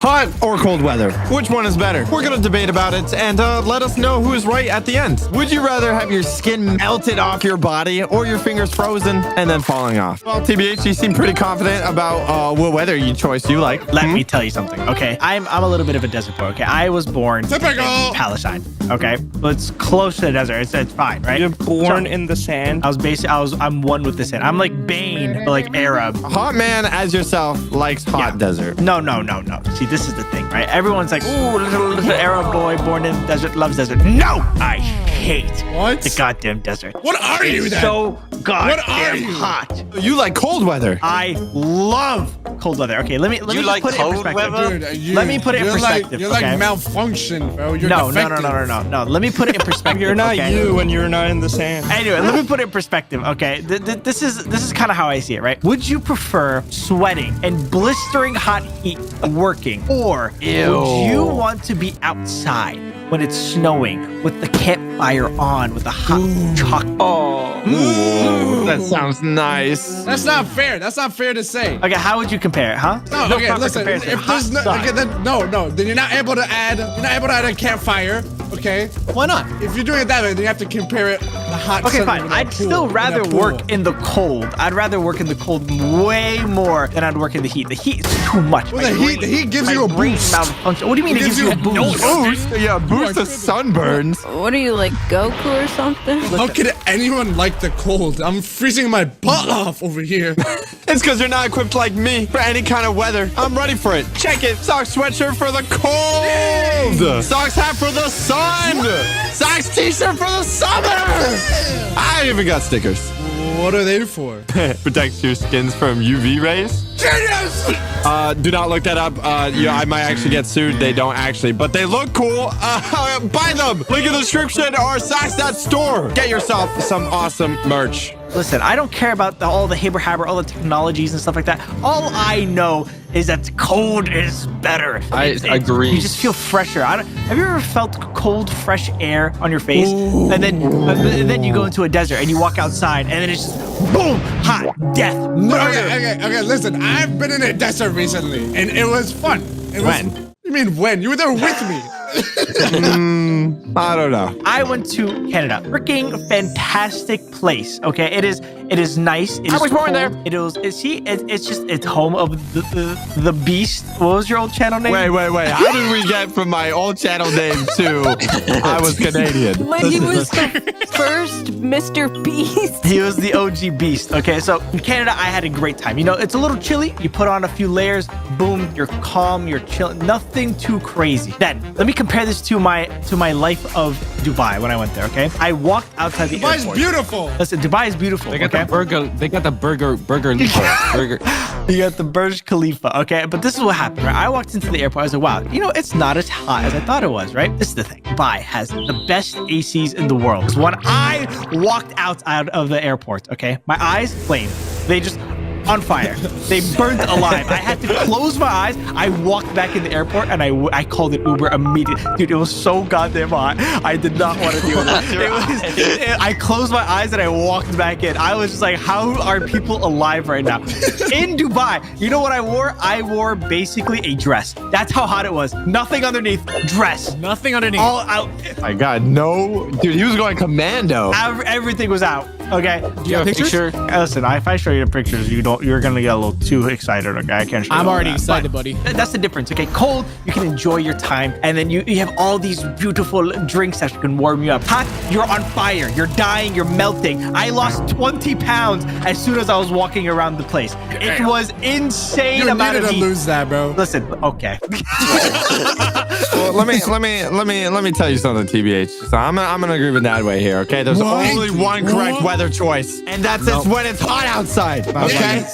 Hot or cold weather? Which one is better? We're gonna debate about it and let us know who is right at the end. Would you rather have your skin melted off your body or your fingers frozen and then falling off? Well, TBH, you seem pretty confident about what weather choice you like. Let me tell you something, okay? I'm a little bit of a desert boy, okay? I was born in Palestine, okay? But it's close to the desert. It's fine, right? You're born in the sand. I'm one with the sand. I'm like Bane, but like Arab. A hot man as yourself likes hot desert. No. See, this is the thing, right? Everyone's like, ooh, little Arab boy born in the desert, loves desert. No! I hate the goddamn desert. What are you then? So goddamn hot. You like cold weather. I love cold weather. Okay, let me put it in perspective. Dude, let me put it in perspective. You're like malfunction, bro. You're no. defective. Let me put it in perspective. You're not okay? you when you're not in the sand. Anyway, let me put it in perspective. Okay, this is kind of how I see it, right? Would you prefer sweating and blistering hot heat working, or would you want to be outside when it's snowing with the campfire on with a hot chocolate? That sounds nice. That's not fair. That's not fair to say. Okay, how would you compare it, huh? No, okay, listen. If there's then you're not able to add a campfire. Okay. Why not? If you're doing it that way, then you have to compare it the hot. Okay, fine. I'd still rather work in the cold. I'd rather work in the cold way more than I'd work in the heat. The heat is too much. Well, the heat gives you a boost. What do you mean it gives you a boost? Yeah, boost the sunburns. What are you, like Goku or something? How could anyone like the cold? I'm freezing my butt off over here. It's because you're not equipped like me for any kind of weather. I'm ready for it. Check it. Socks sweatshirt for the cold. Socks hat for the sun. Socks t-shirt for the summer. I even got stickers. What are they for? Protects your skins from UV rays. Genius! Do not look that up. I might actually get sued. They don't actually, but they look cool. Buy them. Link in the description or Socks.store. Get yourself some awesome merch. Listen, I don't care about all the haber, all the technologies and stuff like that. All I know is that cold is better. I agree. You just feel fresher. Have you ever felt cold, fresh air on your face? And then you go into a desert and you walk outside and then it's just boom, hot, death, murder. Okay, listen. I've been in a desert recently and it was fun. When? You mean when? You were there with me. I don't know. I went to Canada. Freaking fantastic place. Okay, it is nice. I was born there. It's home of the beast. What was your old channel name? Wait. How did we get from my old channel name to I was Canadian? When he was the first Mr. Beast. He was the OG beast. Okay, so in Canada, I had a great time. You know, it's a little chilly. You put on a few layers. Boom, you're calm. You're chilling. Nothing too crazy. Then let me compare this to my life of Dubai when I went there. Okay, I walked outside the airport. Dubai's beautiful. Listen, Dubai is beautiful. They got the burger. They got the burger. You got the Burj Khalifa. Okay, but this is what happened. Right? I walked into the airport. I was like, wow, you know, it's not as hot as I thought it was. Right? This is the thing. Dubai has the best ACs in the world. So when I walked out of the airport, okay, my eyes flamed. They just on fire. They burned alive. I had to close my eyes. I walked back in the airport and I called an Uber immediately. Dude, it was so goddamn hot. I did not want to deal with it. I closed my eyes and I walked back in. I was just like, how are people alive right now? In Dubai, you know what I wore? I wore basically a dress. That's how hot it was. Nothing underneath. Dress. Nothing underneath. All out. My God, no. Dude, he was going commando. Everything was out. Okay. Do you have a picture? Listen, if I show you the pictures, you're gonna get a little too excited. Okay, I can't show you. I'm already that. excited, buddy. That's the difference. Okay, cold, you can enjoy your time, and then you have all these beautiful drinks that can warm you up. Hot, you're on fire. You're dying. You're melting. I lost 20 pounds as soon as I was walking around the place. It was insane. You amount needed of to lose that, bro. Listen, okay. Well, let me tell you something, TBH. So I'm gonna agree with that way here. Okay, there's only one correct weather choice, and that's it's when it's hot outside. Okay,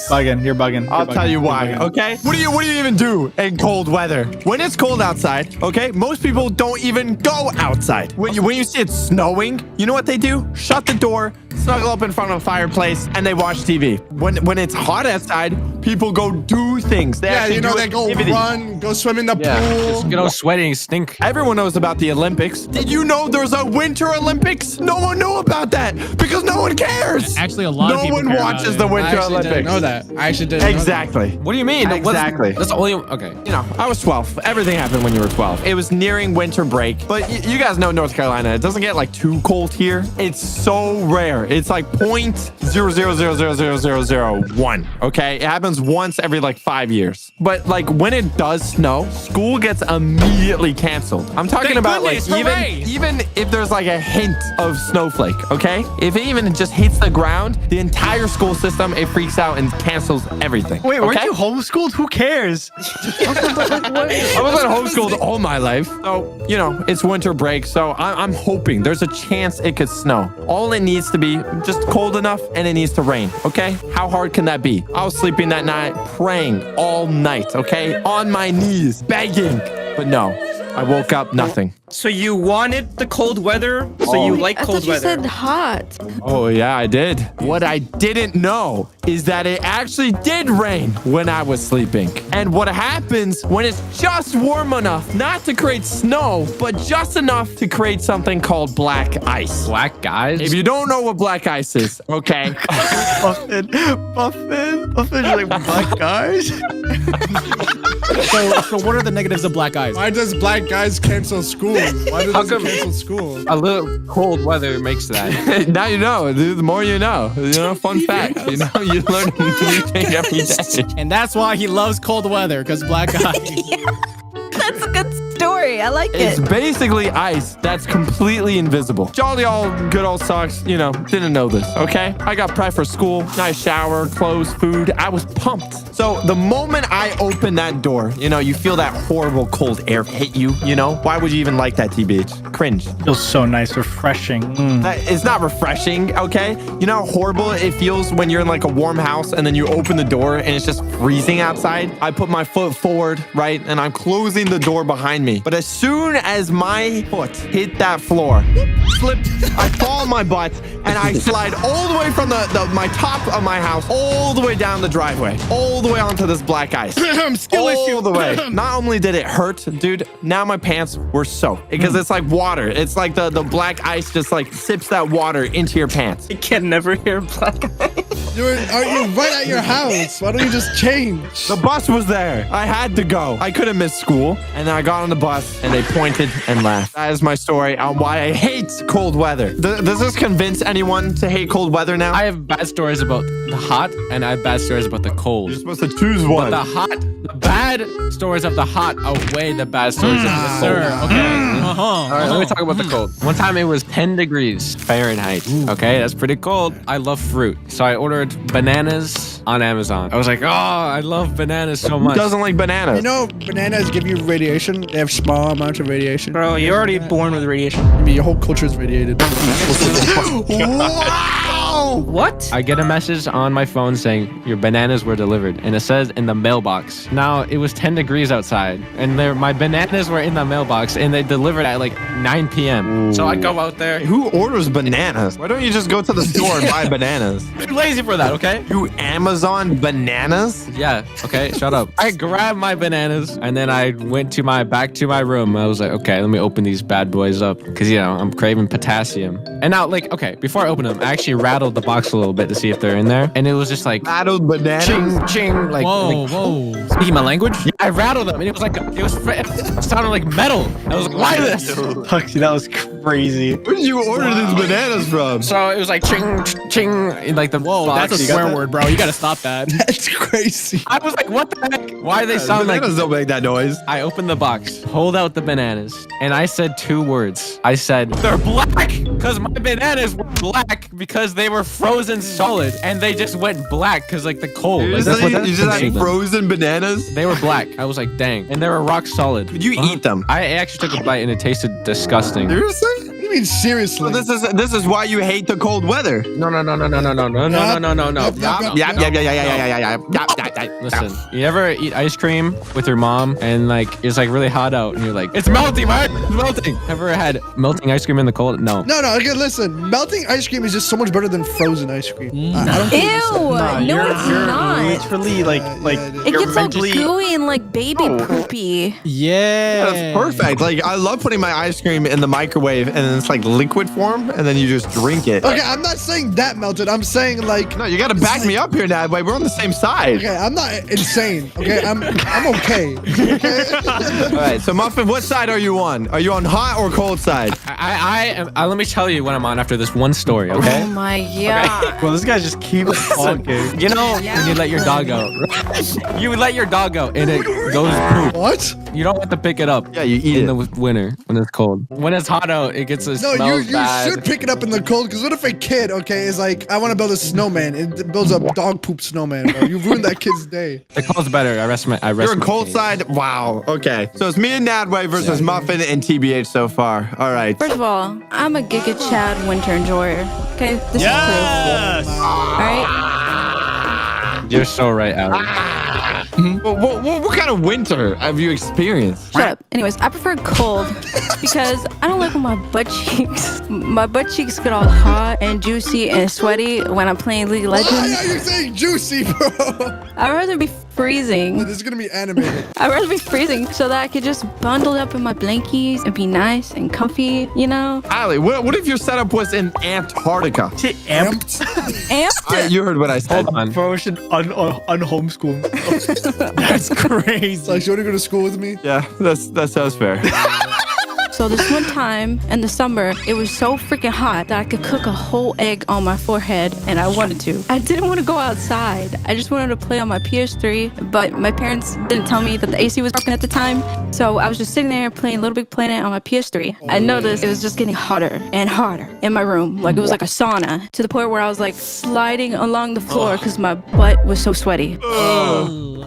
You're bugging. I'll tell you why. Okay, what do you even do in cold weather? When it's cold outside, okay, most people don't even go outside. When you see it snowing, you know what they do? Shut the door, snuggle up in front of a fireplace, and they watch TV. When it's hot outside, people go do things. They Yeah, actually you know, do they go activities. run, go swim in the Yeah. pool. Just get all sweaty and stink. Everyone knows about the Olympics. Did you know there's a Winter Olympics? No one knew about that because no one cares. Actually, a lot of no people one care about watches it. the I Winter actually Olympics. didn't know that. I actually didn't know that. Exactly. What do you mean? Exactly. That's the only. Okay. You know, I was 12. Everything happened when you were 12. It was nearing winter break, but you guys know North Carolina. It doesn't get like too cold here. It's so rare. It's like 0.0000001. Okay, it happens once every like 5 years. But like when it does snow, school gets immediately canceled. I'm talking Thank about goodness, like hooray! even if there's like a hint of snowflake. Okay, if it even just hits the ground, the entire school system it freaks out and cancels everything. Wait, weren't okay? you homeschooled? Who cares? I was homeschooled all my life. So, you know, it's winter break. So I'm hoping there's a chance it could snow. All it needs to be just cold enough and it needs to rain. Okay. How hard can that be? I was sleeping that night, praying all night. Okay. On my knees, begging. But no, I woke up, nothing. So you wanted the cold weather? So you like I cold thought you weather? said hot. Oh, yeah, I did. What I didn't know is that it actually did rain when I was sleeping. And what happens when it's just warm enough, not to create snow, but just enough to create something called black ice. Black guys. If you don't know what black ice is, okay. Buffin, you're like, black guys? So what are the negatives of black eyes? Why does black guys cancel school? Why does it cancel school? A little cold weather makes that. Now you know. Dude, the more you know. You know, fun fact. You know, you learn a new thing every day. And that's why he loves cold weather, because black eyes. That's a good story. I like It's it. basically ice that's completely invisible. Jolly all good old socks, you know, didn't know this, okay? I got prepped for school, nice shower, clothes, food. I was pumped. So the moment I opened that door, you know, you feel that horrible cold air hit you, you know? Why would you even like that, TBH? Cringe. Feels so nice, refreshing. It's not refreshing, okay? You know how horrible it feels when you're in like a warm house and then you open the door and it's just freezing outside? I put my foot forward, right? And I'm closing the door behind me. But as soon as my foot hit that floor, slip, I fall on my butt and I slide all the way from my top of my house all the way down the driveway, all the way onto this black ice. Skill issue. All the way. Not only did it hurt, dude, now my pants were soaked because it's like water. It's like the black ice just like sips that water into your pants. I can never hear black eyes. You're right at your house. Why don't you just change? The bus was there. I had to go. I couldn't miss school. And then I got on the bus and they pointed and laughed. That is my story on why I hate cold weather. Does this convince anyone to hate cold weather now? I have bad stories about the hot, and I have bad stories about the cold. You're supposed to choose one. The bad stories of the hot outweigh the bad stories of the cold. Sir, okay. All right, let me talk about the cold. One time it was 10 degrees Fahrenheit. Okay, that's pretty cold. I love fruit. So I ordered bananas on Amazon. I was like, oh, I love bananas so Who much. doesn't like bananas? You know, bananas give you radiation. They have small amounts of radiation. Bro, you're already born with radiation. I mean, your whole culture is radiated. Wow! What? I get a message on my phone saying your bananas were delivered, and it says in the mailbox. Now it was 10 degrees outside, and my bananas were in the mailbox, and they delivered at like 9 p.m. So I go out there. Who orders bananas? Why don't you just go to the store and buy bananas? Too lazy for that, okay? You Amazon bananas? Yeah, okay, shut up. I grabbed my bananas, and then I went back to my room. I was like, okay, let me open these bad boys up, because you know I'm craving potassium. And now, like, okay, before I open them, I actually rattled the box a little bit to see if they're in there, and it was just like Addled bananas? ching ching, like, Whoa, like whoa. Speaking my language? I rattled them, and it was like it sounded like metal. I was like, why this? Huxley, that was crazy. Where did you order these bananas from? So it was like ching ching, in like the Whoa, box. that's a swear word, bro. You gotta stop that. That's crazy. I was like, what the heck? Why do they sound like? Bananas don't make that noise. I opened the box, pulled out the bananas, and I said 2 words. I said, they're black, because my bananas were black because they were frozen solid, and they just went black because like the cold. Like, that's what You that just made had them. frozen bananas? They were black. I was like, dang. And they were rock solid. Did you eat them? I actually took a bite and it tasted disgusting. Seriously? What do you mean seriously? So this is why you hate the cold weather. No. Listen, you ever eat ice cream with your mom and like it's like really hot out and you're like, it's melting, right? It's melting. Ever had melting ice cream in the cold? No. No. Okay, listen. Melting ice cream is just so much better than frozen ice cream. I don't think it's Ew! No, it's not. Literally, like It gets all gooey and like baby poopy. Yeah. That's perfect. Like I love putting my ice cream in the microwave and then it's like liquid form and then you just drink it. Okay, I'm not saying that melted. I'm saying like. No, you got to back me up here, Nadway. We're on the same side. Okay, I'm not insane. Okay, I'm okay. Okay. All right. So Muffin, what side are you on? Are you on hot or cold side? Let me tell you what I'm on after this one story, okay? Oh my god. Well, this guy just keeps talking. You know, when you let your dog out. You let your dog out and it goes poop. What? You don't have to pick it up. Yeah, you eat in it. the winter when it's cold. When it's hot out, it gets a No, smells you bad. should pick it up in the cold. Because what if a kid, okay, is like, I want to build a snowman, and it builds a dog poop snowman, bro. You ruined that kid's day. The cold's better. I rest You're on my cold case. side? Wow. Okay. So it's me and Nadway versus Muffin and TBH so far. All right. First of all, I'm a Giga Chad winter enjoyer. Okay, this is proof. All right. You're so right, Alex. What kind of winter have you experienced? Shut up. Anyways, I prefer cold because I don't like when my butt cheeks get all hot and juicy and sweaty when I'm playing League of Why Legends. are you saying juicy, bro? I'd rather be freezing. This is going to be animated. I'd rather be freezing so that I could just bundle up in my blankies and be nice and comfy, you know? Ali, what if your setup was in Antarctica? Amped. Amped. You heard what I said. Hold on. Bro, should unhomeschool. That's crazy. Like, you want to go to school with me? Yeah, that sounds fair. So this one time in the summer, it was so freaking hot that I could cook a whole egg on my forehead, and I wanted to. I didn't want to go outside. I just wanted to play on my PS3, but my parents didn't tell me that the AC was broken at the time. So I was just sitting there playing Little Big Planet on my PS3. I noticed it was just getting hotter and hotter in my room. Like it was like a sauna, to the point where I was like sliding along the floor because my butt was so sweaty.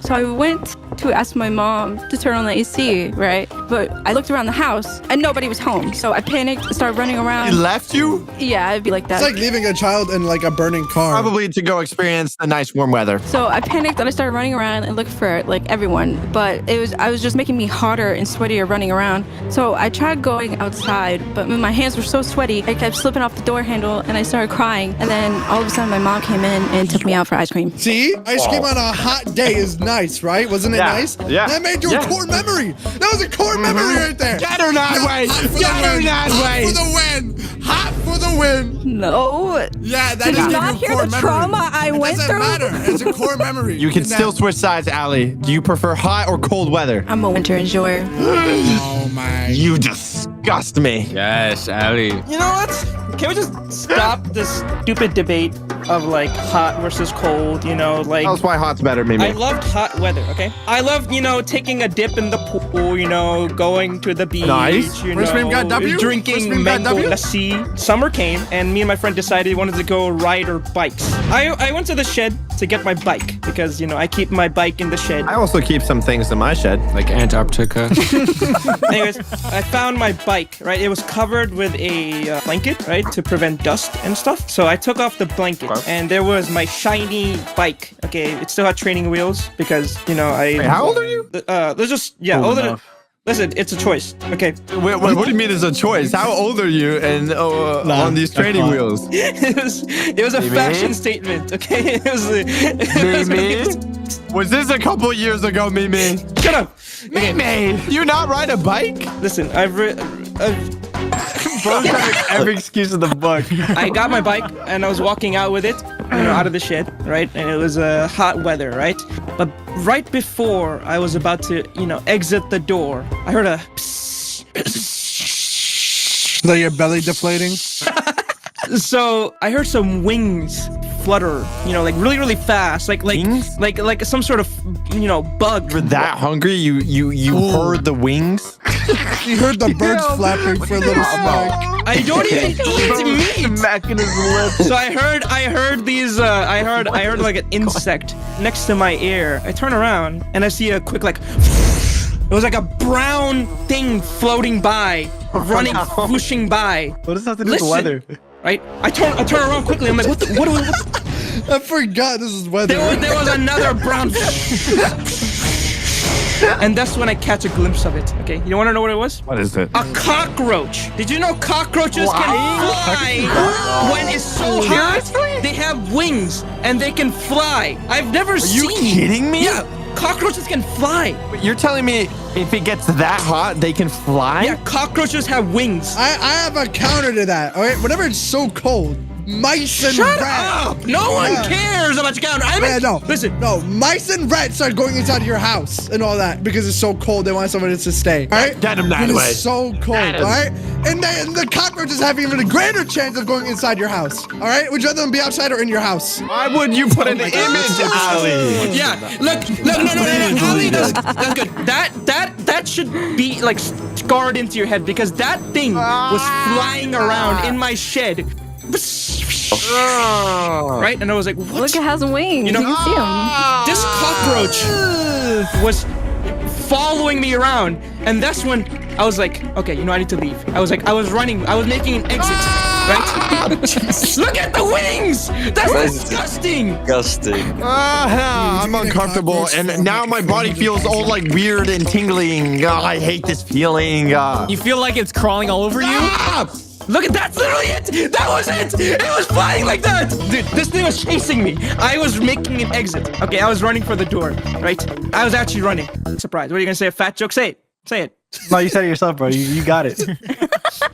So I went to ask my mom to turn on the AC, right? But I looked around the house and nobody was home. So I panicked, started running He around. left you? Yeah, I'd be like that. It's like leaving a child in like a burning car. Probably to go experience the nice warm weather. So I panicked and I started running around and looked for like everyone, but I was just making me hotter and sweatier running around. So I tried going outside, but my hands were so sweaty, I kept slipping off the door handle and I started crying. And then all of a sudden my mom came in and took me out for ice cream. See? Ice cream on a hot day is nice, right? Wasn't it nice? Yeah. That made you a core memory. That was a core memory right there. Get her, Nadway! Get her, Hot Nadway! for the win. Hot for the win. No. Yeah, that Did just you gave not you a hear core the memory. trauma I went It through? doesn't matter. It's a core memory. You can still switch sides, Ali. Do you prefer hot or cold weather? I'm a winter enjoyer. Oh my. You disgust me. Yes, Ali. You know what? Can we just stop this stupid debate of like hot versus cold? You know, like Tell us why hot's better, Mimi. I loved hot weather. Okay, I loved taking a dip in the pool. You know, going to the beach. Nice. You First know, name got W? First drinking name got mango W? lassi. Summer came, and me and my friend decided we wanted to go ride our bikes. I went to the shed to get my bike because I keep my bike in the shed. I also keep some things in my shed. Like Antarctica. Anyways, I found my bike, right? It was covered with a blanket, right? To prevent dust and stuff. So I took off the blanket and there was my shiny bike. Okay, it still had training wheels because, Wait, how old are you? There's just, listen, it's a choice. Okay. Wait, what do you mean it's a choice? How old are you and on these training wheels? It was a fashion statement, okay? Mimi? Was this a couple years ago, Mimi? Shut up. Mimi! You not ride a bike? Listen, Bro's having every excuse in the book. I got my bike and I was walking out with it, out of the shed, right? And it was hot weather, right? But right before I was about to, exit the door, I heard a psst. Is that your belly deflating? So I heard some wings flutter, like really, really fast, like some sort of, bug. You're that hungry? You heard the wings? You heard the birds flapping for a little snack. I don't even eat meat. Back in his lips. So I heard these. I heard like an insect next to my ear. I turn around and I see a quick like. It was like a brown thing floating by, running, whooshing by. What does that have to do with the weather? Right? I turn around quickly. I'm like, what? I forgot this is weather. There was another brown. And that's when I catch a glimpse of it. Okay, you want to know what it was? What is it? A cockroach. Did you know cockroaches can fly when it's so hot? They have wings and they can fly. I've never seen. Are you kidding me? Yeah, cockroaches can fly. You're telling me if it gets that hot, they can fly? Yeah, cockroaches have wings. I have a counter to that. All right, whenever it's so cold, mice and Shut rats. up! No one cares about your counter. Listen. No, mice and rats are going inside your house and all that because it's so cold. They want somebody to stay. All right, Get 'em that way. It's so cold. All right, and the cockroaches have even a greater chance of going inside your house. All right, would you rather them be outside or in your house? Why would you put an image, Ali? Yeah, look, no. Ali, that's good. That should be like scarred into your head because that thing was flying around in my shed. Right? And I was like, what? Look, it has wings. You know, You can see them. This cockroach was following me around. And that's when I was like, okay, I need to leave. I was running. I was making an exit. Right? Look at the wings! That's disgusting! Disgusting. I'm uncomfortable, and now my body feels all like weird and tingling. I hate this feeling. You feel like it's crawling all over you? Look at that's literally it! That was it! It was flying like that! Dude, this thing was chasing me. I was making an exit. Okay, I was running for the door, right? I was actually running. Surprise. What are you gonna say? A fat joke? Say it. Say it. No, you said it yourself, bro. You got it.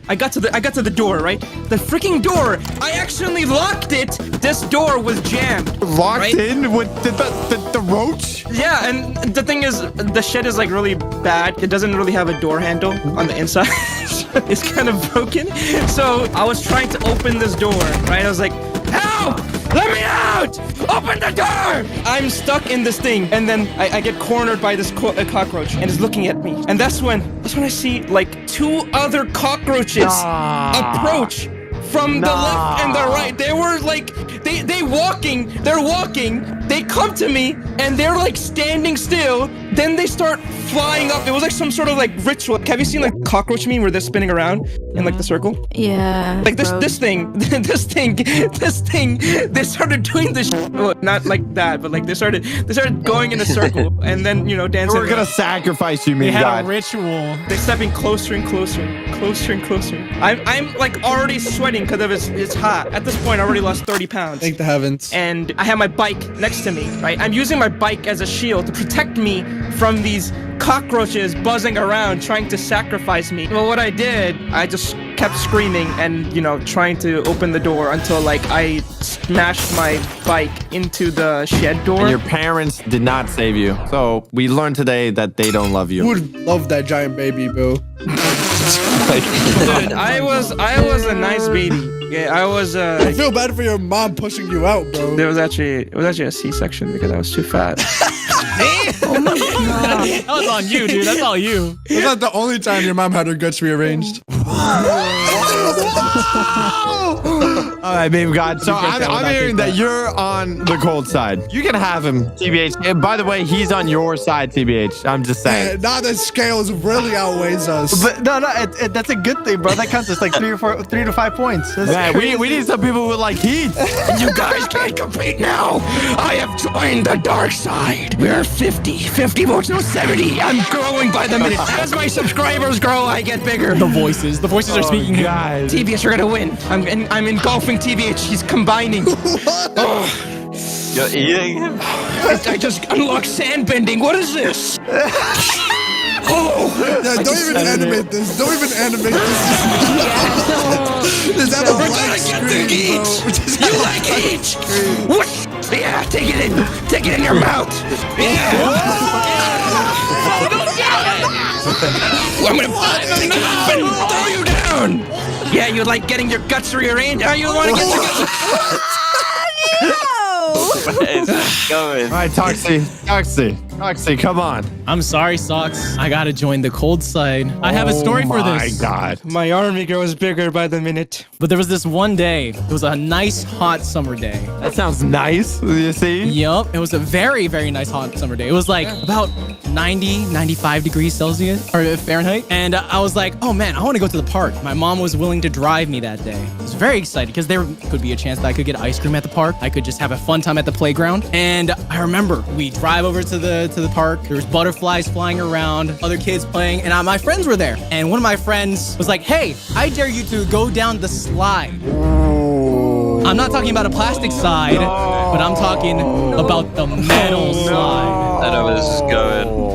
I got to the door, right? The freaking door. I accidentally locked it. This door was jammed. Locked in with the roach? Yeah, and the thing is, the shed is like really bad. It doesn't really have a door handle on the inside. It's kind of broken. So I was trying to open this door, right? I was like, help! Let me out! Open the door! I'm stuck in this thing, and then I get cornered by this cockroach, and it's looking at me. And that's when I see like 2 other cockroaches approach from the left and the right. They were like, they're walking, they come to me, and they're like standing still, then they start flying up. It was like some sort of like ritual. Have you seen like cockroach meme where they're spinning around in like the circle? Yeah. Like this thing, they started doing this well, not like that, but like they started going in a circle and then, dancing. We're gonna sacrifice you, me They had God. a ritual. They're stepping closer and closer. I'm like already sweating because it's hot. At this point, I already lost 30 pounds. Thank the heavens. And I have my bike next to me, right? I'm using my bike as a shield to protect me from these cockroaches buzzing around trying to sacrifice me. Well, what I did, I just kept screaming and, trying to open the door until like I smashed my bike into the shed door. And your parents did not save you. So we learned today that they don't love you. Who would love that giant baby, bro? Dude, I was a nice baby. Yeah, I was. I feel bad for your mom pushing you out, bro. It was actually a C-section because I was too fat. That was on you, dude. That's all you. That's not the only time your mom had her guts rearranged. All right, baby God. So I'm hearing that you're on the cold side. You can have him, TBH. And by the way, he's on your side, TBH. I'm just saying. Now the scales really outweighs us. But no, that's a good thing, bro. That counts as like 3 to 5 points. That's Man, we need some people with like heat. You guys can't compete now. I have joined the dark side. We're 50 votes, no 70. I'm growing by the minute. As my subscribers grow, I get bigger. The voices are speaking here. Guys. TBH, you're gonna win. I'm engulfing TBH. He's combining. You're eating him? I just unlocked sand bending. What is this? Yeah, don't even animate this. Don't even animate this. Just have a black screen, bro. Just have You a like black each? screen. What? Yeah, take it in. Take it in your mouth. Yeah. I'm gonna throw you down. Yeah, you like getting your guts rearranged? Oh, you want to get your guts? It's going. All right, Toxie. Foxy, come on. I'm sorry, Socks. I gotta join the cold side. I have a story for My this. God. My army grows bigger by the minute. But there was this one day. It was a nice hot summer day. That sounds nice. You see? Yup. It was a very, very nice hot summer day. It was like about 90, 95 degrees Celsius or Fahrenheit. And I was like, oh man, I want to go to the park. My mom was willing to drive me that day. I was very excited because there could be a chance that I could get ice cream at the park. I could just have a fun time at the playground. And I remember we drive over to the park. There was butterflies flying around, other kids playing, and my friends were there. And one of my friends was like, hey, I dare you to go down the slide. I'm not talking about a plastic slide, but I'm talking about the metal slide. I know where this is going.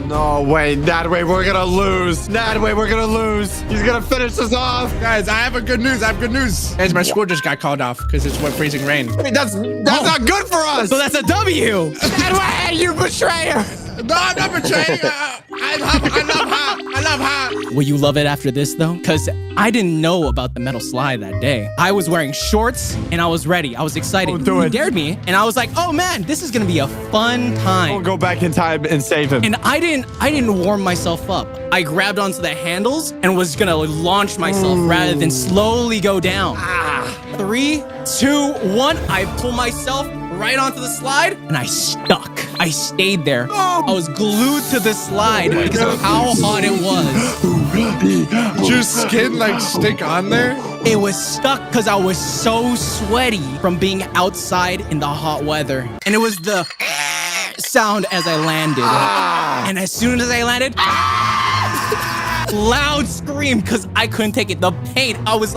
No way, that way we're gonna lose. That way we're gonna lose. He's gonna finish us off. Guys, I have good news. Guys, my school just got called off because it's freezing rain. Wait, that's not good for us. So that's a W. That way, you betrayer. No, I'm not betraying. I love hot. Will you love it after this though? Because I didn't know about the metal slide that day. I was wearing shorts and I was ready. I was excited. Oh, do He it. dared me and I was like, oh man, this is gonna be a fun We'll time. go back in time and save him. And I didn't warm myself up. I grabbed onto the handles and was gonna launch myself rather than slowly go down. 3, 2, 1. I pull myself right onto the slide and I stuck. I stayed there. I was glued to the slide because of how hot it was. Did your skin like stick on there? It was stuck because I was so sweaty from being outside in the hot weather. And it was the sound as I landed. And as soon as I landed, loud scream because I couldn't take it. The pain, I was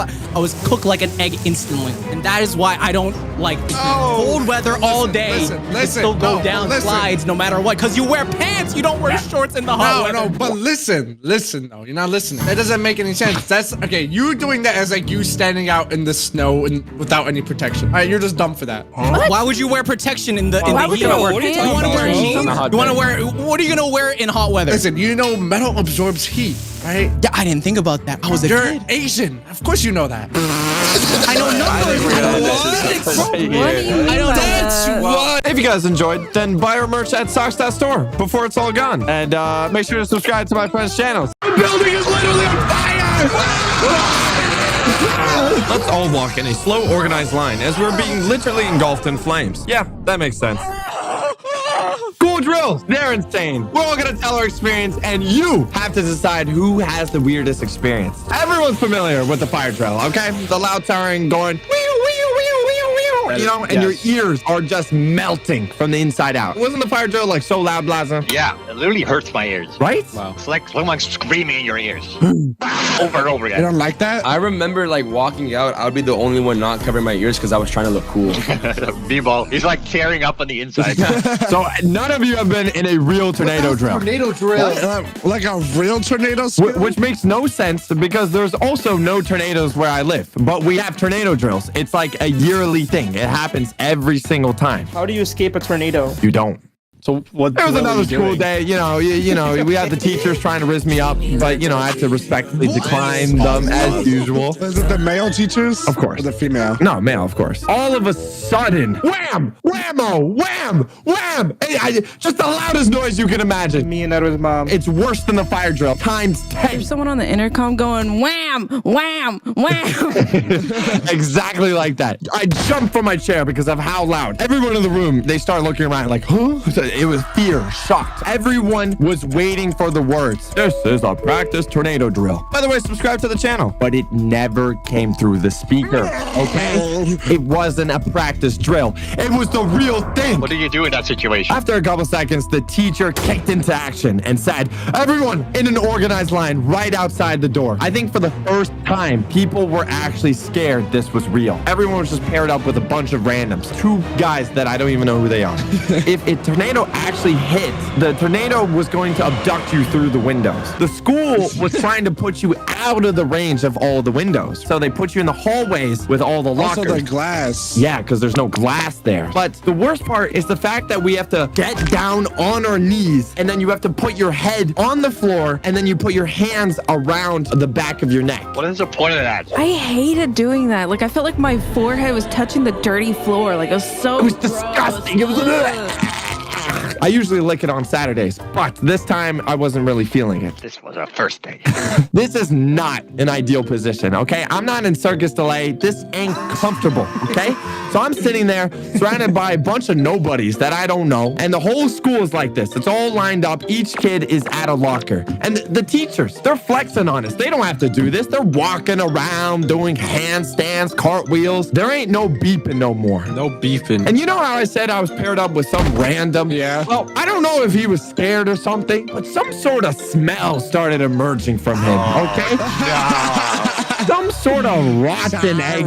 cooked like an egg instantly. And that is why I don't like cold weather all day. Listen, still go down slides no matter what. Because you wear pants, you don't wear shorts in the hot weather. No, but listen, though. You're not listening. That doesn't make any sense. That's okay. You doing that as like you standing out in the snow and without any protection. All right, you're just dumb for that. Why would you wear protection in the Why heat? would you not wear pants? You want to wear On jeans? a hot You want to day. wear? What are you gonna wear in hot weather? Listen, you know metal absorbs heat, right? Yeah, I didn't think about that. I was a You're kid. Asian. Of course you know that. I know numbers. What do you mean I don't by dance. that? What? If you guys enjoyed, then buy our merch at Socks.store before it's all gone. And make sure to subscribe to my friends' channels. The building is literally on fire! Let's all walk in a slow, organized line as we're being literally engulfed in flames. Yeah, that makes sense. Cool drills. They're insane. We're all going to tell our experience, and you have to decide who has the weirdest experience. Everyone's familiar with the fire drill, okay? The loud siren going, wee, wee, wee, wee, wee, you know, and your ears are just melting from the inside out. Wasn't the fire drill like so loud, Blaza? Yeah, it literally hurts my ears. Right? It's like someone screaming in your ears over and over You again. don't like that? I remember like walking out, I would be the only one not covering my ears because I was trying to look cool. B-ball, he's like tearing up on the inside. So none of you have been in a real tornado drill. Tornado drill. Like a real tornado? Which makes no sense because there's also no tornadoes where I live, but we have tornado drills. It's like a yearly thing. It happens every single time. How do you escape a tornado? You don't. So what? It was another school day, you know, we had the teachers trying to rizz me up, but, I had to respectfully decline them as usual. Is it the male teachers? Of course. Or the female? No, male, of course. All of a sudden, wham, whammo, wham, wham. Just the loudest noise you can imagine. Me and Edward's mom. It's worse than the fire drill, times 10. There's someone on the intercom going wham, wham, wham. Exactly like that. I jumped from my chair because of how loud. Everyone in the room, they start looking around like, huh? It was fear, shocked. Everyone was waiting for the words. This is a practice tornado drill. By the way, subscribe to the channel. But it never came through the speaker, okay? It wasn't a practice drill. It was the real thing. What do you do in that situation? After a couple seconds, the teacher kicked into action and said, everyone in an organized line right outside the door. I think for the first time, people were actually scared this was real. Everyone was just paired up with a bunch of randoms. 2 guys that I don't even know who they are. If a tornado actually hit, the tornado was going to abduct you through the windows. The school was trying to put you out of the range of all the windows. So they put you in the hallways with all the lockers. Also the glass. Yeah, because there's no glass there. But the worst part is the fact that we have to get down on our knees and then you have to put your head on the floor and then you put your hands around the back of your neck. What is the point of that? I hated doing that. Like I felt like my forehead was touching the dirty floor. Like it was so It was disgusting. It was I usually lick it on Saturdays, but this time I wasn't really feeling it. This was our first date. This is not an ideal position, okay? I'm not in Circus Delay. This ain't comfortable, okay? So I'm sitting there surrounded by a bunch of nobodies that I don't know, and the whole school is like this. It's all lined up. Each kid is at a locker. And the teachers, they're flexing on us. They don't have to do this. They're walking around doing handstands, cartwheels. There ain't no beeping no more. No beefing. And you know how I said I was paired up with some random? Yeah. Well, I don't know if he was scared or something, but some sort of smell started emerging from him, okay? Some sort of rotten egg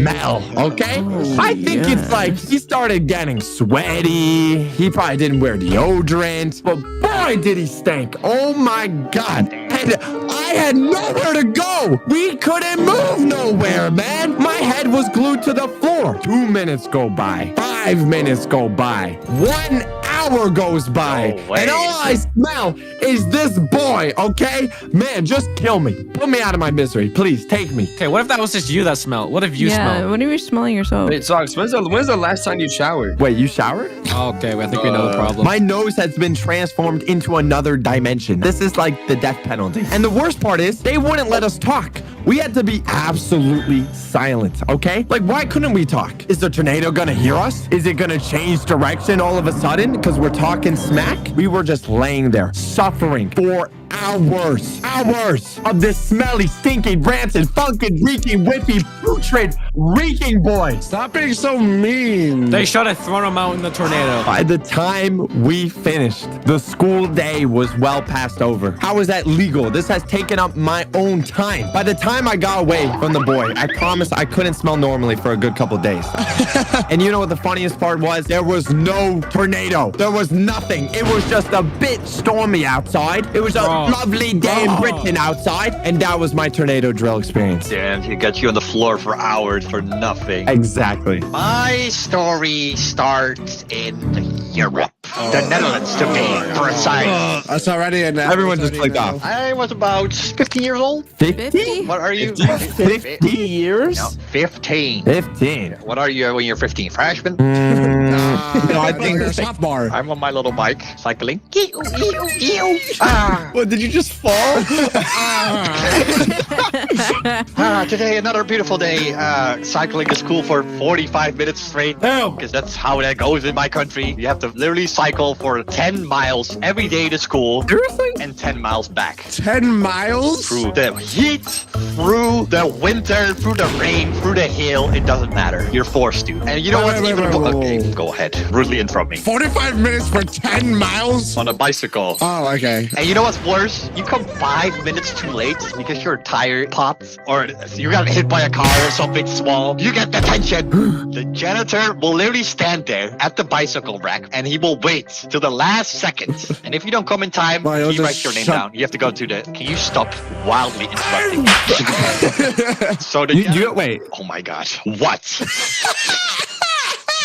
smell, okay? I think it's like he started getting sweaty. He probably didn't wear deodorant, but boy, did he stink. Oh my God. And I had nowhere to go. We couldn't move nowhere, man. My head was glued to the floor. 2 minutes go by. 5 minutes go by. 1 hour goes by. No way. And all I smell is this boy, okay? Man, just kill me. Put me out of my misery. Please, take me. Okay, what if that was just you that smelled? What if you Yeah, smelled? what are you smelling yourself? Wait, Socks, when's the last time you showered? Wait, you showered? Okay, I think we know the problem. My nose has been transformed into another dimension. This is like the death penalty. And the worst part is, they wouldn't let us talk. We had to be absolutely silent, okay? Like, why couldn't we talk? Is the tornado gonna hear us? Is it gonna change direction all of a sudden because we're talking smack? We were just laying there, suffering for hours of this smelly, stinking, rancid, funkin', reeking, whippy, putrid, reeking boy. Stop being so mean. They should have thrown him out in the tornado. By the time we finished, the school day was well past over. How is that legal? This has taken up my own time. By the time I got away from the boy, I promised I couldn't smell normally for a good couple days. And you know what the funniest part was? There was no tornado. There was nothing. It was just a bit stormy outside. It was a lovely day in Britain outside, and that was my tornado drill experience. Damn, he got you on the floor for hours for nothing. Exactly. My story starts in Europe. The Netherlands to be precise. That's already in. Everyone just clicked off. I was about 15 years old. 50? What are you? 50 years? No, 15. 15. What are you when you're 15? Freshman? No, I think you're a sophomore. I'm on my little bike, cycling. Ah. What, did you just fall? Today, another beautiful day. Cycling to school for 45 minutes straight. Because that's how that goes in my country. You have to literally cycle for 10 miles every day to school. Seriously? And 10 miles back. 10 miles? Through the heat, through the winter, through the rain, through the hail. It doesn't matter. You're forced to. And you know what's even... Okay, go ahead. Rudely interrupt me. 45 minutes for 10 miles? On a bicycle. Oh, okay. And you know what's worse? You come 5 minutes too late because your tire pops or you got hit by a car or something small. You get detention. The janitor will literally stand there at the bicycle rack and he will wait till the last second. And if you don't come in time, Well, he you'll writes your just name down. You have to go to the... Can you stop wildly interrupting? So the Wait. Oh my God. What?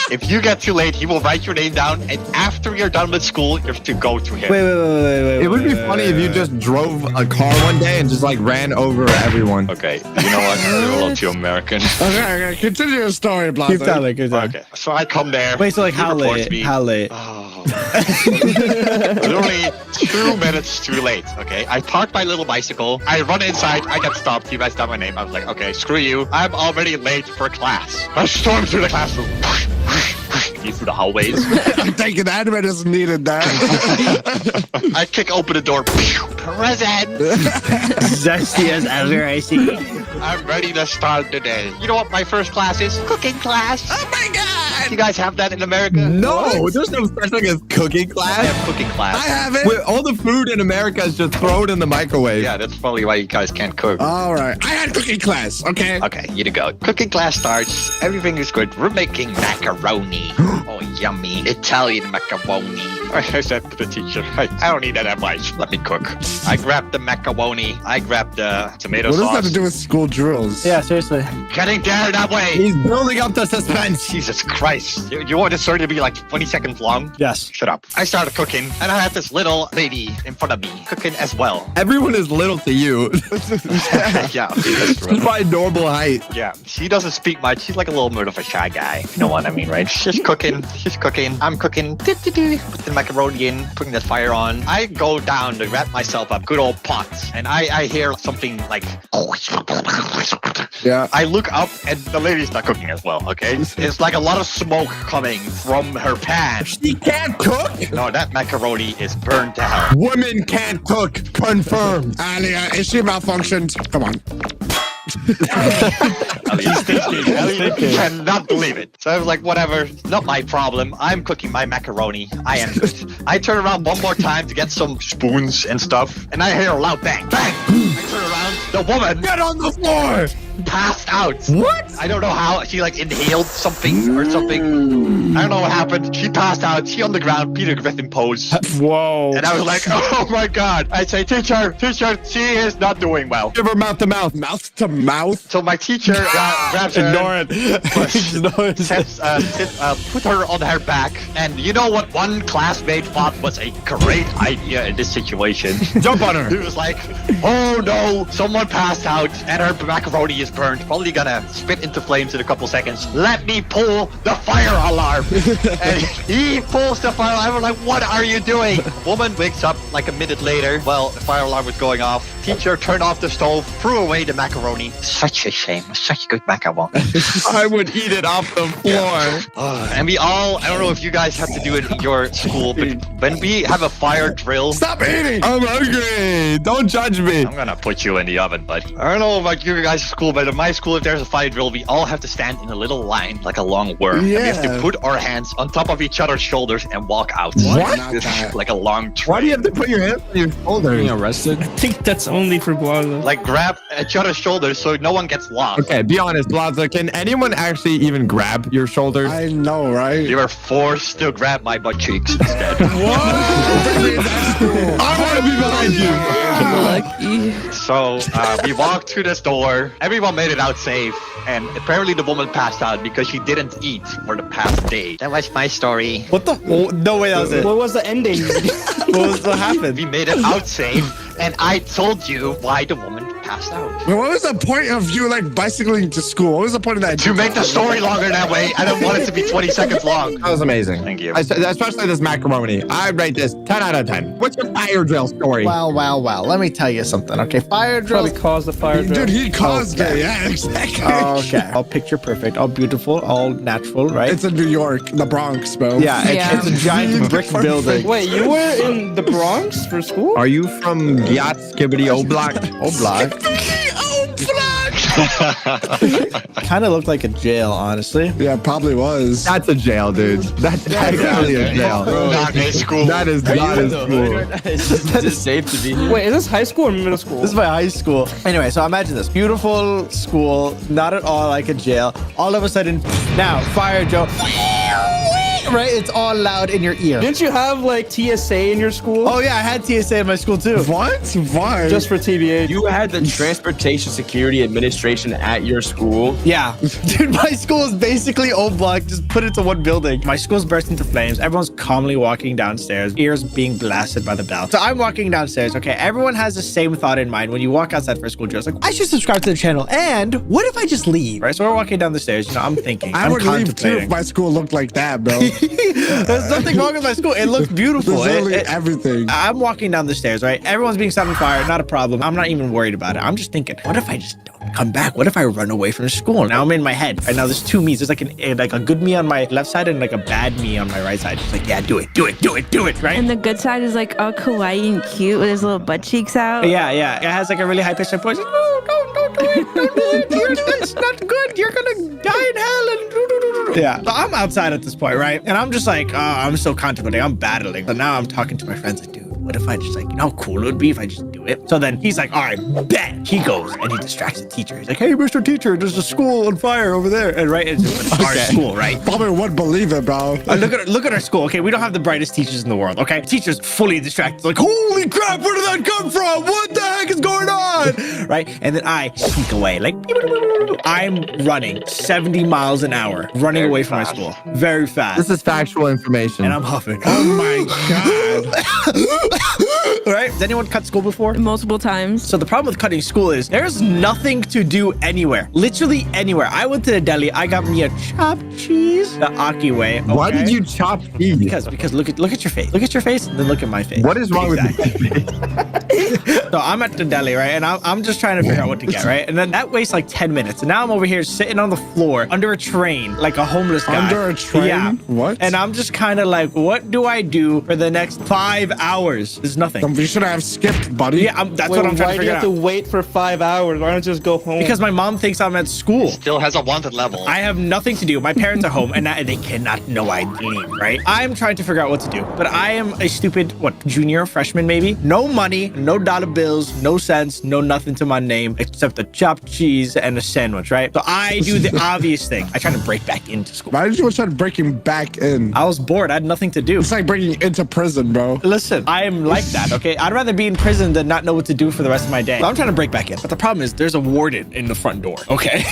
If you get too late, he will write your name down, and after you're done with school, you have to go to him. Wait. It would be funny if you just drove a car one day and just like ran over everyone. Okay, you know what? You're a little too American. Okay. Continue your story, Blase. Keep telling. Okay, so I come there. Wait, so like he how reports late? me. How late? Oh. Literally 2 minutes too late, okay? I parked my little bicycle. I run inside. I get stopped. He writes down my name. I was like, okay, screw you. I'm already late for class. I storm through the classroom. Through the hallways. I'm thinking admin is needed there. I kick open the door. Present. Zesty as ever, I see. I'm ready to start the day. You know what my first class is? Cooking class. Oh my God. You guys have that in America? No, there's no such thing as cooking I class. have cooking class. I have it. Wait, all the food in America is just thrown in the microwave. Yeah, that's probably why you guys can't cook. All right. I had cooking class. Okay. Okay, here to go. Cooking class starts. Everything is good. We're making macaroni. Oh, yummy. Italian macaroni. I said to the teacher, I don't need that much. Let me cook. I grabbed the macaroni. I grabbed the tomato What does sauce. that have to do with school actual drills. Yeah, seriously. Getting there that way. He's building up the suspense. Jesus Christ. You want this story to be like 20 seconds long? Yes. Shut up. I started cooking, and I had this little lady in front of me cooking as well. Everyone is little to you. Yeah, that's true. My normal height. Yeah, she doesn't speak much. She's like a little bit of a shy guy. You know what I mean, right? She's cooking. I'm cooking. Putting the macaroni in, putting the fire on. I go down to wrap myself up, good old pots, and I hear something like... Yeah. I look up, and the lady's not cooking as well, okay? It's like a lot of smoke coming from her pan. She can't cook? No, that macaroni is burned to hell. Women can't cook. Confirmed. Alia, is she malfunctioned? Come on. He's thinking. Cannot believe it. So I was like, whatever, not my problem. I'm cooking my macaroni. I am. I turn around one more time to get some spoons and stuff, and I hear a loud bang, bang. I turn around, the woman Get on the floor. passed out. What? I don't know how. She like inhaled something or something. I don't know what happened. She passed out. She on the ground, Peter Griffin pose. Whoa. And I was like, oh my God. I say, teacher, she is not doing well. Give her mouth to mouth. Mouth to mouth? So my teacher grabs her. Ignore it. Put her on her back. And you know what one classmate thought was a great idea in this situation? Jump on her. He was like, oh no, someone passed out and her macaroni is burned. Probably gonna spit into flames in a couple seconds. Let me pull the fire alarm. And he pulls the fire alarm. I'm like, what are you doing? Woman wakes up like a minute later. Well, the fire alarm was going off. Teacher turned off the stove, threw away the macaroni. Such a shame. Such a good macaroni. I would eat it off the floor. And we all, I don't know if you guys have to do it in your school, but when we have a fire drill. Stop eating! I'm hungry. Don't judge me. I'm gonna put you in the oven, buddy. I don't know about your guys' school, but in my school, if there's a fire drill, we all have to stand in a little line, like a long worm. And we have to put our hands on top of each other's shoulders and walk out. What? Like a long train. Why do you have to put your hands on your shoulders? Being arrested? I think that's only for Blaza. Like grab each other's shoulders so no one gets lost. Okay, be honest, Blaza. Can anyone actually even grab your shoulders? I know, right? You were forced to grab my butt cheeks instead. I want to be behind you. Lucky. So we walked through this door. Everyone made it out safe. And apparently the woman passed out because she didn't eat for the past day. That was my story. What the? Oh, no way that was it. What was the ending? What happened? We made it out safe. And I told you why the woman passed out. Well, what was the point of you like bicycling to school? What was the point of that? To make the story longer that way. I don't want it to be 20 seconds long. That was amazing. Thank you. Especially this macaroni. I rate this 10 out of 10. What's your fire drill story? Wow. Let me tell you something. Okay, fire drill. Probably caused the fire drill. Dude, he caused it. Yeah, exactly. Okay, all picture perfect, all beautiful, all natural, right? It's in New York, the Bronx, bro. Yeah, Yeah. It's a giant brick building. Wait, you were in the Bronx for school? Are you from Gyat Skibbity Oblak? Oblak. Kind of looked like a jail, honestly. Yeah, it probably was. That's a jail, dude. That's actually a jail. Not a school. That is not a school. Is it safe to be here? Wait, is this high school or middle school? This is my high school. Anyway, so imagine this. Beautiful school, not at all like a jail. All of a sudden, now, fire drill. Right? It's all loud in your ear. Didn't you have like TSA in your school? Oh, yeah, I had TSA in my school, too. What? Why? Just for TBA. You had the Transportation Security Administration at your school? Yeah. Dude, my school is basically Oblak. Just put it to one building. My school's burst into flames. Everyone's calmly walking downstairs, ears being blasted by the bell. So I'm walking downstairs, okay? Everyone has the same thought in mind when you walk outside for a school drill. It's like, I should subscribe to the channel. And what if I just leave? Right? So we're walking down the stairs. You know, I'm thinking. I I'm would leave too if contemplating. my school looked like that, bro. There's nothing wrong with my school. It looked beautiful. There's literally everything. I'm walking down the stairs, right? Everyone's being set on fire. Not a problem. I'm not even worried about it. I'm just thinking, what if I just don't come back? What if I run away from school? Now I'm in my head. Right now there's two me's. There's like a good me on my left side and like a bad me on my right side. Just like, yeah, do it, right? And the good side is like all kawaii and cute with his little butt cheeks out. Yeah. It has like a really high pitched voice. No, don't do it. Don't do it. That's not good. You're gonna die in hell. And yeah. So I'm outside at this point, right? And I'm just like, I'm still contemplating. I'm battling. So now I'm talking to my friends like, dude, what if I just like, you know how cool it would be if I just do it? So then he's like, all right, bet. He goes and he distracts the teacher. He's like, hey, Mr. Teacher, there's a school on fire over there. And right, it's our school, right? Probably wouldn't believe it, bro. Look at our school. Okay, we don't have the brightest teachers in the world. Okay, teachers fully distracted. Like, holy crap, where did that come from? What the heck is going on? run, right? And then I sneak away, like I'm running 70 miles an hour, running away from my school, very fast. This is factual information. And I'm huffing. Oh my God. Right? Has anyone cut school before? Multiple times. So the problem with cutting school is there's nothing to do anywhere. Literally anywhere. I went to the deli. I got me a chopped cheese the Aki way. Okay? Why did you chop cheese? Because look at your face. Look at your face and then look at my face. What is wrong with you? So I'm at the deli, right? And I'm just trying to figure out what to get, right? And then that wastes like 10 minutes. And now I'm over here sitting on the floor under a train like a homeless guy. Under a train? Yeah. What? And I'm just kind of like, what do I do for the next 5 hours? There's nothing. You should have skipped, buddy. Yeah, that's what I'm trying to Why do you figure have out. to wait for 5 hours? Why don't you just go home? Because my mom thinks I'm at school. Still has a wanted level. I have nothing to do. My parents are home and they cannot know I leave, right? I'm trying to figure out what to do. But I am a stupid, junior, freshman maybe? No money, no dollar bills, no cents, no nothing to my name except a chopped cheese and a sandwich, right? So I do the obvious thing. I try to break back into school. Why did you try to break him back in? I was bored. I had nothing to do. It's like breaking into prison, bro. Listen, I am like that, okay? I'd rather be in prison than not know what to do for the rest of my day. So I'm trying to break back in. But the problem is there's a warden in the front door, okay?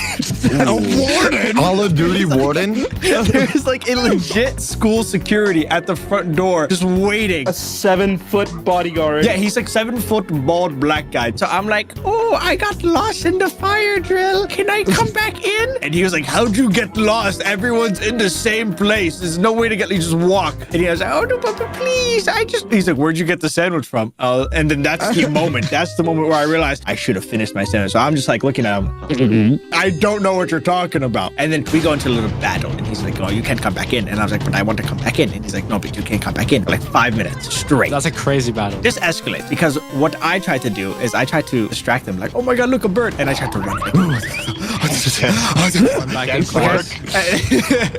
A warden? Call of Duty warden? There's like a legit school security at the front door just waiting. a 7-foot bodyguard. Yeah, he's like 7-foot bald black guy. So I'm like, oh, I got lost in the fire drill. Can I come back in? And he was like, how'd you get lost? Everyone's in the same place. There's no way to get, you just walk. And he was like, oh, no, but please, he's like, where'd you get the sandwich from? And then that's the moment. That's the moment where I realized I should have finished my sandwich. So I'm just like looking at him. I don't know what you're talking about. And then we go into a little battle. And he's like, oh, you can't come back in. And I was like, but I want to come back in. And he's like, no, but you can't come back in for like 5 minutes straight. That's a crazy battle. This escalates because what I try to do is I try to distract them, like, oh my God, look, a bird. And I try to run. Like, Back in class.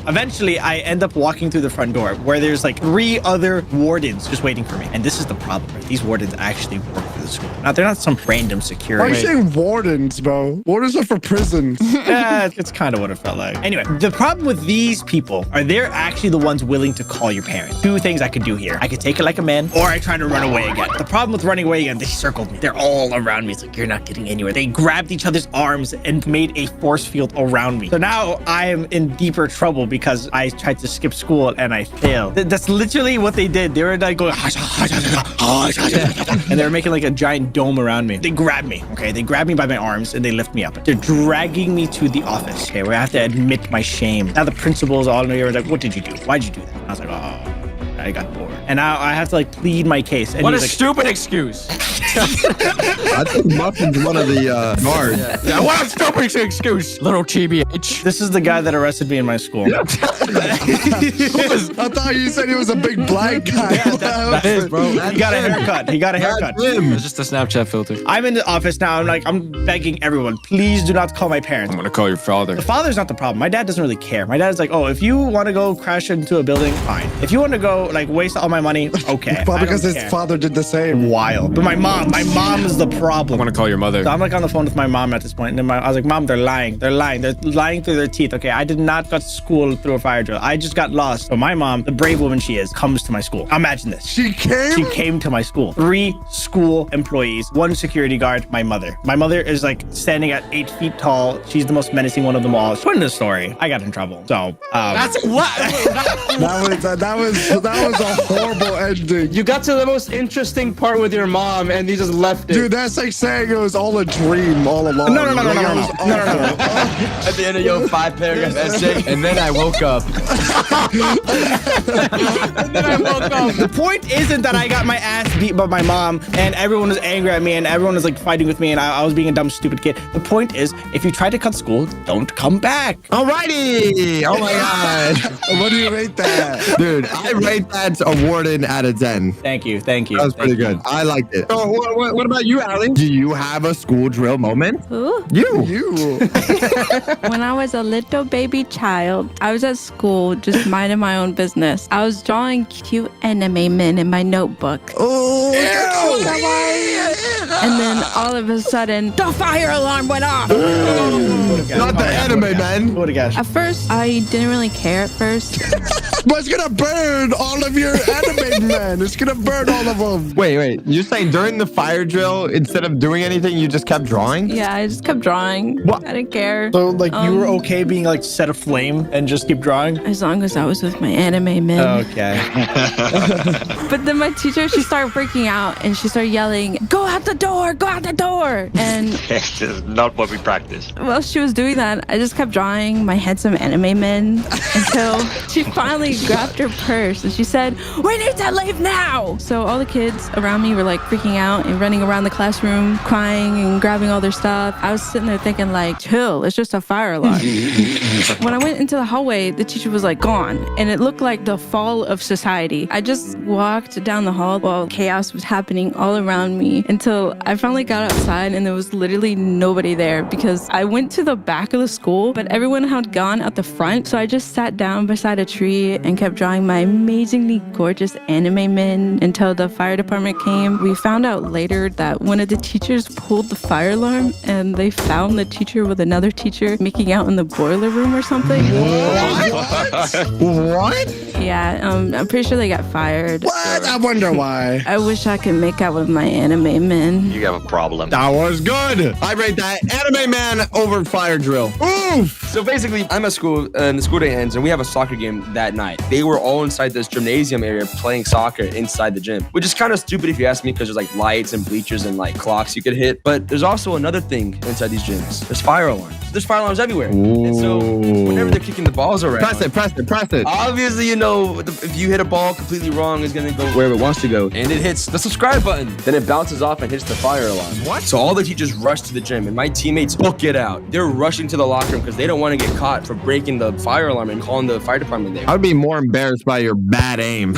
eventually, I end up walking through the front door where there's like 3 other wardens just waiting for me. And this is the problem, right? These wardens actually work for the school. Now, they're not some random Why are security. you saying wardens, bro? Wardens are for prisons. Yeah, it's kind of what it felt like. Anyway, the problem with these people are they're actually the ones willing to call your parents. 2 things I could do here. I could take it like a man, or I try to run away again. The problem with running away again, they circled me. They're all around me. It's like, you're not getting anywhere. They grabbed each other's arms and made a force field around me. So now I am in deeper trouble because I tried to skip school and I failed. That's literally what they did. They were like going, and they were making like a giant dome around me. They grabbed me, okay? They grabbed me by my arms and they lift me up. They're dragging me to the office, okay, where I have to admit my shame. Now the principals all know you're like, what did you do? Why'd you do that? And I was like, oh, I got bored. And now I have to like plead my case. And What a he's like, stupid excuse. I think Muffin's one of the guards. Yeah, what a stupid excuse. Little TBH. this is the guy that arrested me in my school. I thought you said he was a big black guy. That is, bro. He got a haircut. He got a haircut. It's just a Snapchat filter. I'm in the office now. I'm begging everyone, please do not call my parents. I'm gonna call your father. The father's not the problem. My dad doesn't really care. My dad's like, oh, if you want to go crash into a building, fine. If you want to go like waste all my money, okay. Well, I because don't his care. father did the same. Wild. But my mom is the I'm problem. gonna call your mother. So I'm like on the phone with my mom at this point, and then I was like, Mom, they're lying. They're lying. They're lying through their teeth. Okay, I did not go to school through a fire drill. I just got lost. So my mom, the brave woman she is, comes to my school. Imagine this. She came? She came to my school. 3 school employees, 1 security guard, my mother. My mother is like standing at 8 feet tall. She's the most menacing one of them all. She went in the story. I got in trouble. So That's what? That was a horrible ending. You got to the most interesting part with your mom, and you just left it. Dude, that's like saying it was all a dream all along. No. At the end of your 5-paragraph essay, and then I woke up. The point isn't that I got my ass beat by my mom and everyone was angry at me and everyone was like fighting with me and I was being a dumb, stupid kid. The point is, if you try to cut school, don't come back. Alrighty. Oh my God. What do you rate that? Dude, I rate that a warden out of 10. Thank you. That was pretty good. I liked it. So what about you, Allie? Do you have a school drill moment? Ooh. You. When I was a little baby child, I was at school just minding my own business. I was drawing cute anime men in my notebook. Oh, And then all of a sudden, the fire alarm went off. not the anime, man. What a gosh. At first, I didn't really care at first. But it's gonna burn all of your anime men. It's gonna burn all of them. Wait. You're saying during the fire drill, instead of doing anything, you just kept drawing? Yeah, I just kept drawing. What? I didn't care. So, like, you were okay being, like, set aflame and just keep drawing? As long as I was with my anime men. Okay. But then my teacher, she started freaking out and she started yelling, "Go out the door! Go out the door!" And This is not what we practice. while she was doing that, I just kept drawing my handsome anime men until she finally grabbed her purse and she said, "We need to leave now!" So all the kids around me were like freaking out and running around the classroom, crying and grabbing all their stuff. I was sitting there thinking like, chill, it's just a fire alarm. When I went into the hallway, the teacher was like gone and it looked like the fall of society. I just walked down the hall while chaos was happening all around me until I finally got outside and there was literally nobody there because I went to the back of the school, but everyone had gone out the front. So I just sat down beside a tree and kept drawing my amazingly gorgeous anime men until the fire department came. We found out later that one of the teachers pulled the fire alarm and they found the teacher with another teacher making out in the boiler room or something. What? Yeah, I'm pretty sure they got fired. What? I wonder why. I wish I could make out with my anime men. You have a problem. That was good. I rate that anime man over fire drill. Oof. So basically, I'm at school and the school day ends and we have a soccer game that night. They were all inside this gymnasium area playing soccer inside the gym, which is kind of stupid if you ask me because there's like lights and bleachers and like clocks you could hit. But there's also another thing inside these gyms. There's fire alarms. There's fire alarms everywhere. And so whenever they're kicking the balls around. Press it. Obviously, you know, if you hit a ball completely wrong, it's going to go wherever it wants to go. And it hits the subscribe button. Then it bounces off and hits the fire alarm. What? So all the teachers rush to the gym and my teammates book it out. They're rushing to the locker room because they don't want to get caught for breaking the fire alarm and calling the fire department there. I'd be more embarrassed by your bad aim.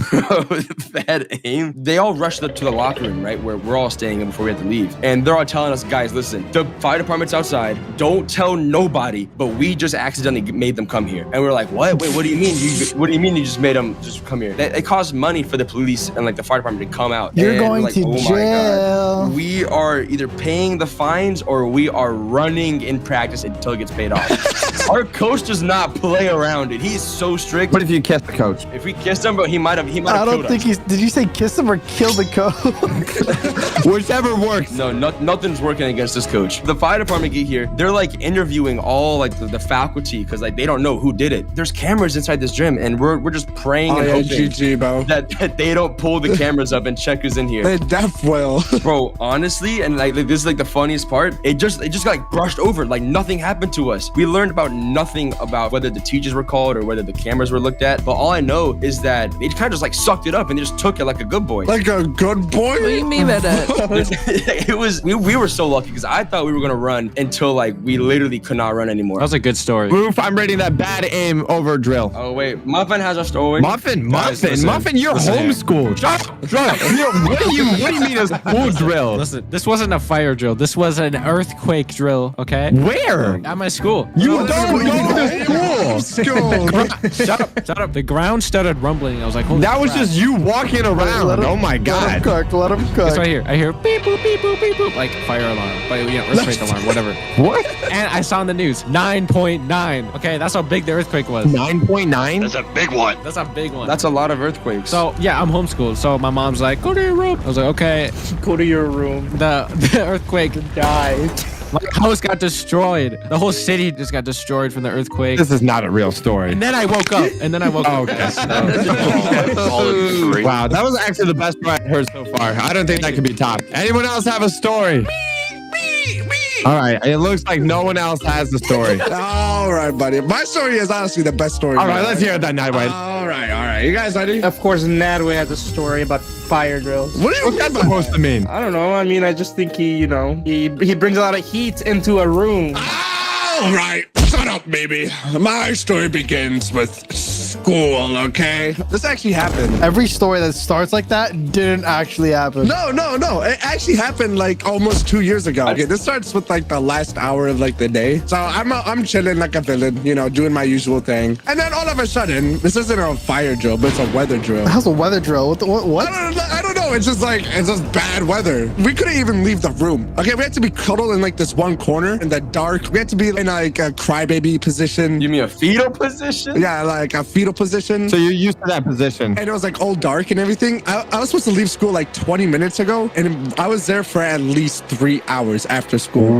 Bad aim. They all rushed up to the locker room, right, where we're all staying before we have to leave. And they're all telling us, guys, listen, the fire department's outside. Don't tell nobody, but we just accidentally made them come here. And we're like, what? Wait, what do you mean? What do you mean you just made them just come here? It costs money for the police and like the fire department to come out. You're And going we're like, to oh jail. my God. We are either paying the fines or we are running in practice until it gets paid off. Our coach does not play around it. He's so strict. What if you kiss the coach? If we kissed him, but he might have I don't think he's. Did you say kiss him or kill the coach? Whichever works. No, nothing's working against this coach. The fire department get here. They're like interviewing all like the faculty because like they don't know who did it. There's cameras inside this gym, and we're just praying and hoping GG, bro. that they don't pull the cameras up and check who's in here. They def will. Bro, honestly, and like this is like the funniest part. It just got like brushed over. Like nothing happened to us. We learned about nothing about whether the teachers were called or whether the cameras were looked at. But all I know is that they kind of just like sucked it up and they just took it like a good boy. Like a good boy? What do you mean by that? It was we were so lucky because I thought we were gonna run until like we literally could not run anymore. That was a good story. Oof, I'm rating that bad aim over drill. Oh wait, Muffin has a story. Muffin, Guys, listen, you're listen here. homeschooled. Shut up. What do you mean a school drill? Listen, this wasn't a fire drill. This was an earthquake drill, okay? Where? At my school. You don't go to school. Shut up. The ground started rumbling. I was like, holy That was crap. just you walking around. Oh my God. Let him cook. It's right here. I hear beep, boop, beep, boop, beep, boop, like fire alarm, but you know, earthquake alarm, whatever. What? And I saw on the news 9.9. Okay, that's how big the earthquake was. 9.9? That's a big one. That's a big one. That's a lot of earthquakes. So yeah, I'm homeschooled. So my mom's like, go to your room. I was like, okay. Go to your room. The earthquake Die. My house got destroyed. The whole city just got destroyed from the earthquake. This is not a real story. And then I woke up. Okay. Wow, that was actually the best story I've heard so far. I don't think that could be topped. Anyone else have a story? All right, it looks like no one else has the story. All right, buddy. My story is honestly the best story. All right, let's hear it then, Nightway. All right. You guys ready? Of course, Nadway has a story about fire drills. What do you What's that supposed to mean? I don't know. I mean, I just think he brings a lot of heat into a room. All right. Shut up, baby. My story begins with school, okay? This actually happened. Every story that starts like that didn't actually happen. No. It actually happened like almost 2 years ago. Okay, this starts with like the last hour of like the day. So I'm chilling like a villain, you know, doing my usual thing. And then all of a sudden, this isn't a fire drill, but it's a weather drill. How's a weather drill? What? I don't know. No, it's just bad weather. We couldn't even leave the room. Okay, we had to be cuddled in like this one corner in the dark. We had to be in like a crybaby position. You mean a fetal position? Yeah, like a fetal position. So you're used to that position. And it was like all dark and everything. I was supposed to leave school like 20 minutes ago, and I was there for at least 3 hours after school.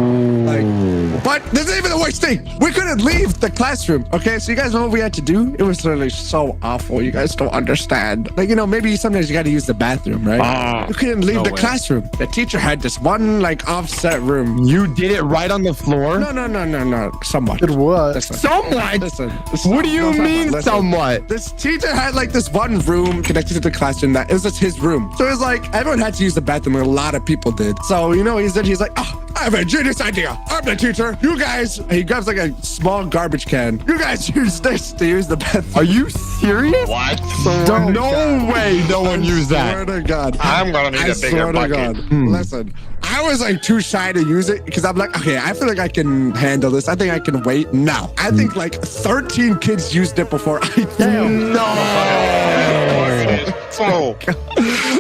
But this isn't even the worst thing. We couldn't leave the classroom. Okay, so you guys know what we had to do? It was literally so awful. You guys don't understand. Like, maybe sometimes you got to use the bathroom, right? You couldn't leave the classroom. The teacher had this one like offset room. You did it right on the floor? No. Somewhat. It was. Listen. Somewhat? Listen. What do you mean somewhat? This teacher had like this one room connected to the classroom that it was just his room. So it was like everyone had to use the bathroom. A lot of people did. So he's like, oh, I have a genius idea. I'm the teacher. You guys. He grabs like a small garbage can. You guys use this to use the bathroom. Are you serious? What? No way no one used that. I swear to God. I'm gonna need a bigger bucket. Listen, I was like too shy to use it because I'm like, okay, I feel like I can handle this. I think I can wait. No, I think like 13 kids used it before I did. No. Oh.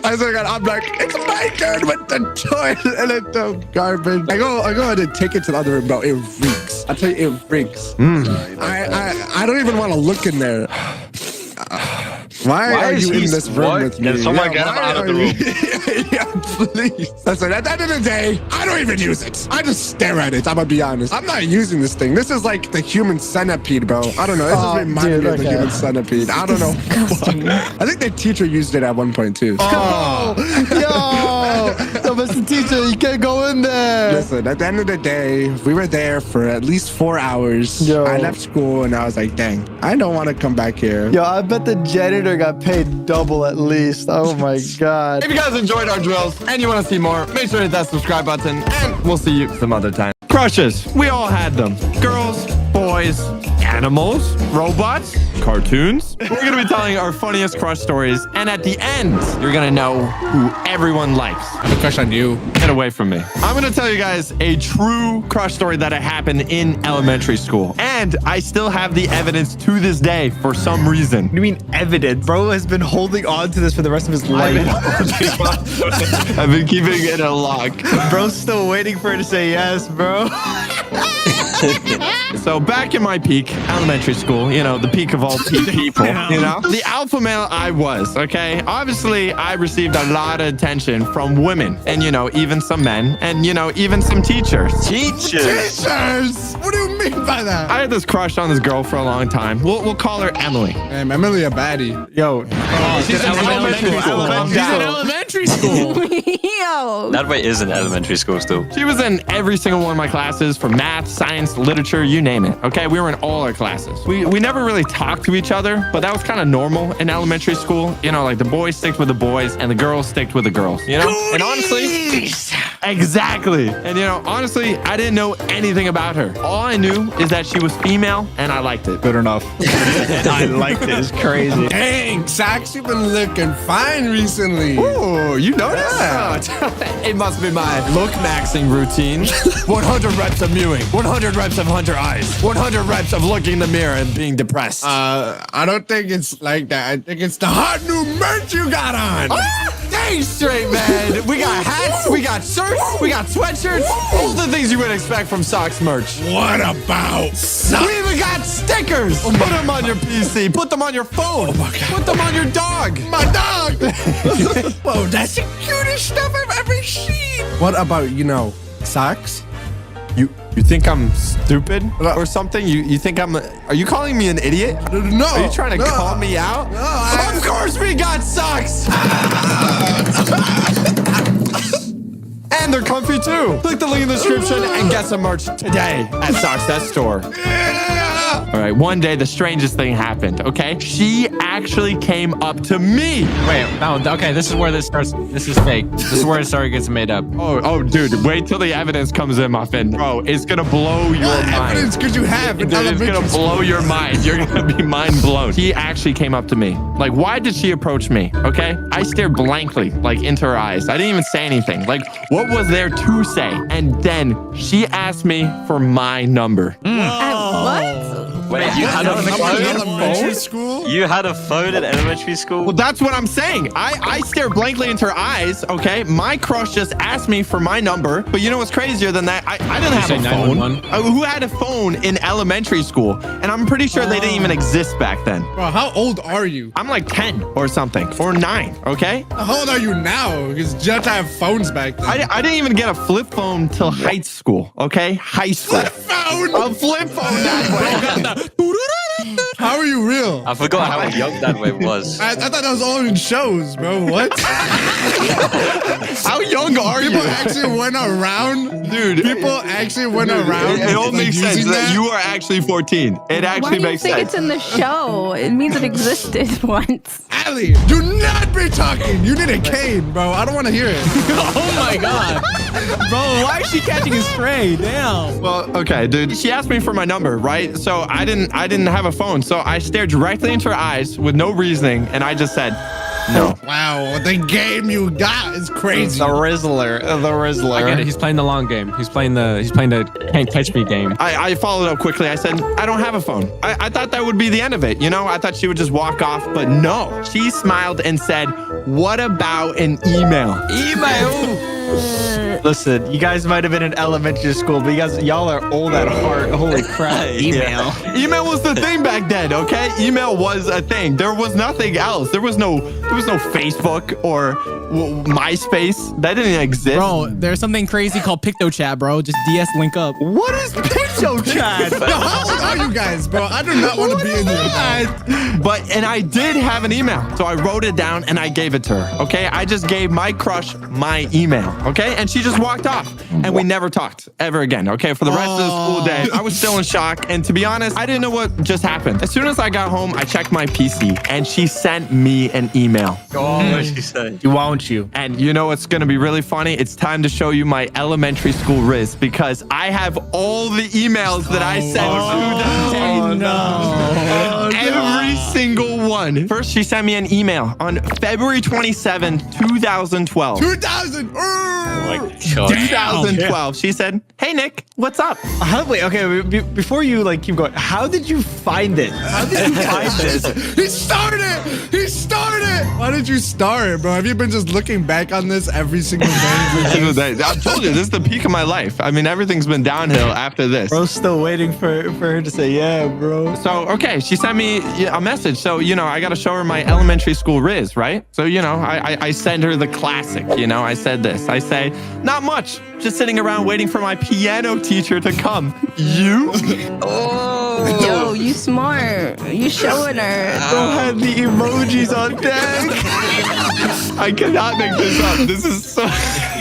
I swear to God, I'm like, it's my turn with the toilet and the garbage. I go ahead and take it to the other room, bro. It reeks. I tell you, it reeks. I don't even want to look in there. Why are you in this room with me? Can someone get him out of the room? Yeah, please. Listen, at the end of the day, I don't even use it. I just stare at it. I'm gonna be honest. I'm not using this thing. This is like the human centipede, bro. I don't know. It just reminded me of the human centipede. I don't know. I think the teacher used it at one point too. Oh, yo, so Mr. Teacher, you can't go in there. Listen, at the end of the day, we were there for at least 4 hours. Yo. I left school and I was like, dang, I don't want to come back here. Yo, I bet the janitor got paid double at least. Oh my God. If you guys enjoyed our drills and you want to see more, make sure to hit that subscribe button, and we'll see you some other time. Crushes, we all had them. Girls, boys, animals, robots, cartoons. We're going to be telling our funniest crush stories, and at the end, you're going to know who everyone likes. I have a crush on you. Get away from me. I'm going to tell you guys a true crush story that happened in elementary school, and I still have the evidence to this day for some reason. What do you mean evidence? Bro has been holding on to this for the rest of his life. I've been keeping it a lock. Bro's still waiting for her to say yes, bro. So back in my peak, elementary school, the peak of all peak people, the alpha male I was, okay? Obviously, I received a lot of attention from women and, even some men and, even some teachers. Teachers? What do you mean by that? I had this crush on this girl for a long time. We'll call her Emily. Emily a baddie. Yo, she's in elementary school. Calm down. Elementary school. Yo. That way is in elementary school still. She was in every single one of my classes for math, science, literature, you name it. Okay, we were in all our classes. We never really talked to each other, but that was kind of normal in elementary school. Like the boys sticked with the boys and the girls sticked with the girls, And honestly, exactly. And honestly, I didn't know anything about her. All I knew is that she was female and I liked it. Good enough. I liked it. It's crazy. Dang, Sax, you've been looking fine recently. Ooh, you noticed? It must be my look maxing routine. 100 reps of mewing, 100 reps of hunter eyes, 100 reps of looking in the mirror and being depressed. I don't think it's like that. I think it's the hot new merch you got on. Dang straight, man. We got hats, we got shirts, we got sweatshirts, all the things you would expect from Socks merch. What about We even got stickers. Put them on your PC, put them on your phone, put them on your dog. my dog? Whoa, that's the cutest stuff I've ever seen. What about, socks? You think I'm stupid or something? You think are you calling me an idiot? No. Are you trying to call me out? No, Of course we got socks! And they're comfy too. Click the link in the description and get some merch today at Socks That Store. All right, one day the strangest thing happened, okay? She actually came up to me. Wait, no, okay, this is where this starts. This is fake. This is where the story gets made up. Oh, dude, wait till the evidence comes in, Muffin. Bro, it's gonna blow your mind. Evidence because you have in Dude, it's gonna elementary blow your mind. You're gonna be mind blown. She actually came up to me. Like, why did she approach me? Okay, I stared blankly, like, into her eyes. I didn't even say anything. Like, what was there to say? And then she asked me for my number. What? Wait, you had a Elementary phone? school? You had a phone in elementary school? Well, that's what I'm saying. I stared blankly into her eyes, okay? My crush just asked me for my number, but you know what's crazier than that? I didn't have a phone. 911? Who had a phone in elementary school? And I'm pretty sure they didn't even exist back then. Bro, how old are you? I'm like 10 or something, or 9, okay? How old are you now? Because you had to have phones back then. I didn't even get a flip phone till high school, okay? High school. Flip phone? A flip phone that way. How are you real? I forgot how young that way was. I thought that was all in shows, bro. What? How young are you? People actually went around? Dude. People actually went around? It all makes sense using that you are actually 14. It Why actually do you makes think sense. it's in the show? It means it existed once. Ali, do not be talking. You need a cane, bro. I don't want to hear it. Oh my god. Bro, why is she catching a stray? Damn. Well, okay, dude. She asked me for my number, right? So I didn't have a phone. So I stared directly into her eyes with no reasoning, and I just said, no. Wow, the game you got is crazy. The Rizzler. I get it. He's playing the long game. He's playing the can't catch me game. I followed up quickly. I said, I don't have a phone. I thought that would be the end of it. You know, I thought she would just walk off, but no. She smiled and said, what about an email? Listen, you guys might have been in elementary school, but y'all are old at heart. Holy crap. Email. Email was the thing back then, okay? Email was a thing. There was nothing else. There was no Facebook or MySpace. That didn't exist. Bro, there's something crazy called PictoChat, bro. Just DS link up. What is PictoChat? Yo, how old are you guys, bro? I do not want to be in your And I did have an email. So I wrote it down and I gave it to her, okay? I just gave my crush my email, okay? And she just walked off and we never talked ever again, okay? For the rest of the school day, I was still in shock. And to be honest, I didn't know what just happened. As soon as I got home, I checked my PC and she sent me an email. Oh, what did she say? Won't you? And you know what's going to be really funny? It's time to show you my elementary school Riz because I have all the emails that I sent to that day. Every single one. First, she sent me an email on February 27, 2012. 2000. Oh my god. 2012. She said, hey, Nick, what's up? Wait, okay, before you keep going, how did you find it? How did you find this? He started it. He started it. Why did you start it, bro? Have you been just looking back on this every single day? I told you, this is the peak of my life. I mean, everything's been downhill after this. Bro's still waiting for her to say, yeah, bro. So, okay, she sent me a message. So, you know, I got to show her my elementary school Riz, right? So, you know, I send her the classic, you know, I said this. I say, not much. Just sitting around waiting for my piano teacher to come. You? Yo, you smart. You showing her. Bro had the emojis on deck. I cannot make this up. This is so...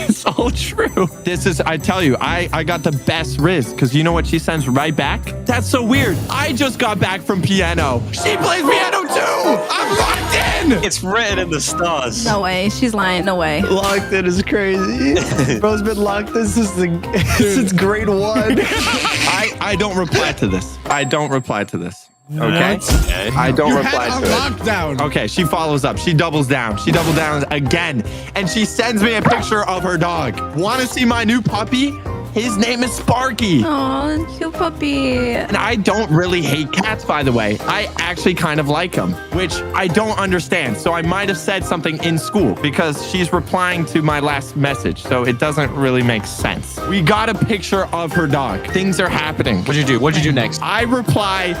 It's all true. This is, I tell you, I got the best Riz because you know what she sends right back? That's so weird. I just got back from piano. She plays piano too. I'm locked in. It's written in the stars. No way. She's lying. No way. Locked in is crazy. Bro's been locked in since grade 1. I don't reply to this. I don't reply to this. Okay? Okay. I don't You reply had to a it. lockdown. Okay, she follows up. She doubles down. She doubles down again. And she sends me a picture of her dog. Want to see my new puppy? His name is Sparky. Oh, cute puppy. And I don't really hate cats, by the way. I actually kind of like them, which I don't understand. So I might have said something in school because she's replying to my last message. So it doesn't really make sense. We got a picture of her dog. Things are happening. What'd you do? What'd you do next? I reply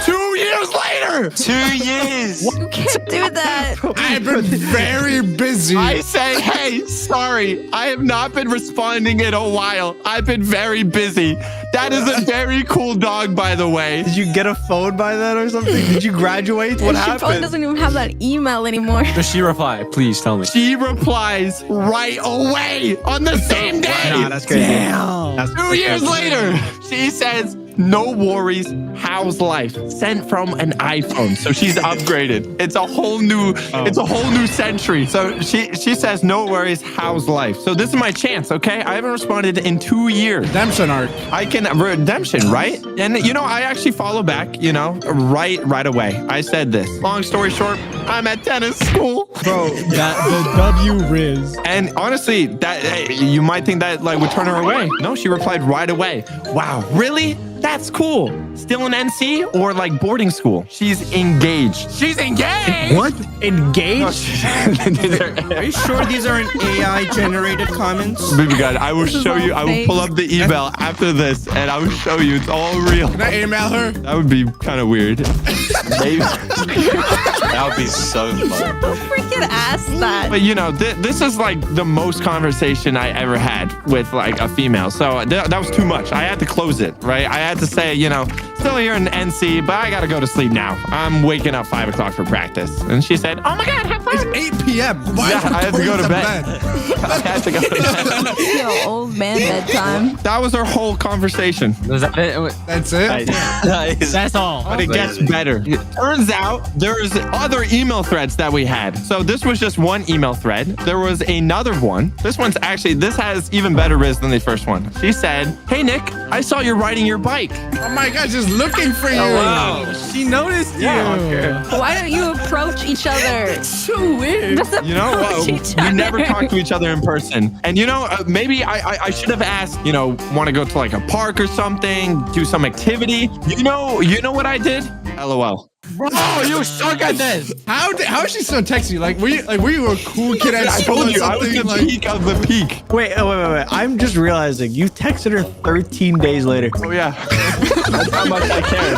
2 years later. 2 years. You can't do that. I've been very busy. I say, hey, sorry. I have not been responding in a while. I've been very busy. That is a very cool dog, by the way. Did you get a phone by then or something? Did you graduate? What She probably happened? doesn't even have that email anymore. Does she reply? Please tell me. She replies right away on the same day. Nah, that's crazy. Damn. 2 years later, she says, no worries. How's life? Sent from an iPhone. So she's upgraded. It's a whole new century. So she says, no worries. How's life? So this is my chance, okay? I haven't responded in 2 years. Redemption arc. I can redemption, right? And you know, I actually follow back, you know, right away. I said this. Long story short, I'm at tennis school. Bro, the W Riz. And honestly, you might think that like would turn her away. No, she replied right away. Wow, really? That's cool. Still in NC or like boarding school? She's engaged. She's engaged. What? Engaged? Are you sure these aren't AI-generated comments? Baby God, I will show you. I will pull up the email after this, and I will show you. It's all real. Can I email her? That would be kind of weird. Maybe. That would be so fun. Don't freaking ask that. But you know, this is like the most conversation I ever had with like a female. So that was too much. I had to close it, right? I had to say, you know, still here in NC, but I got to go to sleep now. I'm waking up 5 o'clock for practice. And she said, oh my God, have fun. It's 8 p.m. Why Yeah, I had to go to bed. I had to go to bed. Yo, old man bedtime. That was our whole conversation. Was that it? That's it? That's all. But it gets better. It turns out there's other email threads that we had. So this was just one email thread. There was another one. This has even better riz than the first one. She said, hey, Nick, I saw you're riding your bike. Oh my God, just looking for you. wow. She noticed you. Why don't you approach each other? It's so weird. Just You know, approach each we other. never talked to each other in person. And you know, maybe I should have asked, you know, want to go to like a park or something, do some activity. You know what I did? LOL. Bro, you suck at this. How is she still texting you? Like, were you a cool kid at I school told or you, I was something? the Like, peak of the peak. Wait. I'm just realizing you texted her 13 days later. Oh, yeah. That's how much I cared.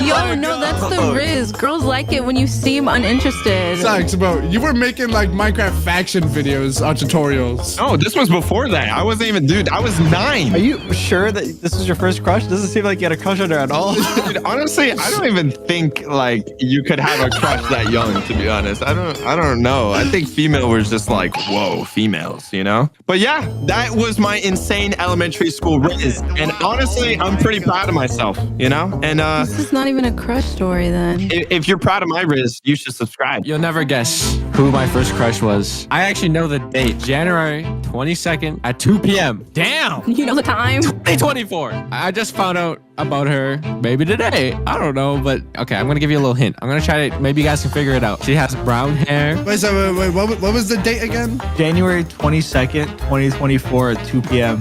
Yo, no, that's the riz. Girls like it when you seem uninterested. sucks, bro. You were making like Minecraft faction videos on tutorials. No, this was before that. I wasn't even, dude, I was 9. Are you sure that this was your first crush? Doesn't seem like you had a crush on her at all. Dude, honestly, I don't even think like you could have a crush that young, to be honest. I don't know. I think female was just like, whoa, females, you know? But yeah, that was my insane elementary school riz. And honestly, I'm pretty proud of myself, you know? And This is not even a crush story then. if you're proud of my riz, you should subscribe. You'll never guess who my first crush was. I actually know the date. January 22nd at 2 p.m. Damn. You know the time? 2024. I just found out about her maybe today. I don't know, but okay, I'm gonna give you a little hint. I'm gonna try to, maybe you guys can figure it out. She has brown hair. Wait, what was the date again? January 22nd, 2024 at 2 p.m.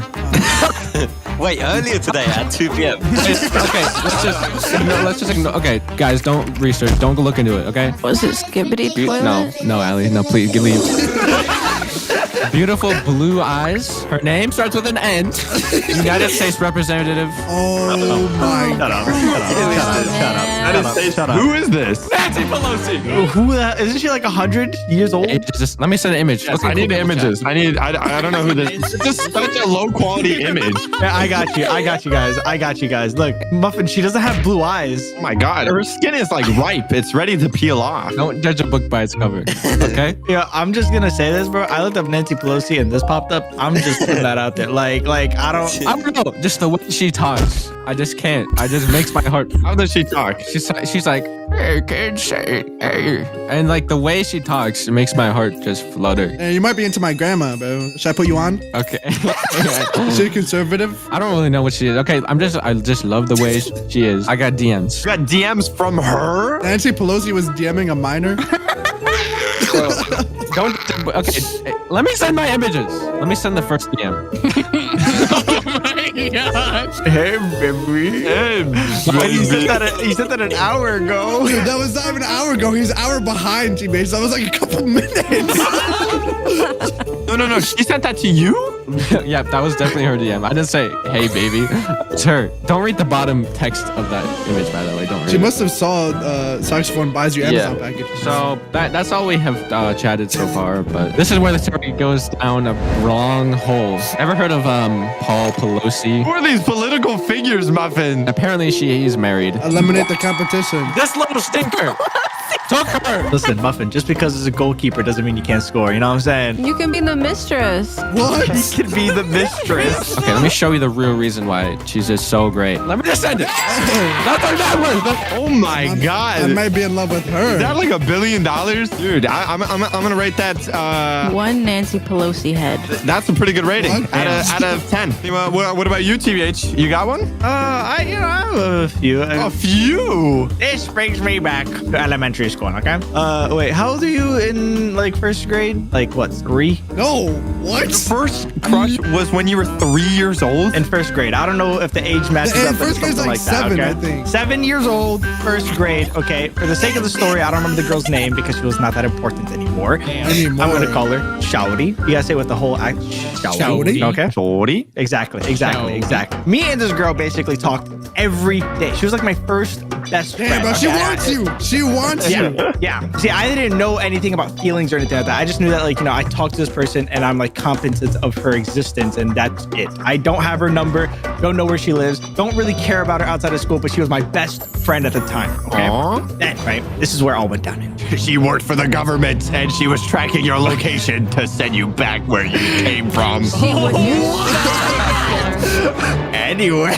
Wait, earlier today at 2 p.m. Okay, let's just ignore. Okay, guys, don't research. Don't go look into it. Okay. Was it Skibbity Toilet? No, Allie. No, please, leave. Beautiful blue eyes. Her name starts with an N. United States Representative. Oh my God. Shut up. Who is this? Nancy Pelosi. Who the isn't she like 100 years old? Let me send an image. Yes, I need the images. I don't know who this is. It's just such a low quality image. Yeah, I got you guys. Look, Muffin, she doesn't have blue eyes. Oh my God. Her skin is like ripe. It's ready to peel off. Don't judge a book by its cover. Okay. Yeah, I'm just gonna say this, bro. I looked up Nancy Pelosi and this popped up. I'm just putting that out there. Like I don't know. Just the way she talks. I just can't. I just makes my heart. How does she talk? She's like, hey, kids, hey. And like the way she talks, it makes my heart just flutter. Hey, you might be into my grandma, bro. Should I put you on? Okay. Is she conservative? I don't really know what she is. Okay, I just love the way she is. I got DMs. You got DMs from her? Nancy Pelosi was DMing a minor. Okay, let me send my images. Let me send the first DM. Oh my gosh. Hey, baby. Hey, He said that an hour ago. Dude, that was not even an hour ago. He's an hour behind, teammates. That was like a couple minutes. No. She sent that to you? Yeah, that was definitely her DM. I didn't say, hey, baby. It's her. Don't read the bottom text of that image, by the way. Don't read She it. must have saw Saxophone buys you Amazon packages. So that's all we have chatted so far. But this is where the story goes down a wrong hole. Ever heard of Paul Pelosi? Who are these political figures, Muffin? Apparently he's married. Eliminate the competition. This little stinker took her. Listen, Muffin, just because it's a goalkeeper doesn't mean you can't score. You know what I'm saying? You can be the mistress. What? You can be the mistress. Okay, let me show you the real reason why she's just so great. Let me just send it. Oh my God. I might be in love with her. Is that like $1 billion? Dude, I'm gonna rate that. One Nancy Pelosi head. That's a pretty good rating. What? Out of 10. What about you, TBH? You got one? I have a few. A few. This brings me back to elementary school. going, okay? Wait, how old are you in like first grade? Like what, 3? No, what? Your first crush was when you were 3 years old? In first grade. I don't know if the age matches In up. but first grade's something like 7, that, I okay? think. 7 years old, first grade. Okay, for the sake of the story, I don't remember the girl's name because she was not that important anymore. I'm gonna call her Shawty. You gotta say with the whole act. Shawty? Okay. Shorty? Exactly. Me and this girl basically talked every day. She was like my first best friend. Yeah, bro, she okay? wants you. She wants you. Yeah. See, I didn't know anything about feelings or anything like that. I just knew that, like, you know, I talked to this person and I'm like competent of her existence, and that's it. I don't have her number, don't know where she lives, don't really care about her outside of school, but she was my best friend at the time. Okay. Then, right, this is where all went downhill. She worked for the government and she was tracking your location to send you back where you came from. Anyway.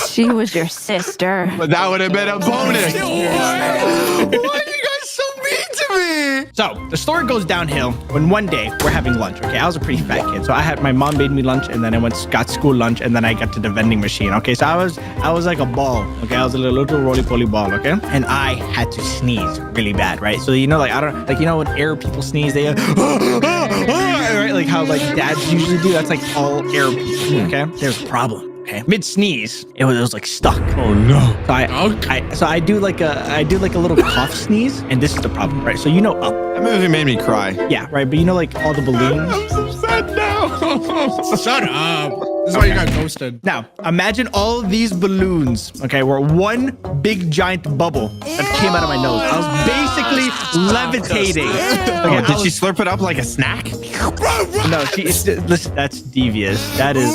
She was your sister. But that would have been a bonus. Why are you guys so mean to me? So the story goes downhill when one day we're having lunch. Okay, I was a pretty fat kid, so my mom made me lunch, and then I got school lunch, and then I got to the vending machine. Okay, so I was like a ball. Okay, I was a little roly-poly ball. Okay, and I had to sneeze really bad, right? So you know, like you know when Arab people sneeze, they right, like how like dads usually do. That's like all Arab people. Okay, there's a problem. Okay. Mid sneeze, it was like stuck. Oh no! So I do like a little cough sneeze, and this is the problem, right? So you know, That movie made me cry. yeah, right. But you know, like all the balloons. I'm so sad now. Shut up. This is why you got ghosted. Now imagine all these balloons. Okay, were one big giant bubble that came out of my nose. I was basically levitating. Okay, Did she slurp it up like a snack? No, listen, that's devious. That is,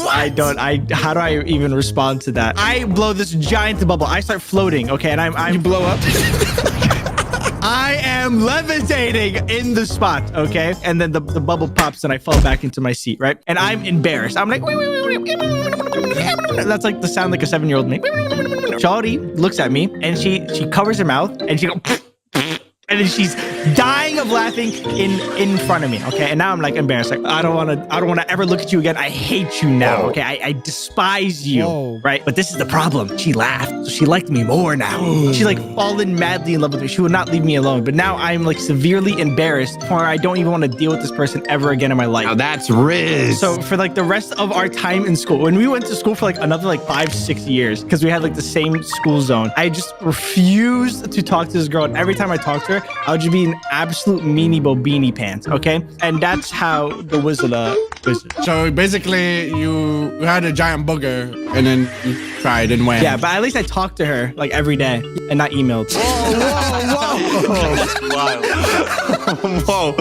how do I even respond to that? I blow this giant bubble. I start floating, okay, and you blow up? I am levitating in the spot, okay? And then the bubble pops and I fall back into my seat, right? And I'm embarrassed. I'm like, that's like the sound like a 7-year-old makes. Shawty looks at me and she covers her mouth and she goes, and then she's dying of laughing in front of me, okay? And now I'm like embarrassed. Like, I don't want to ever look at you again. I hate you now, okay? I despise you, right? But this is the problem. She laughed, so she liked me more now. She like fallen madly in love with me. She would not leave me alone. But now I'm like severely embarrassed, or I don't even want to deal with this person ever again in my life. Now that's Riz. So for like the rest of our time in school, when we went to school for like another like 5-6 years, because we had like the same school zone, I just refused to talk to this girl. And every time I talked to her, I would just be in absolute meanie beanie pants, okay? And that's how the wizard. So basically, you had a giant booger, and then you tried and went. Yeah, but at least I talked to her like every day and not emailed. Whoa.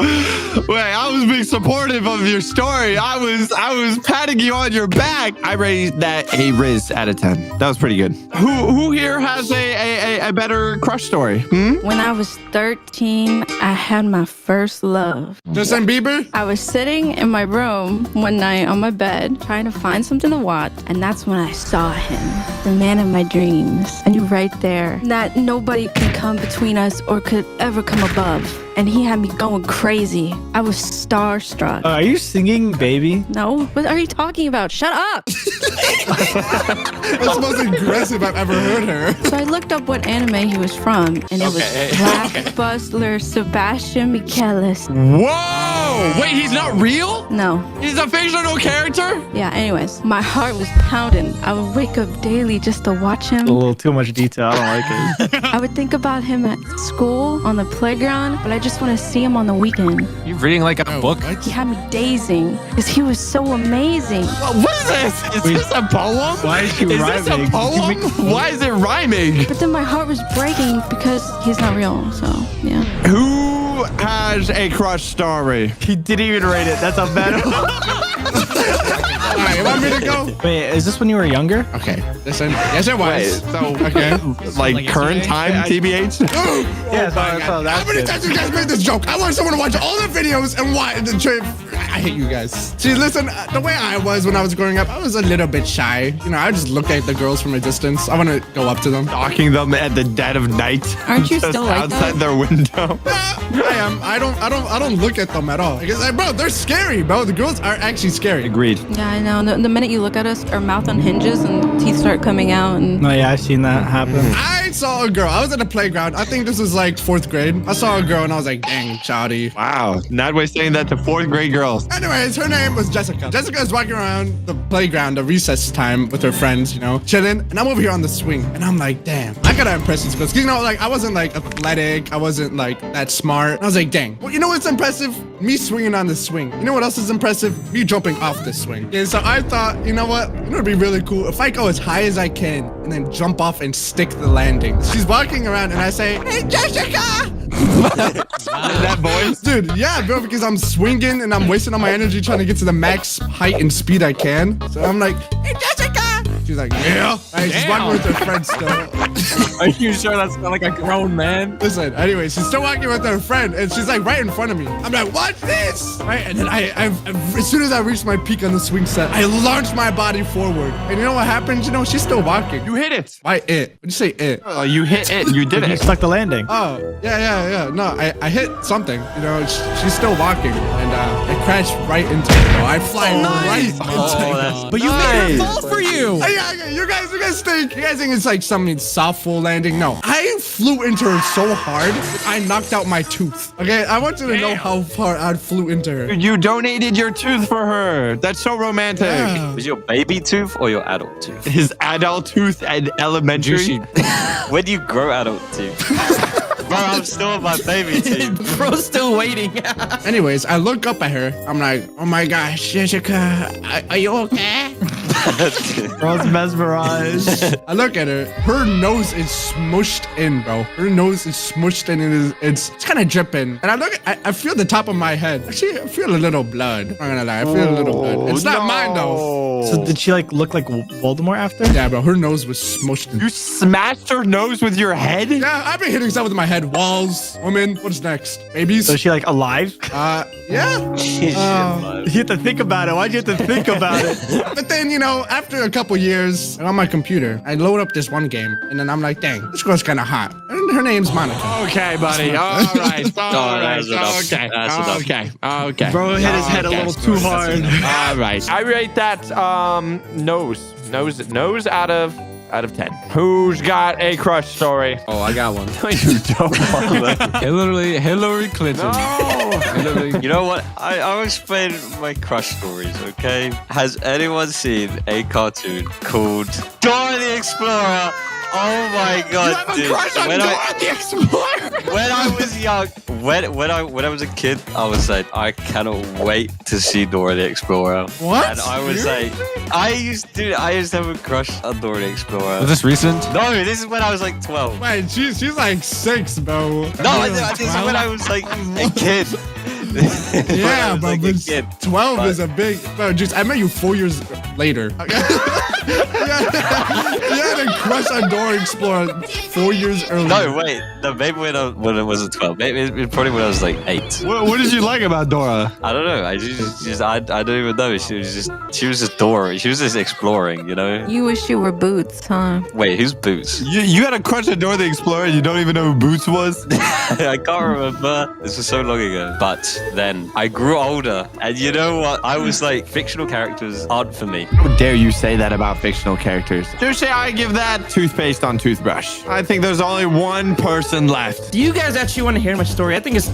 Wait, I was being supportive of your story. I was patting you on your back. I raised that a Riz out of 10. That was pretty good. Who here has a better crush story? When I was 13, I had my first love. Justin Bieber? I was sitting in my room one night on my bed trying to find something to watch, and that's when I saw him, the man of my dreams. And you right there, that nobody could come between us or could ever come above. And he had me going crazy. I was starstruck. Are you singing, baby? No, what are you talking about? Shut up! That's the most aggressive I've ever heard her. So I looked up what anime he was from, and it was Black Bustler Sebastian Michaelis. Whoa! Wait, he's not real? No. He's a fictional character? Yeah, anyways, my heart was pounding. I would wake up daily just to watch him. A little too much detail. I don't like it. I would think about him at school, on the playground, but I just want to see him on the weekend. You're reading like a book? He had me dazing because he was so amazing. What is this? Is this a poem? Why is she rhyming? Is this a poem? Why is it rhyming? But then my heart was breaking because he's not real, so yeah. Who has a crush story? He didn't even rate it. That's a bad one. All right, you want me to go? Wait, is this when you were younger? Okay, listen. Yes, it was. So, Okay. like current time, TBH? Yeah, so How that's many good. times you guys made this joke? I want someone to watch all the videos and watch the trip. I hate you guys. See, listen, the way I was when I was growing up, I was a little bit shy. You know, I just look at the girls from a distance. I want to go up to them. Stalking them at the dead of night. Aren't you Just still like outside that? their window. I am. I don't look at them at all. Because, bro, they're scary, bro. The girls are actually scary. Agreed. Yeah, I know. The minute you look at us, our mouth unhinges and teeth start coming out. And Oh yeah, I've seen that happen. I saw a girl. I was at the playground. I think this was like 4th grade. I saw a girl and I was like, dang, chowdy. Wow. Nadway's saying that to 4th grade girls. Anyways, her name was Jessica. Jessica is walking around the playground, the recess time with her friends, you know, chilling. And I'm over here on the swing. And I'm like, damn, I gotta impress these girls. You know, like, I wasn't like athletic. I wasn't like that smart. I was like, dang. Well, you know what's impressive? Me swinging on the swing. You know what else is impressive? Me jumping off the swing. And so I thought, you know what? You know what'd be really cool? If I go as high as I can and then jump off and stick the landing. She's walking around and I say, hey, Jessica! That voice? Dude, yeah, bro, because I'm swinging and I'm wasting all my energy trying to get to the max height and speed I can. So I'm like, hey, Jessica! She's like, yeah. Right, she's walking with her friend still. Are you sure that's not like a grown man? Listen, anyway, she's still walking with her friend and she's like right in front of me. I'm like, what's this? Right, and then I as soon as I reached my peak on the swing set, I launched my body forward. And you know what happened? You know, she's still walking. You hit it. Why it? When you say it? Oh, you hit it. You did You it. stuck the landing. Oh, yeah. No, I hit something. You know, she's still walking, and I crashed right into her. Bro. I fly right into her. But you made her fall for you. Yeah, you guys think it's like some softball landing? No, I flew into her so hard, I knocked out my tooth. Okay, I want you to know how far I flew into her. You donated your tooth for her. That's so romantic. Yeah. Was your baby tooth or your adult tooth? His adult tooth at elementary. When do you grow adult teeth? Bro, I'm still on my baby teeth. Bro's still waiting. Anyways, I look up at her. I'm like, oh my gosh, Jessica, are you okay? Bro's mesmerized. I look at her. Her nose is smushed in, bro. Her nose is smushed in, and it's kind of dripping. And I feel the top of my head. Actually, I feel a little blood. I'm not gonna lie, I feel a little blood. It's not mine though. So did she like look like Voldemort after? Yeah, bro. Her nose was smushed in. You smashed her nose with your head? Yeah, I've been hitting stuff with my head. Walls, woman. What's next? Babies? So is she like alive? Yeah. You have to think about it. Why'd you have to think about it? But then, you know, after a couple years on my computer, I load up this one game, and then I'm like, dang, this girl's kind of hot. And her name's Monica. Okay, buddy. All right. that's enough. Okay. That's enough. Okay. Bro hit his head a little too hard. All right. I rate that nose out of 10. Who's got a crush story? Oh, I got one. No, you don't. Hillary Clinton. No. You know what? I'll explain my crush stories, okay? Has anyone seen a cartoon called Dora the Explorer? Oh my god, dude. When I was young, when I was a kid, I was like, I cannot wait to see Dora the Explorer. What? And I was like, I used to have a crush on Dora the Explorer. Was this recent? No, this is when I was like 12. Wait, she's like 6, bro. No, this is when I was like a kid. Yeah, bro, like but a kid. 12 But- is a big. Bro, just I met you 4 years later. You had a crush on Dora Explorer 4 years earlier. No, wait. No, maybe when I wasn't 12. Maybe it probably when I was like 8. What did you like about Dora? I don't know. I don't even know. She was just Dora. She was just exploring, you know? You wish you were Boots, huh? Wait, who's Boots? You had a crush on Dora the Explorer and you don't even know who Boots was? I can't remember. This was so long ago. But then I grew older. And you know what? I was like, fictional characters aren't for me. How dare you say that about fictional characters? Seriously, I give that toothpaste on toothbrush. I think there's only one person left. Do you guys actually want to hear my story? I think it's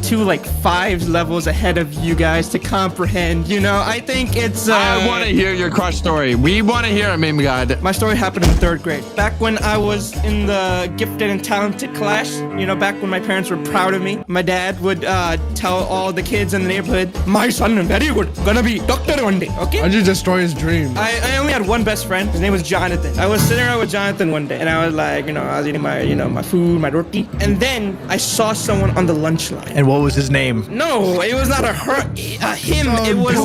5 levels ahead of you guys to comprehend. You know, I think it's. I want to hear your crush story. We want to hear it, Meme God. My story happened in 3rd grade. Back when I was in the gifted and talented class, you know, back when my parents were proud of me, my dad would tell all the kids in the neighborhood, my son, very good, gonna be doctor one day, okay? Why'd you destroy his dream? I only had one best friend. His name was Jonathan. I was sitting around with Jonathan one day, and I was like, you know, I was eating my food, my roti, and then I saw someone on the lunch line. And what was his name? No, it was not a him. It was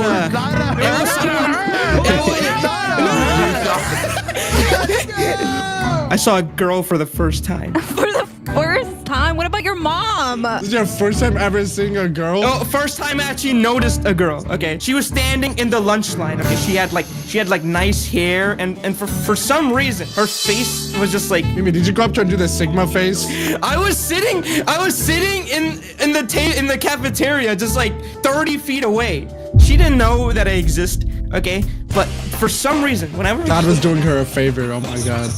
I saw a girl for the first time. For the first time? What about your mom? This is your first time ever seeing a girl? Oh, first time I actually noticed a girl. Okay, she was standing in the lunch line. Okay, she had like nice hair, and for some reason her face was just like. Mimi, did you go up to her and do the Sigma face? I was sitting in the cafeteria, just like 30 feet away. She didn't know that I exist. Okay, but for some reason, whenever God was doing her a favor. Oh my God.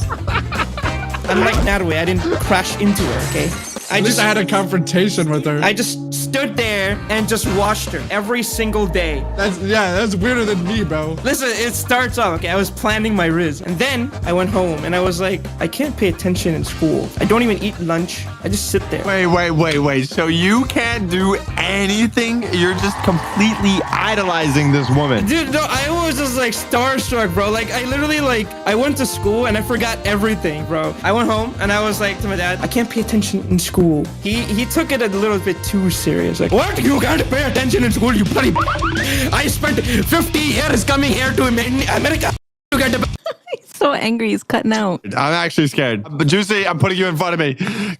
unlike Natalie, I didn't crash into her, okay? At least I had a confrontation with her. I just stood there and just watched her every single day. That's weirder than me, bro. Listen, it starts off, okay, I was planning my riz. And then I went home and I was like, I can't pay attention in school. I don't even eat lunch. I just sit there. Wait. So you can't do anything? You're just completely idolizing this woman. Dude, no, I was just like starstruck, bro. Like, I literally, like, I went to school and I forgot everything, bro. I went home and I was like to my dad, I can't pay attention in school. He took it a little bit too serious. Like, what? You can't pay attention in school, you bloody I spent 50 years coming here to America. You get the He's so angry. He's cutting out. I'm actually scared. But Juicy, I'm putting you in front of me.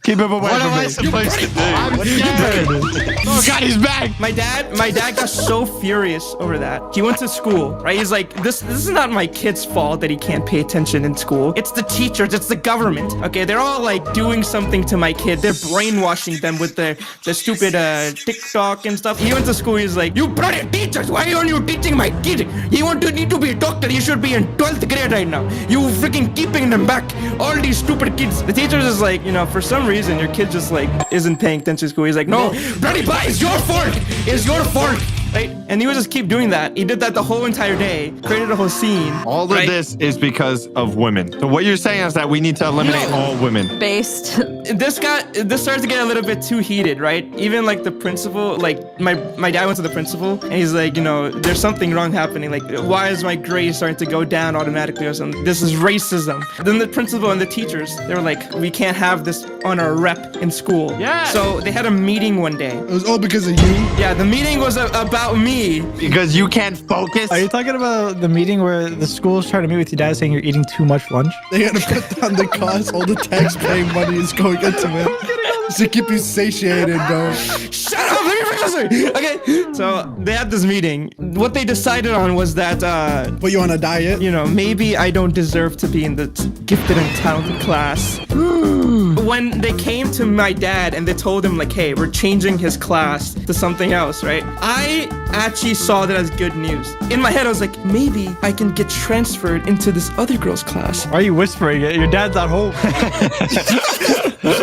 Keep him away What from am me. I supposed to do? I'm scared. Oh God, he's back. My dad got so furious over that. He went to school, right? He's like, this is not my kid's fault that he can't pay attention in school. It's the teachers, it's the government. Okay, they're all like doing something to my kid. They're brainwashing them with their stupid TikTok and stuff. He went to school, he's like, you bloody teachers, why aren't you teaching my kid? He need to be a doctor. He should be in 12th grade right now. You freaking keeping them back. All these stupid kids. The teacher's is like, you know, for some reason your kid just like isn't paying attention to school. He's like, no, bloody boy, it's your fault. It's your fault. Right? And he would just keep doing that. He did that the whole entire day. Created a whole scene. All of this is because of women. So what you're saying is that we need to eliminate all women. Based. This starts to get a little bit too heated, right? Even like the principal, like my dad went to the principal and he's like, you know, there's something wrong happening. Like, why is my grade starting to go down automatically or something? This is racism. Then the principal and the teachers, they were like, we can't have this on our rep in school. Yeah. So they had a meeting one day. It was all because of you. Yeah, the meeting was about me. Because you can't focus. Are you talking about the meeting where the school's trying to meet with your dad saying you're eating too much lunch? They had to put down the cost. All the tax-paying money is going into it. To keep you satiated, bro. Shut up! Let me finish this. Okay, so they had this meeting. What they decided on was that, Put you on a diet? you know, maybe I don't deserve to be in the gifted and talented class. When they came to my dad and they told him like, hey, we're changing his class to something else, right? I actually saw that as good news. In my head, I was like, maybe I can get transferred into this other girl's class. Why are you whispering it? Your dad's at home.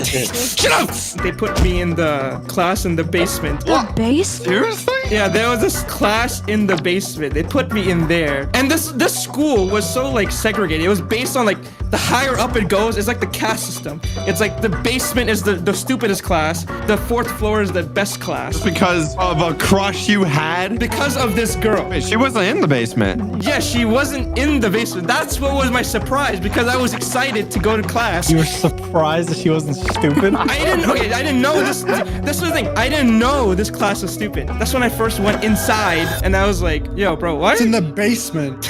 Shut up! They put me in the class in the basement. Base? Seriously? Yeah, there was this class in the basement. They put me in there. And this school was so like segregated. It was based on like the higher up it goes, it's like the caste system. It's like the basement is the stupidest class. The fourth floor is the best class. Because of a crush you had? Because of this girl. Wait, she wasn't in the basement. Yeah, she wasn't in the basement. That's what was my surprise because I was excited to go to class. You were surprised that she wasn't stupid? I didn't know this. This was the thing. I didn't know this class was stupid. That's when I first went inside and I was like, yo, bro, what? It's in the basement.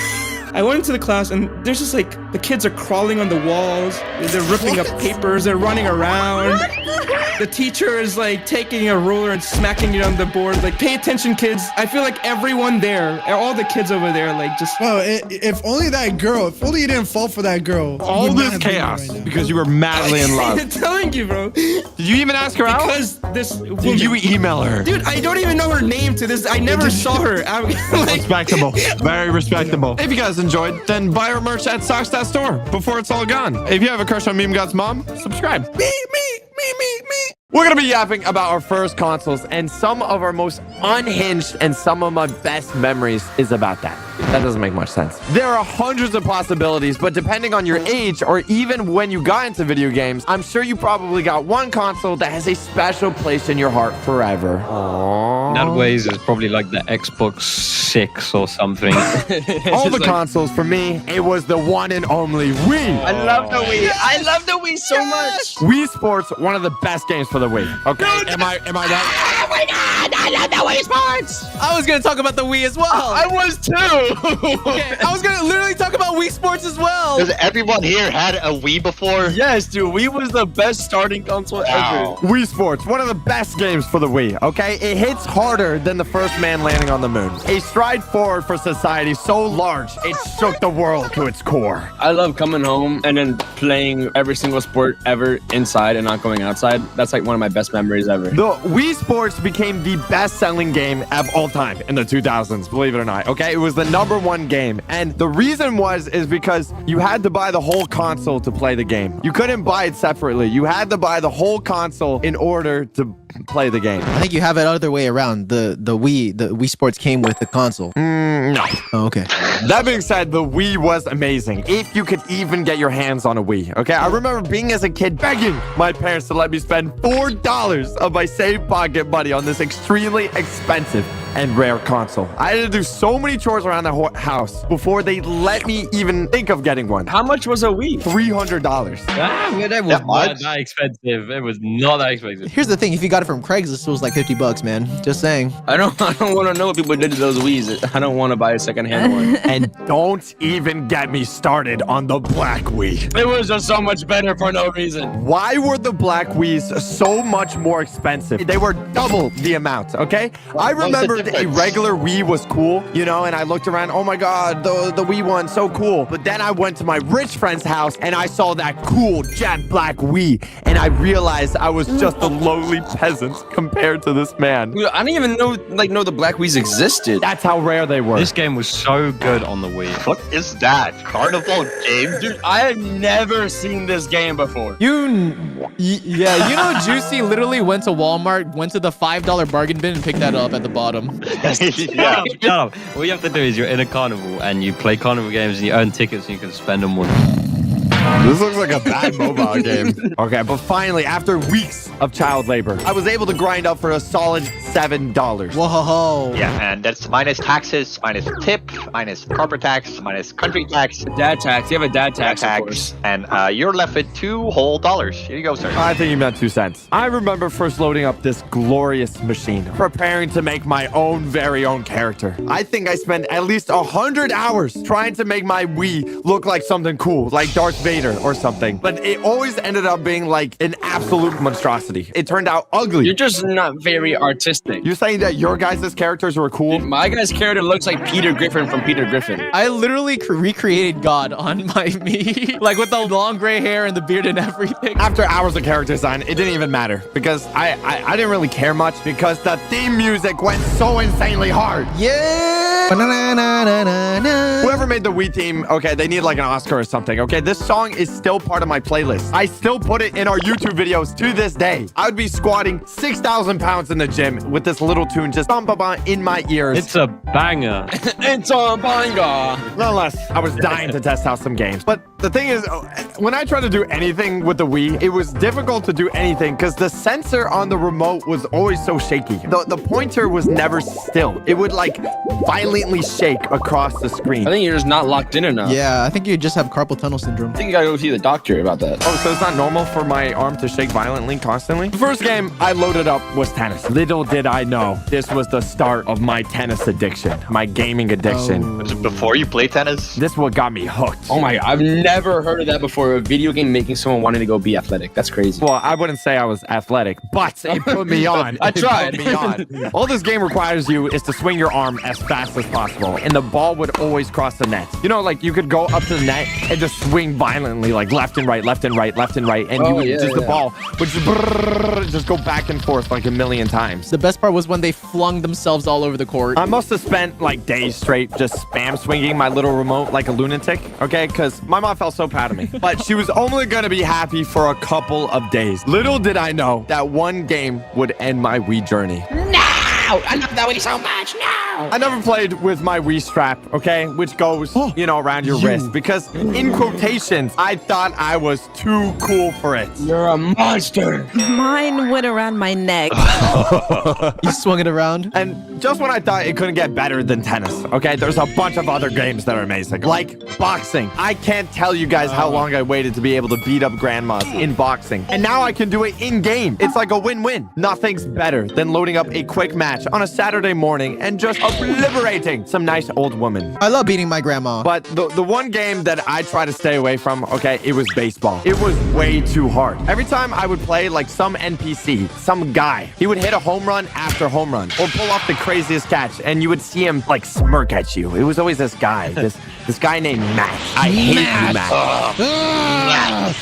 I went into the class and there's just like the kids are crawling on the walls. They're ripping up papers. They're running around. The teacher is like taking a ruler and smacking it on the board. Like, pay attention, kids. I feel like everyone there, all the kids over there, like just. Bro, if only that girl, if only you didn't fall for that girl. All this chaos because you were madly in love. I'm telling you, bro. Did you even ask her out? Because this woman. Did you email her? Dude, I don't even know her name to this. I never saw her. I'm like, Respectable. Very respectable. If you guys enjoyed, then buy our merch at socks.store before it's all gone. If you have a crush on Meme God's mom, subscribe. Me. We're going to be yapping about our first consoles, and some of our most unhinged and some of my best memories is about that. That doesn't make much sense. There are hundreds of possibilities, but depending on your age or even when you got into video games, I'm sure you probably got one console that has a special place in your heart forever. Aww. That ways is probably like the Xbox 6 or something. All the consoles for me, it was the one and only Wii. I love the Wii. I love the Wii so much. Wii Sports, one of the best games for the Wii. Okay, am I right? Oh my God, I love the Wii Sports. I was gonna talk about the Wii as well. I was too. Okay, I was gonna literally talk about Wii Sports as well. Does everyone here had a Wii before? Yes, dude. Wii was the best starting console Wow. ever. Wii Sports, one of the best games for the Wii, okay? It hits harder than the first man landing on the moon. A stride forward for society so large, it shook the world to its core. I love coming home and then playing every single sport ever inside and not going outside. That's like one of my best memories ever. The Wii Sports became the best-selling game of all time in the 2000s, believe it or not. Okay, it was the #1 game. And the reason is because you had to buy the whole console to play the game. You couldn't buy it separately. You had to buy the whole console in order to play the game. I think you have it other way around. The Wii Sports came with the console. No. Oh, okay. That being said, the Wii was amazing. If you could even get your hands on a Wii. Okay, I remember being as a kid begging my parents to let me spend $4 of my saved pocket money on this extremely expensive and rare console. I had to do so many chores around the house before they let me even think of getting one. How much was a Wii? $300. That was not that expensive. It was not that expensive. Here's the thing: if you got it from Craigslist, it was like $50, man. Just saying. I don't want to know what people did to those Wiis. I don't want to buy a secondhand one. And don't even get me started on the Black Wii. It was just so much better for no reason. Why were the Black Wiis so much more expensive? They were double the amount, okay? I remember a regular Wii was cool, you know, and I looked around, oh my God, the Wii one, so cool. But then I went to my rich friend's house and I saw that cool jet black Wii, and I realized I was just a lowly peasant compared to this man. Dude, I didn't even know the Black Wiis existed. That's how rare they were. This game was so good on the Wii. What is that? Carnival game? Dude, I have never seen this game before. Yeah, you know, Juicy literally went to Walmart, went to the $5 bargain bin and picked that up at the bottom. Yeah. Shut up. All you have to do is you're in a carnival and you play carnival games and you earn tickets and you can spend them on. This looks like a bad mobile game. Okay, but finally, after weeks of child labor, I was able to grind up for a solid $7. Whoa. Yeah, and that's minus taxes, minus tip, minus corporate tax, minus country tax. Dad tax. You have a dad tax, of course. And you're left with $2 whole. Here you go, sir. I think you meant 2 cents. I remember first loading up this glorious machine, preparing to make my very own character. I think I spent at least 100 hours trying to make my Wii look like something cool, like Darth Vader or something. But it always ended up being like an absolute monstrosity. It turned out ugly. You're just not very artistic. You're saying that your guys' characters were cool? Dude, my guy's character looks like Peter Griffin from Peter Griffin. I literally recreated God on my me, like with the long gray hair and the beard and everything. After hours of character design, it didn't even matter because I didn't really care much because the theme music went so insanely hard. Yeah. Whoever made the Wii theme, okay, they need like an Oscar or something, okay? This song is still part of my playlist. I still put it in our YouTube videos to this day. I would be squatting 6,000 pounds in the gym with this little tune just in my ears. It's a banger. It's a banger. Nonetheless, I was dying to test out some games. But the thing is, when I tried to do anything with the Wii, it was difficult to do anything because the sensor on the remote was always so shaky. The pointer was never still. It would like violently shake across the screen. I think you're just not locked in enough. Yeah, I think you just have carpal tunnel syndrome. I think you gotta go see the doctor about that. Oh, so it's not normal for my arm to shake violently constantly? The first game I loaded up was tennis. Little did I know, this was the start of my tennis addiction, my gaming addiction. Was it before you play tennis? This is what got me hooked. Oh my, I've never heard of that before. A video game making someone wanting to go be athletic. That's crazy. Well, I wouldn't say I was athletic, but it put me on. I tried. It put me on. All this game requires you is to swing your arm as fast as possible, and the ball would always cross the net. You know, like you could go up to the net and just swing violently, like left and right, left and right, left and right, and the ball would just go back and forth like a million times. The best part was when they flung themselves all over the court. I must have spent like days straight just spam swinging my little remote like a lunatic, okay? Because my mom felt so proud of me. But she was only going to be happy for a couple of days. Little did I know that one game would end my Wii journey. I love that Wii so much. No! I never played with my Wii strap, okay? Which goes, you know, around your wrist. Because in quotations, I thought I was too cool for it. You're a monster. Mine went around my neck. You swung it around? And just when I thought it couldn't get better than tennis, okay? There's a bunch of other games that are amazing. Like boxing. I can't tell you guys how long I waited to be able to beat up grandmas in boxing. And now I can do it in-game. It's like a win-win. Nothing's better than loading up a quick match on a Saturday morning and just obliterating some nice old woman. I love beating my grandma. But the one game that I try to stay away from, okay, it was baseball. It was way too hard. Every time I would play like some NPC, some guy, he would hit a home run after home run or pull off the craziest catch and you would see him like smirk at you. It was always this guy, this guy named Matt. I hate you, Matt.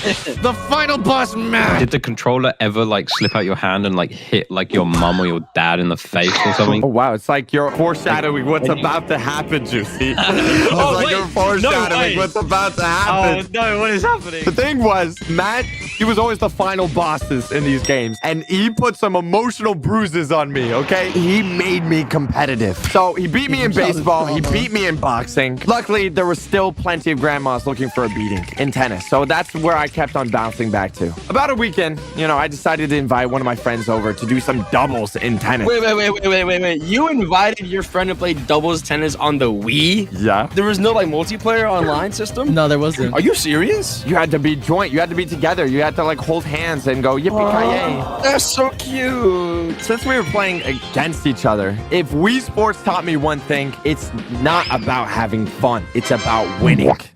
The final boss match. Did the controller ever like slip out your hand and like hit like your mom or your dad in the face or something? Oh wow, it's like you're foreshadowing what's about to happen, Juicy. It's like you're foreshadowing what's about to happen. Oh no, what is happening? The thing was, Matt, he was always the final bosses in these games, and he put some emotional bruises on me, okay? He made me competitive. So he beat me in baseball, he beat me in boxing. Luckily, there was still plenty of grandmas looking for a beating in tennis, so that's where I kept on bouncing back to. About a weekend, you know, I decided to invite one of my friends over to do some doubles in tennis. Wait. You invited your friend to play doubles tennis on the Wii? Yeah. There was no like multiplayer online system? No, there wasn't. Are you serious? You had to be joint, you had to be together, you had to like hold hands and go yippee-ki-yay. That's so cute. Since we were playing against each other, if Wii Sports taught me one thing, it's not about having fun. It's about winning. Okay.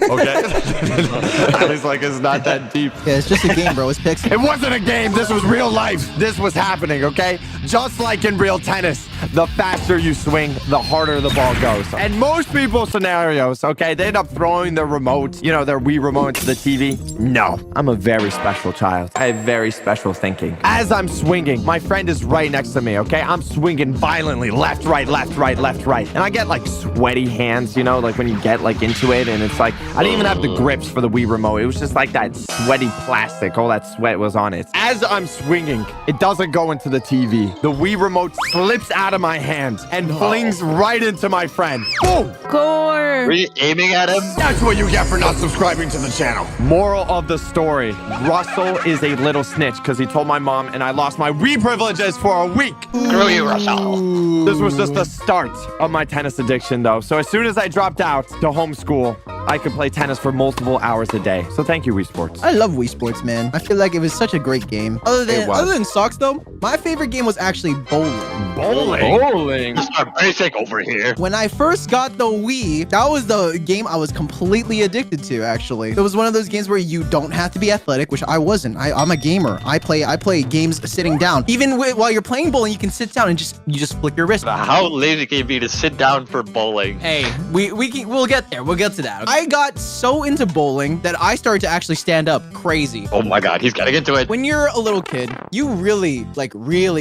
Okay? I was like, it's not that deep. Yeah, it's just a game, bro. It's Pixar. It wasn't a game. This was real life. This was happening, okay? Just like in real tennis, the faster you swing, the harder the ball goes. And most people's scenarios, okay, they end up throwing their remote, you know, their Wii remote into the TV. No, I'm a very special child. I have very special thinking. As I'm swinging, my friend is right next to me, okay? I'm swinging violently, left, right, left, right, left, right. And I get like sweaty hands, you know, like when you get like into it, and it's like, I didn't even have the grips for the Wii remote. It was just like that sweaty plastic. All that sweat was on it. As I'm swinging, it doesn't go into the TV. The Wii remote slips out of my hand and flings right into my friend. Boom! Gore. Were you aiming at him? That's what you get for not subscribing to the channel. Moral of the story. Russell is a little snitch because he told my mom and I lost my Wii privileges for a week. Screw you, Russell. This was just the start of my tennis addiction though. So as soon as I dropped out to homeschool, I could play tennis for multiple hours a day. So thank you, Wii Sports. I love Wii Sports, man. I feel like it was such a great game. Other than socks, though, my favorite game was actually bowling. Bowling? This is our basic over here. When I first got the Wii, that was the game I was completely addicted to, actually. It was one of those games where you don't have to be athletic, which I wasn't. I'm a gamer. I play games sitting down. Even while you're playing bowling, you can sit down and you just flick your wrist. How lazy can you be to sit down for bowling? Hey, we'll get there. We'll get to that. I got so into bowling that I started to actually stand up crazy. Oh my god, he's getting into it. When you're a little kid, you really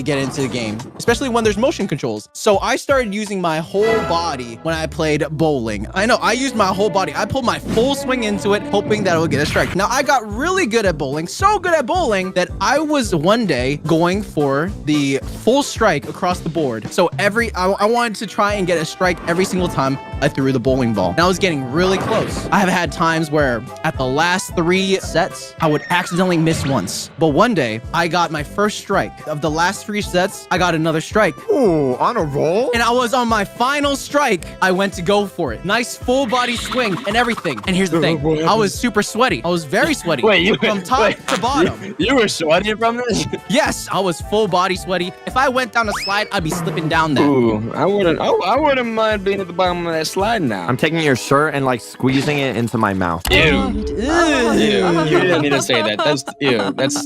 get into the game, especially when there's motion controls. So I started using my whole body when I played bowling. I know, I used my whole body. I pulled my full swing into it, hoping that it would get a strike. Now, I got really good at bowling, so good at bowling that I was one day going for the full strike across the board. So I wanted to try and get a strike every single time I threw the bowling ball. And I was getting really close. I have had times where at the last 3 sets, I would accidentally miss once. But one day, I got my first strike. Of the last 3 sets, I got another strike. Ooh, on a roll? And I was on my final strike. I went to go for it. Nice full body swing and everything. And here's the thing. I was super sweaty. I was very sweaty. From top to bottom. You were sweating from this? Yes, I was full body sweaty. If I went down a slide, I'd be slipping down that. Ooh, I wouldn't mind being at the bottom of that slide now. I'm taking your shirt and like squeezing it into my mouth. Ew. You didn't need to say that. That's ew.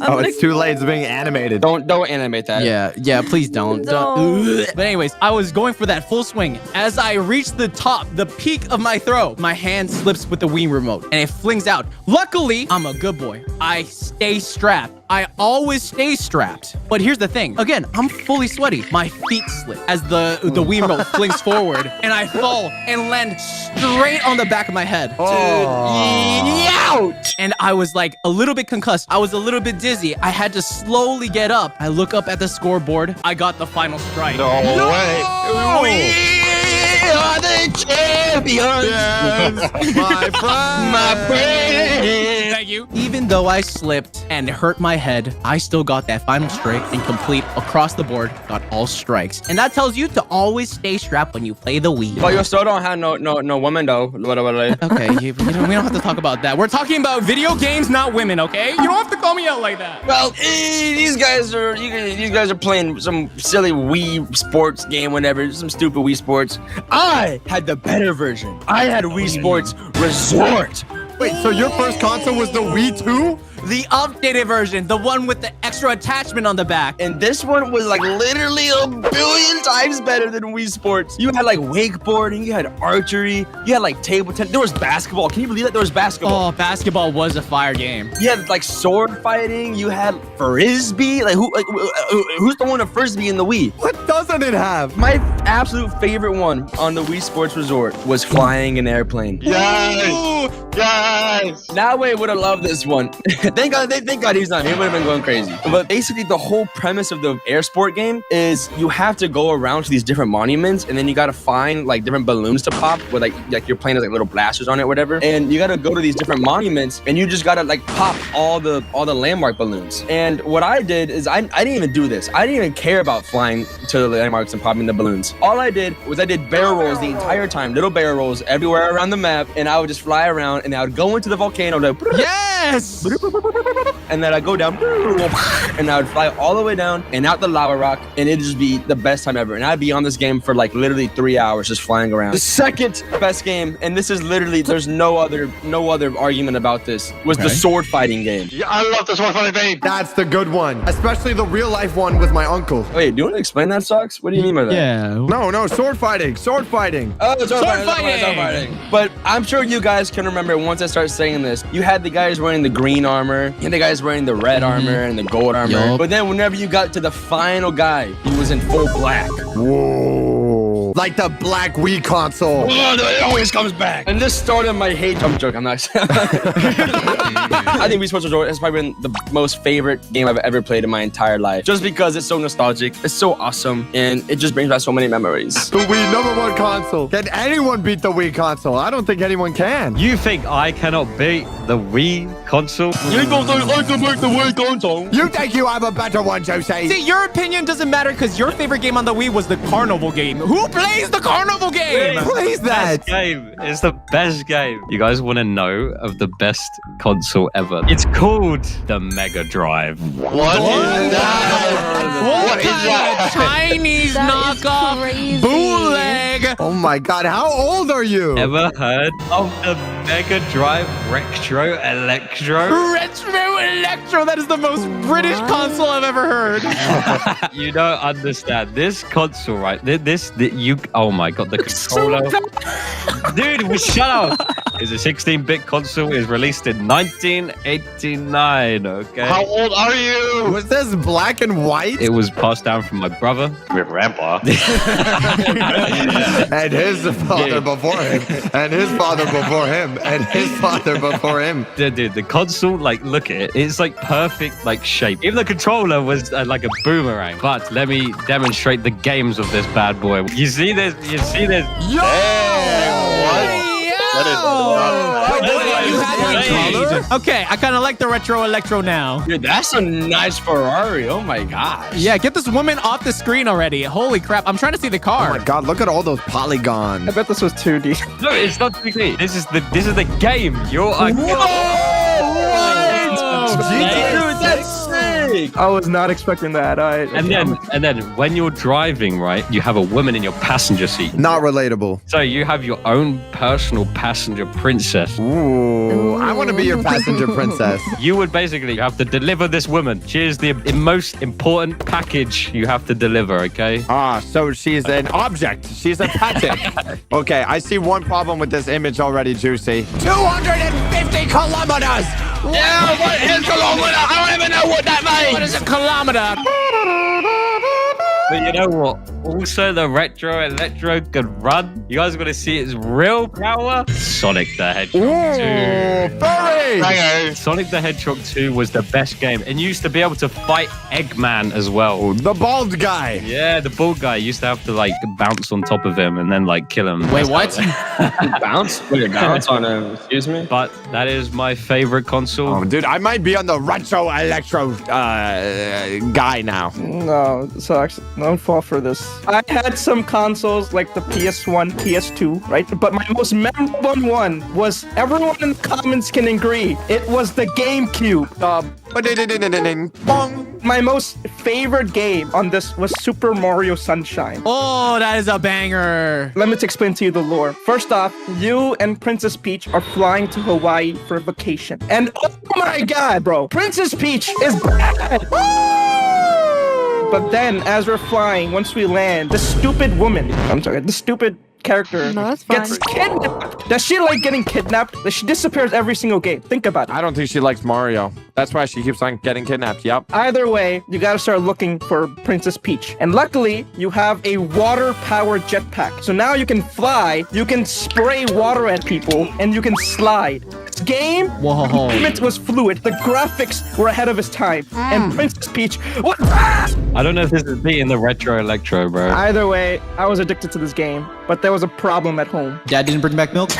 Oh, it's too late. It's being animated. Don't animate that. Yeah, please don't. But anyways, I was going for that full swing. As I reached the top, the peak of my throw, my hand slips with the Wii remote and it flings out. Luckily, I'm a good boy. I stay strapped. I always stay strapped. But here's the thing. Again, I'm fully sweaty. My feet slip as the Wii remote flings forward and I fall and land straight on the back of my head. Ouch! And I was like a little bit concussed. I was a little bit dizzy. I had to slowly get up. I look up at the scoreboard. I got the final strike. No way. We are the champions. My friend. My friend. Thank you. Even though I slipped and hurt my head, I still got that final strike and complete across the board, got all strikes. And that tells you to always stay strapped when you play the Wii. But you still don't have no woman though. Okay, we don't have to talk about that. We're talking about video games, not women, okay? You don't have to call me out like that. Well, these guys are playing some silly Wii Sports game, whatever, some stupid Wii Sports. I had the better version. I had Wii Sports Resort. Wait, so your first console was the Wii 2? The updated version, the one with the extra attachment on the back. And this one was like literally a billion times better than Wii Sports. You had like wakeboarding, you had archery, you had like table tennis. There was basketball. Can you believe that there was basketball? Oh, basketball was a fire game. You had like sword fighting. You had frisbee. Like who's the one of frisbee in the Wii? What doesn't it have? My absolute favorite one on the Wii Sports Resort was flying an airplane. Yes! Yes! Noway would have loved this one. Thank God he's not. He would have been going crazy. But basically, the whole premise of the air sport game is you have to go around to these different monuments, and then you got to find like different balloons to pop with like your plane has like little blasters on it, whatever. And you got to go to these different monuments, and you just got to like pop all the landmark balloons. And what I did is I didn't even do this. I didn't even care about flying to the landmarks and popping the balloons. All I did was I did barrel rolls the entire time, little barrel rolls everywhere around the map, and I would just fly around, and I would go into the volcano, like, yes, and then I'd go down, and I would fly all the way down and out the lava rock, and it'd just be the best time ever. And I'd be on this game for like literally 3 hours just flying around. The second best game, and this is literally, there's no other argument about this, was the sword fighting game. Yeah, I love the sword fighting game. That's the good one, especially the real life one with my uncle. Wait, do you want to explain that, Socks? What do you mean by that? Yeah. No, sword fighting. Sword fighting. Oh, sword fighting. But I'm sure you guys can remember once I start saying this, you had the guys wearing the green armor, and the guys wearing the red armor and the gold armor. Yup. But then whenever you got to the final guy, he was in full black. Whoa. Like the black Wii console. Oh, it always comes back. And this started my hate. I'm joking. I'm not. I think Wii Sports Resort has probably been the most favorite game I've ever played in my entire life. Just because it's so nostalgic, it's so awesome, and it just brings back so many memories. The Wii #1 console. Can anyone beat the Wii console? I don't think anyone can. You think I cannot beat the Wii console? You don't think I can beat the Wii console? You think you have a better one, Jose? See, your opinion doesn't matter because your favorite game on the Wii was the carnival game. Who plays the carnival game? Who plays that? Best game. It's the best game. You guys want to know of the best console ever? It's called the Mega Drive. What is that? What kind of Chinese That is knockoff crazy. bootleg? Oh my God, how old are you? Ever heard of the Mega Drive Retro Electro? Retro Electro. That is the most British console I've ever heard. You don't understand. This console, right? Oh my God, the controller. Dude, shut up. It's a 16-bit console. It was released in 1989, okay? How old are you? Was this black and white? It was passed down from my brother. Your grandpa. And his father before him. And his father before him. And his father before him. Dude, the console, like, look at it. It's like perfect, like, shape. Even the controller was like a boomerang. But let me demonstrate the games of this bad boy. You see this? You see this? Yo! Okay, I kind of like the Retro Electro now. Dude, that's a nice Ferrari. Oh my gosh. Yeah, get this woman off the screen already. Holy crap, I'm trying to see the car. Oh my God, look at all those polygons. I bet this was 2D. No, it's not 3D. This is the game. You're a Dude, that's sick. I was not expecting that. And then when you're driving, right, you have a woman in your passenger seat. Not relatable. So you have your own personal passenger princess. Ooh, I want to be your passenger princess. You would basically have to deliver this woman. She is the most important package you have to deliver, okay? Ah, so she's an object. She's a package. Okay, I see one problem with this image already, Juicy. 250 kilometers! Yeah, what is kilometer? I don't even know what that means. What is a kilometer? But you know what? Also, the Retro Electro could run. You guys are going to see its real power. Sonic the Hedgehog 2. Furry! Sonic the Hedgehog 2 was the best game. And you used to be able to fight Eggman as well. The bald guy. Yeah, the bald guy. You used to have to, like, bounce on top of him and then, like, kill him. Wait, what? Bounce? Wait, bounce on him. Excuse me? But that is my favorite console. Oh, dude, I might be on the Retro Electro guy now. No, so actually, don't fall for this. I had some consoles like the PS1, PS2, right? But my most memorable one was, everyone in the comments can agree, it was the GameCube. Bong. My most favorite game on this was Super Mario Sunshine. Oh, that is a banger. Let me explain to you the lore. First off, you and Princess Peach are flying to Hawaii for a vacation. And oh my god, bro, Princess Peach is bad. But then, as we're flying, once we land, the stupid character gets kidnapped. Does she like getting kidnapped? She disappears every single game. Think about it. I don't think she likes Mario. That's why she keeps on getting kidnapped. Yep. Either way, you gotta start looking for Princess Peach. And luckily, you have a water-powered jetpack. So now you can fly, you can spray water at people, and you can slide. This game, it was fluid. The graphics were ahead of its time. And Princess Peach was I don't know if this is beating the retro electro, bro. Either way, I was addicted to this game, but there was a problem at home. Dad didn't bring back milk?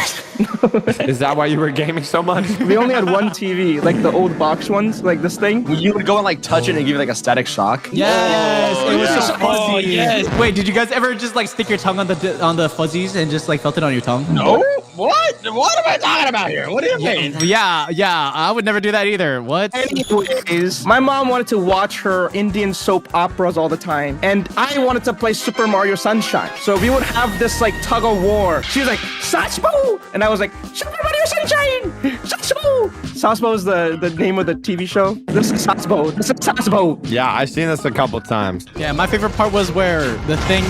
Is that why you were gaming so much? We only had one TV, like the old box ones, like this thing. You would go and like touch it and give it like a static shock. Yes, it was so fuzzy. yes. Wait, did you guys ever just like stick your tongue on the fuzzies and just like felt it on your tongue? No. What? What am I talking about here? What do you mean? Yeah, I would never do that either. What? Anyways, my mom wanted to watch her Indian soap operas all the time, and I wanted to play Super Mario Sunshine. So we would have this like tug of war. She was like, Sasbo! And I was like, Super Mario Sunshine! Sasbo! Sasbo is the name of the TV show. This is Sasbo. This is Sasbo. Yeah, I've seen this a couple times. Yeah, my favorite part was where the thing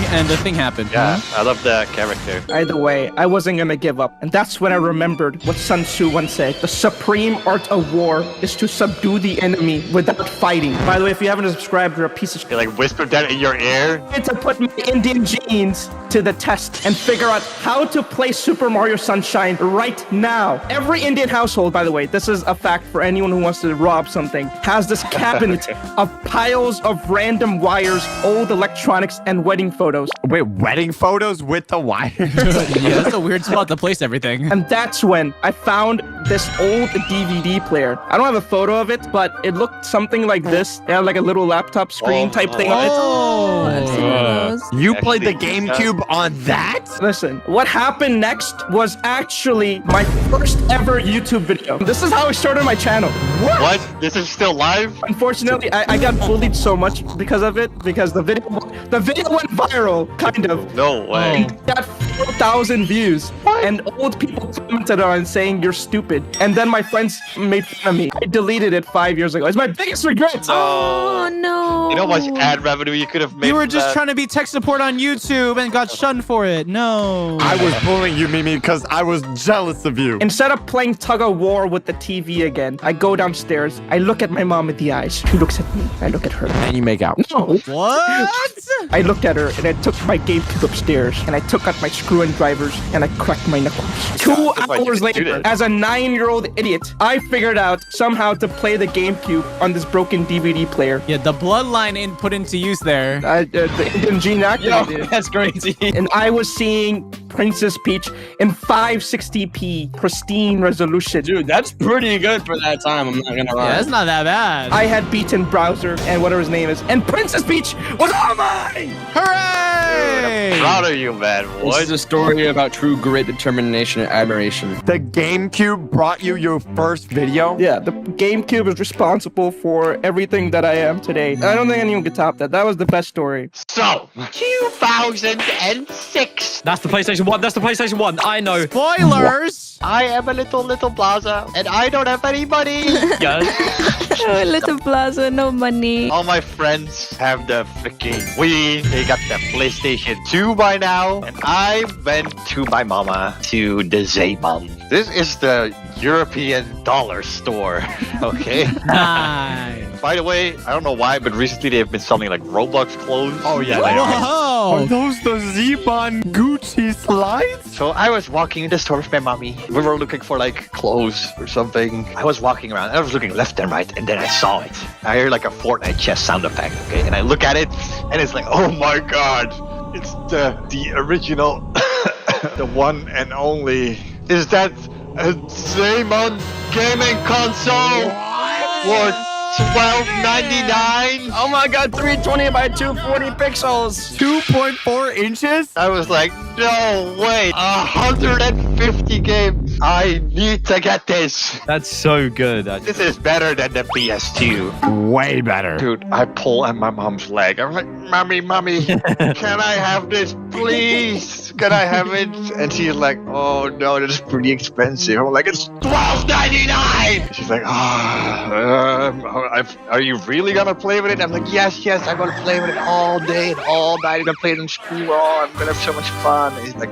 happened. Yeah, I love that character. Either way, I wasn't gonna give up. And that's when I remembered what Sun Tzu once said. The supreme art of war is to subdue the enemy without fighting. By the way, if you haven't subscribed, you're a piece of shit. They like whispered that in your ear. I had to put my Indian genes to the test and figure out how to play Super Mario Sunshine right now. Every Indian household, by the way, this is a fact for anyone who wants to rob something, has this cabinet of piles of random wires, old electronics, and wedding photos. Wait, wedding photos with the wire? Yeah, that's a weird spot to place everything. And that's when I found this old DVD player. I don't have a photo of it, but it looked something like this. It had like a little laptop screen type thing on it. You played the GameCube on that? Listen, what happened next was actually my first ever YouTube video. This is how I started my channel. What? This is still live? Unfortunately, I got bullied so much because of it, because the video went viral, kind of. No way. And got 4,000 views. And old people commented on it saying you're stupid. And then my friends made fun of me. I deleted it 5 years ago. It's my biggest regret. Oh, no. You know how much ad revenue you could have made? You were from just that? trying to be tech support on YouTube and got shunned for it. No. I was bullying you, Mimi, because I was jealous of you. Instead of playing tug of war with the TV again, I go downstairs. I look at my mom in the eyes. She looks at me. I look at her. And you make out. No. What? I looked at her and I took my GameCube upstairs and I took out my screw and drivers and I cracked my knuckles. 2 why you hours could do later, that. as a 9-year-old idiot, I figured out somehow to play the GameCube on this broken DVD player. Yeah, the bloodline put into use there. The Indian gene activated. Yo, that's crazy. And I was seeing Princess Peach in 560p pristine resolution. Dude, that's pretty good for that time. I'm not gonna lie. Yeah, that's not that bad. I had beaten Browser and whatever his name is, and Princess Peach was all mine! Hooray! Proud of you, man. This What? is a story about true grit, determination, and admiration. The GameCube brought you your first video? Yeah, the GameCube is responsible for everything that I am today. I don't think anyone could top that. That was the best story. So, 2006. That's the PlayStation 1. That's the PlayStation 1. I know. Spoilers! I am a little Plaza, and I don't have any money. Yes. Oh, little plaza, no money. All my friends have the freaking Wii. They got the PlayStation 2 by now. And I went to my mama to the Zeeman. This is the European dollar store. Okay? Nice. By the way, I don't know why, but recently they've been selling like Roblox clothes. Oh, yeah. Like, Are Whoa! those the Zeban Gucci slides? So I was walking in the store with my mommy. We were looking for like clothes or something. I was walking around. I was looking left and right, and then I saw it. I heard like a Fortnite chest sound effect. Okay, and I look at it, and it's like, oh my god, it's the original, the one and only. Is that a Zeeman gaming console for $12.99? Oh my god, 320 by 240 pixels. 2.4 inches? I was like, no way, 150 games. I need to get this. That's so good. This is better than the PS2. Way better. Dude, I pull at my mom's leg. I'm like, Mommy, can I have this, please? Can I have it? And she's like, oh no, that's pretty expensive. I'm like, it's $12.99. She's like, are you really gonna play with it? I'm like, yes, I'm gonna play with it all day and all night. I'm gonna play it in school. Oh, I'm gonna have so much fun. And he's like,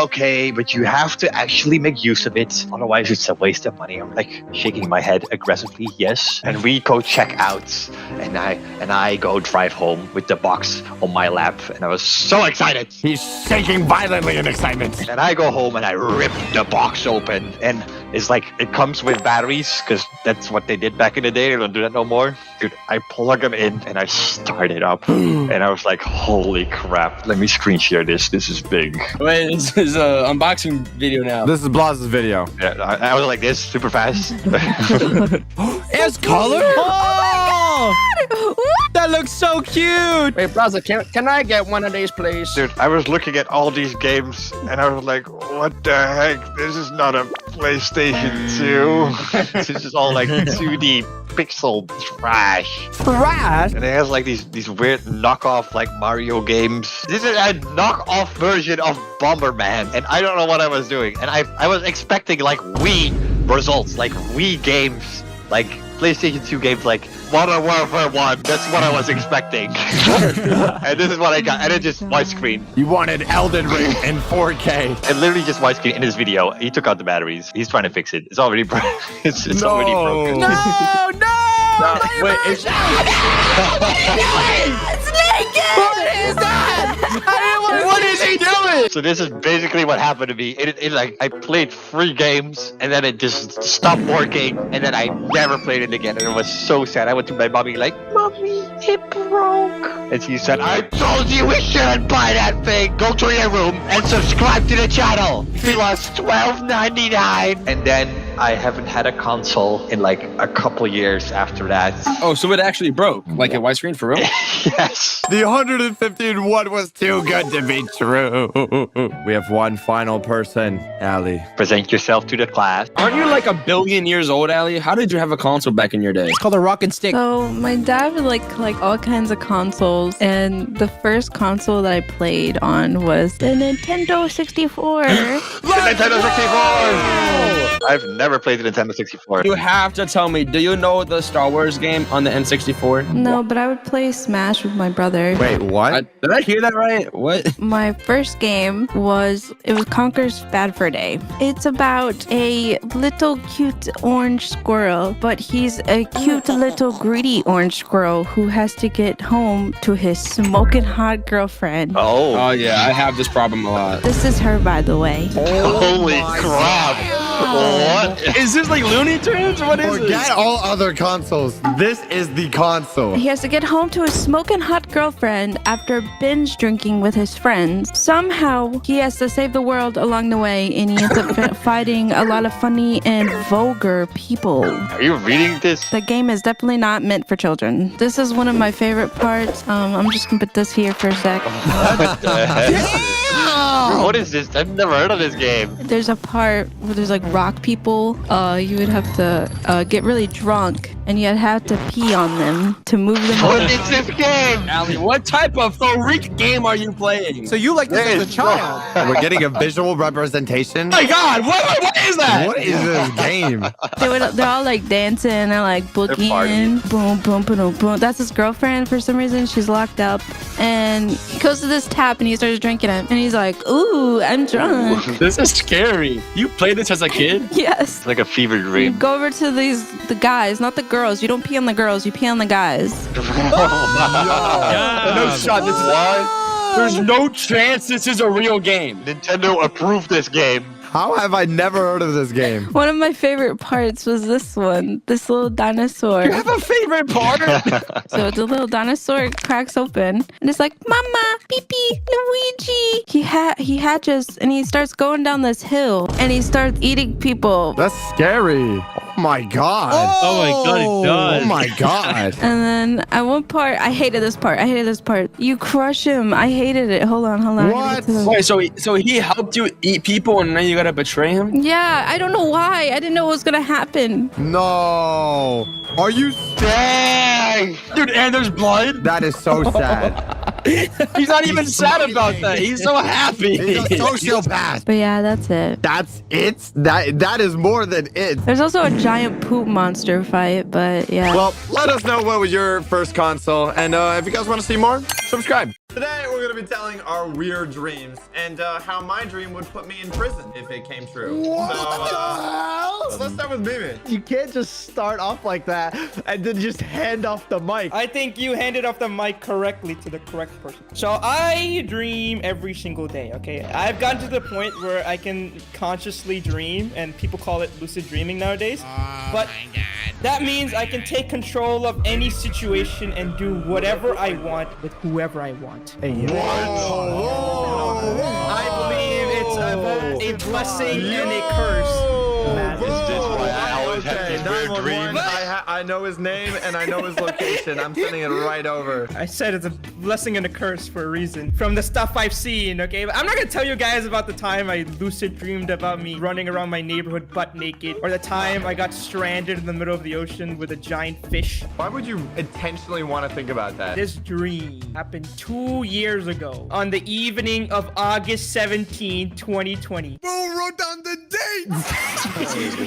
okay, but you have to actually make use of it. Otherwise, it's a waste of money. I'm like shaking my head aggressively, yes. And we go check out, and I go drive home with the box on my lap, and I was so excited. He's shaking violently in excitement. And I go home and I rip the box open, and it's like it comes with batteries because that's what they did back in the day. They don't do that no more. Dude, I plug them in and I start it up, and I was like, holy crap. Let me screen share this. This is big. Wait, this is an unboxing video now. This is Blaz's video. Yeah, I was like this super fast. It's color? Oh! That looks so cute. Wait, Blaza, can I get one of these, please? Dude, I was looking at all these games and I was like, what the heck? This is not a PlayStation 2. This is just all like 2D pixel trash. Trash? And it has like these weird knockoff like Mario games. This is a knockoff version of Bomberman, and I don't know what I was doing. And I was expecting like Wii results, like Wii games, like PlayStation 2 games, like Modern Warfare 1. That's what I was expecting. And this is what I got. And it just widescreen. You wanted Elden Ring in 4K. And literally just widescreen in his video. He took out the batteries. He's trying to fix it. It's already broken. It's already broken. No! Wait, it's naked! What is that? What is he doing? So this is basically what happened to me. It like I played 3 games and then it just stopped working, and then I never played it again, and it was so sad. I went to my mommy like, Mommy, it broke. And she said, I told you we shouldn't buy that thing. Go to your room and subscribe to the channel. It was $12.99. And then I haven't had a console in like a couple years after that. Oh, so it actually broke? Like a widescreen for real? Yes. The 115 one was too good to be true. We have one final person, Allie. Present yourself to the class. Aren't you like a billion years old, Allie? How did you have a console back in your day? It's called a rock and stick. So my dad would like collect all kinds of consoles, and the first console that I played on was the Nintendo 64. The Nintendo 64! I've never played the Nintendo 64. You have to tell me, do you know the Star Wars game on the N64? No, but I would play Smash with my brother. Wait, what? Did I hear that right? What? My first game was Conker's Bad Fur Day. It's about a little cute orange squirrel, but he's a cute little greedy orange squirrel who has to get home to his smoking hot girlfriend. Oh yeah, I have this problem a lot. This is her, by the way. Holy crap. What? Is this like Looney Tunes? What is Forget this? all other consoles. This is the console. He has to get home to his smoking hot girlfriend after binge drinking with his friends. Somehow, he has to save the world along the way, and he ends up fighting a lot of funny and vulgar people. Are you reading this? The game is definitely not meant for children. This is one of my favorite parts. I'm just gonna put this here for a sec. What the heck? What is this? I've never heard of this game. There's a part where there's like rock people. You would have to get really drunk, and you'd have to pee on them to move them. What is this game? Allie, what type of freak game are you playing? So you like this as a child? We're getting a visual representation. Oh my God, what is that? What is this game? They're all like dancing and like boogieing. Boom, boom, boom, boom. That's his girlfriend for some reason. She's locked up. And he goes to this tap and he starts drinking it. And he's like, ooh, I'm drunk. This is scary. You played this as a kid? Yes. It's like a fever You dream. go over to the guys, not the girls. You don't pee on the girls. You pee on the guys. No shot. This is what? There's no chance this is a real game. Nintendo approved this game. How have I never heard of this game? One of my favorite parts was this one. This little dinosaur. You have a favorite part? So the little dinosaur cracks open and it's like, Mama, Pee-Pee, Luigi. He hatches and he starts going down this hill and he starts eating people. That's scary. my god. Oh my god, it does. Oh my god. And then at one part, I hated this part. You crush him. I hated it. Hold on. What? Wait, so he helped you eat people and then you gotta betray him? Yeah, I don't know why. I didn't know what was gonna happen. No. Are you Dang! Dude, and there's blood? That is so sad. He's not even sad about that. He's so happy. He's a sociopath. But yeah, that's it. That's it? That is more than it. There's also a giant poop monster fight, but yeah. Well, let us know what was your first console. And if you guys want to see more, subscribe. Today, we're going to be telling our weird dreams and how my dream would put me in prison if it came true. What the hell? So let's start with Mimi. You can't just start off like that and then just hand off the mic. I think you handed off the mic correctly to the correct person. So I dream every single day, okay? I've gotten to the point where I can consciously dream, and people call it lucid dreaming nowadays. But that means I can take control of any situation and do whatever I want with whoever I want. Hey, I believe it's a blessing and a curse. Okay, 911. I know his name and I know his location. I'm sending it right over. I said it's a blessing and a curse for a reason. From the stuff I've seen, okay? But I'm not gonna tell you guys about the time I lucid dreamed about me running around my neighborhood butt naked, or the time I got stranded in the middle of the ocean with a giant fish. Why would you intentionally want to think about that? This dream happened 2 years ago on the evening of August 17, 2020. Bro wrote down the date.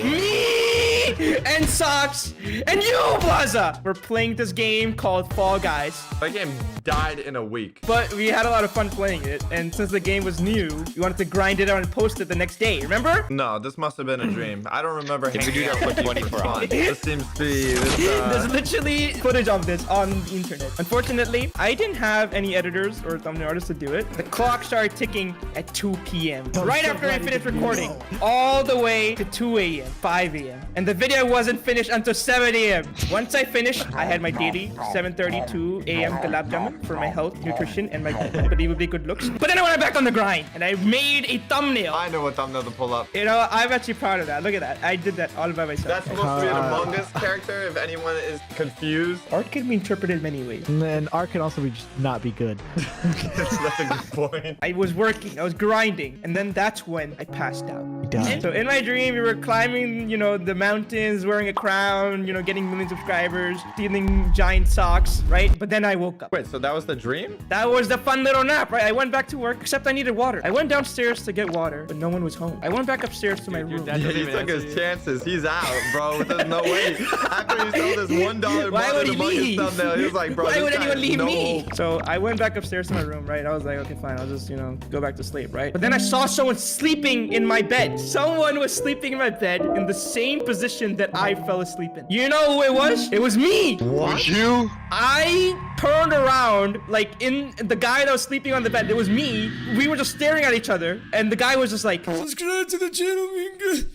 Me and Socks and you, Plaza, we're playing this game called Fall Guys. That game died in a week. But we had a lot of fun playing it, and since the game was new, we wanted to grind it out and post it the next day, remember? No, this must have been a dream. I don't remember If we do hanging that out for with you 24 hours. This seems to be There's literally footage of this on the internet. Unfortunately, I didn't have any editors or thumbnail artists to do it. The clock started ticking at 2 p.m. right after I finished recording, all the way to 2 a.m., 5 a.m. And the video wasn't finished until 7 a.m. Once I finished, I had my daily 7:32 a.m. gulab jamun for my health, nutrition, and my unbelievably good looks. But then I went back on the grind, and I made a thumbnail. I know what thumbnail to pull up. You know, I'm actually proud of that. Look at that. I did that all by myself. That's supposed to be an Among Us character, if anyone is confused. Art can be interpreted many ways. And art can also be just not be good. That's a good point. I was working, I was grinding, and then that's when I passed out. died. So in my dream, we were climbing, you know, the mountains, wearing a crown, you know, getting millions of subscribers, stealing giant socks, right? But then I woke up. Wait, so that was the dream? That was the fun little nap, right? I went back to work, except I needed water. I went downstairs to get water, but no one was home. I went back upstairs to my room. Yeah, he took his chances. He's out, bro. There's no way. After he sold this $1 Why would he leave? thumbnail, he was like, bro, Why this would guy anyone has leave no me? hope. So I went back upstairs to my room, right? I was like, okay, fine. I'll just, you know, go back to sleep, right? But then I saw someone sleeping in my bed. Someone was sleeping in my bed in the same position that I fell asleep in. You know who it was? It was me. Was you? I turned around, like, in the guy that was sleeping on the bed. It was me. We were just staring at each other, and the guy was just like, subscribe to the channel, Minka.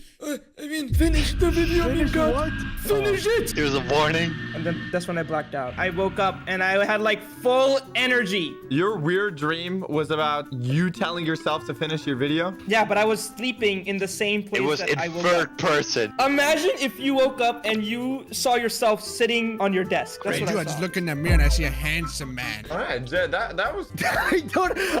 Finish the video, Minka. Finish it. It was a warning. And then that's when I blacked out. I woke up and I had like full energy. Your weird dream was about you telling yourself to finish your video? Yeah, but I was sleeping in the same place It was that in I woke third up. person. Imagine if you woke up and you saw yourself sitting on your desk. That's what I I just saw. look in the mirror and I see a handsome man. All right, that was...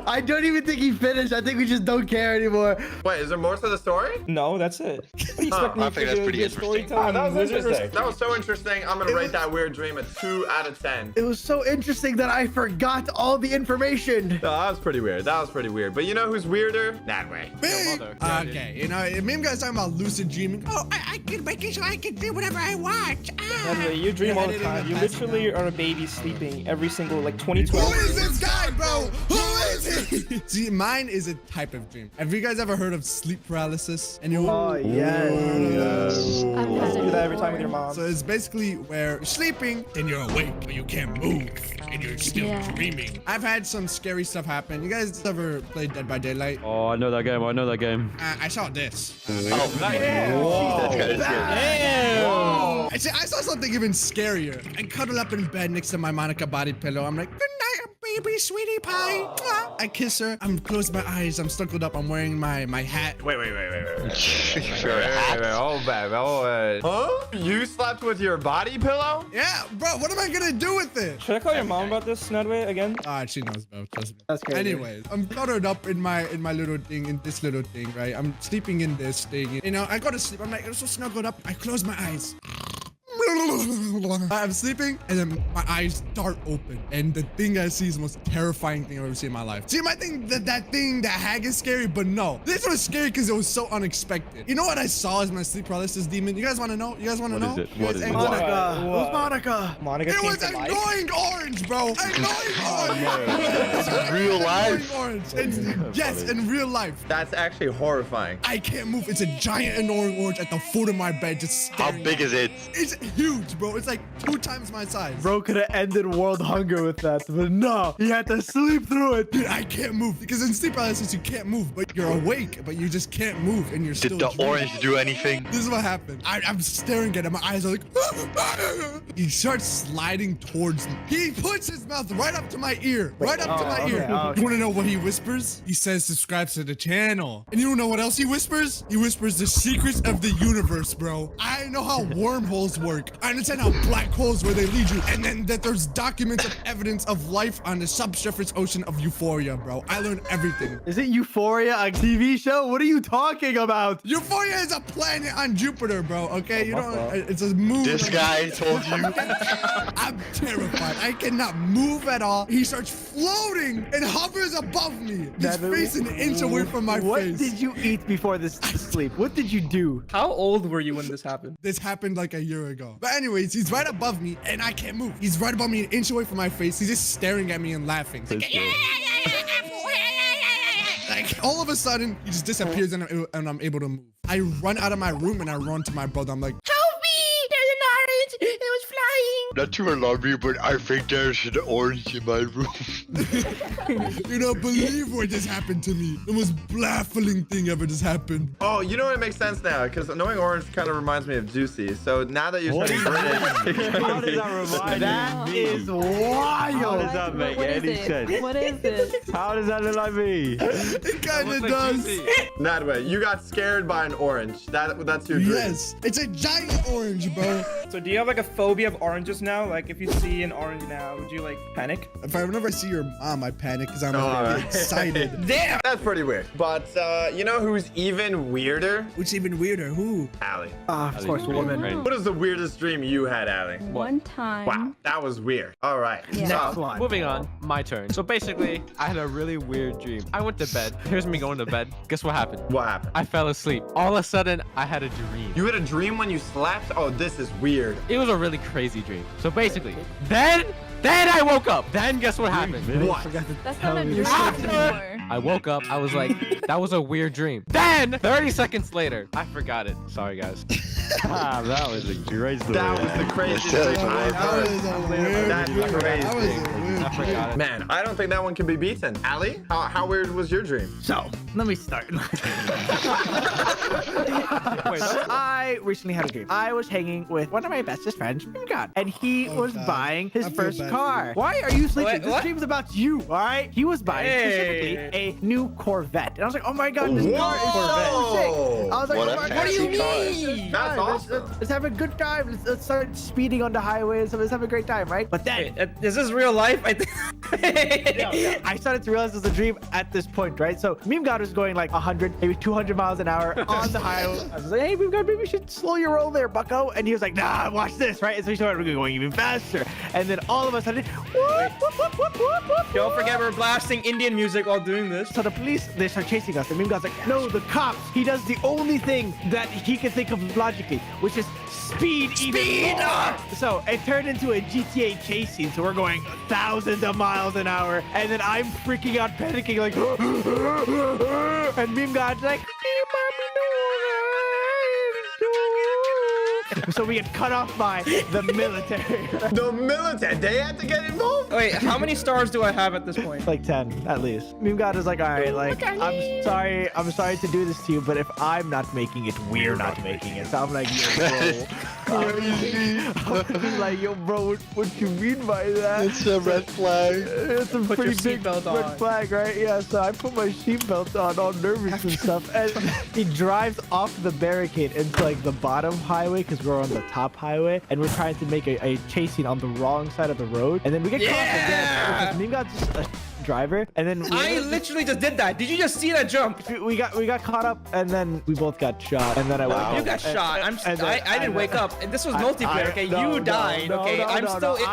I don't even think he finished. I think we just don't care anymore. Wait, is there more to the story? No, that's it. What do you expect me I to think that's do? pretty Be a interesting. storyteller That was wizard or interesting. That was so interesting. I'm gonna rate that weird dream a 2 out of 10. It was so interesting that I forgot all the information. No, that was pretty weird. That was pretty weird. But you know who's weirder? That way. Okay, you know, meme guys talking about lucid dreaming. Oh, I can make it so I can do whatever I want. Anyway, you dream all the time. You literally are a baby sleeping every single like 20, Who 12 is this guy, bro? Who is he? See, mine is a type of dream. Have you guys ever heard of sleep paralysis? Anyone? Oh, yes. I've You had do it. that every time with your mom. So it's basically where you're sleeping, then you're awake, but you can't move, and you're still Yeah. dreaming. I've had some scary stuff happen. You guys ever played Dead by Daylight? Oh, I know that game. I know that game. I saw this. Oh, nice. That's kind of scary. I saw something even scarier. I cuddle up in bed next to my Monica body pillow. I'm like, good night, baby, sweetie pie. Mwah. I kiss her. I'm closed my eyes. I'm snuggled up. I'm wearing my hat. Wait. Sure. Oh, babe. Huh? You slept with your body pillow? Yeah, bro. What am I gonna do with it? Should I call your mom about this, Snudway, again? She knows, bro. Trust me. That's crazy. Anyways, I'm cuddled up in my little thing, in this little thing, right? I'm sleeping in this thing. You know, I go to sleep. I'm so snuggled up. I close my eyes. I'm sleeping, and then my eyes dart open, and the thing I see is the most terrifying thing I've ever seen in my life. See, my thing, that hag is scary, but no, this was scary because it was so unexpected. You know what I saw as my sleep paralysis demon? You guys want to know? You guys want to know? What is it? Monica. What? Who's Monica? Monica It came was to life? annoying orange, bro. Annoying orange. It's real life. Annoying orange. Yes, in real life. That's actually horrifying. I can't move. It's a giant annoying orange at the foot of my bed, just How staring. big is it? It's huge, bro. It's like 2 times my size. Bro could have ended world hunger with that, but no, he had to sleep through it. Dude, I can't move because in sleep paralysis you can't move, but you're awake, but you just can't move, and you're still. Did the dreaming. orange do anything? This is what happened. I'm staring at him. My eyes are like. He starts sliding towards me. He puts his mouth right up to my ear. Right up to my ear. You want to know what he whispers? He says, "Subscribe to the channel." And you don't know what else he whispers? He whispers the secrets of the universe, bro. I know how wormholes work. I understand how black holes where they lead you, and then that there's documents of evidence of life on the subsurface ocean of Euphoria, bro. I learned everything. Is it Euphoria, a TV show? What are you talking about? Euphoria is a planet on Jupiter, bro. Okay, you don't. It's a moon. This guy told you. I'm terrified. I cannot move at all. He starts floating and hovers above me. His face an inch away from my What face. did you eat before this sleep? What did you do? How old were you when this happened? This happened like a year ago. But anyways, he's right above me and I can't move. He's right above me an inch away from my face. He's just staring at me and laughing. He's like, like, all of a sudden, he just disappears and I'm able to move. I run out of my room and I run to my brother. I'm like, Help me! There's an orange! It was flying! Not to alarm you, but I think there's an orange in my room. you don't believe what just happened to me. The most baffling thing ever just happened. Oh, you know what? It makes sense now because annoying orange kind of reminds me of Juicy. So now that you're saying British, How does that remind That me? is wild. How does that make any sense? What is it? How does that look like me? It kind of does. Nadway, you got scared by an orange. That's your dream. Yes, it's a giant orange, bro. So do you have like a phobia of oranges now? Like if you see an orange now, would you like panic? Whenever I see your mom, I panic because I'm Alright. excited. Damn! That's pretty weird. But you know who's even weirder? Which even weirder? Who? Allie. Of course, woman. What is the weirdest dream you had, Allie? One time. Wow, that was weird. All right. Yeah. So, Moving on, my turn. So basically, I had a really weird dream. I went to bed. Here's me going to bed. Guess what happened? what happened? I fell asleep. All of a sudden, I had a dream. You had a dream when you slept? Oh, this is weird. It was a really crazy dream. So basically, then I woke up. Then guess what happened? What? That's not a dream After anymore. I woke up, I was like, that was a weird dream. Then 30 seconds later, I forgot it. Sorry, guys. That was a great story. That was the craziest That dream I've That was heard. a weird That's dream. crazy. That was a weird I forgot it. Man, I don't think that one can be beaten. Allie, how weird was your dream? So, let me start. I recently had a dream. I was hanging with one of my bestest friends, God, and he was God. buying his I feel first bad for car. you. Why are you sleeping? Wait, This what? dream's about you, all right? He was buying specifically a new Corvette. And I was like, oh my God, this car is so sick. I was like, What oh a my God, fancy what do you car. mean? That's awesome. Let's have a good time. Let's start speeding on the highways. Let's have a great time, right? But then Is this real life? I think. I started to realize it was a dream at this point, right? So Meme God was going like 100, maybe 200 miles an hour on the highway. I was like, hey, Meme God, maybe we should slow your roll there, bucko. And he was like, nah, watch this, right? And so we started going even faster. And then all of a sudden, whoop, whoop, whoop, whoop, whoop, whoop, Don't forget we're blasting Indian music while doing this. so the police, they start chasing us. And Meme God's like, no, the cops. He does the only thing that he can think of logically, which is speed even more. So it turned into a GTA chase scene. So we're going thousands of miles an hour. And then I'm freaking out, panicking, like, and Meme God's like, hey, mommy, no. so we get cut off by the military. The military, they had to get involved? Wait, how many stars do I have at this point? Like 10 at least. Meme God is like, all right, like I'm sorry to do this to you, but if I'm not making it, we're not making it. So I'm like, yo, bro. I'm like, yo, bro, what you mean by that? It's a red flag. It's a Put pretty your big seatbelt red on. flag, right? Yeah, so I put my seatbelt on, all nervous and stuff, and he drives off the barricade into like the bottom highway because we're on the top highway, and we're trying to make a chase scene on the wrong side of the road, and then we get caught again because Meme God's just a driver, and then I literally just did that. Did you just see that jump? we got caught up, and then we both got shot, and then I woke up. You got shot. I didn't wake up. And this was I- multiplayer. Okay, no, you died. no, Okay, no, I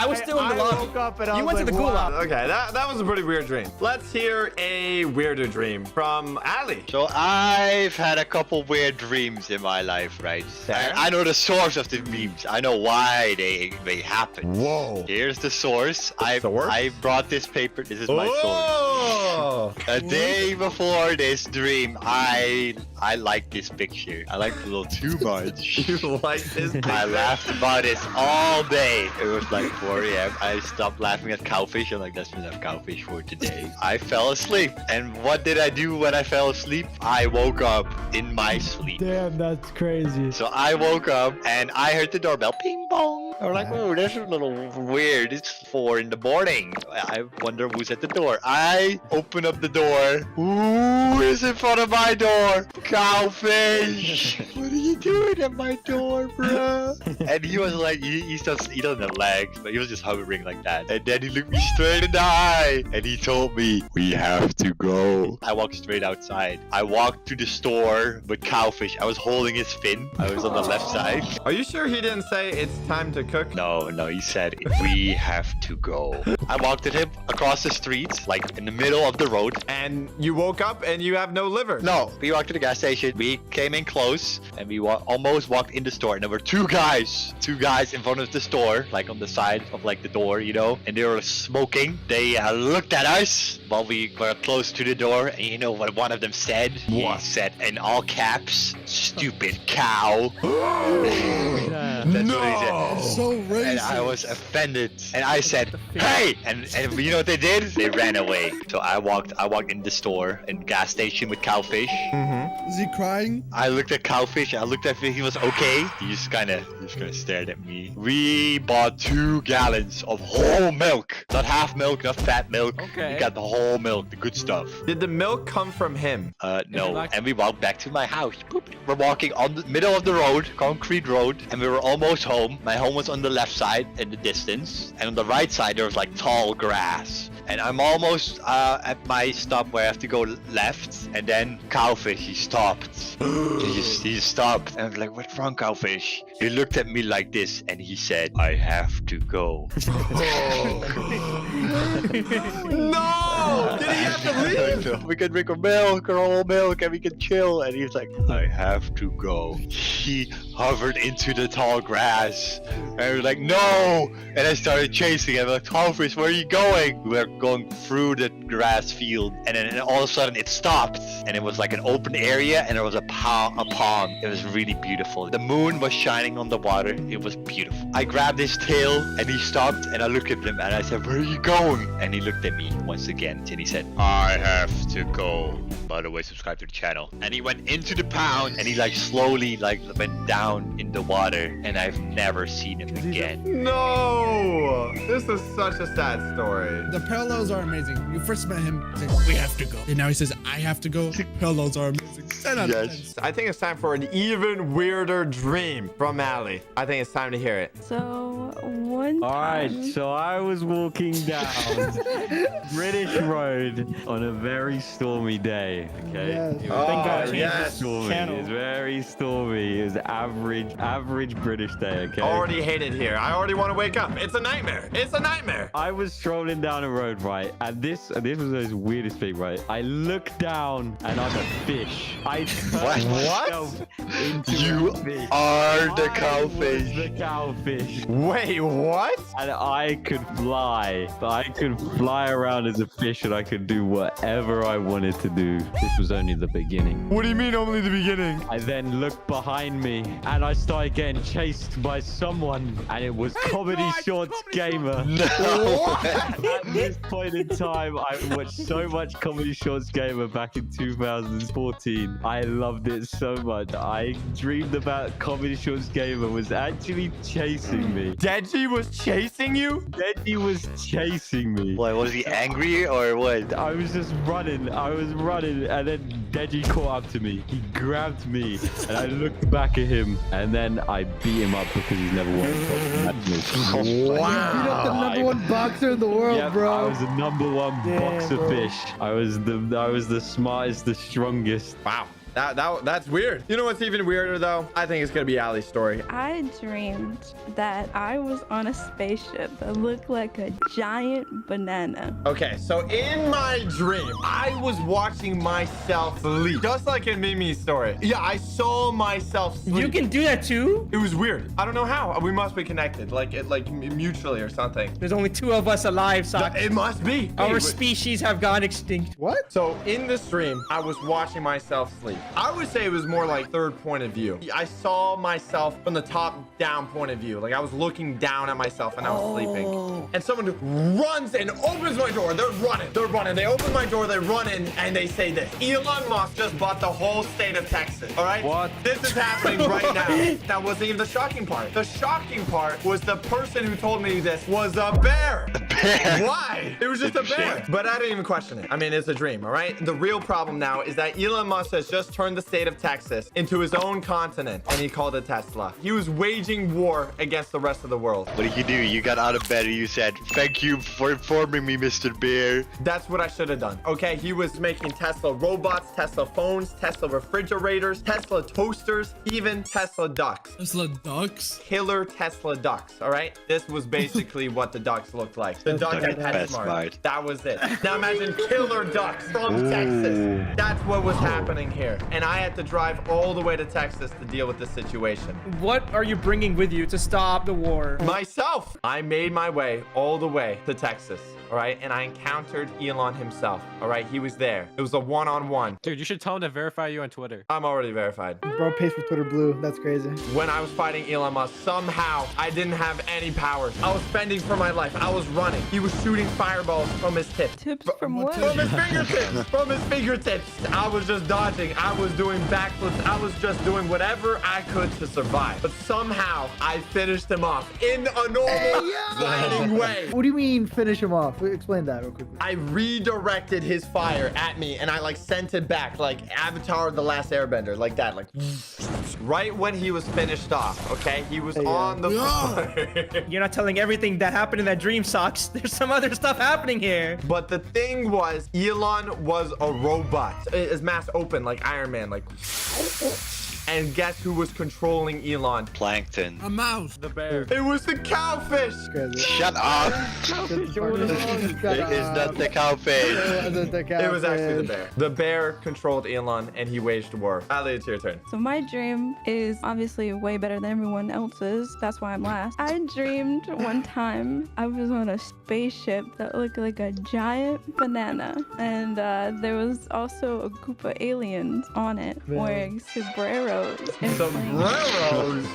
was still in the lobby. woke up and I You was went to the like, gulag. wow. Okay, that was a pretty weird dream. Let's hear a weirder dream from Ali. So I've had a couple weird dreams in my life, right? I know the source of the memes. I know why they happen. Whoa. Here's the source. I brought this paper. This is my source. Oh. A day before this dream, I like this picture. I like it a little too much. You like this picture? I laughed about this all day. It was like 4 a.m. I stopped laughing at cowfish. I'm like, that's enough cowfish for today. I fell asleep. And what did I do when I fell asleep? I woke up in my sleep. Damn, that's crazy. So I woke up and I heard the doorbell ping pong. I was like, oh, that's a little weird. It's 4 in the morning. I wonder who's at the door. I open up the door. Who is in front of my door? Cowfish. What are you doing at my door, bruh? And he was like, he doesn't have legs, but he was just hovering like that. And then he looked me straight in the eye and he told me, we have to go. I walked straight outside. I walked to the store with Cowfish. I was holding his fin. I was on the left side. Are you sure he didn't say it's time to cook? No, he said, we have to go. I walked with him across the street, like in the middle of the road. And you woke up and you have no liver. No, we walked to the gas station. We came in close and we almost walked in the store. And there were two guys in front of the store, like on the side of like the door, you know, and they were smoking. They looked at us while we were close to the door. And you know what one of them said? What? He said in all caps, stupid cow. That's what he said. So racist. And I was offended. And I said, hey! And you know what they did? They ran away. So I walked in the store and gas station with Cowfish. Is he crying? I looked at Cowfish. I looked at him. He was okay. He just kind of stared at me. We bought 2 gallons of whole milk. Not half milk, not fat milk. Okay. We got the whole milk, the good stuff. Did the milk come from him? No. And we walked back to my house. Boop. We're walking on the middle of the road, concrete road, and we were almost home. My home was on the left side in the distance, and on the right side there was like tall grass. And I'm almost at my stop where I have to go left, and then Cowfish, he stopped. he stopped, and I was like, what's wrong, Cowfish? He looked at me like this, and he said, I have to go. No! Did he have to leave? No, we can drink our milk, our whole milk, and we can chill. And he was like, I have to go. He hovered into the tall grass. And we were like, no! And I started chasing him. I'm like, Cowfish, where are you going? We were going through the grass field. And then all of a sudden it stopped. And it was like an open area and there was a pond. It was really beautiful. The moon was shining on the water. It was beautiful. I grabbed his tail and he stopped and I looked at him and I said, where are you going? And he looked at me once again and he said, I have to go. By the way, subscribe to the channel. And he went into the pound and he like slowly like went down in the water and I've never seen him again. No! This is such a sad story. The parallels are amazing. You first met him, he's like, we have to go. And now he says, I have to go. Parallels are amazing. 10 out of 10. I think it's time for an even weirder dream from Ali. I think it's time to hear it. So one All right, time, so I was walking down British Road on a very stormy day. Okay, Yes. it was Oh, very yes. stormy. It was very stormy. It was average British day. Okay. I already hate it here. I already want to wake up. It's a nightmare. It's a nightmare. I was strolling down a road, right, and this was the weirdest thing, right? I looked down and I'm a fish. I turned myself into You a fish. are the I Cowfish. was the cowfish. Wait, what? What? And I could fly. I could fly around as a fish and I could do whatever I wanted to do. This was only the beginning. What do you mean only the beginning? I then looked behind me and I started getting chased by someone, and it was Comedy Shorts Gamer. At this point in time, I watched so much Comedy Shorts Gamer back in 2014. I loved it so much. I dreamed about Comedy Shorts Gamer was actually chasing me. Deji was chasing you? Deji was chasing me. What, was he angry or what? I was just running. I was running, and then Deji caught up to me. He grabbed me, and I looked back at him, and then I beat him up because he's never won a match. Wow. You're not the number one boxer in the world, Yep, bro. I was the number one boxer bro. fish. I was the smartest, the strongest. Wow. That's weird. You know what's even weirder though? I think it's gonna be Ali's story. I dreamed that I was on a spaceship that looked like a giant banana. Okay, so in my dream, I was watching myself sleep, just like in Mimi's story. Yeah, I saw myself sleep. You can do that too? It was weird. I don't know how. We must be connected, like mutually or something. There's only 2 of us alive, so It must be. our Hey, species have gone extinct. What? So in this dream, I was watching myself sleep. I would say it was more like third point of view. I saw myself from the top down point of view. Like I was looking down at myself and I was sleeping. And someone runs and opens my door. They're running. They open my door, they run in, and they say this. Elon Musk just bought the whole state of Texas. All right? What? This is happening right now. That wasn't even the shocking part. The shocking part was the person who told me this was a bear. Why? It was just a bear. But I didn't even question it. I mean, it's a dream, all right? The real problem now is that Elon Musk has just turned the state of Texas into his own continent, and he called it Tesla. He was waging war against the rest of the world. What did you do? You got out of bed and you said, "Thank you for informing me, Mr. Bear." That's what I should have done. Okay, he was making Tesla robots, Tesla phones, Tesla refrigerators, Tesla toasters, even Tesla ducks. Tesla ducks? Killer Tesla ducks, all right? This was basically what the ducks looked like. The duck at PetSmart. That was it. Now imagine killer ducks from Texas. That's what was happening here. And I had to drive all the way to Texas to deal with this situation. What are you bringing with you to stop the war? Myself. I made my way all the way to Texas. All right, and I encountered Elon himself. All right, he was there. It was a one-on-one. Dude, you should tell him to verify you on Twitter. I'm already verified. Bro pays for Twitter Blue. That's crazy. When I was fighting Elon Musk, somehow I didn't have any powers. I was fending for my life. I was running. He was shooting fireballs from his tips. Tips from what? From his fingertips. From his fingertips. I was just dodging. I was doing backflips. I was just doing whatever I could to survive. But somehow I finished him off in a normal fighting way. What do you mean finish him off? Explain that real quickly. I redirected his fire at me and I like sent it back like Avatar The Last Airbender, like that, like right when he was finished off. Okay, he was on the floor. You're not telling everything that happened in that dream, Socks. There's some other stuff happening here. But the thing was, Elon was a robot. His mask open like Iron Man, like. And guess who was controlling Elon? Plankton. A mouse. The bear. It was the cowfish. Shut up. It is not the cowfish. It was actually the bear. The bear controlled Elon and he waged war. Ali, it's your turn. So my dream is obviously way better than everyone else's. That's why I'm last. I dreamed one time I was on a spaceship that looked like a giant banana. And there was also a group of aliens on it wearing sombreros. Sombreros?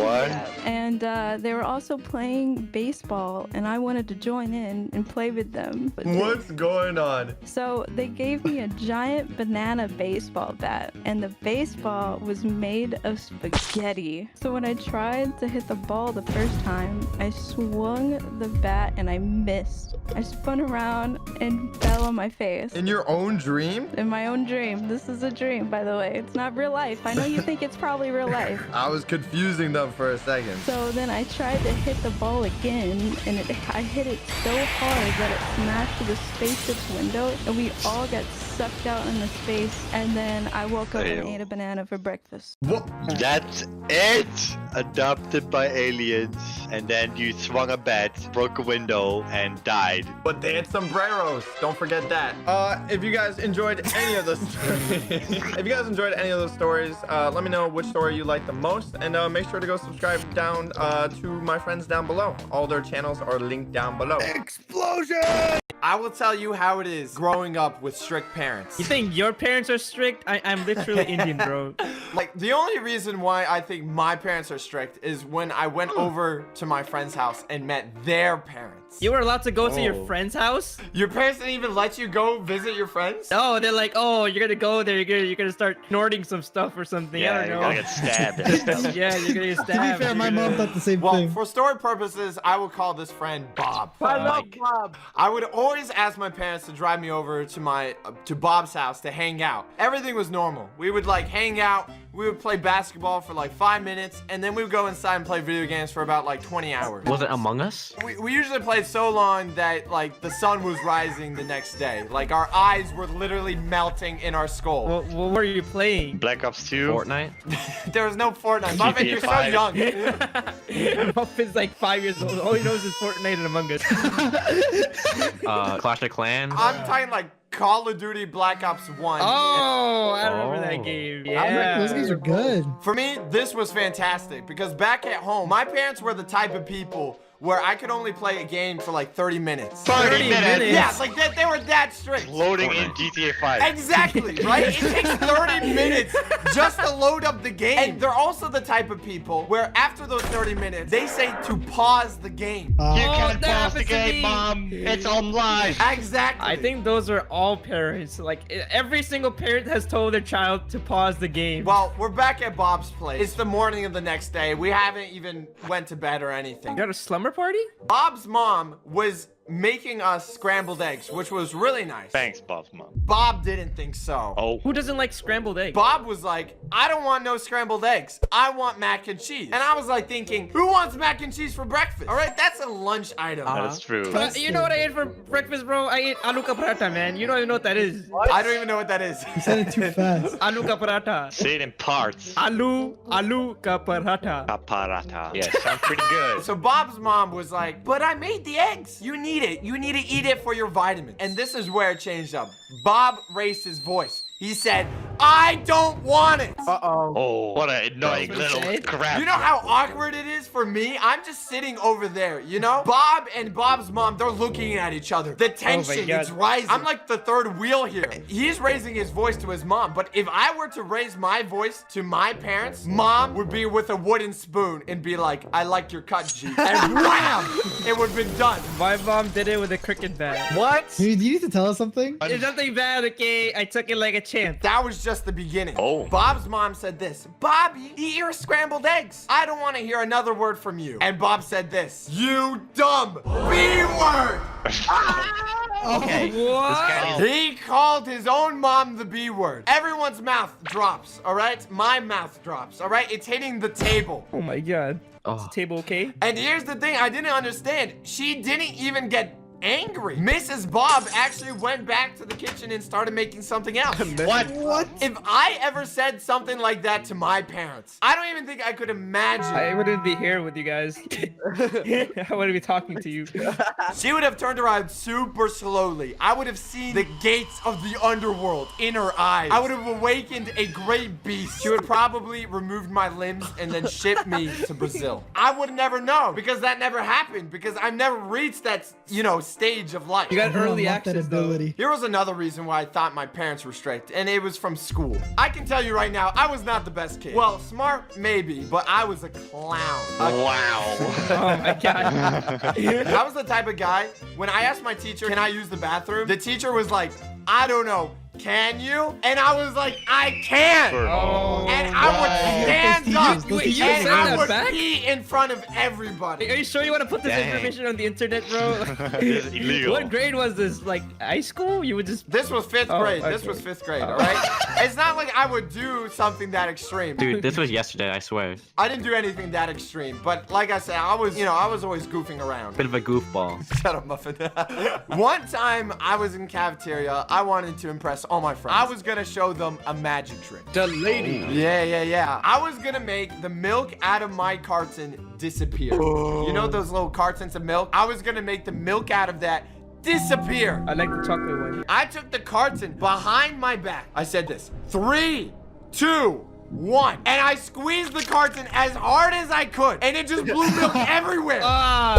What? And they were also playing baseball, and I wanted to join in and play with them. But What's going on? So they gave me a giant banana baseball bat, and the baseball was made of spaghetti. So when I tried to hit the ball the first time, I swung the bat and I missed. I spun around and fell on my face. In your own dream? In my own dream. This is a dream, by the way. It's not real life. I know you think it's probably real life. I was confusing them for a second. So then I tried to hit the ball again, and I hit it so hard that it smashed through the spaceship's window, and we all got sucked out into space. And then I woke up and ate a banana for breakfast. What? That's it. Adopted by aliens, and then you swung a bat, broke a window, and died. But they had sombreros. Don't forget that. If you guys enjoyed any of those stories, let me know which story you like the most, and make sure to go subscribe down to my friends down below. All their channels are linked down below. Explosion! I will tell you how it is growing up with strict parents. You think your parents are strict? I'm literally Indian, bro. Like, the only reason why I think my parents are strict is when I went over to my friend's house and met their parents. You were allowed to go to your friend's house? Your parents didn't even let you go visit your friends? No, they're like, oh, you're gonna go there, you're gonna start snorting some stuff or something. Yeah, I don't you're know. gonna get stabbed and stuff. Yeah, you're gonna get To be stabbed. fair, my mom thought the same Well, thing. for story purposes, I will call this friend Bob. I love Bob. I would always ask my parents to drive me over to Bob's house to hang out. Everything was normal. We would like hang out. We would play basketball for like 5 minutes, and then we would go inside and play video games for about like 20 hours. Was it Among Us? We usually played so long that like the sun was rising the next day. Like our eyes were literally melting in our skull. What were you playing? Black Ops 2. Fortnite? There was no Fortnite. Bob, GTA you're so 5. young. Bob is like 5 years old. All he knows is Fortnite and Among Us. Clash of Clans? I'm talking like Call of Duty Black Ops 1. Oh, I remember that Oh. game. I remember Yeah. those games are good. For me, this was fantastic because back at home, my parents were the type of people where I could only play a game for like 30 minutes. 30 minutes. Yeah, like they were that strict. Loading in GTA 5. Exactly, right? It takes 30 minutes just to load up the game. And they're also the type of people where after those 30 minutes, they say to pause the game. You can't that pause the happens to game, me. Mom. It's on live. Exactly. I think those are all parents. Like every single parent has told their child to pause the game. Well, we're back at Bob's place. It's the morning of the next day. We haven't even went to bed or anything. You got a slumber party? Bob's mom was making us scrambled eggs, which was really nice. Thanks, Bob's mom. Bob didn't think so. Oh. Who doesn't like scrambled eggs? Bob was like, I don't want no scrambled eggs. I want mac and cheese. And I was like thinking, who wants mac and cheese for breakfast? All right, that's a lunch item. That is true. You know what I ate for breakfast, bro? I ate aloo ka paratha, man. You don't even know what that is. I don't even know what that is. You said it too fast. Aloo ka paratha. Say it in parts. Aloo ka paratha. Paparata. Yeah, sounds pretty good. So Bob's mom was like, but I made the eggs. You need it. You need to eat it for your vitamins. And this is where it changed up. Bob raised his voice. He said, I don't want it. Oh, what an annoying little crap. You know how awkward it is for me? I'm just sitting over there, you know? Bob and Bob's mom, they're looking at each other. The tension is rising. I'm like the third wheel here. He's raising his voice to his mom, but if I were to raise my voice to my parents, mom would be with a wooden spoon and be like, I like your cut, G. And wham! It would have been done. My mom did it with a cricket bat. What? Dude, do you need to tell us something? It's nothing bad, okay? I took it like a champ. That was just the beginning. Oh. Bob's mom said this, Bobby, eat your scrambled eggs. I don't want to hear another word from you. And Bob said this, you dumb B-word. Okay. What? He called his own mom the B word. Everyone's mouth drops, all right? My mouth drops, all right? It's hitting the table. Oh my god. Oh. Is the table okay? And here's the thing I didn't understand. She didn't even get angry. Mrs. Bob actually went back to the kitchen and started making something else. What? If I ever said something like that to my parents, I don't even think I could imagine. I wouldn't be here with you guys. I wouldn't be talking to you. She would have turned around super slowly. I would have seen the gates of the underworld in her eyes. I would have awakened a great beast. She would have probably removed my limbs and then shipped me to Brazil. I would never know because that never happened because I've never reached that, you know, stage of life. You got early Unlock that access though. ability. Here was another reason why I thought my parents were strict, and it was from school. I can tell you right now, I was not the best kid. Well, smart, maybe, but I was a clown. Wow. Oh my god. I was the type of guy, when I asked my teacher, can I use the bathroom? The teacher was like, I don't know. Can you? And I was like, I can. Oh, and I would stand up Wait, you and said I that would back? pee in front of everybody. Are you sure you want to put this Dang. information on the internet, bro? This is illegal. What grade was this? Like high school? You would just. This was fifth Oh, grade. This okay. was fifth grade, all right? It's not like I would do something that extreme. Dude, this was yesterday, I swear. I didn't do anything that extreme, but like I said, I was always goofing around. Bit of a goofball. Shut up, Muffin. One time I was in cafeteria, I wanted to impress all my friends. I was gonna show them a magic trick. The lady. Yeah. I was gonna make the milk out of my carton disappear. You know those little cartons of milk? I was gonna make the milk out of that disappear. I like the chocolate one. I took the carton behind my back. I said this, 3, 2, 1. And I squeezed the carton as hard as I could, and it just blew milk everywhere.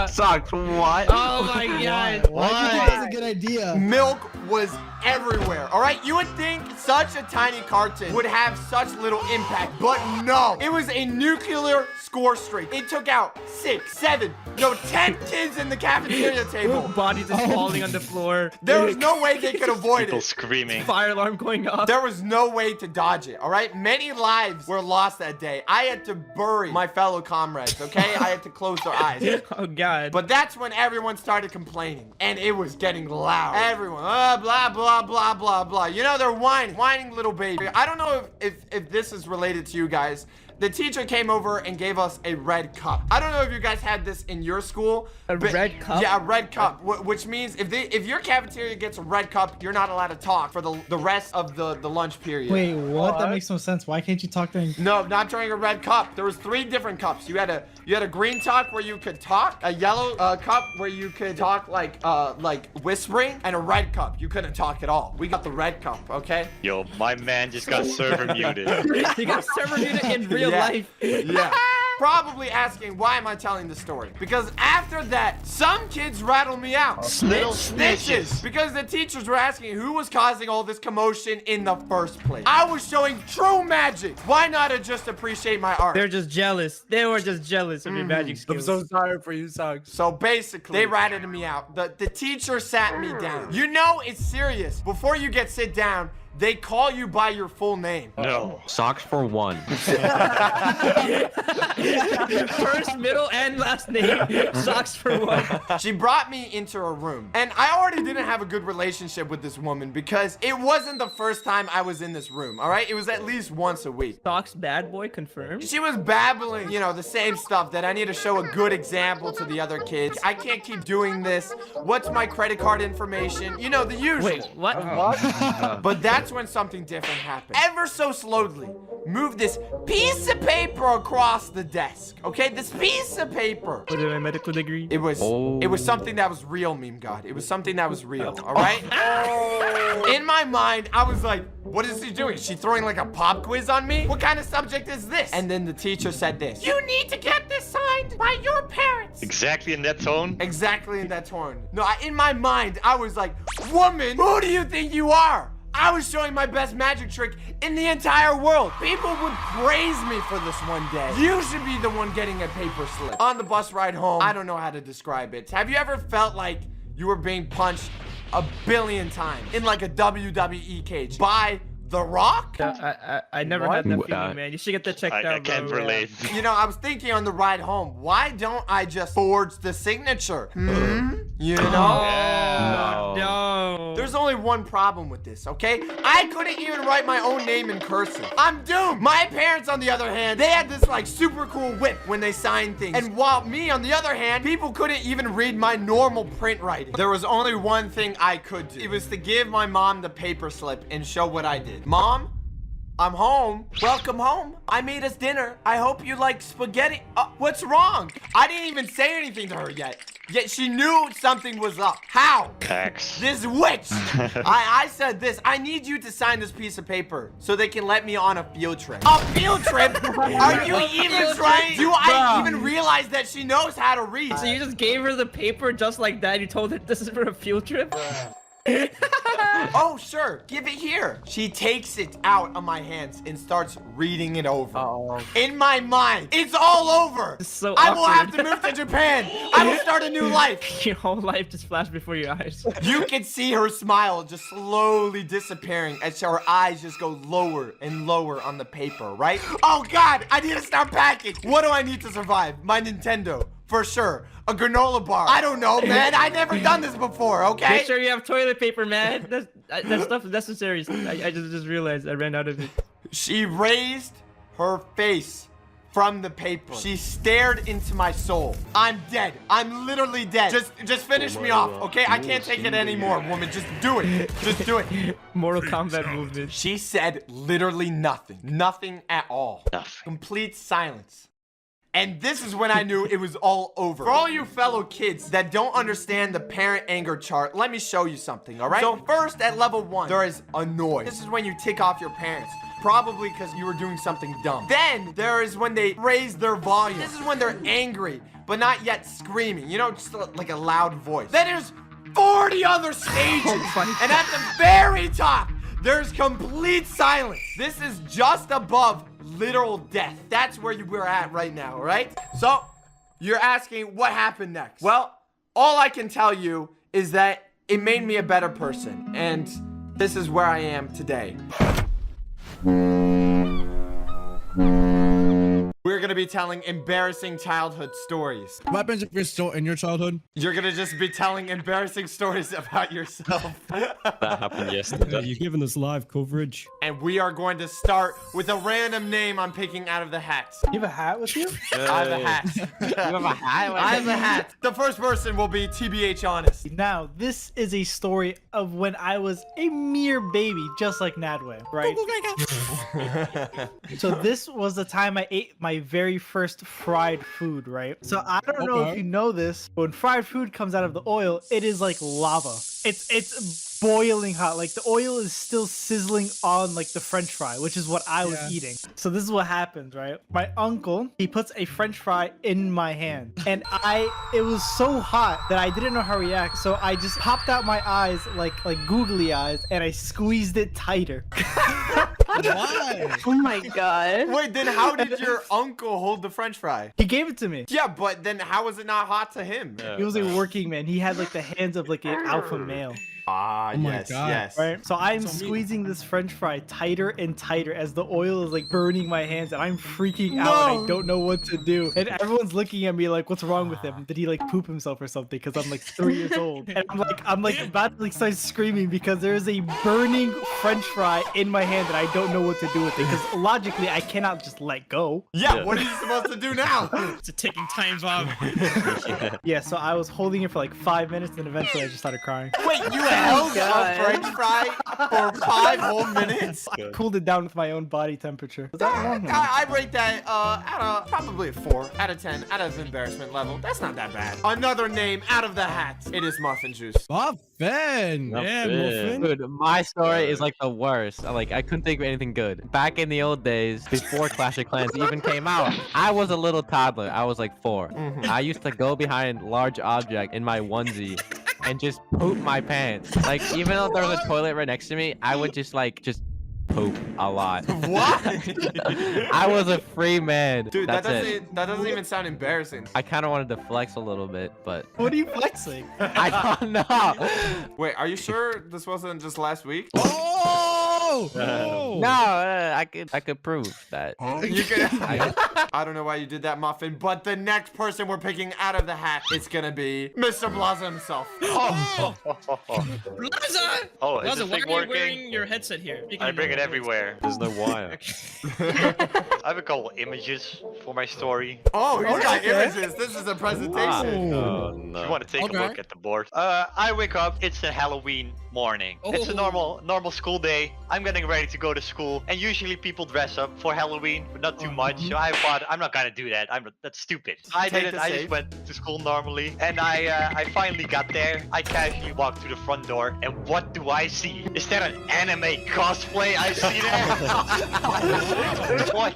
Socks, what? Oh my god. Why do you think that's a good idea? Milk was everywhere. All right, you would think such a tiny carton would have such little impact, but no. It was a nuclear score streak. It took out 6, 7, no, 10 kids in the cafeteria table. Bodies just falling on the floor. There was no way they could avoid People it. screaming. Fire alarm going off. There was no way to dodge it, all right? Many lives were lost that day. I had to bury my fellow comrades, okay? I had to close their eyes. Oh god. But that's when everyone started complaining, and it was getting loud. Everyone, blah, blah, blah, blah, blah. You know, they're whining little baby. I don't know if this is related to you guys. The teacher came over and gave us a red cup. I don't know if you guys had this in your school. A red cup? Yeah, a red cup, which means if your cafeteria gets a red cup, you're not allowed to talk for the rest of the lunch period. Wait, what? That makes no sense. Why can't you talk during? No, not during a red cup. There was 3 different cups. You had a green cup where you could talk, a yellow cup where you could talk like whispering, and a red cup you couldn't talk at all. We got the red cup, okay? Yo, my man just got server muted. You got server muted in real life. Yeah. Probably asking, why am I telling this story? Because after that, some kids rattled me out. Little snitches. Because the teachers were asking who was causing all this commotion in the first place. I was showing true magic. Why not just appreciate my art? They're just jealous. They were just jealous of your magic skills. I'm so sorry for you, Socks. So basically, they ratted me out. The teacher sat me down. You know it's serious. Before you sit down, they call you by your full name. No. Socks for 1. First, middle, and last name. Socks for 1. She brought me into her room, and I already didn't have a good relationship with this woman because it wasn't the first time I was in this room, all right? It was at least once a week. Socks bad boy confirmed. She was babbling, you know, the same stuff that I need to show a good example to the other kids. I can't keep doing this. What's my credit card information? You know, the usual. Wait, what? But that's when something different happened. Ever so slowly, move this piece of paper across the desk. Okay, this piece of paper. What is my medical degree? It was something that was real, meme god. It was something that was real. All right. In my mind, I was like, what is she doing? Is she throwing like a pop quiz on me? What kind of subject is this? And then the teacher said this. You need to get this signed by your parents. Exactly in that tone? Exactly in that tone. No, in my mind, I was like, woman, who do you think you are? I was showing my best magic trick in the entire world. People would praise me for this one day. You should be the one getting a paper slip. On the bus ride home, I don't know how to describe it. Have you ever felt like you were being punched a billion times in like a WWE cage by The Rock? I never had that feeling, man. You should get that checked out, I can't bro. relate. You know, I was thinking on the ride home, why don't I just forge the signature? You know? No. There's only one problem with this, okay? I couldn't even write my own name in cursive. I'm doomed. My parents, on the other hand, they had this like super cool whip when they signed things. And while me, on the other hand, people couldn't even read my normal print writing. There was only one thing I could do. It was to give my mom the paper slip and show what I did. Mom, I'm home. Welcome home. I made us dinner. I hope you like spaghetti. What's wrong? I didn't even say anything to her yet. Yet she knew something was up. How? X. This witch. I said this. I need you to sign this piece of paper so they can let me on a field trip. A field trip? Are you even trying? Do I even realize that she knows how to read? So you just gave her the paper just like that? You told her this is for a field trip? Oh, sure. Give it here. She takes it out of my hands and starts reading it over. In my mind, it's all over. It's so I will have awkward. to move to Japan. I will start a new life. Your whole life just flashed before your eyes. You can see her smile just slowly disappearing as her eyes just go lower and lower on the paper, right? Oh, God, I need to start packing. What do I need to survive? My Nintendo. For sure. A granola bar. I don't know, man. I never done this before, okay? Make sure you have toilet paper, man. That stuff is necessary. I just realized I ran out of it. She raised her face from the paper. She stared into my soul. I'm dead. I'm literally dead. Just finish me off, okay? I can't take it anymore, woman. Just do it. Just do it. Mortal Kombat movement. She said literally nothing. Nothing at all. Nothing. Complete silence. And this is when I knew it was all over. For all you fellow kids that don't understand the parent anger chart, let me show you something, all right? So first, at level 1, there is annoy. This is when you tick off your parents. probably because you were doing something dumb. Then there is when they raise their volume. This is when they're angry, but not yet screaming. You know, just like a loud voice. Then there's 40 other stages. And at the very top, there's complete silence. This is just above literal death. That's where we're at right now, all right? So, you're asking what happened next. Well, all I can tell you is that it made me a better person. And this is where I am today. We're gonna be telling embarrassing childhood stories. What happens if you're still in your childhood? You're gonna just be telling embarrassing stories about yourself. That happened yesterday. You're giving us live coverage. And we are going to start with a random name I'm picking out of the hat. You have a hat with you? I have a hat. You have a hat? I have a hat. The first person will be TBH Honest. Now, this is a story of when I was a mere baby, just like Nadwe, right? So this was the time I ate my very first fried food, right? So I don't know if you know this, but when fried food comes out of the oil, it is like lava. It's boiling hot. Like the oil is still sizzling on like the French fry, which is what I was eating. So this is what happens, right? My uncle, he puts a French fry in my hand, and it was so hot that I didn't know how to react. So I just popped out my eyes like googly eyes, and I squeezed it tighter. Why? Oh my god. Wait, then how did your uncle hold the French fry? He gave it to me. Yeah, but then how was it not hot to him? He was a working man. He had like the hands of like an alpha male. Ah, yes, yes. Right? So I'm squeezing this French fry tighter and tighter as the oil is like burning my hands, and I'm freaking out and I don't know what to do. And everyone's looking at me like, what's wrong with him? Did he like poop himself or something? Because I'm like 3 years old. And I'm like about to like start screaming because there is a burning French fry in my hand and I don't know what to do with it. Because logically I cannot just let go. Yeah, what are you supposed to do now? It's a ticking time bomb. Yeah, so I was holding it for like 5 minutes and eventually I just started crying. Wait, you held a French fry for 5 whole minutes? I cooled it down with my own body temperature. Was that wrong? I rate that at probably a 4 out of 10 out of embarrassment level. That's not that bad. Another name out of the hat. It is Muffin Juice. Muffin. Yeah, Muffin. Dude, my story is like the worst. Like, I couldn't think of anything good. Back in the old days, before Clash of Clans even came out, I was a little toddler. I was like 4. I used to go behind large object in my onesie and just poop my pants. Like, even though there was a toilet right next to me, I would just poop a lot. What? I was a free man. Dude, That's that doesn't even sound embarrassing. I kind of wanted to flex a little bit, but What are you flexing? I don't know. Wait, are you sure this wasn't just last week? No, I could prove that. You could. I don't know why you did that, Muffin, but the next person we're picking out of the hat is gonna be Mr. Blaza himself. Blaza! Oh, is Blaza, this why thing are you working? wearing your headset here? I bring it everywhere. There's no wire. I have a couple images for my story. Oh, he's got images. This is a presentation. Oh, If no. you want to take a look at the board. I wake up. It's a Halloween morning. It's a normal school day. I'm getting ready to go to school, and usually people dress up for Halloween, but not too much. So I thought I'm not gonna do that. That's stupid. I didn't. I just went to school normally, and I finally got there. I casually walked through the front door, and what do I see? Is that an anime cosplay I see there? What?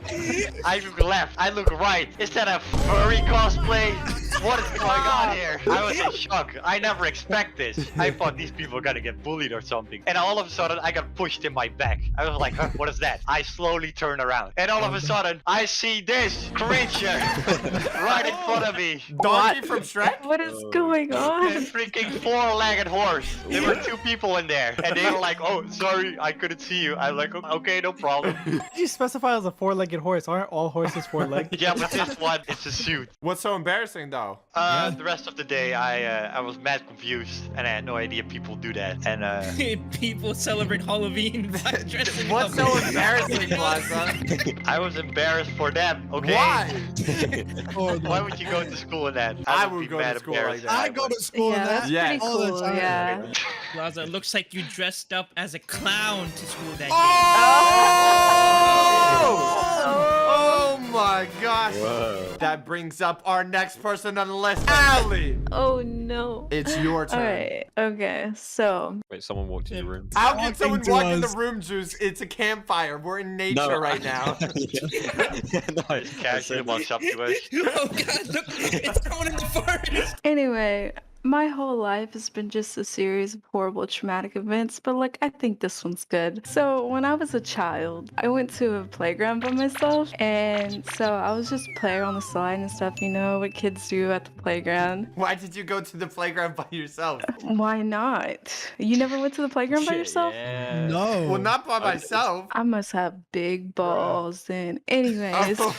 I look left. I look right. Is that a furry cosplay? What is going on here? I was in shock. I never expect this. I thought these people were gonna get bullied or something. And all of a sudden, I got pushed in my back. I was like, huh, what is that? I slowly turn around. And all of a sudden, I see this creature right in front of me. Donkey from Shrek? What is going on? A freaking 4-legged horse. There were 2 people in there. And they were like, oh, sorry, I couldn't see you. I'm like, okay, no problem. Did you specify as a 4-legged horse? Aren't all horses 4-legged? Yeah, but this one, it's a suit. What's so embarrassing though? The rest of the day, I was mad confused, and I had no idea people do that. And People celebrate Halloween by dressing What's up. so embarrassing, Blaza? I was embarrassed for them. Okay. Why? Why would you go to school in that? I would would be go to mad school embarrassed. like that. I go to school in Yeah, that that's Yeah. pretty all the cool. time. Yeah. Blaza, it looks like you dressed up as a clown to school that Oh! Oh my gosh. Whoa. That brings up our next person on the list, Allie. Oh no. It's your turn. All right. Okay. So. Wait, someone walked in the room. How can someone to walk in the us. room, Juice? It's a campfire. We're in nature right now. Nice. Casually walks up to us. Oh God, look, it's going in the forest. Anyway, my whole life has been just a series of horrible traumatic events, but like I think this one's good. So when I was a child, I went to a playground by myself, and so I was just playing on the slide and stuff, you know, what kids do at the playground. Why did you go to the playground by yourself? Why not? You never went to the playground by yourself? Yeah. No. Well, not by myself. I must have big balls then. Anyways, Oh.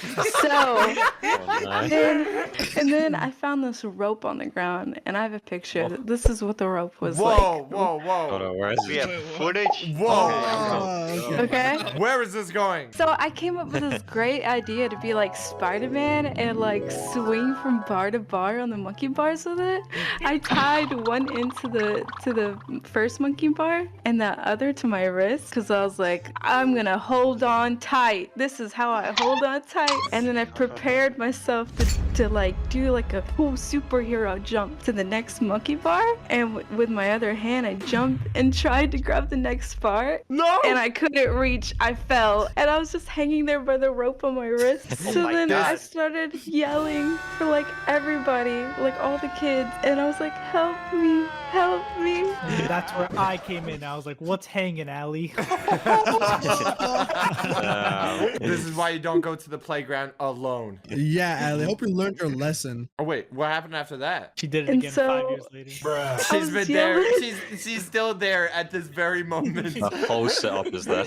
so Oh, nice. and then I found this rope on the ground, and I have a picture. This is what the rope was Whoa, like. whoa, whoa. Hold on, where is We it? have footage. Whoa. Okay. Where is this going? So I came up with this great idea to be like Spider-Man and like swing from bar to bar on the monkey bars with it. I tied one end to the first monkey bar and the other to my wrist because I was like, I'm gonna hold on tight. This is how I hold on tight. And then I prepared myself to like do like a cool superhero jump to the next monkey bar. And with my other hand, I jumped and tried to grab the next bar. No! And I couldn't reach. I fell. And I was just hanging there by the rope on my wrist. So my then I God. started yelling for like everybody, like all the kids. And I was like, help me, help me. That's where I came in. I was like, what's hanging, Allie? This is why you don't go to the playground alone. Yeah, Allie. Hope you learned your lesson. Oh wait, what happened after that? She did it And again so- 5 years later. She's was been there. yelling. She's still there at this very moment. The whole setup is there.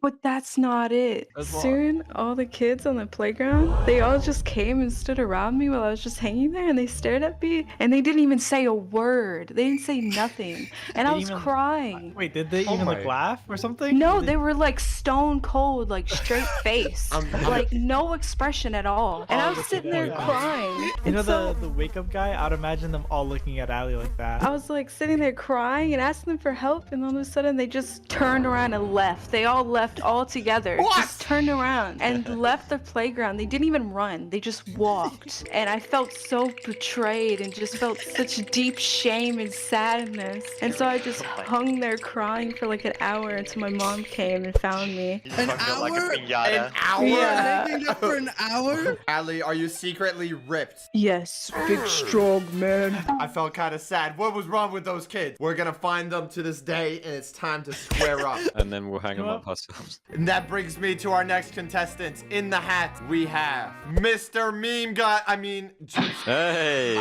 But that's not it. That's what? Soon, all the kids on the playground, they all just came and stood around me while I was just hanging there, and they stared at me, and they didn't even say a word. They didn't say nothing, and I was even- crying. Wait, did they even like my. laugh or something? No, they were like stone cold, like straight face, like no expression at all. And I was sitting there crying. You And know so the wake up guy? I'd imagine them all looking at Allie like that. I was like sitting there crying and asking them for help, and all of a sudden they just turned around and left. They all left all together. Just turned around and left the playground. They didn't even run. They just walked. And I felt so betrayed and just felt such deep shame and sadness. And so I just hung there crying for like an hour until my mom came and found me. An Like a hour? piñata. An hour? Yeah. Hanging there for an hour? Allie, are you secretly ripped? Yes, big strong man. I felt kind of sad. What was wrong with those kids? We're gonna find them to this day, and it's time to square up. And then we'll hang them up ourselves. And that brings me to our next contestant. In the hat, we have Mr. Meme God. I mean, Juice. Hey!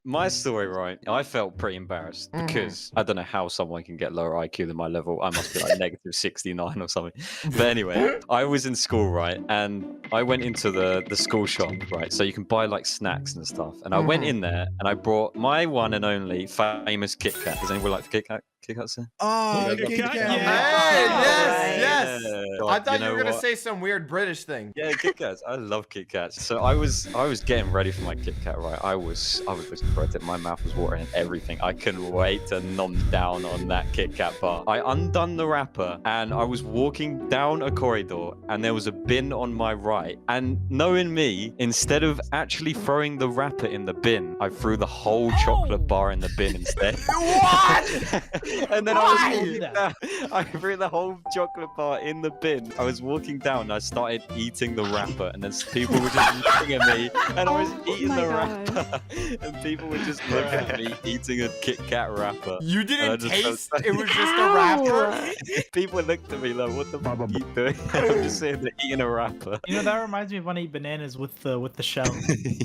My story, right? I felt pretty embarrassed because I don't know how someone can get lower IQ than my level. I must be like negative 69 or something. But anyway, I was in school, right? And I went into the school shop, right? So you can buy like snacks and stuff. And I went in there and I brought my one and only famous Kit Kat. Does anyone like Kit Kat? Kit Kat, sir? Oh, Kit Kit Kat, Kat. Hey, yes. Yeah. I thought You you were know gonna what? say some weird British thing. Yeah, Kit Kats. I love Kit Kats. So I was getting ready for my Kit Kat, right? I was looking for it. My mouth was watering and everything. I couldn't wait to nom down on that Kit Kat bar. I undone the wrapper and I was walking down a corridor and there was a bin on my right. And knowing me, instead of actually throwing the wrapper in the bin, I threw the whole chocolate bar in the bin instead. What? And then Why? I was walking down. I threw the whole chocolate bar in the bin. I was walking down. I started eating the wrapper, and then people were just looking at me, and I was eating my the God. wrapper, and people were just looking at me eating a Kit Kat wrapper. You And I didn't just taste? felt- It was just a wrapper? People looked at me like, "What the fuck are you doing?" I'm just sitting there eating a wrapper. You know, that reminds me of when I eat bananas with the shell.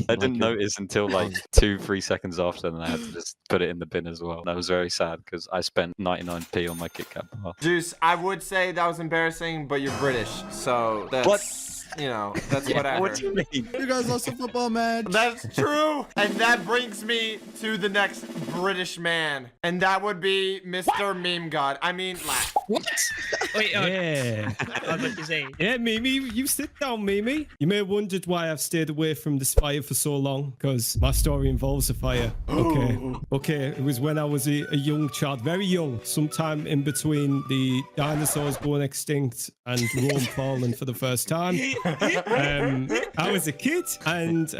I didn't notice until like 2-3 seconds after, and I had to just put it in the bin as well. And I was very sad because I spent 99p on my Kit Kat bar. Juice, I would say that was embarrassing, but you're British, so that's, you know, that's whatever. What do you mean? You guys lost a football match. That's true. And that brings me to the next British man. And that would be Mr. Meme God. I mean, laugh. What? Wait, Yeah. I was about to say. Yeah, Mimi, you sit down, Mimi. You may have wondered why I've stayed away from this fire for so long, because my story involves a fire. Okay, it was when I was a young child, very young, sometime in between the dinosaurs going extinct and Rome falling for the first time. I was a kid, and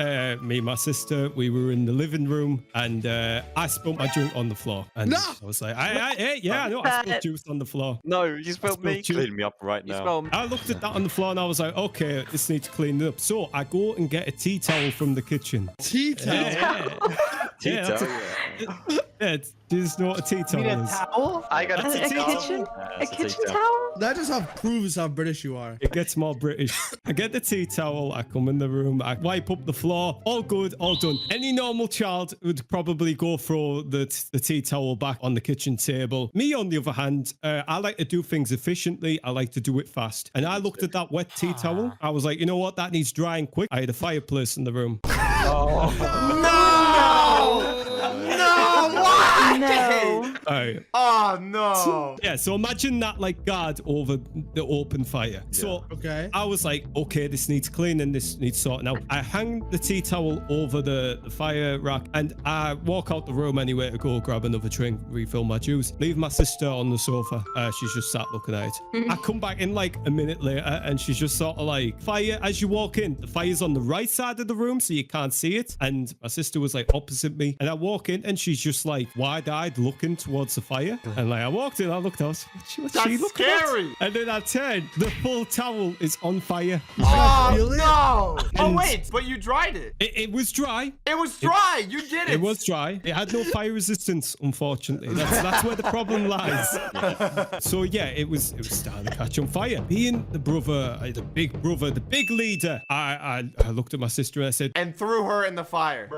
me and my sister, we were in the living room, and I spilled my drink on the floor. And I was like, I spilled juice on the floor. No, you spilled me. Clean me up right now. I looked at that on the floor and I was like, okay, this needs cleaned up. So I go and get a tea towel from the kitchen. Tea towel? Tea towel, yeah. Do you know what a tea towel You need a is? towel? I got a tea towel. A kitchen towel? That just proves how British you are. It gets more British. I get the tea towel, I come in the room, I wipe up the floor, all good, all done. Any normal child would probably go throw the tea towel back on the kitchen table. Me, on the other hand, I like to do things efficiently. I like to do it fast. And I looked at that wet tea towel. I was like, you know what? That needs drying quick. I had a fireplace in the room. No! Why? No. Oh no! Yeah, so imagine that like guard over the open fire. So I was like, okay, this needs cleaning, this needs sorting out. I hang the tea towel over the fire rack and I walk out the room anyway to go grab another drink, refill my juice, leave my sister on the sofa. She's just sat looking at it. I come back in like a minute later and she's just sort of like, fire, as you walk in, the fire's on the right side of the room so you can't see it. And my sister was like opposite me. And I walk in and she's just like wide-eyed looking towards the fire. And like I walked in, I looked out. What's she looking scary. at? And then I turned. The full towel is on fire. Oh no! Oh And- wait, but you dried it. It was dry. It was dry. You did it. It was dry. It had no fire resistance, unfortunately. That's where the problem lies. So yeah, it was starting to catch on fire. Being the brother, the big leader, I looked at my sister and I said, and threw her in the fire.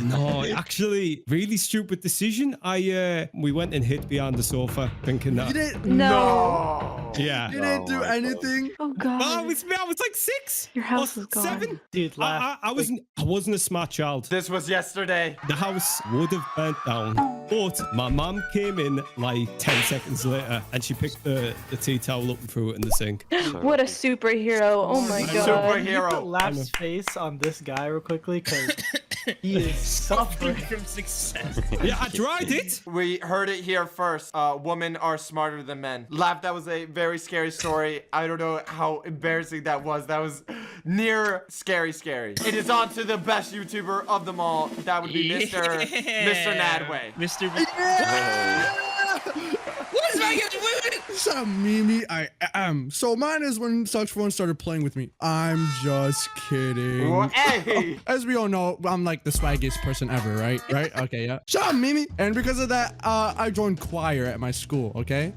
no, actually, really stupid decision. We went and hid behind the sofa, thinking that. You didn't? No. Yeah. You didn't do anything? Oh god. I was like 6. Your house or is gone. 7. Dude, laugh. I wasn't a smart child. This was yesterday. The house would have burnt down. But my mum came in like 10 seconds later and she picked the tea towel up and threw it in the sink. What a superhero. Oh my god. Can you put Superhero. Laugh's face on this guy real quickly? Because he is suffering from success. Yeah, I tried it. We heard it here first. Women are smarter than men. Laugh, that was a very scary story. I don't know how embarrassing that was. That was near scary. It is on to the best YouTuber of them all. That would be Mr. Nadway. Mr. What is my Shut up, Mimi. I am. So mine is when Such Phone started playing with me. I'm just kidding. Well, hey. As we all know, I'm like the swaggiest person ever, right? Right? Okay, yeah. Shut up, Mimi. And because of that, I joined choir at my school, okay?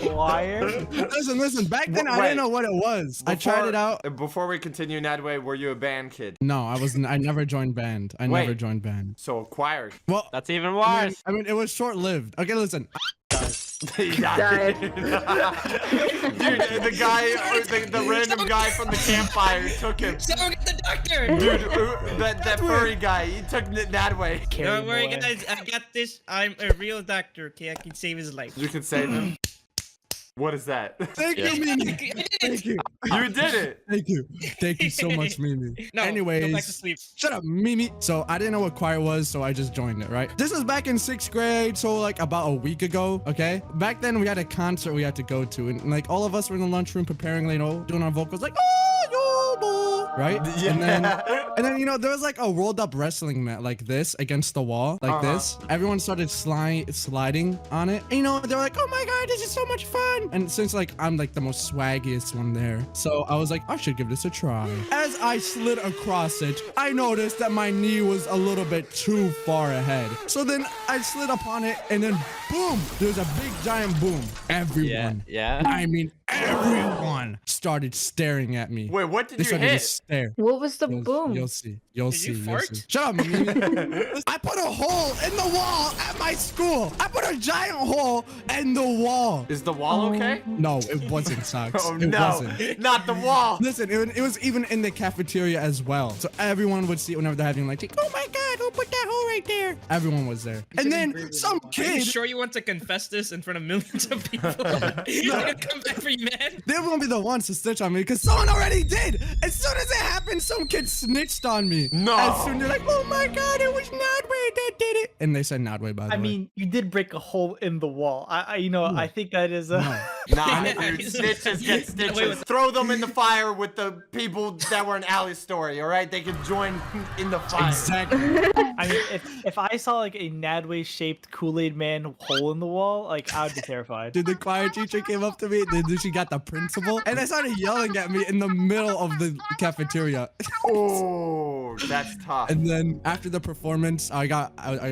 Choir? Listen. Back then, I didn't know what it was. I tried it out. Before we continue, Nadway, were you a band kid? No, I wasn't. I never joined band. I never joined band. So choir. Well, that's even worse. I mean, it was short-lived. Okay, listen. He died. Dude, the random guy from the campfire took him. Someone get the doctor! Dude, that furry guy, he took Nadway. Don't worry, guys. I got this. I'm a real doctor, okay? I can save his life. You can save him. What is that? Thank you, Mimi. Thank you. You did it. Thank you. Thank you so much, Mimi. No, anyways, go back to sleep. Shut up, Mimi. So I didn't know what choir was, so I just joined it, right? This was back in 6th grade, so like about a week ago, okay? Back then we had a concert we had to go to, and like all of us were in the lunchroom preparing, you know, doing our vocals, like, oh, yo, boy, right? Yeah. And then, you know, there was like a rolled up wrestling mat like this against the wall, like this. Everyone started sliding on it. And, you know, they were like, oh my God, this is so much fun. And since like I'm like the most swaggiest one there, so I was like, I should give this a try. As I slid across it, I noticed that my knee was a little bit too far ahead. So then I slid upon it and then boom, there's a big giant boom. Everyone, I mean everyone started staring at me. Wait, what did they you started hit? To stare. What was the boom? You'll see. You'll Did see. you You'll fart? see. Shut up, Mimi. I put a hole in the wall at my school. I put a giant hole in the wall. Is the wall okay? No, it wasn't, Socks. Oh it no, wasn't. not the wall. Listen, it was even in the cafeteria as well. So everyone would see it whenever they're having like, oh my God, put that hole right there. Everyone was there. And then some Are you kid. sure you want to confess this in front of millions of people? He's gonna come back for you, man. They won't be the ones to snitch on me because someone already did. As soon as it happened, some kid snitched on me. No. As soon they're like, oh my God, it was Nodway that did it. And they said Nodway, by the way. I mean, you did break a hole in the wall. I think that is Nah, dude, snitches get stitches. Throw them in the fire with the people that were in Ali's story, all right? They can join in the fire. Exactly. I mean, if I saw like a Nadway-shaped Kool-Aid man hole in the wall, like I would be terrified. Dude, the choir teacher came up to me. Then she got the principal, and they started yelling at me in the middle of the cafeteria. Oh, that's tough. And then after the performance, I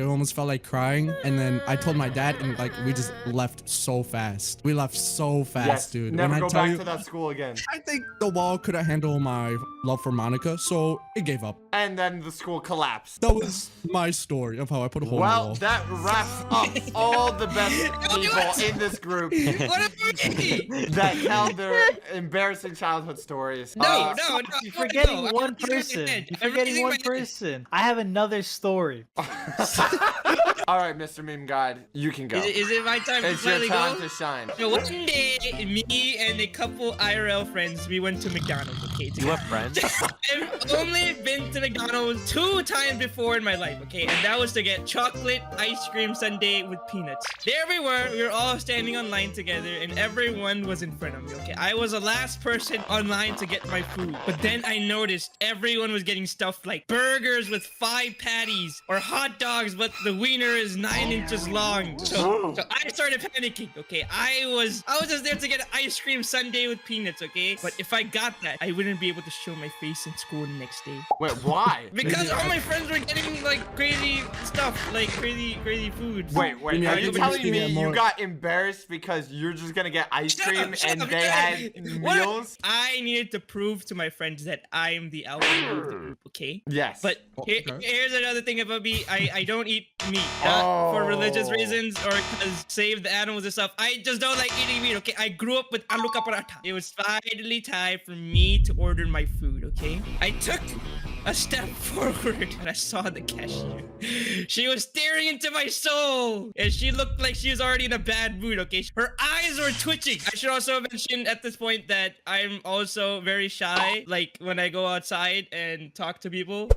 almost felt like crying. And then I told my dad, and like we just left so fast. We left so fast, Yes, dude. never When I go tell back you, to that school again. I think the wall couldn't handle my love for Monica, so it gave up. And then the school collapsed. That was my story of how I put a hole in the Well, wall. that wraps up all the best people in this group that tell their embarrassing childhood stories. No, you're forgetting one person. You're forgetting one person. I have another story. All right, Mr. Meme God, you can go. Is it my time to It's your finally time go? to shine. So one day, me and a couple IRL friends, we went to McDonald's. Okay, You have friends? I've only been to McDonald's 2 times before in my life, okay? And that was to get chocolate ice cream sundae with peanuts. There we were all standing online together, and everyone was in front of me, okay? I was the last person online to get my food. But then I noticed everyone was getting stuff like burgers with 5 patties, or hot dogs, but the wiener is 9 inches long. So I started panicking, okay? I was just there to get an ice cream sundae with peanuts, okay? But if I got that, I wouldn't be able to show my face in school the next day. Wait, why? Because all my friends were getting like crazy stuff, like crazy foods. Wait, are you telling me you more- got embarrassed because you're just gonna get ice cream and they had What? meals? I needed to prove to my friends that I'm the alpha of the group, okay? Yes. But here's another thing about me. I don't eat meat. For religious reasons or because save the animals and stuff. I just don't like eating meat, okay? I grew up with aloo ka paratha. It was finally time for me to order my food, okay? I took a step forward and I saw the cashier. She was staring into my soul and she looked like she was already in a bad mood, okay? Her eyes were twitching. I should also mention at this point that I'm also very shy, like when I go outside and talk to people.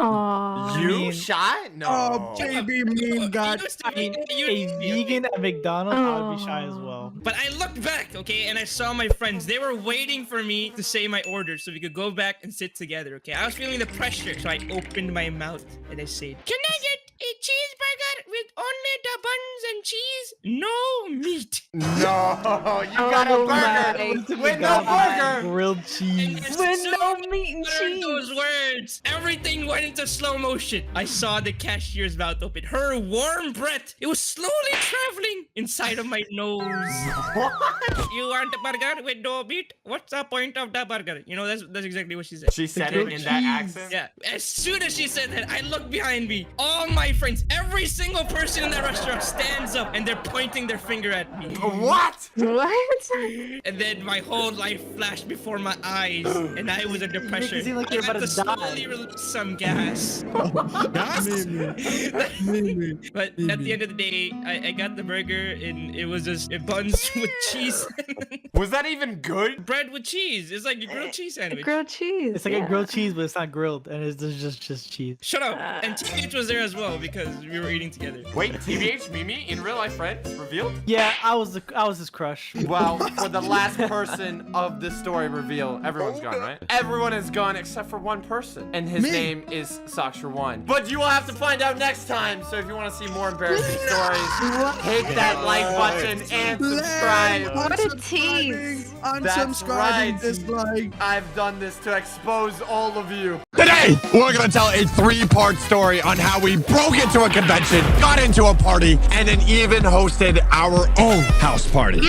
You shy? No. Oh, baby Meme God. I mean, a vegan at McDonald's, I would be shy as well. But I looked back, okay, and I saw my friends. They were waiting for me to say my order so we could go back and sit together, okay? I was feeling the pressure, so I opened my mouth and I said, "Can I get a cheeseburger with only the buns and cheese? No meat." No, you got a burger with no burger. Grilled cheese. With no meat and cheese. Those words, everything went into slow motion. I saw the cashier's mouth open. Her warm breath, it was slowly traveling inside of my nose. What? You want a burger with no meat? What's the point of the burger? You know, that's exactly what she said. She said it in that accent? Yeah. As soon as she said that, I looked behind me. All my friends, every single person in that restaurant stands up and they're pointing their finger at me. What? What? And then my whole life flashed before my eyes, and I was under pressure. it seem like you're I had about to slowly release some gas. But at the end of the day, I got the burger, and it was just buns with cheese. Was that even good? Bread with cheese. It's like a grilled cheese sandwich. Grilled cheese. It's like a grilled cheese, but it's not grilled, and it's just cheese. Shut up. And TH was there as well because we were eating together. Wait, TBH Mimi in real life friend revealed? Yeah, I was his crush. Well, for the last person of this story reveal, everyone's gone, right? Everyone is gone except for one person, and his name is Saksha1. But you will have to find out next time. So if you want to see more embarrassing stories, hit that like button and subscribe. What a tease. That's right. Dislike. I've done this to expose all of you. Today, we're going to tell a 3-part story on how we broke into a convention, got into a party, and then even hosted our own house party.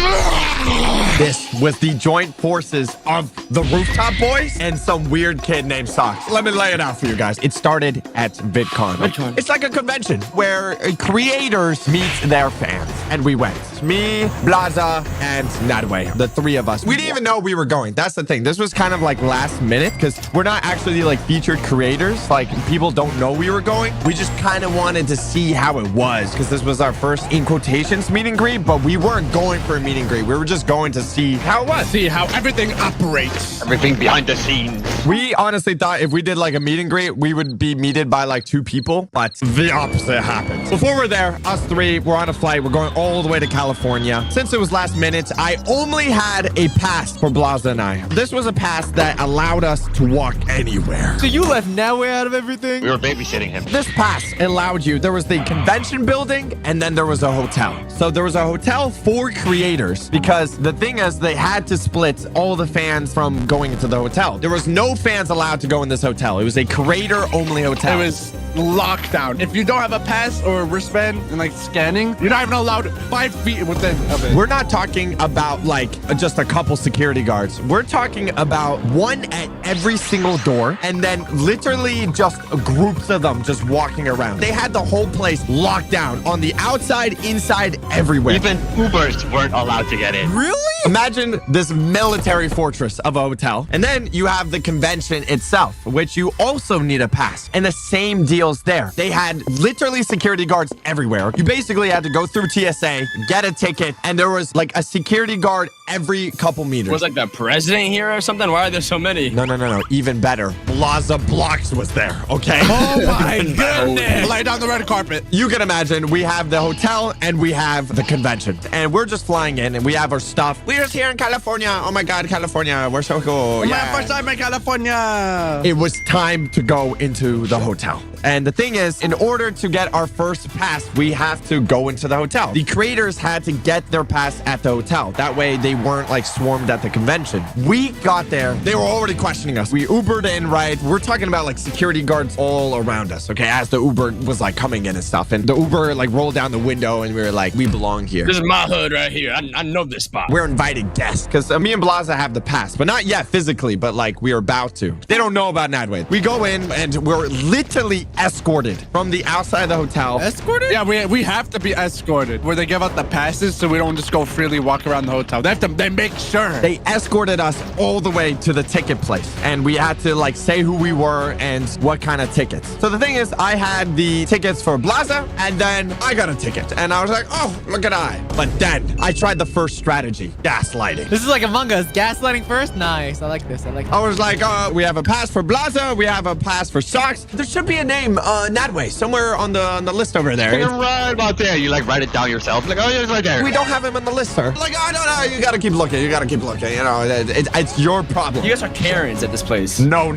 This was the joint forces of the Rooftop Boys and some weird kid named Socks. Let me lay it out for you guys. It started at VidCon. It's like a convention where creators meet their fans. And we went. Me, Blaza, and Nadway. The three of us. We didn't even know we were going. That's the thing. This was kind of like last minute because we're not actually like featured creators. Like people don't know we were going. We just kind of wanted to see how it was because this was our first, in quotations, meet and greet. But we weren't going for a meet and greet. We were just going to see how it was. See how everything operates. Everything behind the scenes. We honestly thought if we did like a meet and greet, we would be meted by like 2 people, but the opposite happened. Before we're there, us 3, we're on a flight. We're going all the way to California. Since it was last minute, I only had a pass for Blaza and I. This was a pass that allowed us to walk anywhere. So you left Noway out of everything? We were babysitting him. This pass allowed you, there was the convention building and then there was a hotel. So there was a hotel for creators because the thing is they had to split all the fans from going into the hotel. There was no fans allowed to go in this hotel. It was a creator-only hotel. It was lockdown. If you don't have a pass or a wristband and like scanning, you're not even allowed 5 feet within of it. We're not talking about like just a couple security guards. We're talking about one at every single door and then literally just groups of them just walking around. They had the whole place locked down on the outside, inside, everywhere. Even Ubers weren't allowed to get in. Really? Imagine this military fortress of a hotel. And then you have the convention itself, which you also need a pass. And the same deals there. They had literally security guards everywhere. You basically had to go through TSA, get a ticket, and there was like a security guard every couple meters. Was like the president here or something? Why are there so many? No. Even better. Plaza Blocks was there, okay? Oh my goodness. Lay down the red carpet. You can imagine we have the hotel and we have the convention. And we're just flying in and we have our stuff. We're just here in California. Oh my God, California. We're so cool. My first time in California. It was time to go into the hotel. And the thing is, in order to get our first pass, we have to go into the hotel. The creators had to get their pass at the hotel. That way they weren't like swarmed at the convention. We got there. They were already questioning us. We Ubered in, right? We're talking about like security guards all around us, okay? As the Uber was like coming in and stuff. And the Uber like rolled down the window and we were like, we belong here. This is my hood right here. I know this spot. We're invited guests because me and Blaza have the pass, but not yet physically, but like we're about to. They don't know about Nadway. We go in and we're literally escorted from the outside of the hotel. Escorted? Yeah, we have to be escorted where they give out the passes so we don't just go freely walk around the hotel. They make sure. They escorted us all the way to the ticket place and we had to like say who we were and what kind of tickets. So the thing is, I had the tickets for Blaza and then I got a ticket and I was like, oh, look at I. But then I tried the first strategy, gaslighting. This is like Among Us. Gaslighting first? Nice. I like this. I was like, we have a pass for Blaza. We have a pass for Socks. There should be a name, Nadway, somewhere on the list over there. It's right about there. You like write it down yourself. Like, oh, yeah, it's right there. We don't have him on the list, sir. Like, oh, no. You gotta keep looking. You know, it's your problem. You guys are Karens at this place. No.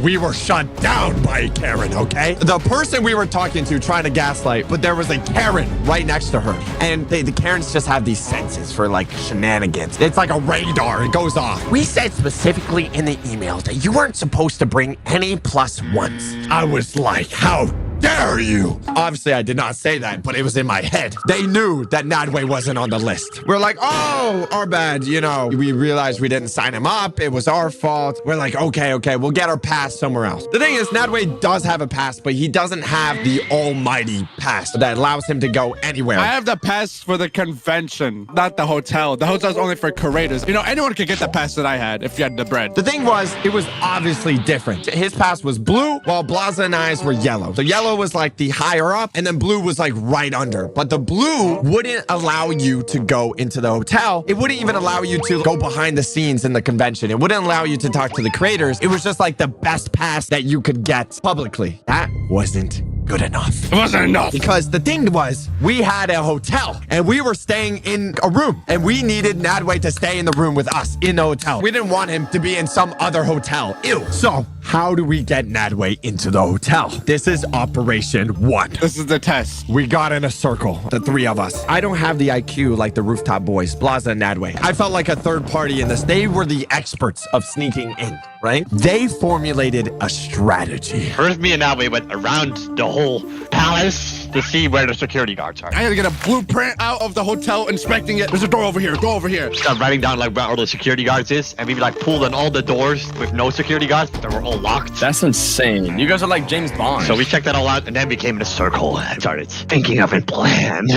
We were shut down by a Karen, okay? The person we were talking to trying to gaslight, but there was a Karen right next to her. And the Karens just have these senses for like shenanigans. It's like a radar. It goes off. We said specifically in the email that you weren't supposed to bring any +1s. I was like, how dare you? Obviously, I did not say that, but it was in my head. They knew that Nadway wasn't on the list. We're like, oh, our bad. You know, we realized we didn't sign him up. It was our fault. We're like, okay, we'll get our pass somewhere else. The thing is, Nadway does have a pass, but he doesn't have the almighty pass that allows him to go anywhere. I have the pass for the convention, not the hotel. The hotel's only for curators. You know, anyone could get the pass that I had if you had the bread. The thing was, it was obviously different. His pass was blue, while Blaza and I's were yellow. So yellow was like the higher up, and then blue was like right under. But the blue wouldn't allow you to go into the hotel. It wouldn't even allow you to go behind the scenes in the convention. It wouldn't allow you to talk to the creators. It was just like the best pass that you could get publicly. That wasn't good enough. It wasn't enough. Because the thing was, we had a hotel and we were staying in a room and we needed Nadway to stay in the room with us in the hotel. We didn't want him to be in some other hotel. Ew. So how do we get Nadway into the hotel? This is Operation 1. This is the test. We got in a circle, the three of us. I don't have the IQ like the rooftop boys, Blaza and Nadway. I felt like a third party in this. They were the experts of sneaking in, right? They formulated a strategy. First, me and Nadway went around the whole palace to see where the security guards are. I gotta get a blueprint out of the hotel, inspecting it. There's a door over here. Go over here. Start writing down like where all the security guards is, and we like pulled on all the doors with no security guards. They were all locked. That's insane. You guys are like James Bond. So we checked that all out, and then we came in a circle and started thinking of a plan.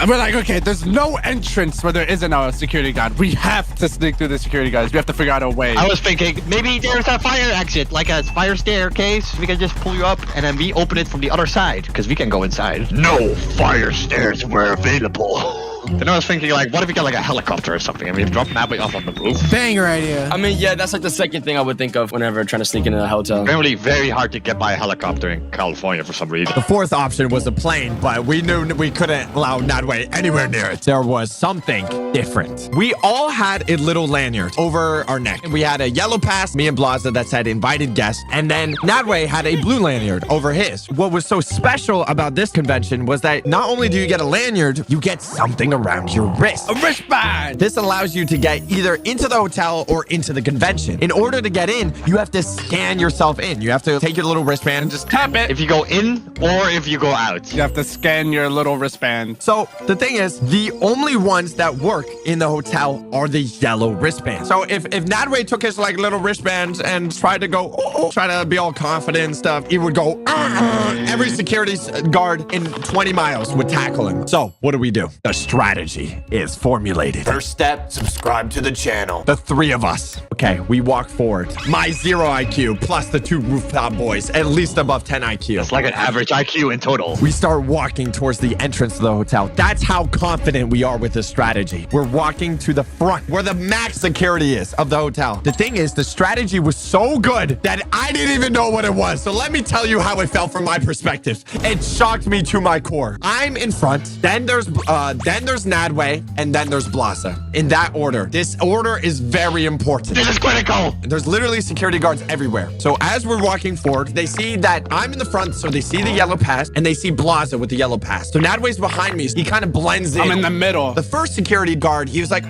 We're like, okay, there's no entrance where there isn't a security guard. We have to sneak through the security guards. We have to figure out a way. I was thinking maybe there's a fire exit, like a fire staircase. We can just pull you up, and then we open it from the other side, because we can go inside. No fire stairs were available. Then I was thinking, like, what if we got like a helicopter or something, and we drop Nadway off on the roof? Banger idea. I mean, yeah, that's like the second thing I would think of whenever trying to sneak into a hotel. Apparently, very hard to get by a helicopter in California for some reason. The fourth option was a plane, but we knew we couldn't allow Nadway anywhere near it. There was something different. We all had a little lanyard over our neck. We had a yellow pass, me and Blaza, that said invited guests, and then Nadway had a blue lanyard over his. What was so special about this convention was that not only do you get a lanyard, you get something around your wrist. A wristband! This allows you to get either into the hotel or into the convention. In order to get in, you have to scan yourself in. You have to take your little wristband and just Tap it. If you go in or if you go out. You have to scan your little wristband. So the thing is, the only ones that work in the hotel are the yellow wristbands. So if Nadway took his like little wristbands and tried to go, try to be all confident and stuff, he would go, every security guard in 20 miles would tackle him. So what do? The strategy is formulated. First step, subscribe to the channel. The three of us. Okay, we walk forward. My 0 IQ plus the two rooftop boys, at least above 10 IQ. It's like an average IQ in total. We start walking towards the entrance of the hotel. That's how confident we are with this strategy. We're walking to the front where the max security is of the hotel. The thing is, the strategy was so good that I didn't even know what it was. So let me tell you how it felt from my perspective. It shocked me to my core. I'm in front. Then there's Nadway, and then there's Blaza. In that order. This order is very important. This is critical. There's literally security guards everywhere. So as we're walking forward, they see that I'm in the front, so they see the yellow pass, and they see Blaza with the yellow pass. So Nadway's behind me. So he kind of blends in. I'm in the middle. The first security guard, he was like,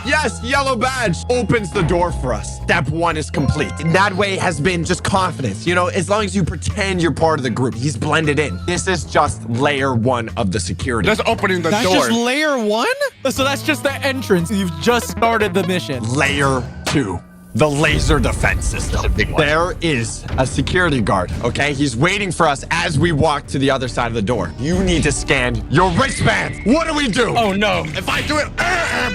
yes, yellow badge. Opens the door for us. Step 1 is complete. Nadway has been just confidence. You know, as long as you pretend you're part of the group, he's blended in. This is just layer 1 of the security. Just opening the door. That's just layer 1? So that's just the entrance. You've just started the mission. Layer 2. The laser defense system. There is a security guard, okay? He's waiting for us as we walk to the other side of the door. You need to scan your wristband. What do? Oh, no. If I do it,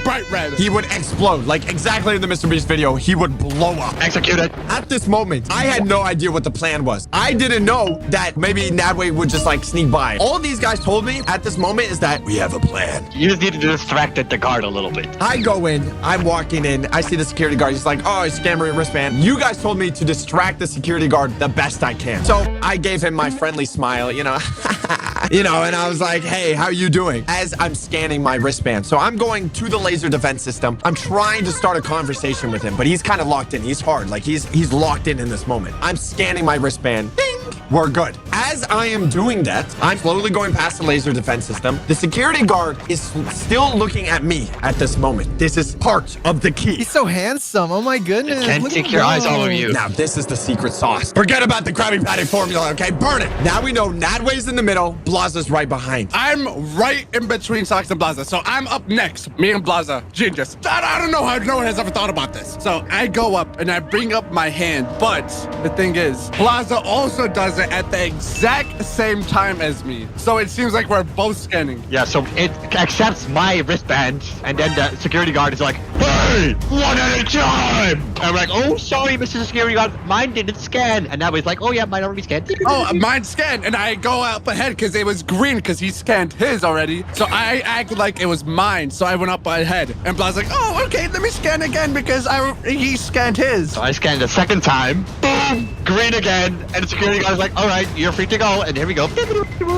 bright red. He would explode. Like exactly in the Mr. Beast video, he would blow up. Execute it. At this moment, I had no idea what the plan was. I didn't know that maybe Nadway would just like sneak by. All these guys told me at this moment is that we have a plan. You just need to distract the guard a little bit. I go in, I'm walking in, I see the security guard. He's like, I scan my wristband. You guys told me to distract the security guard the best I can. So I gave him my friendly smile, and I was like, hey, how you doing? As I'm scanning my wristband. So I'm going to the laser defense system. I'm trying to start a conversation with him, but he's kind of locked in. He's hard. Like he's locked in this moment. I'm scanning my wristband. Ding! We're good. As I am doing that, I'm slowly going past the laser defense system. The security guard is still looking at me at this moment. This is part of the key. He's so handsome. Oh my goodness. Can't take your eyes off of you. Now, this is the secret sauce. Forget about the Krabby Patty formula, okay? Burn it. Now we know Nadway's in the middle. Blaza's right behind. I'm right in between Socks and Blaza. So I'm up next. Me and Blaza. Genius. I don't know how no one has ever thought about this. So I go up and I bring up my hand. But the thing is, Blaza also does it at the exact same time as me. So it seems like we're both scanning. Yeah, so it accepts my wristband, and then the security guard is like, hey, one at a time. And I'm like, oh, sorry, Mr. Security Guard, mine didn't scan. And now he's like, oh yeah, mine already scanned. Oh, mine scanned, and I go up ahead because it was green because he scanned his already. So I acted like it was mine, so I went up ahead. And Bla's like, oh, okay, let me scan again because he scanned his. So I scanned a second time. Boom, green again. And the security guard's like, all right, you're free to go. And here we go.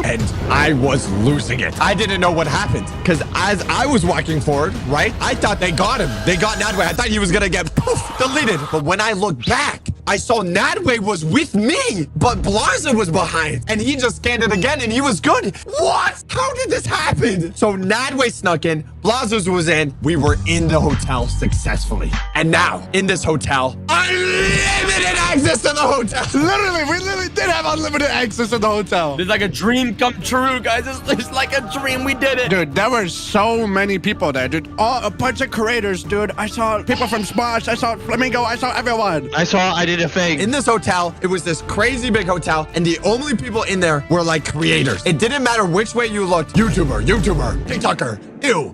And I was losing it. I didn't know what happened because as I was walking forward, right, I thought they got him. They got Nadway. I thought he was going to get poof, deleted. But when I looked back, I saw Nadway was with me, but Blaza was behind. And he just scanned it again and he was good. What? How did this happen? So Nadway snuck in, Blazers was in. We were in the hotel successfully. And now, in this hotel, unlimited access to the hotel. Literally, we literally did have unlimited access to the hotel. It's like a dream come true, guys. It's like a dream. We did it. Dude, there were so many people there, dude. A bunch of creators, dude. I saw people from Smosh. I saw Flamingo. I saw everyone. I did a thing. In this hotel, it was this crazy big hotel, and the only people in there were like creators. It didn't matter which way you looked. YouTuber, TikToker,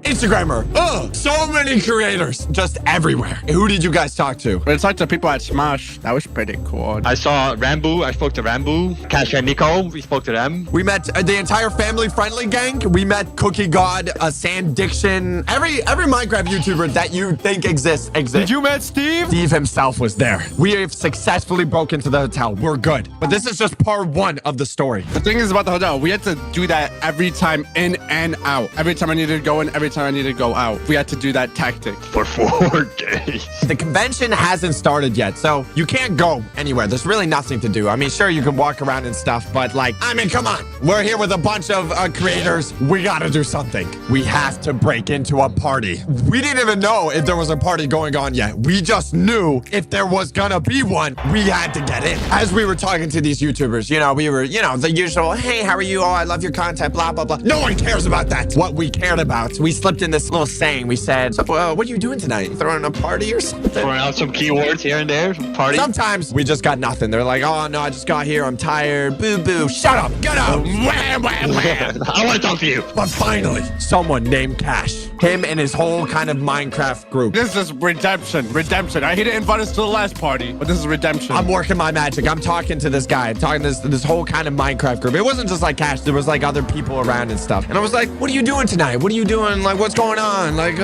Instagrammer. So many creators just everywhere. Who did you guys talk to? We talked to people at Smosh. That was pretty cool. I saw Rambo. I spoke to Rambo. Cash and Nico. We spoke to them. We met the entire family friendly gang. We met Cookie God, Sand Diction, every Minecraft YouTuber that you think exists. Did you met Steve? Steve himself was there. We have successfully broken into the hotel. We're good. But this is just part one of the story. The thing is about the hotel, we had to do that every time in and out. Every time I needed to go in, every time I needed to go out. We had to do that tactic. For 4 days. The convention hasn't started yet, so you can't go anywhere. There's really nothing to do. I mean, sure, you can walk around and stuff, but like, I mean, come on. We're here with a bunch of creators. We gotta do something. We have to break into a party. We didn't even know if there was a party going on yet. We just knew if there was gonna be one, we had to get in. As we were talking to these YouTubers, we were, the usual, hey, how are you? Oh, I love your content, blah, blah, blah. No one cares about that. What we cared about, we slipped in this little saying. We said, so, what are you doing tonight? You throwing a party or something? Throwing out some keywords here and there. Party. Sometimes we just got nothing. They're like, oh, no, I just got here. I'm tired. Boo, boo. Shut up. Get up. Wham, wham, wham. I want to talk to you. But finally, someone named Cash. Him and his whole kind of Minecraft group. This is redemption. Redemption. He didn't invite us to the last party, but this is redemption. I'm working my magic. I'm talking to this guy. I'm talking to this whole kind of Minecraft group. It wasn't just like Cash. There was like other people around and stuff. And I was like, what are you doing tonight? What are you doing? Like, what's going on? Like,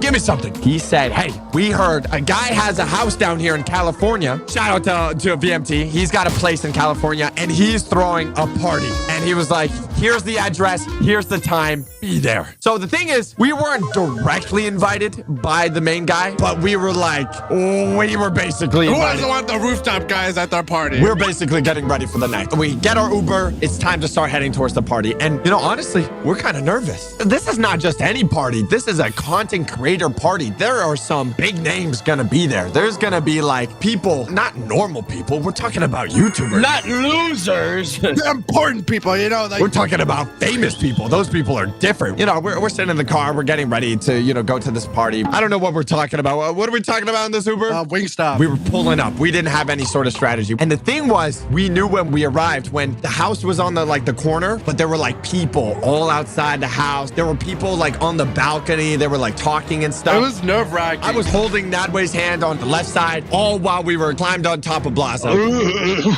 give me something. He said, hey, we heard a guy has a house down here in California. Shout out to VMT. He's got a place in California and he's throwing a party. And he was like, here's the address. Here's the time. Be there. So the thing is, we weren't directly invited by the main guy, but we were like, we were basically invited. Who doesn't want the rooftop guys at their party? We're basically getting ready for the night. We get our Uber. It's time to start heading towards the party. And, honestly, we're kind of nervous. This is not just any party. This is a content creator party. There are some big names going to be there. There's going to be like people, not normal people. We're talking about YouTubers. Not losers. The important people, like, we're talking about famous people. Those people are different. We're sitting in the car. We're getting ready to, go to this party. I don't know what we're talking about. What are we talking about in this Uber? Wingstop. We were pulling up. We didn't have any sort of strategy. And the thing was, we knew when we arrived, when the house was on the corner, but there were like people all outside the house. There were people like on the balcony. They were like talking and stuff. It was nerve-wracking. I was holding Nadway's hand on the left side, all while we were climbed on top of Blaza.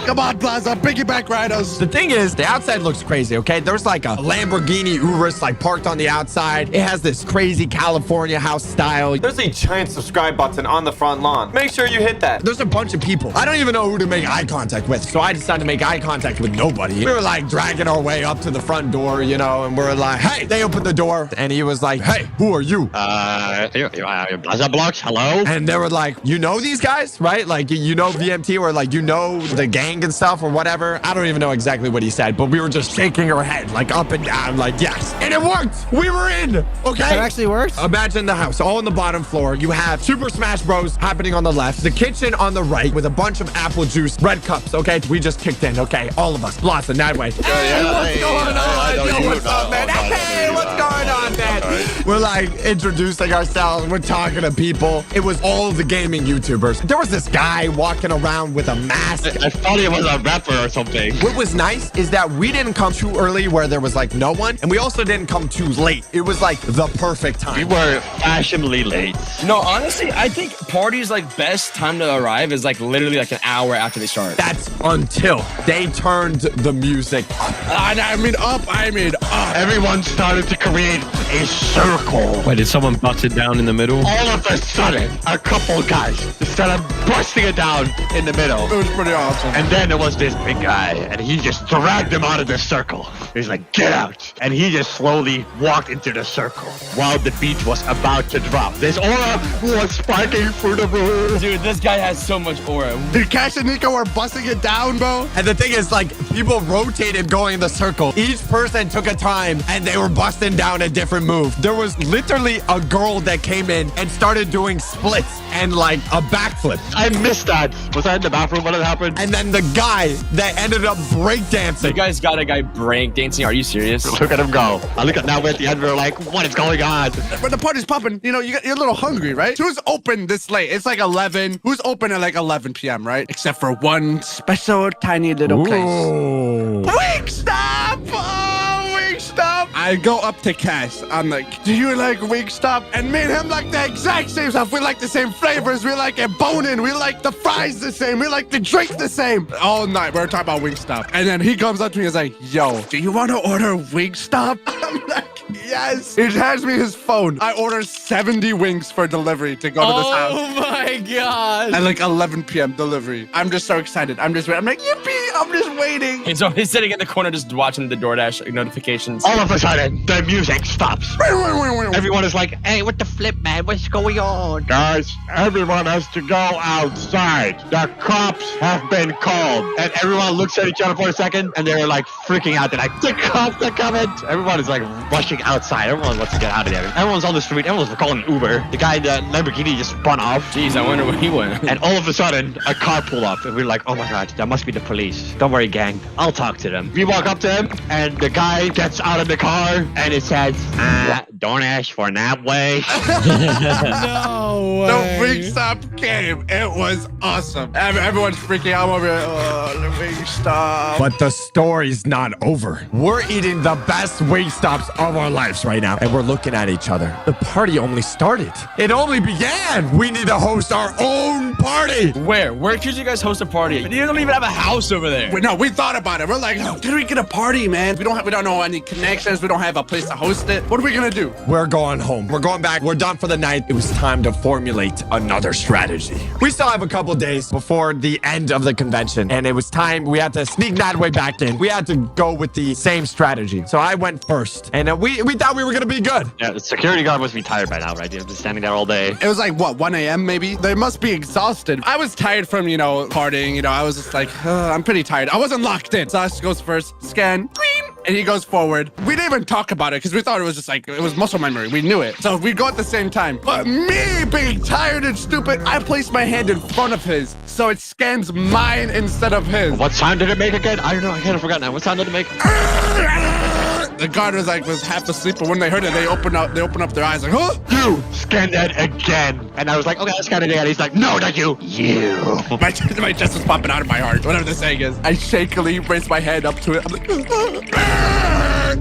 Come on, Blaza, piggyback ride us. The thing is, the outside looks crazy, okay? There's like a Lamborghini Urus like parked on the outside. It has this crazy California house style. There's a giant subscribe button on the front lawn. Make sure you hit that. There's a bunch of people. I don't even know who to make eye contact with, so I decided to make eye contact with nobody. We were like dragging our way up to the front door, and we're like, hey, they opened the door, and he was like, hey, who are you? Plaza Blocks, hello? And they were like, you know these guys, right? Like, VMT, or like, the gang and stuff or whatever. I don't even know exactly what he said, but we were just shaking our head, like up and down, like, yes. And it worked. We were in, okay? It actually worked? Imagine the house, all on the bottom floor. You have Super Smash Bros. Happening on the left, the kitchen on the right with a bunch of apple juice, red cups, okay? We just kicked in, okay? All of us, Blossom, Nadway. Hey, what's going on? What's up, man? Hey, what's going on, man? We're like introducing ourselves. We're talking to people. It was all the gaming YouTubers. There was this guy walking around with a mask. I thought he was a rapper or something. What was nice is that we didn't come too early where there was like no one, and we also didn't come too late. It was like the perfect time. We were fashionably late. No, honestly, I think parties like best time to arrive is like literally like an hour after they start. That's until they turned the music up. I mean up. Everyone started to create a circle circle. Wait, did someone bust it down in the middle? All of a sudden, a couple guys started busting it down in the middle. It was pretty awesome. And then there was this big guy, and he just dragged him out of the circle. He's like, get out. And he just slowly walked into the circle while the beach was about to drop. This aura was sparking through the roof. Dude, this guy has so much aura. Dude, Cash and Nico were busting it down, bro. And the thing is, like, people rotated going in the circle. Each person took a time, and they were busting down a different move. There was literally a girl that came in and started doing splits and, like, a backflip. I missed that. Was I in the bathroom when it happened? And then the guy that ended up breakdancing. You guys got a guy breakdancing. Are you serious? Look at him go. I look at now we're at the end. We're like, what is going on? When the party's popping, you know, you're a little hungry, right? Who's open this late? It's like 11. Who's open at like 11 p.m., right? Except for one special tiny little place. Wingstop! Oh, Wingstop! I go up to Cash. I'm like, do you like Wingstop? And me and him like the exact same stuff. We like the same flavors. We like it bone-in. We like the fries the same. We like the drink the same. All night, we're talking about Wingstop. And then he comes up to me and is like, yo, do you want to order Wingstop? I'm like, yes. He hands me his phone. I order 70 wings for delivery to go to this house. Oh my god. At like 11 p.m. delivery. I'm just so excited. I'm just waiting. I'm like, yippee. I'm just waiting. And so he's sitting in the corner just watching the DoorDash notifications. All of a sudden, the music stops. Everyone is like, hey, what the flip, man? What's going on? Guys, everyone has to go outside. The cops have been called. And everyone looks at each other for a second, and they're like freaking out. They're like, the cops are coming. Everyone is like rushing outside. Everyone wants to get out of there. Everyone's on the street. Everyone's calling an Uber. The guy in the Lamborghini just spun off. Jeez, I wonder where he went. And all of a sudden, a car pulled up. And we're like, oh my God, that must be the police. Don't worry, gang. I'll talk to them. We walk up to him, and the guy gets out of the car, and it says, don't ask for that way. No way. The Wingstop came. It was awesome. Everyone's freaking out over it. Oh, the Wingstop. But the story's not over. We're eating the best Wingstops of our lives right now. And we're looking at each other. The party only started. It only began. We need to host our own party. Where? Where could you guys host a party? You don't even have a house over there. We thought about it. We're like, how can we get a party, man? We don't know any connections. We don't have a place to host it. What are we gonna do? We're going home. We're going back. We're done for the night. It was time to formulate another strategy. We still have a couple days before the end of the convention, and it was time. We had to sneak that way back in. We had to go with the same strategy. So I went first, and we thought we were gonna be good. Yeah, the security guard must be tired by now, right? You've been standing there all day. It was like, what, 1 a.m. maybe? They must be exhausted. I was tired from, partying. I was just like, I'm pretty tired. I wasn't locked in. Sash goes first, scan, green, and he goes forward. We didn't even talk about it because we thought it was just like, it was muscle memory. We knew it. So we go at the same time. But me being tired and stupid, I placed my hand in front of his. So it scans mine instead of his. What sound did it make again? I don't know. I kind of forgot now. What sound did it make? The guard was half asleep, but when they heard it, they opened up their eyes like, huh? You scanned that again. And I was like, okay, I'll scan it again. He's like, no, not you. You. My chest was popping out of my heart, whatever the saying is. I shakily raised my hand up to it. I'm like,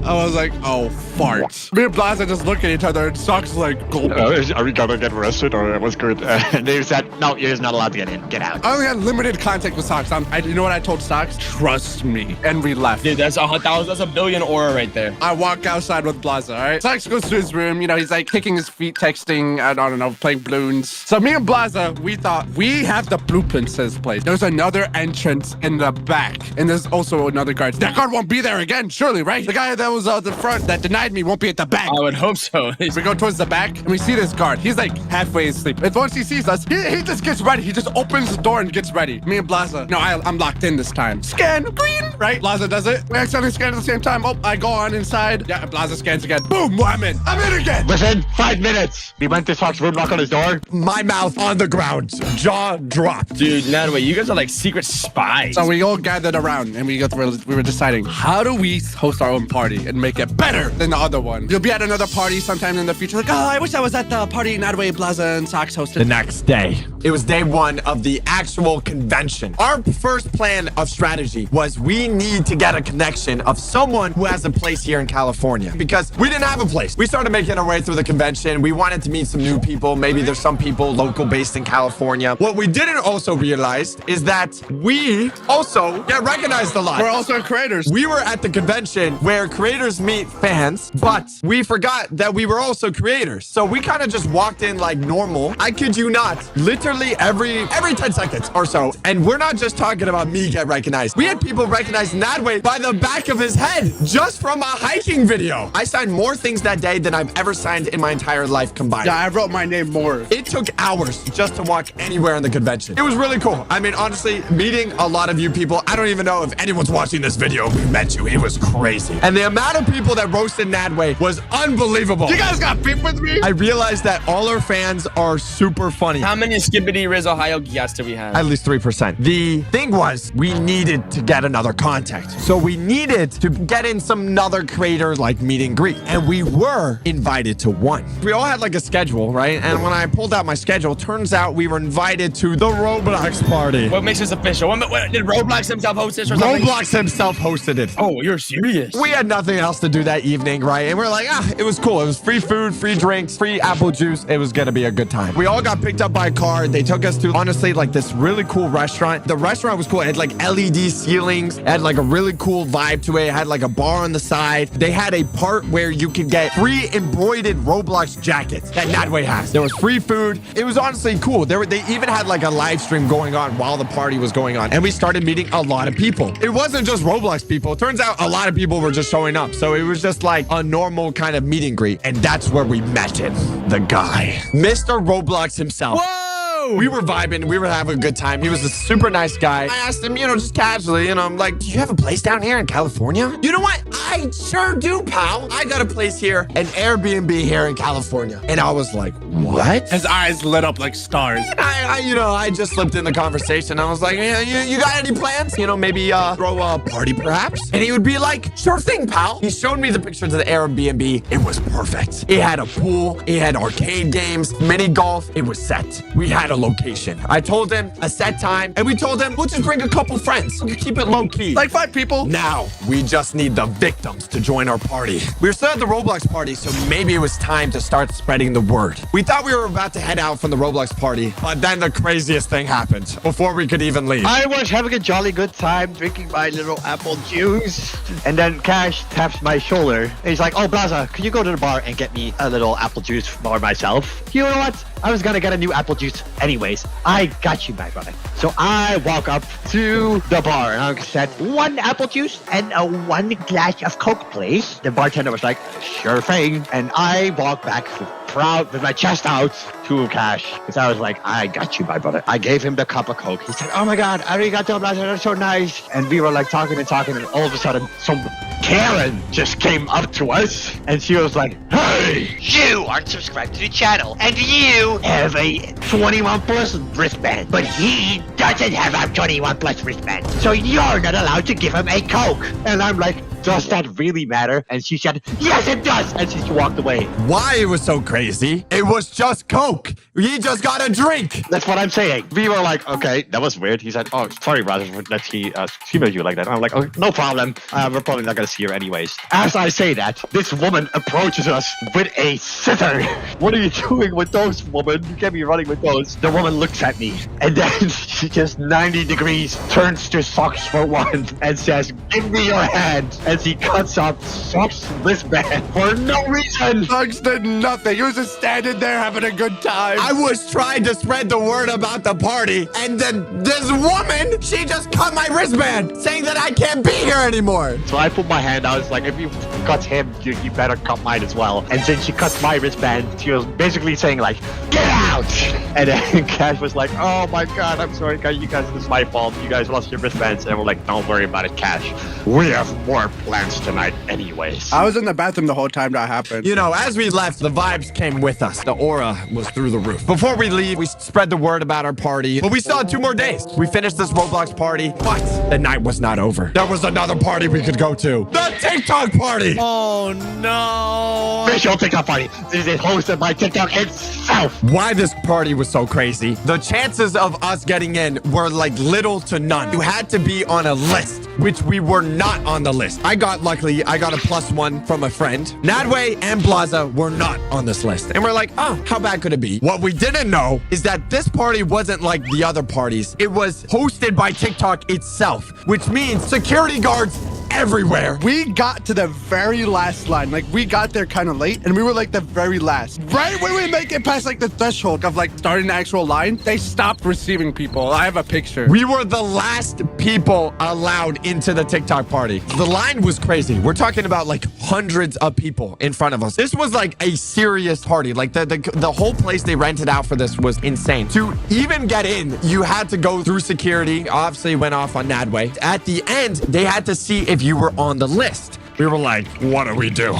I was like, oh, farts. Me and Blaza just look at each other and Sock's like, go. Are we gonna get arrested or what's good? And they said, no, you're just not allowed to get in. Get out. I only had limited contact with Socks. You know what I told Socks? Trust me. And we left. Dude, that's a billion aura right there. I walk outside with Blaza, all right? Socks goes to his room. He's like kicking his feet, texting, I don't know, playing balloons. So me and Blaza, we thought, we have the blueprints to this place. There's another entrance in the back. And there's also another guard. That guard won't be there again, surely, right? The guy that was at the front that denied me won't be at the back. I would hope so. We go towards the back and we see this guard. He's like halfway asleep. And once he sees us, he just gets ready. He just opens the door and gets ready. Me and Blaza, no, I'm locked in this time. Scan, green, right? Blaza does it. We accidentally scan at the same time. Oh, I go on inside. Yeah, Blaza scans again. Boom, I'm in. I'm in again. Within 5 minutes, we went to Sock's room, knock on his door. My mouth on the ground, jaw dropped. Dude, Natalie, you guys are like secret spies. So we all gathered around and we were deciding, how do we host our own party and make it better than the other one? You'll be at another party sometime in the future. Like, oh, I wish I was at the party Nadway, Blaza, and Socks hosted. The next day. It was day one of the actual convention. Our first plan of strategy was we need to get a connection of someone who has a place here in California because we didn't have a place. We started making our way through the convention. We wanted to meet some new people. Maybe there's some people local based in California. What we didn't also realize is that we also get recognized a lot. We're also creators. We were at the convention where creators meet fans, but we forgot that we were also creators. So we kind of just walked in like normal. I kid you not, literally every 10 seconds or so. And we're not just talking about me get recognized. We had people recognize Nadway by the back of his head just from a hiking video. I signed more things that day than I've ever signed in my entire life combined. Yeah, I wrote my name more. It took hours just to walk anywhere in the convention. It was really cool. I mean, honestly, meeting a lot of you people, I don't even know if anyone's watching this video who met you. It was crazy. And the amount of people that roasted Nadway was unbelievable. You guys got beef with me? I realized that all our fans are super funny. How many Skibbity Riz Ohio guests do we have? At least 3%. The thing was, we needed to get another contact. So we needed to get in some other creator like meet and greet. And we were invited to one. We all had like a schedule, right? And when I pulled out my schedule, turns out we were invited to the Roblox party. What makes this official? What, did Roblox himself host this or something? Roblox himself hosted it. Oh, you're serious? We had nothing else to do that evening, right? And we're like, it was cool. It was free food, free drinks, free apple juice. It was gonna be a good time. We all got picked up by a car. They took us to, honestly, like this really cool restaurant. The restaurant was cool. It had like LED ceilings. It had like a really cool vibe to it. It had like a bar on the side. They had a part where you could get free embroidered Roblox jackets that Nadway has. There was free food. It was honestly cool. They even had like a live stream going on while the party was going on. And we started meeting a lot of people. It wasn't just Roblox people. It turns out a lot of people were just showing up. So it was just like a normal kind of meet and greet. And that's where we met him. The guy. Mr. Roblox himself. Whoa! We were vibing. We were having a good time. He was a super nice guy. I asked him, just casually, I'm like, do you have a place down here in California? You know what? I sure do, pal. I got a place here, an Airbnb here in California. And I was like, what? His eyes lit up like stars. And I just slipped in the conversation. I was like, you got any plans? Maybe throw a party perhaps? And he would be like, sure thing, pal. He showed me the pictures of the Airbnb. It was perfect. It had a pool. It had arcade games, mini golf. It was set. We had a location. I told him a set time, and we told him we'll just bring a couple friends. We'll keep it low key. Like 5 people. Now, we just need the victims to join our party. We were still at the Roblox party, so maybe it was time to start spreading the word. We thought we were about to head out from the Roblox party, but then the craziest thing happened before we could even leave. I was having a jolly good time drinking my little apple juice, and then Cash taps my shoulder, and he's like, oh, Blaza, can you go to the bar and get me a little apple juice for myself? You know what? I was gonna get a new apple juice anyways. I got you, my brother. So I walk up to the bar and I said, 1 apple juice and 1 glass of Coke, please. The bartender was like, sure thing. And I walked back proud with my chest out to Cash. Because I was like, I got you, my brother. I gave him the cup of Coke. He said, oh my God, arigato, Blaza, that's so nice. And we were like talking, and all of a sudden, some Karen just came up to us and she was like, hey, you aren't subscribed to the channel and you have a 21 plus wristband, but he doesn't have a 21 plus wristband, so you're not allowed to give him a Coke. And I'm like, does that really matter? And she said, yes, it does. And she walked away. Why it was so crazy? It was just Coke. He just got a drink. That's what I'm saying. We were like, okay, that was weird. He said, oh, sorry, brother, that he treated you like that. I'm like, oh, no problem. We're probably not going to see her anyways. As I say that, this woman approaches us with a scissor. What are you doing with those, woman? You can't be running with those. The woman looks at me, and then she just 90 degrees turns to Socks for one and says, give me your hand. And she cuts off Socks' wristband for no reason. Socks did nothing. He was just standing there having a good time. I was trying to spread the word about the party, and then this woman, she just cut my wristband, saying that I can't be here anymore. So I put my hand out. I was like, if you cut him, you better cut mine as well. And then she cuts my wristband. She was basically saying like, get out. And then Cash was like, oh my God, I'm sorry, guys. You guys, this is my fault. You guys lost your wristbands. And we're like, don't worry about it, Cash. We have more plans tonight anyways. I was in the bathroom the whole time that happened. As we left, the vibes came with us. The aura was through the roof. Before we leave, we spread the word about our party, but we still had 2 more days. We finished this Roblox party, but the night was not over. There was another party we could go to. The TikTok party. Oh no. Official TikTok party. This is hosted by TikTok itself. Why this party was so crazy? The chances of us getting in were like little to none. You had to be on a list, which we were not on the list. Luckily, I got a +1 from a friend. Nadway and Blaza were not on this list. And we're like, oh, how bad could it be? What we didn't know is that this party wasn't like the other parties. It was hosted by TikTok itself, which means security guards everywhere. We got to the very last line. Like, we got there kind of late, and we were like the very last. Right when we make it past like the threshold of like starting the actual line, they stopped receiving people. I have a picture. We were the last people allowed into the TikTok party. The line was crazy. We're talking about like hundreds of people in front of us. This was like a serious party. Like the whole place they rented out for this was insane. To even get in, you had to go through security. Obviously went off on Nadway. At the end, they had to see if you were on the list. We were like, what do we do? Me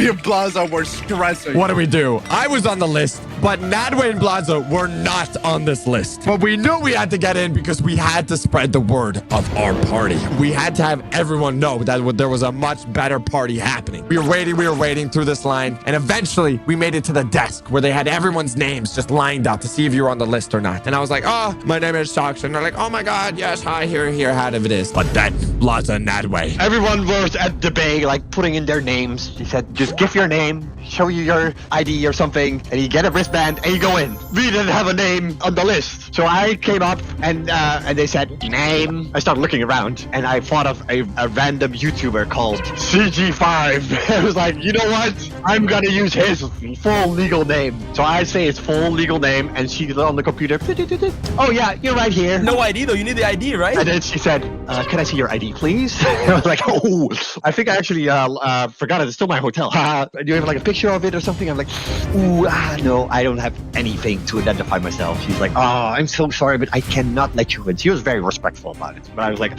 and Blaza were stressing. What do we do? I was on the list, but Nadway and Blaza were not on this list. But we knew we had to get in because we had to spread the word of our party. We had to have everyone know that there was a much better party happening. We were waiting through this line, and eventually we made it to the desk where they had everyone's names just lined up to see if you were on the list or not. And I was like, oh, my name is Socks. And they're like, oh my God, yes, hi, here, how it is. But then Blaza and Nadway. Everyone was at the bay, like putting in their names. He said, just give your name, show you your ID or something, and you get a wristband and you go in. We didn't have a name on the list. So I came up and they said, name. I started looking around and I thought of a random YouTuber called CG5. I was like, you know what? I'm gonna use his full legal name. So I say his full legal name and she on the computer. Oh yeah, you're right here. No ID though, you need the ID, right? And then she said, can I see your ID, please? I was like, oh, I think I actually forgot it. It's still my hotel. Do you have like a picture of it or something? I'm like, ooh, no, I don't have anything to identify myself. She's like, oh, I'm so sorry, but I cannot let you in. She was very respectful about it. But I was like,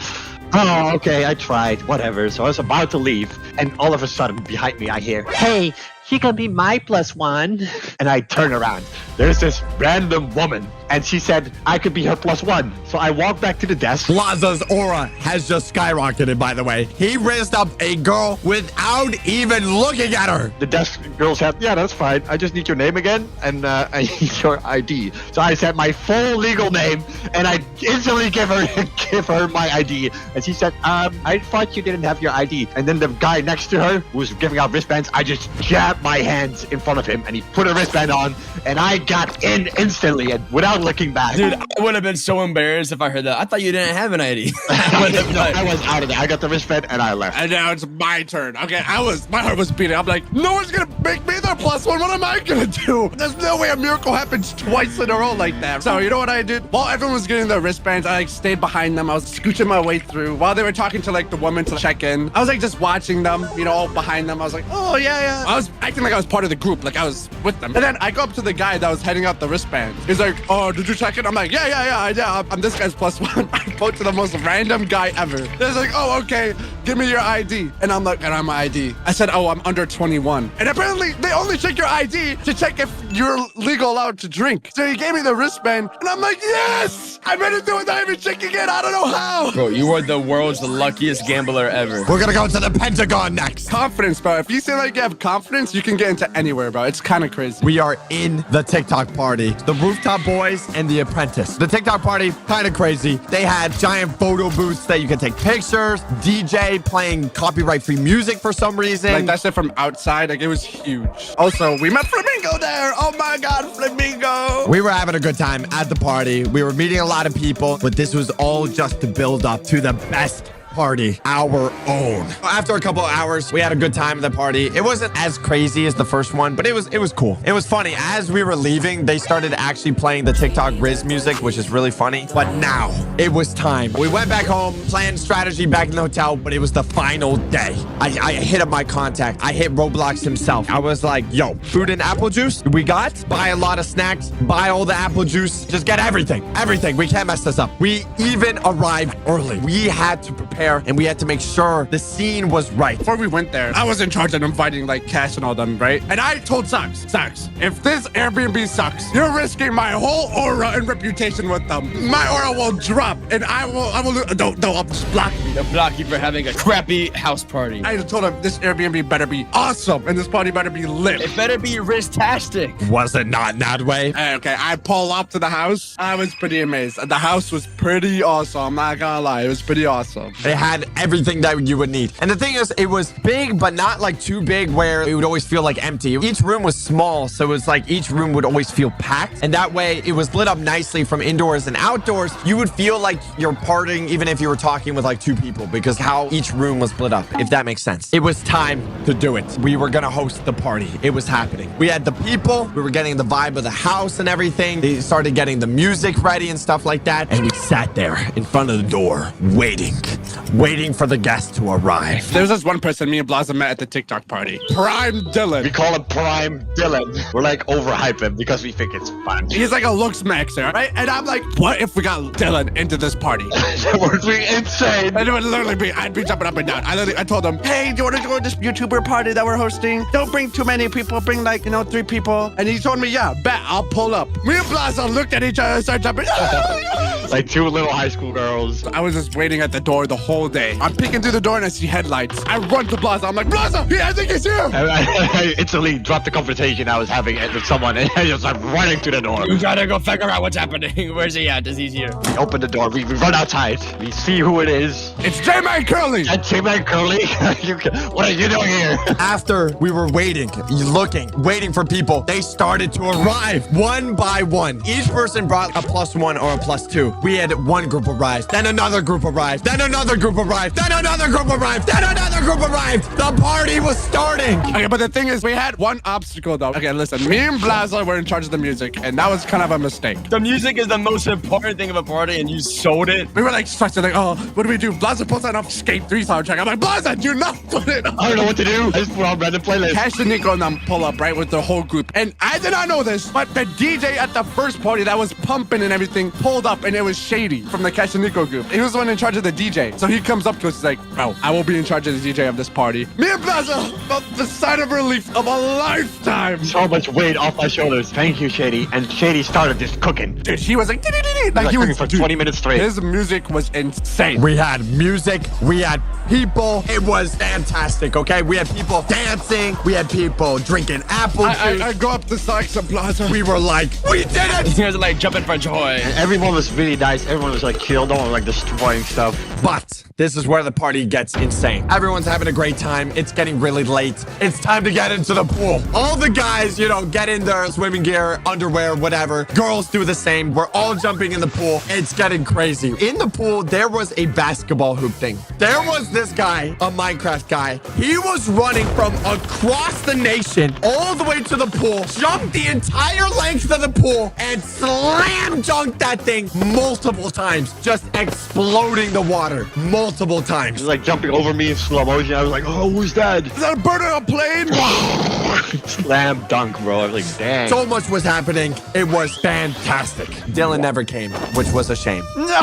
oh, okay, I tried, whatever. So I was about to leave, and all of a sudden, behind me, I hear, hey, she can be my +1. And I turn around. There's this random woman. And she said I could be her +1. So I walked back to the desk. Blaza's aura has just skyrocketed, by the way. He raised up a girl without even looking at her. The desk girl said, yeah, that's fine. I just need your name again and I need your ID. So I said my full legal name and I instantly give her my ID. And she said, I thought you didn't have your ID. And then the guy next to her who was giving out wristbands, I just jabbed my hands in front of him and he put a wristband on and I got in instantly and without looking back. Dude, I would have been so embarrassed if I heard that. I thought you didn't have an ID. I was out of there. I got the wristband and I left. And now it's my turn. Okay, my heart was beating. I'm like, no one's gonna make me their +1. What am I gonna do? There's no way a miracle happens twice in a row like that. So you know what I did? While everyone was getting their wristbands, I like stayed behind them. I was scooching my way through while they were talking to like the woman to check in. I was like just watching them, you know, all behind them. I was like, oh yeah. I was acting like I was part of the group, like I was with them. And then I go up to the guy that was heading out the wristband. He's like, oh, did you check it? I'm like, yeah. I'm this guy's +1. I go to the most random guy ever. They're like, oh, okay, give me your ID. And I'm like, I don't have my ID. I said, oh, I'm under 21. And apparently they only check your ID to check if you're legal allowed to drink. So he gave me the wristband and I'm like, yes, I made it through without even checking it. I don't know how. Bro, you are the world's luckiest gambler ever. We're gonna go to the Pentagon next. Confidence, bro. If you say like you have confidence, you can get into anywhere, bro. It's kind of crazy. We are in the TikTok party. The Rooftop Boys and the Apprentice. The TikTok party, kind of crazy. They had giant photo booths that you could take pictures, DJ playing copyright-free music for some reason. Like that shit from outside, like it was huge. Also, we met Flamingo there. Oh my God, Flamingo. We were having a good time at the party. We were meeting a lot of people, but this was all just to build up to the best party, our own. After a couple of hours, we had a good time at the party. It wasn't as crazy as the first one, but it was cool. It was funny. As we were leaving, they started actually playing the TikTok Riz music, which is really funny. But now it was time. We went back home, planned strategy back in the hotel, but it was the final day. I hit up my contact. I hit Roblox himself. I was like, yo, food and apple juice we got. Buy a lot of snacks. Buy all the apple juice. Just get everything. Everything. We can't mess this up. We even arrived early. We had to prepare and we had to make sure the scene was right. Before we went there, I was in charge of inviting like Cash and all them, right? And I told Socks, if this Airbnb sucks, you're risking my whole aura and reputation with them. My aura will drop and I will don't I'll just block me. They'll block you for having a crappy house party. I told him this Airbnb better be awesome and this party better be lit. It better be risk-tastic. Was it not that way? Okay, I pull up to the house. I was pretty amazed. The house was pretty awesome. I'm not gonna lie, it was pretty awesome. It had everything that you would need. And the thing is, it was big, but not like too big where it would always feel like empty. Each room was small, so it was like each room would always feel packed. And that way, it was lit up nicely from indoors and outdoors. You would feel like you're partying even if you were talking with like 2 people because how each room was split up, if that makes sense. It was time to do it. We were gonna host the party. It was happening. We had the people. We were getting the vibe of the house and everything. They started getting the music ready and stuff like that. And we sat there in front of the door, waiting for the guests to arrive. There's this one person me and Blaza met at the TikTok party. Prime Dylan. We call him Prime Dylan. We're like overhype him because we think it's fun. He's like a looks maxer, right? And I'm like, what if we got Dylan into this party? That would be insane. And it would literally be, I'd be jumping up and down. I told him, hey, do you want to go to this YouTuber party that we're hosting? Don't bring too many people. Bring like, 3 people. And he told me, yeah, bet I'll pull up. Me and Blaza looked at each other and started jumping. Like 2 little high school girls. I was just waiting at the door the whole day. I'm peeking through the door and I see headlights. I run to Blaza. I'm like, Blaza, I think it's you. I instantly dropped the conversation I was having with someone and I just like running to the door. You gotta go figure out what's happening. Where's he at? He's here. We open the door. We run outside. We see who it is. It's J-Man Curly. That's J-Man Curly. What are you doing here? After we were waiting for people, they started to arrive one by one. Each person brought a +1 or a +2. We had one group arrive, then another group arrived, then another group arrived, then another group arrived, then another group arrived. The party was starting. Okay, but the thing is, we had one obstacle though. Okay, listen, me and Blaza were in charge of the music, and that was kind of a mistake. The music is the most important thing of a party, and you sold it. We were like stressed, like, oh, what do we do? Blaza puts that off Skate 3 soundtrack. I'm like, Blaza, do not put it on. I don't know what to do. I just put on random playlist. Cash and Nico and them pull up, right, with the whole group. And I did not know this, but the DJ at the first party that was pumping and everything pulled up, and it was Shady from the Cash and Nico group. He was the one in charge of the DJ. So he comes up to us, he's like, bro, I will be in charge of the DJ of this party. Me and Blaza felt the sign of relief of a lifetime. So much weight off my shoulders. Thank you, Shady. And Shady started just cooking. Dude, he was like, like he was for 20 minutes straight. His music was insane. We had music. We had people. It was fantastic, okay? We had people dancing. We had people drinking apple juice. I go up to Sykes and Plaza. We were like, we did it! You guys are like jumping for joy. And everyone was really nice. Everyone was like chill. No one was like destroying stuff. But this is where the party gets insane. Everyone's having a great time. It's getting really late. It's time to get into the pool. All the guys, get in their swimming gear, underwear, whatever. Girls do the same. We're all jumping in the pool. It's getting crazy. In the pool, there was a basketball hoop thing. There was this guy, a Minecraft guy. He was running from across the nation all the way to the pool, jumped the entire length of the pool, and slam dunked that thing multiple times, just exploding the water multiple times. He was like jumping over me in slow motion. I was like, oh, who's that? Is that a bird on a plane? Slam dunk, bro. I was like, dang. So much was happening. It was fantastic. Dylan never came, which was a shame. No,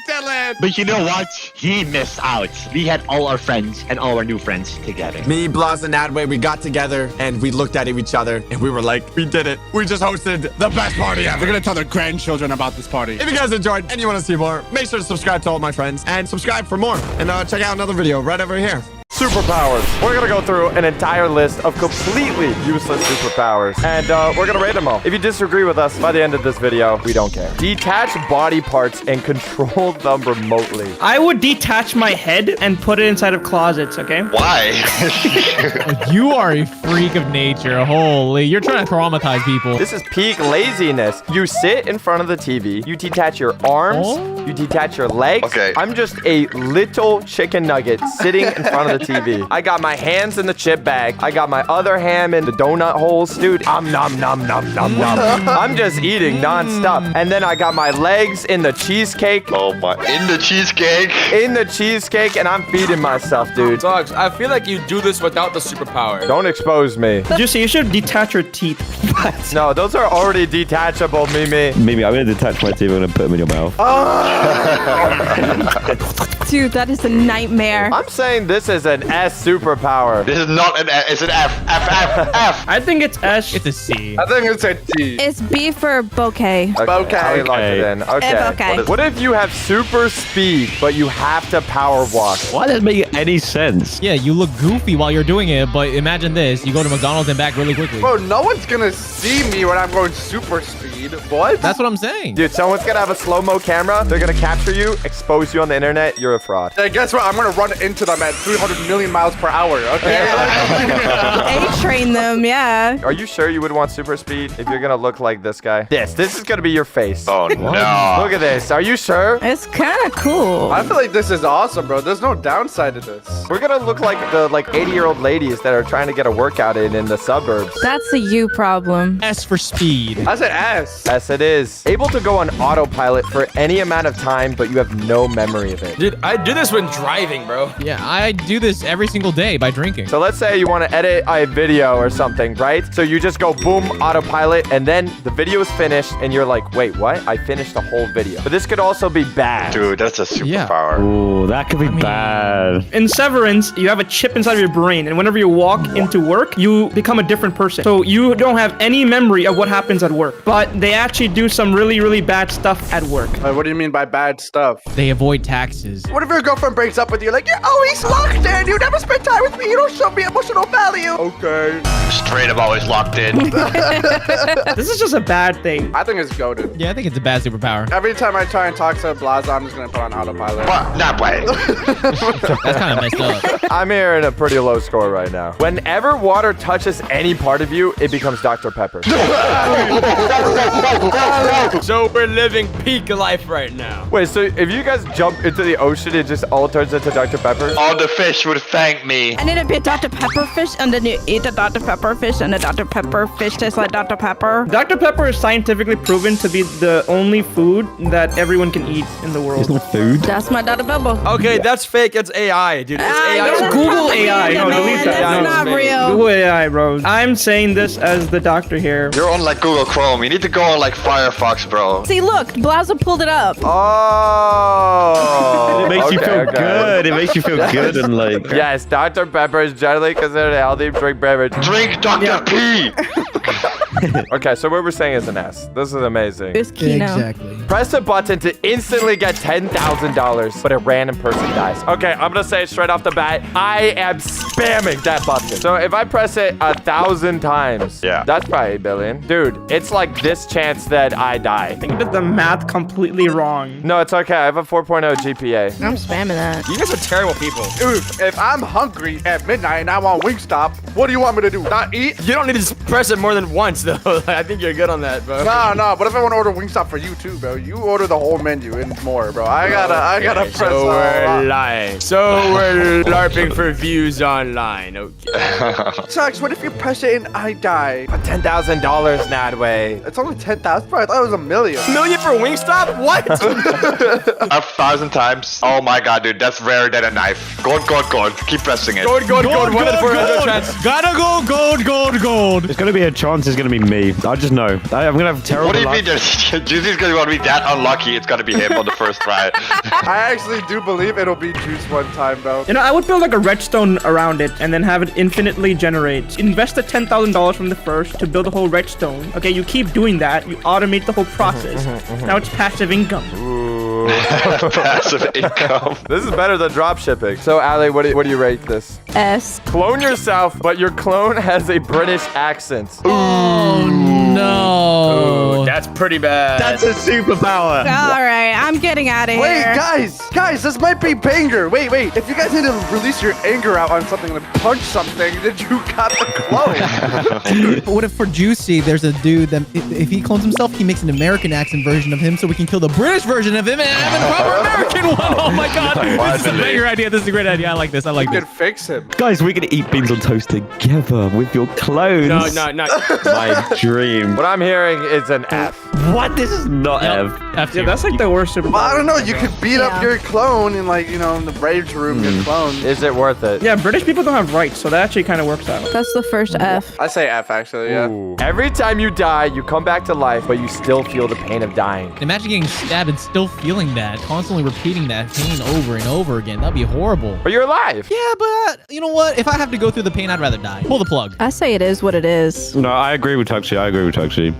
Dylan. But you know what? He missed out. We had all our friends and all our new friends together. Me, Blas, and Adway, we got together and we looked at each other and we were like, we did it. We just hosted the best party ever. We're going to tell their grandchildren about this party. If you guys enjoyed and you want to see more, make sure to subscribe to all my friends and subscribe for more. And check out another video right over here. Superpowers. We're gonna go through an entire list of completely useless superpowers, and we're gonna rate them all. If you disagree with us by the end of this video, we don't care. Detach body parts and control them remotely. I would detach my head and put it inside of closets, okay? Why? You are a freak of nature. Holy, you're trying to traumatize people. This is peak laziness. You sit in front of the TV, you detach your arms, you detach your legs. Okay. I'm just a little chicken nugget sitting in front of the TV. I got my hands in the chip bag. I got my other ham in the donut holes. Dude, nom nom nom nom nom. I'm just eating non-stop. And then I got my legs in the cheesecake. Oh my. In the cheesecake? In the cheesecake, and I'm feeding myself, dude. Dogs, I feel like you do this without the superpower. Don't expose me. You should detach your teeth. No, those are already detachable, Mimi. Mimi, I'm going to detach my teeth. I'm going to put them in your mouth. Dude, that is a nightmare. I'm saying this is an S superpower. This is not an S, it's an F. F. I think it's S. It's a C. I think it's a T. It's B for bouquet. Okay, Bouquet. I locked it in. Okay. Okay. What if you have super speed, but you have to power walk? Why does it make any sense? Yeah, you look goofy while you're doing it, but imagine this. You go to McDonald's and back really quickly. Bro, no one's gonna see me when I'm going super speed. What? That's what I'm saying. Dude, someone's gonna have a slow-mo camera. They're gonna capture you, expose you on the internet. You're a fraud. Hey, guess what? I'm gonna run into them at 300 million miles per hour. Okay. A-train them, yeah. Are you sure you would want super speed if you're gonna look like this guy? This is gonna be your face. Oh no. Look at this. Are you sure? It's kind of cool. I feel like this is awesome, bro. There's no downside to this. We're gonna look like the 80-year-old ladies that are trying to get a workout in the suburbs. That's a you problem. S for speed. I said S. Yes, it is. Able to go on autopilot for any amount of time, but you have no memory of it. Dude, I do this when driving, bro. Yeah, I do this every single day by drinking. So let's say you want to edit a video or something, right? So you just go boom, autopilot, and then the video is finished, and you're like, wait, what? I finished the whole video. But this could also be bad. Dude, that's a superpower. Ooh, that could be bad. In Severance, you have a chip inside of your brain, and whenever you walk into work, you become a different person. So you don't have any memory of what happens at work. But they actually do some really, really bad stuff at work. What do you mean by bad stuff? They avoid taxes. What if your girlfriend breaks up with you? Like, you're always locked in. You never spend time with me. You don't show me emotional value. Okay. Straight up always locked in. This is just a bad thing. I think it's goated. Yeah, I think it's a bad superpower. Every time I try and talk to Blaza, I'm just gonna put on autopilot. What? That way. That's kind of messed up. I'm hearing a pretty low score right now. Whenever water touches any part of you, it becomes Dr. Pepper. So we're living peak life right now. Wait, so if you guys jump into the ocean, it just all turns into Dr. Pepper? All the fish would thank me. And then it'd be a Dr. Pepper fish, and then you eat a Dr. Pepper fish, and the Dr. Pepper fish tastes like Dr. Pepper. Dr. Pepper is scientifically proven to be the only food that everyone can eat in the world. It's not food. That's my Dr. Pepper. Okay, that's fake. It's AI, dude. It's AI. That's Google AI. No, delete that. That's not real. Google AI, bro. I'm saying this as the doctor here. You're on like Google Chrome. You need to go on like Firefox, bro. See, look, Blaza pulled it up. Oh. It makes you feel good. It makes you feel good and like. Yes, Dr. Pepper is generally considered a healthy drink beverage. Drink Dr. P. Okay, so what we're saying is an S. This is amazing. It's Kino. Exactly. Press a button to instantly get $10,000, but a random person dies. Okay, I'm gonna say it straight off the bat. I am spamming that button. So if I press it 1,000 times, yeah, that's probably 8 billion. Dude, it's like this chance that I die. I think that the math completely wrong. No, it's okay. I have a 4.0 GPA. I'm spamming that. You guys are terrible people. Dude, if I'm hungry at midnight and I want Wingstop, what do you want me to do? Not eat? You don't need to press it more than once, though. I think you're good on that, bro. No. But if I want to order Wingstop for you too, bro, you order the whole menu and more, bro. I gotta press. So we're lying. So we're LARPing for views online. Okay. Sucks. What if you press it and I die? $10,000, Nadway. It's only 10,000. Bro, I thought it was $1 million. $1 million for Wingstop? What? 1,000 times. Oh my god, dude, that's rarer than a knife. Gold. Keep pressing it. Gold. One of the 400 chance. Gotta go gold. There's gonna be a chance it's gonna be me. I just know. I'm gonna have terrible What do you luck. mean? Juicy's gonna want to be that unlucky. It's gonna be him on the first try. I actually do believe it'll be Juice one time, though. You know, I would build like a redstone around it and then have it infinitely generate. Invest the $10,000 from the first to build a whole redstone. Okay, you keep doing that. You automate the whole process. Now it's passive income. Ooh. Passive income. This is better than drop shipping. So, Ali, what do you rate this? S. Clone yourself, but your clone has a British accent. Oh no. Ooh, that's pretty bad. That's a superpower. All right, I'm getting out of here. Wait, guys, this might be banger. Wait. If you guys need to release your anger out on something and punch something, then you got the clone. What if for Juicy, there's a dude that if he clones himself, he makes an American accent version of him so we can kill the British version of him and have a proper American one. Oh my god. This is a banger idea. This is a great idea. I like this. You can fix him. Guys, we're gonna eat beans on toast together with your clones. No. My dream. What I'm hearing is an F. What? This is not F. Yeah, that's like the worst superpower. Well, I don't know. You could beat up your clone in, like, in the rage room, your clone. Is it worth it? Yeah, British people don't have rights, so that actually kind of works out. That's the first F. I say F, actually, yeah. Ooh. Every time you die, you come back to life, but you still feel the pain of dying. Imagine getting stabbed and still feeling that, constantly repeating that pain over and over again. That'd be horrible. But you're alive. Yeah, but you know what? If I have to go through the pain, I'd rather die. Pull the plug. I say it is what it is. No, I agree with Tuxie.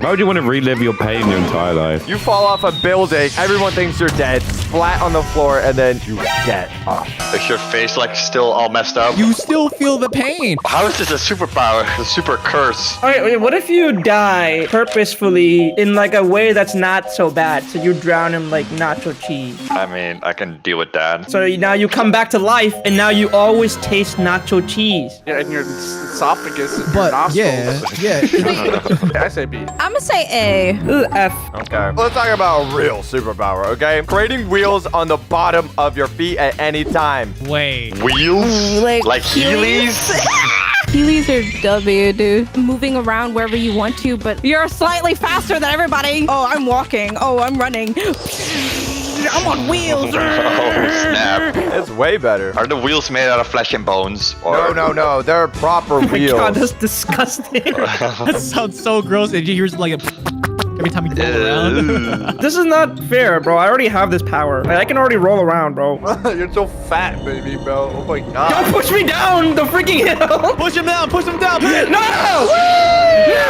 Why would you want to relive your pain your entire life? You fall off a building, everyone thinks you're dead, flat on the floor, and then you get off. Is your face like still all messed up? You still feel the pain. How is this a superpower? A super curse. All right, wait, what if you die purposefully in like a way that's not so bad? So you drown in like not so cheese. I mean, I can deal with that. So now you come back to life, and now you always taste nacho cheese. Yeah, in your esophagus. And But your yeah, nostrils. yeah. I say B. I'm gonna say A. F. Okay. Let's talk about a real superpower, okay? Creating wheels on the bottom of your feet at any time. Wait. Wheels? Like Heelys? Heelys are W, dude. Moving around wherever you want to, but you're slightly faster than everybody. Oh, I'm walking. Oh, I'm running. I'm on wheels. Oh, snap. It's way better. Are the wheels made out of flesh and bones? Or... No. They're proper wheels. God, that's disgusting. That sounds so gross. And you hear like a every time you roll around. This is not fair, bro. I already have this power. Like, I can already roll around, bro. You're so fat, baby, bro. Oh my god. Don't push me down the freaking hill. Push him down. Push him down. No! No!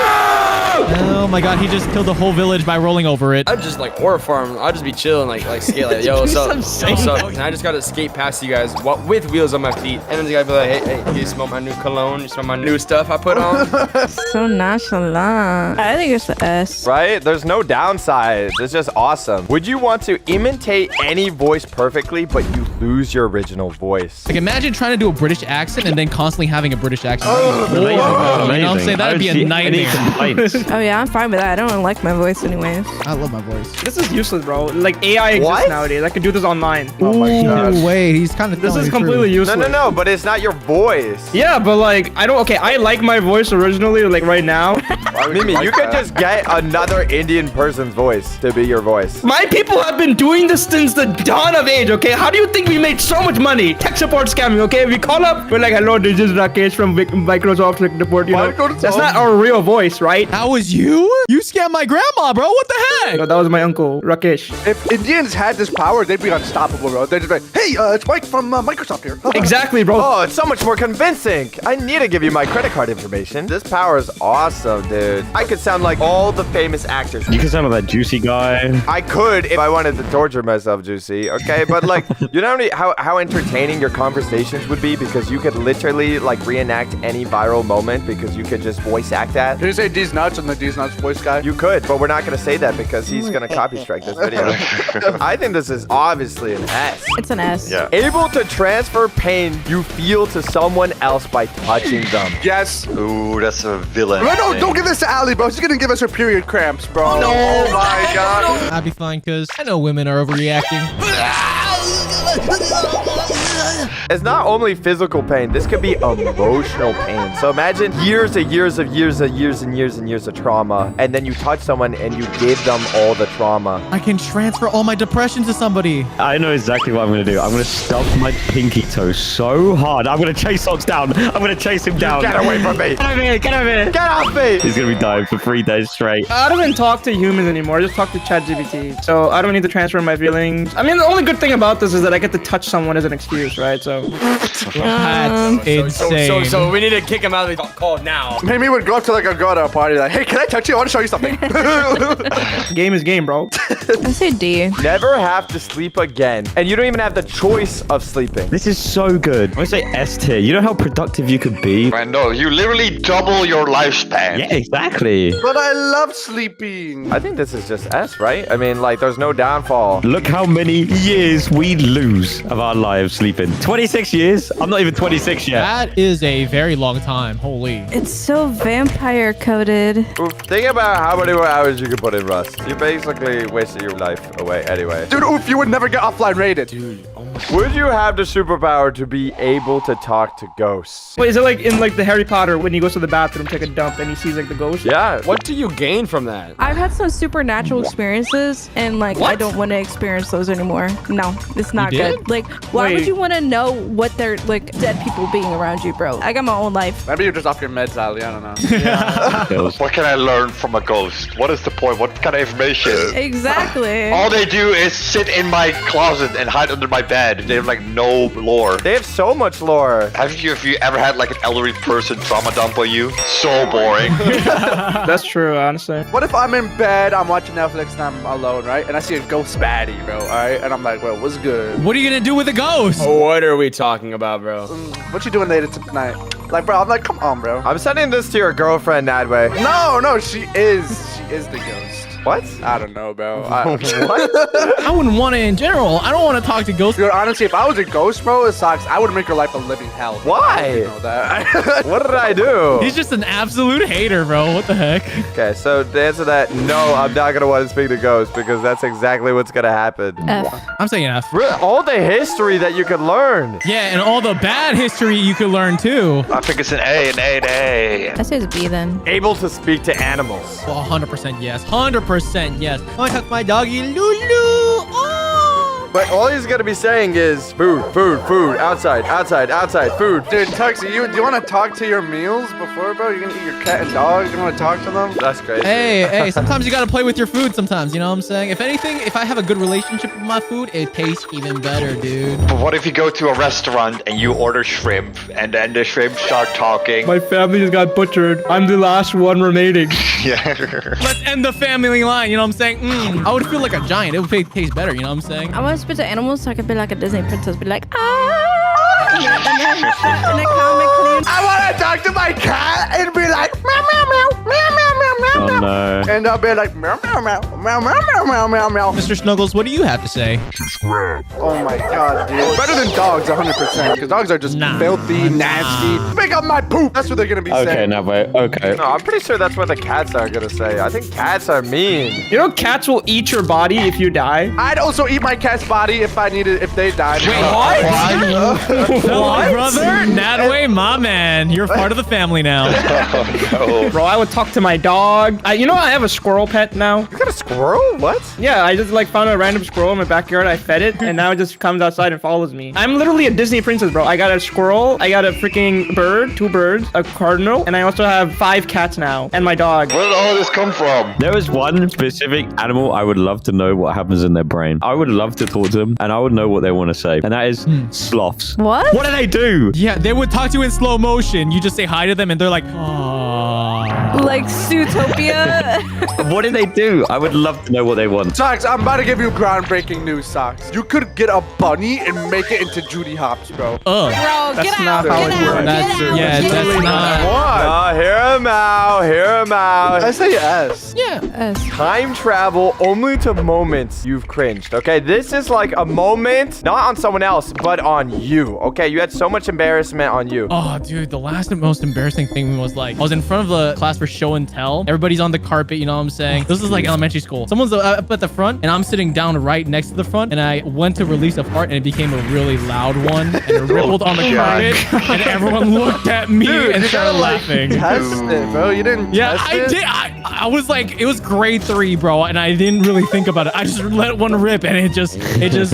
Oh my god, he just killed the whole village by rolling over it. I'd just like horror farm. I'd just be chilling, like skate, like yo, what's up? What's up? And I just gotta skate past you guys with wheels on my feet, and then the guy be like, hey, you smell my new cologne? You smell my new stuff I put on? So nonchalant. I think it's the S. Right? There's no downsides. It's just awesome. Would you want to imitate any voice perfectly, but you lose your original voice? Like imagine trying to do a British accent and then constantly having a British accent. Amazing. You know what I'm Amazing. saying? That'd be a nightmare. Oh yeah, I'm fine with that. I don't like my voice anyways. I love my voice. This is useless, bro. Like AI exists What? nowadays. I can do this online. Oh my god. No way. He's kind of. This is completely useless. No, but it's not your voice. Yeah, but like I don't. Okay, I like my voice originally, like right now. Mimi, you could just get another Indian person's voice to be your voice. My people have been doing this since the dawn of age. Okay, how do you think we made so much money? Tech support scamming. Okay, we call up. We're like, hello, this is Rakesh from Microsoft support. You know, that's not our real voice, right? That was you? You scammed my grandma, bro. What the heck? No, that was my uncle, Rakesh. If Indians had this power, they'd be unstoppable, bro. They'd just be like, hey, it's Mike from Microsoft here. Exactly, bro. Oh, it's so much more convincing. I need to give you my credit card information. This power is awesome, dude. I could sound like all the famous actors. You can sound like that Juicy guy. I could if I wanted to torture myself, Juicy. Okay, but like, you know how entertaining your conversations would be because you could literally like reenact any viral moment because you could just voice act that. Did you say D's nuts and the D's nuts voice guy? You could, but we're not gonna say that because he's gonna copy strike this video. I think this is obviously an S. It's an S. Yeah. Able to transfer pain you feel to someone else by touching them. Yes. Ooh, that's a villain. No, don't give this to Allie, bro. She's gonna give us her period cramps, bro. No. Oh my god. I'd be fine because I know women are overreacting. It's not only physical pain, this could be emotional pain. So imagine years of trauma, and then you touch someone and you give them all the trauma. I can transfer all my depression to somebody. I know exactly what I'm going to do. I'm going to stub my pinky toe so hard. I'm going to chase Ox down. I'm going to chase him down. Get away from me. Get over here. Get over here. Get off me. He's going to be dying for 3 days straight. I don't even talk to humans anymore. I just talk to ChatGPT. So I don't need to transfer my feelings. I mean, the only good thing about this is that I get to touch someone as an excuse, right? So That's insane. So we need to kick him out of the call now. Maybe would go up to like a girl at a party like, hey, can I touch you? I want to show you something. Game is game, bro. I say D. Never have to sleep again, and you don't even have the choice of sleeping. This is so good. I would say S tier. You know how productive you could be? I know, you literally double your lifespan. Yeah, exactly. But I love sleeping. I think this is just S, right? I mean, like, there's no downfall. Look how many years we lose of our lives sleeping. 26 years? I'm not even 26 yet. That is a very long time. Holy. It's so vampire coded. Oof, think about how many more hours you could put in Rust. You basically wasted your life away anyway. Dude, oof, you would never get offline rated. Dude, oh my. Would you have the superpower to be able to talk to ghosts? Wait, is it like in like the Harry Potter when he goes to the bathroom, take a dump, and he sees like the ghost? Yeah. What do you gain from that? I've had some supernatural experiences, and like I don't want to experience those anymore. No, it's not good. Like, why would you want to know what they're like dead people being around you, bro? I got my own life. Maybe you're just off your meds, Ali. I don't know. What can I learn from a ghost? What is the point? What kind of information? Exactly. All they do is sit in my closet and hide under my bed. They have like no lore. They have so much lore. Have you ever had like an elderly person trauma dump on you? So boring. That's true, honestly. What if I'm in bed, I'm watching Netflix, and I'm alone, right? And I see a ghost baddie, bro, all right? And I'm like, well, what's good? What are you gonna do with a ghost? What are we talking about, bro? What you doing later tonight? Like, bro, I'm like, come on, bro. I'm sending this to your girlfriend, Nadway. No, she is the ghost. What? I don't know, bro. What? I wouldn't want it in general. I don't want to talk to ghosts. Dude, honestly, if I was a ghost, bro, it sucks. I would make your life a living hell. Why? You know that. What did I do? He's just an absolute hater, bro. What the heck? Okay, so to answer that, no, I'm not gonna want to speak to ghosts because that's exactly what's gonna happen. F. I'm saying F. All the history that you could learn. Yeah, and all the bad history you could learn too. I think it's an A, an A, an A. I say it's B then. Able to speak to animals. Well, 100% yes. 100% yes. I tuck my doggy Lulu. Oh! But all he's gonna be saying is food, food, food, outside, outside, outside, food. Dude, Tuxie, do you want to talk to your meals before, bro? You're gonna eat your cat and dog? You want to talk to them? That's crazy. Hey, sometimes you gotta play with your food sometimes, you know what I'm saying? If anything, if I have a good relationship with my food, it tastes even better, dude. But what if you go to a restaurant and you order shrimp and then the shrimp start talking? My family just got butchered. I'm the last one remaining. Yeah. Let's end the family line, you know what I'm saying? I would feel like a giant. It would taste better, you know what I'm saying? I want to speak to animals so I could be like a Disney princess. Be like, ah! And then calm and clean. I want to talk to my cat and be like, meow, meow, meow, meow, meow, meow, meow. Oh no. And I'll be like, meow, meow, meow, meow, meow, meow, meow, meow, meow. Mr. Snuggles, what do you have to say? Oh my god, dude. Better than dogs, 100%. Because dogs are just filthy, nasty. Pick up my poop. That's what they're going to be saying. Okay, now wait. Okay. No, I'm pretty sure that's what the cats are gonna say. I think cats are mean. You know, cats will eat your body if you die. I'd also eat my cat's body if I needed, if they died. Wait, what? No, brother, that way, my man. You're part of the family now. Bro, I would talk to my dog. You know, I have a squirrel pet now. You got a squirrel? What? Yeah, I just like found a random squirrel in my backyard. I fed it, and now it just comes outside and follows me. I'm literally a Disney princess, bro. I got a squirrel, I got a freaking bird, 2 birds, a cardinal, and I also have 5 cats now, and my dog. Where did all this come from? There is one specific animal I would love to know what happens in their brain. I would love to talk to them, and I would know what they want to say, and that is sloths. What? What do they do? Yeah, they would talk to you in slow motion. You just say hi to them, and they're like, "Aww." Like Zootopia. What do they do? I would love to know what they want. Socks, I'm about to give you groundbreaking news, Socks. You could get a bunny and make it into Judy Hopps, bro. Oh. Bro, That's get not out. how Get it out. works. That's, Get out. yeah, that's not. What? Hear him out. Hear him out. I say yes. Yeah. S. Time travel only to moments you've cringed. Okay, this is like a moment, not on someone else, but on you. Okay, you had so much embarrassment on you. Oh, dude, the last and most embarrassing thing was like, I was in front of the class for show and tell. Everybody's on the carpet, you know what I'm saying? This is like elementary school. Someone's up at the front, and I'm sitting down right next to the front, and I went to release a fart, and it became a really loud one, and it rippled on the carpet, and everyone looked at me and started laughing. Test it, bro. You didn't Yeah, test I it? did. I was like, it was grade 3, bro, and I didn't really think about it. I just let one rip, and it just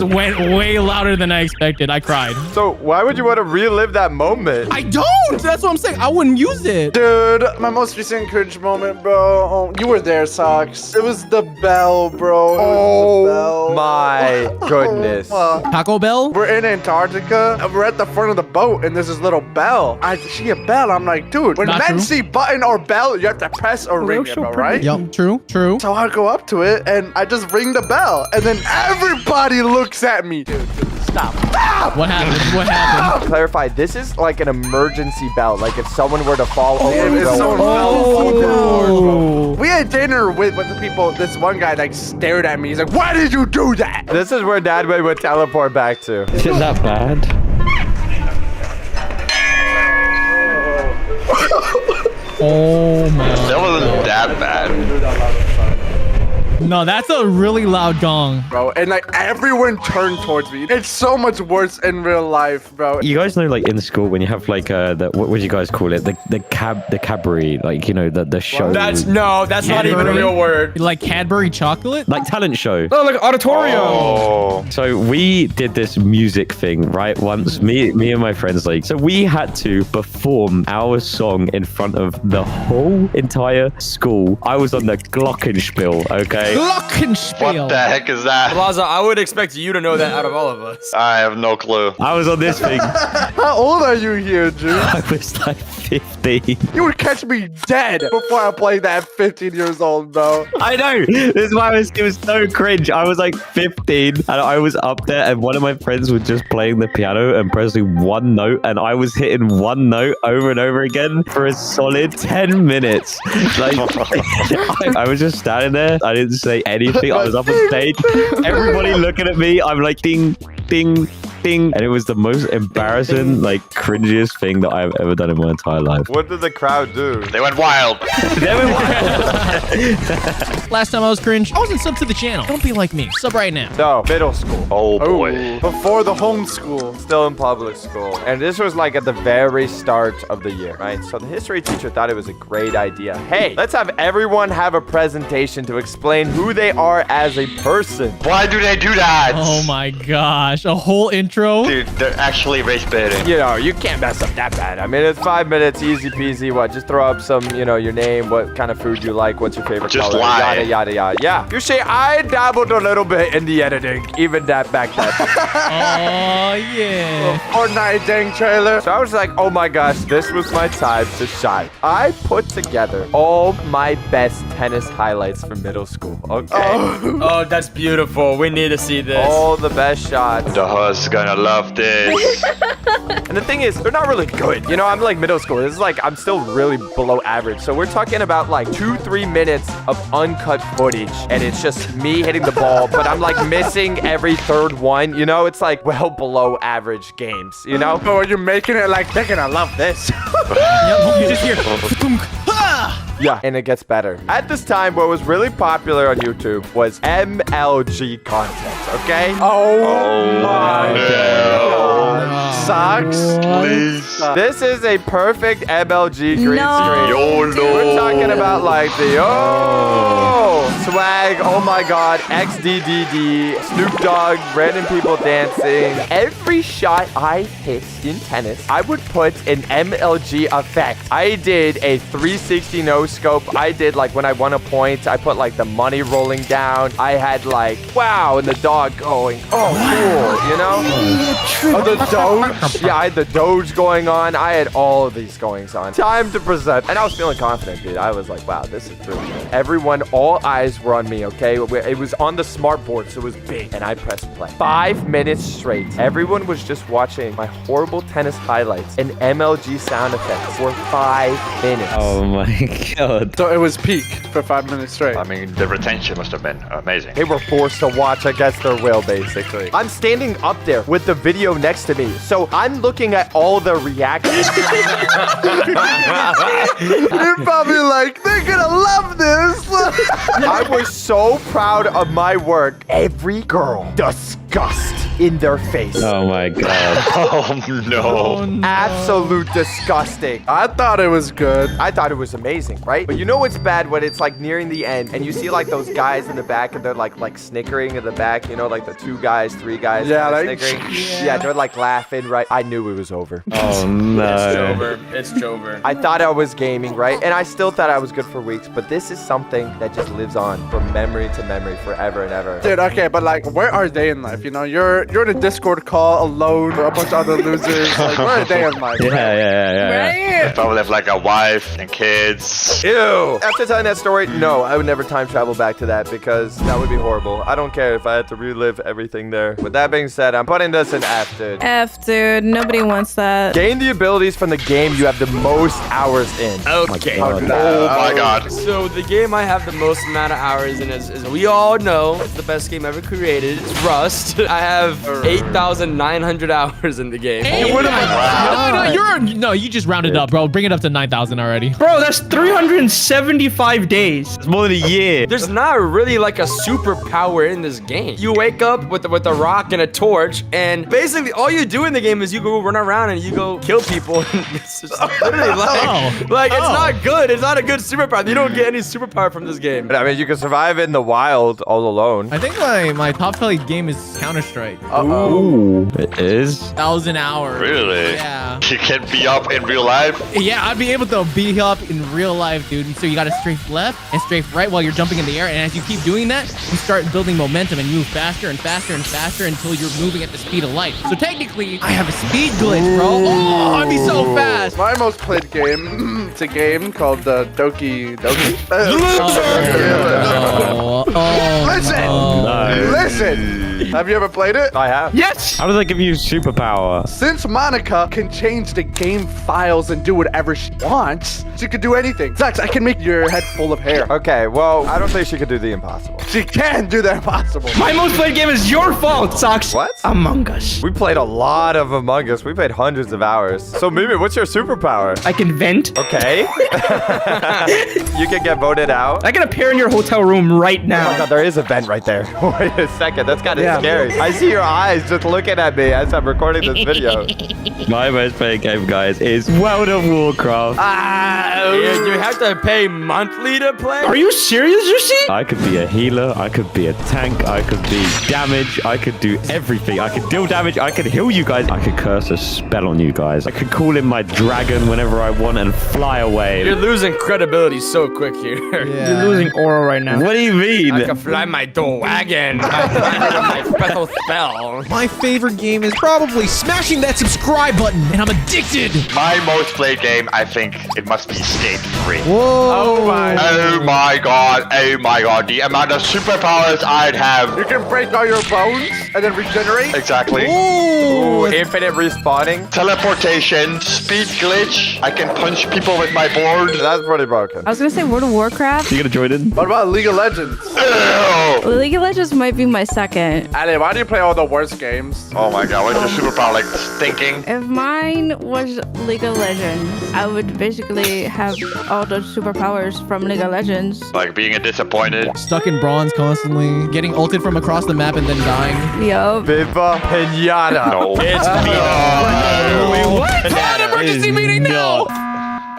went way louder than I expected. I cried. So why would you want to relive that moment? I don't. That's what I'm saying. I wouldn't use it. Dude, my most recent cringe moment, bro. Oh, you were there, Socks. It was the bell, bro. Oh my goodness. Taco Bell? We're in Antarctica, and we're at the front of the boat, and there's this little bell. I see a bell. I'm like, dude, when Not men true. see button or bell, you have to press or ring it, bro, right? Yep, true. So I go up to it, and I just ring the bell, and then everybody looks at me. Dude, stop. What happened? What happened? Clarify, this is like an emergency bell. Like if someone were to fall over. If someone Oh. We had dinner with the people. This one guy like stared at me. He's like, "Why did you do that?" This is where Dad would teleport back to. Is it that bad? Oh my. That wasn't that bad. No, that's a really loud gong. Bro, and like everyone turned towards me. It's so much worse in real life, bro. You guys know, like in school, when you have like what do you guys call it? The cabaret, like you know the show. That's not even a real word. Like Cadbury chocolate? Like talent show. Oh, like auditorium. Oh. So we did this music thing, right? Once, me and my friends, like, so we had to perform our song in front of the whole entire school. I was on the glockenspiel, okay? Glockenspiel. What the heck is that? Plaza, I would expect you to know that out of all of us. I have no clue. I was on this thing. How old are you here, dude? I was like 15. 15. You would catch me dead before I played that at 15 years old, bro. I know. This is why it was so cringe. I was like 15 and I was up there and one of my friends was just playing the piano and pressing one note and I was hitting one note over and over again for a solid 10 minutes. Like, I was just standing there. I didn't say anything. I was up on stage. Everybody looking at me. I'm like, ding, ding, ding. And it was the most embarrassing, like, cringiest thing that I've ever done in my entire life. What did the crowd do? They went wild. They went wild. Last time I was cringe, I wasn't sub to the channel. Don't be like me. Sub right now. So, middle school. Oh boy. Before the homeschool. Still in public school. And this was like at the very start of the year, right? So the history teacher thought it was a great idea. Hey, let's have everyone have a presentation to explain who they are as a person. Why do they do that? Oh my gosh. A whole intro? Dude, they're actually race baiting. You know, you can't mess up that bad. I mean, it's 5 minutes, easy peasy. What? Just throw up some, you know, your name, what kind of food you like, what's your favorite Just color, lie. yada, yada, yada. Yeah. You see, I dabbled a little bit in the editing, even that back then. Oh, yeah. Fortnite dang trailer. So I was like, oh my gosh, this was my time to shine. I put together all my best tennis highlights from middle school, okay? Oh, that's beautiful. We need to see this. All the best shots. The host gonna love this. And the thing is, they're not really good. You know, I'm like middle school. This is like, I'm still really below average. So we're talking about like 2-3 minutes of uncut footage. And it's just me hitting the ball, but I'm like missing every third one. You know, it's like well below average games, you know? Oh, you're making it like they're gonna love this. You just hear. Yeah, and it gets better. At this time, what was really popular on YouTube was MLG content, okay? Oh my God. Sucks. Please. This is a perfect MLG green screen. YOLO. We're talking about like the swag, oh my god, XDDD, Snoop Dogg, random people dancing. Every shot I hit in tennis, I would put an MLG effect. I did a 360 no scope. I did like when I won a point, I put like the money rolling down. I had like, wow, and the dog going, oh, cool, you know? Oh, the Doge? Yeah, I had the Doge going on. I had all of these goings on. Time to present. And I was feeling confident, dude. I was like, wow, this is really good. Everyone, all eyes were on me, okay? It was on the smart board, so it was big. And I pressed play. 5 minutes straight. Everyone was just watching my horrible tennis highlights and MLG sound effects for 5 minutes. Oh my god. So it was peak for 5 minutes straight. I mean, the retention must have been amazing. They were forced to watch against their will, basically. I'm standing up there with the video next to me, so I'm looking at all the reactions. You're probably like, they're gonna love this. I was so proud of my work. Every girl, disgust in their face. Oh my god. Oh no. Absolute disgusting. I thought it was good. I thought it was amazing, right? But you know what's bad when it's like nearing the end and you see like those guys in the back and they're like snickering in the back, you know, like the 2 guys, 3 guys. Yeah, like, snickering. Yeah, they're like laughing, right? I knew it was over. Oh no. It's Jover. I thought I was gaming, right? And I still thought I was good for weeks, but this is something that just lives on from memory to memory forever and ever. Dude, okay, but like, where are they in life? You know, you're in a Discord call alone for a bunch of other losers. Like, where are they in life? Yeah. They probably have like a wife and kids. Ew. After telling that story, no, I would never time travel back to that because that would be horrible. I don't care if I had to relive everything there. With that being said, I'm putting this in F, dude. F, dude. Nobody wants that. Gain the abilities from the game you have the most hours in. Okay. Oh my god. So the game I have the most amount of hours in is we all know it's the best game ever created. It's Rust. I have 8,900 hours in the game. No, you just rounded up, bro. Bring it up to 9,000 already. Bro, that's 375 days. It's more than a year. There's not really like a superpower in this game. You wake up with a rock and a torch, and basically all you do in the game is you go run around and you go kill people. It's just literally like it's not good. It's not a good superpower. You don't get any superpower from this game. I mean, you can survive in the wild all alone. I think my top played game is Counter-Strike. Ooh, it is. 1,000 hours. Really? Yeah. You can be up in real life? Yeah, I'd be able to be up in real life, dude. And so you got to strafe left and strafe right while you're jumping in the air. And as you keep doing that, you start building momentum and move faster and faster and faster until you're moving at the speed of light. So technically, I have a speed glitch, bro. Oh, I'd be so fast. My most played game, it's a game called Doki. Listen. Have you ever played it? I have. Yes. How does that give you superpower? Since Monica can change the game files and do whatever she wants, she could do anything. Zax, I can make your head full of hair. Okay, well, I don't think she could do the impossible. She can do the impossible. My most played game is your fault, Sox. What? Among Us. We played a lot of Among Us. We played hundreds of hours. So, Mimi, what's your superpower? I can vent. Okay. You can get voted out. I can appear in your hotel room right now. Oh my god, there is a vent right there. Wait a second, that's kind of scary. I see your eyes just looking at me as I'm recording this video. My most played game, guys, is World of Warcraft. You have to pay monthly to play? Are you serious, you see? I could be a healer, I could be a tank, I could be damage, I could do everything. I could deal damage, I could heal you guys, I could curse a spell on you guys. I could call in my dragon whenever I want and fly away. You're losing credibility so quick here. You're losing aura right now. What do you mean? I can fly my dragon. My special spell. My favorite game is probably smashing that subscribe button, and I'm addicted. My most played game, I think it must be Skate 3. Whoa. Oh my god. Oh my god. The amount of superpowers I'd have. You can break all your bones and then regenerate. Exactly. Ooh, infinite respawning. Teleportation, speed glitch. I can punch people with my board. That's pretty broken. I was gonna say World of Warcraft. You gonna join in? What about League of Legends? League of Legends might be my second. Ali, why do you play all the worst games? Oh my god, what's your superpower like thinking? If mine was League of Legends, I would basically have all the superpowers from League of Legends. Like being a disappointed. Stuck in bronze constantly, getting ulted from across the map and then dying. Yup. Viva Pinata. No. It's me. Wait, what? Emergency meeting now!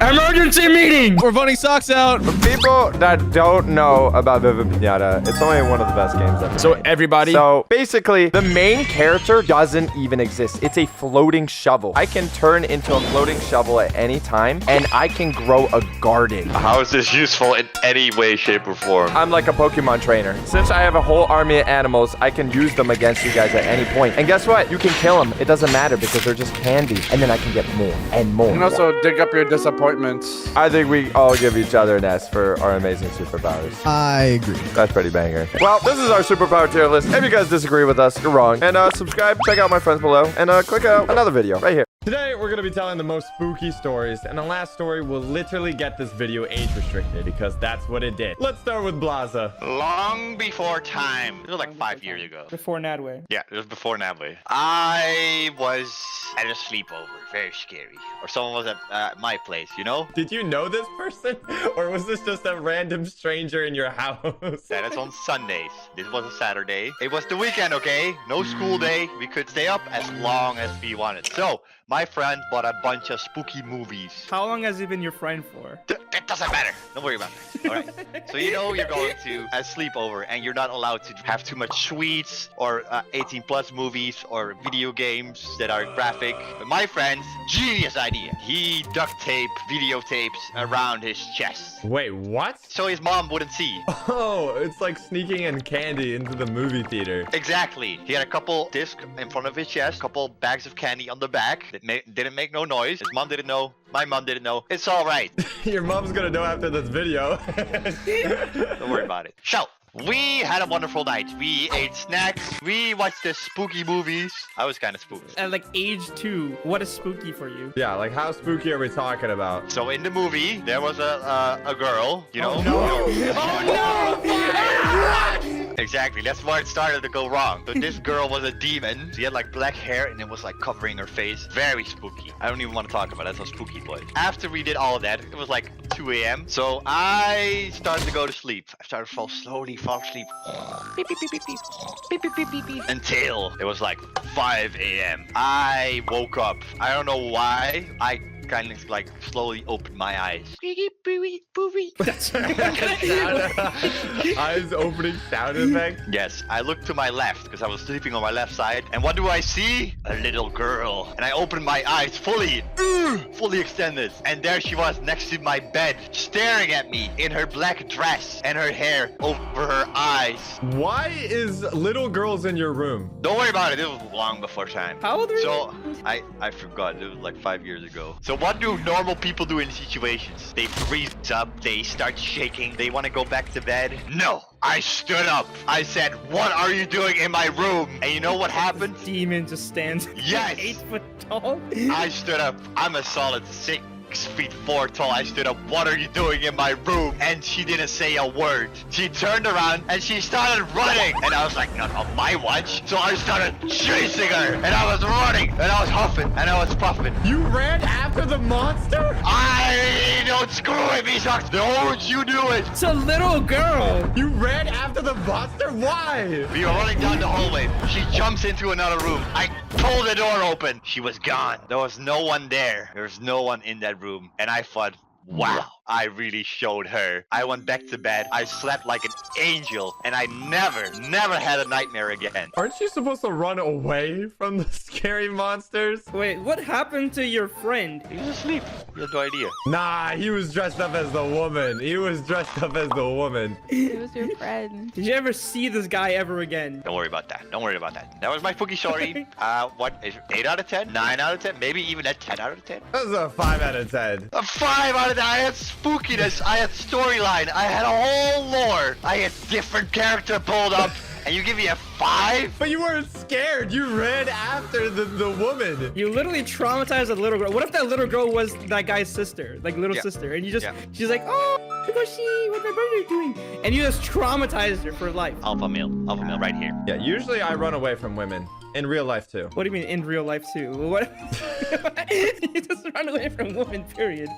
Emergency meeting! We're voting Socks out. For people that don't know about Viva Pinata, it's only one of the best games ever. So everybody. So basically, the main character doesn't even exist. It's a floating shovel. I can turn into a floating shovel at any time, and I can grow a garden. How is this useful in any way, shape, or form? I'm like a Pokemon trainer. Since I have a whole army of animals, I can use them against you guys at any point. And guess what? You can kill them. It doesn't matter because they're just candy. And then I can get more and more. You can also dig up your disappointments. I think we all give each other an S for our amazing superpowers. I agree. That's pretty banger. Well, this is our superpower tier list. If you guys disagree with us, you're wrong. And subscribe, check out my friends below, and click out another video right here. Today, we're going to be telling the most spooky stories, and the last story will literally get this video age restricted because that's what it did. Let's start with Blaza. Long before time. It was like 5 years ago. Before Nadway. Yeah, it was before Nably. I was at a sleepover. Very scary. Or someone was at my place, you know? Did you know this person? Or was this just a random stranger in your house? That is on Sundays. This was a Saturday. It was the weekend, okay? No school day. We could stay up as long as we wanted. So, my friend bought a bunch of spooky movies. How long has he been your friend for? That doesn't matter. Don't worry about that. All right. So you know you're going to a sleepover and you're not allowed to have too much sweets or 18+ movies or video games that are graphic. But my friend's genius idea. He duct taped videotapes around his chest. Wait, what? So his mom wouldn't see. Oh, it's like sneaking in candy into the movie theater. Exactly. He had a couple discs in front of his chest, a couple bags of candy on the back that didn't make no noise. His mom didn't know. My mom didn't know. It's all right. Your mom's gonna know after this video. Don't worry about it. So, we had a wonderful night. We ate snacks. We watched the spooky movies. I was kind of spooked. At like age 2, what is spooky for you? Yeah, like how spooky are we talking about? So in the movie, there was a girl, you know? Oh no! Exactly. That's where it started to go wrong. So this girl was a demon. She had like black hair and it was like covering her face. Very spooky. I don't even want to talk about it. That's how spooky it was. After we did all of that, it was like 2 a.m. So I started to go to sleep. I started to fall asleep. Beep, beep, beep, beep, beep. Beep, beep, beep, beep, beep. Until it was like 5 a.m. I woke up. I don't know why. I kind of like slowly opened my eyes. Eyes opening sound effect. Yes, I looked to my left because I was sleeping on my left side. And what do I see? A little girl. And I opened my eyes fully extended. And there she was next to my bed, staring at me in her black dress and her hair over her eyes. Why is little girls in your room? Don't worry about it. It was long before time. How old are you? So I forgot. It was like 5 years ago. So what do normal people do in situations? They freeze up. They start shaking. They want to go back to bed. No. I stood up. I said, "What are you doing in my room?" And you know what happened? Demon just stands. Yes. 8 foot tall. I stood up. I'm a solid 6'4" tall. I stood up. "What are you doing in my room?" And she didn't say a word. She turned around and she started running. And I was like, "Not on my watch." So I started chasing her. And I was running. And I was huffing. And I was puffing. You ran after the monster? Don't screw with me, Shucks. Don't you do it. It's a little girl. You ran after the monster? Why? We were running down the hallway. She jumps into another room. I pulled the door open. She was gone. There was no one there. There was no one in that room. And I thought, wow, I really showed her. I went back to bed. I slept like an angel. And I never had a nightmare again. Aren't you supposed to run away from the scary monsters? Wait, what happened to your friend? He was asleep. You have no idea. Nah, he was dressed up as the woman. He was dressed up as the woman. It was your friend. Did you ever see this guy ever again? Don't worry about that. Don't worry about that. That was my spooky story. What is 8 out of 10? 9 out of 10? Maybe even a 10 out of 10? That was a 5 out of 10. A 5 out of 10. I had spookiness. I had storyline. I had a whole lore. I had different character pulled up. And you give me a 5? But you weren't scared. You ran after the woman. You literally traumatized a little girl. What if that little girl was that guy's sister? Like little sister. And you just, she's like, "Oh, go see what my brother's doing." And you just traumatized her for life. Alpha male right here. Yeah, usually I run away from women. In real life, too. What do you mean, in real life, too? What? You just run away from women, period.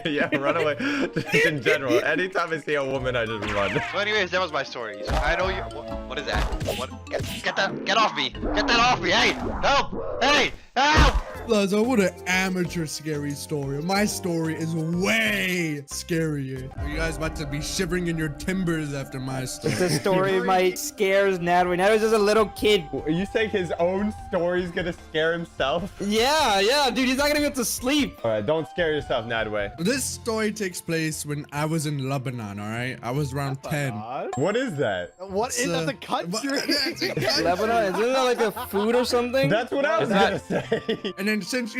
Yeah, run away. Just in general. Anytime I see a woman, I just run. So anyways, that was my story. So I know you... What is that? What? Get off me. Get that off me. Hey, help. Hey, help. Lazo, what an amateur scary story. My story is way scarier. You guys about to be shivering in your timbers after my story. The story might scares Natalie. Natalie's just a little kid. Are you saying his own story's gonna scare himself? Yeah, dude, he's not gonna be able to sleep. All right, don't scare yourself, Nadway. This story takes place when I was in Lebanon, all right? I was around 10. What is that? What is that? The country? Lebanon, isn't that like a food or something? That's what I was gonna say. And then since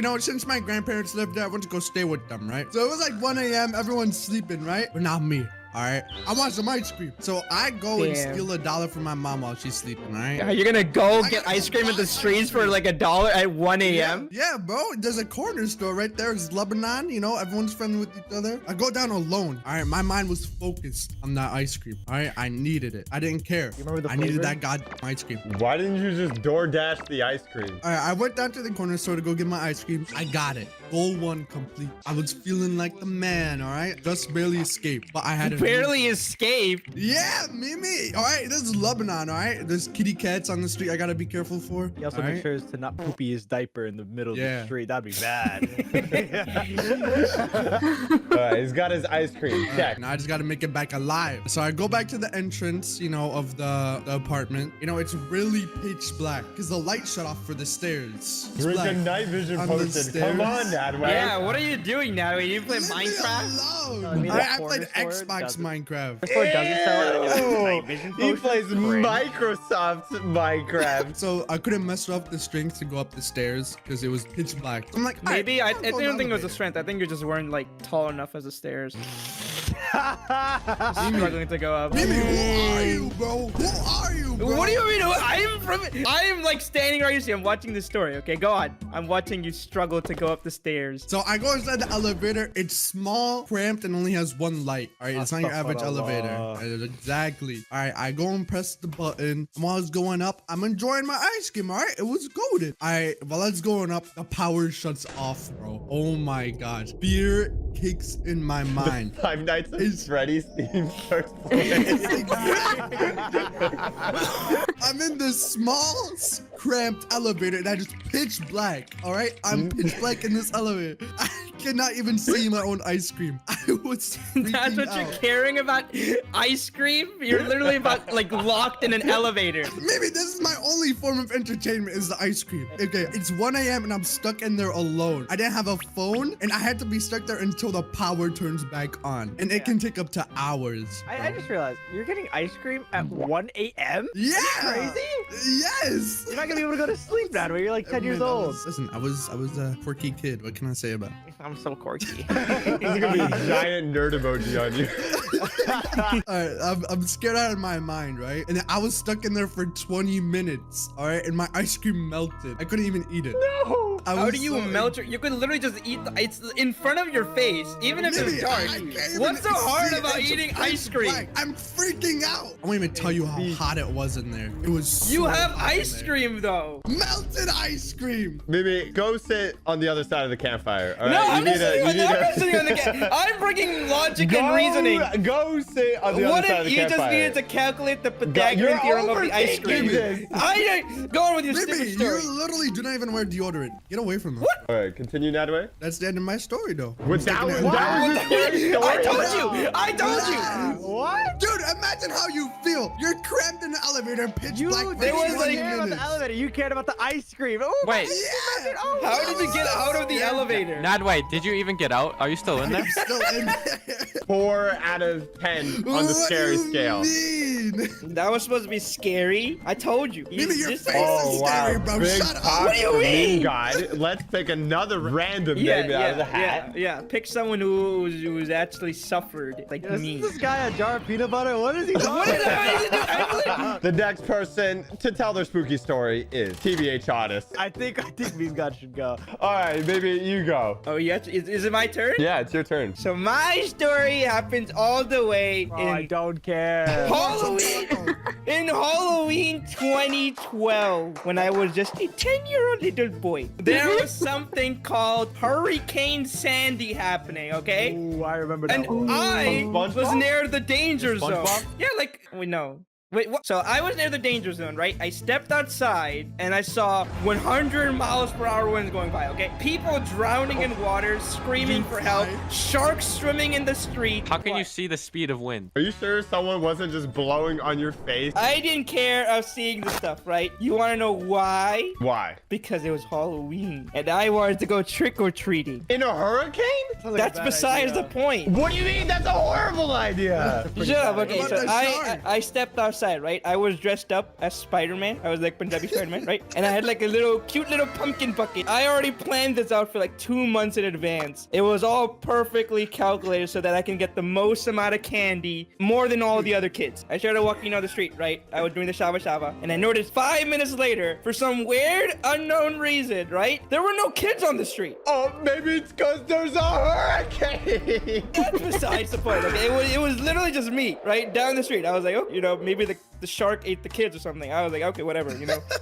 my grandparents lived there, I went to go stay with them, right? So it was like 1 a.m. Everyone's sleeping, right? But not me. All right, I want some ice cream. So I go and steal $1 from my mom while she's sleeping, all right? Are you gonna go get ice cream in the streets for like $1 at 1 a.m.? Yeah, bro. There's a corner store right there. It's Lebanon, you know, everyone's friendly with each other. I go down alone. All right, my mind was focused on that ice cream. All right, I needed it. I didn't care. You remember the I needed that goddamn ice cream. Why didn't you just DoorDash the ice cream? All right, I went down to the corner store to go get my ice cream. I got it. Goal 1 complete. I was feeling like the man, all right? Just barely escaped, but I had to barely escape. Yeah, Mimi. All right, this is Lebanon, all right? There's kitty cats on the street I gotta be careful for. He also makes sure to not poopy his diaper in the middle of the street. That'd be bad. All right, he's got his ice cream. Check. Now I just gotta make it back alive. So I go back to the entrance, you know, of the apartment. You know, it's really pitch black because the light shut off for the stairs. There's a night vision posted. Come on, Nadway. Yeah, what are you doing now? Are you playing Minecraft? I played Xbox Minecraft. He plays Microsoft Minecraft. So I couldn't muster up the strength to go up the stairs because it was pitch black. I'm like, maybe I don't think it was a strength. I think you just weren't like tall enough as the stairs. Struggling to go up. Mimi, who are you, bro? Who are you, bro? What do you mean? I am like standing right here. I'm watching this story. Okay, go on. I'm watching you struggle to go up the stairs. So I go inside the elevator. It's small, cramped, and only has 1 light. All right, it's not your average elevator. Exactly. All right, I go and press the button. And while it's going up, I'm enjoying my ice cream. All right, it was golden. All right, while it's going up, the power shuts off, bro. Oh my gosh, fear kicks in my mind. Five Nights at Freddy's theme starts playing. I'm in this small, cramped elevator that is pitch black. All right, I'm pitch black in this elevator. I cannot even see my own ice cream. I was That's what you're caring about? Ice cream? You're literally about like locked in an elevator. Maybe this is my only form of entertainment is the ice cream. Okay, it's 1 a.m. and I'm stuck in there alone. I didn't have a phone and I had to be stuck there until the power turns back on. And it can take up to hours. I just realized you're getting ice cream at 1 a.m.? Yeah! Crazy? Yes! You're not gonna be able to go to sleep now when you're like 10 years old. Listen, I was a quirky kid. What can I say about it? I'm so quirky. There's gonna be a giant nerd emoji on you. Alright, I'm scared out of my mind, right? And then I was stuck in there for 20 minutes, alright? And my ice cream melted. I couldn't even eat it. No! How do you melt your... You could literally just eat the... It's in front of your face, even if it's dark. What's so hard about eating ice cream? I'm freaking out. I won't even tell you how hot it was in there. It was so You have hot in ice there. cream, though. Melted ice cream. Mimi, go sit on the other side of the campfire. All right? No, I'm not sitting on the campfire. I'm bringing logic and reasoning. Go sit on the other side of the campfire. What if you just needed to calculate the Pythagorean theorem of the ice cream? Go on with your stupid Mimi, story. you literally do not even wear deodorant. Get away from them. All right, continue that way. That's the end of my story, though. That was the I told you. What? Dude, imagine how you feel. You're cramped in the elevator, pitch black. You cared about the elevator. You cared about the ice cream. Oh, Wait. Yeah. How did you get out of the elevator? Nad, wait, did you even get out? Are you still in there? I'm still in there. 4 out of 10 on the scary scale. That was supposed to be scary. I told you. Mimi, your face is scary, bro. Big Shut up. pop What do you for mean? Meme God. Let's pick another random baby out of the hat. Yeah. Pick someone who's actually suffered, like me. Is this guy a jar of peanut butter? What is he doing? What is that? The next person to tell their spooky story is TBH Otis. I think Meme God should go. All right, baby, you go. Oh, yeah. Is it my turn? Yeah, it's your turn. So my story happens all the way in I don't care. Halloween. In Halloween 2012, when I was just a 10-year-old little boy, there was something called Hurricane Sandy happening, okay? Ooh, I remember that And one. I was SpongeBob? near the danger zone. SpongeBob? Yeah, like, wait, no. Wait, what? So I was near the danger zone, right? I stepped outside and I saw 100 miles per hour winds going by, okay? People drowning in water, screaming for help, sharks swimming in the street. How can you see the speed of wind? Are you sure someone wasn't just blowing on your face? I didn't care of seeing the stuff, right? You want to know why? Why? Because it was Halloween and I wanted to go trick-or-treating. In a hurricane? That's besides the point. What do you mean? That's a horrible idea. Shut up. Okay, What so about the shark? I stepped outside, right? I was dressed up as Spider-Man. I was like Punjabi Spider-Man, right? And I had like a cute little pumpkin bucket. I already planned this out for like 2 months in advance. It was all perfectly calculated so that I can get the most amount of candy, more than all the other kids. I started walking down the street, right? I was doing the shava shava, and I noticed 5 minutes later, for some weird, unknown reason, right? There were no kids on the street. Oh, maybe it's because there's a hurricane. That's besides the point. Okay, it was literally just me, right, down the street. I was like, oh, maybe the shark ate the kids or something. I was like, okay, whatever,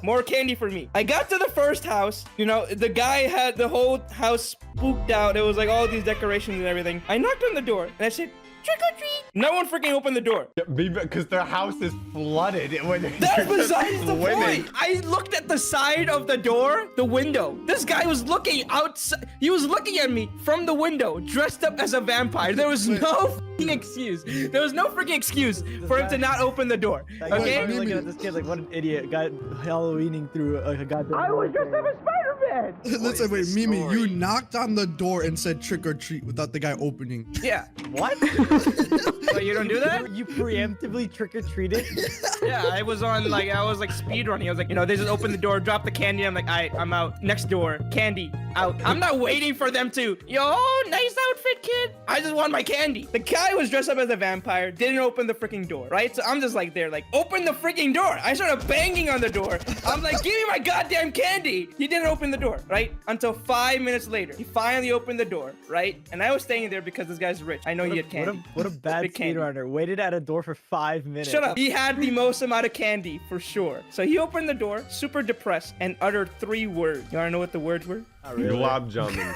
more candy for me. I got to the first house. The guy had the whole house spooked out. It was like all these decorations and everything. I knocked on the door and I said, trick or treat. No one freaking opened the door. Because their house is flooded. That's besides the point. I looked at the side of the door, the window. This guy was looking outside. He was looking at me from the window, dressed up as a vampire. There was no freaking excuse. There was no freaking excuse for him to not open the door. Okay? I'm looking at this kid like, what an idiot. Got Halloweening through a goddamn... I was dressed up as Spider-Man. Listen, wait, Mimi, you knocked on the door and said trick or treat without the guy opening. Yeah. What? So you don't do that? You preemptively trick-or-treated? Yeah, I was like speed running. I was like, they just open the door, drop the candy. I'm like, I'm out. Next door, candy, out. I'm not waiting for them to, nice outfit, kid. I just want my candy. The guy was dressed up as a vampire, didn't open the freaking door, right? So I'm just like there, like, open the freaking door. I started banging on the door. I'm like, give me my goddamn candy. He didn't open the door, right? Until 5 minutes later, he finally opened the door, right? And I was staying there because this guy's rich. I know he had candy. What a bad speedrunner. Waited at a door for 5 minutes. Shut up. He had the most amount of candy for sure. So he opened the door, super depressed, and uttered 3 words. You wanna know what the words were? Glob jamming.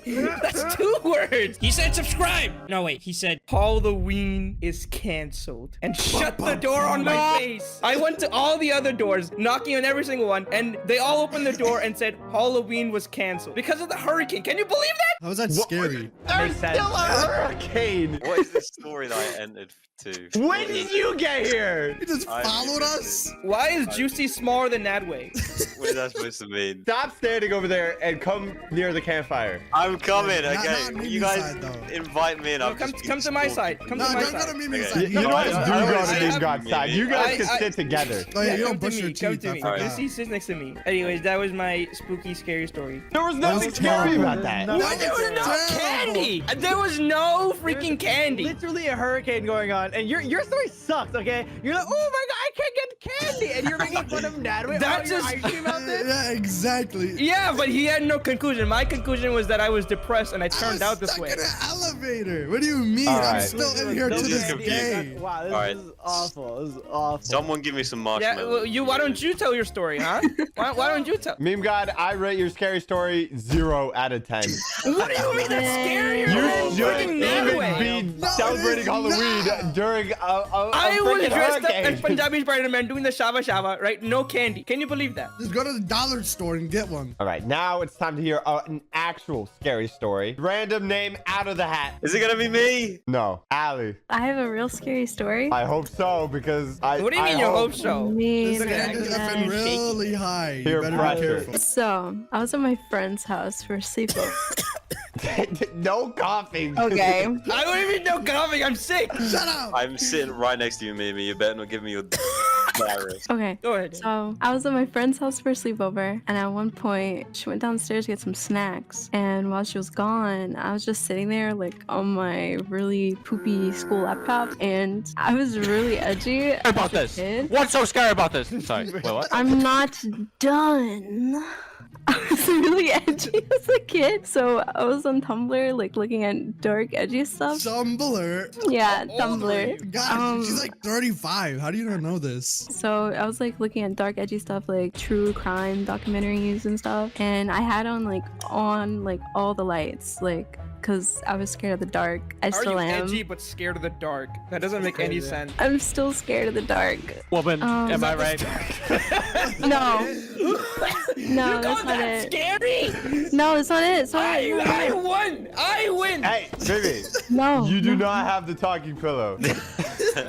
That's 2 words. He said subscribe. No, wait. He said Halloween is canceled and shut the door on my face. I went to all the other doors, knocking on every single one, and they all opened the door and said Halloween was canceled because of the hurricane. Can you believe that? How is that scary? There's still a hurricane. What is the story that I entered to? When did you get here? He just followed us? Why is Juicy smaller than Nadway? What is that supposed to mean? Stop standing over there and come near the campfire. I'm coming, Not okay? Mimi's You guys side, though. invite me and No, I'm come just to my side. Come to my don't go side. to Mimi's Okay. side. You guys do go to I Big God's side. You guys can sit together. Oh, yeah, you come don't brush to your me. Come teeth. to I me. forgot. Juicy sits next to me. Anyways, that was my spooky, scary story. There was nothing scary about that. No, There was no candy. There was no freaking candy. Literally a hurricane going on, and your story sucks. Okay, you're like, oh my god, I can't get candy, and you're making fun of Nadway. That's your just- ice cream out there. Yeah, exactly. Yeah, but he had no conclusion. My conclusion was that I was depressed and I turned out this Stuck way. in an elevator. What do you mean? All I'm right. still in here to This is this confusing. day. Wow, this Alright. is awful. This is awful. Someone give me some Yeah, marshmallows. well, why don't you tell your story, huh? Why don't you tell? Meme God, I rate your scary story 0 out of 10. What do you mean that's scarier You than shouldn't freaking even Nadway? be No, it celebrating is Halloween not. during a I was freaking dressed up hurricane. as Punjabi Spider-Man doing the shava shava, right? No candy. Can you believe that? Just go to the dollar store and get one. All right, now it's time to hear an actual scary story. Random name out of the hat. Is it gonna be me? No, Allie. I have a real scary story. I hope so because I. What do you mean you hope so? Me, This hand is effing really high. You Peer better pressure. be careful. So, I was at my friend's house for a sleepover. No coughing. Okay. I don't even know coughing. I'm sick. Shut up. I'm sitting right next to you, Mimi. You better not give me your virus. Okay. Go ahead. So I was at my friend's house for a sleepover, and at one point she went downstairs to get some snacks. And while she was gone, I was just sitting there like on my really poopy school laptop, and I was really edgy About this. What's so scary about this? Sorry. Wait, what? I'm not done. I was really edgy as a kid, so I was on Tumblr, like looking at dark, edgy stuff. Tumblr. Yeah, How old are Tumblr. you? God, she's like 35. How do you not know this? So I was like looking at dark, edgy stuff, like true crime documentaries and stuff, and I had on all the lights, like, cause I was scared of the dark. I Are still you am. edgy but scared of the dark? That doesn't make any sense. I'm still scared of the dark. Woman, am I right? No. No, that's not it. Scary? No, it's not it. It's not it. I won. I win. Hey, baby. No. You do not have the talking pillow.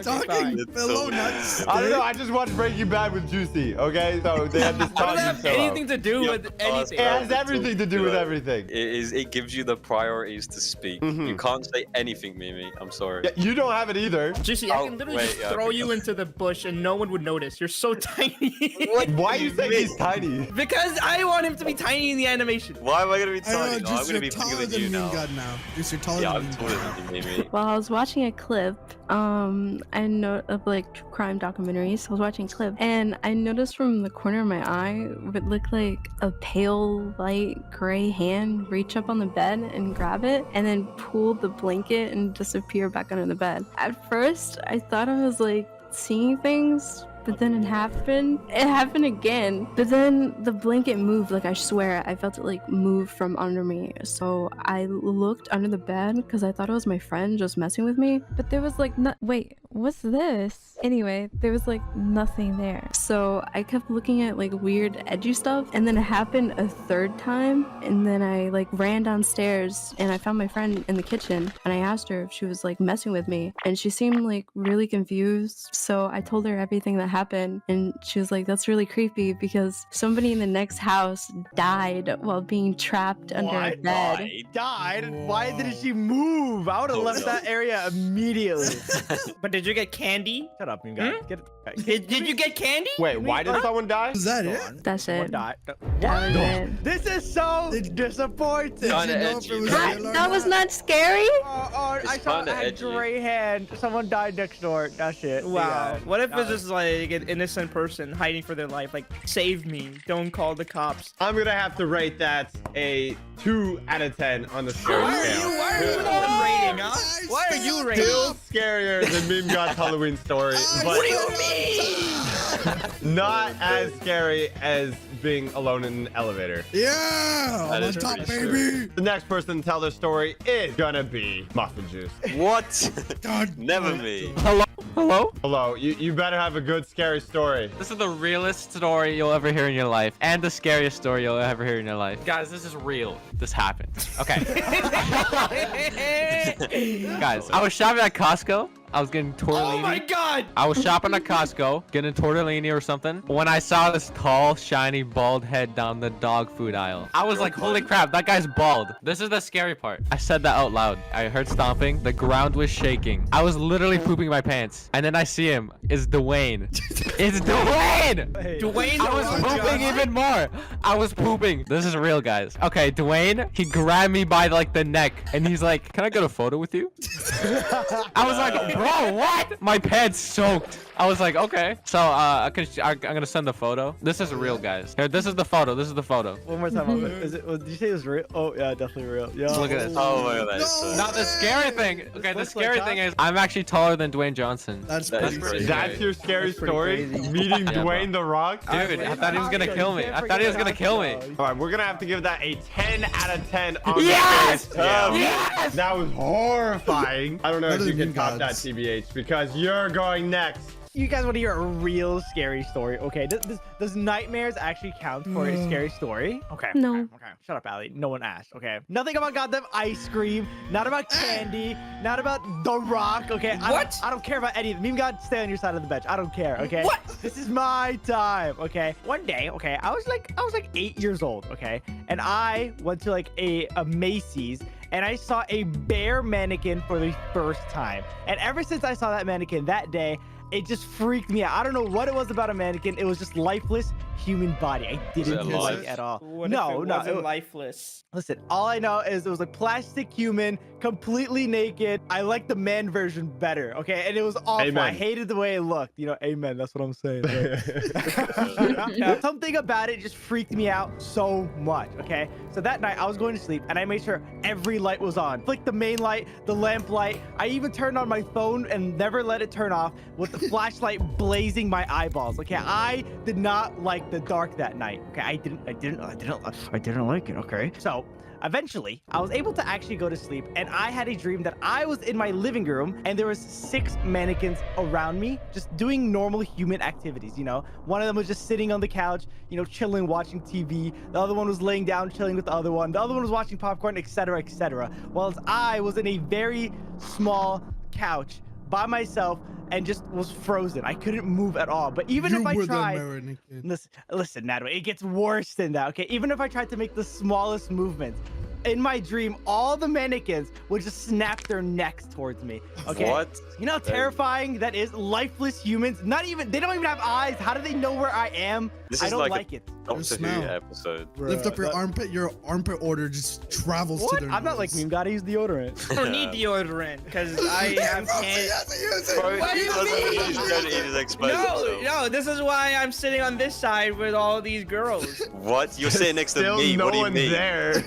Talking pillow nuts. I don't know. I just watched Breaking Bad with Juicy. Okay, so they have this How does that talking have pillow. anything to do with anything? It has everything to do with everything. It gives you the priorities to speak. You can't say anything, Mimi. I'm sorry. Yeah, you don't have it either. Juicy, I can literally just throw you into the bush and no one would notice. You're so tiny. Why are you saying he's tiny? Because I want him to be tiny in the animation. Why am I gonna be I don't tiny? know, No, I'm just gonna you're be taller bigger than than you Mean now. God now. Just you're taller Yeah, than I'm Mean taller God. than you, Mimi. While I was watching a clip, I know of like true crime documentaries. I was watching a clip, and I noticed from the corner of my eye what looked like a pale, light gray hand reach up on the bed and grab it, and then pull the blanket and disappear back under the bed. At first, I thought I was like seeing things. But then it happened. It happened again. But then the blanket moved. Like, I swear, I felt it like move from under me. So I looked under the bed because I thought it was my friend just messing with me. But there was like, wait, what's this? Anyway, there was like nothing there. So I kept looking at like weird edgy stuff. And then it happened a third time. And then I like ran downstairs and I found my friend in the kitchen. And I asked her if she was like messing with me. And she seemed like really confused. So I told her everything that happened, and she was like, that's really creepy because somebody in the next house died while being trapped under a bed. Died? Why didn't she move? I would have left that area immediately. But did you get candy? Shut up, you guys. Did you get candy? Wait, why did someone die? Is that it? That's it. Died. That was it. This is so disappointing. Did you know if it was That was not scary. I saw kinda a edgy. gray hand. Someone died next door. That's it. Wow. Yeah. What if it's just like an innocent person hiding for their life? Like, save me. Don't call the cops. I'm gonna have to rate that a 2 out of 10 on the scary scale. Why are you the one rating, huh? Why are you rating? Still scarier than Meme God's Halloween story. But What do you mean? Not as scary as being alone in an elevator. Yeah, That on is top, pretty baby. The next person to tell their story is gonna be Muffin Juice. What? Never me. Hello? Hello? Hello, you better have a good scary story. This is the realest story you'll ever hear in your life, and the scariest story you'll ever hear in your life. Guys, this is real. This happened. Okay. Guys, I was shopping at Costco. I was getting tortellini. Oh my god! I was shopping at Costco, getting tortellini or something, when I saw this tall, shiny, bald head down the dog food aisle. I was like, holy crap, that guy's bald. This is the scary part. I said that out loud. I heard stomping. The ground was shaking. I was literally pooping my pants. And then I see him. It's Dwayne. It's Dwayne! Dwayne, I was pooping even more. I was pooping. This is real, guys. Okay, Dwayne, he grabbed me by like the neck, and he's like, can I get a photo with you? I was like, bro, what? My pants soaked. I was like, okay. So I'm gonna send the photo. This is real, guys. Here, this is the photo. This is the photo. One more time. Is it? Did you say it was real? Oh yeah, definitely real. Yeah. Look at this. Oh my god, that's Now the scary thing. Okay, the scary thing is I'm actually taller than Dwayne Johnson. That's pretty crazy. That's your scary story? crazy. Meeting Yeah, Dwayne The Rock? Dude, I thought he was gonna kill me. I thought he was gonna kill me. All right, we're gonna have to give that a 10 out of 10 on Yes! the scary scale. Yes! That was horrifying. I don't know if Better you than can top that, gods. TBH, because you're going next. You guys want to hear a real scary story? Okay, does nightmares actually count for a scary story? Okay. No. Okay. Shut up, Allie. No one asked. Okay. Nothing about goddamn ice cream. Not about candy. Not about The Rock. Okay. I don't care about any of them. Meme God, stay on your side of the bench. I don't care. Okay. What? This is my time. Okay. One day. Okay. I was like 8 years old. Okay. And I went to like a Macy's. And I saw a bear mannequin for the first time. And ever since I saw that mannequin that day, it just freaked me out. I don't know what it was about a mannequin. It was just lifeless human body. I didn't like it at all. What if it wasn't lifeless? Listen, all I know is it was a plastic human, completely naked. I like the man version better, okay? And it was awful. Amen. I hated the way it looked. You know, amen. That's what I'm saying. Right? Something about it just freaked me out so much, okay? So that night, I was going to sleep, and I made sure every light was on. Flicked the main light, the lamp light. I even turned on my phone and never let it turn off with the flashlight blazing my eyeballs, okay? I did not like the dark that night, okay? I didn't like it, okay? So eventually, I was able to actually go to sleep, and I had a dream that I was in my living room, and there was 6 mannequins around me, just doing normal human activities, you know? One of them was just sitting on the couch, you know, chilling, watching TV. The other one was laying down, chilling with the other one. The other one was watching popcorn, etc., etc. Whilst I was in a very small couch by myself and just was frozen. I couldn't move at all. But even if I tried, listen, Natalie, it gets worse than that, okay? Even if I tried to make the smallest movements, in my dream, all the mannequins would just snap their necks towards me. Okay. What? You know how terrifying that is? Lifeless humans. They don't even have eyes. How do they know where I am? This I is don't like like it. Doctor Who episode. Lift up your armpit. Your armpit odor just travels What? to their I'm not like nose. Meme. Gotta use deodorant. I don't need deodorant because I have can't. What do you mean? No, this is why I'm sitting on this side with all these girls. What? You're sitting next to Still me. no What do you one's mean? there.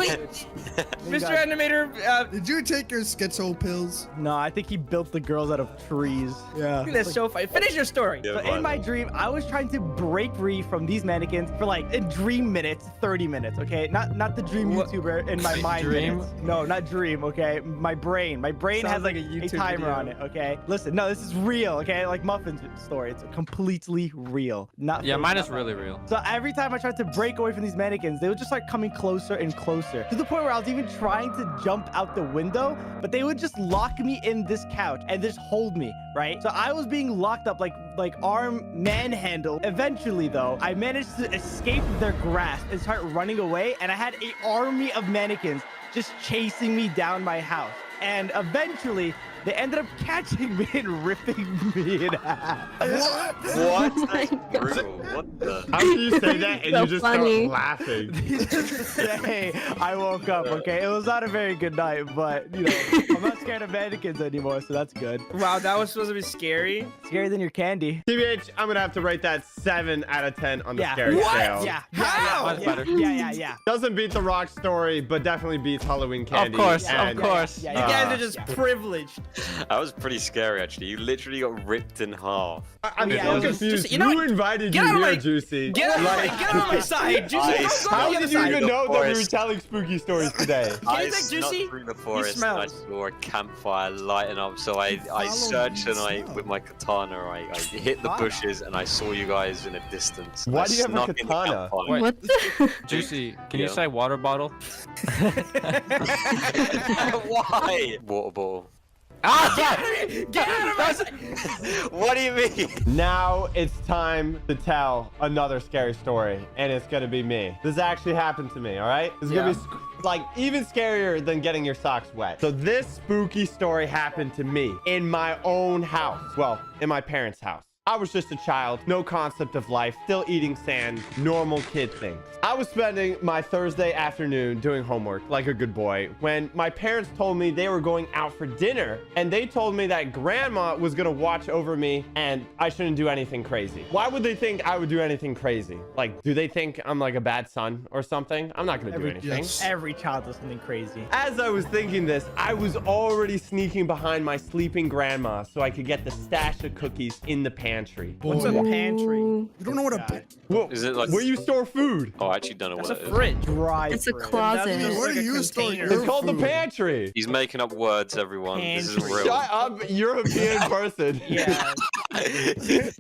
Mr. Animator, Did you take your schizo pills? No, I think he built the girls out of trees. Yeah. that's so funny. Finish your story. So in my dream, I was trying to break free from these mannequins for like in dream minutes, 30 minutes, okay? Not the dream YouTuber in my mind. Dream? Minutes. No, not dream, okay? My brain Sounds has like like a a YouTube timer video. on it, okay? Listen, no, this is real, okay? Like Muffin's story. It's completely real. Not Yeah, fake, mine not is really real. So every time I tried to break away from these mannequins, they would just start coming closer and closer to the point where I was even trying to jump out the window, but they would just lock me in this couch and just hold me, right? So I was being locked up like arm manhandle. Eventually, though, I managed to escape their grasp and start running away, and I had an army of mannequins just chasing me down my house. And eventually, they ended up catching me and ripping me in half. What? That's brutal. What the? How do you say that and So you just funny. start laughing? Hey, I woke up, okay? It was not a very good night, but, you know, I'm not scared of mannequins anymore, so that's good. Wow, that was supposed to be scary. Scarier than your candy. TBH, I'm gonna have to rate that 7 out of 10 on the scary scale. Yeah. Doesn't beat the Rock story, but definitely beats Halloween Candy. Of course, and, of course. You guys are just privileged. That was pretty scary, actually. You literally got ripped in half. I'm so confused. Just, you know Who what? invited Get you out of here, my- Juicy? Get out of my side, Juicy. How did you even know that we were telling spooky stories today? I think snuck Juicy? through the He forest and I smells. saw a campfire lighting up. So I searched and with my katana, I hit the bushes and I saw you guys in a distance. Why I do you have a snuck in the katana? campfire. What? The? Juicy, can you Yeah. say water bottle? Why? Water bottle. What do you mean? Now it's time to tell another scary story, and it's gonna be me. This actually happened to me, all right? It's gonna be like even scarier than getting your socks wet. So this spooky story happened to me in my own house. Well, in my parents' house. I was just a child, no concept of life, still eating sand, normal kid things. I was spending my Thursday afternoon doing homework like a good boy when my parents told me they were going out for dinner, and they told me that grandma was gonna watch over me and I shouldn't do anything crazy. Why would they think I would do anything crazy? Like, do they think I'm like a bad son or something? I'm not gonna do anything. Every child does something crazy. As I was thinking this, I was already sneaking behind my sleeping grandma so I could get the stash of cookies in the pantry. What's a pantry? You don't know what a Is it like where you store food? Oh, I actually don't know That's what a it is. fridge. Dry. It's a fridge. closet. Where do you store your It's called the food? pantry. He's making up words, everyone. This isn't real. Shut up, European person. Yeah.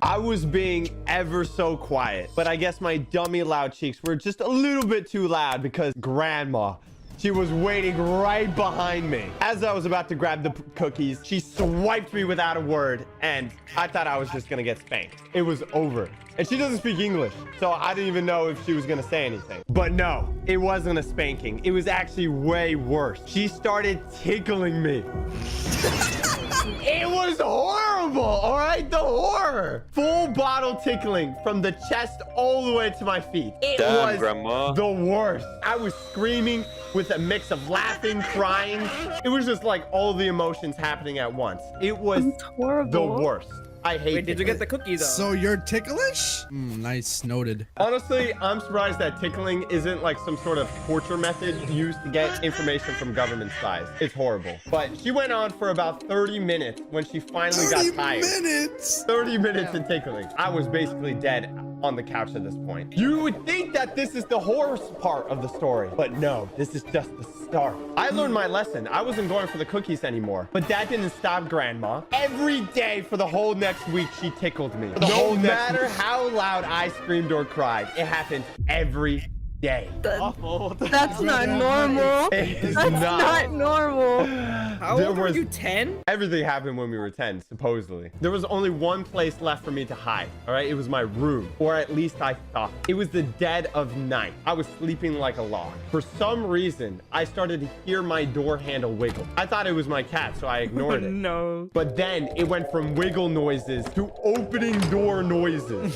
I was being ever so quiet, but I guess my dummy loud cheeks were just a little bit too loud because grandma, she was waiting right behind me. As I was about to grab the cookies, she swiped me without a word, and I thought I was just gonna get spanked. It was over. And she doesn't speak English, so I didn't even know if she was gonna say anything. But no, it wasn't a spanking. It was actually way worse. She started tickling me. It was horrible, all right? The horror. Full bottle tickling from the chest all the way to my feet. It Damn, was Grandma. the worst. I was screaming with a mix of laughing, crying. It was just like all the emotions happening at once. It was the worst. I hate Wait, did you get the cookie though? So you're ticklish? Nice, noted. Honestly, I'm surprised that tickling isn't like some sort of torture method used to get information from government spies. It's horrible. But she went on for about 30 minutes when she finally got tired. 30 minutes? 30 minutes of tickling. I was basically dead on the couch at this point. You would think that this is the horror part of the story, but no, this is just the start. I learned my lesson. I wasn't going for the cookies anymore, but that didn't stop grandma. Every day for the whole next week, she tickled me. No matter how loud I screamed or cried, it happened every day. That's not normal. It's That's not. not normal. How There old were was- you? 10? Everything happened when we were 10, supposedly. There was only one place left for me to hide, all right? It was my room, or at least I thought. It was the dead of night. I was sleeping like a log. For some reason, I started to hear my door handle wiggle. I thought it was my cat, so I ignored it. No. But then it went from wiggle noises to opening door noises.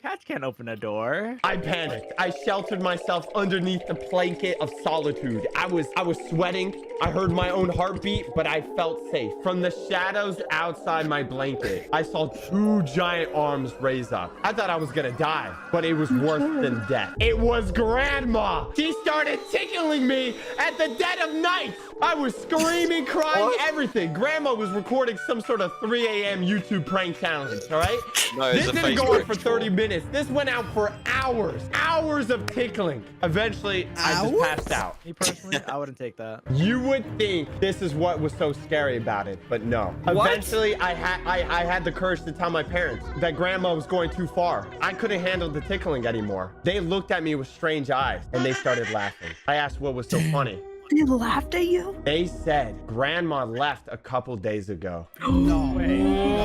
Cats can't open a door. I panicked. I sheltered myself underneath the blanket of solitude. I was sweating. I heard my own heartbeat, but I felt safe. From the shadows outside my blanket, I saw two giant arms raise up. I thought I was gonna die, but it was worse than death. It was Grandma. She started tickling me at the dead of night. I was screaming, crying, everything. Grandma was recording some sort of 3 a.m. YouTube prank challenge, all right? No, it's This a didn't go on Facebook for 30 minutes. This went out for hours. Hours of tickling. Eventually, I just passed out. Me personally, I wouldn't take that. You would think this is what was so scary about it, but no. Eventually, I had the courage to tell my parents that grandma was going too far. I couldn't handle the tickling anymore. They looked at me with strange eyes, and they started laughing. I asked what was so funny. They laughed at you? They said grandma left a couple days ago. No.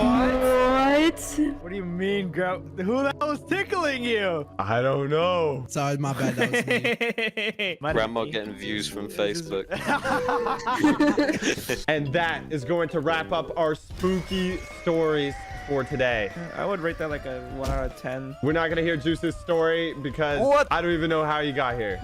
What? What do you mean, girl? Who the hell was tickling you? I don't know. Sorry, my bad. That was me. Grandma getting views from Facebook. And that is going to wrap up our spooky stories for today. I would rate that like a 1 out of 10. We're not going to hear Juice's story because I don't even know how you got here.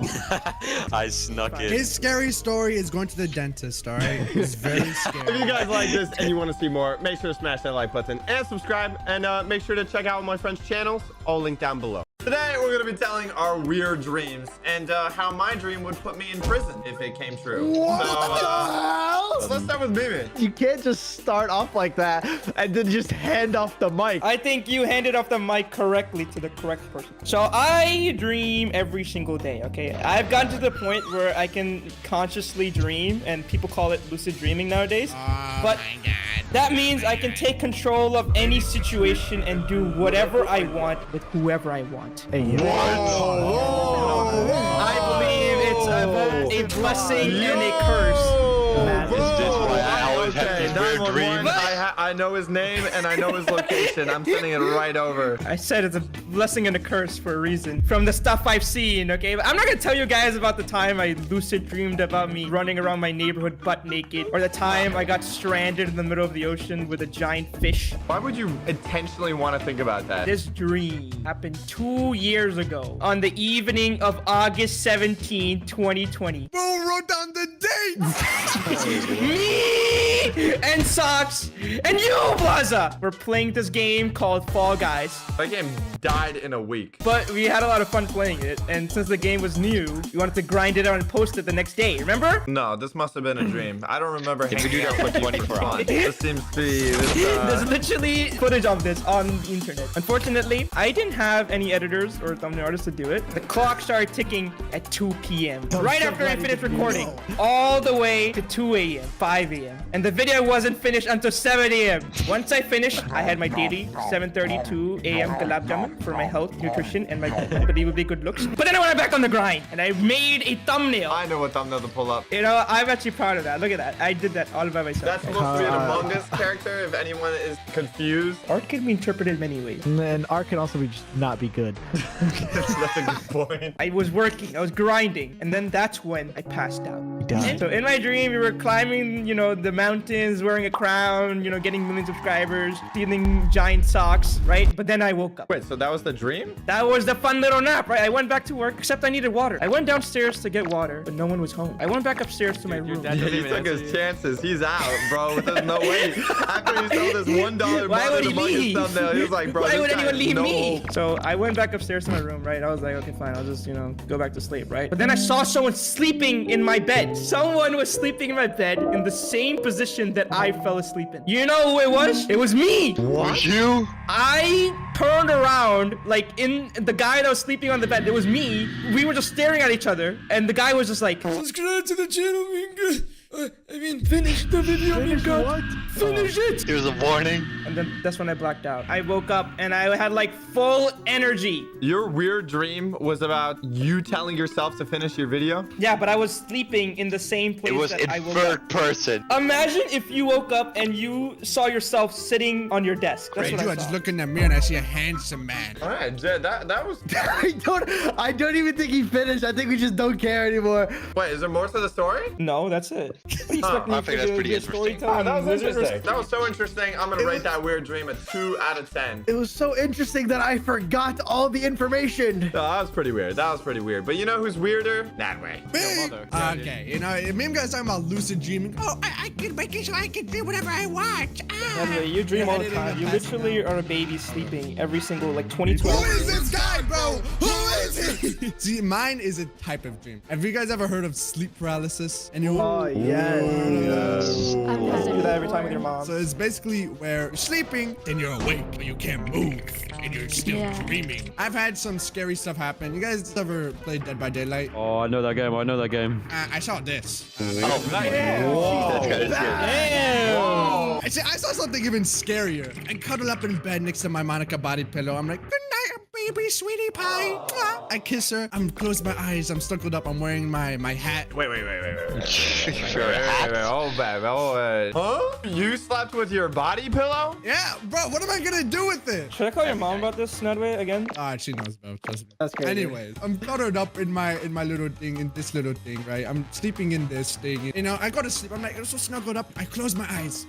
I snuck in. His scary story is going to the dentist, all right? He's very scary. If you guys like this and you want to see more, make sure to smash that like button and subscribe, and make sure to check out my friends' channels, all linked down below. Today, we're going to be telling our weird dreams and how my dream would put me in prison if it came true. What the hell? So let's start with Mimi. You can't just start off like that and then just hand off the mic. I think you handed off the mic correctly to the correct person. So I dream every single day, okay? I've gotten to the point where I can consciously dream, and people call it lucid dreaming nowadays. But that means I can take control of any situation and do whatever I want with whoever I want. Hey, I believe it's both a blessing and a curse. Okay, 911. I know his name and I know his location. I'm sending it right over. I said it's a blessing and a curse for a reason. From the stuff I've seen, okay? But I'm not gonna tell you guys about the time I lucid dreamed about me running around my neighborhood butt naked, or the time I got stranded in the middle of the ocean with a giant fish. Why would you intentionally want to think about that? This dream happened 2 years ago on the evening of August 17, 2020. Bro wrote down the date. Me and Socks and you, Plaza, we're playing this game called Fall Guys. That game died in a week. But we had a lot of fun playing it, and since the game was new, we wanted to grind it out and post it the next day, remember? No, this must have been a dream. I don't remember. If we do that for 24 hours. This seems to be... There's literally footage of this on the internet. Unfortunately, I didn't have any editors or thumbnail artists to do it. The clock started ticking at 2 p.m. right after I finished recording. All the way to 2 a.m., 5 a.m. And the video wasn't finished until 7 a.m. Once I finished, I had my daily 7:32 a.m. Galab Jamun for my health, nutrition, and my unbelievably good looks. But then I went back on the grind, and I made a thumbnail. I know what thumbnail to pull up. You know, I'm actually proud of that. Look at that. I did that all by myself. That's supposed to be an Among Us character, if anyone is confused. Art can be interpreted many ways. And art can also be just not be good. That's a good point. I was working, I was grinding, and then that's when I passed out. So in my dream, we were climbing, you know, the mountains, wearing a crown, you know, getting million subscribers, stealing giant socks, right? But then I woke up. Wait, so that was the dream? That was the fun little nap, right? I went back to work, except I needed water. I went downstairs to get water, but no one was home. I went back upstairs to my room. Yeah, he took his chances. He's out, bro. There's no way. After he saw this $1 Why would he Among Us leave? thumbnail, he was like, bro, Why this would guy anyone has leave no me? hope. So I went back upstairs to my room, right? I was like, okay, fine. I'll just, you know, go back to sleep, right? But then I saw someone sleeping in my bed. Someone was sleeping in my bed in the same position that I fell asleep in. You know who it was? It was me. Was you? I turned around, like in the guy that was sleeping on the bed. It was me. We were just staring at each other, and the guy was just like, subscribe to the channel, Minga. I mean, finish the video, Minga. What? Finish it. Here's a warning. And then that's when I blacked out. I woke up and I had like full energy. Your weird dream was about you telling yourself to finish your video? Yeah, but I was sleeping in the same place It was that in I woke third up. person. Imagine if you woke up and you saw yourself sitting on your desk. That's what You I are just saw. looking in the mirror and I see a handsome man. All right, that was... I don't even think he finished. I think we just don't care anymore. Wait, is there more to the story? No, that's it. What do you expect me I think to that's do? pretty Be a interesting. storytelling That was wizard or interesting. That was so interesting. I'm gonna rate that weird dream a 2 out of 10. It was so interesting that I forgot all the information. No, that was pretty weird. That was pretty weird. But you know who's weirder? That way. Okay, you know, meme guys talking about lucid dreaming. Oh, I can make it so I can do whatever I want. By the way, you dream all the time. You literally are a baby sleeping every single like 2012. Who is this guy, bro? Who is he? See, mine is a type of dream. Have you guys ever heard of sleep paralysis? Anyone? Oh, yes. You do that every time with your mom. So it's basically where you're sleeping and you're awake, but you can't move and you're still dreaming. I've had some scary stuff happen. You guys ever played Dead by Daylight? Oh, I know that game. I know that game. I saw this. Oh, nice. Whoa. Damn. I saw something even scarier. I cuddle up in bed next to my Monica body pillow. I'm like, good night, baby, sweetie pie. Mwah. I kiss her. I'm closed my eyes. I'm snuggled up. I'm wearing my hat. Wait. Sure. Oh, babe. Oh, huh? You slept with your body pillow? Yeah, bro. What am I gonna do with it? Should I call your mom about this, Snudway, again? She knows, bro. Trust me. That's crazy. Anyways, I'm cuddled up in my little thing, in this little thing, right? I'm sleeping in this thing. You know, I go to sleep. I'm like, I'm so snuggled up. I close my eyes.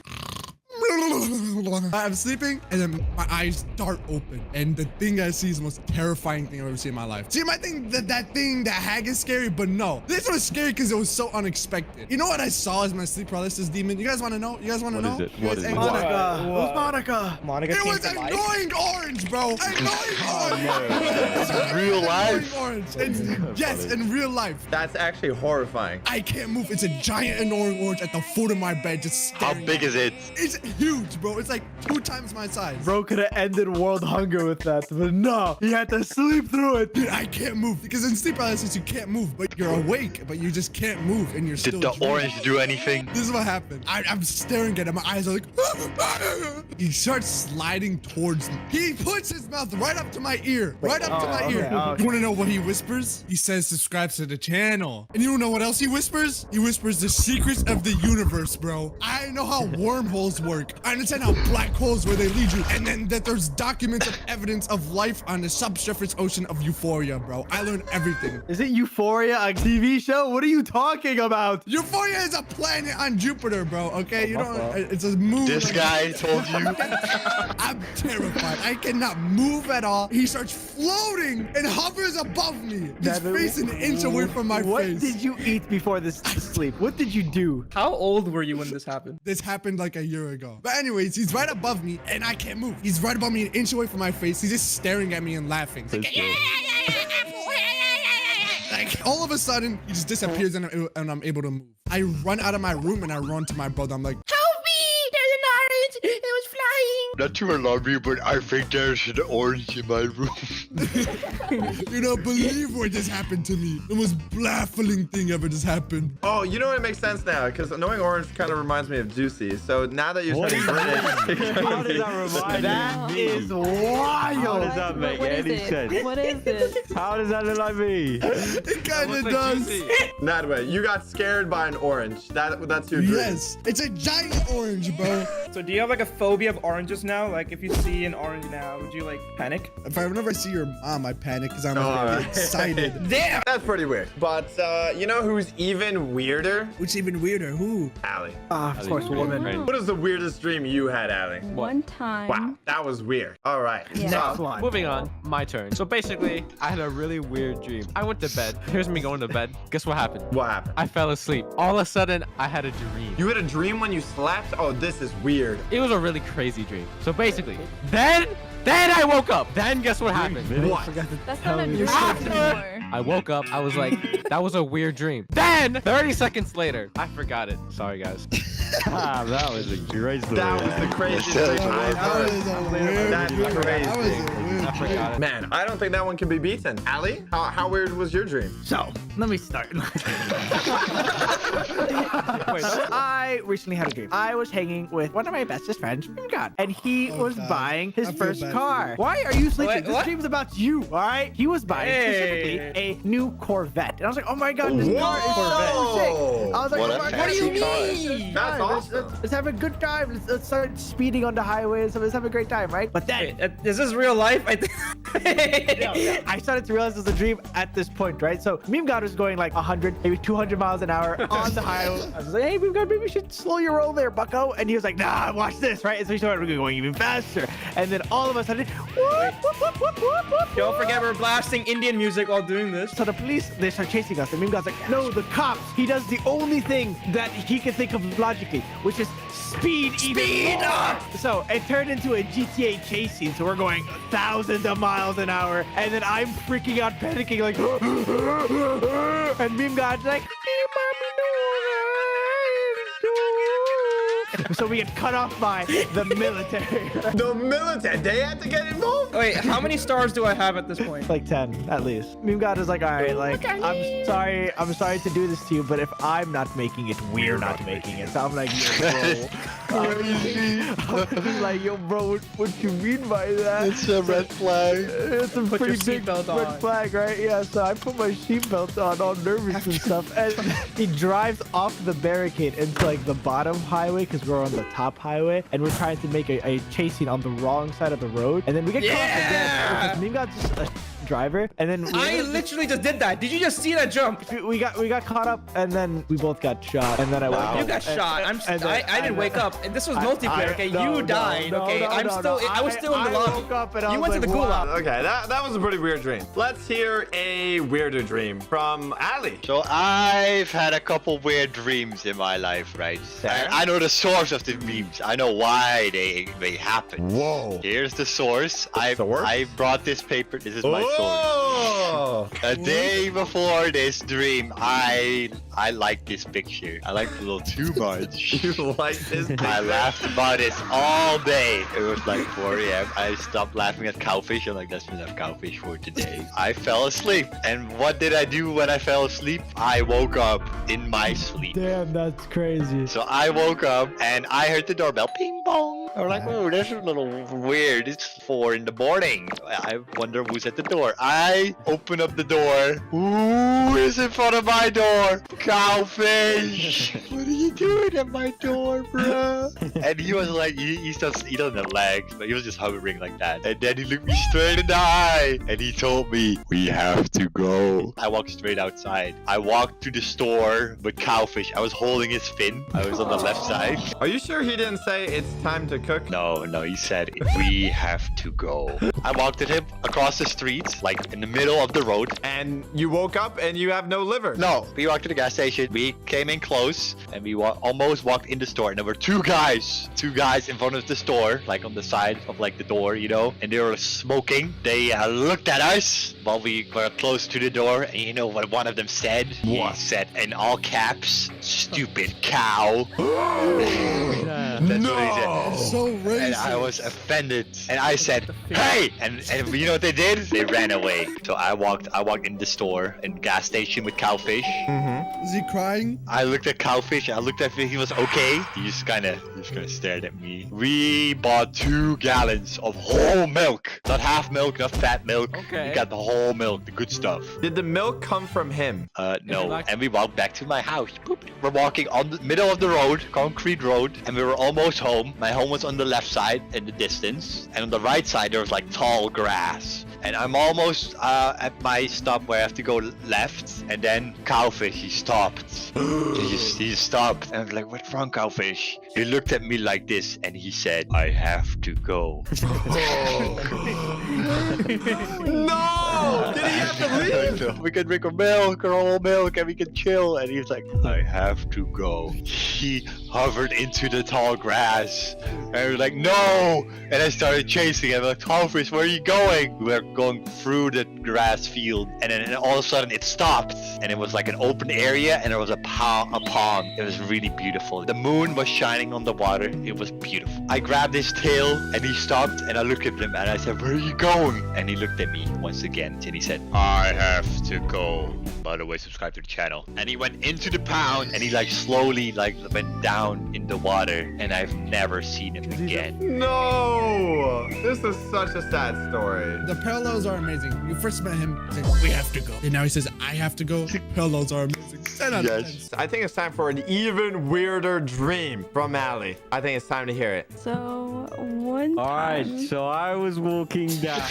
I'm sleeping, and then my eyes dart open, and the thing I see is the most terrifying thing I've ever seen in my life. See, you might think that hag is scary, but no. This was scary because it was so unexpected. You know what I saw as my sleep paralysis demon? You guys want to know? You guys want to know? What is it? What is it? Monica. Who's Monica? Monica It came was to life. annoying orange, bro. Annoying orange. It's real life. Annoying orange. Yes, in real life. That's actually horrifying. I can't move. It's a giant annoying orange at the foot of my bed, just How staring. big is it? It's huge, bro. It's like 2 times my size. Bro could have ended world hunger with that, but no, he had to sleep through it. Dude, I can't move because in sleep paralysis you can't move, but you're awake, but you just can't move, and you're still. Did the dreaming. orange do anything? This is what happened. I'm staring at him. My eyes are like. He starts sliding towards me. He puts his mouth right up to my ear. Right up to my ear. You want to know what he whispers? He says, subscribe to the channel. And you don't know what else he whispers? He whispers the secrets of the universe, bro. I know how wormholes work. I understand how black holes where they lead you. And then that there's documents of evidence of life on the subsurface ocean of Euphoria, bro. I learned everything. Is it Euphoria, a TV show? What are you talking about? Euphoria is a planet on Jupiter, bro. Okay, you don't. It's a moon. This guy told you. I'm terrified. I cannot move at all. He starts floating and hovers above me. His face an inch away from my What face. did you eat before this sleep? What did you do? How old were you when this happened? This happened like a year ago. But anyways, he's right above me and I can't move. He's right above me an inch away from my face. He's just staring at me and laughing. He's like, like, all of a sudden, he just disappears and I'm able to move. I run out of my room and I run to my brother. I'm like, Help me! There's an orange! It was flying! Not to alarm you, but I think there's an orange in my room. you don't believe what just happened to me. The most baffling thing ever just happened. Oh, you know what? It makes sense now because annoying orange kind of reminds me of Juicy. So now that you're studying British, How does that remind That me? is wild. How does that make any sense? What is it? How does that look like me? It kind of does. That way, you got scared by an orange. That's your dream. Yes, it's a giant orange, bro. So do you have like a phobia of oranges now? Like if you see an orange now, would you like panic? Whenever I see your mom, I panic because I'm Alright. excited. Damn! That's pretty weird. But you know who's even weirder? Which even weirder? Who? Allie. Of course, woman. What is the weirdest dream you had, Allie? One time. Wow, that was weird. All right. Yeah. Next one. Moving on, my turn. So basically, I had a really weird dream. I went to bed. Here's me going to bed. Guess what happened? What happened? I fell asleep. All of a sudden, I had a dream. You had a dream when you slept? Oh, this is weird. It was a really crazy dream. So basically, then I woke up. Then guess what happened? What? That's not a dream After anymore. I woke up. I was like, that was a weird dream. Then 30 seconds later, I forgot it. Sorry, guys. That was a great story. That was the craziest dream I've heard. That's crazy. That was a weird I forgot it. Man, I don't think that one can be beaten. Allie, how weird was your dream? So, let me start. I recently had a dream. I was hanging with one of my bestest friends, God, and he was buying his I feel first bad car. Why are you sleeping? Wait, This what? dream's about you, all right? He was buying specifically a new Corvette. And I was like, oh my God, this car is so sick. I was like, What oh a my God, fancy what do you car. mean? That's awesome. Let's have a good time. Let's start speeding on the highways. Let's have a great time, right? But then Is this real life? I think. I started to realize it was a dream at this point, right? So Meme God was going like 100, maybe 200 miles an hour on the highway. I was like, hey, Meme God, maybe we should slow your roll there, bucko. And he was like, nah, watch this, right? And so we started going even faster. And then all of a sudden, whoop, whoop, whoop, whoop, whoop, whoop. Don't forget we're blasting Indian music while doing this. So the police, they start chasing us. And Meme God's like, no, the cops. He does the only thing that he can think of logically, which is speed up. So it turned into a GTA chase scene. So we're going thousands of miles an hour. And then I'm freaking out, panicking, like, and Meme God's like, so we get cut off by the military. The military, they had to get involved? Wait, how many stars do I have at this point? Like 10 at least. Meme God is like, all right, like, I'm sorry to do this to you, but if I'm not making it, we're not making it. So I'm like, yo, bro. I'm like, yo, bro, what you mean by that? It's a red flag. It's a Put your pretty big seatbelt red on. flag, right? Yeah, so I put my seatbelt on, all nervous and stuff, and he drives off the barricade into like the bottom highway because we're on the top highway, and we're trying to make a chase scene on the wrong side of the road, and then we get caught again because Meme God's just driver, and then I literally just did that. Did you just see that jump? we got caught up, and then we both got shot, and then I woke up. You got shot. I didn't wake up. And this was multiplayer. Okay, you died. Okay, I was still in the lobby. Woke up and I You was went to like, the wow. gulag. Okay, that was a pretty weird dream. Let's hear a weirder dream from Ali. So I've had a couple weird dreams in my life, right? And I know the source of the dreams. I know why they happen. Whoa. Here's the source. I brought this paper. This is my source. A day before this dream, I like this picture. I like it a little too much. You like this picture? I laughed about this all day. It was like 4 a.m. I stopped laughing at cowfish. I'm like, that's enough cowfish for today. I fell asleep. And what did I do when I fell asleep? I woke up in my sleep. Damn, that's crazy. So I woke up and I heard the doorbell. Ping pong. I was like, oh, that's a little weird. It's 4 in the morning. I wonder who's at the door. I open up the door. Who is in front of my door? Cowfish. What are you doing at my door, bro? And he was like, he doesn't have legs, but he was just hovering like that. And then he looked me straight in the eye and he told me, we have to go. I walked straight outside. I walked to the store with Cowfish. I was holding his fin. I was on the left side. Are you sure he didn't say it's time to cook? No, he said, we have to go. I walked with him across the street, like in the middle of the road. And you woke up and you have no liver? No, we walked to the gas station. We came in close and we almost walked in the store. And there were two guys in front of the store, like on the side of like the door, you know, and they were smoking. They looked at us while we were close to the door. And you know what one of them said? What? He said in all caps, stupid cow. That's what he said. So racist. And I was offended. And I said, hey! And you know what they did? They ran away. So I walked in the store and gas station with Cowfish. Is he crying? I looked at Cowfish. I looked at him. He was okay. He just kind of stared at me. We bought 2 gallons of whole milk. Not half milk, not fat milk. Okay. We got the whole milk, the good stuff. Did the milk come from him? No. And we walked back to my house. Boop. We're walking on the middle of the road, concrete road, and we were almost home. My home was on the left side in the distance, and on the right side there was like tall grass. And I'm almost at my stop where I have to go left, and then Cowfish, he stopped. he stopped, and I was like, what's wrong, Cowfish? He looked at me like this, and he said, I have to go. No! Did he have to leave? We can drink a milk or whole milk, and we can chill. And he was like, I have to go. He hovered into the tall grass, and I was like, no! And I started chasing him. I'm like, Cowfish, where are you going? We were going through the grass field, and then all of a sudden it stopped, and it was like an open area, and there was a pond. It was really beautiful. The moon was shining on the water. It was beautiful. I grabbed his tail, and he stopped, and I looked at him, and I said, where are you going? And he looked at me once again, and he said, I have to go. By the way, subscribe to the channel. And he went into the pond, and he like slowly like went down in the water, and I've never seen him again. No! This is such a sad story. The parallels are amazing. You first met him, said, we have to go. And now he says, I have to go. Parallels are amazing. 10 out of 10. I think it's time for an even weirder dream from Ali. I think it's time to hear it. So one All right, time. so I was walking down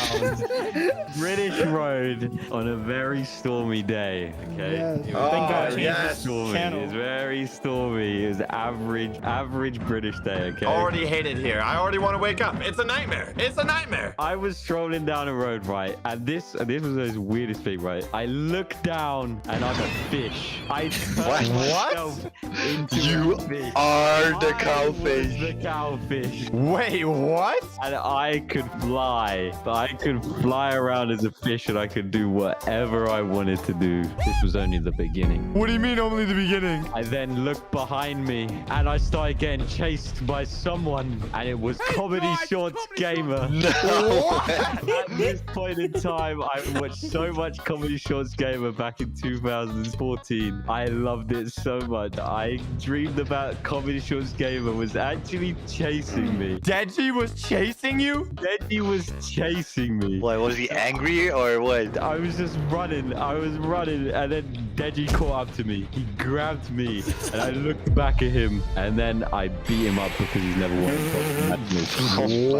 British Road on a very stormy day. Okay, Yes. It was Thank God I very changed this stormy. channel. It was very stormy. It was average British day. Okay. Already hate it here. I already want to wake up. It's a nightmare. It's a nightmare. I was strolling down a road, right, and this was the weirdest thing, right? I looked down and I'm a fish. I turned myself into You a fish. are the I cowfish. was the cowfish. Wait, what? And I could fly. I could fly around as a fish, and I could do whatever I wanted to do. This was only the beginning. What do you mean only the beginning? I then looked behind me, and I started getting chased by someone, and it was Comedy Shorts Gamer. At this point in time, I watched so much Comedy Shorts Gamer back in 2014. I loved it so much. I dreamed about Comedy Shorts Gamer was actually chasing me. Deji was chasing you? Deji was chasing me. Why, was he angry or or what? I was just running. I was running, and then Deji caught up to me. He grabbed me, and I looked back at him, and then I beat him up because he's never won.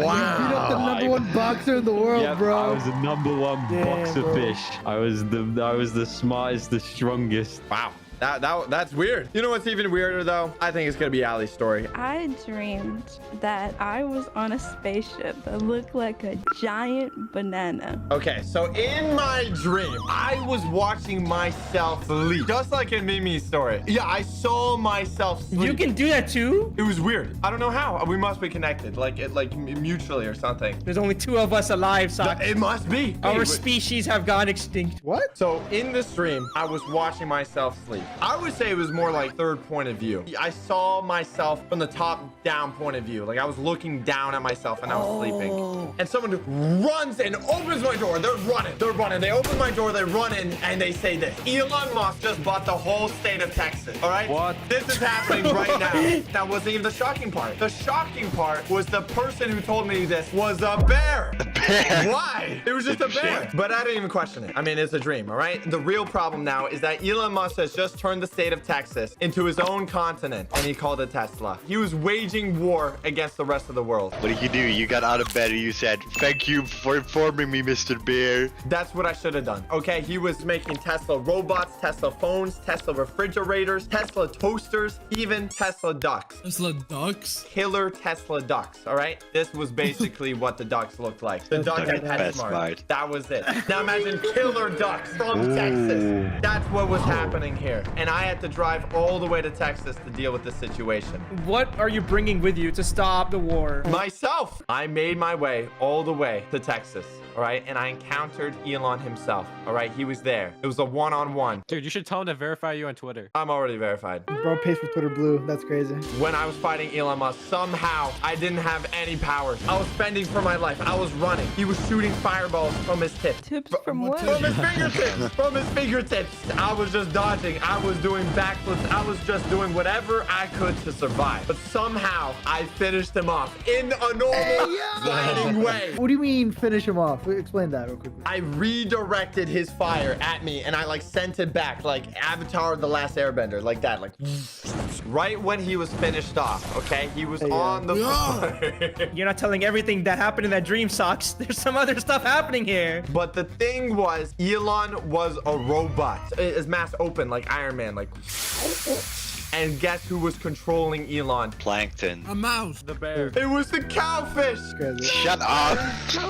Wow. Beat up the #1 boxer in the world, Yep, bro. I was the #1 boxer bro. fish. I was the smartest, the strongest. Wow. That's weird. You know what's even weirder though? I think it's gonna be Ali's story. I dreamed that I was on a spaceship that looked like a giant banana. Okay, so in my dream, I was watching myself sleep, just like in Mimi's story. Yeah, I saw myself sleep. You can do that too? It was weird. I don't know how. We must be connected, like mutually or something. There's only 2 of us alive, Sock. It must be. Our species have gone extinct. What? So in this dream, I was watching myself sleep. I would say it was more like third point of view. I saw myself from the top down point of view. Like I was looking down at myself and I was sleeping. And someone runs and opens my door. They're running. They're running. They open my door. They run in and they say this. Elon Musk just bought the whole state of Texas. All right? What? This is happening right now. That wasn't even the shocking part. The shocking part was the person who told me this was a bear. Why? It was just a bear. But I didn't even question it. I mean, it's a dream, all right? The real problem now is that Elon Musk has just turned the state of Texas into his own continent, and he called it Tesla. He was waging war against the rest of the world. What did you do? You got out of bed and you said, "Thank you for informing me, Mr. Bear." That's what I should have done. Okay, he was making Tesla robots, Tesla phones, Tesla refrigerators, Tesla toasters, even Tesla ducks. Tesla ducks? Killer Tesla ducks, all right? This was basically what the ducks looked like. The duck had PetSmart. That was it. Now imagine killer ducks from Texas. That's what was happening here. And I had to drive all the way to Texas to deal with this situation. What are you bringing with you to stop the war? Myself. I made my way all the way to Texas, all right? And I encountered Elon himself, all right? He was there. It was a one-on-one. Dude, you should tell him to verify you on Twitter. I'm already verified. Bro pays for Twitter Blue. That's crazy. When I was fighting Elon Musk, somehow I didn't have any powers. I was fending for my life. I was running. He was shooting fireballs from his tips. Tips from what? From his fingertips. From his fingertips. I was just dodging. I was doing backflips. I was just doing whatever I could to survive. But somehow I finished him off in a normal fighting way. What do you mean finish him off? Explain that real quickly. I redirected his fire at me and I like sent it back like Avatar The Last Airbender, like that, like right when he was finished off, okay? He was on the floor. You're not telling everything that happened in that dream, Socks. There's some other stuff happening here. But the thing was, Elon was a robot. His mask open like Iron Man, like. And guess who was controlling Elon? Plankton. A mouse. The bear. It was the cowfish. Shut up.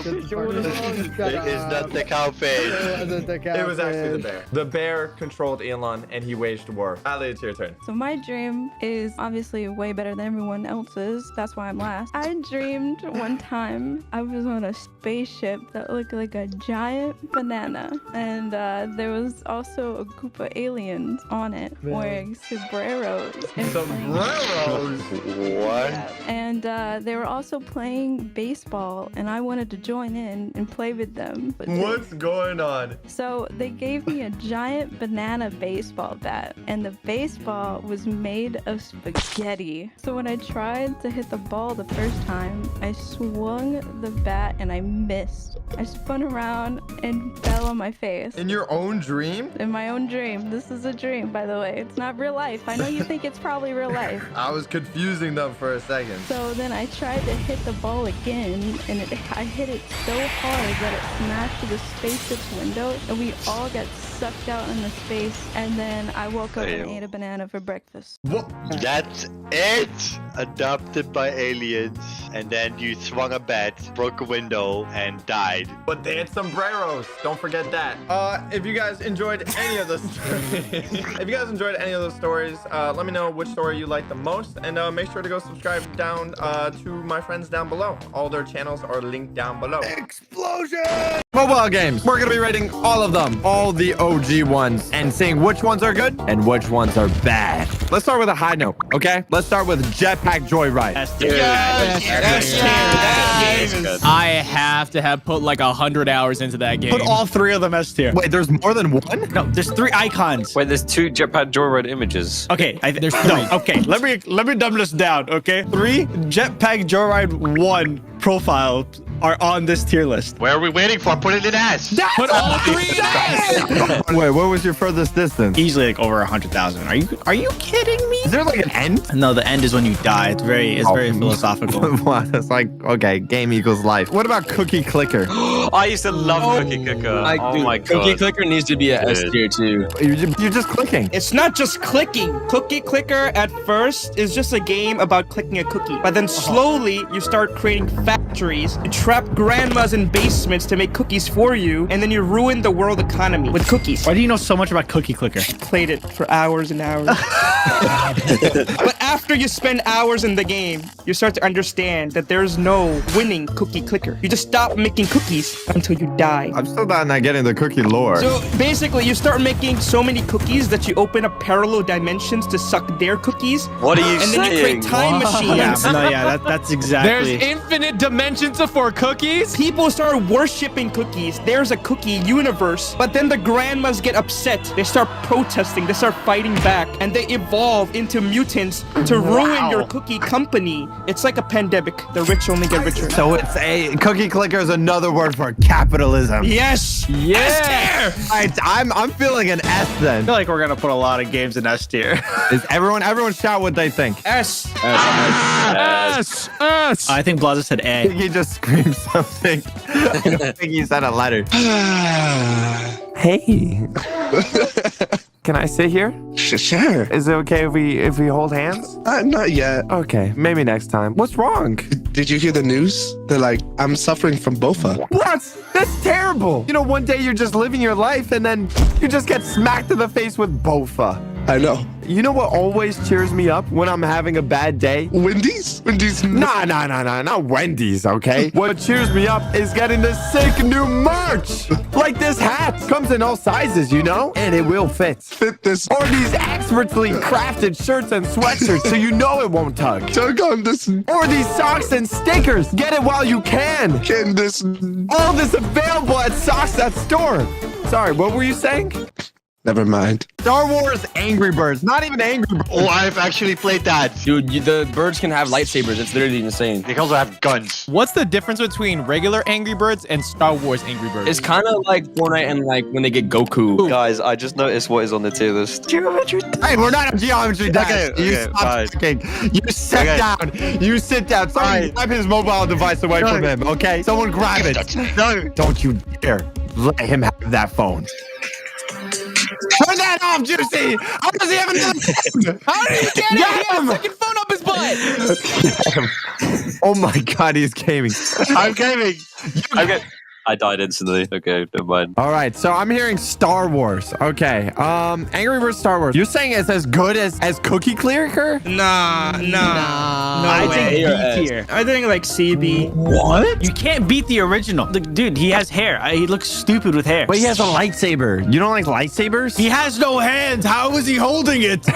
It is not the cowfish. It was actually the bear. The bear controlled Elon and he waged war. Ali, it's your turn. So my dream is obviously way better than everyone else's. That's why I'm last. I dreamed one time I was on a spaceship that looked like a giant banana. And there was also a group of aliens on it wearing sombreros. Sombreros? What? And they were also playing baseball, and I wanted to join in and play with them. But What's going on? So they gave me a giant banana baseball bat, and the baseball was made of spaghetti. So when I tried to hit the ball the first time, I swung the bat and I missed. I spun around and fell on my face. In your own dream? In my own dream. This is a dream, by the way. It's not real life. I know you think it's probably real life. I was confusing them for a second. So then I tried to hit the ball again, and I hit it so hard that it smashed through the spaceship's window, and we all got sucked out into space. And then I woke up and ate a banana for breakfast. What? That's it. Adopted by aliens, and then you swung a bat, broke a window, and died. But they had sombreros. Don't forget that. If you guys enjoyed any of those stories, let me know which story you like the most, and make sure to go subscribe down to my friends down below. All their channels are linked down below. Explosion! Mobile games. We're gonna be rating all of them, all the OG ones, and seeing which ones are good and which ones are bad. Let's start with a high note, okay? Let's start with Jetpack Joyride. I have to have put like 100 hours into that game. Put all 3 of them S tier. Wait, there's more than one? No, there's 3 icons. Wait, there's 2 Jetpack Joyride images. Okay, there's 3. No, okay, let me dumb this down, okay? 3 Jetpack Joyride 1 profile are on this tier list. Where are we waiting for? Put it in S. Put all 3 in S. Wait, what was your furthest distance? Easily like over 100,000. Are you kidding me? Is there like an end? No, the end is when you die. It's very philosophical. Wow, that's like, okay, game equals life. What about Cookie Clicker? I used to love Cookie Clicker. Oh my god. Cookie Clicker needs to be a S tier too. You're just clicking. It's not just clicking. Cookie Clicker at first is just a game about clicking a cookie. But then slowly you start creating factories. You trap grandmas in basements to make cookies for you. And then you ruin the world economy with cookies. Why do you know so much about Cookie Clicker? Played it for hours and hours. But after you spend hours in the game, you start to understand that there's no winning Cookie Clicker. You just stop making cookies until you die. I'm still not getting the cookie lore. So basically, you start making so many cookies that you open up parallel dimensions to suck their cookies. What are you saying? And then you create time machines. That's exactly. There's infinite dimensions for cookies? People start worshipping cookies. There's a cookie universe. But then the grandmas get upset. They start protesting. They start fighting back. And they evolve into mutants to ruin your cookie company. It's like a pandemic. The rich only get richer. So it's a Cookie Clicker is another word for capitalism. Yes. Yeah. I'm feeling an S then. I feel like we're gonna put a lot of games in S tier. Is everyone shout what they think? S. S. I think Blaza said I A. think he just screamed something. I don't think he said a letter. Hey. Can I sit here? Sure. Is it okay if we hold hands? Not yet. Okay, maybe next time. What's wrong? Did you hear the news? They're like, I'm suffering from BOFA. What? That's terrible. You know, one day you're just living your life and then you just get smacked in the face with BOFA. I know. You know what always cheers me up when I'm having a bad day? Wendy's? Wendy's? Nah, not Wendy's, okay? What cheers me up is getting this sick new merch. Like this hat. Comes in all sizes, you know? And it will fit. Fit this. Or these expertly crafted shirts and sweatshirts so you know it won't tug. Tug on this. Or these socks and stickers. Get it while you can. Can this. All this available at Socks.store. Sorry, what were you saying? Never mind. Star Wars Angry Birds. Not even Angry Birds. Oh, I've actually played that. Dude, the birds can have lightsabers. It's literally insane. They can also have guns. What's the difference between regular Angry Birds and Star Wars Angry Birds? It's kind of like Fortnite and like when they get Goku. Guys, I just noticed what is on the tier list. Geometry. Hey, we're not a geometry dash. You stop talking. You sit down. You sit down. Someone grab his mobile device away from him, okay? Someone grab it. No. Don't you dare let him have that phone. Turn that off, Juicy! How does he have another phone? How did he get it? He had a second phone up his butt. Oh my god, he's gaming. I'm gaming. I died instantly. Okay, never mind. All right, so I'm hearing Star Wars. Okay, Angry Birds Star Wars. You're saying it's as good as Cookie Clicker? Nah. No I way. think B tier. I think like CB. What? You can't beat the original. Dude, he has hair. He looks stupid with hair. But he has a lightsaber. You don't like lightsabers? He has no hands. How is he holding it?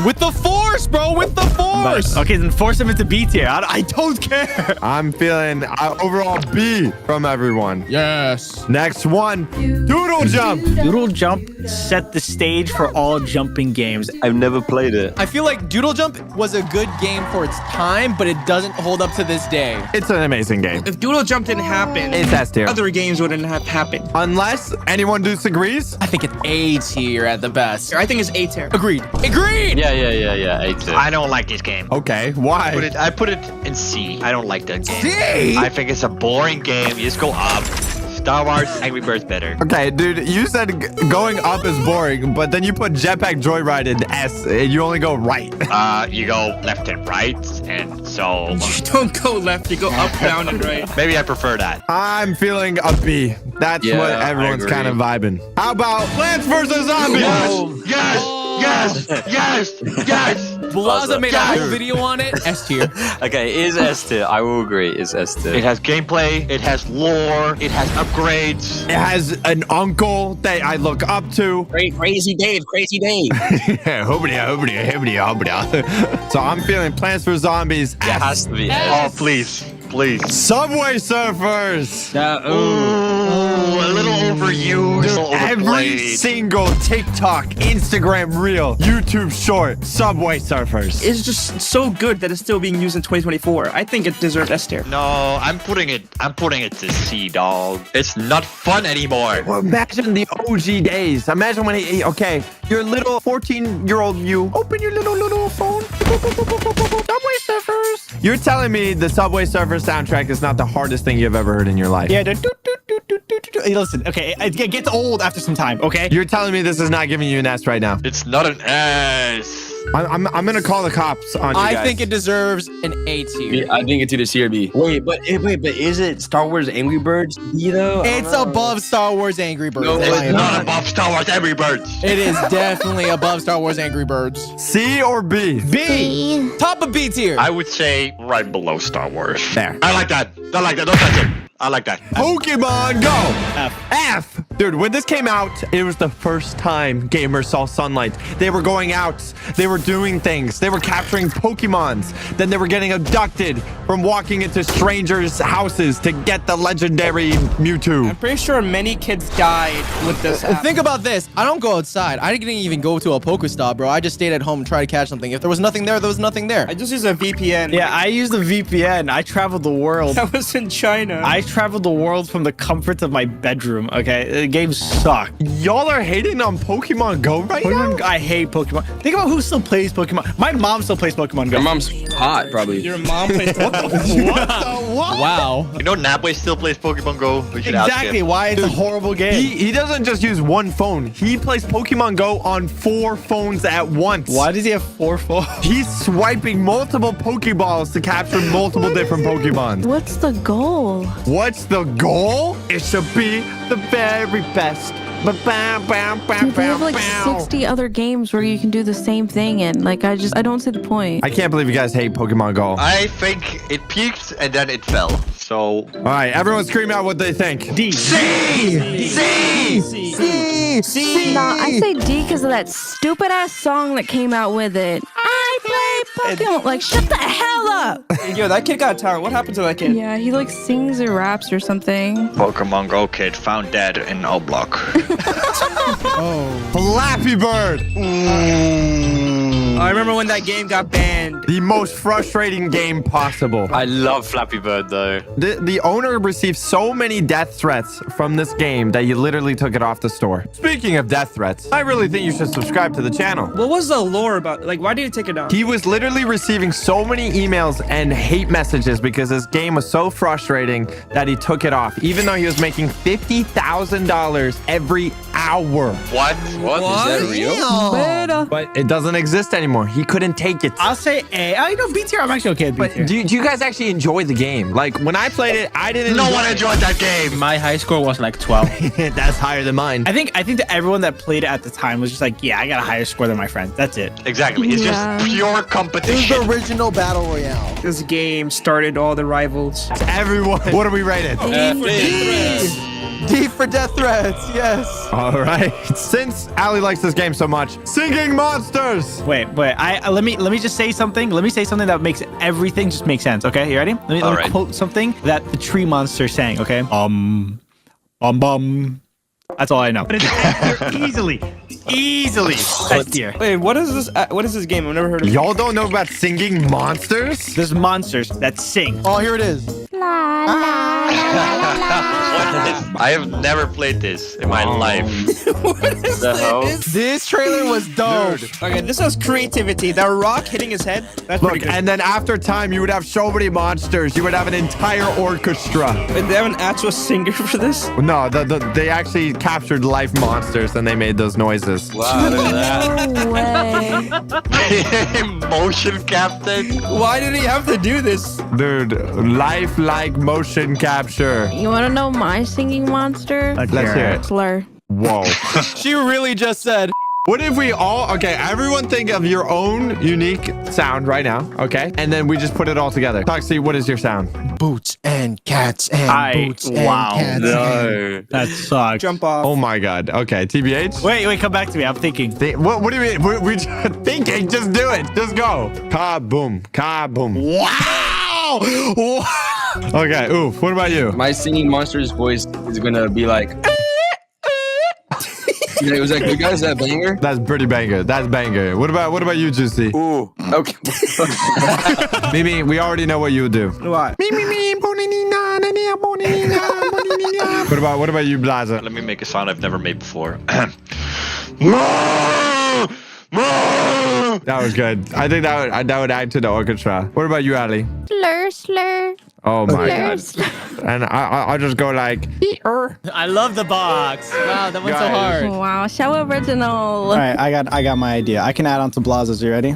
With the Force, bro. With the Force. Okay, then force him into B tier. I don't care. I'm feeling overall B from everyone. Yes. Next one, Doodle Jump. Doodle Jump set the stage for all jumping games. I've never played it. I feel like Doodle Jump was a good game for its time, but it doesn't hold up to this day. It's an amazing game. If Doodle Jump didn't happen, It's S tier. other games wouldn't have happened. Unless anyone disagrees. I think it's A tier at the best. I think it's A tier. Agreed. Agreed. Yeah. A tier. I don't like this game. Okay, why? I put it in C. I don't like that game. C? I think it's a boring game. You just go up. Star Wars Angry Birds better. Okay, dude, you said going up is boring, but then you put Jetpack Joyride in S, and you only go right. You go left and right, and so... You don't go left, you go up, down, and right. Maybe I prefer that. I'm feeling a B. That's what everyone's kind of vibing. How about Plants vs. Zombies? Yes! Blaza made a whole video on it. S tier. Okay, it is S tier. I will agree. It's S tier. It has gameplay, it has lore, it has upgrades. It has an uncle that I look up to. Crazy Dave. So I'm feeling Plants vs. Zombies. It has to be S. Oh, please. Subway Surfers. Ooh, a little overused, Every overplayed. single TikTok, Instagram reel, YouTube short, Subway Surfers. It's just so good that it's still being used in 2024. I think it deserves S tier. No, I'm putting it to C, dog. It's not fun anymore. Well, imagine the OG days. Imagine when okay, your little 14-year-old you open your little phone. Subway Surfers. You're telling me the Subway Surfers soundtrack is not the hardest thing you've ever heard in your life? Yeah, Hey, listen, okay, it gets old after some time, okay? You're telling me this is not giving you an S right now? It's not an S. I'm gonna call the cops on you guys. I think it deserves an A tier. I think it's either C or B. Wait, but is it Star Wars Angry Birds B though? It's above Star Wars Angry Birds. No, It's not above Star Wars Angry Birds. It is definitely above Star Wars Angry Birds. C or B? B. Top of B tier. I would say right below Star Wars. There. I like that. I like that. Don't touch it. I like that. Pokemon Go. F. Dude, when this came out, it was the first time gamers saw sunlight. They were going out. They were doing things. They were capturing Pokemons. Then they were getting abducted from walking into strangers' houses to get the legendary Mewtwo. I'm pretty sure many kids died with this app. Think about this. I don't go outside. I didn't even go to a Pokestop, bro. I just stayed at home and tried to catch something. If there was nothing there, there was nothing there. I just use a VPN. Yeah, I use the VPN. I traveled the world. I was in China. I traveled the world from the comforts of my bedroom. Okay, the game sucked. Y'all are hating on Pokemon Go right now? I hate Pokemon. Think about who still plays Pokemon. My mom still plays Pokemon Go. Your mom's hot, probably. Your mom plays What? Wow. You know Napway still plays Pokemon Go? We should ask Exactly him. why it's a horrible game. He doesn't just use one phone. He plays Pokemon Go on 4 phones at once. Why does he have 4 phones? He's swiping multiple Pokeballs to capture multiple different Pokemon. What's the goal? What's the goal? It should be the very best. Dude, they have like 60 other games where you can do the same thing in. Like, I don't see the point. I can't believe you guys hate Pokemon Go. I think it peaked and then it fell. So. All right, everyone scream out what they think. D. C! C! C! C! No, I say D because of that stupid ass song that came out with it. I play Pokemon. Like, shut the hell up. Yo, that kid got talent. What happened to that kid? Yeah, he like sings or raps or something. Pokemon Go kid found dead in O Block. Oh. Flappy Bird. I remember when that game got banned. The most frustrating game possible. I love Flappy Bird though. The owner received so many death threats from this game that he literally took it off the store. Speaking of death threats, I really think you should subscribe to the channel. What was the lore about? Like, why did he take it down? He was literally receiving so many emails and hate messages because this game was so frustrating that he took it off, even though he was making $50,000 every hour. What? Is that real? But it doesn't exist anymore. He couldn't take it. I'll say A. I know B tier. I'm actually okay with B tier. Do you guys actually enjoy the game? Like, when I played it, I didn't. No one enjoyed that game. My high score was like 12. That's higher than mine. I think that everyone that played it at the time was just like, yeah, I got a higher score than my friends. That's it. Exactly. It's just pure It was competition. the original Battle Royale. This game started all the rivals. Everyone. What are we rated? D for death threats, yes. All right. Since Ali likes this game so much, singing monsters. Wait. Let me just say something. Let me say something that makes everything just make sense. Okay, you ready? Let me quote something that the tree monster sang. Okay. Bum. That's all I know. But it's S tier easily. S tier. Wait, what is this? What is this game? I've never heard of it. Y'all don't know about singing monsters? There's monsters that sing. Oh, here it is. I have never played this in my life. What is this? This trailer was dope. Okay, this has creativity. That rock hitting his head. That's pretty Look, good. and then after time, you would have so many monsters. You would have an entire orchestra. Wait, they have an actual singer for this? No, they actually captured life monsters and they made those noises. Wow, look at that. No way. Motion captain. Why did he have to do this? Dude, lifelike motion capture. You want to know my singing monster? Let's hear it. Slur. Whoa. She really just said. What if we all, okay, everyone think of your own unique sound right now, okay? And then we just put it all together. Toxie, what is your sound? Boots and cats and boots and cats. No. That sucks. Jump off. Oh my God. Okay, TBH? Wait, come back to me. I'm thinking. What do you mean? We're just thinking. Just do it. Just go. Kaboom. Kaboom. Wow. Okay, Oof, what about you? My singing monster's voice is gonna be like. Yeah, was that good, guys? Is that banger? That's pretty banger. That's banger. What about you, Juicy? Ooh, okay. Mimi, we already know what you would do. What? What about you, Blaza? Let me make a sound I've never made before. That was good. I think that would add to the orchestra. What about you, Ali? Slur, slur. Oh my Slur, god. slur. And I'll just go like. I love the box. Wow, that one's so Guys. hard. Wow, so original. All right, I got my idea. I can add on to Blaza's. You ready?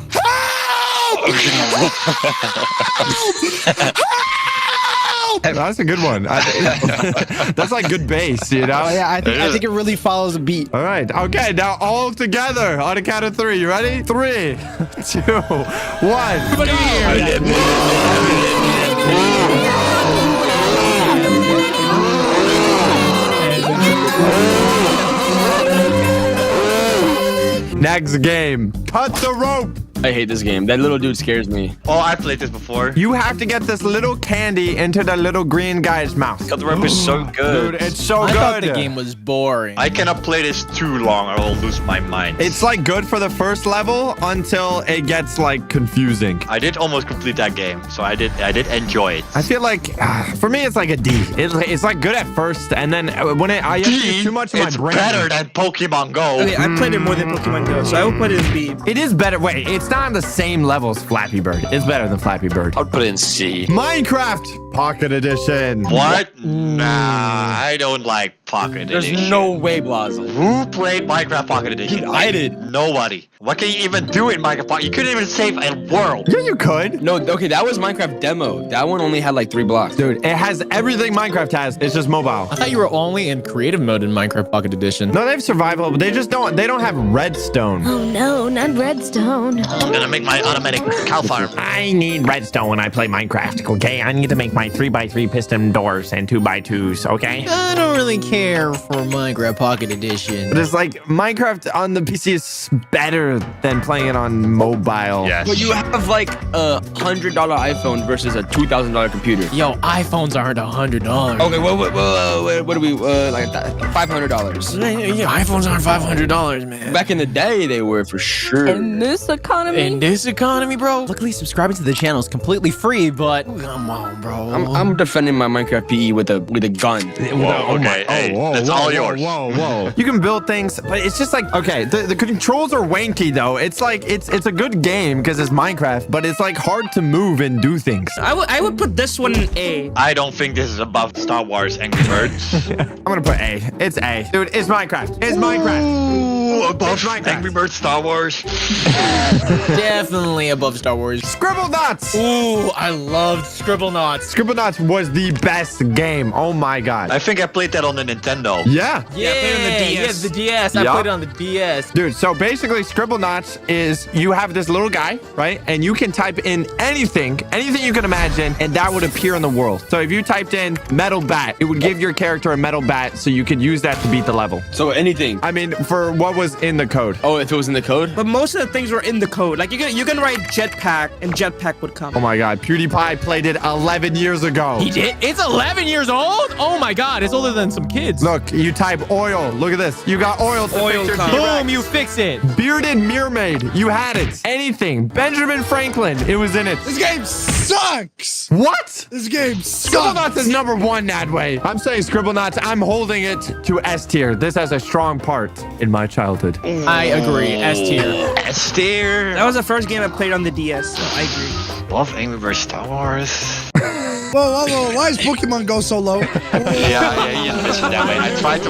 That's a good one. That's like good bass, you know? Oh yeah, I think it really follows a beat. All right. Okay, now all together on a count of 3. You ready? 3, 2, 1. Next game. Cut the rope. I hate this game. That little dude scares me. Oh, I played this before. You have to get this little candy into the little green guy's mouth. Cut the rope is so good. Dude, it's so I good. thought the game was boring. I cannot play this too long or I'll lose my mind. It's like good for the first level until it gets like confusing. I did almost complete that game, so I did enjoy it. I feel like for me it's like a D. It's like good at first, and then when I use too much of my It's brain. better than Pokemon Go. Okay, I played it more than Pokemon Go, so I will put it in B. It is better. Wait, it's not on the same level as Flappy Bird. It's better than Flappy Bird. I would put it in C. Minecraft Pocket Edition. What? Nah, I don't like Pocket Edition. There's no way, Blaza. Who played Minecraft Pocket Edition? Dude, I did. Nobody. What can you even do in Minecraft Pocket? You couldn't even save a world. Yeah, you could. No, okay, that was Minecraft demo. That one only had like 3 blocks. Dude, it has everything Minecraft has. It's just mobile. I thought you were only in creative mode in Minecraft Pocket Edition. No, they have survival, but they don't have redstone. Oh no, not redstone. I'm gonna make my automatic cow farm. I need redstone when I play Minecraft, okay? I need to make my 3x3 piston doors and 2x2s, okay? I don't really care for Minecraft Pocket Edition. But it's like Minecraft on the PC is better than playing it on mobile. Yes. But you have like a $100 iPhone versus a $2,000 computer. Yo, iPhones aren't $100. Okay, what do we like $500? Yeah, iPhones aren't $500, man. Back in the day, they were for sure. In this economy. In this economy, bro. Luckily, subscribing to the channel is completely free, but come on, bro. I'm defending my Minecraft PE with a gun. Whoa, okay, hey, that's all yours. Whoa. You can build things, but it's just like, okay, the controls are wanky though. It's like, it's a good game because it's Minecraft, but it's like hard to move and do things. I would put this one in A. I don't think this is above Star Wars Angry Birds. I'm gonna put A. It's A. Dude, it's Minecraft. It's Minecraft. Ooh, above Angry Birds Star Wars. Definitely above Star Wars. Scribblenauts. Ooh, I loved Scribblenauts. Scribblenauts was the best game. Oh my god. I think I played that on the Nintendo. Yeah. Yeah, I played on the DS. Yeah, the DS. I Yup. played it on the DS. Dude, so basically Scribblenauts is you have this little guy, right? And you can type in anything you can imagine, and that would appear in the world. So if you typed in metal bat, it would give your character a metal bat, so you could use that to beat the level. So anything. I mean, for what was in the code. Oh, if it was in the code? But most of the things were in the code. Like you can write jetpack and jetpack would come. Oh my god, PewDiePie played it 11 years ago. He did? It's 11 years old? Oh my god, it's older than some kids. Look, you type oil. Look at this. You got oil to Oil fix your come. T-Rex. Boom, you fix it. Bearded Mermaid. You had it. Anything. Benjamin Franklin. It was in it. This game sucks. What? This game Scribblenauts sucks. is number 1, Nadway. I'm saying Scribblenauts. I'm holding it to S tier. This has a strong part in my childhood. I agree. S tier. S tier. That was the first game I played on the DS, so I agree. Above Angry Birds Star Wars. Whoa. Why is Pokemon Go so low? Yeah, you listen that way. I tried to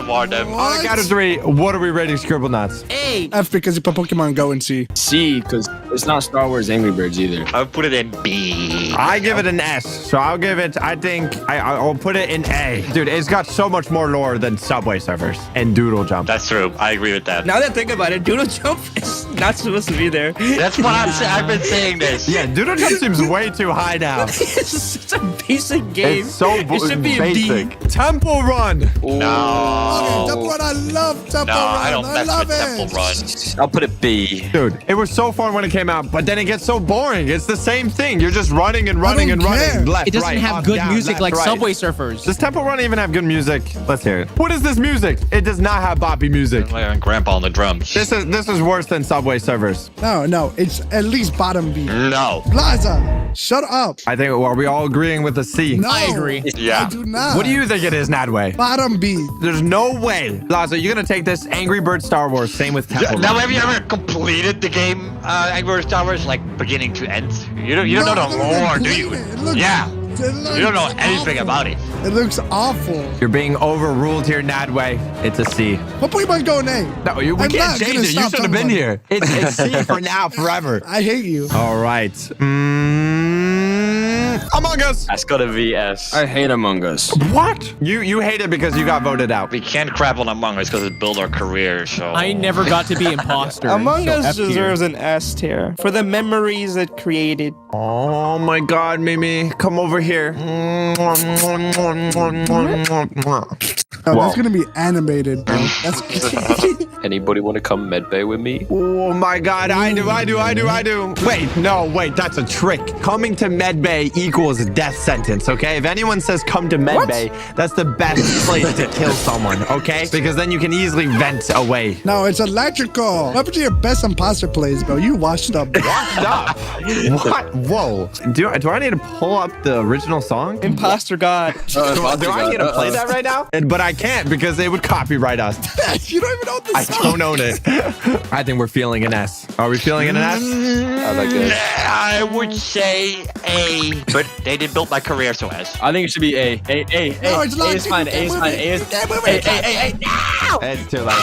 warn them. On a count of 3, what are we rating Scribblenauts? A. F because you put Pokemon Go in C. C, because it's not Star Wars Angry Birds either. I would put it in B. I give it an S, so I'll give it, I think, I'll put it in A. Dude, it's got so much more lore than Subway Surfers and Doodle Jump. That's true. I agree with that. Now that I think about it, Doodle Jump is not supposed to be there. That's what I've been saying this. Yeah, Doodle Jump seems way too high now. It's such a basic game. It's so it should be a D. basic. Temple Run. No. Temple Run, I love Temple No, Run. I don't mess love with it. Temple Run. I'll put a B. Dude, it was so fun when it came out, but then it gets so boring. It's the same thing. You're just running and running and running. Left, It doesn't right, have up, good down, music left, like right. Subway Surfers. Does Temple Run even have good music? Let's hear it. What is this music? It does not have boppy music. Like Grandpa on the drums. This is worse than Subway Surfers. No, it's at least bottom B. No. Plaza, shut up. I think, are we all agreeing with the C? No, I agree. Yeah. I do not. What do you think it is, Nadway? Bottom B. There's no way. Laza, you're going to take this Angry Bird Star Wars, same with Temple Now, Run. have you ever completed the game, Angry Birds Star Wars, like beginning to end? You don't know the lore, do you? Yeah. You don't know anything about it. It looks awful. You're being overruled here, Nadway. It's a C. What Pokemon go name? No, we I'm can't not change gonna it. You stop should have been talking here. It's C for now, forever. I hate you. All right. Among Us. That's got a VS. I hate Among Us. What? You hate it because you got voted out. We can't crap on Among Us because it built our career, so... I never got to be imposter. Among so Us F tier. deserves an S tier for the memories it created. Oh my God, Mimi, come over here. Oh, that's gonna be animated, bro. That's Anybody want to come medbay with me? Oh my God, I do. Wait, that's a trick. Coming to medbay equals a death sentence, okay? If anyone says come to medbay, that's the best place to kill someone, okay? Because then you can easily vent away. no, it's electrical. What happened to your best imposter plays, bro? You washed up. Washed up? What? Whoa. Do I need to pull up the original song? Imposter God. Do I need to play that right now? But I can't because they would copyright us. You don't even own the I song. don't own it. I think we're feeling an S. Are we feeling an S? I like it. I would say A, but they did build my career, so S. I think it should be A. No, it's not. A is fine. A is fine. A is Can't move it. It's too late.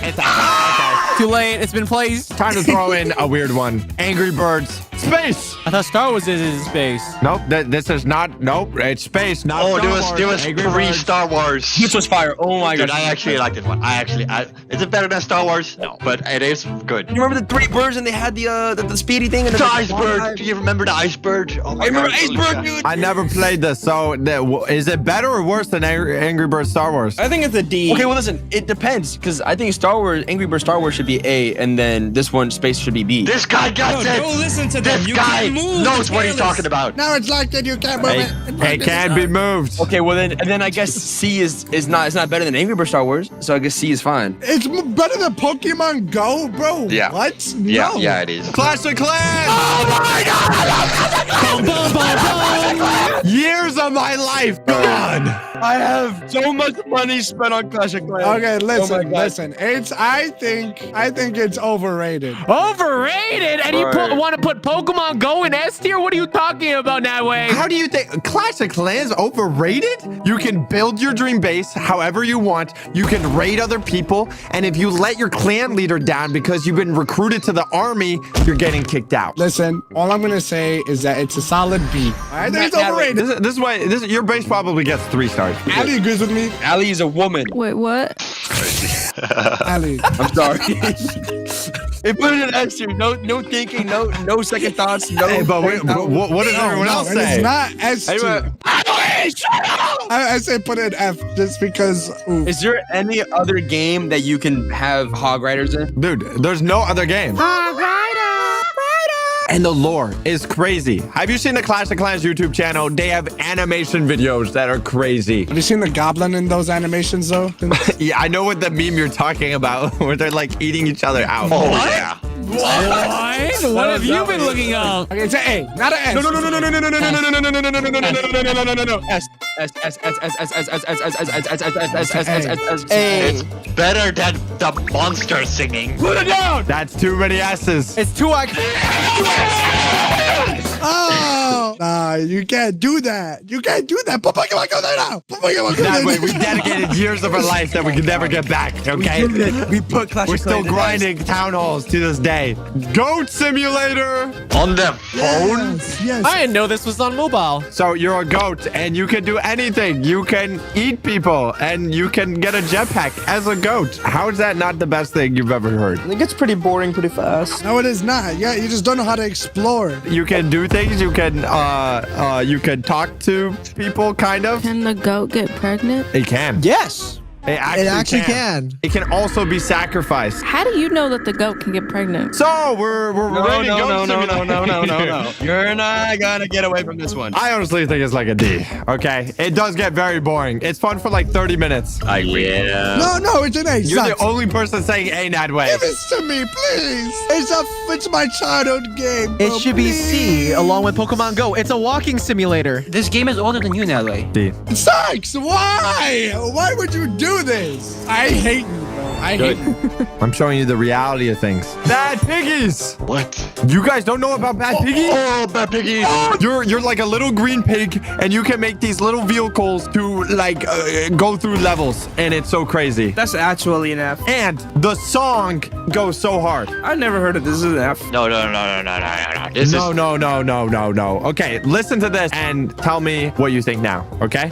It's S. Too late. It's been placed. Time to throw in a weird one. Angry Birds. Space. I thought Star Wars is in space. Nope. This is not. Nope. It's space. Not. Oh, Star there Wars. was Angry three Birds. Star Wars. This was fire. Oh my Dude, gosh. I actually liked it one. Is it better than Star Wars? No, but it is good. You remember the three birds and they had the speedy thing and The iceberg. Do you remember the iceberg? Oh my I remember God, iceberg, dude. I never played this, so is it better or worse than Angry Birds Star Wars? I think it's a D. Okay, well listen, it depends because I think Angry Birds Star Wars should be A, and then this one Space should be B. This guy got it. Don't listen to them. This You guy can't move. knows what he's talking about. Now it's locked in. You can't move it. It can be moved. Okay, well then I guess C is not better than Angry Birds Star Wars, so I guess C is fine. It's better than Pokemon Go, bro. Yeah. What? Yeah, No. yeah, it is. Clash of Clans! Years of my life gone. I have so much money spent on Clash of Clans. Okay, listen, Oh my God. listen. I think it's overrated. Overrated? And you Right. want to put Pokemon Go in S tier? What are you talking about that way? How do you think Clash of Clans overrated? You can build your dream base however you want. You can raid other people, and if you let your clan leader down because you've been recruited to the army, you're getting kicked out. Listen, all I'm gonna say is that it's a solid B. I think it's overrated. This is why your base probably gets 3 stars. Ali agrees with me. Ali is a woman. Wait, what? Ali. I'm sorry. They put it in S tier. No thinking. No second thoughts. No. Hey, but what does everyone else and say? It's not S tier. I say put it in F just because. Ooh. Is there any other game that you can have hog riders in? Dude, there's no other game. And the lore is crazy. Have you seen the Clash of Clans YouTube channel? They have animation videos that are crazy. Have you seen the goblin in those animations though? Yeah, I know what the meme you're talking about, where they're like eating each other out. Oh, yeah. What? What have you been looking up? Okay, it's an A, not an S. No. S. It's better than the monster singing. Put it down! That's too many S's. It's too Oh, nah, you can't do that. You can't do that. Put Pokemon Go there now. Put Pokemon Go That there way, now. we dedicated years of our life that we could never get back, okay? We put Clash We're of still Clans in grinding town halls to this day. Goat Simulator! On the phone? Yes. I didn't know this was on mobile. So you're a goat and you can do anything. You can eat people and you can get a jetpack as a goat. How is that not the best thing you've ever heard? It gets pretty boring pretty fast. No, it is not. Yeah, you just don't know how to explore. You can do things. You can talk to people, kind of. Can the goat get pregnant? It can. Yes. It actually can. It can also be sacrificed. How do you know that the goat can get pregnant? So we're rating goats. No. You're not gonna get away from this one. I honestly think it's like a D. Okay, it does get very boring. It's fun for like 30 minutes. I agree. Yeah. No, it's an A. You're Sucks. the only person saying A, Nadway. Give it to me, please. It's my childhood game. It should be C along with Pokemon Go. It's a walking simulator. This game is older than you, Natalie. D. It sucks. Why? Why would you do this? I hate you, bro. I hate you. I'm showing you the reality of things. Bad piggies. What? You guys don't know about bad piggies? Oh, bad piggies. You're like a little green pig, and you can make these little vehicles to like go through levels, and it's so crazy. That's actually an F. And the song goes so hard. I've never heard of this. This is an F. No. This is No. Okay, listen to this and tell me what you think now. Okay?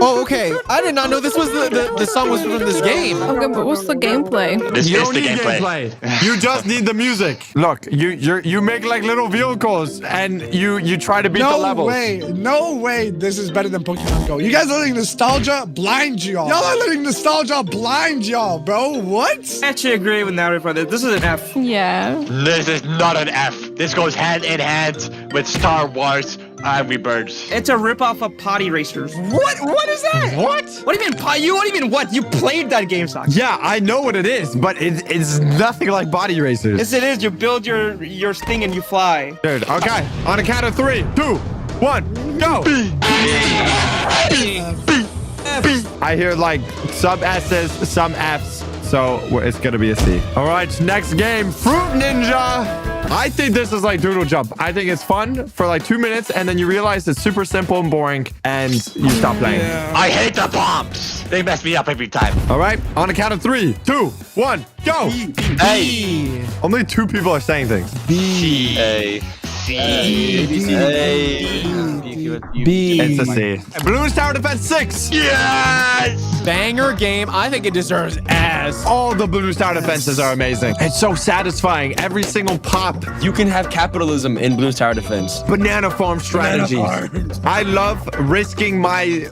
Oh, okay. I did not know this was the song was from this game. Okay, but what's the gameplay? This You is don't the need gameplay. You just need the music. Look, you make like little vehicles and you try to beat the levels. No way this is better than Pokemon Go. You guys are letting nostalgia blind y'all. Y'all are letting nostalgia blind y'all, bro. What? I actually agree with Natalie for this. This is an F. Yeah. This is not an F. This goes hand in hand with Star Wars Angry Birds. It's a ripoff of Potty Racers. What is that? What? What do you mean, What do you mean, what? You played that game, Sox. Yeah, I know what it is, but it's nothing like Body Racers. Yes, it is. You build your thing and you fly. Dude, okay. On a count of 3, 2, 1, go. I hear like some S's, some F's, so it's gonna be a C. All right, next game, Fruit Ninja. I think this is like Doodle Jump. I think it's fun for like 2 minutes, and then you realize it's super simple and boring, and you stop playing. I hate the bombs. They mess me up every time. All right, on a count of 3, 2, 1, go. A. Only 2 people are saying things. B. A. B. It's a C. Balloons Tower Defense 6. Yes. Banger game. I think it deserves S. All the Balloons Tower Defenses are amazing. It's so satisfying. Every single pop. You can have capitalism in Bloons Tower Defense. Banana farm strategies. I love risking my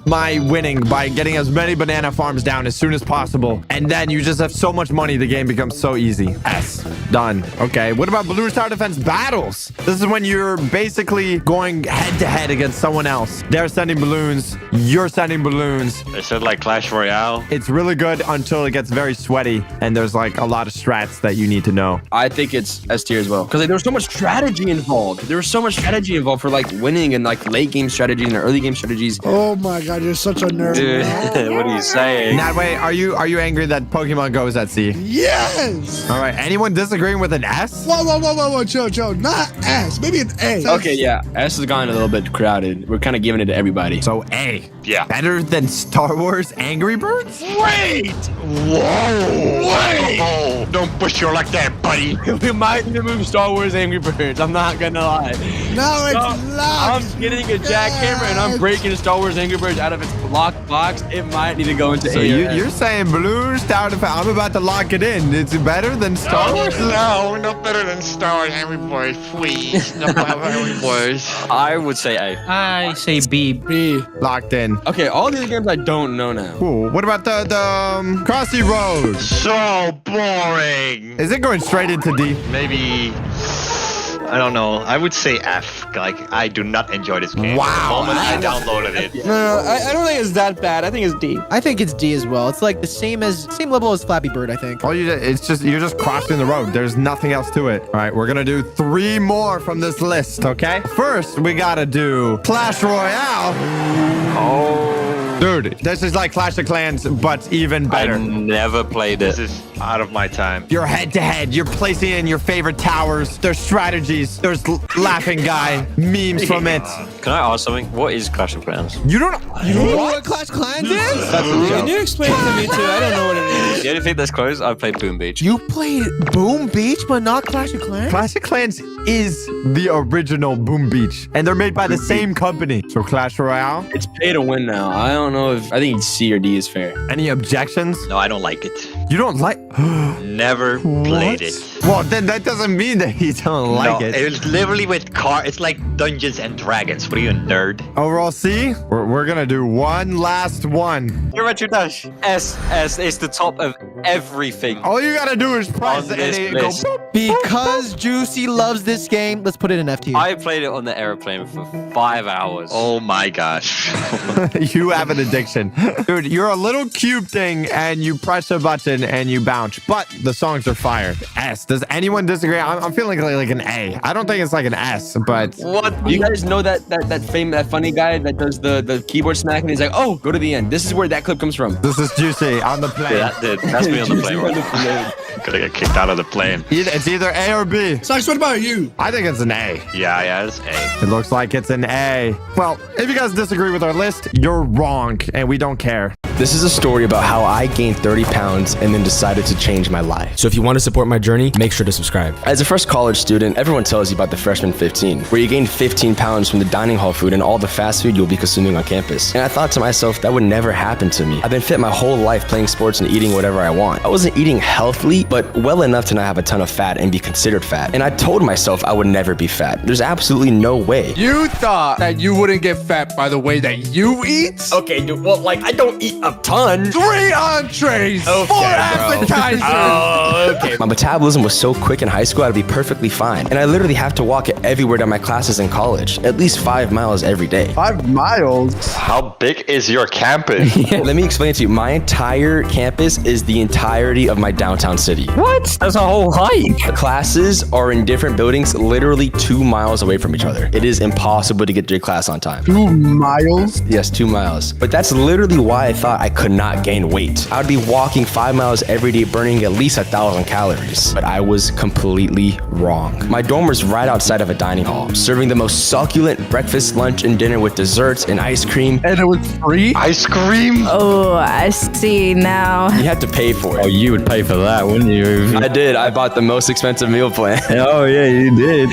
winning by getting as many banana farms down as soon as possible. And then you just have so much money, the game becomes so easy. S. Done. Okay. What about Balloons Tower Defense battles? This is when you're basically going head to head against someone else. They're sending balloons. You're sending balloons. Is it like Clash Royale? It's really good until it gets very sweaty and there's like a lot of strats that you need to know. I think it's S tier as well. Because like, there was so much strategy involved. There was so much strategy involved for like winning and like late game strategy and early game strategies. Oh my god, you're such a nerd. Dude, what are you saying? Nadway, are you angry that Pokemon Go is at C? Yes. All right. Anyone disagreeing with an S? Whoa, chill. Not S, maybe an A. Okay, yeah. S has gone a little bit crowded. We're kind of giving it to everybody. So A. Yeah. Better than Star Wars Angry Birds? Wait. Whoa. Wait. Oh, don't push your like that, buddy. We might need to move Star Wars Angry Birds. I'm not gonna lie. No, it's locked. I'm getting a jackhammer and I'm breaking Star Wars Angry Birds out of its locked box. It might need to go into So A. you're saying Balloons Tower Defense. I'm about to lock it in. It's better than Star Wars? No, not better than Star Wars Angry Birds, please. No better than Angry Birds. I would say A. I say B. B. Locked in. Okay, all these games I don't know now. Cool. What about the Crossy Road? So boring. Is it going straight into D? Maybe. I don't know. I would say F. Like, I do not enjoy this game. Wow. The moment I downloaded it. No, I don't think it's that bad. I think it's D. I think it's D as well. It's like the same level as Flappy Bird, I think. You're just crossing the road. There's nothing else to it. All right, we're gonna do 3 more from this list, okay? First, we gotta do Clash Royale. Oh. Dude, this is like Clash of Clans, but even better. I never played it. This is out of my time. You're head to head. You're placing in your favorite towers. There's strategies. There's laughing guy memes from it. Can I ask something? What is Clash of Clans? You don't know what Clash Clans is? Can you explain it to me too? I don't know what it is. The only thing that's close, I played Boom Beach. You played Boom Beach, but not Clash of Clans? Clash of Clans is the original Boom Beach, and they're made by the same company. So Clash Royale. It's pay to win now. I don't don't know if I think C or D is fair. Any objections? No, I don't like it. You don't like? Never played it. Well, then that doesn't mean that you don't like it. It's literally with it's like Dungeons and Dragons. What are you, a nerd? Overall C, we're gonna do one last one. You're at your dash. S is the top of everything. All you gotta do is press on and this it go list. boop. Because Juicy loves this game, let's put it in F tier. I played it on the airplane for 5 hours. Oh my gosh. You have an addiction. Dude, you're a little cube thing and you press a button and you bounce, but the songs are fire. S. Does anyone disagree? I'm feeling like an A. I don't think it's like an S, but... What? You guys know that funny guy that does the keyboard smack and he's like, oh, go to the end. This is where that clip comes from. This is Juicy on the plane. Yeah, that's me on the plane. Gonna get kicked out of the plane. It's either A or B. Sykes, what about you? I think it's an A. Yeah, it's A. It looks like it's an A. Well, if you guys disagree with our list, you're wrong, and we don't care. This is a story about how I gained 30 pounds and then decided to change my life. So if you want to support my journey, make sure to subscribe. As a first college student, everyone tells you about the freshman 15, where you gain 15 pounds from the dining hall food and all the fast food you'll be consuming on campus. And I thought to myself, that would never happen to me. I've been fit my whole life playing sports and eating whatever I want. I wasn't eating healthily, but well enough to not have a ton of fat and be considered fat. And I told myself I would never be fat. There's absolutely no way. You thought that you wouldn't get fat by the way that you eat? Okay, dude, well, like, I don't eat a ton. 3 entrees, Okay, 4 bro. appetizers. Oh, okay. My metabolism was so quick in high school, I'd be perfectly fine. And I literally have to walk everywhere to my classes in college, at least 5 miles every day. 5 miles? How big is your campus? Yeah, let me explain to you. My entire campus is the entirety of my downtown city. What? That's a whole hike. The classes are in different buildings, literally 2 miles away from each other. It is impossible to get to your class on time. 2 miles? Yes, 2 miles. But that's literally why I thought I could not gain weight. I would be walking 5 miles every day, burning at least 1,000 calories. But I was completely wrong. My dorm was right outside of a dining hall, serving the most succulent breakfast, lunch, and dinner with desserts and ice cream. And it was free? Ice cream? Oh, I see now. You had to pay for it. Oh, you would pay for that, wouldn't you? I did. I bought the most expensive meal plan. Oh, yeah, you did.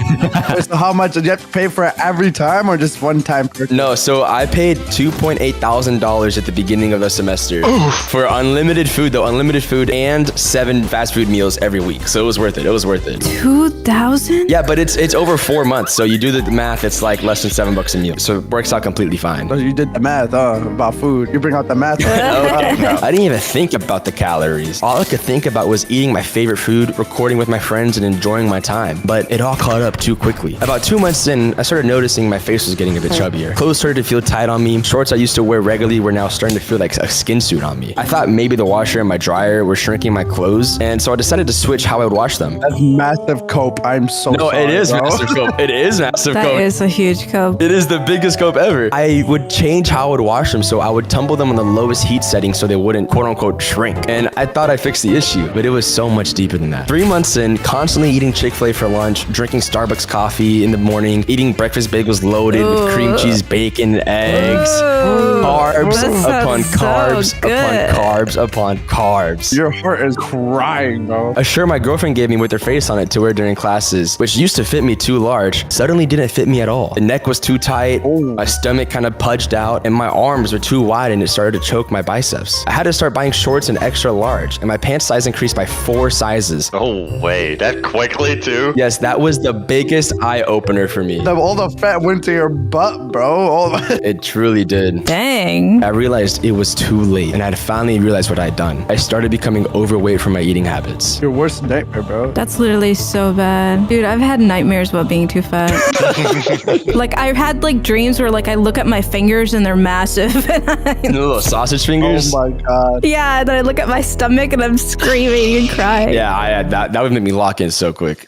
So how much did you have to pay for it every time or just one time per time? No, so I paid $2,800 at the beginning of the semester for unlimited food, though. Unlimited food and 7 fast food meals every week. So it was worth it. It was worth it. 2,000? Yeah, but it's over 4 months. So you do the math, it's like less than $7 a meal. So it works out completely fine. So you did the math, about food. You bring out the math. I didn't even think about the calories. All I could think about was eating my favorite food, recording with my friends, and enjoying my time. But it all caught up too quickly. About 2 months in, I started noticing my face was getting a bit chubbier. Clothes started to feel tight on me. Shorts I used to wear regularly were now starting to feel like a skin suit on me. I thought maybe the washer and my dryer were shrinking my clothes, and so I decided to switch how I would wash them. That's massive cope. I'm so No, sorry, it is bro. massive cope. It is massive That cope. is a huge cope. It is the biggest cope ever. I would change how I would wash them, so I would tumble them on the lowest heat setting so they wouldn't quote unquote shrink. And I thought I fixed the issue, but it was so much deeper than that. 3 months in, constantly eating Chick-fil-A for lunch, drinking Starbucks coffee in the morning, eating breakfast bagels loaded with cream cheese, bacon, eggs, carbs upon carbs, upon carbs, upon carbs. Your heart is crying, bro. A shirt my girlfriend gave me with her face on it to wear during classes, which used to fit me too large, suddenly didn't fit me at all. The neck was too tight, my stomach kind of pudged out, and my arms were too wide and it started to choke my biceps. I had to start buying shorts in extra large, and my pants size increased by 4 sizes. Oh, wait, that quickly too? Yes, that was the biggest eye-opener for me. All the fat went to your butt, bro. It truly did. Dang. I realized it was too late, and I had finally realized what I'd done. I started becoming overweight from my eating habits. Your worst nightmare, bro. That's literally so bad. Dude, I've had nightmares about being too fat. Like, I've had like dreams where like I look at my fingers and they're massive. The little sausage fingers? Oh my god. Yeah, and then I look at my stomach and I'm screaming and crying. Yeah, I had that would make me lock in so quick.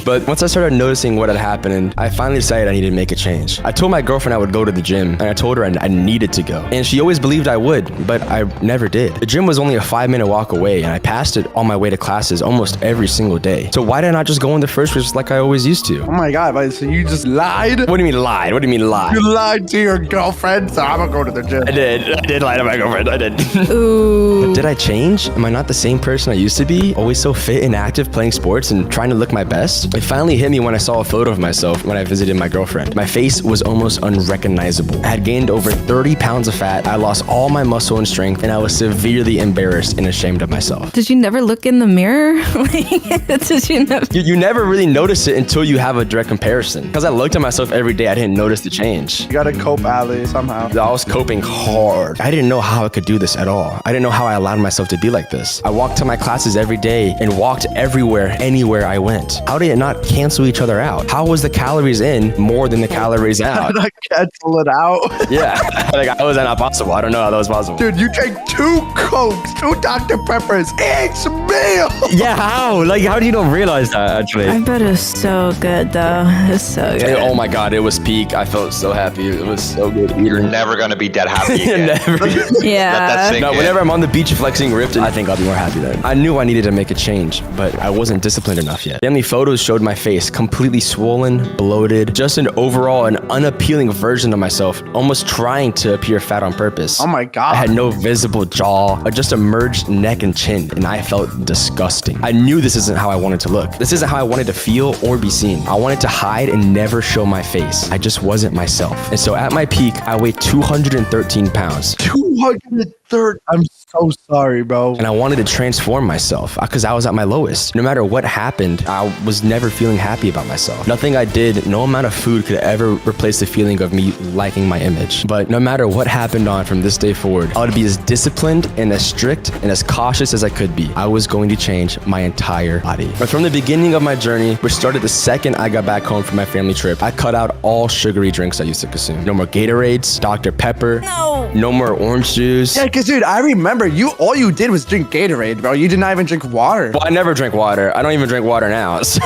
But once I started noticing what had happened, I finally decided I needed to make a change. I told my girlfriend I would go to the gym, and I told her I needed to go. And she always believed I would. could, but I never did. The gym was only a 5-minute walk away, and I passed it on my way to classes almost every single day. So why did I not just go in the first place like I always used to? Oh my God, so you just lied? What do you mean lied? What do you mean lied? You lied to your girlfriend, so I'm gonna go to the gym. I did lie to my girlfriend. I did. Ooh. But did I change? Am I not the same person I used to be? Always so fit and active playing sports and trying to look my best? It finally hit me when I saw a photo of myself when I visited my girlfriend. My face was almost unrecognizable. I had gained over 30 pounds of fat. I lost all my muscle and strength, and I was severely embarrassed and ashamed of myself. Did you never look in the mirror? Did you never? You never really notice it until you have a direct comparison. Because I looked at myself every day, I didn't notice the change. You gotta cope, Ali, somehow. I was coping hard. I didn't know how I could do this at all. I didn't know how I allowed myself to be like this. I walked to my classes every day and walked everywhere, anywhere I went. How did it not cancel each other out? How was the calories in more than the calories out? How did I cancel it out? Yeah, like how was that not possible? I don't know how that was possible. Dude, you drank 2 Cokes, 2 Dr. Peppers each meal. Yeah, how? Like, how do you not realize that, actually? I bet it's so good, though. It's so good. Oh my God, it was peak. I felt so happy. It was so good. You're never gonna be that happy again. Never. Yeah. Let that sink No, in. whenever I'm on the beach flexing ripped, I think I'll be more happy then. I knew I needed to make a change, but I wasn't disciplined enough yet. Family photos showed my face completely swollen, bloated, just an overall an unappealing version of myself, almost trying to appear fat on purpose. Oh my God. I had no visible jaw, just a merged neck and chin, and I felt disgusting. I knew this isn't how I wanted to look. This isn't how I wanted to feel or be seen. I wanted to hide and never show my face. I just wasn't myself. And so at my peak, I weighed 213 pounds. 213. I'm so sorry, bro. And I wanted to transform myself because I was at my lowest. No matter what happened, I was never feeling happy about myself. Nothing I did, no amount of food could ever replace the feeling of me liking my image. But no matter what happened on from this day forward, I would be as disciplined and as strict and as cautious as I could be. I was going to change my entire body. But from the beginning of my journey, which started the second I got back home from my family trip, I cut out all sugary drinks I used to consume. No more Gatorades, Dr. Pepper. No more orange juice. Yeah, because dude, I remember all you did was drink Gatorade, bro. You did not even drink water. Well, I never drink water. I don't even drink water now. So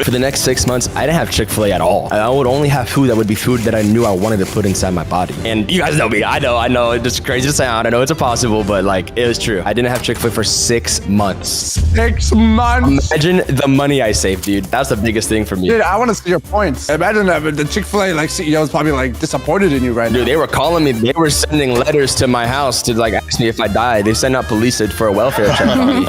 for the next 6 months, I didn't have Chick-fil-A at all. I would only have food that would be food that I knew I wanted to put inside my body. And you guys know me. I know. It's just crazy to sound. I know it's impossible, but like, it was true. I didn't have Chick-fil-A for 6 months. 6 months? Imagine the money I saved, dude. That's the biggest thing for me. Dude, I want to see your points. Imagine that the Chick-fil-A like CEO is probably like disappointed in you right now. Dude, they were calling me. They were sending letters to my house to like ask me if I died. They sent out police for a welfare check on me.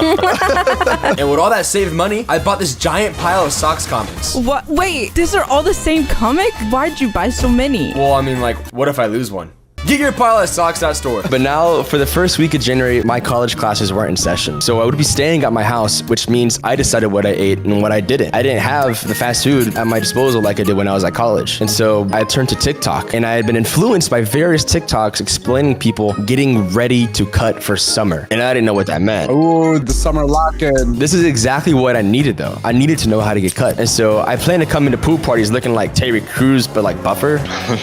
And with all that saved money, I bought this giant pile of Socks comics. What? Wait, these are all the same comic? Why'd you buy so many? Well, I mean, like, what if I lose one? Get your pile at Socks.store. But now, for the first week of January, my college classes weren't in session. So I would be staying at my house, which means I decided what I ate and what I didn't. I didn't have the fast food at my disposal like I did when I was at college. And so I turned to TikTok, and I had been influenced by various TikToks explaining people getting ready to cut for summer. And I didn't know what that meant. Ooh, the summer lock-in. This is exactly what I needed, though. I needed to know how to get cut. And so I plan to come into pool parties looking like Terry Crews, but like buffer.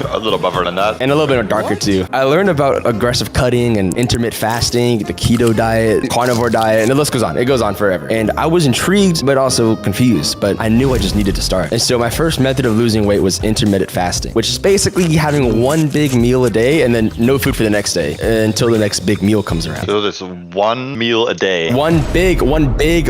A little buffer than that. And a little bit darker, too. I learned about aggressive cutting and intermittent fasting, the keto diet, carnivore diet, and the list goes on. It goes on forever. And I was intrigued, but also confused, but I knew I just needed to start. And so my first method of losing weight was intermittent fasting, which is basically having one big meal a day and then no food for the next day until the next big meal comes around. So there's one meal a day. One big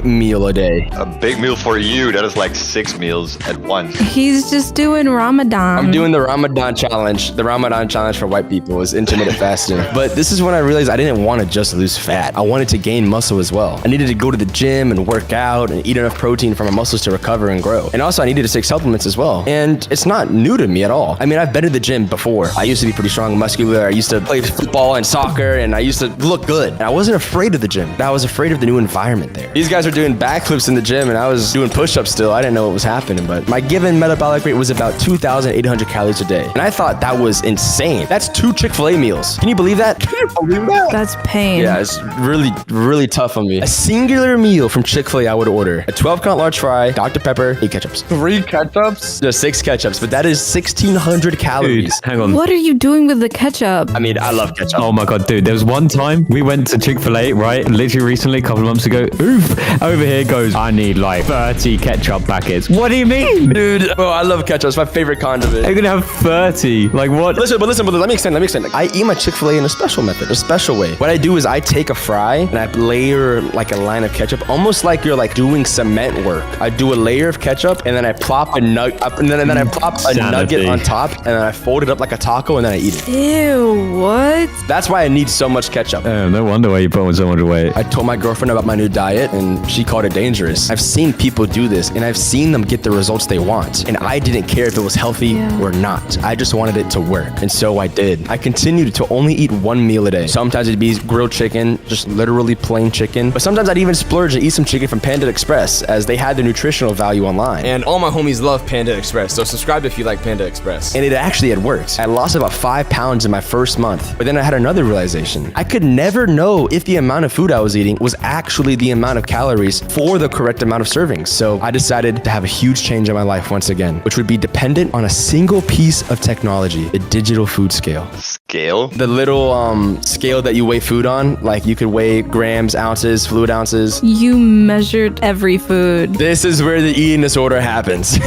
meal a day. A big meal for you, that is like 6 meals at once. He's just doing Ramadan. I'm doing the Ramadan challenge. The Ramadan challenge for white people is intermittent fasting. But this is when I realized I didn't want to just lose fat. I wanted to gain muscle as well. I needed to go to the gym and work out and eat enough protein for my muscles to recover and grow. And also I needed to take supplements as well. And it's not new to me at all. I mean, I've been to the gym before. I used to be pretty strong and muscular. I used to play football and soccer, and I used to look good. And I wasn't afraid of the gym. I was afraid of the new environment there. These guys were doing backflips in the gym, and I was doing push-ups still. I didn't know what was happening, but my given metabolic rate was about 2,800 calories a day. And I thought that was insane. That's 2 Chick-fil-A meals. Can you believe that? Can you believe that? That's pain. Yeah, it's really, really tough on me. A singular meal from Chick-fil-A I would order. A 12-count large fry, Dr. Pepper, 8 ketchups. 3 ketchups? No, 6 ketchups, but that is 1,600 calories. Dude, hang on. What are you doing with the ketchup? I mean, I love ketchup. Oh my god, dude. There was one time we went to Chick-fil-A, right? Literally recently, a couple of months ago. Oof! Over here goes, I need like 30 ketchup packets. What do you mean? Dude, oh, I love ketchup. It's my favorite condiment. You're gonna have 30. Like what? Listen, but let me explain. me explain. Like, I eat my Chick-fil-A in a special method, a special way. What I do is I take a fry and I layer like a line of ketchup, almost like you're like doing cement work. I do a layer of ketchup and then I plop a nugget up, and then I plop a nugget on top, and then I fold it up like a taco, and then I eat it. Ew, what? That's why I need so much ketchup. No wonder why you put on so much weight. I told my girlfriend about my new diet, and she called it dangerous. I've seen people do this, and I've seen them get the results they want, and I didn't care if it was healthy or not. I just wanted it to work, and so I did. I continued to only eat one meal a day. Sometimes it'd be grilled chicken, just literally plain chicken, but sometimes I'd even splurge and eat some chicken from Panda Express, as they had the nutritional value online. And all my homies love Panda Express, so subscribe if you like Panda Express. And it actually had worked. I lost about 5 pounds in my first month, but then I had another realization. I could never know if the amount of food I was eating was actually the amount of calories for the correct amount of servings. So I decided to have a huge change in my life once again, which would be dependent on a single piece of technology, the digital food scale. Scale? The little scale that you weigh food on, like you could weigh grams, ounces, fluid ounces. You measured every food. This is where the eating disorder happens.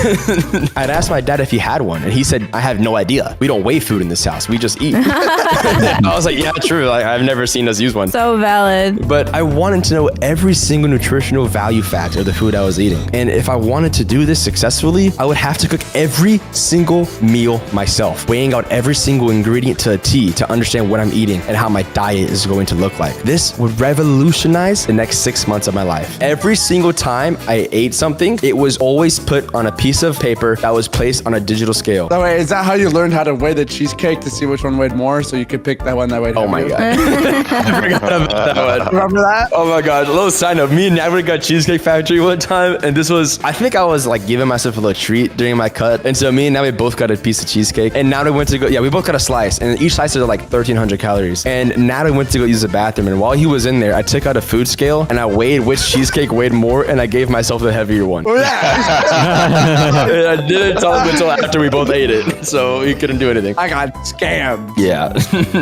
I'd asked my dad if he had one, and he said, I have no idea. We don't weigh food in this house. We just eat. I was like, yeah, true. Like, I've never seen us use one. So valid. But I wanted to know every single nutritional value fact of the food I was eating. And if I wanted to do this successfully, I would have to cook every single meal myself, weighing out every single ingredient to a T to understand what I'm eating and how my diet is going to look like. This would revolutionize the next 6 months of my life. Every single time I ate something, it was always put on a piece of paper that was placed on a digital scale. So wait, is that how you learned how to weigh the cheesecake to see which one weighed more, so you could pick that one that weighed Oh my heavier? God. I forgot about that one. Remember that? Oh my God. A little side note. Me and Natalie got Cheesecake Factory one time, and this was, I think I was like giving myself a little treat during my cut. And so me and Natalie both got a piece of cheesecake. And Natalie went to go, we both got a slice, and each slice is like 1,300 calories. And Natalie went to go use the bathroom, and while he was in there, I took out a food scale and I weighed which cheesecake weighed more, and I gave myself the heavier one. I didn't tell him until after we both ate it, so he couldn't do anything. I got scammed. Yeah.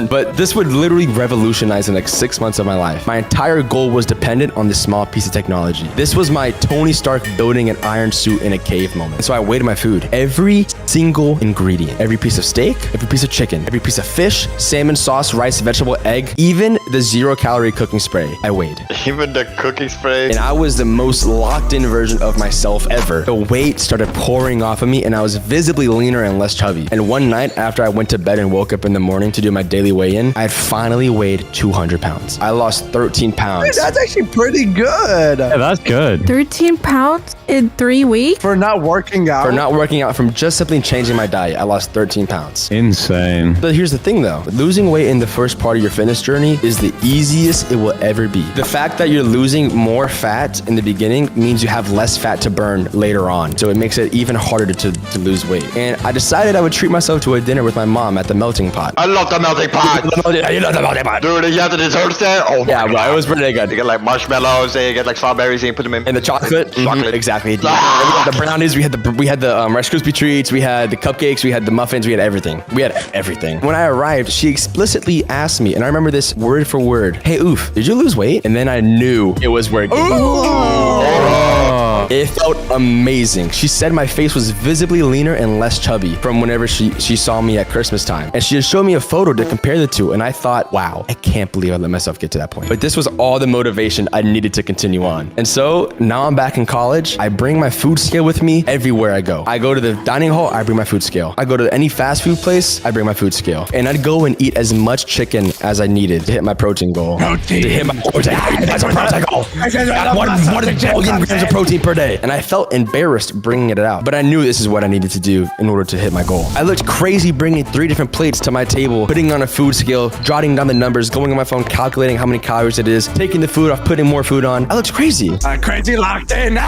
But this would literally revolutionize the next 6 months of my life. My entire goal was dependent on this small piece of technology. This was my Tony Stark building an iron suit in a cave moment. So I weighed my food. Every single ingredient. Every piece of steak, every piece of chicken, every piece of fish, salmon, sauce, rice, vegetable, egg, even the 0-calorie cooking spray, I weighed. Even the cooking spray? And I was the most locked-in version of myself ever. The weight started pouring off of me, and I was visibly leaner and less chubby. And one night, after I went to bed and woke up in the morning to do my daily weigh-in, I had finally weighed 200 pounds. I lost 13 pounds. Hey, that's actually pretty good. Yeah, that's good. 13 pounds in 3 weeks? For not working out. For not working out, from just simply changing my diet, I lost 13 pounds. Insane. But here's the thing though, losing weight in the first part of your fitness journey is the easiest it will ever be. The fact that you're losing more fat in the beginning means you have less fat to burn later on. So it makes it even harder to lose weight. And I decided I would treat myself to a dinner with my mom at the melting pot. I love the melting pot. You love the melting pot. Dude, you have the desserts there? Oh yeah, bro, it was pretty good. You get like marshmallows, and you get like strawberries, and you put them in. And the chocolate. Chocolate. Exactly. We had the brownies, we had the Rice Krispie treats, we had the cupcakes, we had the muffins, we had everything. We had everything. When I arrived, she explicitly asked me, and I remember this word for word, "Hey, Oof, did you lose weight?" And then I knew it was working. It felt amazing. She said my face was visibly leaner and less chubby from whenever she saw me at Christmas time. And she had showed me a photo to compare the two, and I thought, wow, I can't believe I let myself get to that point. But this was all the motivation I needed to continue on. And so now I'm back in college. I bring my food scale with me everywhere I go. I go to the dining hall, I bring my food scale. I go to any fast food place, I bring my food scale. And I'd go and eat as much chicken as I needed to hit my protein goal. To hit my protein goal. 1 billion grams of protein per day. And I felt embarrassed bringing it out. But I knew this is what I needed to do in order to hit my goal. I looked crazy bringing 3 different plates to my table, putting on a food scale, jotting down the numbers, going on my phone, calculating how many calories it is, taking the food off, putting more food on. I looked crazy. Crazy locked in.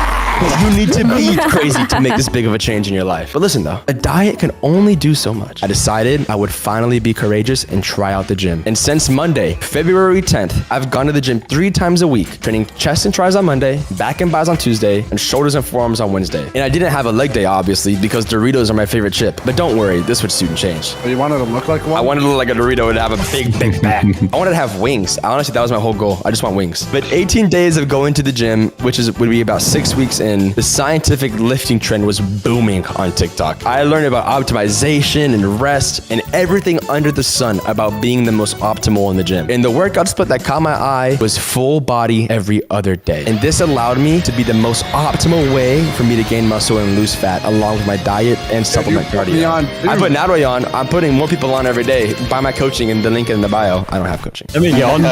You need to be crazy to make this big of a change in your life. But listen though, a diet can only do so much. I decided I would finally be courageous and try out the gym. And since Monday, February 10th, I've gone to the gym 3 times a week, training chest and tries on Monday, back and buys on Tuesday, and shoulders and forearms on Wednesday. And I didn't have a leg day, obviously, because Doritos are my favorite chip. But don't worry, this would soon change. But you wanted to look like one? I wanted to look like a Dorito and have a big, big back. I wanted to have wings. Honestly, that was my whole goal. I just want wings. But 18 days of going to the gym, which would be about 6 weeks in, the scientific lifting trend was booming on TikTok. I learned about optimization and rest, and everything under the sun about being the most optimal in the gym. And the workout split that caught my eye was full body every other day. And this allowed me to be the most optimal way for me to gain muscle and lose fat, along with my diet and supplement cardio. I put Natalie on. I'm putting more people on every day. Buy my coaching in the link in the bio. I don't have coaching. Let me get on.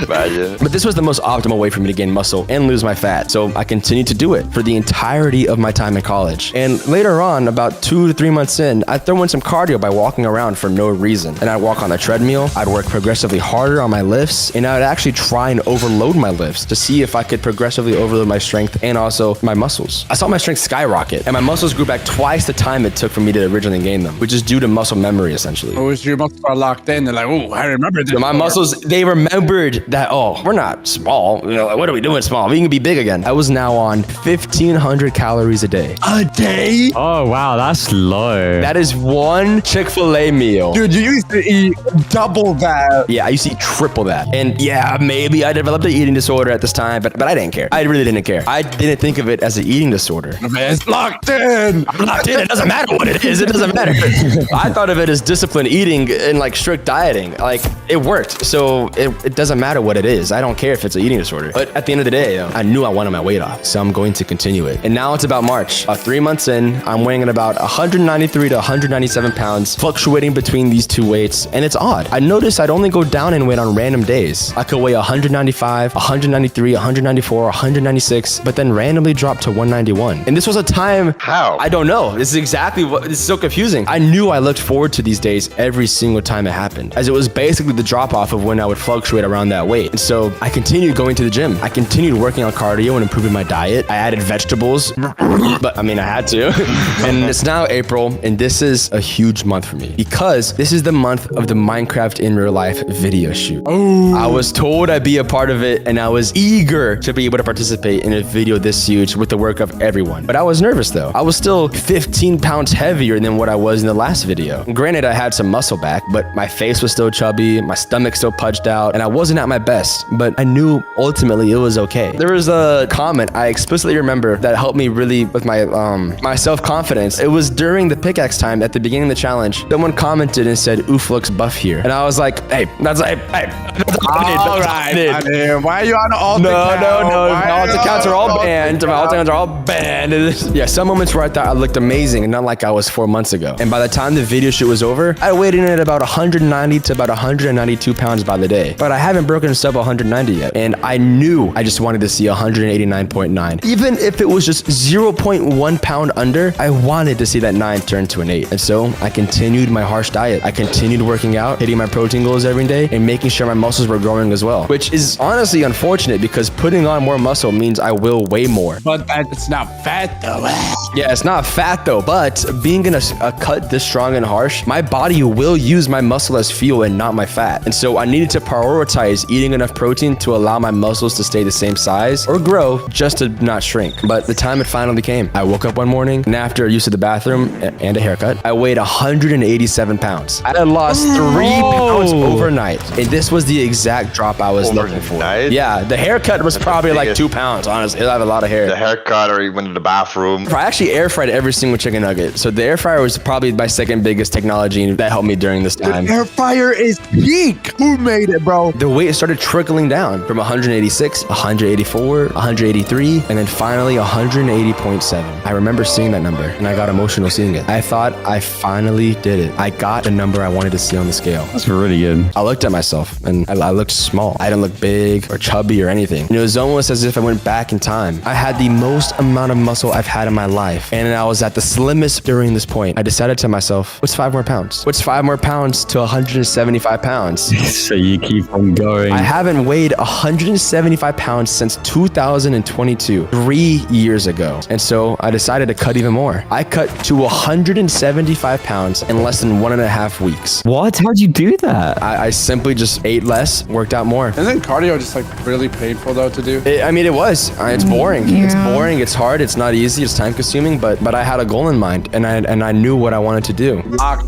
But this was the most optimal way for me to gain muscle and lose my fat. So I continued to do it for the entirety of my time in college. And later on, about 2 to 3 months in, I'd throw in some cardio by walking around for no reason. And I'd walk on the treadmill. I'd work progressively harder on my lifts. And I would actually try and overload my lifts to see if I could progressively overload my strength and also my muscles. I saw my strength skyrocket, and my muscles grew back twice the time it took for me to originally gain them, which is due to muscle memory, essentially. Oh, your muscles are locked in. They're like, oh, I remember this. So my muscles, they remembered that, oh, we're not small. You know, what are we doing small? We can be big again. I was now on 1,500 calories a day. A day? Oh, wow, that's low. That is one Chick-fil-A meal. Dude, you used to eat double that. Yeah, I used to eat triple that. And yeah, maybe I developed an eating disorder at this time, but I didn't care. I really didn't care. I didn't think of it as an eating disorder. It's locked in. I'm locked in. It doesn't matter what it is. It doesn't matter. I thought of it as disciplined eating and like strict dieting. Like it worked. So it doesn't matter what it is. I don't care if it's an eating disorder. But at the end of the day, I knew I wanted my weight off. So I'm going to continue it. And now it's about March. 3 months in, I'm weighing at about 193 to 197 pounds, fluctuating between these two weights. And it's odd. I noticed I'd only go down in weight on random days. I could weigh 195, 193, 194, 196, but then randomly drop to 191. And this was a time. How? I don't know. This is exactly what. This is so confusing. I knew I looked forward to these days every single time it happened, as it was basically the drop off of when I would fluctuate around that weight. And so I continued going to the gym. I continued working on cardio and improving my diet. I added vegetables, but I mean, I had to. And it's now April, and this is a huge month for me because this is the month of the Minecraft in real life video shoot. Oh. I was told I'd be a part of it, and I was eager to be able to participate in a video this huge with the work of everyone. But I was nervous though. I was still 15 pounds heavier than what I was in the last video. Granted, I had some muscle back, but my face was still chubby, my stomach still pudged out, and I wasn't at my best, but I knew ultimately it was okay. There was a comment I explicitly remember that helped me really with my my self-confidence. It was during the pickaxe time at the beginning of the challenge. Someone commented and said, "Oof, looks buff here." And I was like, hey, that's all right. Why are you on all No. My alt accounts are all banned. My alt accounts are all banned. Yeah, some moments where I thought I looked amazing and not like I was 4 months ago. And by the time the video shoot was over, I weighed in at about 190 to about 192 pounds by the day. But I haven't broken sub 190 yet. And I knew I just wanted to see 189.9. Even if it was just 0.1 pound under, I wanted to see that 9 turn to an 8. And so I continued my harsh diet. I continued working out, hitting my protein goals every day, and making sure my muscles were growing as well. Which is honestly unfortunate because putting on more muscle means I will weigh more. But it's not fat though. Yeah, it's not fat though, but being in a cut this strong and harsh, my body will use my muscle as fuel and not my fat. And so I needed to prioritize eating enough protein to allow my muscles to stay the same size or grow just to not shrink. But the time it finally came. I woke up one morning and after use of the bathroom and a haircut, I weighed 187 pounds. I had lost 3 pounds overnight. And this was the exact drop I was looking for. Yeah, the haircut was probably like 2 pounds, honestly. I have a lot of hair. The haircut, or you went to the bathroom. I actually air fried every single chicken nugget. So the air fryer was probably my second biggest technology that helped me during this time. The air fryer is peak. Who made it, bro? The weight started trickling down from 186, 184, 183, and then finally 180.7. I remember seeing that number and I got emotional seeing it. I thought I finally did it. I got the number I wanted to see on the scale. That's really good. I looked at myself and I looked small. I didn't look big or chubby or anything. And it was almost as if I went back in time. I had the most amount of muscle I've had in my life. And I was at the slimmest during this point. I decided to myself, what's 5 more pounds? What's 5 more pounds to 175 pounds? So you keep on going. I haven't weighed 175 pounds since 2022, 3 years ago. And so I decided to cut even more. I cut to 175 pounds in less than 1.5 weeks. What? How'd you do that? I simply just ate less, worked out more. Isn't cardio just like really painful though to do? I mean, it was. It's boring. Yeah. It's boring. It's hard. It's not easy. It's time consuming. But I had a goal in mind, and I knew what I wanted to do.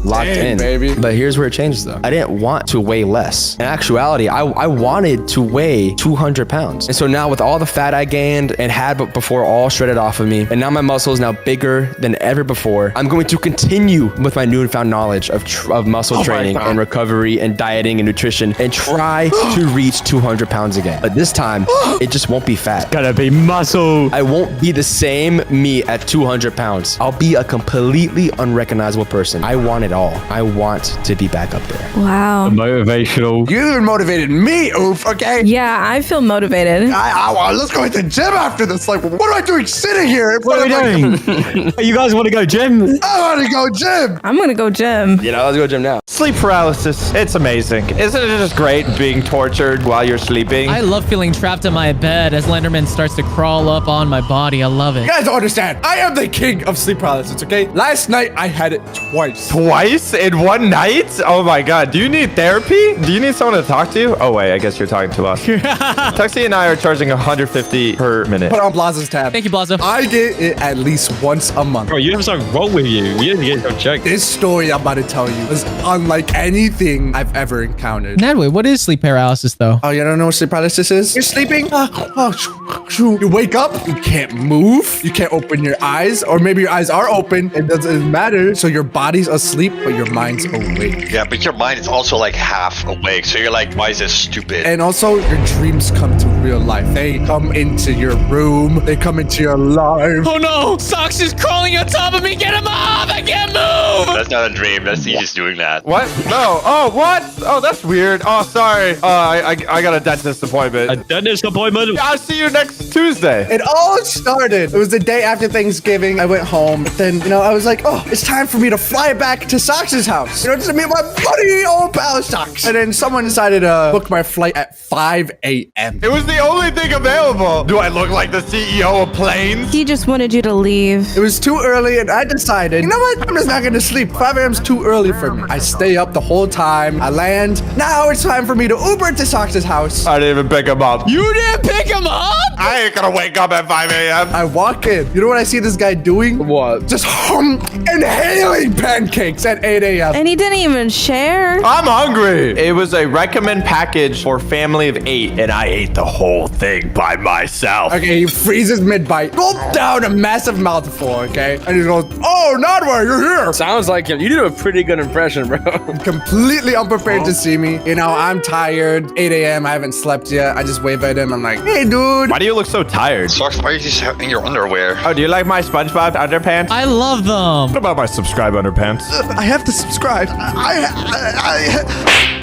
Locked in, baby. But here's where it changes though. I didn't want to weigh less. In actuality, I wanted to weigh 200 pounds. And so now with all the fat I gained and had before all shredded off of me, me, and now my muscle is now bigger than ever before. I'm going to continue with my newfound knowledge of muscle training and recovery and dieting and nutrition and try to reach 200 pounds again. But this time, it just won't be fat. Gotta be muscle. I won't be the same me at 200 pounds. I'll be a completely unrecognizable person. I want it all. I want to be back up there. Wow. Motivational. You even motivated me, Oof, okay? Yeah, I feel motivated. Let's go hit the gym after this. Like, what am I doing sitting here? What are we doing? You guys want to go gym? I want to go gym. I'm gonna go gym. You know, let's go gym now. Sleep paralysis. It's amazing. Isn't it just great being tortured while you're sleeping? I love feeling trapped in my bed as Slenderman starts to crawl up on my body. I love it. You guys don't understand. I am the king of sleep paralysis, okay? Last night, I had it twice. Twice in one night? Oh my god. Do you need therapy? Do you need someone to talk to? Oh wait, I guess you're talking to us. Tuxie and I are charging 150 per minute. Put on Blaza's tab. Thank you, Blaza. I get it at least once a month. Bro, you have something wrong with you. You didn't get your check. This story I'm about to tell you is unlike anything I've ever encountered. Nadway, what is sleep paralysis, though? Oh, you don't know what sleep paralysis is? You're sleeping. You wake up. You can't move. You can't open your eyes. Or maybe your eyes are open. It doesn't matter. So your body's asleep, but your mind's awake. Yeah, but your mind is also like half awake. So you're like, why is this stupid? And also, your dreams come to real life. They come into your room. They come into your life. Oh no! Socks is crawling on top of me! Get him off! I can't move! That's not a dream. That's he's just doing that. What? No. Oh, what? Oh, that's weird. Oh, sorry. I got a dentist appointment. A dentist appointment? Yeah, I'll see you next Tuesday. It all started. It was the day after Thanksgiving. I went home. But then, I was like, oh, it's time for me to fly back to Socks' house. Just to meet my buddy, old pal Socks. And then someone decided to book my flight at 5 a.m. It was the only thing available. Do I look like the CEO of planes? He just wanted you to leave. It was too early, and I decided, you know what? I'm just not going to sleep. 5 a.m. is too early for me. I stay up the whole time. I land. Now it's time for me to Uber to Socks' house. I didn't even pick him up. You didn't pick him up? I ain't gonna wake up at 5 a.m. I walk in. You know what I see this guy doing? What? Just inhaling pancakes at 8 a.m. And he didn't even share. I'm hungry. It was a recommend package for family of 8, and I ate the whole thing by myself. Okay, he freezes mid-bite. Gulp down a massive mouthful, okay? And he goes, oh, Nodway, you're here. Sounds like him. You did a pretty good impression, bro. Completely unprepared to see me. I'm tired. 8 a.m. I haven't slept yet. I just wave at him. I'm like, hey, dude. Why do you look so tired? Socks, why are you just in your underwear? Oh, do you like my SpongeBob underpants? I love them. What about my subscribe underpants? I have to subscribe.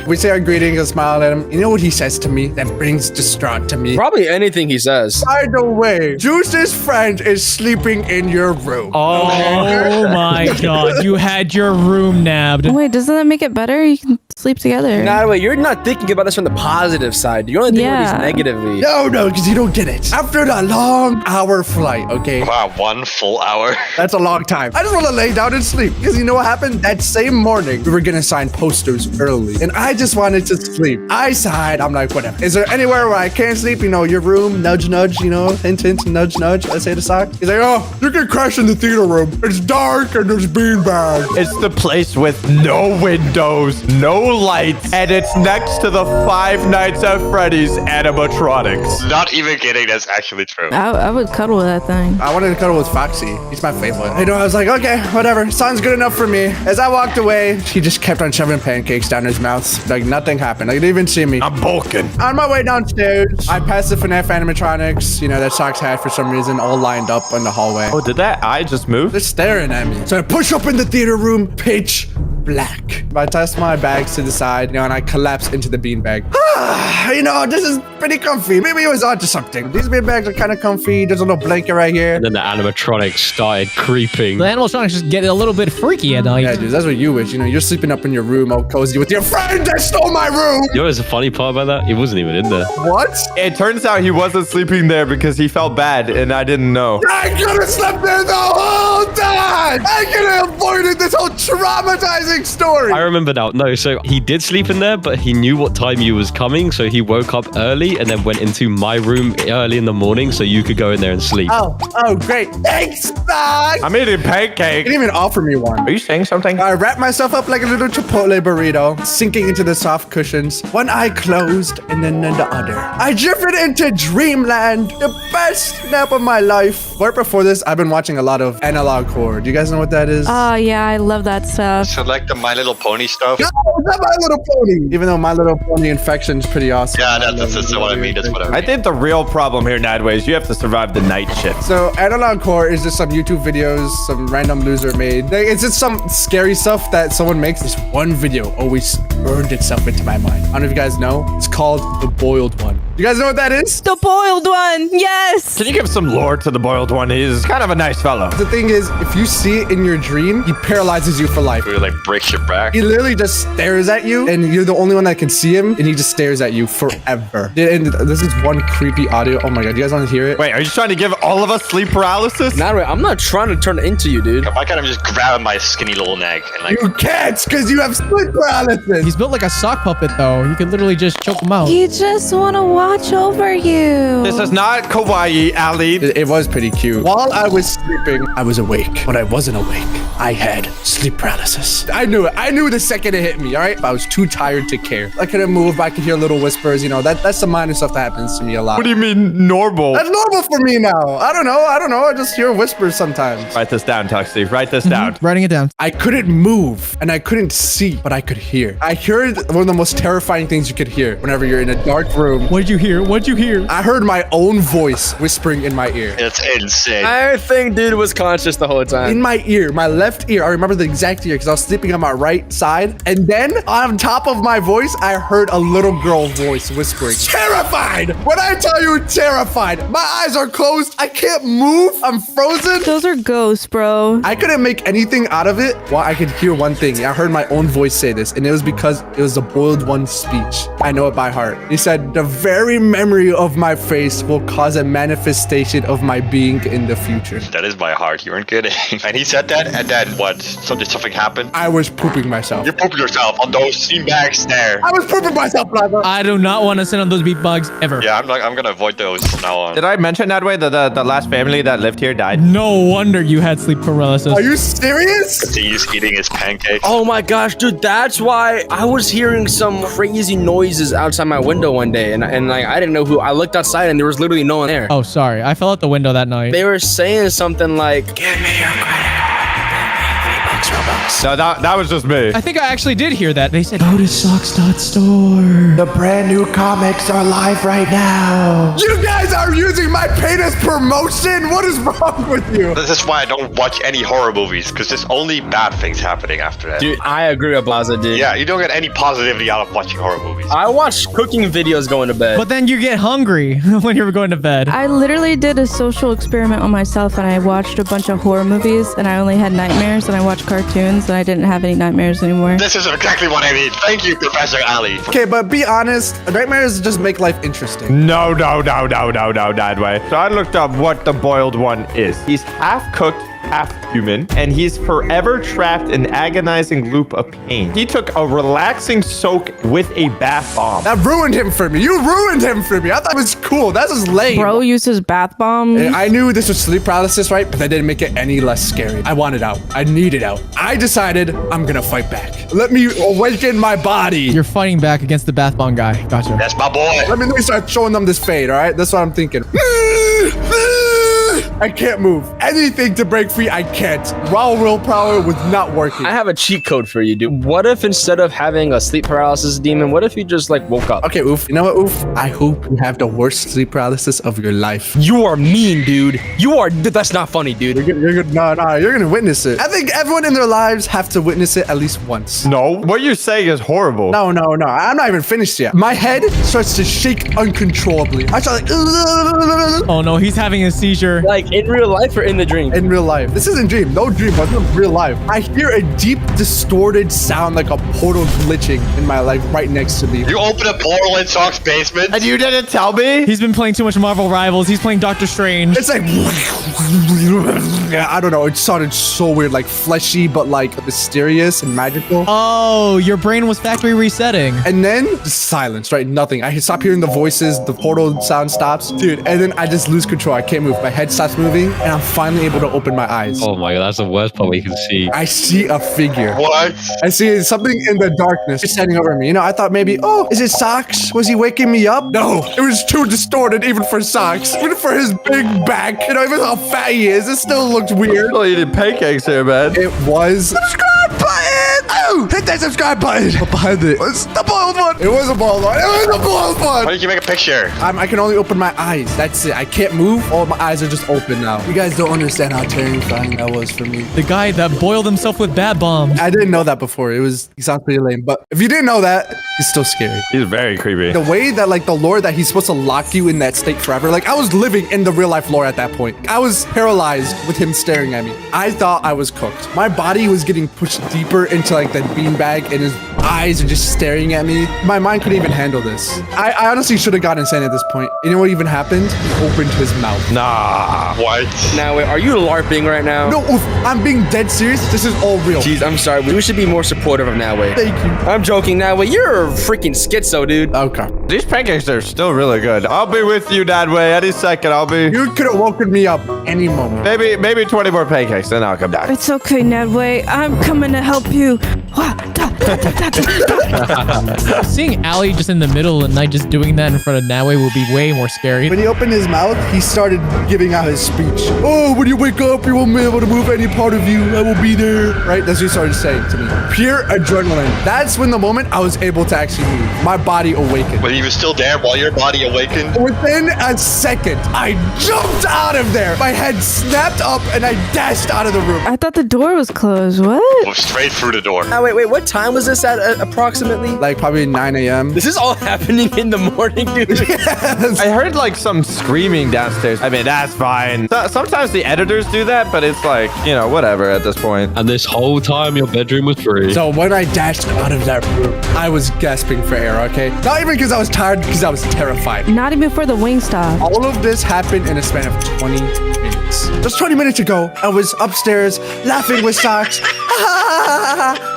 We say our greetings and smile at him. You know what he says to me that brings distraught to me? Probably anything he says. By the way, Juice's friend is sleeping in your room. Oh my god, you had your room nabbed. Wait, doesn't that make it better? You can sleep together. Nah, wait, you're not thinking about this from the positive side. You're only thinking about this negatively. No, because you don't get it. After that long hour flight, okay? Wow, 1 full hour. That's a long time. I just want to lay down and sleep. Because you know what happened? That same morning, we were going to sign posters early. And I just wanted to sleep. I sighed. I'm like, whatever. Is there anywhere where I can't sleep? Your room, nudge, nudge, hint, hint, nudge, nudge. I say to Sock. He's like, oh, you can crash in the theater room. It's dark and there's beanbags. It's the place with no windows, no lights, and it's next to the Five Nights at Freddy's animatronics. Not even kidding. That's actually true. I would cuddle with that thing. I wanted to cuddle with Foxy. He's my favorite. I was like, okay, whatever. Sounds good enough for me. As I walked away, he just kept on shoving pancakes down his mouth. Like nothing happened. Like, he didn't even see me. I'm bulking. On my way downstairs, I passed the FNAF animatronics, that Socks had for some reason, all lined up in the hallway. Oh, did that eye just move? They're staring at me. So I push up in the theater room, pitch black. I toss my bags to the side, and I collapse into the beanbag. This is pretty comfy. Maybe it was onto something. These beanbags are kind of comfy. There's a little blanket right here. And then the animatronics started creeping. The animatronics just get a little bit freaky at night. Yeah, dude, that's what you wish. You're sleeping up in your room all cozy with your friend that stole my room. You know what's the funny part about that? He wasn't even in there. What? It turns out he wasn't sleeping there because he felt bad, and I didn't know. I could have slept there the whole time. I could have avoided this whole traumatizing amazing story. I remember now. No, so he did sleep in there, but he knew what time you was coming, so he woke up early and then went into my room early in the morning so you could go in there and sleep. Oh, great. Thanks, dog. I'm eating pancake. He didn't even offer me one. Are you saying something? I wrapped myself up like a little Chipotle burrito, sinking into the soft cushions. One eye closed and then the other. I drifted into dreamland, the best nap of my life. Right before this, I've been watching a lot of analog horror. Do you guys know what that is? Oh, yeah, I love that stuff. So like the My Little Pony stuff? No, it's not My Little Pony. Even though My Little Pony Infection is pretty awesome. Yeah, that's what I mean. That's what I mean. I think the real problem here, Nadway, is you have to survive the night shift. So analog horror is just some YouTube videos some random loser made. Like, it's just some scary stuff that someone makes. This one video always burned itself into my mind. I don't know if you guys know. It's called The Boiled One. You guys know what that is? The boiled one, yes. Can you give some lore to the boiled one? He's kind of a nice fellow. The thing is, if you see it in your dream, he paralyzes you for life. It like breaks your back. He literally just stares at you, and you're the only one that can see him, and he just stares at you forever. And this is one creepy audio. Oh my god, you guys want to hear it? Wait, are you trying to give all of us sleep paralysis? Not right. I'm not trying to turn it into you, dude. Why can't I just grab my skinny little neck and like? You can't, because you have sleep paralysis. He's built like a sock puppet, though. You could literally just choke him out. He just want to watch over you. This is not kawaii, Ali. It was pretty cute. While I was sleeping, I was awake. When I wasn't awake, I had sleep paralysis. I knew it. I knew the second it hit me, all right? I was too tired to care. I couldn't move. I could hear little whispers. You know, that's the minor stuff that happens to me a lot. What do you mean normal? That's normal for me now. I don't know. I just hear whispers sometimes. Write this down, Tuxie. Write this down. Writing it down. I couldn't move and I couldn't see, but I could hear. I heard one of the most terrifying things you could hear whenever you're in a dark room. What'd you hear? What'd you hear? I heard my own voice whispering in my ear. It's insane. I think dude was conscious the whole time. In my ear, my left ear. I remember the exact ear because I was sleeping on my right side. And then on top of my voice, I heard a little girl voice whispering. Terrified! When I tell you terrified, my eyes are closed. I can't move. I'm frozen. Those are ghosts, bro. I couldn't make anything out of it. Well, I could hear one thing. I heard my own voice say this, and it was because it was the Boiled One speech. I know it by heart. He said, the very memory of my face will cause a manifestation of my being in the future. That is by heart. You weren't kidding. And he said that, and then what? Something happened? I was pooping myself. You're pooping yourself on those steam bags there. I was pooping myself, brother. I do not want to sit on those beat bugs ever. Yeah, I'm gonna avoid those from now on. Did I mention that way that the last family that lived here died? No wonder you had sleep paralysis. Are you serious? Continues eating his pancakes. Oh my gosh, dude, that's why I was hearing some crazy noises outside my window one day, and like I didn't know who. I looked outside and there was literally no one there. Oh, sorry. I fell out the window that night. They were saying something like, "Give me your credit card." No, that was just me. I think I actually did hear that. They said, go to socks.store. The brand new comics are live right now. You guys are using my pain as promotion? What is wrong with you? This is why I don't watch any horror movies, because there's only bad things happening after that. Dude, I agree with Blaza, dude. Yeah, you don't get any positivity out of watching horror movies. I watch cooking videos going to bed. But then you get hungry when you're going to bed. I literally did a social experiment on myself and I watched a bunch of horror movies and I only had nightmares and I watched cartoons and I didn't have any nightmares anymore. This is exactly what I mean. Thank you, Professor Ali. Okay, but be honest, nightmares just make life interesting. No, that way. So I looked up what the Boiled One is. He's half cooked, half human, and he's forever trapped in agonizing loop of pain. He took a relaxing soak with a bath bomb. That ruined him for me. You ruined him for me. I thought it was cool. That's just lame. Bro uses bath bombs. And I knew this was sleep paralysis, right? But that didn't make it any less scary. I wanted out. I needed out. I decided I'm gonna fight back. Let me awaken my body. You're fighting back against the bath bomb guy. Gotcha. That's my boy. Let me start showing them this fade, all right? That's what I'm thinking. I can't move. Anything to break free, I can't. Raw willpower was not working. I have a cheat code for you, dude. What if instead of having a sleep paralysis demon, what if you just like woke up? Okay, Oof. You know what, Oof? I hope you have the worst sleep paralysis of your life. You are mean, dude. You are. That's not funny, dude. You're gonna witness it. I think everyone in their lives have to witness it at least once. No, what you're saying is horrible. No. I'm not even finished yet. My head starts to shake uncontrollably. I start like. Oh no, he's having a seizure. Like in real life or in the dream? In real life. This isn't dream. No dream, but this is real life. I hear a deep, distorted sound like a portal glitching in my like right next to me. You open a portal in Sock's basement? And you didn't tell me? He's been playing too much Marvel Rivals. He's playing Doctor Strange. It's like, yeah, I don't know. It sounded so weird, like fleshy, but like mysterious and magical. Oh, your brain was factory resetting. And then just silence, right? Nothing. I stop hearing the voices. The portal sound stops. Dude, and then I just lose control. I can't move. My head stops moving, and I'm finally able to open my eyes. Oh my god, that's the worst part we can see. I see a figure. What? I see something in the darkness just standing over me. You know, I thought maybe, oh, is it Socks? Was he waking me up? No, it was too distorted even for Socks. Even for his big back. You know, even how fat he is, it still looked weird. Well, you did pancakes there, man. It was subscribe button. Oh, hit that subscribe button. But behind it was the boiled one. It was a boiled one. It was a boiled one. Why did you make a picture? I can only open my eyes. That's it. I can't move. All my eyes are just open now. You guys don't understand how terrifying that was for me. The guy that boiled himself with bat bombs. I didn't know that before. He sounds pretty lame. But if you didn't know that, he's still scary. He's very creepy. The way that like the lore that he's supposed to lock you in that state forever. Like I was living in the real life lore at that point. I was paralyzed with him staring at me. I thought I was cooked. My body was getting pushed deeper into like that beanbag and his eyes are just staring at me. My mind couldn't even handle this. I honestly should have gotten insane at this point. You know what even happened? He opened his mouth. Nah. What? Now, wait, are you LARPing right now? No, oof, I'm being dead serious. This is all real. Jeez, I'm sorry. We should be more supportive of Nawe. Thank you. I'm joking, Nawe. You're a freaking schizo, dude. Okay. These pancakes are still really good. I'll be with you, Dadway. Any second, I'll be. You could have woken me up any moment. Maybe 20 more pancakes, then I'll come back. It's okay, Nedway. I'm coming to help you. Seeing Allie just in the middle of the night just doing that in front of Nawe will be way more scary. When he opened his mouth, he started giving out his speech. Oh, when you wake up, you won't be able to move any part of you. I will be there. Right? That's what he started saying to me. Pure adrenaline. That's when the moment I was able to actually move. My body awakened. But he was still there while your body awakened? Within a second, I jumped out of there. My head snapped up and I dashed out of the room. I thought the door was closed. What? Go straight through the door. Oh, wait. What time was this at approximately? Like probably 9 a.m. This is all happening in the morning, dude. Yes. I heard like some screaming downstairs. I mean, that's fine. Sometimes the editors do that, but it's like, you know, whatever at this point. And this whole time your bedroom was free. So when I dashed out of that room, I was gasping for air, okay? Not even because I was tired, because I was terrified. Not even for the Wingstop. All of this happened in a span of 20 minutes. Just 20 minutes ago, I was upstairs laughing with Socks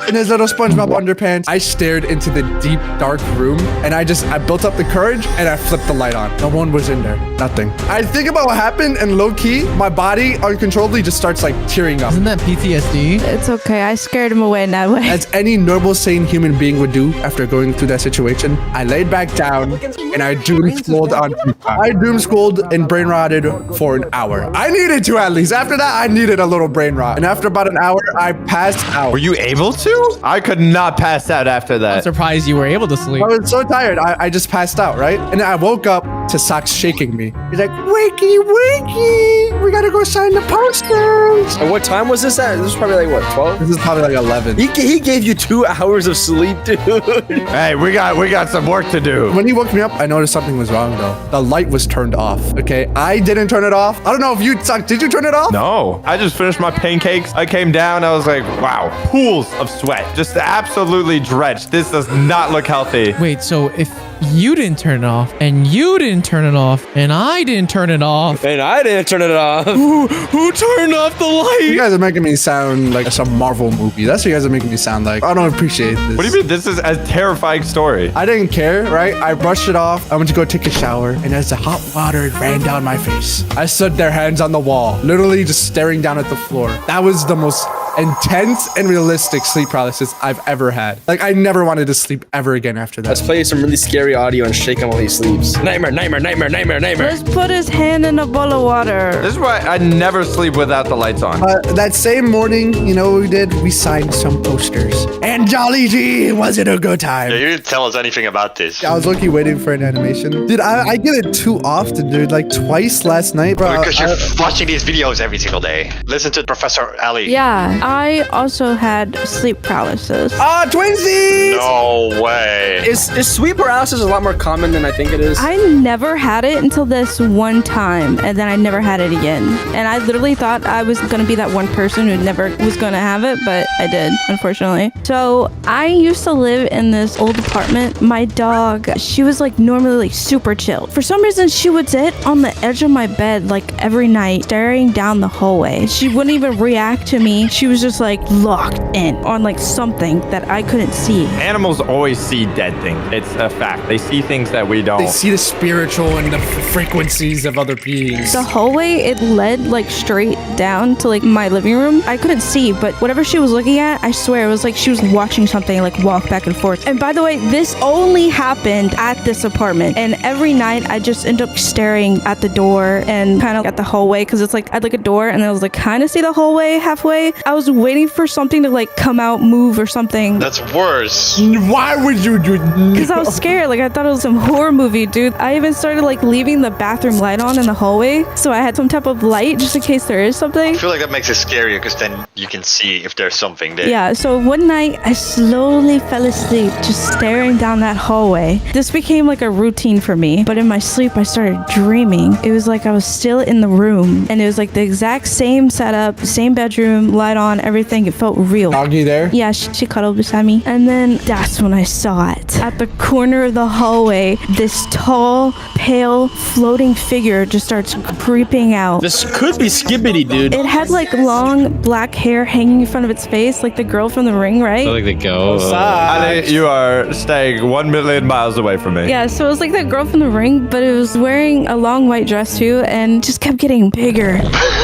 in his little SpongeBob underpants. I stared into the deep, dark room, and I built up the courage, and I flipped the light on. No one was in there. Nothing. I think about what happened, and low-key, my body uncontrollably just starts like tearing up. Isn't that PTSD? It's okay. I scared him away that way. As any normal, sane human being would do after going through that situation, I laid back down, and I doom scrolled on. I doom scrolled and brain rotted for an hour. I needed to at least. After that, I needed a little brain rot. And after about an hour, I passed out. Were you able to? I could not pass out after that. I'm surprised you were able to sleep. I was so tired. I just passed out, right? And then I woke up to Socks shaking me. He's like, wakey, wakey. We gotta go sign the posters. And what time was this at? This was probably like, what, 12? This is probably like 11. He gave you 2 hours of sleep, dude. Hey, we got some work to do. When he woke me up, I noticed something was wrong, though. The light was turned off, okay? I didn't turn it off. I don't know if you, Sock, did you turn it off? No. I just finished my pancakes. I came down. I was like, wow, pools of sweat. Just absolutely drenched. This does not look healthy. Wait, so if you didn't turn it off, and you didn't turn it off, and I didn't turn it off, and I didn't turn it off, who turned off the light? You guys are making me sound like some Marvel movie. That's what you guys are making me sound like. I don't appreciate this. What do you mean? This is a terrifying story. I didn't care, right? I brushed it off. I went to go take a shower, and as the hot water ran down my face, I stood there, hands on the wall, literally just staring down at the floor. That was the most intense and realistic sleep paralysis I've ever had. Like, I never wanted to sleep ever again after that. Let's play some really scary audio and shake him while he sleeps. Nightmare, nightmare, nightmare, nightmare, nightmare. Let's put his hand in a bowl of water. This is why I never sleep without the lights on. That same morning, you know what we did? We signed some posters. And Jolly G, was it a good time? Yeah, you didn't tell us anything about this. I was lucky waiting for an animation. Dude, I get it too often, dude. Like twice last night, bro. Because you're watching these videos every single day. Listen to Professor Ali. Yeah, I also had sleep paralysis. Ah, twinsies! No way. Is sleep paralysis a lot more common than I think it is? I never had it until this one time, and then I never had it again. And I literally thought I was gonna be that one person who never was gonna have it, but I did, unfortunately. So I used to live in this old apartment. My dog, she was like normally like super chill. For some reason, she would sit on the edge of my bed like every night, staring down the hallway. She wouldn't even react to me. She was just like locked in on like something that I couldn't see. Animals always see dead things. It's a fact. They see things that we don't. They see the spiritual and the frequencies of other beings. The hallway, it led like straight down to like my living room. I couldn't see, but whatever she was looking at, I swear it was like she was watching something like walk back and forth. And by the way, this only happened at this apartment. And every night I just end up staring at the door and kind of at the hallway because it's like I'd like a door and I was like kind of see the hallway halfway. I was waiting for something to like come out, move or something. That's worse. Why would you do? Because I was scared. Like I thought it was some horror movie, dude. I even started like leaving the bathroom light on in the hallway, so I had some type of light just in case there is something. I feel like that makes it scarier because then you can see if there's something there. Yeah, so one night I slowly fell asleep just staring down that hallway. This became like a routine for me, but in my sleep I started dreaming. It was like I was still in the room and it was like the exact same setup, same bedroom, light on, everything. It felt real. Doggy there? Yeah, she cuddled beside me. And then that's when I saw it. At the corner of the hallway, this tall, pale, floating figure just starts creeping out. This could be Skibbity, dude. It had like long black hair hanging in front of its face, like the girl from The Ring, right? I think they go. Ali, you are staying 1 million miles away from me. Yeah, so it was like that girl from The Ring, but it was wearing a long white dress too, and just kept getting bigger.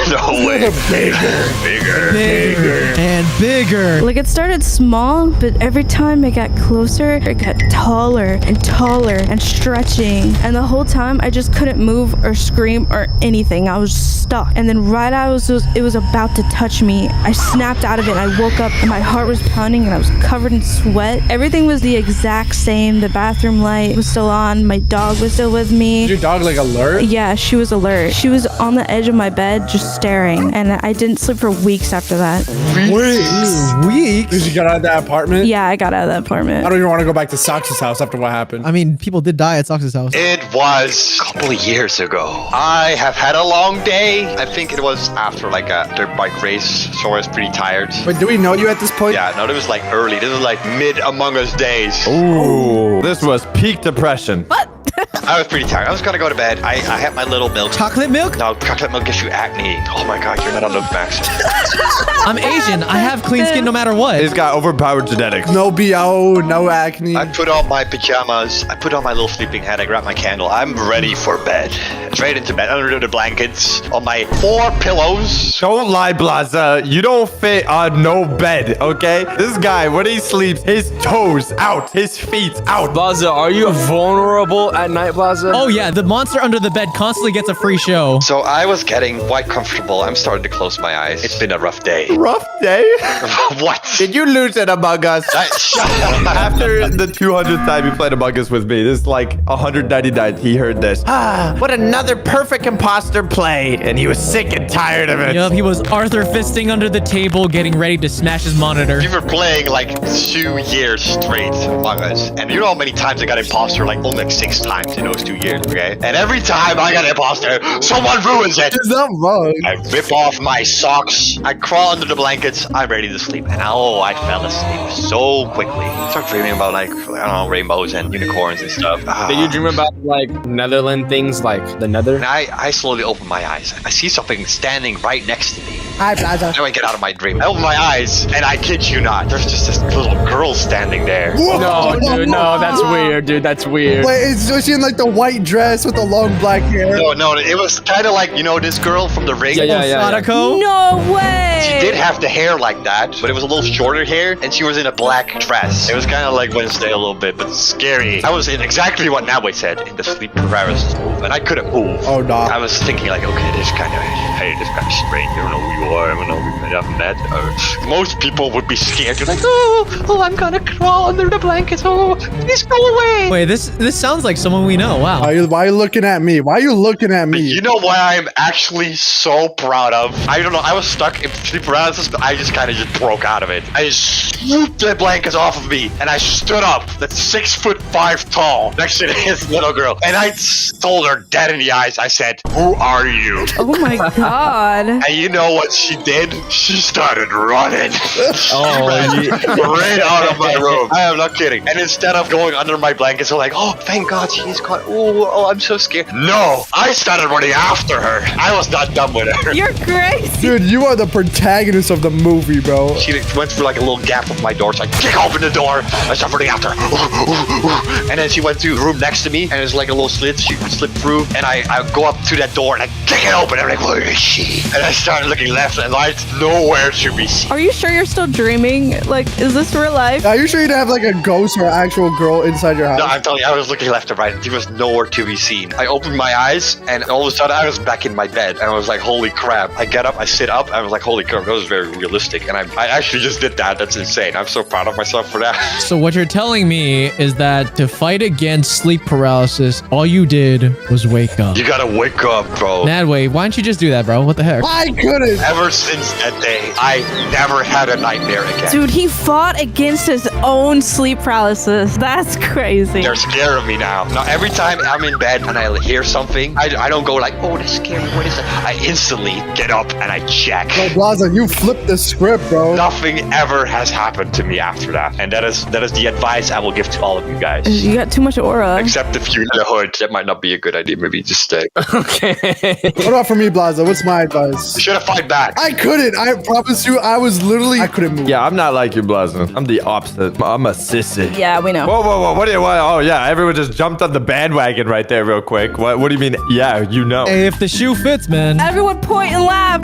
No way. Bigger. And bigger. Like it started small, but every time it got closer, it got taller and taller and stretching. And the whole time I just couldn't move or scream or anything. I was stuck. And then right as it was about to touch me, I snapped out of it. I woke up and my heart was pounding and I was covered in sweat. Everything was the exact same. The bathroom light was still on. My dog was still with me. Is your dog like alert? Yeah, she was alert. She was on the edge of my bed just staring. And I didn't sleep for weeks after that. Weeks? Did you get out of that apartment? Yeah, I got out of that apartment. I don't even want to go back to Sox's house after what happened. I mean, people did die at Sox's house. It was a couple of years ago. I have had a long day. I think it was after like a dirt bike race, so I was pretty tired. But do we know you at this point? Yeah, no, it was like early. This was like mid Among Us days. Ooh, this was peak depression. What? I was pretty tired. I was gonna go to bed. I had my little milk. Chocolate milk? No, chocolate milk gives you acne. Oh my god, you're not on look max. I'm Asian. I have clean skin no matter what. He's got overpowered genetics. No BO, no acne. I put on my pajamas. I put on my little sleeping hat. I grabbed my candle. I'm ready for bed. Straight into bed. Under the blankets. On my 4 pillows. Don't lie, Blaza. You don't fit on no bed, okay? This guy, when he sleeps, his toes out, his feet out. Blaza, are you vulnerable at night, Blaza? Oh yeah, the monster under the bed constantly gets a free show. So I was getting quite comfortable. I'm starting to close my eyes. It's been a rough day. Rough day? What? Did you lose it Among Us? Shut up. After the 200th time you played Among Us with me, this is like 199, he heard this. Ah, what another perfect imposter play. And he was sick and tired of it. Yup, he was Arthur fisting under the table, getting ready to smash his monitor. We were playing like 2 years straight Among Us. And you know how many times I got imposter? Like only like 6 times in those 2 years, okay? And every time I got imposter, someone ruins it. It's not wrong. I rip off my socks. I crawl under the blankets. I'm ready to sleep. And I fell asleep so quickly. I start dreaming about like, I don't know, rainbows and unicorns and stuff. Did you dream about like Netherland things like the Nether? And I slowly open my eyes. I see something standing right next to me. Hi, Plaza. Now I get out of my dream. I open my eyes, and I kid you not, there's just this little girl standing there. Whoa. No, dude, no, that's weird, dude. That's weird. Wait, was she in like the white dress with the long black hair? No, it was kind of like, you know, this girl from The Ring? Yeah. Sadako? No way! She did have the hair like that, but it was a little shorter hair, and she was in a black dress. It was kind of like Wednesday a little bit, but scary. I was in exactly what Nabwe said, in the sleep paralysis move, and I couldn't move. Oh, no. I was thinking like, okay, this kind of strange. You don't know who you warm and I'll be made up in bed. Most people would be scared. You're like, oh, I'm gonna crawl under the blankets. Oh, please go away. Wait, this sounds like someone we know. Wow. Why are you looking at me? Why are you looking at me? You know what I'm actually so proud of? I don't know. I was stuck in sleep paralysis, but I just kind of just broke out of it. I just swooped the blankets off of me, and I stood up. That's 6'5" tall, next to this little girl, and I told her dead in the eyes. I said, "Who are you?" Oh my god. And you know what she did? She started running. She ran right out of my room. I am not kidding. And instead of going under my blankets, I'm like, oh, thank God she's gone. Oh, I'm so scared. No, I started running after her. I was not done with her. You're crazy. Dude, you are the protagonist of the movie, bro. She went through like a little gap of my door, so I kick open the door. I started running after her. And then she went to the room next to me, and there's like a little slit. She slipped through, and I go up to that door, and I kick it open. I'm like, where is she? And I started looking left and right. Nowhere to be seen. Are you sure you're still dreaming? Like, is this real life? Are you sure you didn't have like a ghost or actual girl inside your house? No, I'm telling you, I was looking left and right, and she was nowhere to be seen. I opened my eyes, and all of a sudden, I was back in my bed, and I was like, holy crap. I get up, I sit up, I was like, holy crap, that was very realistic. And I actually just did that. That's insane. I'm so proud of myself for that. So what you're telling me is that to fight against sleep paralysis, all you did was wake up. You gotta wake up, bro. Nadway, why don't you just do that, bro? What the heck? I couldn't. Ever since that day, I never had a nightmare again. Dude, he fought against his own sleep paralysis. That's crazy. They're scared of me now. Now, every time I'm in bed and I hear something, I don't go like, oh, that's scary. What is that? I instantly get up and I check. Bro, Blaza, you flipped the script, bro. Nothing ever has happened to me after that. And that is the advice I will give to all of you guys. You got too much aura. Except if you're in the hood, that might not be a good idea. Maybe just stay. Okay. What about for me, Blaza? What's my advice? You should have fight back. I couldn't. I promise you, I couldn't move. Yeah, I'm not like you, Blaza. I'm the opposite. I'm a sissy. Yeah, we know. Whoa. What do you want? Oh, yeah. Everyone just jumped on the bandwagon right there real quick. What do you mean? Yeah, you know. Hey, if the shoe fits, man. Everyone point and laugh.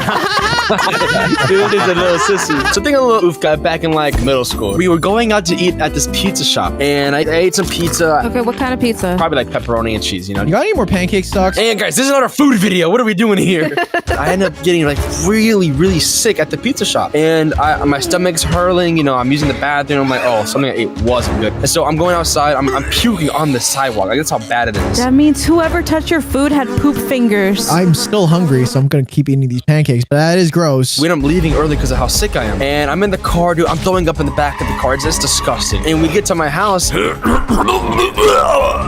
Dude is a little sissy. So think of a little oof guy back in like middle school. We were going out to eat at this pizza shop, and I ate some pizza. Okay, what kind of pizza? Probably like pepperoni and cheese, you know. You got any more pancake stocks? Hey guys, this is not a food video. What are we doing here? I ended up getting like really sick at the pizza shop, and my stomach's hurling. You know, I'm using the bathroom. I'm like, oh, something I ate wasn't good. And so I'm going outside. I'm puking on the sidewalk. Like that's how bad it is. That means whoever touched your food had poop fingers. I'm still hungry, so I'm gonna keep eating these pancakes, but that is gross. We end up leaving early because of how sick I am. And I'm in the car, dude. I'm throwing up in the back of the car. It's disgusting. And we get to my house.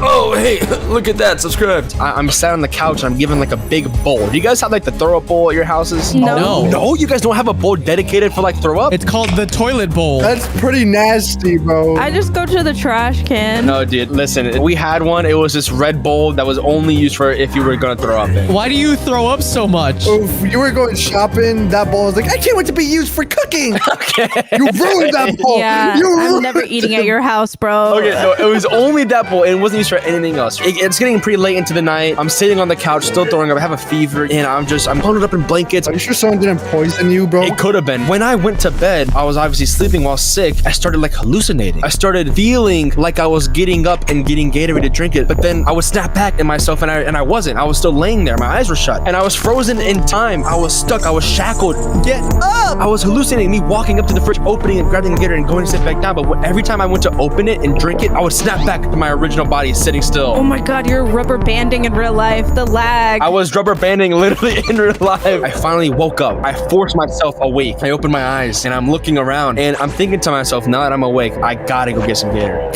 Oh, hey, look at that. Subscribed. I'm sat on the couch and I'm given like a big bowl. Do you guys have like the throw up bowl at your houses? No. No, you guys don't have a bowl dedicated for like throw up? It's called the toilet bowl. That's pretty nasty, bro. I just go to the trash can. No, dude, listen. We had one. It was this red bowl that was only used for if you were going to throw up in. Why do you throw up so much? If you were going shopping, that bowl was like, I can't wait to be used for cooking. Okay. You ruined that bowl. Yeah, I'm never eating at your house, bro. Okay, no, it was only that bowl. It wasn't used for anything else. It's getting pretty late into the night. I'm sitting on the couch, still throwing up. I have a fever, and I'm bundled up in blankets. Are you sure someone didn't poison you, bro? It could have been. When I went to bed, I was obviously sleeping while sick. I started like hallucinating. I started feeling like I was getting up and getting Gatorade to drink it, but then I would snap back in myself, and I wasn't. I was still laying there. My eyes were shut, and I was frozen in time. I was stuck. I was shackled. Get up! I was hallucinating. Me walking up to the fridge, opening and grabbing the Gatorade and going to sit back down. But every time I went to open it and drink it, I would snap back to my original body, sitting still. Oh my god, you're rubber banding in real life. The lag. I was rubber banding literally in real life. I finally woke up. I forced myself awake. I opened my eyes and I'm looking around and I'm thinking to myself, now that I'm awake, I gotta go get some Gatorade.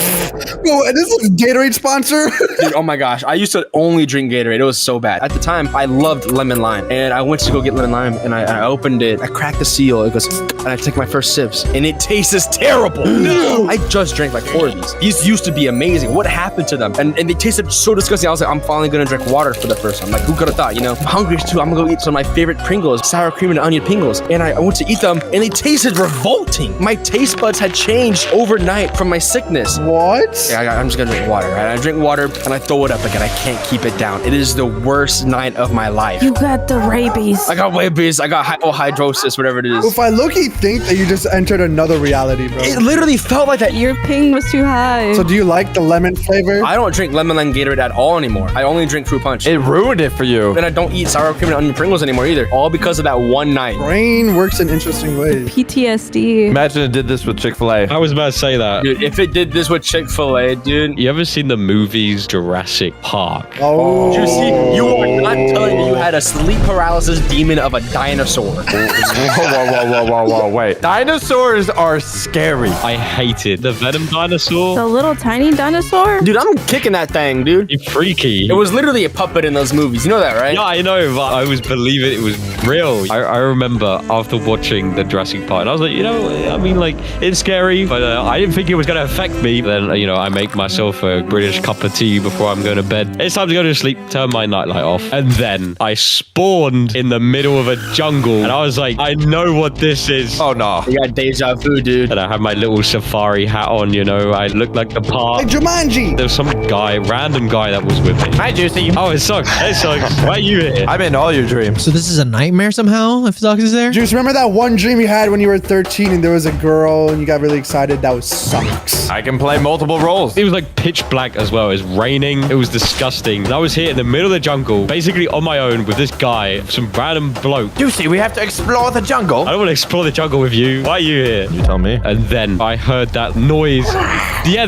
Bro, this is a Gatorade sponsor? Dude, oh my gosh. I used to only drink Gatorade. It was so bad. At the time, I loved lemon lime. And I went to go get lemon lime and I opened it. I cracked the seal. It goes, and I take my first sips. And it tastes terrible. No! I just drank like 4 of these. These used to be amazing. What happened to them? And they tasted so disgusting. I was like, I'm finally gonna drink water for the first time. Like, who could have thought, you know? I'm hungry too. I'm gonna go eat some of my favorite Pringles, sour cream and onion Pringles. And I went to eat them and they tasted revolting. My taste buds had changed overnight from my sickness. What? Yeah, I'm just gonna drink water, right? I drink water and I throw it up again. I can't keep it down. It is the worst night of my life. You got the rabies. I got rabies. I got hydrosis, whatever it is. If I low-key think that you just entered another reality, bro. It literally felt like that. Your ping was too high. So do you like the lemon flavor? I don't drink lemon lime Gatorade it at all anymore. I only drink fruit punch. It ruined it for you. Then I don't eat sour cream and onion Pringles anymore either. All because of that one night. Brain works in interesting ways. PTSD. Imagine it did this with Chick-fil-A. I was about to say that. Dude, if it did this with Chick-fil-A, dude. You ever seen the movies Jurassic Park? Oh. Did you see? You are not telling me you had a sleep paralysis demon of a dinosaur. Whoa, wait. Dinosaurs are scary. I hated the Venom dinosaur. The little tiny dinosaur? Dude, I'm kicking that thing, dude. You freaky. It was literally a puppet in those movies. You know that, right? Yeah, I know, but I was believing it was real. I remember after watching the Jurassic Park, and I was like, you know, I mean, like, it's scary, but I didn't think it was going to affect me. Then, you know, I make myself a British cup of tea before I'm going to bed. It's time to go to sleep, turn my nightlight off. And then I spawned in the middle of a jungle, and I was like, I know what this is. Oh, no. You got deja vu, dude. And I had my little safari hat on, you know, I looked like the part. Hey, Jumanji. There was some guy, random guy that was with me. Hi, Juicy. Oh, it sucks. It sucks. Why are you here? I'm in all your dreams. So this is a nightmare somehow if Zox is there? Juice, remember that one dream you had when you were 13 and there was a girl and you got really excited? That was sucks. I can play multiple roles. It was like pitch black as well. It was raining. It was disgusting. And I was here in the middle of the jungle, basically on my own with this guy, some random bloke. Juicy, we have to explore the jungle. I don't want to explore the jungle with you. Why are you here? You tell me. And then I heard that noise. Yeah,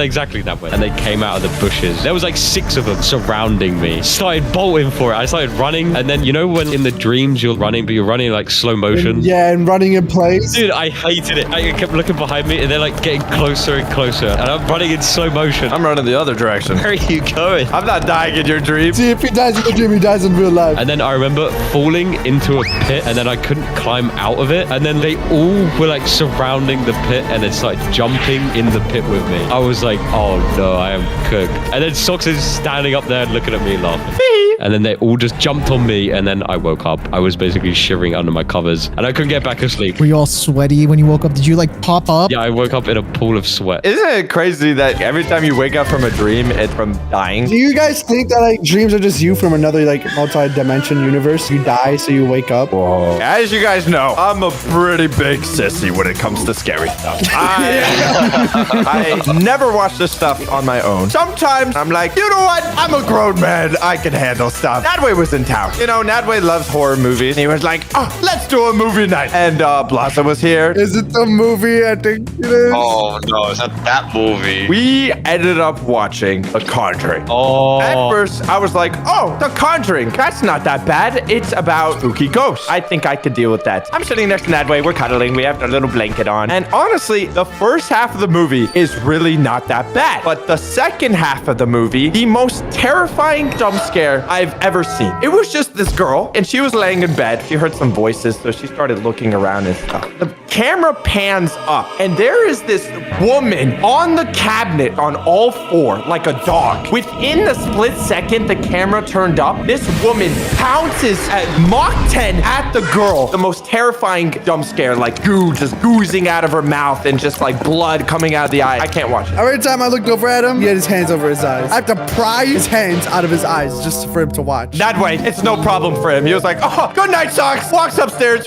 exactly that way. And they came out of the bushes. There was like 6 of them surrounding me. Started bolting for it. I started running. And then, you know, when in the dreams you're running, but you're running like slow motion? Yeah, and running in place. Dude, I hated it. I kept looking behind me and they're like getting closer and closer. And I'm running in slow motion. I'm running the other direction. Where are you going? I'm not dying in your dream. See, if he dies in the dream, he dies in real life. And then I remember falling into a pit and then I couldn't climb out of it. And then they all were like surrounding the pit and then started jumping in the pit with me. I was like, oh no, I am cooked. And then Sox is standing up there looking at me laughing. And then they all just jumped on me and then I woke up. I was basically shivering under my covers and I couldn't get back asleep. Were you all sweaty when you woke up? Did you like pop up? Yeah, I woke up in a pool of sweat. Isn't it crazy that every time you wake up from a dream, it's from dying? Do you guys think that like dreams are just you from another like multi-dimension universe? You die, so you wake up. Whoa. As you guys know, I'm a pretty big sissy when it comes to scary stuff. I never watch this stuff on my own. Sometimes I'm like, you know what? I'm a grown man. I can handle stuff. Nadway was in town. You know, Nadway loves horror movies. And he was like, oh, let's do a movie night. And Blossom was here. Is it the movie? I think it is. Oh no, it's not that movie. We ended up watching The Conjuring. Oh. At first, I was like, oh, The Conjuring. That's not that bad. It's about spooky ghosts. I think I could deal with that. I'm sitting next to Nadway. We're cuddling. We have a little blanket on. And honestly, the first half of the movie is really not that bad. But the second half of the movie, the most terrifying jump scare I've ever seen. It was just this girl, and she was laying in bed. She heard some voices, so she started looking around and stuff. The camera pans up, and there is this woman on the cabinet on all 4, like a dog. Within the split second the camera turned up, this woman pounces at Mach 10 at the girl. The most terrifying jump scare, like goo just oozing out of her mouth and just like blood coming out of the eye. I can't watch it. Every time I looked over at him, he had his hands over his eyes. I have to pry his hands out of his eyes just for him to watch. That way, it's no problem for him. He was like, oh, good night, Socks. Walks upstairs,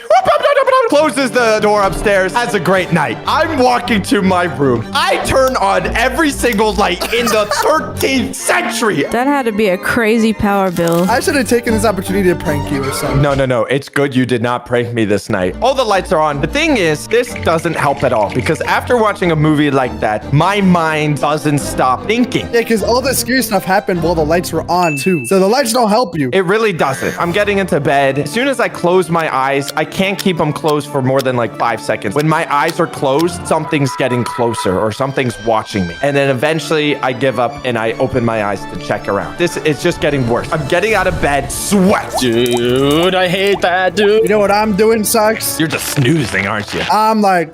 closes the door upstairs, has a great night. I'm walking to my room. I turn on every single light in the 13th century. That had to be a crazy power bill. I should have taken this opportunity to prank you or something. No. It's good you did not prank me this night. All the lights are on. The thing is, this doesn't help at all because after watching a movie like that, my mind doesn't stop thinking. Yeah, because all the scary stuff happened while the lights were on too. So the lights don't help you. It really doesn't. I'm getting into bed. As soon as I close my eyes, I can't keep them closed for more than like 5 seconds. When my eyes are closed, something's getting closer or something's watching me. And then eventually I give up and I open my eyes to check around. This is just getting worse. I'm getting out of bed, sweat. Dude, I hate that, dude. You know what I'm doing, Socks? You're just snoozing, aren't you? I'm like...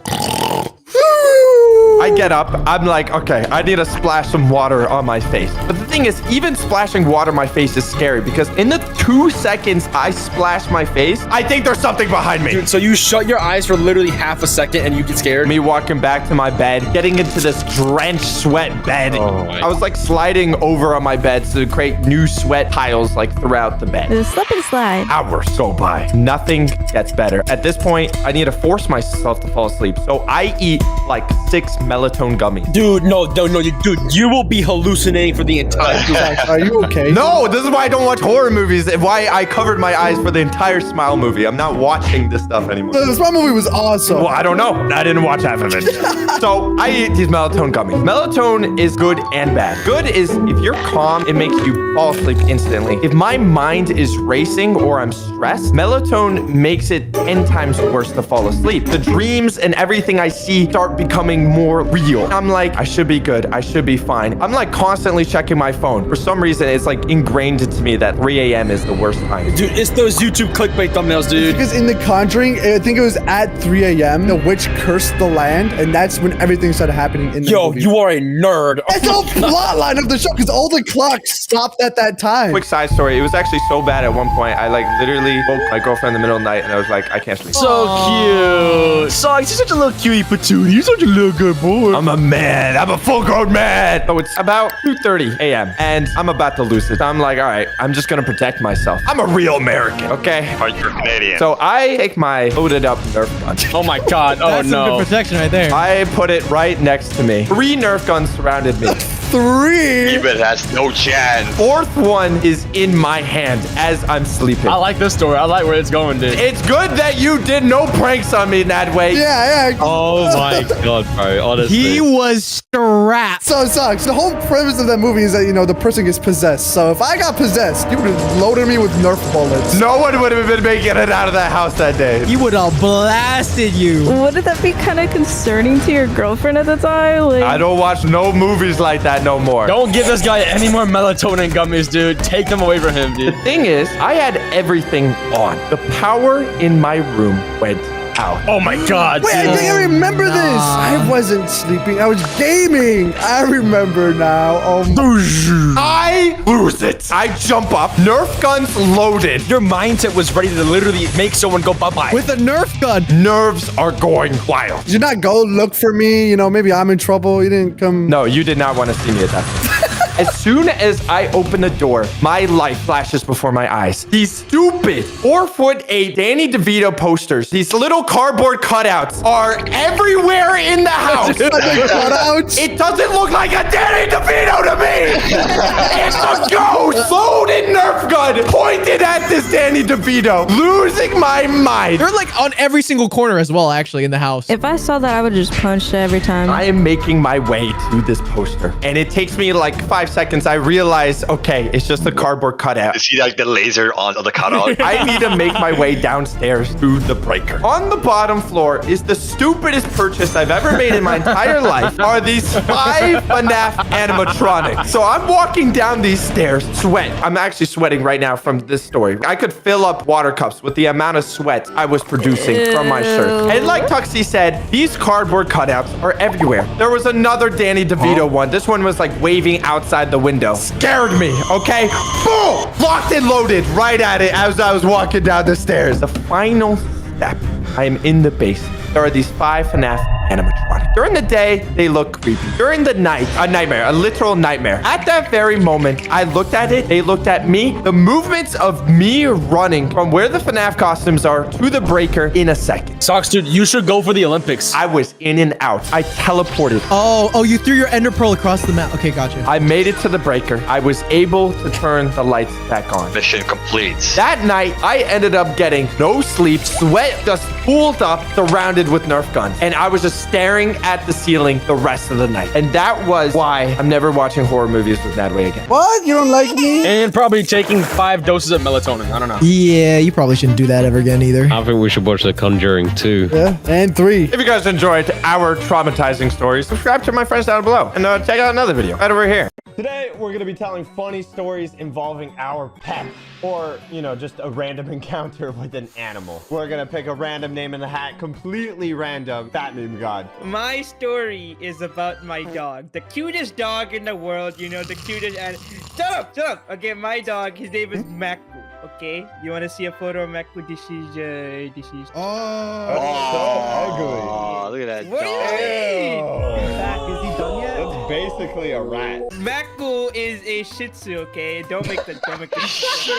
I get up. I'm like, okay, I need to splash some water on my face. But the thing is, even splashing water on my face is scary because in the 2 seconds I splash my face, I think there's something behind me. Dude, so you shut your eyes for literally half a second and you get scared? Me walking back to my bed, getting into this drenched sweat bed. I was like sliding over on my bed to create new sweat piles like throughout the bed. It's a slip and slide. Hours go by. Nothing gets better. At this point, I need to force myself to fall asleep. So I eat like 6 melon melatonin gummy. Dude, no, dude, you will be hallucinating for the entire. Are you okay? No, this is why I don't watch horror movies and why I covered my eyes for the entire Smile movie. I'm not watching this stuff anymore. The Smile movie was awesome. Well, I don't know. I didn't watch half of it. So I eat these melatonin gummies. Melatonin is good and bad. Good is if you're calm, it makes you fall asleep instantly. If my mind is racing or I'm stressed, melatonin makes it 10 times worse to fall asleep. The dreams and everything I see start becoming more real. I'm like, I should be good. I should be fine. I'm like constantly checking my phone. For some reason, it's like ingrained into me that 3 a.m. is the worst time. Dude, it's those YouTube clickbait thumbnails, dude. Because in The Conjuring, I think it was at 3 a.m. the witch cursed the land, and that's when everything started happening in the movie. You are a nerd. That's the whole plot line of the show, because all the clocks stopped at that time. Quick side story. It was actually so bad at one point. I like literally woke my girlfriend in the middle of the night and I was like, I can't sleep. So cute. Socks, you're such a little cutie patootie. You're such a little good boy. I'm a man. I'm a full-grown man. So it's about 2:30 a.m. and I'm about to lose it. I'm like, all right, I'm just going to protect myself. I'm a real American, okay? Are you Canadian? So I take my loaded up Nerf gun. Oh my God. Oh That's some good protection right there. I put it right next to me. 3 Nerf guns surrounded me. 3? Even has no chance. 4th one is in my hand as I'm sleeping. I like this story. I like where it's going, dude. It's good that you did no pranks on me in that way. Yeah. Oh my god, bro. Honestly. He was strapped. So it sucks. The whole premise of that movie is that, the person gets possessed. So if I got possessed, you would have loaded me with Nerf bullets. No one would have been making it out of that house that day. He would have blasted you. Wouldn't that be kind of concerning to your girlfriend at the time? Like, I don't watch no movies like that no more. Don't give this guy any more melatonin gummies, dude. Take them away from him, dude. The thing is, I had everything on. The power in my room went out. Oh my God. Wait, I think I remember this. I wasn't sleeping. I was gaming. I remember now. I lose it. I jump up. Nerf guns loaded. Your mindset was ready to literally make someone go bye-bye. With a Nerf gun. Nerves are going wild. Did you not go look for me? Maybe I'm in trouble. You didn't come. No, you did not want to see me at that. As soon as I open the door, my life flashes before my eyes. These stupid 4'8" Danny DeVito posters, these little cardboard cutouts are everywhere in the house. Cutouts? It doesn't look like a Danny DeVito to me. It's a ghost loaded Nerf gun pointed at this Danny DeVito. Losing my mind. They're like on every single corner as well, actually, in the house. if I saw that, I would just punch it every time. I am making my way to this poster, and it takes me like 5 seconds. I realize, okay, it's just a cardboard cutout. You see like the laser on the cutout? I need to make my way downstairs to the breaker. On the bottom floor is the stupidest purchase I've ever made in my entire life. Are these 5 FNAF animatronics. So I'm walking down these stairs, sweat. I'm actually sweating right now from this story. I could fill up water cups with the amount of sweat I was producing from my shirt. And like Tuxie said, these cardboard cutouts are everywhere. There was another Danny DeVito one. This one was like waving outside the window. Scared me, okay? Boom! Locked and loaded right at it as I was walking down the stairs. The final step. I am in the basement. There are these 5 FNAF animatronics. During the day, they look creepy. During the night, a nightmare, a literal nightmare. At that very moment, I looked at it. They looked at me. The movements of me running from where the FNAF costumes are to the breaker in a second. Socks, dude, you should go for the Olympics. I was in and out. I teleported. Oh, you threw your ender pearl across the map. Okay, gotcha. I made it to the breaker. I was able to turn the lights back on. Mission complete. That night, I ended up getting no sleep, sweat just pooled up, surrounded with Nerf guns. And I was just staring at the ceiling the rest of the night. And that was why I'm never watching horror movies with that way again. What? You don't like me? And probably taking 5 doses of melatonin. I don't know. Yeah, you probably shouldn't do that ever again either. I think we should watch The Conjuring 2. Yeah, and 3. If you guys enjoyed our traumatizing stories, subscribe to my friends down below and check out another video right over here. Today, we're going to be telling funny stories involving our pet or, just a random encounter with an animal. We're going to pick a random name in the hat, completely random. Fat meme god. My story is about my dog. The cutest dog in the world, the cutest and Shut up! Okay, my dog, his name is Maku. Okay? You wanna see a photo of Maku? This is Oh, look at that what dog. do you mean? Is he done yet? That's basically a rat. Maku is a Shih Tzu, okay? Don't make the Shih Tzu.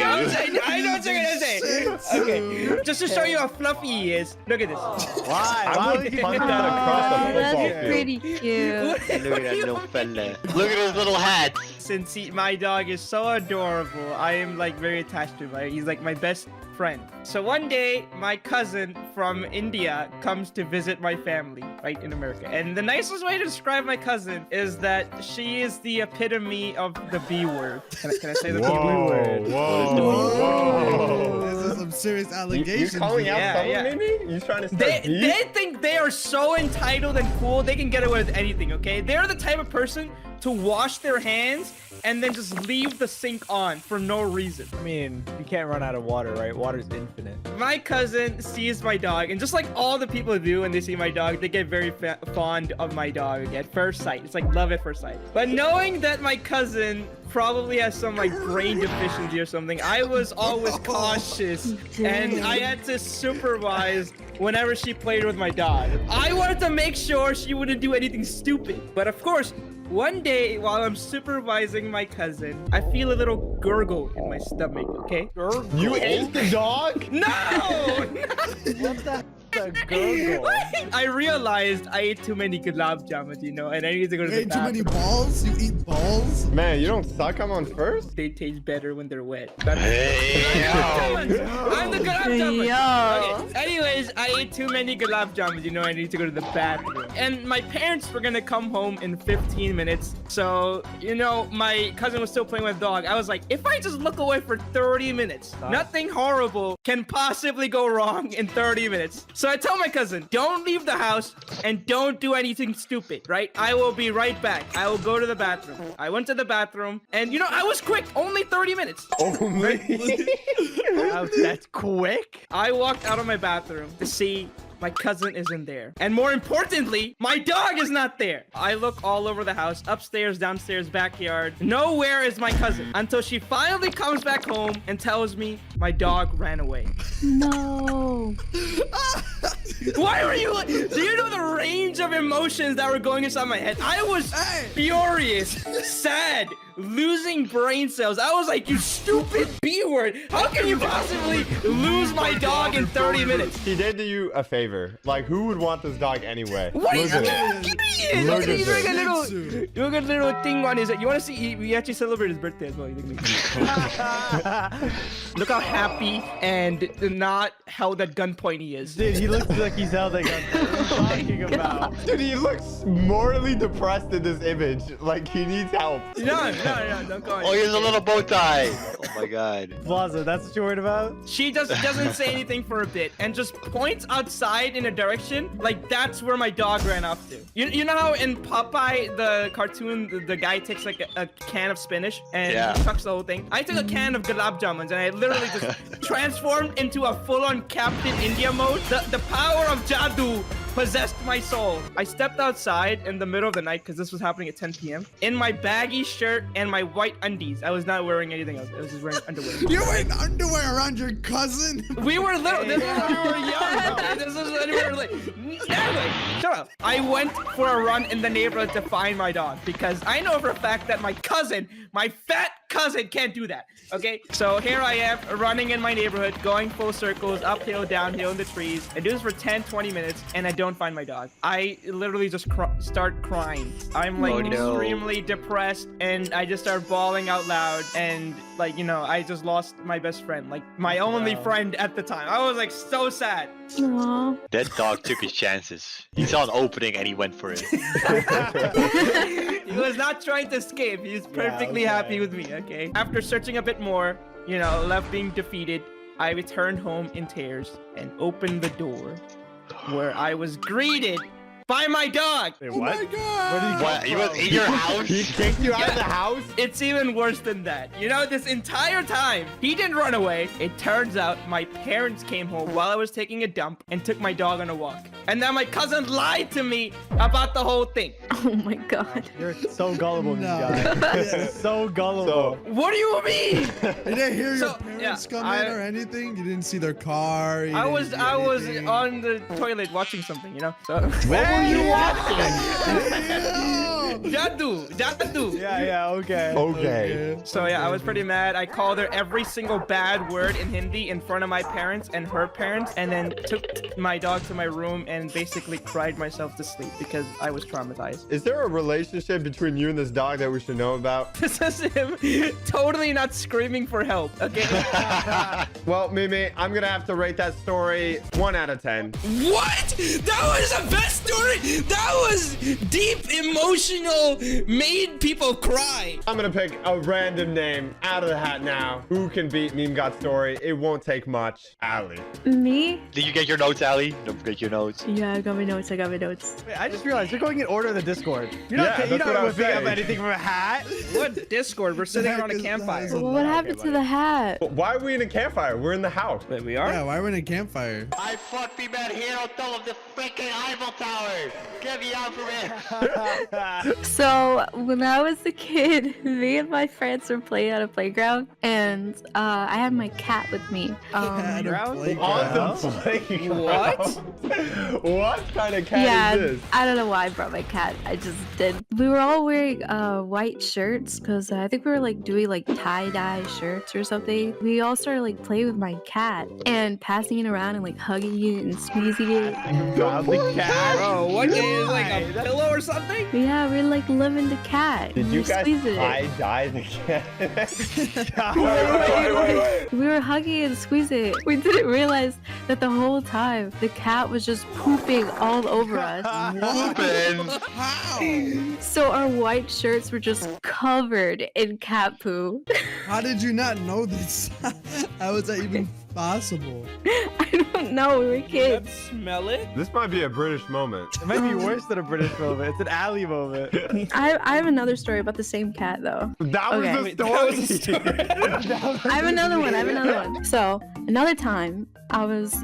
I know what you're gonna say. Okay, just to show you how fluffy he is. Look at this. Why? I would punch that across the football That's field. pretty cute. Look at that little fella. Look at his little hat. Since my dog is so adorable, I am like very attached to him. He's like my best friend. So one day, my cousin from India comes to visit my family, right, in America. And the nicest way to describe my cousin is that she is the epitome of the B word. Can I say the B word? Whoa. This is some serious allegations. You calling out someone, yeah. maybe? You trying to start They think they are so entitled and cool, they can get away with anything, okay? They're the type of person to wash their hands and then just leave the sink on for no reason. I mean, you can't run out of water, right? Water's infinite. My cousin sees my dog, and just like all the people do when they see my dog, they get very fond of my dog at first sight. It's like love at first sight. But knowing that my cousin probably has some like brain deficiency or something, I was always cautious, and I had to supervise whenever she played with my dog. I wanted to make sure she wouldn't do anything stupid. But of course, one day, while I'm supervising my cousin, I feel a little gurgle in my stomach, okay? You ate the dog? No! What the gurgle? I realized I ate too many gulab jamuns, you know, and I need to go to You the ate too many bathroom. balls? You eat balls? Man, you don't suck them on first? They taste better when they're wet. Hey, I'm the gulab jamun. Yo. Okay. Anyways, I ate too many gulab jamuns, you know, I need to go to the bathroom. And my parents were gonna come home in 15 minutes. So, you know, my cousin was still playing with the dog. I was like, if I just look away for 30 minutes, nothing horrible can possibly go wrong in 30 minutes. So I tell my cousin, don't leave the house and don't do anything stupid, right? I will be right back. I will go to the bathroom. I went to the bathroom and, you know, I was quick. Only 30 minutes. That's quick. I walked out of my bathroom to see my cousin isn't there. And more importantly, my dog is not there. I look all over the house, upstairs, downstairs, backyard. Nowhere is my cousin until she finally comes back home and tells me my dog ran away. No. Why were you like, do you know the range of emotions that were going inside my head? I was furious, sad, losing brain cells. I was like, you stupid B word. How can you possibly lose my dog in 30 minutes? He did you a favor. Like, who would want this dog anyway? What is Look he at it. doing? Look at he's doing a little thing on his head. You want to see? We actually celebrate his birthday as well. Look how happy and not held at gunpoint he is. Dude, he looks like he's held at gunpoint. What are you talking about? Dude, he looks morally depressed in this image. Like, he needs help. No, don't go on. Oh, he has a little bow tie. Oh my god. Plaza, that's what you're worried about? She just doesn't say anything for a bit and just points outside in a direction like that's where my dog ran off to. You know how in Popeye, the cartoon, the guy takes like a can of spinach and chucks the whole thing? I took a can of gulab jamuns and I literally just transformed into a full-on Captain India mode. The power of Jadoo possessed my soul. I stepped outside in the middle of the night because this was happening at 10 p.m. in my baggy shirt and my white undies. I was not wearing anything else. I was just wearing underwear. You're wearing underwear around your cousin? We were little. This was when we were young. This was when we were like. Anyway, shut up. I went for a run in the neighborhood to find my dog because I know for a fact that my cousin, my fat cousin, can't do that. Okay, so here I am running in my neighborhood, going full circles, uphill, downhill in the trees. I do this for 10-20 minutes and I don't find my dog. I literally just start crying. I'm like extremely depressed and I just start bawling out loud and like, you know, I just lost my best friend, like my only friend at the time. I was like so sad. Aww. That dog took his chances. He saw an opening and he went for it. He was not trying to escape. He was perfectly happy with me, okay? After searching a bit more, you know, left being defeated, I returned home in tears and opened the door where I was greeted by my dog. Wait, what? Oh my god! What? He was in your house? He kicked you out of the house? It's even worse than that. You know, this entire time, he didn't run away. It turns out my parents came home while I was taking a dump and took my dog on a walk. And then my cousin lied to me about the whole thing. Oh my god. You're so gullible, you guys. So gullible. What do you mean? You didn't hear your parents come in or anything? You didn't see their car? I was on the toilet watching something, you know? So, what were you watching? Jadu. Yeah, okay. Okay. So yeah, I was pretty mad. I called her every single bad word in Hindi in front of my parents and her parents, and then took my dog to my room and basically cried myself to sleep because I was traumatized. Is there a relationship between you and this dog that we should know about? This is him totally not screaming for help. Okay. Well, Mimi, I'm gonna have to rate that story 1 out of 10. What? That was the best story. That was deep, emotional, made people cry. I'm gonna pick a random name out of the hat now. Who can beat Meme God Story? It won't take much. Ali. Me? Did you get your notes, Ali? Don't forget your notes. Yeah, I got my notes. Wait, I just realized you're going in order of the Discord. You're not, Yeah, you're that's what I not was whipping up saying. anything from a hat. What Discord? We're sitting around a campfire. Well, what happened to the hat? Why are we in a campfire? We're in the house. Wait, we are? Yeah, why are we in a campfire? I fucked me mad hero top of the freaking Eiffel Tower. Get me out from here. So when I was a kid, me and my friends were playing at a playground, and I had my cat with me. On the playground? What? What kind of cat Yeah, is this? I don't know why I brought my cat. I just did. We were all wearing white shirts because I think we were like doing like tie-dye shirts or something. We all started like playing with my cat and passing it around and like hugging it and squeezing it. The cat? Bro, what is like a pillow or something? Yeah, we were like loving the cat. Did We you were guys squeezing it. tie-dye the cat? We were hugging and squeezing it. We didn't realize that the whole time the cat was just pooping all over us. So our white shirts were just covered in cat poo. How did you not know this? How is that even possible? I don't know. We were kids. Smell it? This might be a British moment. It might be worse than a British moment. It's an alley moment. I have another story about the same cat though. That was Okay. the story. I have another one. So another time I was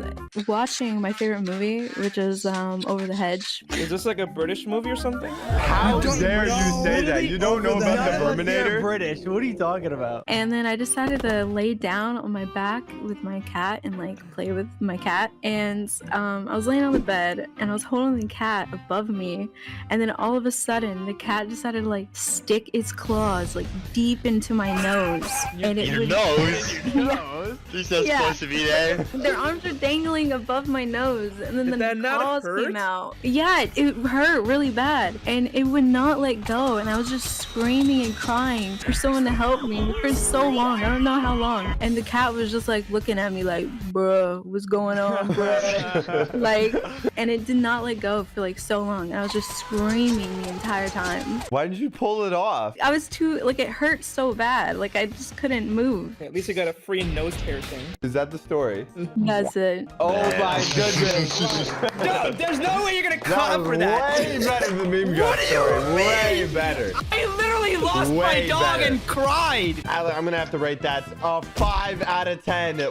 watching my favorite movie, which is Over the Hedge. Is this like a British movie or something? How dare you say that? You don't know about the Terminator? British. What are you talking about? And then I decided to lay down on my back with my cat and like play with my cat. And I was laying on the bed and I was holding the cat above me. And then all of a sudden, the cat decided to like stick its claws like deep into my nose. And it Your would- nose? Yeah. This is Yeah. supposed to be there. Their arms were dangling above my nose, and then Did that the not claws hurt? came out. Yeah, it hurt really bad, and it would not let go. And I was just screaming and crying for someone to help me for so long. I don't know how long. And the cat was just like looking at me like, "Bruh, what's going on, bruh?" Like, and it did not let go for like so long. I was just screaming the entire time. Why did you pull it off? I was too like it hurt so bad. Like I just couldn't move. At least I got a free nose hair thing. Is that the story? That's it. Oh my goodness. No, there's no way you're gonna That come was for that. way better than Meme God What do you Story. mean? Way better. I literally lost my Way dog better. and cried. I'm gonna have to rate that a 5 out of 10. Way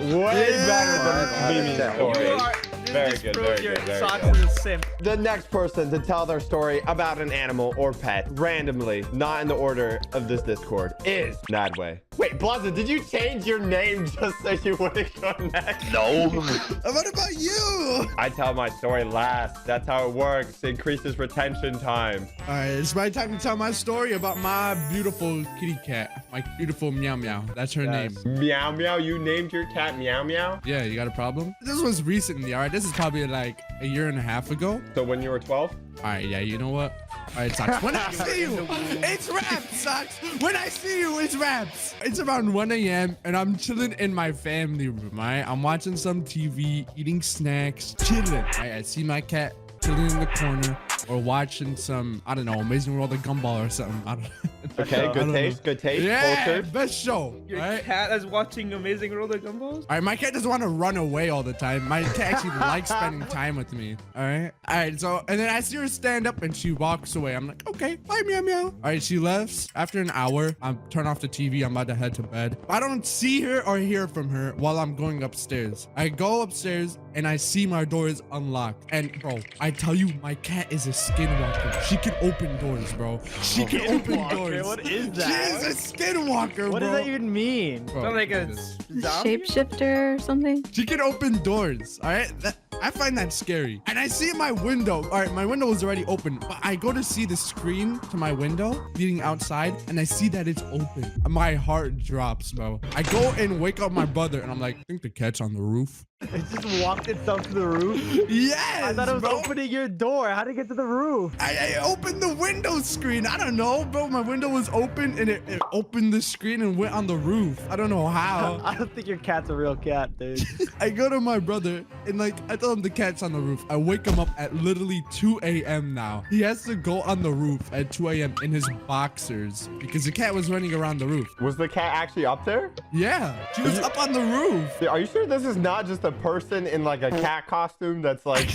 better than Meme's story. Very good, very good, very Socks good. is a simp. The next person to tell their story about an animal or pet, randomly, not in the order of this Discord, is Nadway. Wait, Blaza, did you change your name just so you wouldn't go next? No. What about you? I tell my story last. That's how it works. It increases retention time. All right, it's my time to tell my story about my beautiful kitty cat. My beautiful Meow Meow. That's her name. Meow Meow, you named your cat Meow Meow? Yeah, you got a problem? This was recently, all right? This is probably like a year and a half ago. So when you were 12? All right, yeah, you know what? All right, Socks. When I see you, it's raps, Socks. When I see you, it's raps. It's around 1 a.m. and I'm chilling in my family room, all right? I'm watching some TV, eating snacks, chilling. All right, I see my cat chilling in the corner or watching some, I don't know, Amazing World of Gumball or something. I don't Okay, good taste, good taste. Yeah, Culture. best show. Your all right? cat is watching Amazing World of Gumballs? All right, my cat doesn't want to run away all the time. My cat actually likes spending time with me. All right. All right. So, and then I see her stand up and she walks away. I'm like, okay, bye, meow, meow. All right. She left. After an hour, I turn off the TV. I'm about to head to bed. I don't see her or hear from her while I'm going upstairs. I go upstairs and I see my door is unlocked. And bro, I tell you, my cat is a skinwalker. She can open doors, bro. She can open doors. What is that? She is a skinwalker, What bro. does that even mean? Bro, Sound like a it is. Shapeshifter or something? She can open doors. All right. I find that scary. And I see my window. All right, my window was already open, but I go to see the screen to my window leading outside, and I see that it's open. My heart drops, bro. I go and wake up my brother, and I'm like, I think the cat's on the roof. It just walked itself to the roof? Yes, I thought it was bro. opening your door. How did it get to the roof? I opened the window screen. I don't know, bro. My window was open, and it opened the screen and went on the roof. I don't know how. I don't think your cat's a real cat, dude. I go to my brother, and like, I tell him the cat's on the roof. I wake him up at literally 2 a.m. now. He has to go on the roof at 2 a.m. in his boxers because the cat was running around the roof. Was the cat actually up there? Yeah, she was up on the roof. Are you sure this is not just a person in like a cat costume that's like...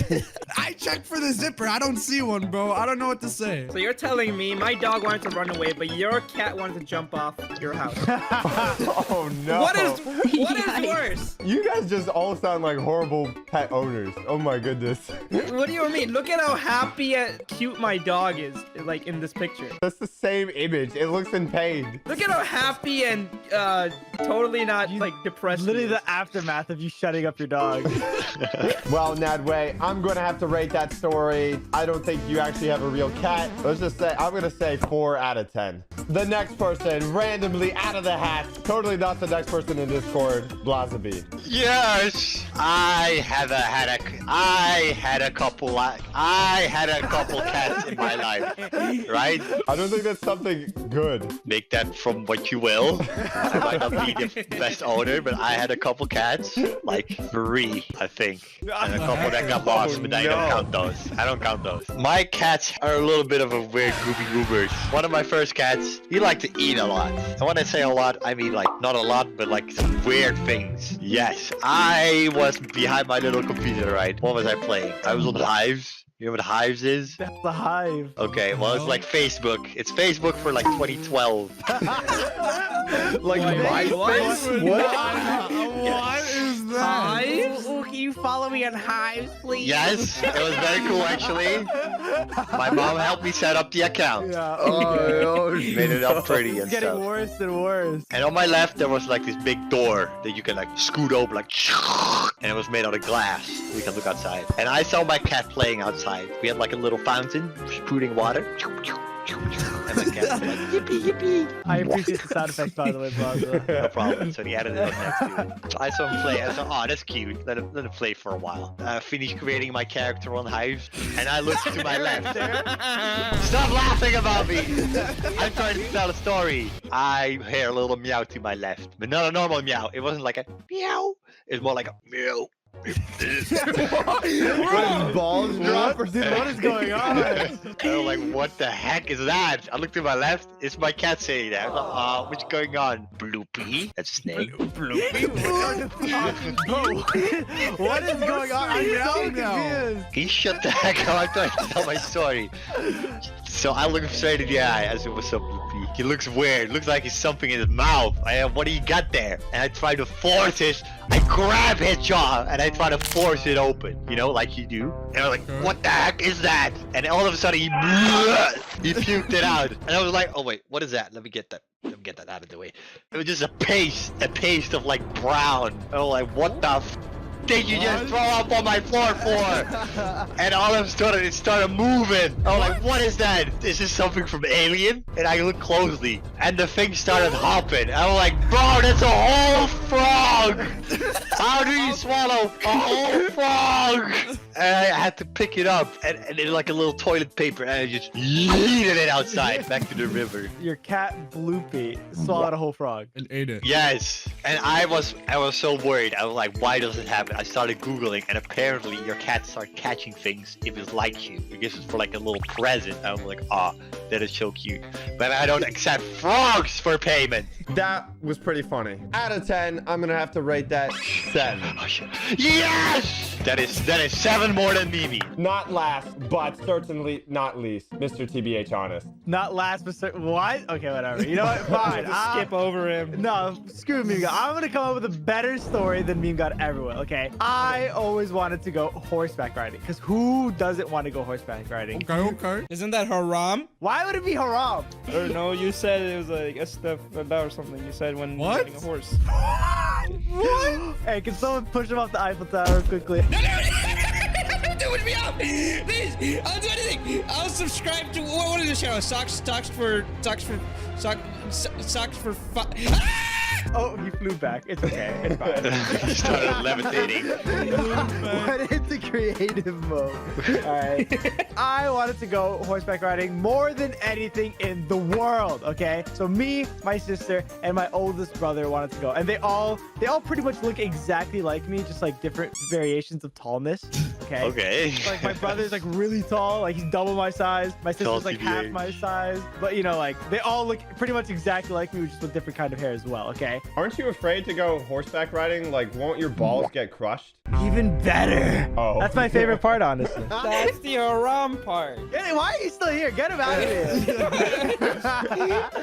I checked for the zipper. I don't see one, bro. I don't know what to say. So you're telling me my dog wanted to run away, but your cat wanted to jump off your house? Oh no. What is worse? You guys just all sound like horrible pet owners. Oh my goodness. What do you mean? Look at how happy and cute my dog is, like in this picture. That's the same image. It looks in pain. Look at how happy and totally not like depressed. Literally the aftermath of you shutting up your dog. Well, Nadway, I'm going to have to rate that story. I don't think you actually have a real cat. Let's just say, I'm going to say 4 out of 10. The next person, randomly out of the hat, totally not the next person in Discord, Blazaby. Yes, I had a couple cats in my life, right? I don't think that's something good. Make that from what you will. I might not be the best owner, but I had a couple cats, like 3, I think, and a couple that got lost, but I don't count those. I don't count those. My cats are a little bit of a weird goobers. One of my first cats, he liked to eat a lot. And when I say a lot, I mean like not a lot, but like some weird things. Yes, I was behind my little computer, right? What was I playing? I was on Hives. You know what Hives is? That's the Hive. Okay, well, it's like Facebook. It's Facebook for like 2012. Like MySpace? What is that? Hives? Can you follow me on Hives, please? Yes, it was very cool, actually. My mom helped me set up the account. Yeah. Oh, Made it up pretty It's and getting stuff. worse and worse. And on my left, there was like this big door that you can like scoot open, like, and it was made out of glass. We can look outside. And I saw my cat playing outside. We had like a little fountain shooting water. And my cat was like, yippee, yippee. I appreciate the sound effects, by the way, Blaza. No problem. So he added it up next to it. So I saw him play. I thought, oh, that's cute. Let him play for a while. I finished creating my character on Hive, and I looked to my left. Stop laughing about me! I'm trying to tell a story. I hear a little meow to my left, but not a normal meow. It wasn't like a meow. It's more like a meow. Balls drop or Dude, what is going on? I'm like, what the heck is that? I looked to my left. It's my cat saying that. What's going on? Bloopy? That's his name. Bloopy? What is going on? I'm so confused. He shut the heck up. I'm trying to tell my story. So I look him straight in the eye. I said, what's up, Bloopy? He looks weird. Looks like he's something in his mouth. What do you got there? And I try to force it. I grab his jaw and I try to force it open. You know, like you do. And I was like, what the heck is that? And all of a sudden he puked it out. And I was like, oh wait, what is that? Let me get that out of the way. It was just a paste of like brown. I was like, what the did you just throw up on my floor for? And all of a sudden it started moving. I was like, what is that? Is this something from Alien? And I looked closely and the thing started hopping. I was like, bro, that's a whole frog. How do you swallow a whole frog? And I had to pick it up and in like a little toilet paper and I just yeeted it outside back to the river. Your cat Bloopy swallowed a whole frog and ate it. Yes, and I was so worried. I was like, why does it happen? I started Googling, and apparently your cat starts catching things if it's like you. I guess it's for like a little present. I was like, that is so cute. But I don't accept frogs for payment. That was pretty funny. Out of 10, I'm gonna have to rate that 7. Oh shit! Yes! That is 7 more than Mimi. Not last, but certainly not least, Mr. TBH Honest. Not last, but what? Okay, whatever. You know what? Fine. Skip over him. No, screw Meme God. I'm gonna come up with a better story than Meme God ever will. Okay. I always wanted to go horseback riding because who doesn't want to go horseback riding? Okay. Isn't that haram? Why would it be haram? Or no, you said it was like or something. You said when riding a horse. What? Hey, can someone push him off the Eiffel Tower quickly? do with me up. Please, I'll do anything. I'll subscribe to what is the channel? Socks for. Oh, he flew back. It's okay. It's fine. He started levitating. Went into creative mode. All right. I wanted to go horseback riding more than anything in the world. Okay. So me, my sister, and my oldest brother wanted to go, and they all pretty much look exactly like me, just like different variations of tallness. Okay. Okay. Like my brother's like really tall, like he's double my size. My sister's like half TBH. my size, but you know, like they all look pretty much exactly like me, just with different kind of hair as well. Okay. Aren't you afraid to go horseback riding? Like, won't your balls get crushed? Even better. Oh. That's my favorite part, honestly. That's the Aram part. Why are you still here? Get him out of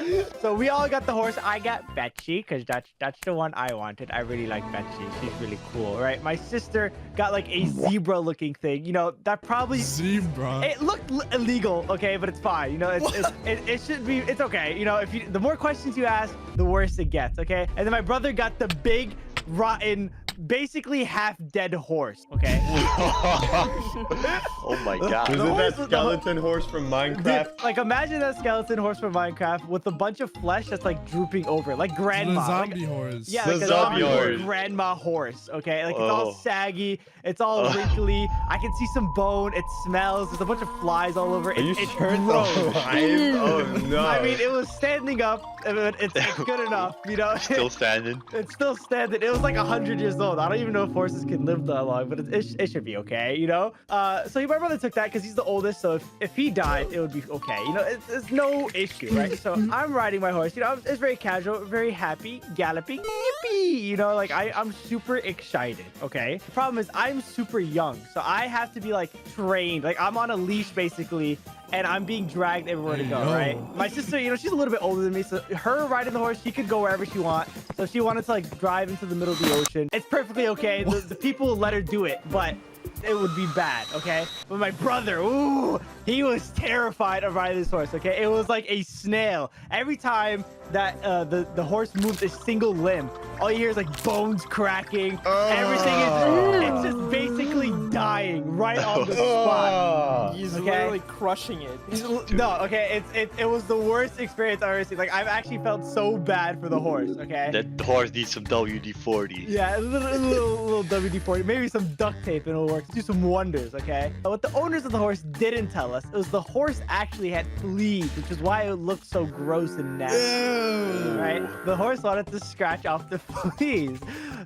here. So we all got the horse. I got Betsy because that's the one I wanted. I really like Betsy. She's really cool, right? My sister got like a zebra-looking thing. You know, that probably zebra. It looked illegal, okay, but it's fine. You know, it should be. It's okay. You know, the more questions you ask, the worse it gets. Okay. And then my brother got the big, rotten, basically half dead horse. Okay. Oh my god. Is it that skeleton horse from Minecraft? Dude, like imagine that skeleton horse from Minecraft with a bunch of flesh that's like drooping over, like grandma. The zombie horse. Yeah, The like a zombie horse. grandma horse. Okay, like it's all saggy, it's all wrinkly. I can see some bone. It smells. There's a bunch of flies all over. Are you It's sure it's gross. alive? Oh no. I mean, it was standing up. It's good enough, you know. Still standing. It's still standing. It was like 100 years old. I don't even know if horses can live that long, but it should be okay, you know? So my brother took that because he's the oldest, so if he died, it would be okay. You know, it's no issue, right? So I'm riding my horse. You know, it's very casual, very happy, galloping, yippee! You know, like I'm super excited, okay? The problem is I'm super young, so I have to be like trained. Like I'm on a leash basically, and I'm being dragged everywhere to go, right? My sister, you know, she's a little bit older than me, so her riding the horse, she could go wherever she wants. So she wanted to like drive into the middle of the ocean. It's perfectly okay. The people will let her do it, but it would be bad, okay? But my brother, ooh, he was terrified of riding this horse, okay? It was like a snail. Every time that the horse moved a single limb, all you hear is like bones cracking. Everything is, it's just basically dying right on the spot. He's literally crushing it. No, okay, it was the worst experience I've ever seen. Like I've actually felt so bad for the horse, okay? That horse needs some WD-40. Yeah, a little WD-40, maybe some duct tape and it'll work. Do some wonders, okay? But what the owners of the horse didn't tell us, it was the horse actually had fleas, which is why it looked so gross and nasty. Right? The horse wanted to scratch off the fleas.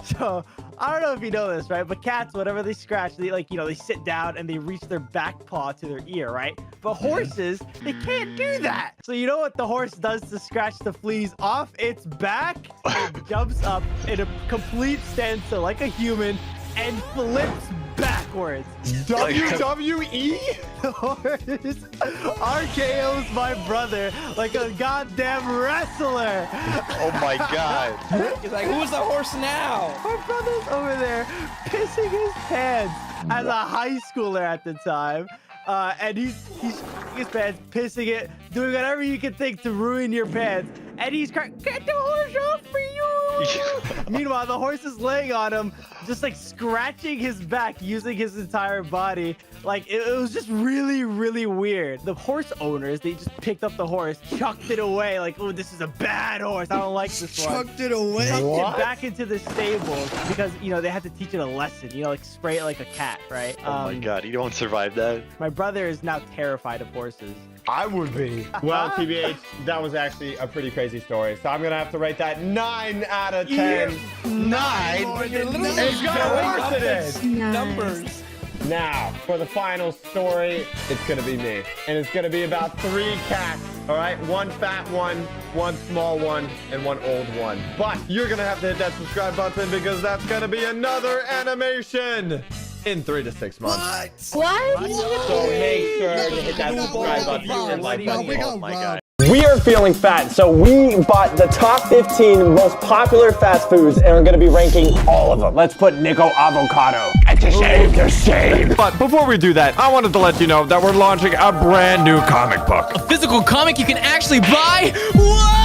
So I don't know if you know this, right? But cats, whenever they scratch, they like, you know, they sit down and they reach their back paw to their ear, right? But horses, they can't do that. So you know what the horse does to scratch the fleas off its back? It jumps up in a complete standstill like a human and flips backwards. WWE? The horse RKO's my brother like a goddamn wrestler. Oh my god. He's like, who's the horse now? My brother's over there pissing his pants as a high schooler at the time. And he's shitting his pants, pissing it, doing whatever you can think to ruin your pants. And he's crying, get the horse off for you! Meanwhile, the horse is laying on him, just like scratching his back, using his entire body. Like, it was just really, really weird. The horse owners, they just picked up the horse, chucked it away, like, oh, this is a bad horse. I don't like this one. Chucked it away? Chucked it back into the stable because, you know, they had to teach it a lesson, you know, like spray it like a cat, right? Oh my god, you don't survive that. My brother is now terrified of horses. I would be. Well, TBH, that was actually a pretty crazy story. So I'm going to have to rate that 9 out of 10. 9? It's got a horse in it. Numbers. Now, for the final story, it's going to be me. And it's going to be about 3 cats, all right? 1 fat one, 1 small one, and 1 old one. But you're going to have to hit that subscribe button because that's going to be another animation in 3 to 6 months. What? So make sure to hit that subscribe button and like button. Oh my god. We are feeling fat, so we bought the top 15 most popular fast foods and are going to be ranking all of them. Let's put Nico Avocado. It's a shame, to shame. But before we do that, I wanted to let you know that we're launching a brand new comic book. A physical comic you can actually buy? Whoa!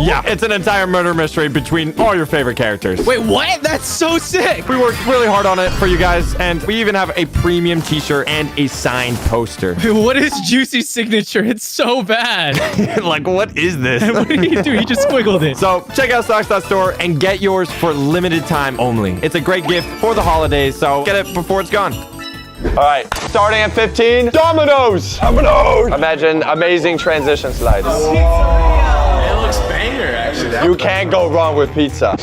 Yeah, it's an entire murder mystery between all your favorite characters. Wait, what? That's so sick. We worked really hard on it for you guys, and we even have a premium t-shirt and a signed poster. What is Juicy's signature? It's so bad. Like, what is this? What did he do? He just squiggled it. So check out Stocks.store and get yours for limited time only. It's a great gift for the holidays, so get it before it's gone. All right, starting at 15, Domino's. Domino's. Imagine amazing transition slides. It looks banger, actually. You can't go wrong with pizza.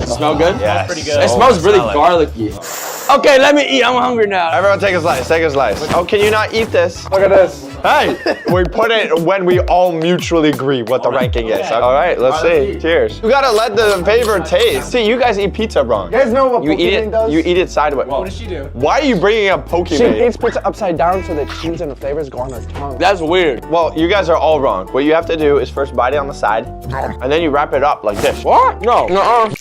Smell good? Yes. Pretty good. It smells really garlicky. Okay, let me eat. I'm hungry now. Everyone take a slice, take a slice. Oh, can you not eat this? Look at this. Hey, we put it when we all mutually agree what the ranking is. All right, let's see. Cheers. You gotta let the favorite taste. See, you guys eat pizza wrong. You guys know what You eat it. does? You eat it sideways. What does she do? Why are you bringing up Pokemon? She eats pizza upside down so the cheese and the flavors go on her tongue. That's weird. Well, you guys are all wrong. What you have to do is first bite it on the side, and then you wrap it up like this. What? No. Nuh-uh.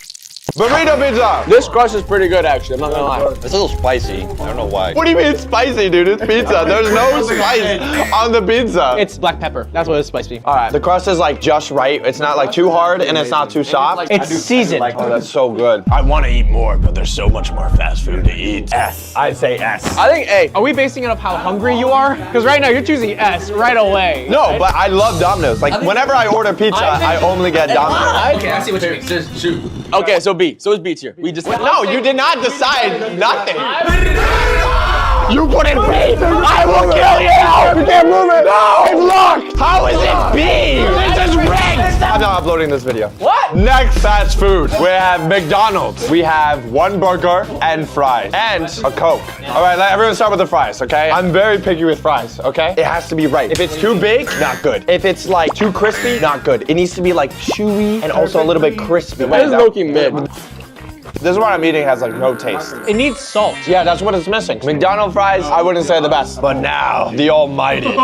Burrito pizza! This crust is pretty good, actually. I'm not gonna lie. It's a little spicy. I don't know why. What do you mean it's spicy, dude? It's pizza. There's no spice on the pizza. It's black pepper. That's what it's spicy. All right, the crust is like just right. It's not like too hard and it's not too soft. It's seasoned. Oh, that's so good. I want to eat more, but there's so much more fast food to eat. S. I'd say S. I think A. Are we basing it off how hungry you are? Because right now you're choosing S right away. No, but I love Domino's. Like whenever I order pizza, I only get Domino's. Okay, I see what you mean. There's two. Okay, so B. So it's B tier. We just No, you did not decide nothing. You put it B. I will kill you. You can't move it. No. It's locked. How is it B? This is rigged. I'm not uploading this video. What? Next fast food. We have McDonald's. We have one burger and fries and a Coke. All right, let everyone start with the fries, okay? I'm very picky with fries, okay? It has to be right. If it's too big, not good. If it's like too crispy, not good. It needs to be like chewy and also a little bit crispy. That is low-key mid. This is what I'm eating has like no taste. It needs salt. Yeah, that's what it's missing. McDonald's fries, I wouldn't say the best. But now, the almighty.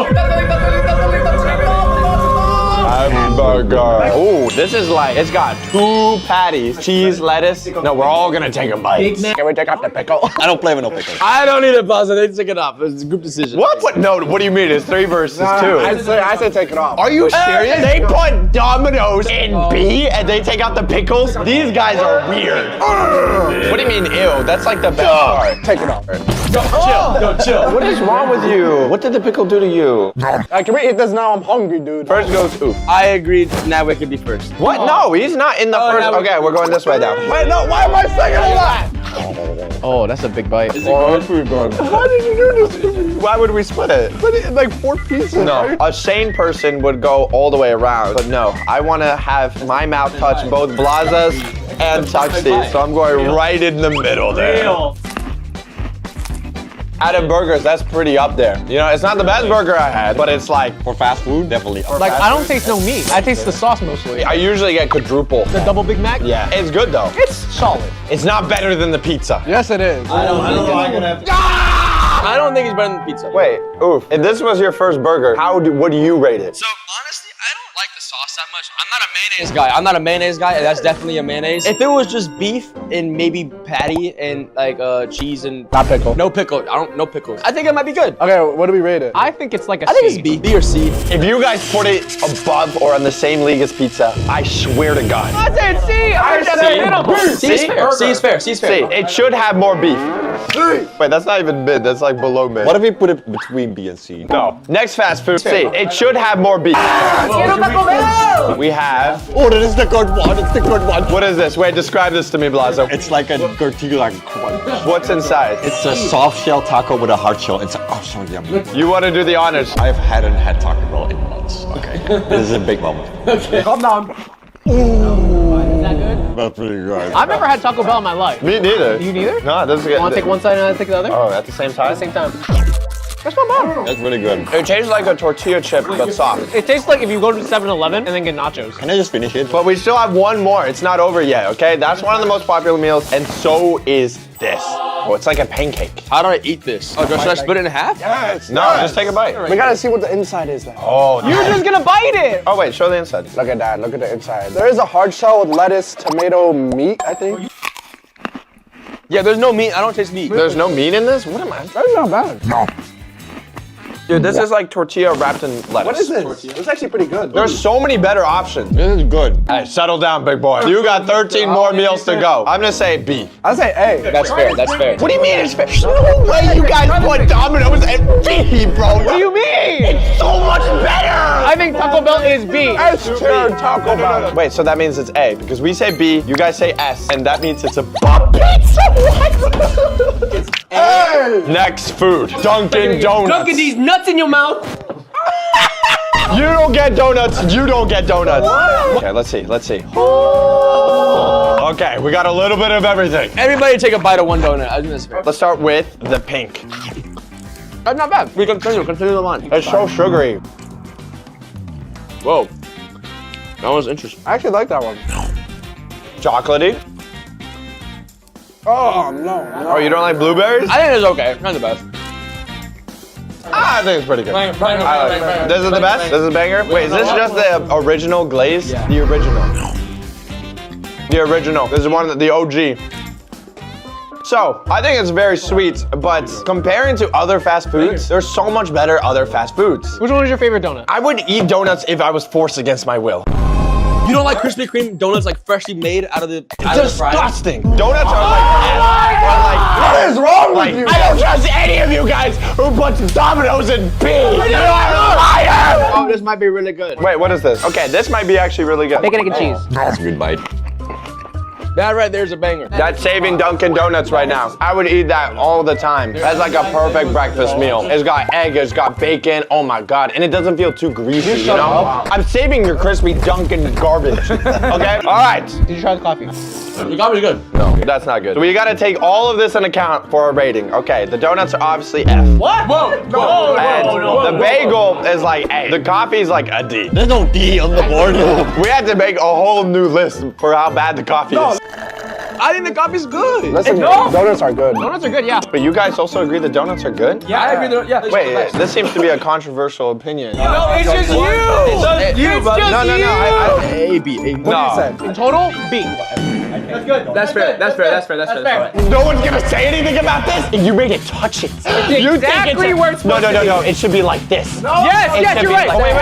Hamburger. Ooh, this is like, it's got 2 patties, cheese, lettuce. No, we're all gonna take a bite. Can we take off the pickle? I don't play with no pickle. I don't need a pause. They take it off. It's a group decision. What? No, what do you mean? It's 3 versus 2. I say take it off. Are you serious? They put Domino's in B and they take out the pickles? These guys are weird. What do you mean, ew? That's like the best part. Take it off. Chill. What is wrong with you? What did the pickle do to you? Can we eat this now? I'm hungry, dude. First goes oof. I agreed. Now it could be first. What? No, he's not in the first. Okay, we're going this way now. Wait, no, why am I second to that? Oh, that's a big bite. Oh, that's pretty good. Why did you do this to me? Why would we split it? But it's like 4 pieces. No, a sane person would go all the way around. But no, I want to have my mouth touch both Blazas and Tuxties. So I'm going right in the middle there. Out of burgers, that's pretty up there. You know, it's not the best burger I had, but it's like, For fast food, definitely. Like, I don't taste no meat. I taste the sauce mostly. I usually get quadruple. The double Big Mac? Yeah, it's good though. It's solid. It's not better than the pizza. Yes, it is. I don't think it's better than pizza. Wait, oof. If this was your first burger, what do you rate it? So honestly, I don't like the sauce that much. I'm not a mayonnaise guy. I'm not a mayonnaise guy. That's definitely a mayonnaise. If it was just beef and maybe patty and like cheese and Not pickle. no pickle, no pickles. I think it might be good. Okay, what do we rate it? I think it's like a I think C. it's B. B or C. If you guys put it above or on the same league as pizza, I swear to God. I said C. I said C is fair. C is fair. C is fair. See, it should have more beef. Wait, that's not even mid. That's like below mid. What if we put it between B and C? No. Next fast food. C. It should have more beef. We have. Oh, that is the good one. It's the good one. What is this? Wait, describe this to me, Blazo. It's like a tortilla crunch. What's inside? It's a soft shell taco with a hard shell. It's so yummy. You want to do the honors? Hadn't had Taco Bell in months. Okay, this is a big moment. Okay. Calm down. Is that good? That's pretty good. I've never had Taco Bell in my life. Me neither. You neither? No, this is good. Want to take one side and I take the other? Oh, at the same time? At the same time. That's not bad. That's really good. It tastes like a tortilla chip, but soft. It tastes like if you go to 7-Eleven and then get nachos. Can I just finish it? But we still have one more. It's not over yet, okay? That's one of the most popular meals, and so is this. Oh, it's like a pancake. How do I eat this? Oh, should I split it in half? Yes. No, just take a bite. We gotta see what the inside is. Oh, You're just gonna bite it. Oh, wait, show the inside. Look at that. Look at the inside. There is a hard shell with lettuce, tomato, meat, I think. Yeah, there's no meat. I don't taste meat. There's no meat in this? What am I? That's not bad. No. Dude, this is like tortilla wrapped in lettuce. What is this? It's actually pretty good. There's so many better options. This is good. Hey, settle down, big boy. You got 13 more meals to go. I'm gonna say B. I'll say A. That's fair. That's fair. What do you mean it's fair? There's no way you guys put Domino's at B, bro. What do you mean? It's so much better. I think Taco Bell is B. S tier Taco Bell. Wait, so that means it's A because we say B, you guys say S, and that means it's a pizza. What? It's A. Next food, Dunkin' Donuts. Dunkin' these nuts in your mouth. You don't get donuts. You don't get donuts. Okay, let's see. Let's see. Okay, we got a little bit of everything. Everybody take a bite of one donut. I think that's fair. Let's start with the pink. That's not bad. We continue the line. It's so sugary. Whoa. That was interesting. I actually like that one. Chocolatey. Oh, no. Oh, you don't like blueberries? I think it's okay. Not the best. I think it's pretty good. I like it. This is the best? This is a banger? Wait, is this just the original glaze? Yeah. The original. The original. This is one of the OG. So, I think it's very sweet, but comparing to other fast foods, there's so much better other fast foods. Which one is your favorite donut? I would eat donuts if I was forced against my will. You don't like Krispy Kreme donuts like freshly made out of the Disgusting. Donuts are like, What is wrong with you? I don't trust any of you guys who puts Domino's in B. You are a liar. Oh, this might be really good. Wait, what is this? Okay, this might be actually really good. Bacon, egg, and cheese. That's a good bite. That right there's a banger. That's saving Dunkin' Donuts right now. I would eat that all the time. That's like a perfect breakfast meal. It's got egg, it's got bacon, oh my God. And it doesn't feel too greasy, you know? I'm saving your crispy Dunkin' garbage, okay? All right. Did you try the coffee? The coffee's good. No, that's not good. So we gotta take all of this into account for our rating. Okay, the donuts are obviously F. What? Whoa, And the bagel is like A. The coffee is like a D. There's no D on the board. We had to make a whole new list for how bad the coffee is. I think the coffee's good. Listen, donuts are good. Donuts are good, yeah. But you guys also agree the donuts are good? Yeah, I agree. Yeah. Wait, this seems to be a controversial opinion. No, it's just you. It's just you. No. A, B. What do you say? In total, B. That's good. That's fair. That's fair. No one's gonna say anything about this. You made it touch it. You exactly where it's supposed to be. No. It should be like this. No. Yes, you're right. Wait.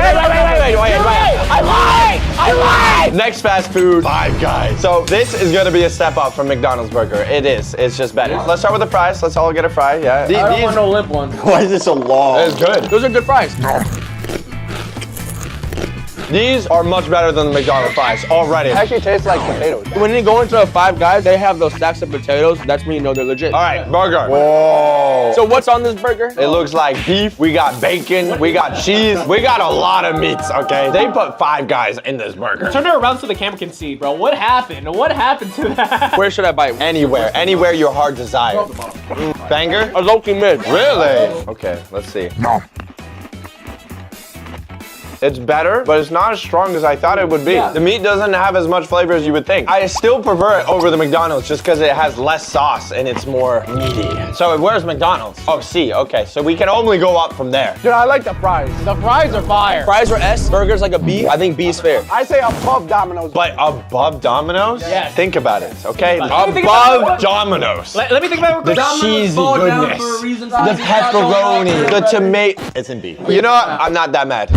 I lied. Next fast food, Five Guys. So this is gonna be a step up from McDonald's burger. It is. It's just better. Let's start with the fries. Let's all get a fry. Yeah. I don't want no limp one. Why is this so long? It's good. Those are good fries. These are much better than the McDonald's fries already. It actually tastes like potatoes. When you go into a Five Guys, they have those stacks of potatoes. That's when you know they're legit. All right, burger. Whoa. So what's on this burger? It looks like beef. We got bacon. We got cheese. We got a lot of meats, okay? They put Five Guys in this burger. Turn it around so the camera can see, bro. What happened? What happened to that? Where should I bite? Anywhere your heart desires. Banger? A low-key mid. Really? Okay, let's see. No. It's better, but it's not as strong as I thought it would be. Yeah. The meat doesn't have as much flavor as you would think. I still prefer it over the McDonald's just because it has less sauce and it's more meaty. So where's McDonald's? Oh, C, okay. So we can only go up from there. Dude, I like the fries. The fries are fire. Fries are S, burgers like a B. I think B is fair. I say above Domino's. But above Domino's? Yes. Think about it, okay? Above Domino's. Let me think about it. The cheesy goodness. The pepperoni. The tomato. It's in B. You know what? I'm not that mad.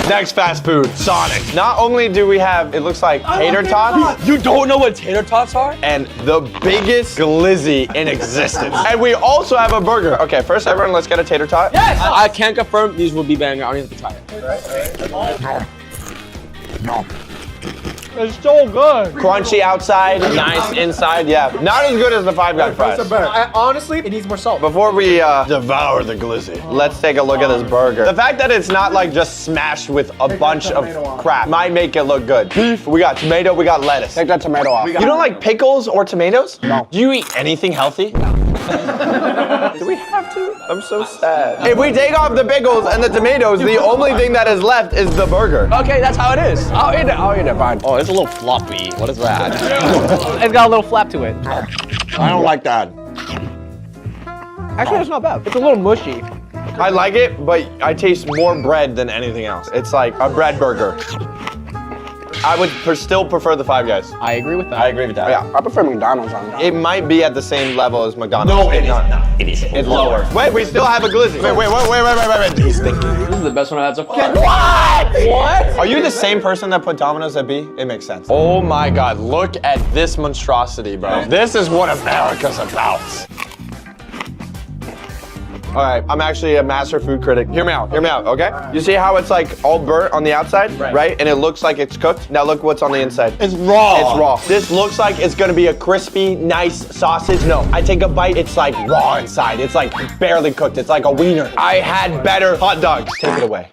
Next fast food, Sonic. Not only do we have, it looks like tater tots. You don't know what tater tots are? And the biggest glizzy in existence. And we also have a burger. Okay, first everyone, let's get a tater tot. Yes! I can't confirm these will be banger. I don't even have to try it. No. It's so good. Crunchy outside, nice inside, yeah. Not as good as the Five Guys fries. Honestly, it needs more salt. Before we devour the glizzy, let's take a look at this burger. The fact that it's not like just smashed with a bunch of crap might make it look good. Beef, we got tomato, we got lettuce. Take that tomato off. You don't like pickles or tomatoes? No. Do you eat anything healthy? Do we have to? I'm so sad. If we take off the pickles and the tomatoes, the only thing that is left is the burger. Okay, that's how it is. I'll eat it, fine. Oh, it's a little floppy. What is that? It's got a little flap to it. I don't like that. Actually, it's not bad. It's a little mushy. I like it, but I taste more bread than anything else. It's like a bread burger. I would still prefer the Five Guys. I agree with that. I agree with that. Yeah, I prefer McDonald's on it. It might be at the same level as McDonald's. No, it is not. It is. It's lower. Wait, we still have a glizzy. Wait. He's thinking. This is the best one I've had so far. What? Are you the same person that put Domino's at B? It makes sense. Oh my God, look at this monstrosity, bro. This is what America's about. All right, I'm actually a master food critic. Hear me out, okay? You see how it's like all burnt on the outside, right? And it looks like it's cooked. Now look what's on the inside. It's raw. It's raw. This looks like it's gonna be a crispy, nice sausage. No, I take a bite, it's like raw inside. It's like barely cooked. It's like a wiener. I had better hot dogs. Take it away.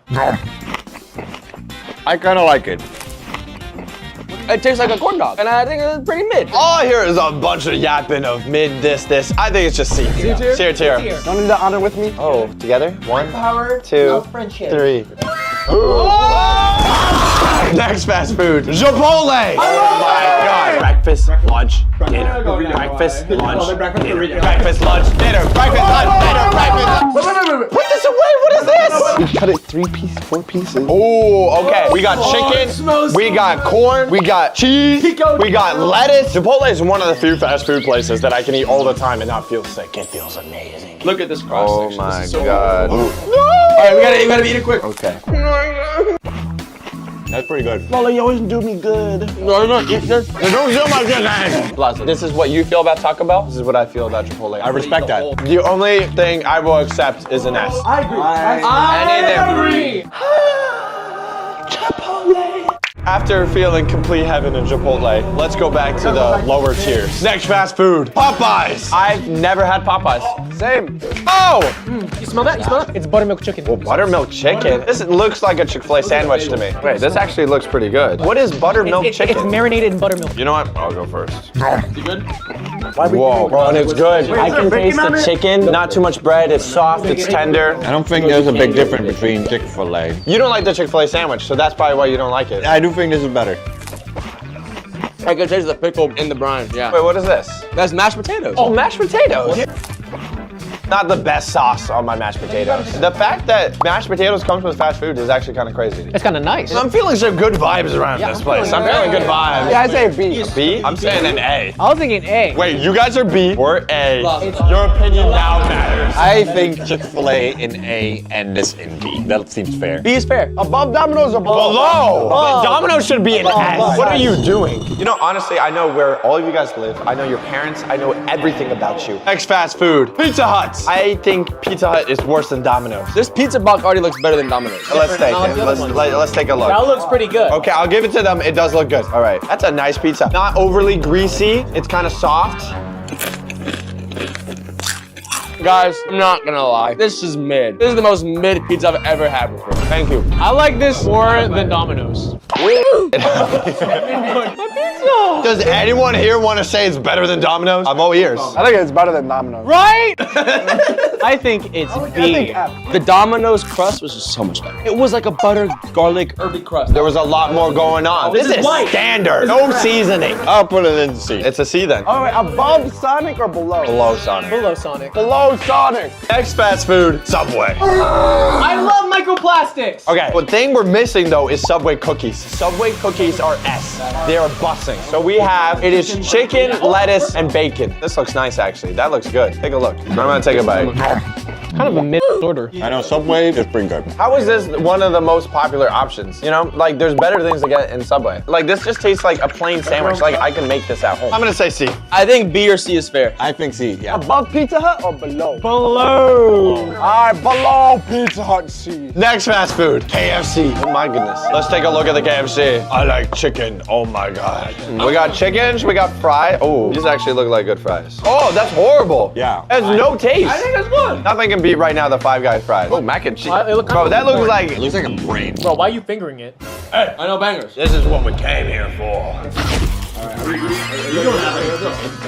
I kind of like it. It tastes like a corn dog, and I think it's pretty mid. All I hear is a bunch of yapping of mid, this. I think it's just C. C tier? Tier. Don't need to honor with me? Oh, together? 1, Power 2, of friendship. 3. Next fast food, Chipotle. Oh my God. Breakfast, lunch, dinner. Breakfast, lunch, dinner. Breakfast, lunch, dinner. Breakfast, lunch, dinner. Breakfast, lunch. Put this away. What is this? We cut it 4 pieces. Oh, okay. We got chicken. We got corn. We got cheese. We got lettuce. Chipotle is one of the few fast food places that I can eat all the time and not feel sick. It feels amazing. Look at this cross Oh my God. All right, we gotta eat it quick. Okay. That's pretty good. Lola, you always do me good. No, eat this. Don't do my chicken. Plaza, this is what you feel about Taco Bell. This is what I feel about Chipotle. I respect that. The only thing I will accept is an S. I agree. I agree. Chipotle. After feeling complete heaven in Chipotle, let's go back to the lower tiers. Next fast food, Popeyes. I've never had Popeyes. Same. Oh! You smell that? You smell that? It's buttermilk chicken. Well, buttermilk chicken? This looks like a Chick-fil-A sandwich to me. Wait, this actually looks pretty good. What is buttermilk chicken? It's marinated in buttermilk. You know what? I'll go first. You good? Whoa, bro, and it's good. I can taste the chicken. Not too much bread. It's soft. It's tender. I don't think there's a big difference between Chick-fil-A. You don't like the Chick-fil-A sandwich, so that's probably why you don't like it. I do think this is better. I can taste the pickle in the brine, yeah. Wait, what is this? That's mashed potatoes. Oh, mashed potatoes. Not the best sauce on my mashed potatoes. The fact that mashed potatoes comes with fast food is actually kind of crazy. It's kind of nice. I'm feeling some good vibes around this place. I'm feeling good vibes. Yeah, I say B. B? I'm saying an A. I was thinking A. Wait, you guys are B. We're A. Your opinion now matters. I think Chick-fil-A in A and this in B. That seems fair. B is fair. Above Domino's or Below. Oh. Domino's should be an S. What are you doing? You know, honestly, I know where all of you guys live. I know your parents. I know everything about you. Next fast food, Pizza Hut. I think Pizza Hut is worse than Domino's. This pizza box already looks better than Domino's. Let's take it. Let's take a look. That looks pretty good. Okay, I'll give it to them. It does look good. All right, that's a nice pizza. Not overly greasy. It's kind of soft. Guys, I'm not gonna lie. This is mid. This is the most mid pizza I've ever had before. Thank you. I like this more than Domino's. Does anyone here want to say it's better than Domino's? I'm all ears. I think it's better than Domino's. Right? I think it's B. The Domino's crust was just so much better. It was like a butter, garlic, herby crust. There was a lot more going on. This is standard. No seasoning. I'll put it in C. It's a C then. All right, above Sonic or below? Below Sonic. Below Sonic. Below Sonic. Next fast food, Subway. I love microplastics. Okay, the thing we're missing though is Subway cookies. Subway cookies are S. They are busting. So we have, it is chicken, lettuce, and bacon. This looks nice actually. That looks good. Take a look. I'm gonna take a bite. Kind of a mid order. I know Subway is pretty good. How is this one of the most popular options? You know, like there's better things to get in Subway. Like this just tastes like a plain sandwich. Like I can make this at home. I'm gonna say C. I think B or C is fair. I think C, yeah. Above Pizza Hut or below? Below. All right, below Pizza Hut C. Next fast food, KFC. Oh my goodness. Let's take a look at the KFC. I like chicken. Oh my God. We got chickens, we got fries. Oh, these actually look like good fries. Oh, that's horrible. Yeah. It has no taste. I think that's good. Nothing can beat right now the Five Guys fries. Oh, mac and cheese. They look Bro, that looks like... It looks like a brain. Bro, why are you fingering it? Hey, I know bangers. This is what we came here for.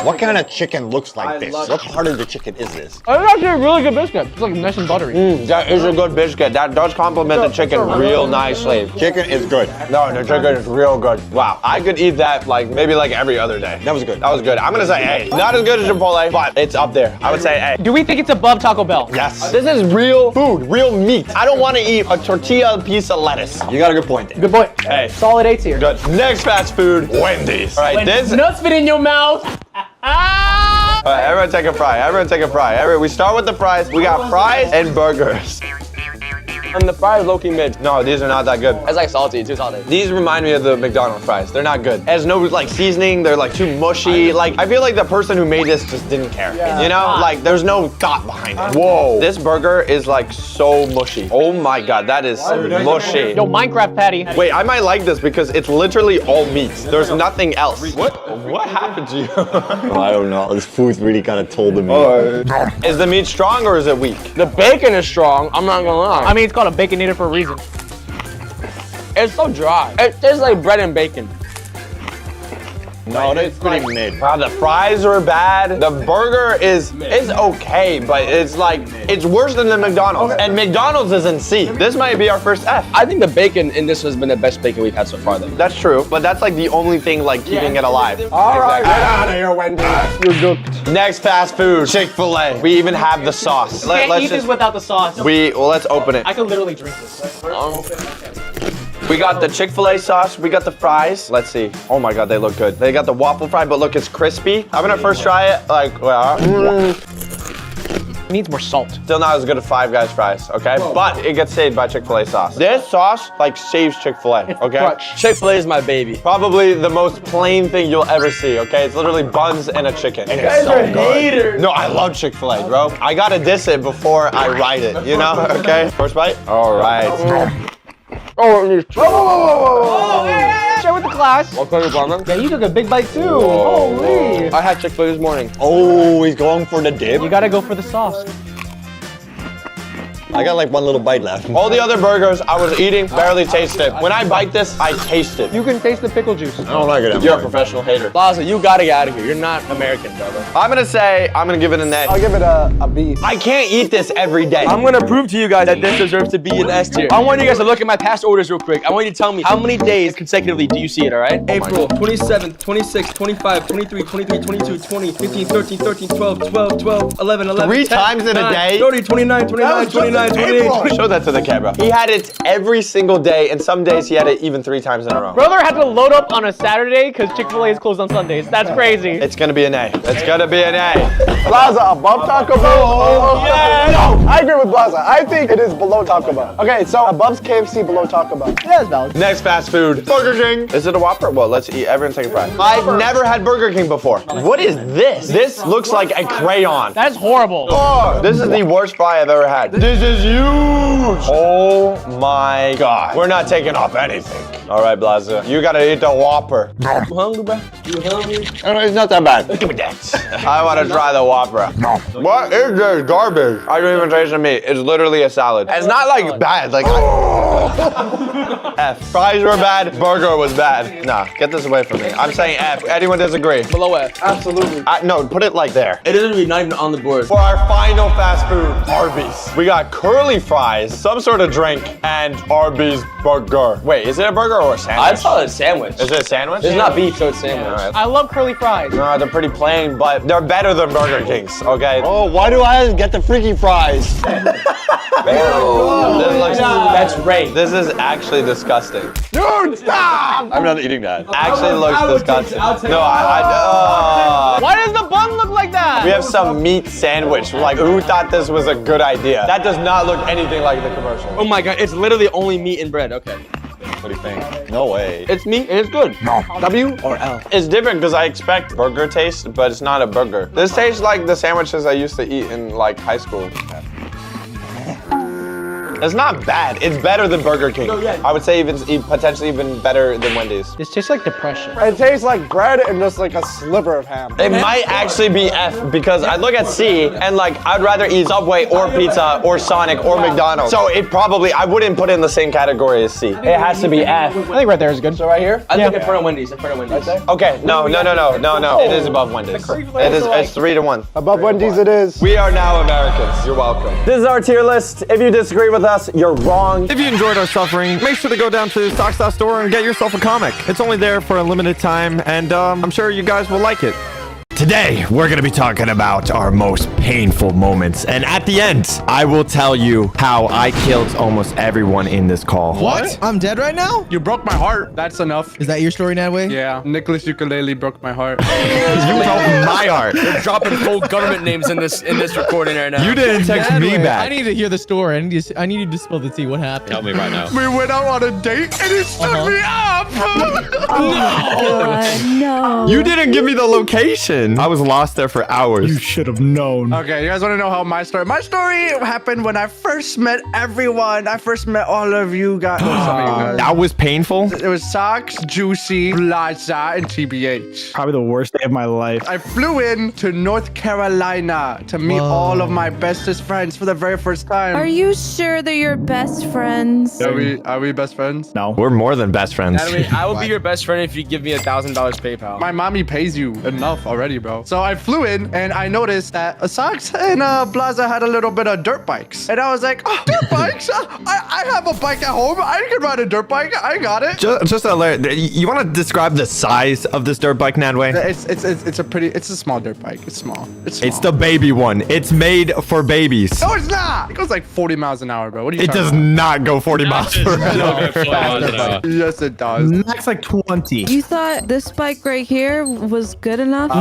What kind of chicken looks like this? What part of the chicken is this? It's actually a really good biscuit. It's like nice and buttery. That is a good biscuit. That does complement the chicken real nicely. Chicken is good. No, the chicken is real good. Wow, I could eat that like maybe like every other day. That was good. That was good. I'm gonna say A. Not as good as Chipotle, but it's up there. I would say A. Do we think it's above Taco Bell? Yes. This is real food, real meat. I don't want to eat a tortilla piece of lettuce. You got a good point there. Good boy. Hey. Solid A tier. Good. Next fast food, Wendy's. All right, When this. nuts fit in your mouth. All right, everyone take a fry. Everyone take a fry. We start with the fries. We got fries and burgers. And the fries low-key mid. No, these are not that good. It's like salty, too salty. These remind me of the McDonald's fries. They're not good. There's no like seasoning. They're like too mushy. Like I feel like the person who made this just didn't care. You know, like there's no thought behind it. Whoa, this burger is like so mushy. Oh my god, that is mushy. Yo, Minecraft patty. Wait, I might like this because it's literally all meat. There's nothing else. What happened to you? I don't know. This food's really kind of told to me. Is the meat strong or is it weak? The bacon is strong, I'm not gonna lie. I mean, it's called a baconator for a reason. It's so dry. It tastes like bread and bacon. No, it's pretty mid. Wow, the fries are bad. The burger is okay, but it's like, it's worse than the McDonald's. And McDonald's is in C. This might be our first F. I think the bacon in this has been the best bacon we've had so far, though. That's true, but that's like the only thing like keeping it alive. All right, get out of here, Wendy. You're duped. Next fast food, Chick-fil-A. We even have the sauce. Can't eat this without the sauce. Let's open it. I could literally drink this. We got the Chick-fil-A sauce. We got the fries. Let's see. Oh my god, they look good. They got the waffle fry, but look, it's crispy. I'm gonna first try it. Like, Needs more salt. Still not as good as Five Guys fries, okay? But it gets saved by Chick-fil-A sauce. This sauce, like, saves Chick-fil-A, okay? Chick-fil-A is my baby. Probably the most plain thing you'll ever see, okay? It's literally buns and a chicken. And it's so good. haters. No, I love Chick-fil-A, bro. I gotta diss it before I ride it, you know? Okay? First bite? All right. Oh, hey, share with the class. Yeah, you took a big bite too. Holy. I had Chick-fil-A this morning. Oh, he's going for the dip. You gotta go for the sauce. I got like one little bite left. All the other burgers I was eating barely tasted. When I bite this, I taste it. You can taste the pickle juice. I don't like it. You're a professional hater. Plaza, you gotta get out of here. You're not American, brother. I'm gonna give it an A. I'll give it a B. I can't eat this every day. I'm gonna prove to you guys that this deserves to be an S tier. I want you guys to look at my past orders real quick. I want you to tell me how many days consecutively do you see it, all right? April 27th, 26th, 25, 23, 22, 20, 15, 13, 13, 12, 12, 12, 11, 11, 3 10, times in a 9, day? 30, 29, 29, 29, 28. Show that to the camera. He had it every single day, and some days he had it even 3 times in a row. Brother had to load up on a Saturday because Chick-fil-A is closed on Sundays. That's crazy. It's gonna be an A. It's gonna be an A. Plaza above Taco Bell? Oh, yeah. No, I agree with Plaza. I think it is below Taco Bell. Okay, so above KFC, below Taco Bell. Yeah, it's valid. Next fast food, Burger King. Is it a Whopper? Well, let's eat. Everyone take a fry. I've never had Burger King before. What is this? This looks like a crayon. That's horrible. Oh, this is the worst fry I've ever had. This is huge. Oh my god. We're not taking off anything. All right, Blaza. You gotta eat the Whopper. You hungry, bro? You hungry? It's not that bad. Give me that. I want to try the Whopper. No. What is this garbage? I don't even taste the meat. It's literally a salad. It's not like bad. Like F. Fries were bad. Burger was bad. Nah, get this away from me. I'm saying F. Anyone disagree? Below F. Absolutely. No, put it like there. It isn't really not even on the board. For our final fast food, Arby's. We got curly fries, some sort of drink, and Arby's burger. Wait, is it a burger or a sandwich? I'd call it a sandwich. Is it a sandwich? It's not beef, so it's sandwich. All right. I love curly fries. No, they're pretty plain, but they're better than Burger King's, okay? Oh, why do I get the freaky fries? That's rape. This is actually disgusting. Dude, stop! I'm not eating that. Actually looks disgusting. No, Why does the bun look like that? we have some meat sandwich. Like, who thought this was a good idea? That does not look anything like the commercial. Oh my god, it's literally only meat and bread. Okay. What do you think? No way. It's meat and it's good. No. W or L? It's different because I expect burger taste, but it's not a burger. This tastes like the sandwiches I used to eat in like high school. It's not bad. It's better than Burger King. I would say even potentially even better than Wendy's. This tastes like depression. It tastes like bread and just like a sliver of ham. It might actually be F because I look at C and like I'd rather eat Subway or pizza or Sonic or McDonald's. So it probably, I wouldn't put it in the same category as C. It has to be F. I think right there is good. So right here? I think in front of Wendy's. In front of Wendy's. Okay, no. It is above Wendy's. It's 3-1. Above Wendy's it is. We are now Americans. You're welcome. This is our tier list. If you disagree with us, you're wrong. If you enjoyed our suffering, make sure to go down to Socks.store and get yourself a comic. It's only there for a limited time, and I'm sure you guys will like it. Today, we're going to be talking about our most painful moments. And at the end, I will tell you how I killed almost everyone in this call. What? I'm dead right now? You broke my heart. That's enough. Is that your story, Nadway? Yeah. Nicholas Ukulele broke my heart. You broke my heart. They're dropping full government names in this recording right now. You didn't text me Nadway, back. I need to hear the story. I need you to spill the tea. What happened? Tell me right now. We went out on a date and he stood me up. No. You didn't give me the location. I was lost there for hours. You should have known. Okay, you guys want to know how my story happened when I first met everyone. I first met all of you guys. That was painful. It was Socks, Juicy, Plaza, and TBH. Probably the worst day of my life. I flew in to North Carolina to meet all of my bestest friends for the very first time. Are you sure they're your best friends? Are we best friends? No. We're more than best friends. I would be your best friend if you give me $1,000 PayPal. My mommy pays you enough already, bro. So I flew in and I noticed that Socks and Plaza had a little bit of dirt bikes. And I was like, oh, dirt bikes? I have a bike at home. I can ride a dirt bike. I got it. Just you want to describe the size of this dirt bike, Nadway? It's a small dirt bike. It's small. It's the baby one. It's made for babies. No, it's not. It goes like 40 miles an hour, bro. What are you It talking does about? not go 40 miles per hour. Yes, it does. Max like 20. You thought this bike right here was good enough?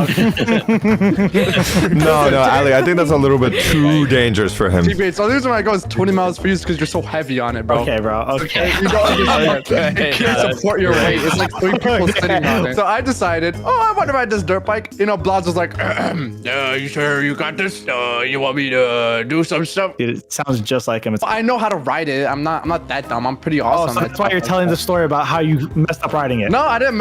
No, Ali, I think that's a little bit too dangerous for him. TBH, so the reason why it goes 20 miles for you is because you're so heavy on it, bro. Okay, bro. Okay. You don't understand. You can't support your weight. It's like 3 people sitting on it. So I decided, I want to ride this dirt bike. You know, Blaz was like, you sure you got this? You want me to do some stuff? Dude, it sounds just like him. I know how to ride it. I'm not that dumb. I'm pretty awesome. So that's why you're telling the story about how you messed up riding it. No, I didn't.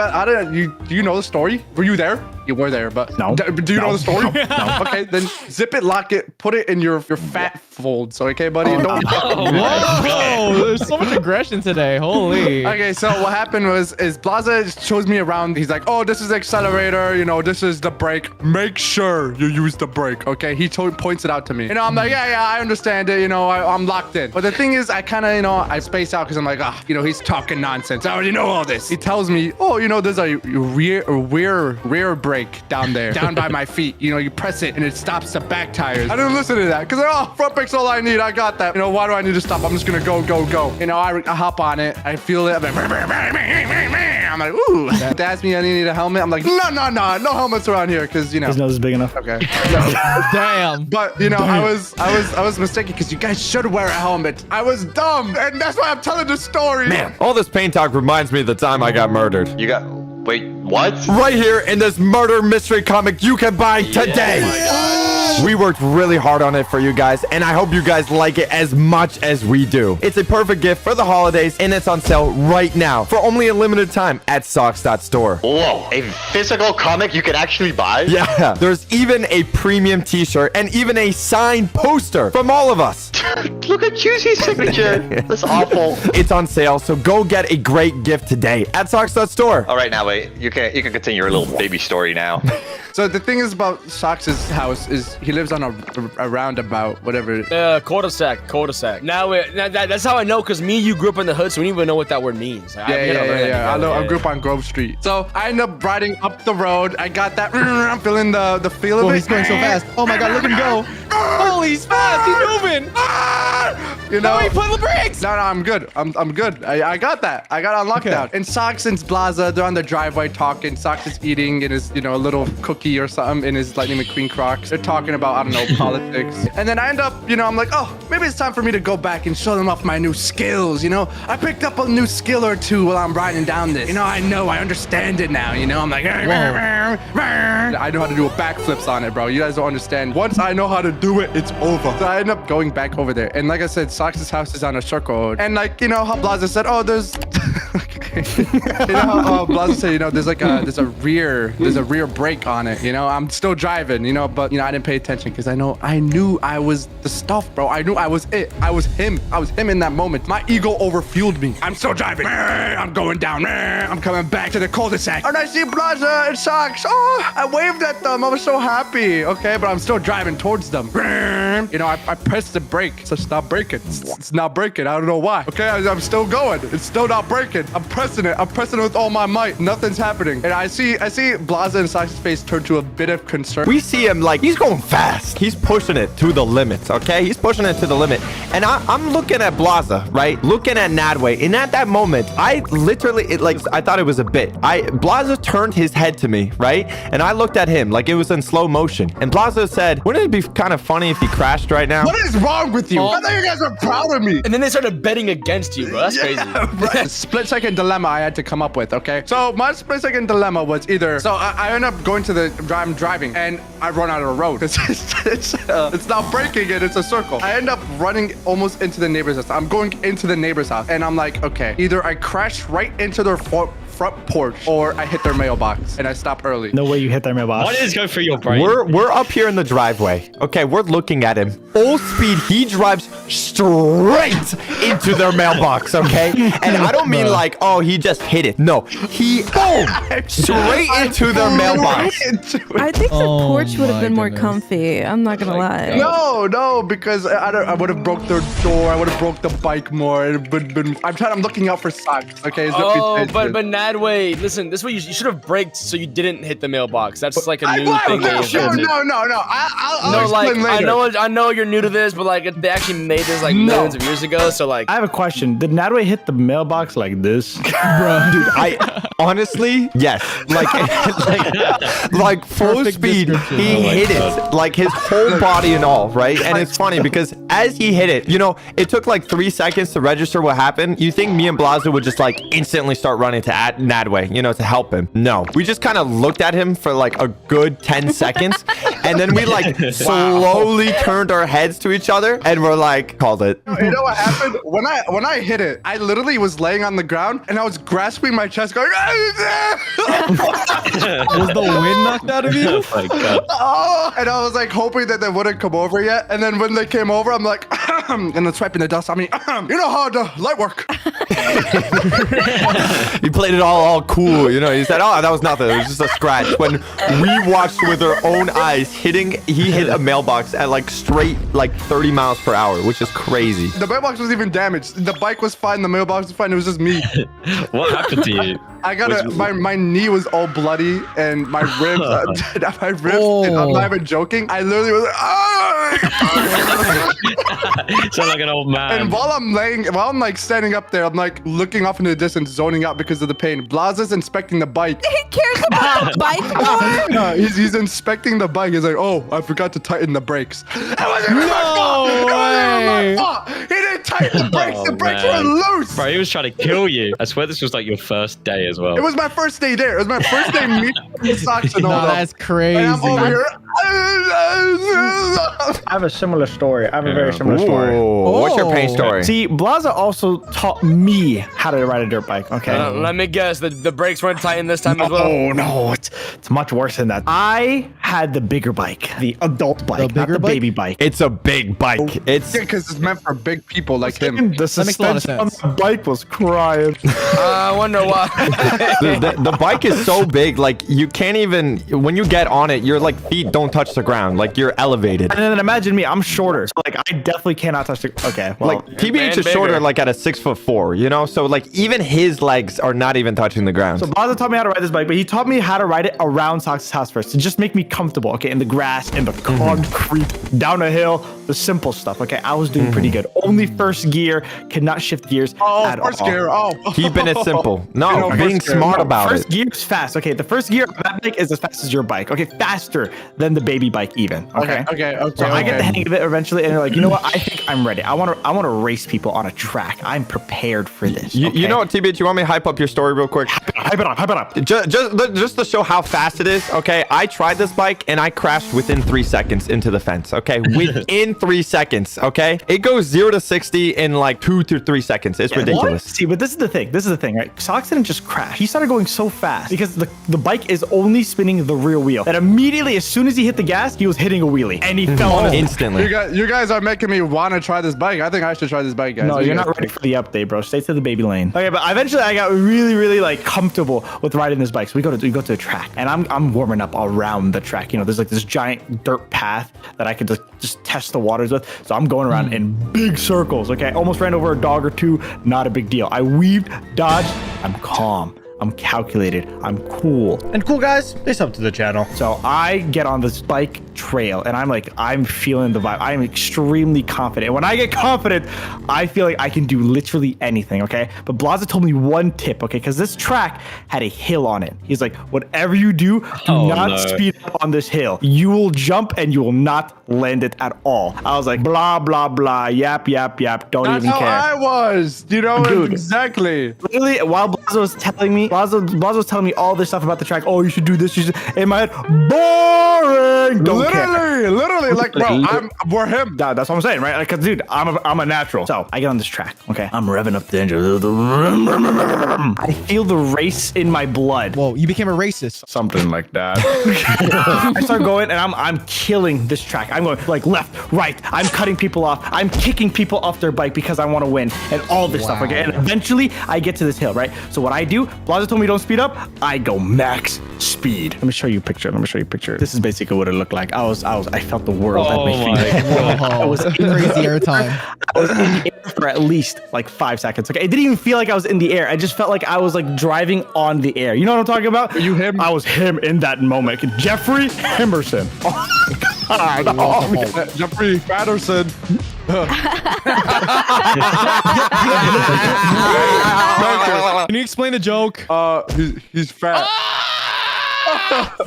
Do you know the story? Were you there? You were there, but no. Do you know the story? No. Okay, then zip it, lock it, put it in your fat folds. Okay, buddy. Whoa, there's so much aggression today. Holy. Okay, so what happened was Plaza shows me around. He's like, oh, this is the accelerator. You know, this is the brake. Make sure you use the brake. Okay, he points it out to me. You know, I'm like, yeah, I understand it. You know, I'm locked in. But the thing is, I kind of, I space out because I'm like, he's talking nonsense. I already know all this. He tells me, there's a rear brake down there, down by my feet. You know, you press it and it stops the back tires. I didn't listen to that because front brake's all I need. I got that. You know, why do I need to stop? I'm just gonna go. You know, I hop on it. I feel it. I'm like, ooh. They asked me, I need a helmet. I'm like, no helmets around here because his nose is big enough. Okay. Damn. But I was mistaken because you guys should wear a helmet. I was dumb, and that's why I'm telling the story. Man, all this pain talk reminds me of the time I got murdered. Wait, what? Right here in this murder mystery comic you can buy today. We worked really hard on it for you guys, and I hope you guys like it as much as we do. It's a perfect gift for the holidays, and it's on sale right now for only a limited time at Socks.store. Whoa, a physical comic you can actually buy? Yeah, there's even a premium t-shirt and even a signed poster from all of us. Look at Juicy's signature. That's awful. It's on sale, so go get a great gift today at Socks.store. All right, now wait. You can continue your little baby story now. So the thing is about Socks' house is he lives on a roundabout, whatever. Cul-de-sac. Now that's how I know, because me and you grew up in the hood, so we didn't even know what that word means. Yeah. I grew up on Grove Street. So I end up riding up the road. I got that. I'm feeling the feel of it. He's going so fast. Oh my God, look at him go. Holy, he's fast. He's moving. You know, he put the brakes. No, I'm good. I'm good. I got that. I got it on lockdown. And Socks and Plaza, they're on the driveway talking. Socks is eating in his, a little cookie or something in his Lightning McQueen Crocs. They're talking about, I don't know, politics. And then I end up, I'm like, maybe it's time for me to go back and show them off my new skills. I picked up a new skill or two while I'm riding down this. I understand it now. I'm like, I know how to do a backflips on it, bro. You guys don't understand. Once I know how to do it, it's over. So I end up going back over there. And like I said, Sox's house is on a circle. And like, you know how Blaza said, oh, there's you know how Blaza said, you know, there's a rear brake on it, you know. I'm still driving, you know, but you know, I didn't pay attention because I knew I was the stuff, bro. I knew I was it. I was him in that moment. My ego overfueled me. I'm still driving. I'm going down. I'm coming back to the cul-de-sac. And I see Blaza and Sox. Oh, I waved at them. I was so happy. Okay, but I'm still driving towards them. You know, I pressed the brake. So it's not braking. It's not braking. I don't know why. Okay, I'm still going. It's still not braking. I'm pressing it. I'm pressing it with all my might. Nothing's happening. And I see Blaza and Sox's face turn to a bit of concern. We see him like he's going fast. He's pushing it to the limits, okay? He's pushing it to the limit. And I'm looking at Blaza, right? Looking at Nadway. And at that moment, I literally, I thought it was a bit. Blaza turned his head to me, right? And I looked at him like it was in slow motion. And Blaza said, wouldn't it be kind of funny if he crashed right now? What is wrong with you? I thought you guys were proud of me. And then they started betting against you, bro. That's crazy. Right. Split-second dilemma I had to come up with, okay? So my split-second dilemma was either... So I end up going to the... I'm driving, and I run out of the road. It's not braking it. It's a circle. I end up running almost into the neighbor's house. I'm going into the neighbor's house, and I'm like, okay, either I crash right into their front porch or I hit their mailbox and I stop early. No way you hit their mailbox. Why did this go through your brain? We're up here in the driveway. Okay, we're looking at him. Full speed, he drives straight into their mailbox, okay? And I don't mean like, oh, he just hit it. No, he straight into their mailbox. I think the porch would have been more comfy. I'm not gonna lie. No, because I would have broke their door. I would have broke the bike more. It would been. I'm looking out for Socks. Okay. But Nadway, listen. This way you should have braked so you didn't hit the mailbox. That's like a new thing. No. I'll explain later. I know you're new to this, but like they actually made this like millions of years ago. So like, I have a question. Did Nadway hit the mailbox like this? Bro, dude, I honestly, yes. Like full speed, he hit it. Like his whole body and all, right? And it's funny because as he hit it, you know, it took like 3 seconds to register what happened. You think me and Blaza would just like instantly start running to Nadway, you know, to help him? No. We just kind of looked at him for like a good 10 seconds. And then we like slowly turned our heads to each other and we're like, called it. You know what happened? When I hit it, I literally was laying on the ground and I was grasping my chest going, was the wind knocked out of you? Oh my god. Oh, and I was like hoping that they wouldn't come over yet. And then when they came over, I'm like, and then swiping the dust on me. You know how the light work. He played it all cool, you know. He said, oh, that was nothing. It was just a scratch. When we watched with our own eyes, he hit a mailbox at like straight like 30 miles per hour, which is crazy. The mailbox was even damaged. The bike was fine. The mailbox was fine. It was just me. What happened to you? I got my knee was all bloody and my ribs, I'm not even joking. I literally was like, sound like an old man. And while I'm like standing up there, I'm like looking off into the distance, zoning out because of the pain. Blaza's inspecting the bike. He cares about the bike more? No, he's inspecting the bike. He's like, oh, I forgot to tighten the brakes. No way. He didn't tighten the brakes. The brakes were loose. Bro, he was trying to kill you. I swear this was like your first day as well. It was my first day there. It was my first day meeting the Sox and all that. That's crazy. And I'm over here. I have a similar story. I have a very similar story. What's your pain story? See, Blaza also taught me how to ride a dirt bike. Okay. Let me guess. The brakes weren't tightened this time as well. Oh no, it's much worse than that. I had the bigger bike, the adult bike, not the baby bike. It's a big bike. It's because it's meant for big people like him. The suspension on the bike was crying. I wonder why. the bike is so big, like you can't even, when you get on it, your like feet don't touch the ground, like you're elevated. And then imagine me, I'm shorter, so like I definitely cannot touch the. Okay, well, like TBH is shorter, like at a 6'4", you know, so like even his legs are not even touching the ground. So Blaza taught me how to ride this bike, but he taught me how to ride it around Sox's house first to just make me comfortable. Okay, in the grass, in the concrete, down a hill, the simple stuff. Okay, I was doing pretty good. Only first gear, cannot shift gears at all. First gear. Oh, keeping it simple. No, being smart about it. First gear is fast. Okay, the first gear of that bike is as fast as your bike. Okay, faster than the baby bike even. Okay. So I get the hang of it eventually, and they're like, you know what? I think I'm ready. I want to race people on a track. I'm prepared for this. You know what, TBH? You want me to hype up your story real quick? Hype it up. Just to show how fast it is. Okay, I tried this bike and I crashed within 3 seconds into the fence. Okay, within 2.3 seconds, okay? It goes 0 to 60 in like 2 to 3 seconds. It's ridiculous. See, but this is the thing. This is the thing, right? Socks didn't just crash. He started going so fast because the bike is only spinning the rear wheel. And immediately, as soon as he hit the gas, he was hitting a wheelie. And he fell on it. Instantly. You guys are making me want to try this bike. I think I should try this bike, guys. No, you're not ready for the update, bro. Stay to the baby lane. Okay, but eventually I got really like comfortable with riding this bike. So we go to a track, and I'm warming up around the track. You know, there's like this giant dirt path that I could just test the waters with. So I'm going around in big circles. Okay, almost ran over a dog or two. Not a big deal. I weaved, dodged. I'm calm. I'm calculated. I'm cool. And cool guys, they sub to the channel. So I get on this bike trail and I'm feeling the vibe. I'm extremely confident. When I get confident, I feel like I can do literally anything, okay? But Blaza told me one tip, okay? Because this track had a hill on it. He's like, whatever you do, do not speed up on this hill. You will jump and you will not land it at all. I was like, blah, blah, blah, yap, yap, yap. Don't even care. That's how I was. You know, Dude, exactly. Literally, while Blaza was telling me, Blaza was telling me all this stuff about the track. Oh, you should do this. You should. In my head, boring. Don't Literally, like, bro, we're him. That's what I'm saying, right? Like, cause dude, I'm a natural. So I get on this track. Okay, I'm revving up the engine. I feel the race in my blood. Whoa, you became a racist. Something like that. I start going, and I'm killing this track. I'm going like left, right. I'm cutting people off. I'm kicking people off their bike because I want to win, and all this stuff. Okay, and eventually I get to this hill, right? So what I do, Blaza told me don't speed up. I go max speed. Let me show you a picture. This is basically what it looked like. I felt the world at my feet. I was crazy airtime. I was in the air for at least like 5 seconds. Okay, it didn't even feel like I was in the air. I just felt like I was like driving on the air. You know what I'm talking about? You him? I was him in that moment. Jeffrey Emerson. Oh my God. Oh, Jeffrey Patterson. Can you explain the joke? He's fat.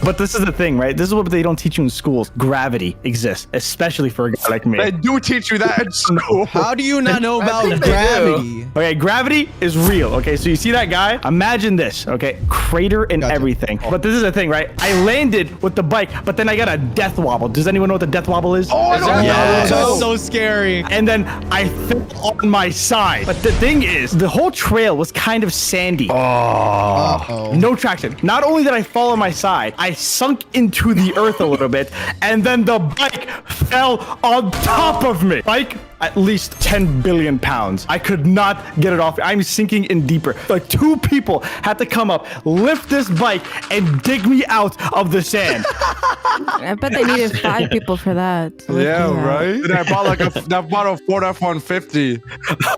But this is the thing, right? This is what they don't teach you in schools. Gravity exists, especially for a guy like me. They do teach you that in school. How do you not know about gravity? Okay, gravity is real. Okay, so you see that guy? Imagine this, okay? Crater and everything. But this is the thing, right? I landed with the bike, but then I got a death wobble. Does anyone know what the death wobble is? Oh, That's so scary. And then I fell on my side. But the thing is, the whole trail was kind of sandy. No traction. Not only did I fall on my side, I sunk into the earth a little bit, and then the bike fell on top of me. Bike, at least 10 billion pounds. I could not get it off. I'm sinking in deeper. Like 2 people had to come up, lift this bike, and dig me out of the sand. I bet they needed 5 people for that. Yeah, right? And I bought a Ford F-150.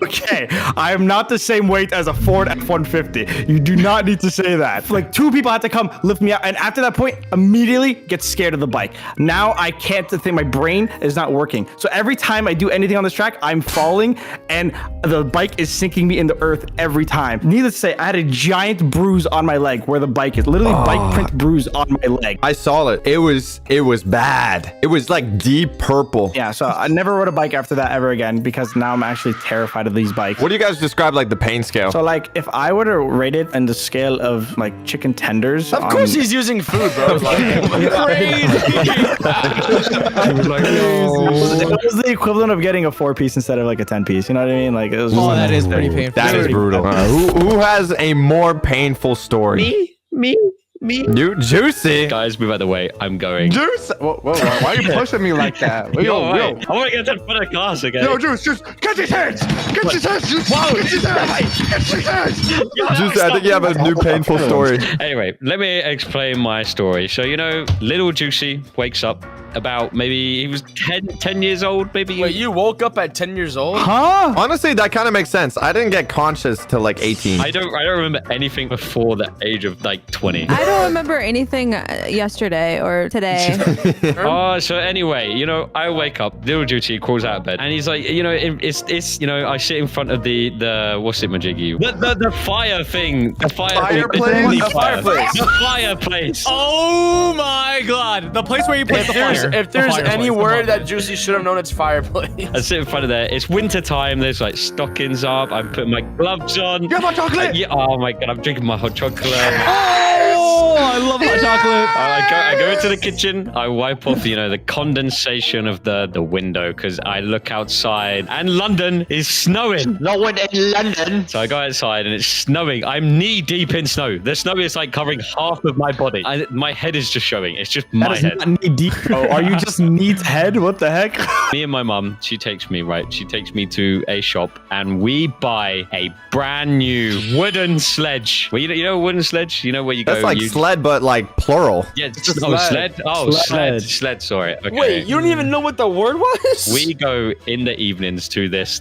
Okay, I am not the same weight as a Ford F-150. You do not need to say that. Like 2 people had to come lift me out, and after that point, immediately get scared of the bike. Now I can't think. My brain is not working. So every time I do anything on this track, I'm falling, and the bike is sinking me in the earth every time. Needless to say, I had a giant bruise on my leg where the bike is. Literally bike print bruise on my leg. I saw it. It was bad. It was like deep purple. Yeah, so I never rode a bike after that ever again because now I'm actually terrified of these bikes. What do you guys describe like the pain scale? So like if I were to rate it in the scale of like chicken tenders. Of course he's using food, bro. Crazy. It was the equivalent of getting a 4-piece instead of like a 10-piece. You know what I mean? Like it was. That is pretty painful. That is brutal. Who has a more painful story? Me. You, Juicy. Guys, move out of the way. I'm going. Juice. Whoa, why are you pushing me like that? Yo, I want to get to the front of the class again. Yo, Juice, just get his hands. Get his hands. Juice. Get his hands. Get his hands. Juicy, I think you have a new painful story. Anyway, let me explain my story. So, you know, little Juicy wakes up about maybe he was 10 years old, maybe. Wait, you woke up at 10 years old? Huh? Honestly, that kind of makes sense. I didn't get conscious till like 18. I don't remember anything before the age of like 20. I don't remember anything yesterday or today. So anyway, you know, I wake up, little Juicy crawls out of bed, and he's like, you know, it's you know, I sit in front of the what's it, Majiggy? The fire thing. The fireplace. The fireplace. Oh my God. The place where you place the fire. If there's any word that Juicy should have known, it's fireplace. I sit in front of there. It's winter time. There's like stockings up. I'm putting my gloves on. You have hot chocolate? Yeah. Oh my God. I'm drinking my hot chocolate. Oh Oh, I love hot chocolate. I go into the kitchen. I wipe off, the condensation of the window because I look outside and London is snowing. No one in London. So I go outside and it's snowing. I'm knee deep in snow. The snow is like covering half of my body. My head is just showing. It's just my head. Not knee deep. Oh, are you just Neat's head? What the heck? Me and my mum, she takes me to a shop and we buy a brand new wooden sledge. Well, you know a wooden sledge? You know where you go? That's like sled, but like plural. Yeah, it's just sled. Oh, sled. Sorry. Okay. Wait, you don't even know what the word was? We go in the evenings to this.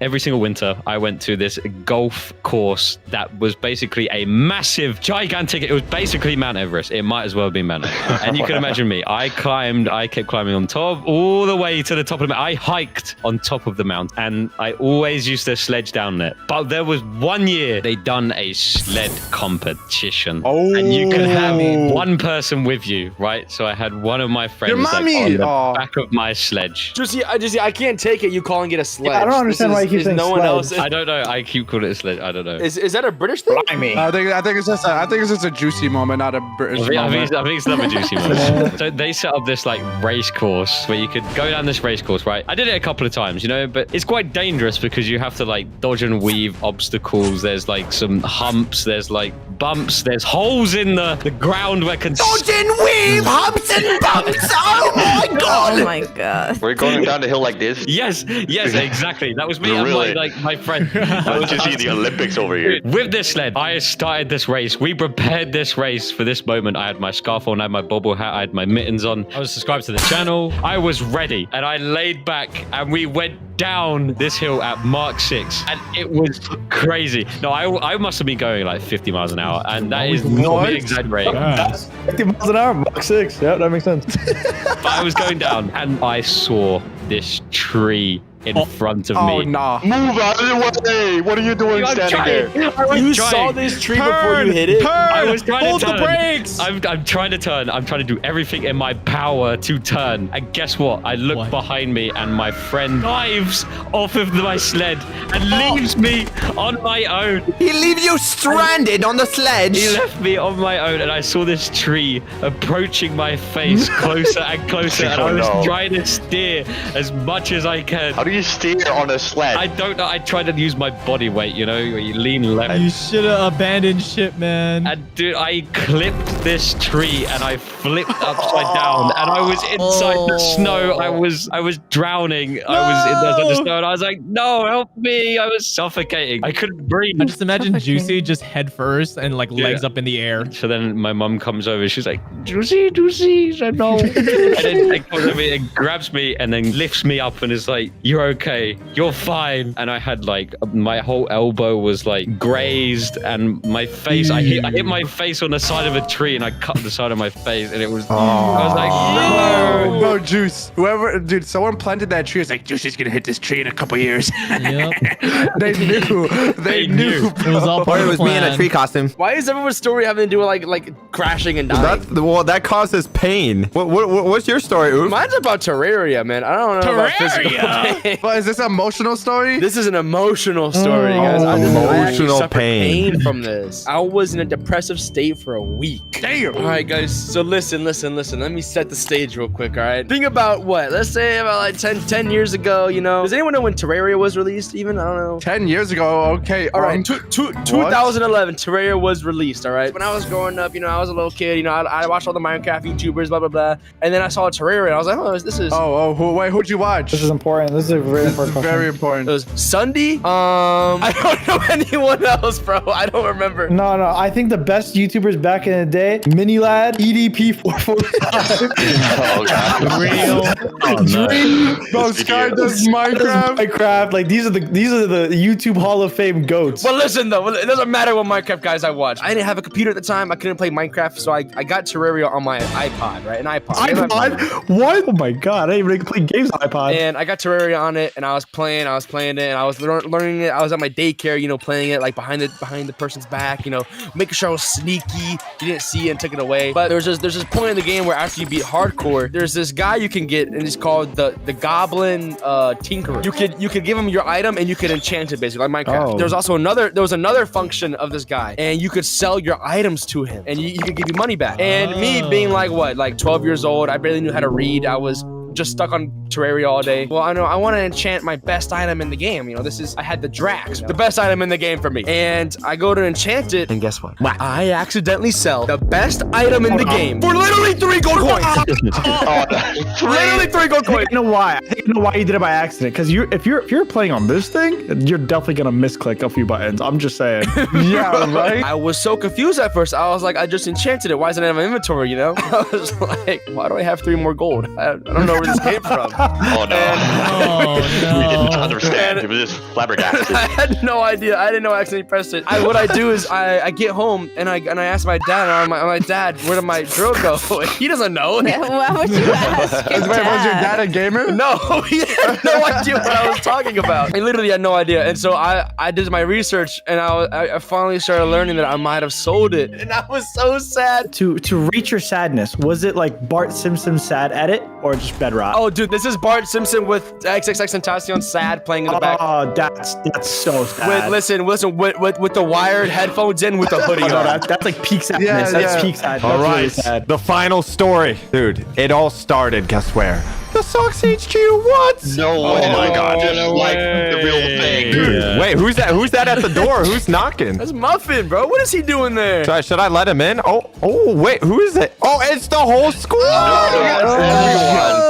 Every single winter, I went to this golf course that was basically a massive, gigantic. It was basically Mount Everest. It might as well have been Mount Everest. And you can imagine me. I kept climbing on top, all the way to the top of the mountain. I hiked on top of the mountain, and I always used to sledge down there. But there was one year they done a sled competition. Oh. And you can have one person with you, right? So I had one of my friends Your mommy. on the back of my sledge. Juicy, I can't take it. You calling it a sledge? Yeah, I don't understand why you keep saying no sledge. one else. I don't know. I keep calling it a sledge. I don't know. Is that a British thing? I think it's just a juicy moment, not a British moment. I think it's not a juicy moment. So they set up this like race course where you could go down this race course, right? I did it a couple of times, but it's quite dangerous because you have to like dodge and weave obstacles. There's like some humps. There's like bumps. There's holes in the ground where can dodge and weave, humps and bumps. Oh my god! Oh my god! We're going down the hill like this. Yes, exactly. That was me and my friend. Don't you see the Olympics over here? With this sled, I started this race. We prepared this race for this moment. I had my scarf on, I had my bobble hat, I had my mittens on. I was subscribed to the channel. I was ready, and I laid back, and we went down this hill at Mark 6, and it was crazy. No, I must have been going like 50 miles an hour, and that is not me exaggerating. That's 50 miles an hour, Mark 6. Yeah, that makes sense. But I was going down, and I saw this tree in front of me. Oh, nah. Move out of the way! What are you doing standing there? You saw this tree before you hit it? I was trying Hold to turn. the brakes! I'm trying to turn. I'm trying to do everything in my power to turn. And guess what? I look behind me and my friend dives off of my sled and leaves me on my own. He leaves you stranded on the sledge. He left me on my own, and I saw this tree approaching my face closer and closer, and I was trying to steer as much as I can. How do you steer on a sled? I don't know. I tried to use my body weight, where you lean left. You should have abandoned ship, man. And dude, I clipped this tree and I flipped upside down, and I was inside the snow. I was drowning. I was in the snow, and I was like, "No, help me!" I was suffocating. I couldn't breathe. I just imagine Juicy just head first and like legs up in the air. So then my mom comes over. She's like, Juicy, so no. And then she comes over and grabs me and then lifts me up and is like, "You're okay. You're fine." And I had like my whole elbow was like grazed, and my face. I hit my face on the side of a tree, and I cut the side of my face, and it was. I was like, no, Juice. Dude, someone planted that tree. It's like, Juicy's gonna hit this tree in a couple years. Yep. They knew. It was all part of the It was me in a plan. tree costume. Why is everyone's story having to do with like crashing and dying? That causes pain. What's your story, Oof? Mine's about Terraria, man. I don't know about physical pain. But is this an emotional story? This is an emotional story, guys. I actually Emotional suffered pain from this. I was in a depressive state for a week. Damn. All right, guys. So listen. Let me set the stage real quick, all right? Think about what? Let's say about like 10 years ago, Does anyone know when Terraria was released even? I don't know. 10 years ago, okay. All right, 2011, Terraria was released, all right? When I was growing up, I was a little kid, I watched all the Minecraft YouTubers, blah, blah, blah. And then I saw Terraria, and I was like, oh, this is... Who'd you watch? This is important. This is a very important question. Very important. It was Sunday. I don't know anyone else, bro. I don't remember. No. I think the best YouTubers back in the day, Minilad, EDP445. Oh, God. Real. Dream. Bro, Sky does Minecraft. Like these are the YouTube Hall of Fame goats. But listen though, it doesn't matter what Minecraft guys I watched. I didn't have a computer at the time. I couldn't play Minecraft, so I got Terraria on my iPod, right? An iPod. iPod? What? Oh my god, I didn't even play games on iPod. And I got Terraria on it, and I was playing it, and I was learning it. I was at my daycare, you know, playing it like behind the person's back, you know, making sure I was sneaky. You didn't see it and took it away. But there's this point in the game where after you beat hardcore, there's this guy you can get, and it's called the Goblin Tinkerer. You could give him your item and you could enchant it basically like Minecraft. Oh. There was another function of this guy, and you could sell your items to him, and he could give you money back. And me being like 12 years old, I barely knew how to read. I was just stuck on Terraria all day. Well, I want to enchant my best item in the game. You know, I had the Drax, the best item in the game for me. And I go to enchant it, and guess what? I accidentally sell the best item in the game for literally 3 gold coins. Literally 3 gold coins. I know why. I think I know why you did it by accident. Because if you're playing on this thing, you're definitely gonna misclick a few buttons. I'm just saying. Yeah, right? I was so confused at first. I was like, I just enchanted it. Why isn't it in my inventory, you know? I was like, why do I have 3 more gold? I don't know where this came from. Oh no. We didn't understand. It was just flabbergasted. I had no idea. I didn't know I accidentally pressed it. What I do is I get home and I ask my dad, and I'm like, Dad, where did my drill go? He doesn't know. Why would you ask your Wait, was your dad a gamer? No, he had no idea what I was talking about. I literally had no idea. And so I did my research, and I finally started learning that I might have sold it. And I was so sad. To reach your sadness, was it like Bart Simpson's sad edit or just Bedrock? Oh, dude, this is Bart Simpson with XXXTentacion sad playing in the back. Oh, that's so sad. Listen, with the wired headphones in with the hoodie on. That's like peak sadness. That's peak sadness. All right, really sad. the final story. Dude, it all started, guess where? The Socks HQ, what? No way. Oh my god, just like the real thing. Dude, wait, who's that at the door? Who's knocking? That's Muffin, bro. What is he doing there? Should I let him in? Oh, wait, who is it? Oh, it's the whole squad. Everyone.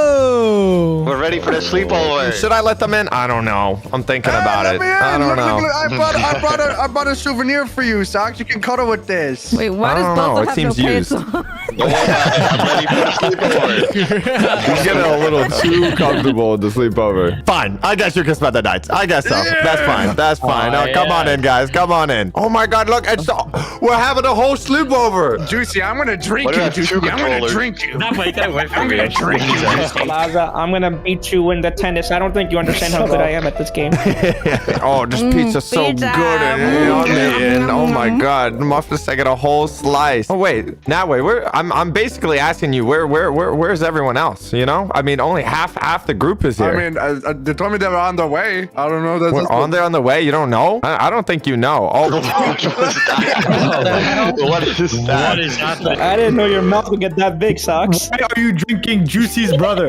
We're ready for the sleepover. Should I let them in? I don't know. I'm thinking about it. I don't know. I brought a souvenir for you, Socks. You can cuddle with this. Wait, why does Bozo have no pants on? Don't worry about it. I'm ready for the sleepover. He's getting a little too comfortable with the sleepover. Fine. I guess you can spend the night. I guess so. Yeah. That's fine. That's fine. Come on in, guys. Come on in. Oh my god, look. We're having a whole sleepover. Juicy, I'm going to drink you, Juicy. I'm going to drink you. I'm going to drink you. Laza, I'm going to beat you in the tennis. I don't think you understand how good I am at this game. Oh, this pizza's so good and yummy. And oh my god, Muffin's taking a whole slice. Oh wait, now wait, I'm basically asking you where's everyone else? You know, I mean, only half the group is here. I mean, they told me they were on their way. I don't know. We're on the way. You don't know? I don't think you know. Oh, what is that? What is happening? I didn't know your mouth would get that big, Socks. Why are you drinking Juicy's brother?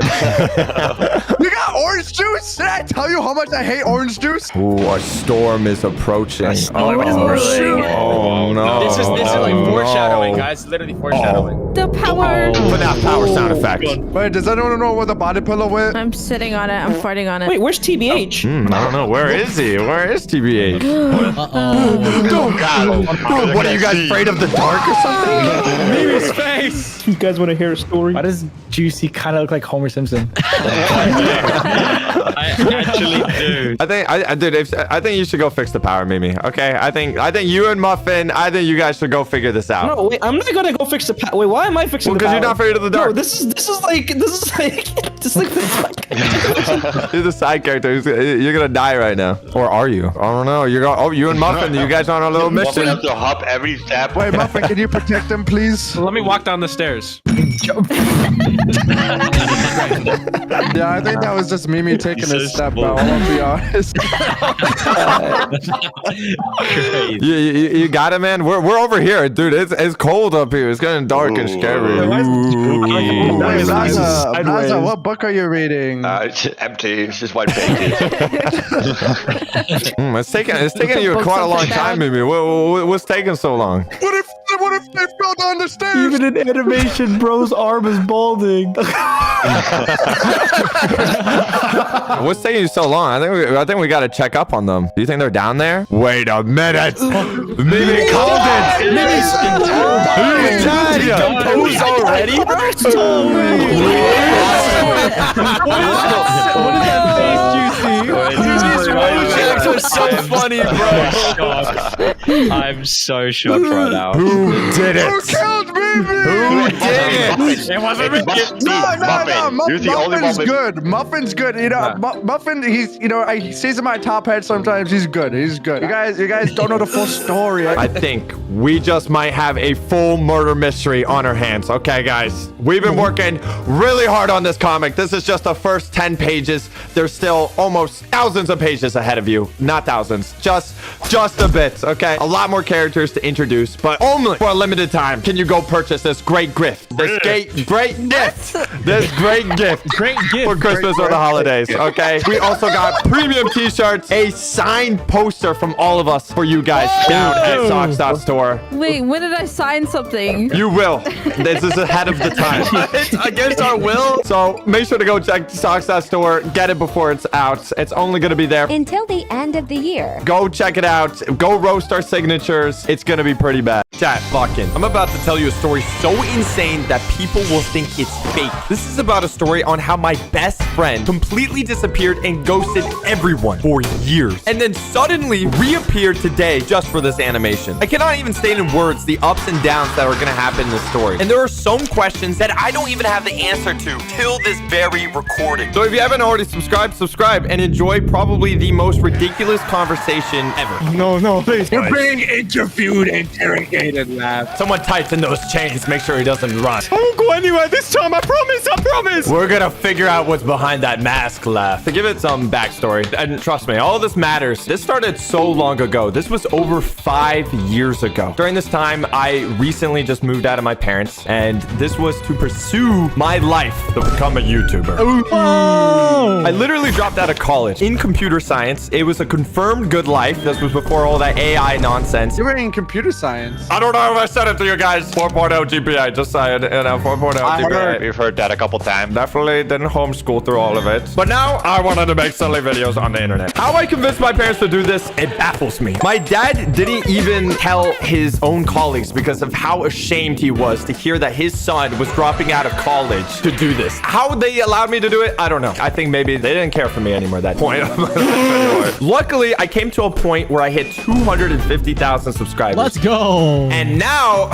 You got orange juice? Did I tell you how much I hate orange juice? Ooh, a storm is approaching. Oh no. This is like foreshadowing, guys. It's literally foreshadowing. The power. FNAF power sound effect. Wait, does anyone know where the body pillow went? I'm sitting on it. I'm farting on it. Wait, where's TBH? I don't know. Where is he? Where is TBH? What are you guys afraid of the dark or something? Mimi's face. You guys want to hear a story? Why does Juicy kind of look like Homer Simpson? I actually do. I think you should go fix the power, Mimi. Okay, I think you and Muffin. I think you guys should go figure this out. No, wait, I'm not gonna go fix the power. Wait, why am I fixing the power? Because you're not afraid of the dark. No, this is like You're the side character. You're gonna die right now, or are you? I don't know. You and Muffin. You guys on a little mission. Muffin have to hop every step. Wait, Muffin, can you protect them, please? Let me walk down the stairs. Yeah, I think that was just Mimi taking a step, bro. I'll be honest. You got it, man. We're over here, dude. It's cold up here. It's getting dark and scary. Laza, what book are you reading? It's empty. It's just white pages. It's taking you quite a long time, Mimi. What's taking so long? What if they fell down the stairs? Even in animation, bro's arm is balding. What's taking you so long? I think we got to check up on them. Do you think they're down there? Wait a minute. Mimi called it. Mimi's dead. Composed already? What is that face, Juicy? was so funny, bro. I'm so shocked right now. Who did it? Who killed me? Who did it? It wasn't me. No. You're the only Muffin's one. good. Muffin's good. You know, Muffin. He's, you know, he stays in my top head sometimes. He's good. He's good. You guys don't know the full story. I think we just might have a full murder mystery on our hands. Okay, guys. We've been working really hard on this comic. This is just the first 10 pages. There's still almost thousands of pages ahead of you. Not thousands. Just a bit, okay? A lot more characters to introduce, but only for a limited time can you go purchase this great gift. This great gift. This great gift. Great gift. For Christmas or the holidays, okay? We also got premium t-shirts, a signed poster from all of us for you guys down at Socks.store. Wait, when did I sign something? You will. This is ahead of the time. It's against our will. So make sure to go check Socks.store. Get it before it's out. It's only going to be there until the end of the year. Go check it out. Go roast our signatures. It's going to be pretty bad. Chat, lock in. I'm about to tell you a story so insane that people will think it's fake. This is about a story on how my best friend completely disappeared and ghosted everyone for years, and then suddenly reappeared today just for this animation. I cannot even state in words the ups and downs that are going to happen in this story. And there are some questions that I don't even have the answer to till this very recording. So if you haven't already subscribed, subscribe and enjoy probably the most ridiculous conversation ever. No, please. You're being interviewed, interrogated, laugh. Someone tighten those chains. Make sure he doesn't run. I won't go anywhere this time. I promise. We're gonna figure out what's behind that mask, Laugh. To give it some backstory, and trust me, all of this matters. This started so long ago. This was over 5 years ago. During this time, I recently just moved out of my parents, and this was to pursue my life to become a YouTuber. Whoa. I literally dropped out of college in computer science. It was a confirmed good life. This was before all that AI nonsense. You were in computer science. I don't know if I said it to you guys. 4.0 GPA, just saying, 4.0 GPA. We've heard that a couple times. Definitely didn't homeschool through all of it. But now I wanted to make silly videos on the internet. How I convinced my parents to do this, it baffles me. My dad didn't even tell his own colleagues because of how ashamed he was to hear that his son was dropping out of college to do this. How they allowed me to do it, I don't know. I think maybe they didn't care for me anymore at that point. Luckily, I came to a point where I hit 250,000 subscribers. Let's go. And now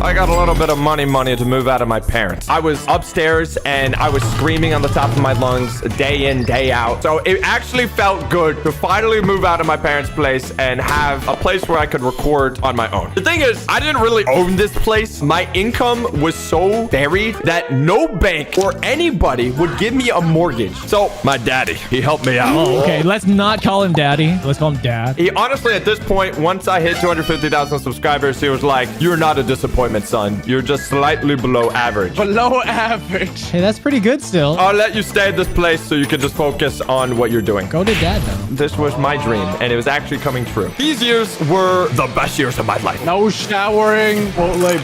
I got a little bit of money to move out of my parents. I was upstairs and I was screaming on the top of my lungs day in, day out. So it actually felt good to finally move out of my parents' place and have a place where I could record on my own. The thing is, I didn't really own this place. My income was so varied that no bank or anybody would give me a mortgage. So my daddy, he helped me out. Oh, okay. Let's not call him daddy. Let's call him dad. He honestly, at this point, once I hit 250,000 subscribers, he was like, "You're not a disappointment, son. You're just slightly below average." Below average. Hey, that's pretty good still. I'll let you stay at this place so you can just focus on what you're doing. Go to dad now. This was my dream, and it was actually coming true. These years were the best years of my life. No showering.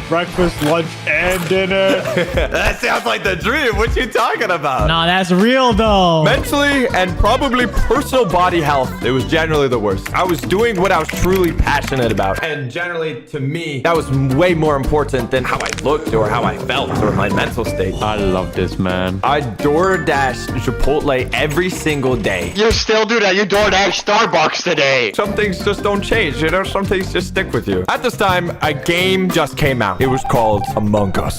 Breakfast, lunch, and dinner. That sounds like the dream. What you talking about? Nah, that's real though. Mentally and probably personal body health, it was generally the worst. I was doing what I was truly passionate about. And generally, to me, that was way more important than how I looked or how I felt or my mental state. I love this, man. I DoorDash Chipotle every single day. You still do that. You DoorDash Starbucks today. Some things just don't change, you know? Some things just stick with you. At this time, a game just came out. It was called Among Us.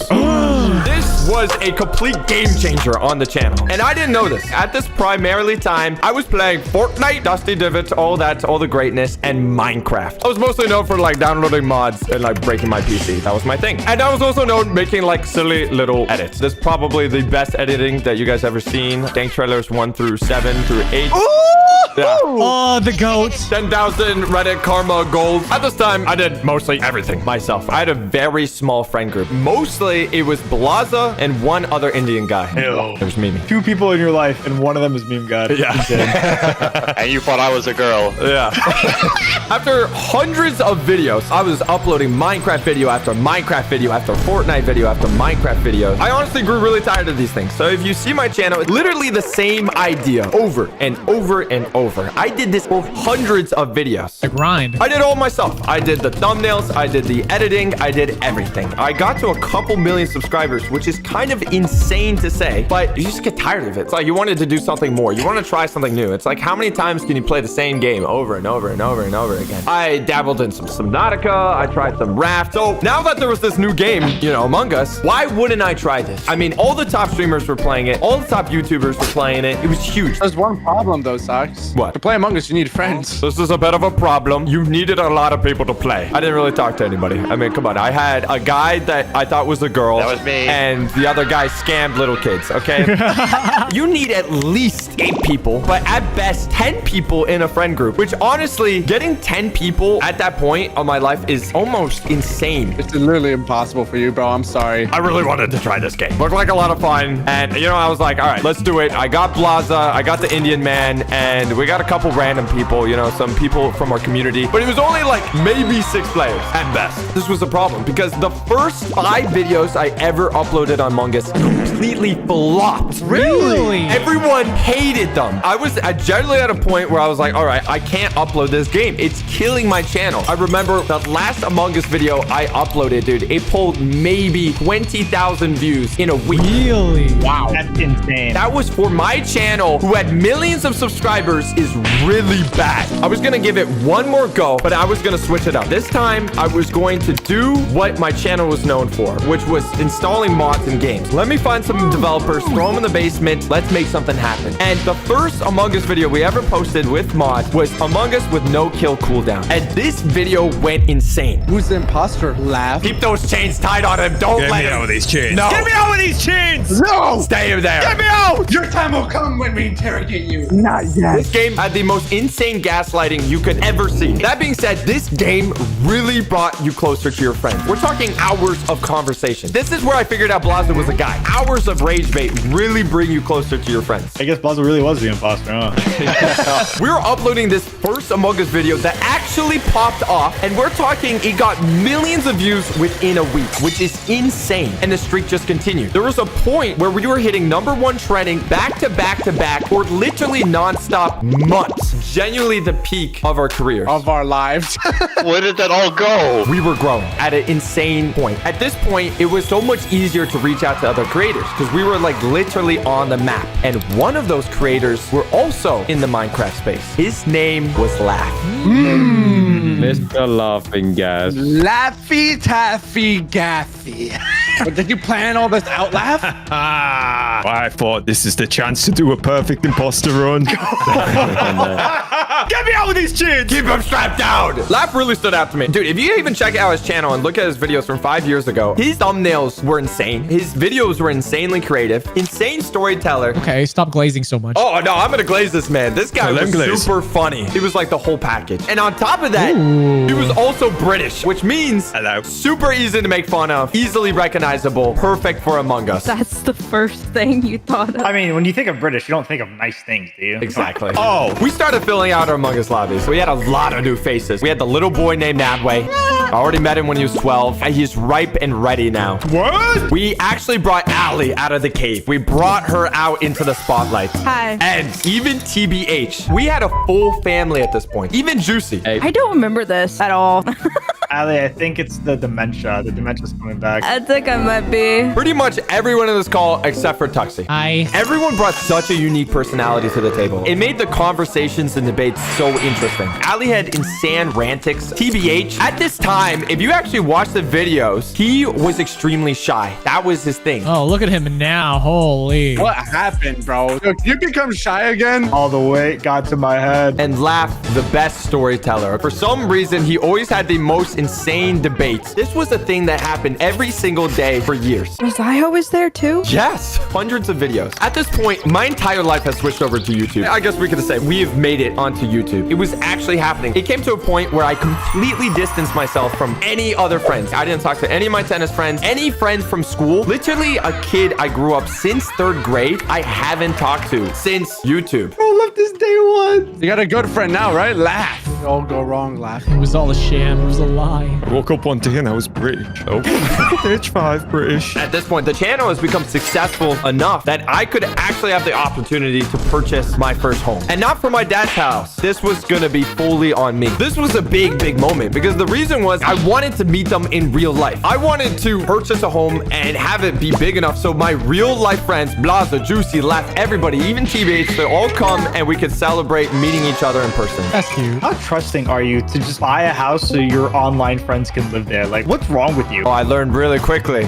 This was a complete game changer on the channel. And I didn't know this. At this primarily time, I was playing Fortnite, Dusty Divot, all that, all the greatness, and Minecraft. I was mostly known for like downloading mods and like breaking my PC. That was my thing. And I was also known making like silly little edits. This is probably the best editing that you guys ever seen. Dank trailers 1 through 7 through 8. Yeah. Oh, the goat. 10,000 Reddit karma gold. At this time, I did mostly everything myself. I had a very small friend group. Mostly, it was Blaza and one other Indian guy. Ew. It was Mimi. 2 people in your life, and one of them is Meme God. Yeah. And you thought I was a girl. Yeah. After hundreds of videos, I was uploading uploading Minecraft video after Minecraft video after Fortnite video after Minecraft video. I honestly grew really tired of these things. So if you see my channel, it's literally the same idea over and over and over. I did this for hundreds of videos. A grind. I did all myself. I did the thumbnails. I did the editing. I did everything. I got to a couple million subscribers, which is kind of insane to say, but you just get tired of it. It's like you wanted to do something more. You want to try something new. It's like, how many times can you play the same game over and over and over and over again? I dabbled in some Subnautica. I tried some Raft. So now that there was this new game, you know, Among Us, why wouldn't I try this? I mean, all the top streamers were playing it. All the top YouTubers were playing it. It was huge. There's one problem though, Socks. What? To play Among Us, you need friends. This is a bit of a problem. You needed a lot of people to play. I didn't really talk to anybody. I mean, come on. I had a guy that I thought was a girl. That was me. And the other guy scammed little kids, okay? You need at least 8 people, but at best 10 people in a friend group, which honestly, getting 10 people at that point of my life is almost insane. It's literally impossible for you, bro. I'm sorry. I really wanted to try this game. Looked like a lot of fun. And, you know, I was like, all right, let's do it. I got Blaza, I got the Indian man, and we got a couple random people, you know, some people from our community. But it was only like maybe 6 players at best. This was a problem because the first 5 videos I ever uploaded on Among Us completely flopped. Really? Everyone hated them. I was generally at a point where I was like, all right, I can't upload this game. It's killing my channel. I remember the last Among Us video I uploaded, dude. It pulled maybe 20,000 views in a week. Really? Wow. That's insane. That was for my channel, who had millions of subscribers, is really bad. I was going to give it one more go, but I was going to switch it up. This time, I was going to do what my channel was known for, which was installing mods in games. Let me find some developers, throw them in the basement. Let's make something happen. And the first Among Us video we ever posted with mods was Among Us with no kill cooldown. And this video went insane. Who's the imposter? Laugh. Keep those chains tied on him. Don't let him. Get me out with these chains. No. Get me out with these chains. No! Stay there. Get me out. Your time will come when we interrogate you. Not yet. This game had the most insane gaslighting you could ever see. That being said, this game really brought you closer to your friends. We're talking hours of conversation. This is where I figured out Blaza was a guy. Hours of rage bait really bring you closer to your friends. I guess Blaza really was the imposter, huh? We were uploading this first Among Us video that actually popped off, and we're talking it got millions of views within a week, which is insane. And the streak just continued. There was a point where we were hitting #1 trending back to back to back for literally nonstop months. Genuinely the peak of our careers. Of our lives. Where did that all go? We were growing at an insane point. At this point, it was so much easier to reach out to other creators because we were like literally on the map. And one of those creators were also in the Minecraft space. His name was Laugh. Mr. Laughing Gas. Laffy Taffy Gaffy. But did you plan all this out, Laugh? I thought this is the chance to do a perfect imposter run. Get me out with these chains. Keep him strapped down. Laugh really stood out to me. Dude, if you even check out his channel and look at his videos from 5 years ago, his thumbnails were insane. His videos were insanely creative. Insane storyteller. Okay, stop glazing so much. Oh, no, I'm going to glaze this man. This guy was super funny. He was like the whole package. And on top of that, he was also British, which means super easy to make fun of, easily recognizable, perfect for Among Us. That's the first thing you thought of. I mean, when you think of British, you don't think of nice things, do you? Exactly. Oh, we started filling out our Among Us lobbies. We had a lot of new faces. We had the little boy named Adway. I already met him when he was 12. And he's ripe and ready now. What? We actually brought Allie out of the cave. We brought her out into the spotlight. Hi. And even TBH. We had a full family at this point. Even Juicy. I don't remember this at all. Ali, I think it's the dementia. The dementia's coming back. I think I might be. Pretty much everyone in this call except for Tuxie. Hi. Everyone brought such a unique personality to the table. It made the conversations and debates so interesting. Ali had insane rantics. TBH, at this time, if you actually watch the videos, he was extremely shy. That was his thing. Oh, look at him now. Holy. What happened, bro? Look, you become shy again? All the weight got to my head. And Laugh, the best storyteller. For some reason, he always had the most insane debates. This was a thing that happened every single day for years. Was I always there too? Yes, hundreds of videos. At this point, my entire life has switched over to YouTube. I guess we could say we have made it onto YouTube. It was actually happening. It came to a point where I completely distanced myself from any other friends. I didn't talk to any of my tennis friends, any friends from school. Literally a kid I grew up since 3rd grade, I haven't talked to since YouTube. Bro, left this day one. You got a good friend now, right? Laugh. all go wrong, laugh. It was all a sham. It was a lie. I woke up one day and I was British. Oh, bitch 5 British. At this point, the channel has become successful enough that I could actually have the opportunity to purchase my first home. And not for my dad's house. This was going to be fully on me. This was a big, big moment because the reason was I wanted to meet them in real life. I wanted to purchase a home and have it be big enough so my real life friends, Blaza, Juicy, Laugh, everybody, even TBH, they all come and we could celebrate meeting each other in person. That's cute. How trusting are you to just buy a house so your online friends can live there? Like, what's wrong with you? Oh, I learned really quickly.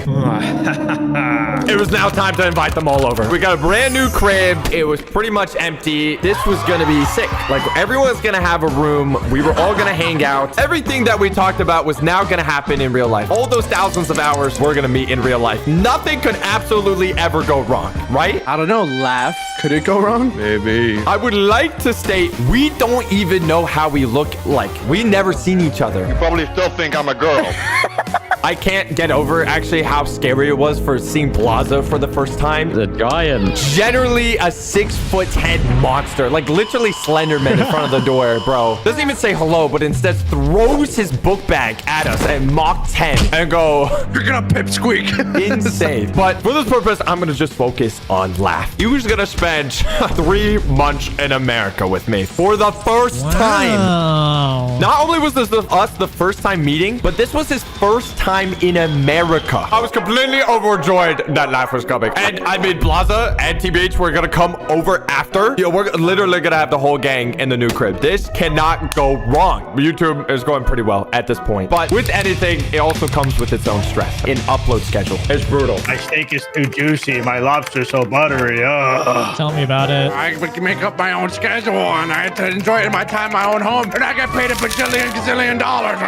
It was now time to invite them all over. We got a brand new crib. It was pretty much empty. This was gonna be sick. Like, everyone's gonna have a room. We were all gonna hang out. Everything that we talked about was now gonna happen in real life. All those thousands of hours we're gonna meet in real life. Nothing could absolutely ever go wrong, right? I don't know, laugh. Could it go wrong? Maybe. I would like to state we don't even know how we look like. We never seen each other. You probably still think I'm a girl. I can't get over actually how scary it was for seeing Blaza for the first time. The giant. Generally a 6'10" monster, like literally Slenderman in front of the door, bro. Doesn't even say hello, but instead throws his book bag at us at Mach 10 and go, You're gonna pipsqueak. insane. But for this purpose, I'm gonna just focus on Laugh. He was gonna spend 3 months in America with me for the first time. Not only was this us the first time meeting, but this was his first time in America. I was completely overjoyed that Laugh was coming. And I mean, Blaza and TBH were gonna come over after. Yo, we're literally gonna have the whole gang in the new crib. This cannot go wrong. YouTube is going pretty well at this point. But with anything, it also comes with its own stress. An upload schedule. It's brutal. My steak is too juicy. My lobster's so buttery. Tell me about it. I make up my own schedule and I have to enjoy it in my time, my own home, and I get paid a gazillion dollars.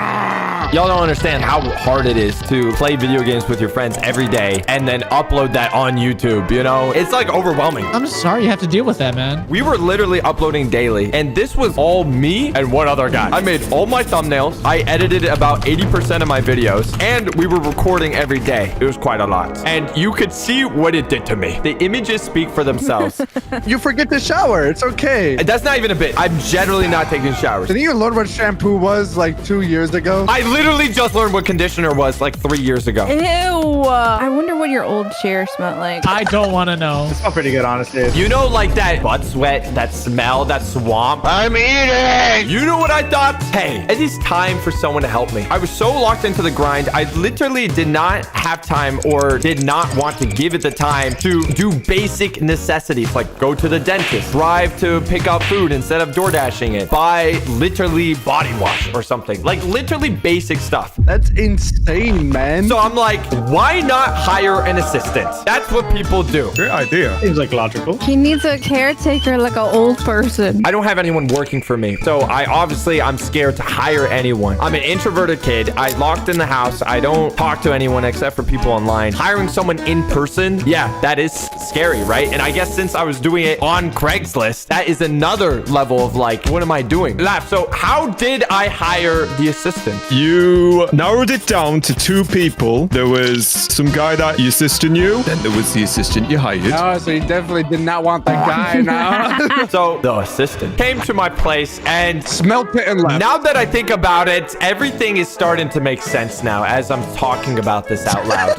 Y'all don't understand how hard it is to play video games with your friends every day and then upload that on YouTube, you know? It's like overwhelming. I'm sorry you have to deal with that, man. We were literally uploading daily, and this was all me and one other guy. I made all my thumbnails. I edited about 80% of my videos, and we were recording every day. It was quite a lot. And you could see what it did to me. The images speak for themselves. You forget to shower. It's okay. That's not even a bit. I'm generally not taking showers. Didn't you learn what shampoo was like 2 years ago? I literally just learned what conditioner was like 3 years ago. Ew. I wonder what your old chair smelled like. I don't want to know. It's not pretty good, honestly. You know, like that butt sweat, that smell, that swamp? I'm eating! You know what I thought? Hey, it is time for someone to help me. I was so locked into the grind, I literally did not have time or did not want to give it the time to do basic necessities like go to the dentist, drive to pick up food instead of door dashing it, buy literally body wash or something. Like literally basic stuff. That's insane, man. So I'm like, why not hire an assistant? That's what people do. Great idea. Seems like logical. He needs a caretaker like an old person. I don't have anyone working for me. So I'm scared to hire anyone. I'm an introverted kid. I locked in the house. I don't talk to anyone except for people online. Hiring someone in person, yeah, that is scary, right? And I guess since I was doing it on Craigslist, that is another level of like, what am I doing? Laugh. So how did I hire the assistant? You narrowed it down to 2 people. There was some guy that your sister knew. Then there was the assistant you hired. Oh, so you definitely did not want that guy now. So the assistant came to my place and smelt it and left. Now that I think about it, everything is starting to make sense now as I'm talking about this out loud.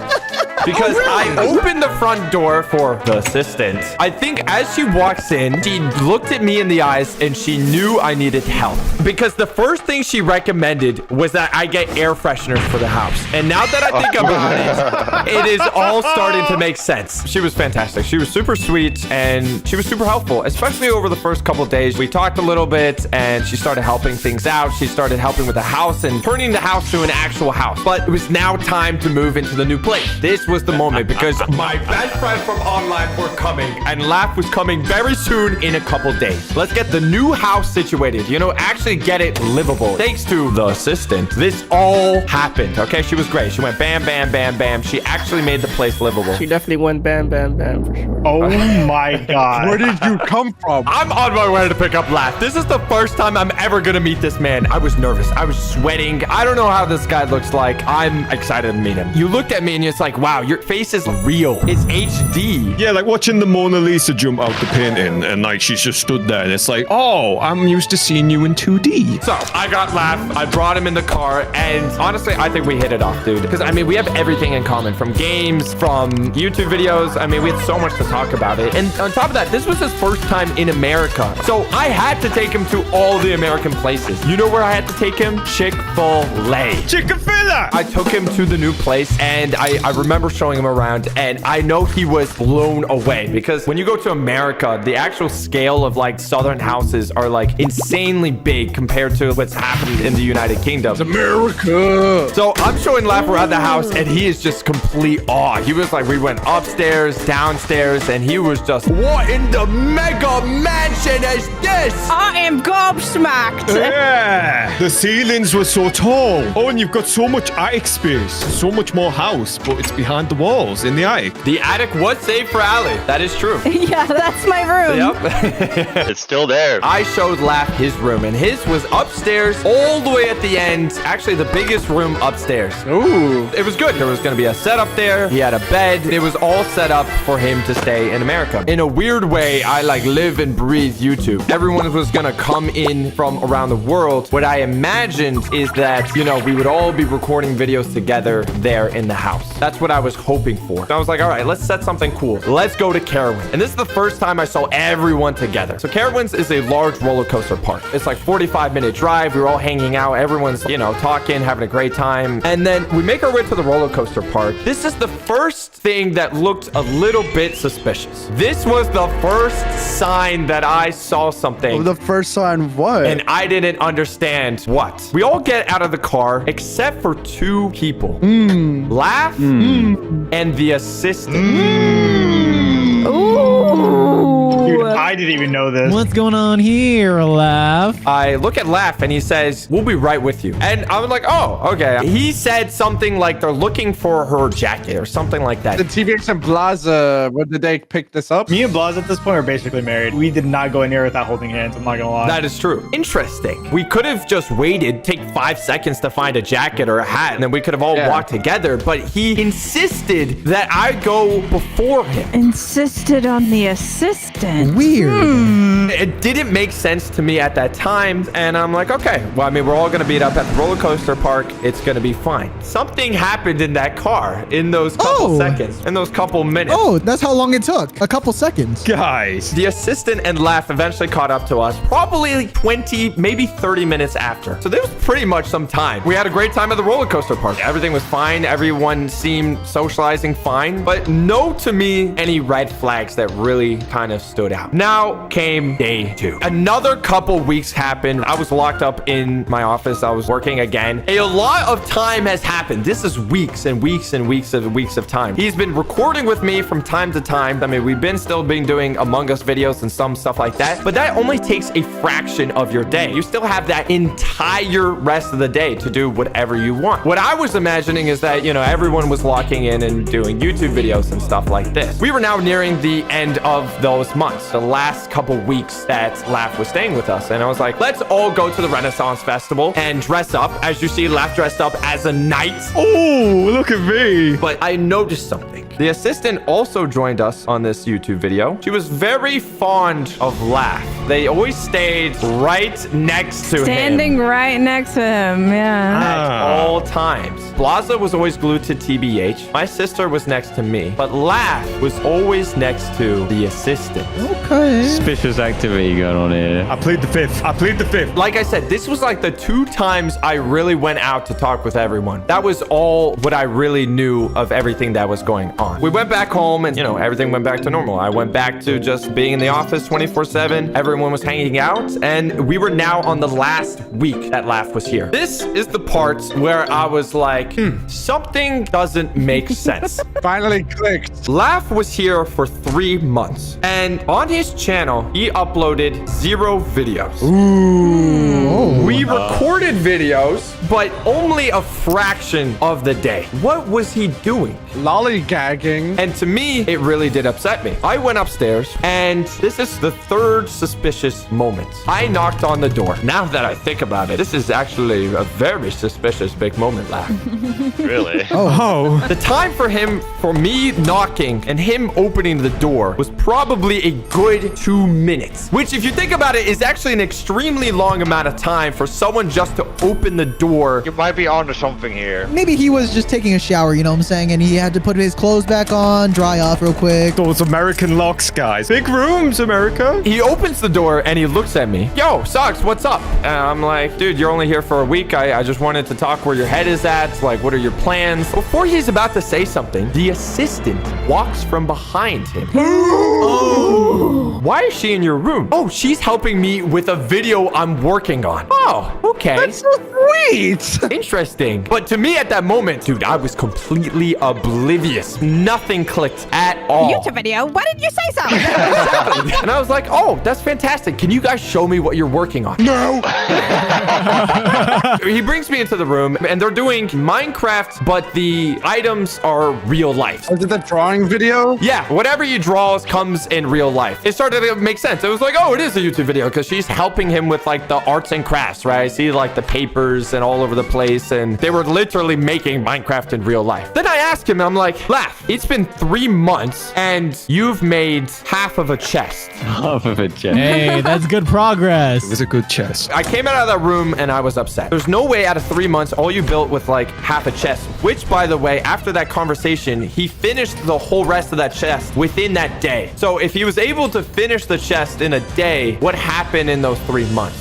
Because I opened the front door for the assistant. I think as she walks in, she looked at me in the eyes and she knew I needed help. Because the first thing she recommended was that I get air fresheners for the house. And now that I think about it, it is all starting to make sense. She was fantastic. She was super sweet and she was super helpful, especially over the first couple of days. We talked a little bit and she started helping things out. She started helping with the house and turning the house to an actual house. But it was now time to move into the new place. This was the moment because my best friend from online were coming and Laugh was coming very soon in a couple days. Let's get the new house situated, you know, actually get it livable. Thanks to the assistant, this all happened. Okay, she was great. She went bam, bam, bam, bam. She actually made the place livable. She definitely went bam, bam, bam for sure. Oh my god. Where did you come from? I'm on my way to pick up Laugh. This is the first time I'm ever gonna meet this man. I was nervous. I was sweating. I don't know how this guy looks like. I'm excited to meet him. You looked at me and it's like, wow, your face is real. It's HD. Yeah, like watching the Mona Lisa jump out the painting and like she's just stood there and it's like, oh, I'm used to seeing you in 2D. So I got Laugh. I brought him in the car, and honestly, I think we hit it off, dude. Because I mean, we have everything in common, from games, from YouTube videos. I mean, we had so much to talk about it. And on top of that, this was his first time in America. So I had to take him to all the American places. You know where I had to take him? Chick-fil-A. Chick-fil-A! I took him to the new place, and I remember showing him around, and I know he was blown away. Because when you go to America, the actual scale of like Southern houses are like insanely big compared to what's happening in the United Kingdom. It's America. So I'm showing Laugh around the house, and he is just complete awe. He was like, we went upstairs, downstairs, and he was just, what in the mega mansion is this? I am gobsmacked. Yeah. The ceilings were so tall. Oh, and you've got so much attic space. So much more house, but it's behind the walls in the attic. The attic was saved for Allie. That is true. Yeah, that's my room. Yep. It's still there. I showed Laugh his room, and his was upstairs all the way at the end. Actually, the biggest room upstairs. Ooh. It was good. There was going to be a setup there. He had a bed. It was all set up for him to stay in America. In a weird way, I like live and breathe YouTube. Everyone was going to come in from around the world. What I imagined is that, you know, we would all be recording videos together there in the house. That's what I was hoping for. So I was like, all right, let's set something cool. Let's go to Carowinds. And this is the first time I saw everyone together. So Carowinds is a large roller coaster park. It's like 45-minute drive. We were all hanging out. Everyone's, you know, talking, having a great time. And then we make our way to the roller coaster park. This is the first thing that looked a little bit suspicious. This was the first sign that I saw something. The first sign of what? And I didn't understand what. We all get out of the car except for two people. Laugh and the assistant. Dude, I didn't even know this. What's going on here, Laugh? I look at Laugh and he says, we'll be right with you. And I was like, oh, okay. He said something like they're looking for her jacket or something like that. The TVX and Blaza, where did they pick this up? Me and Blaz at this point are basically married. We did not go in here without holding hands. I'm not gonna lie. That is true. Interesting. We could have just waited, take 5 seconds to find a jacket or a hat, and then we could have all walked together. But he insisted that I go before him. Insisted on the assistant. Weird. It didn't make sense to me at that time. And I'm like, okay, well, I mean, we're all going to meet up at the roller coaster park. It's going to be fine. Something happened in that car in those couple seconds, in those couple minutes. Oh, that's how long it took. A couple seconds. Guys. The assistant and Laugh eventually caught up to us, probably 20, maybe 30 minutes after. So there was pretty much some time. We had a great time at the roller coaster park. Everything was fine. Everyone seemed socializing fine. But no, to me, any red flags that really kind of stood out. Now came day 2. Another couple weeks happened. I was locked up in my office. I was working again. A lot of time has happened. This is weeks and weeks and weeks of time. He's been recording with me from time to time. I mean, we've been doing Among Us videos and some stuff like that, but that only takes a fraction of your day. You still have that entire rest of the day to do whatever you want. What I was imagining is that, you know, everyone was locking in and doing YouTube videos and stuff like this. We were now nearing the end of those months, the last couple weeks that Laugh was staying with us. And I was like, let's all go to the Renaissance Festival and dress up. As you see, Laugh dressed up as a knight. Oh, look at me. But I noticed something. The assistant also joined us on this YouTube video. She was very fond of Laugh. They always stayed right next to him. Standing right next to him, yeah. At all times. Blaza was always glued to TBH. My sister was next to me. But Laugh was always next to the assistant. Okay. Suspicious activity going on here. I plead the fifth. I plead the fifth. Like I said, this was like the 2 times I really went out to talk with everyone. That was all what I really knew of everything that was going on. We went back home and, you know, everything went back to normal. I went back to just being in the office 24/7. Everyone was hanging out, and we were now on the last week that Laugh was here. This is the part where I was like, something doesn't make sense. Finally clicked. Laugh was here for 3 months, and on his channel, he uploaded 0 videos. Ooh. We recorded videos, but only a fraction of the day. What was he doing? Lollygagging. And to me, it really did upset me. I went upstairs, and this is the third suspicious moment. I knocked on the door. Now that I think about it, this is actually a very suspicious big moment, Laugh. Really? Oh. The time for me knocking and him opening the door was probably a good 2 minutes, which if you think about it is actually an extremely long amount of time for someone just to open the door. You might be onto something here. Maybe he was just taking a shower, you know what I'm saying? And he had to put his clothes back on, dry off real quick. Those American locks, guys. Big rooms, America. He opens the door and he looks at me. Yo, Socks, what's up? And I'm like, dude, you're only here for a week. I just wanted to talk where your head is at. Like, what are your plans? Before he's about to say something, the assistant walks from behind him. Oh. Why is she in your room? Oh, she's helping me with a video I'm working on. Oh, okay. That's so sweet. Interesting. But to me at that moment, dude, I was completely oblivious. Nothing clicked at all. YouTube video? Why didn't you say so? And I was like, oh, that's fantastic. Can you guys show me what you're working on? No. He brings me into the room and they're doing Minecraft, but the items are real life. Is it the drawing video? Yeah, whatever you draw comes in real life. It started to make sense. It was like, oh, it is a YouTube video because she's helping him with like the arts and crafts, right? I see like the papers and all over the place, and they were literally making Minecraft in real life. Then I asked him, I'm like, Laugh, it's been 3 months and you've made half of a chest. Half of a chest. Hey, that's good progress. It was a good chest. I came out of that room and I was upset. There's no way out of 3 months, all you built with like half a chest, which by the way, after that conversation, he finished the whole rest of that chest within that day. So if he was able to finish the chest in a day, what happened in those 3 months?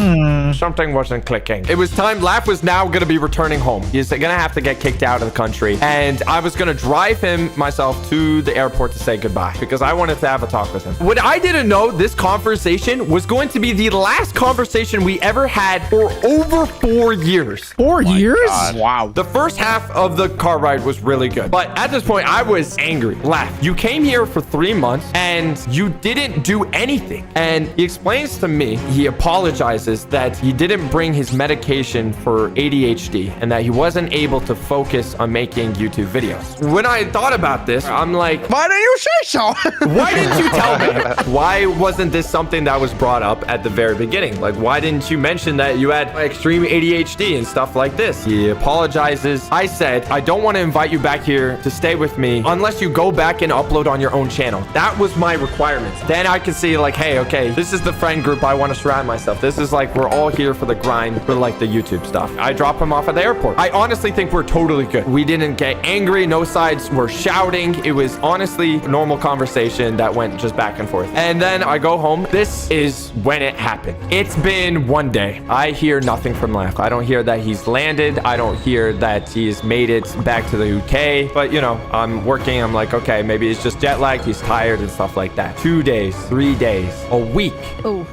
Something wasn't clicking. It was time. Laugh was now going to be returning home. He's going to have to get kicked out of the country. And I was going to drive him myself to the airport to say goodbye because I wanted to have a talk with him. What I didn't know, this conversation was going to be the last conversation we ever had for over 4 years. 4 years? Wow. The first half of the car ride was really good. But at this point, I was angry. Laugh. You came here for 3 months and you didn't do anything. And he explains to me, he apologizes that he didn't bring his medication for ADHD and that he wasn't able to focus on making YouTube videos. When I thought about this, I'm like, why didn't you say so? Why didn't you tell me? Why wasn't this something that was brought up at the very beginning? Like, why didn't you mention that you had extreme ADHD and stuff like this? He apologizes. I said, I don't want to invite you back here to stay with me unless you go back and upload on your own channel. That was my requirements. Then I could see like, hey, okay, this is the friend group I want to surround myself. This is like, we're all here for the grind for like the YouTube stuff. I drop him off at the airport. I honestly think we're totally good. We didn't get angry. No sides were shouting. It was honestly a normal conversation that went just back and forth. And then I go home. This is when it happened. It's been 1 day. I hear nothing from Laugh. I don't hear that he's landed. I don't hear that he's made it back to the UK. But you know, I'm working. I'm like, okay, maybe it's just jet lag. He's tired and stuff like that. 2 days, 3 days, a week,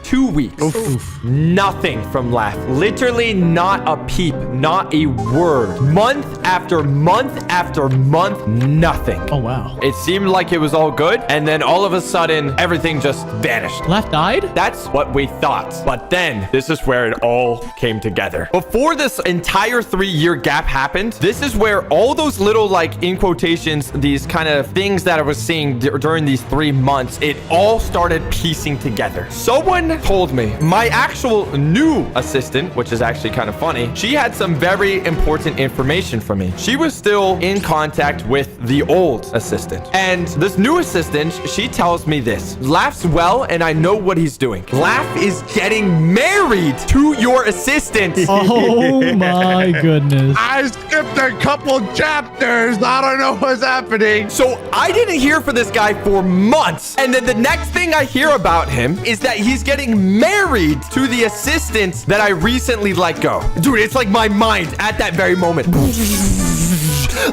2 weeks. Nothing from Laugh. Literally not a peep, not a word. Month after month after month, nothing. Oh, wow. It seemed like it was all good. And then all of a sudden, everything just vanished. Laugh died? That's what we thought. But then this is where it all came together. Before this entire 3-year gap happened, this is where all those little, like, in quotations, these kind of things that I was seeing during these 3 months, it all started piecing together. Someone told me, my actual new assistant, which is actually kind of funny, she had some very important information for me. She was still in contact with the old assistant. And this new assistant, she tells me this. Laughs well, and I know what he's doing. Laugh is getting married to your assistant. Oh my goodness. I skipped a couple chapters. I don't know what's happening. So I didn't hear from this guy for months. And then the next thing I hear about him is that he's getting married to the assistant that I recently let go. Dude, it's like my mind at that very moment.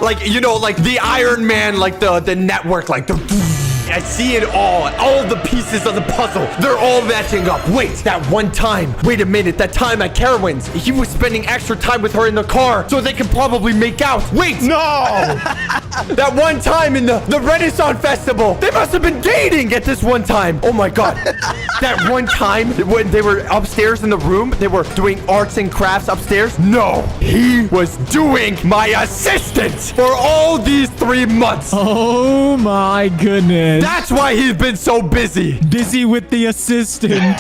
Like, you know, like the Iron Man, like the network, like the... I see it all the pieces of the puzzle. They're all matching up. Wait, that one time. Wait a minute, that time at Carowinds. He was spending extra time with her in the car so they could probably make out. Wait, no. That one time in the Renaissance Festival. They must have been dating at this one time. Oh my God. That one time when they were upstairs in the room, they were doing arts and crafts upstairs? No, he was doing my assistant for all these 3 months. Oh my goodness. That's why he's been so busy. Busy with the assistant.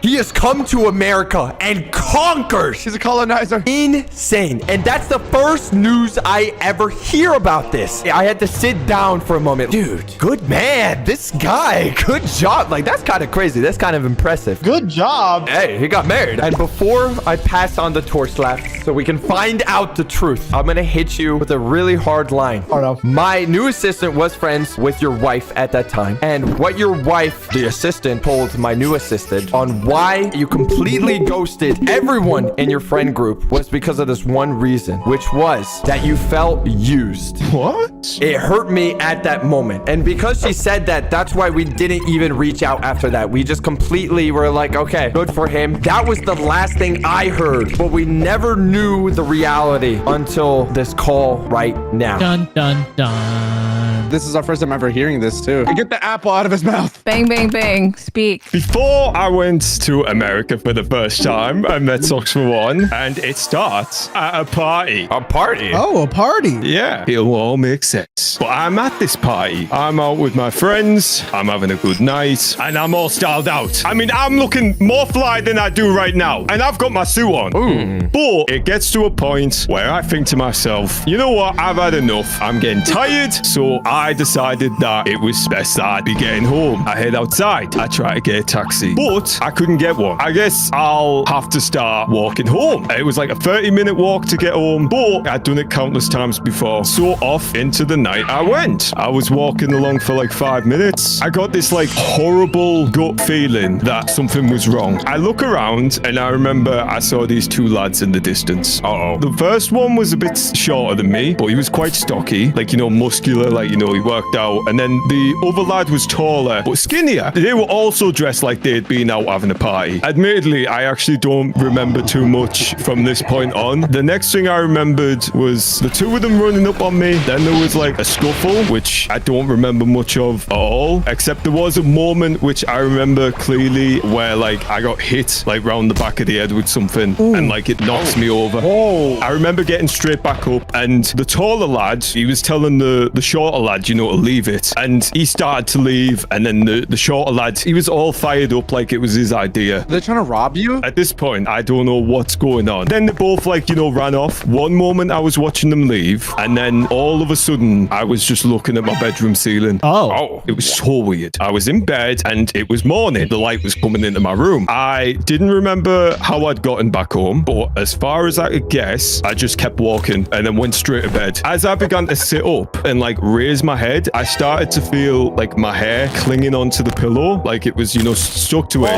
He has come to America and conquered. He's a colonizer. Insane. And that's the first news I ever hear about this. I had to sit down for a moment. Dude, good man. This guy, good job. Like, that's kind of crazy. That's kind of impressive. Good job. Hey, he got married. And before I pass on the torch left so we can find out the truth, I'm going to hit you with a really hard line. Oh, no. My new assistant was friends with your wife at that time. And what your wife, the assistant, told my new assistant on why you completely ghosted everyone in your friend group was because of this one reason, which was that you felt used. What? It hurt me at that moment. And because she said that, that's why we didn't even reach out after that. We just completely were like, okay, good for him. That was the last thing I heard, but we never knew the reality until this call right now. Dun, dun, dun. This is our first time ever hearing this, too. Get the apple out of his mouth. Bang, bang, bang. Speak. Before I went to America for the first time, I met Socks for One, and it starts at a party. A party? Oh, a party. Yeah, it'll all make sense. But I'm at this party. I'm out with my friends. I'm having a good night, and I'm all styled out. I mean, I'm looking more fly than I do right now, and I've got my suit on. Ooh. But it gets to a point where I think to myself, you know what? I've had enough. I'm getting tired, so I decided that it was best that I'd be getting home. I head outside. I try to get a taxi, but I couldn't get one. I guess I'll have to start walking home. It was like a 30-minute walk to get home, but I'd done it countless times before. So off into the night I went. I was walking along for like 5 minutes. I got this like horrible gut feeling that something was wrong. I look around and I remember I saw these two lads in the distance. Uh-oh. The first one was a bit shorter than me, but he was quite stocky, like, you know, muscular, like, you know, he worked out. And then the other lad was taller, but skinnier. They were also dressed like they'd been out having a party. Admittedly, I actually don't remember too much from this point on. The next thing I remembered was the two of them running up on me. Then there was like a scuffle, which I don't remember much of at all, except there was a moment which I remember clearly where like I got hit like round the back of the head with something. Ooh. And like it knocks me over. Oh. I remember getting straight back up, and the taller lad, he was telling the shorter lad, you know, to leave it. And he started to leave, and then the shorter lad, he was all fired up like it was his idea. They're trying to rob you? At this point, I don't know what's going on. Then they both like, you know, ran off. One moment I was watching them leave, and then all of a sudden I was just looking at my bedroom ceiling. Oh. It was so weird. I was in bed and it was morning. The light was coming into my room. I didn't remember how I'd gotten back home, but as far as I could guess, I just kept walking and then went straight to bed. As I began to sit up and like raise my head, I started to feel like my hair clinging onto the pillow, like it was, you know, stuck to it.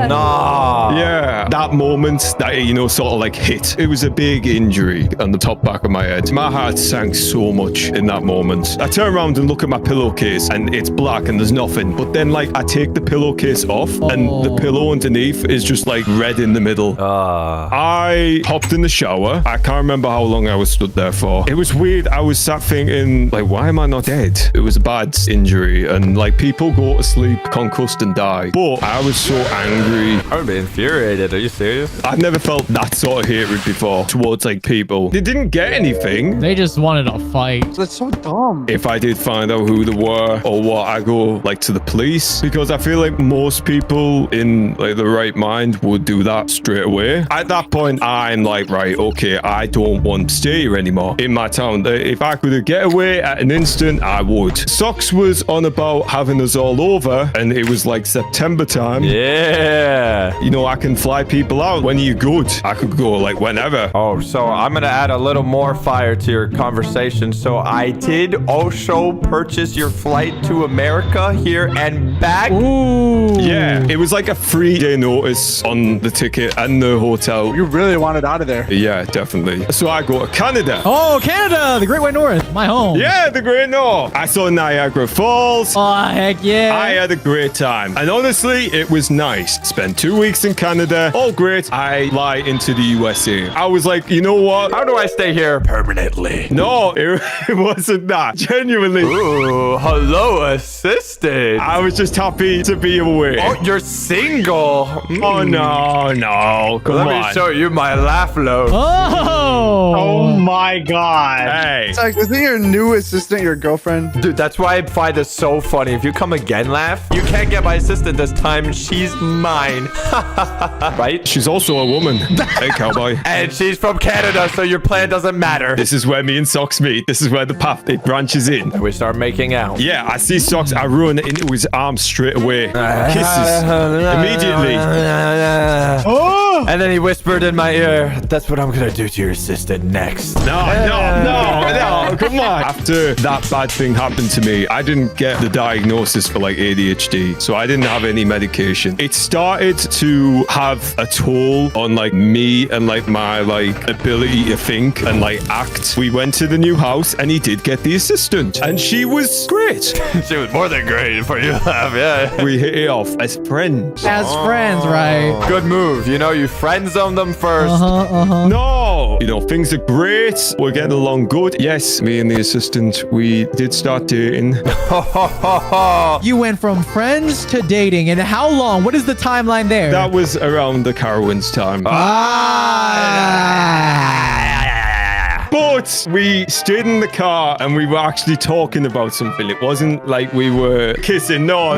Nah. Yeah. That moment that, you know, sort of like hit. It was a big injury on the top back of my head. My heart sank so much in that moment. I turn around and look at my pillowcase and it's black and there's nothing. But then like I take the pillowcase off and the pillow underneath is just like red in the middle. I hopped in the shower. I can't remember how long I was stood there for. It was weird. I was sat thinking like, why am I not dead? It was a bad injury and like people go to sleep concussed and die. But I was so angry. I would be infuriated. Are you serious? I've never felt that sort of hatred before towards like people. They didn't get anything. They just wanted a fight. That's so dumb. If I did find out who they were or what, I go like to the police, because I feel like most people in like the right mind would do that straight away. At that point, I'm like, right, okay, I don't want to stay here anymore in my town. If I could get away at an instant, I would. Socks was on about having us all over, and it was like September time. Yeah. You know, I can fly people out. When are you good? I could go like whenever. Oh, so I'm gonna add a little more fire to your conversation. So I did also purchase your flight to America here and back. Ooh. Yeah, it was like a 3-day notice on the ticket and the hotel. You really wanted out of there. Yeah, definitely. So I go to Canada. Oh, Canada, the Great White North, my home. Yeah, the Great North. I saw Niagara Falls. Oh, heck yeah. I had a great time. And honestly, it was nice. Spent 2 weeks in Canada. All great. I fly into the USA. I was like, you know what? How do I stay here permanently? No, it wasn't that. Genuinely. Ooh, hello, assistant. I was just happy to be away. Oh, you're single. Oh, no. Come on. Let me show you my laugh load. Oh my god. Hey. It's like, isn't your new assistant your girlfriend? Dude, that's why I find this so funny. If you come again, laugh, you can't get my assistant this time. She's mine. Right? She's also a woman. Hey, cowboy. And she's from Canada, so your plan doesn't matter. This is where me and Socks meet. This is where the path it branches in. And we start making out. Yeah, I see Socks. I run into his arms straight away. Kisses. Immediately. Oh! And then he whispered in my ear, that's what I'm going to do to your assistant next. No. Come on. After that bad thing happened to me, I didn't get the diagnosis for like ADHD. So I didn't have any medication. It started to have a toll on like me and like my like ability to think and like act. We went to the new house and he did get the assistant and she was great. She was more than great for you to have, yeah. We hit it off as friends. As friends, right? Good move. You know, you friend zone them first. No, you know, things are great. We're getting along good. Yes, me and the assistant, we did start dating. You went from friends to dating. And how long? What is the timeline there? That was around the Carowinds time. But we stayed in the car and we were actually talking about something. It wasn't like we were kissing. No.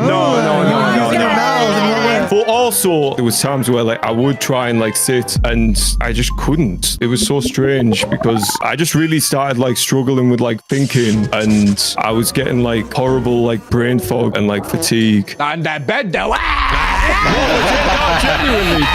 But also, there was times where like I would try and like sit and I just couldn't. It was so strange because I just really started like struggling with like thinking and I was getting like horrible like brain fog and like fatigue. On that bed though. Genuinely.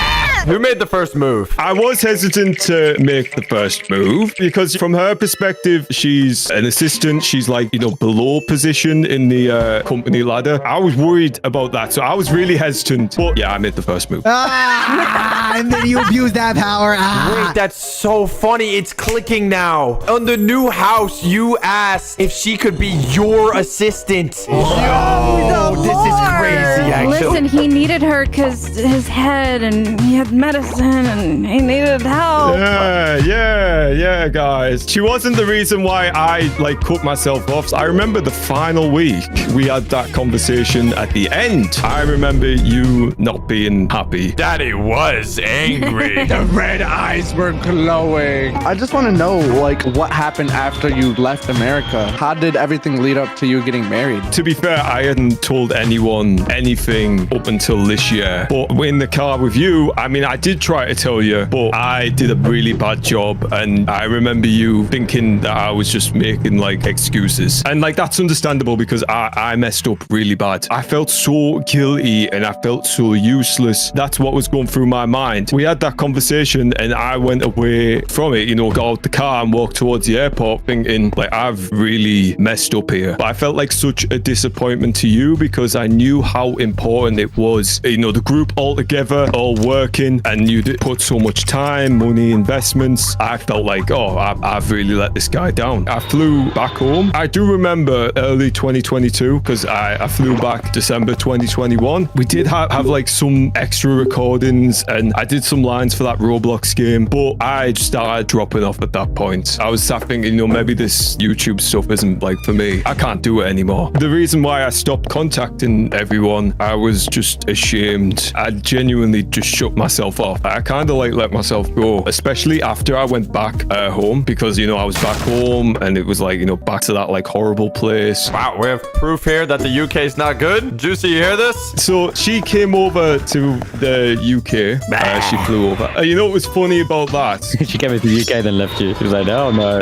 Who made the first move? I was hesitant to make the first move because from her perspective, she's an assistant. She's like, you know, below position in the company ladder. I was worried about that. So I was really hesitant. But yeah, I made the first move. And then you abuse that power. Wait, that's so funny. It's clicking now. On the new house, you asked if she could be your assistant. Yo, this is crazy, actually. Listen, he needed her because his head and he had medicine and he needed help. Yeah, guys. She wasn't the reason why I like cut myself off. I remember the final week we had that conversation at the end. I remember you not being happy. Daddy was angry. The red eyes were glowing. I just want to know, like, what happened after you left America? How did everything lead up to you getting married? To be fair, I hadn't told anyone anything up until this year. But in the car with you, I mean, I did try to tell you, but I did a really bad job. And I remember you thinking that I was just making like excuses. And like, that's understandable because I messed up really bad. I felt so guilty and I felt so useless. That's what was going through my mind. We had that conversation and I went away from it, you know, got out the car and walked towards the airport thinking like, I've really messed up here. But I felt like such a disappointment to you because I knew how important it was, you know, the group all together, all working, and you did put so much time, money, investments. I felt like, oh, I've really let this guy down. I flew back home. I do remember early 2022 because I flew back December 2021. We did have like some extra recordings and I did some lines for that Roblox game, but I just started dropping off at that point. I was sat thinking, you know, maybe this YouTube stuff isn't like for me. I can't do it anymore. The reason why I stopped contacting everyone, I was just ashamed. I genuinely just shut myself off. I kind of like let myself go, especially after I went back home because, you know, I was back home and it was like, you know, back to that like horrible place. Wow, we have proof here that the UK is not good. Juicy, you hear this? So she came over to the UK. She flew over. You know what was funny about that? She came into the UK then left you. She was like, oh no.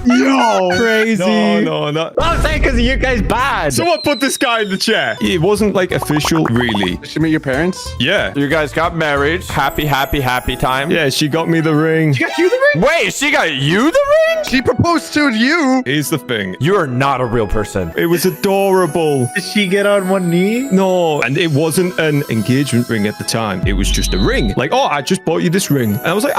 Yo, crazy. No. I'm saying because the UK's bad. Someone put this guy in the chair. It wasn't like official, really. Did she meet your parents? Yeah. You guys got married. Happy time. Yeah, she got me the ring. She got you the ring? Wait, she got you the ring? She proposed to you. Here's the thing. You are not a real person. It was adorable. Did she get on one knee? No, and it wasn't an engagement ring at the time. It was just a ring. Like, oh, I just bought you this ring. And I was like,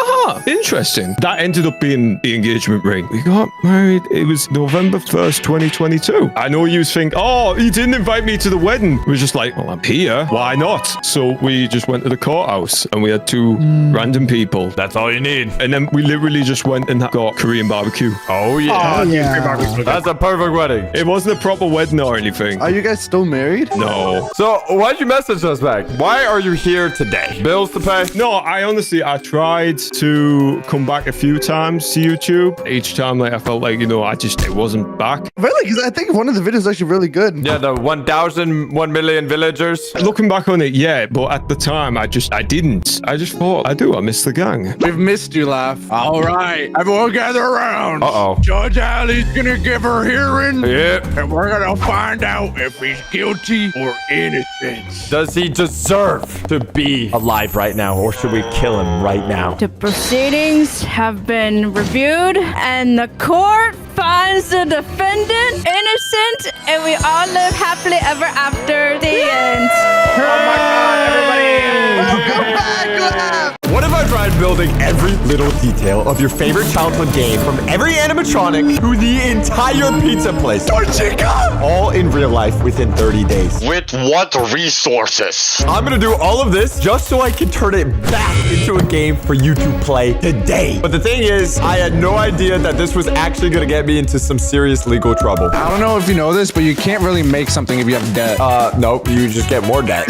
interesting. That ended up being the engagement ring. We got married married. It was November 1st, 2022. I know you think, oh, he didn't invite me to the wedding. We were just like, well, I'm here. Why not? So we just went to the courthouse and we had 2 random people. That's all you need. And then we literally just went and got Korean barbecue. Oh, yeah. Oh, yeah. That's a perfect wedding. It wasn't a proper wedding or anything. Are you guys still married? No. So, why'd you message us back? Why are you here today? Bills to pay? No, I tried to come back a few times to YouTube. Each time, like, I felt like, it wasn't back. Really? Because I think one of the videos is actually really good. Yeah, the 1 million villagers. Looking back on it, yeah, but at the time, I didn't. I just thought, I miss the gang. We've missed you, Laugh. All right, everyone gather around. Uh-oh. Judge Allie's gonna give her hearing. Yep. And we're gonna find out if he's guilty or innocent. Does he deserve to be alive right now, or should we kill him right now? The proceedings have been reviewed, and the court finds the defendant innocent, and we all live happily ever after. The end. Oh my God, everybody! Welcome back, Laugh! What if I tried building every little detail of your favorite childhood game, from every animatronic to the entire pizza place, all in real life within 30 days? With what resources? I'm gonna do all of this just so I can turn it back into a game for you to play today. But the thing is, I had no idea that this was actually gonna get me into some serious legal trouble. I don't know if you know this, but you can't really make something if you have debt. Nope, you just get more debt.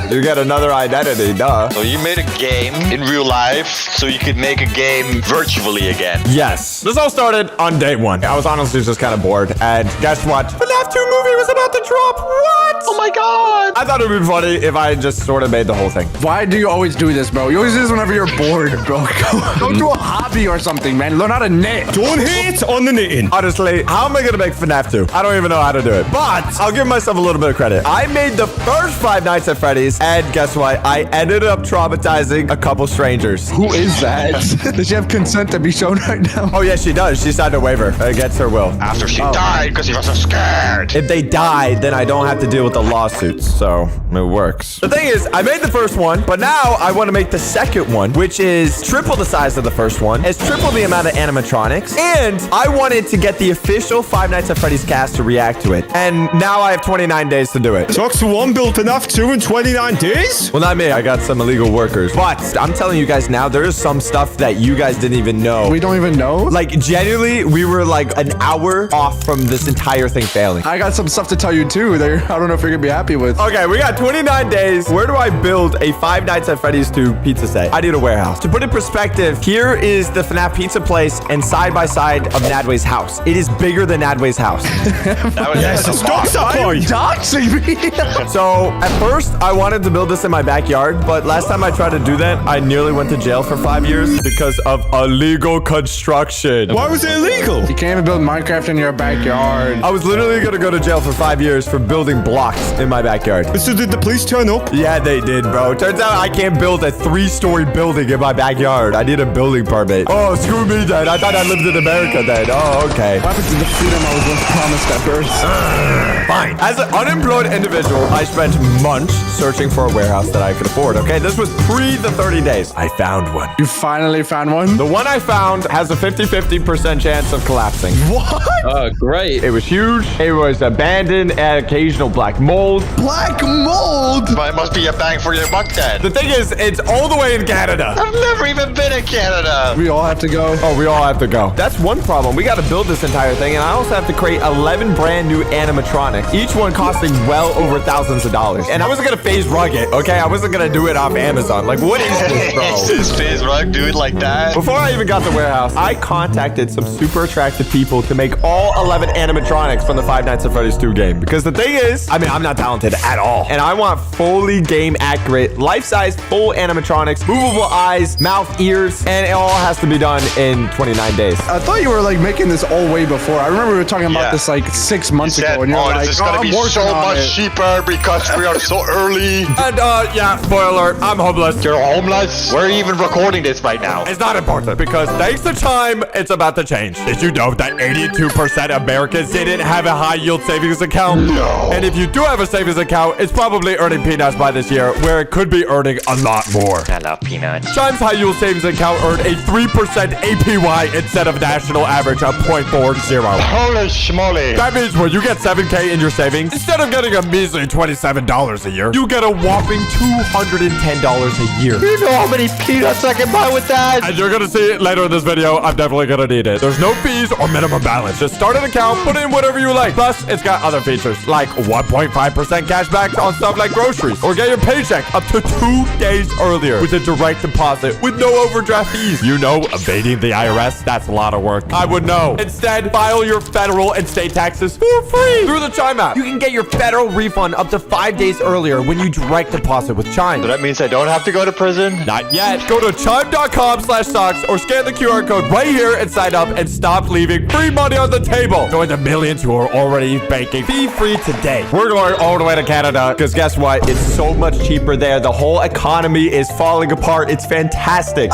You get another identity, duh. So you made a game in real life so you could make a game virtually again. Yes. This all started on day 1. I was honestly just kind of bored. And guess what? The FNAF 2 movie was about to drop. What? Oh my God. I thought it would be funny if I just sort of made the whole thing. Why do you always do this, bro? You always do this whenever you're bored, bro. Go do a hobby or something, man. Learn how to knit. Don't hate on the knitting. Honestly, how am I going to make FNAF 2? I don't even know how to do it. But I'll give myself a little bit of credit. I made the first Five Nights at Freddy's, and guess what? I ended up traumatizing a couple strangers. Who is that? Does she have consent to be shown right now? Oh, yes, she does. She signed a waiver against her will. After she died because she was so scared. If they die, then I don't have to deal with the lawsuits, so it works. The thing is, I made the first one, but now I want to make the second one, which is triple the size of the first one. It's triple the amount of animatronics, and I wanted to get the official Five Nights at Freddy's cast to react to it. And now I have 29 days to do it. Talks to 1 built FNAF 2 in 29 days? Well, not me. I got some illegal workers. But I'm telling you guys now, there is some stuff that you guys didn't even know. We don't even know? Like, genuinely, we were like an hour off from this entire thing failing. I got some stuff to tell you too that I don't know if you're gonna be happy with. Okay, we got 29 days. Where do I build a Five Nights at Freddy's 2 pizza set? I need a warehouse. To put in perspective, here is the FNAF pizza place and side by side of Nadway's house. It is bigger than Nadway's house. Yes, stop point. Doxing me. So at first, I wanted to build this in my backyard, but last time I tried to do that, I nearly went to jail for 5 years because of illegal construction. Why was it illegal? You can't even build Minecraft in your backyard. I was literally gonna go to jail for 5 years for building blocks in my backyard. So did the police turn up? Yeah, they did, bro. Turns out I can't build a 3-story building in my backyard. I need a building permit. Oh, screw me then. I thought I lived in America then. Oh, okay. What happened to the freedom I was once promised at birth? Fine. As an unemployed individual, I spent months searching for a warehouse that I could afford, okay? This was pre the 30 days. I found one. You finally found one? The one I found has a 50-50% chance of collapsing. What? Oh, great. It was huge. It was abandoned and occasional black mold. Black mold? But it must be a bang for your buck then. The thing is, it's all the way in Canada. I've never even been in Canada. We all have to go. Oh, we all have to go. That's one problem. We got to build this entire thing, and I also have to create 11 brand new animatronics, each one costing well over thousands of dollars. And I wasn't going to phase rug it, okay? I wasn't going to do it off Amazon. Like, what is this, bro? Is this phase rug? Do it like that? Before I even got the warehouse, I contacted some super attractive people to make all 11 animatronics from the Five Nights at Freddy's 2 game. Because the thing is, I mean, I'm not talented at all. And I want fully game accurate, life-size, full animatronics, movable eyes, mouth, ears, and it all has to be done in 29 days. I thought you were like making this all way before. I remember we were talking about this like 6 months ago. And you're like, this is gonna be so much cheaper because we are so early. And yeah, spoiler alert, I'm homeless. You're homeless? We're even recording this right now. It's not important because thanks to time, it's about to change. Did you know that 82% of Americans didn't have a high yield savings account? No. And if you do have a savings account, it's probably earning peanuts by this year, where it could be earning a lot more. I love peanuts. Chime's high yield savings account earned a 3% APY instead of national average of 0.40. Holy schmoly. That means when you get 7K in your savings, instead of getting a measly $27 a year, you get a whopping $210 a year. You know how many peanuts I can buy with that? And you're gonna see it later in this video. I'm definitely gonna need it. There's no fees or minimum balance. Just start an account, put in whatever you like. Plus, it's got other features like 1.5% cashback on stuff like groceries, or get your paycheck up to 2 days earlier with a direct deposit with no overdraft fees. You know, evading the IRS, that's a lot of work. I would know. Instead, file your federal and state taxes for free through the Chime app. You can get your federal refund up to 5 days earlier when you direct deposit with Chime. So that means I don't have to go to prison? Not yet. Go to chime.com/stocks or scan the QR code right here and sign up and stop leaving free money on the table. Join the millions who are already banking fee-free today. We're going all the way to Canada because guess what? It's so much cheaper there. The whole economy is falling apart. It's fantastic.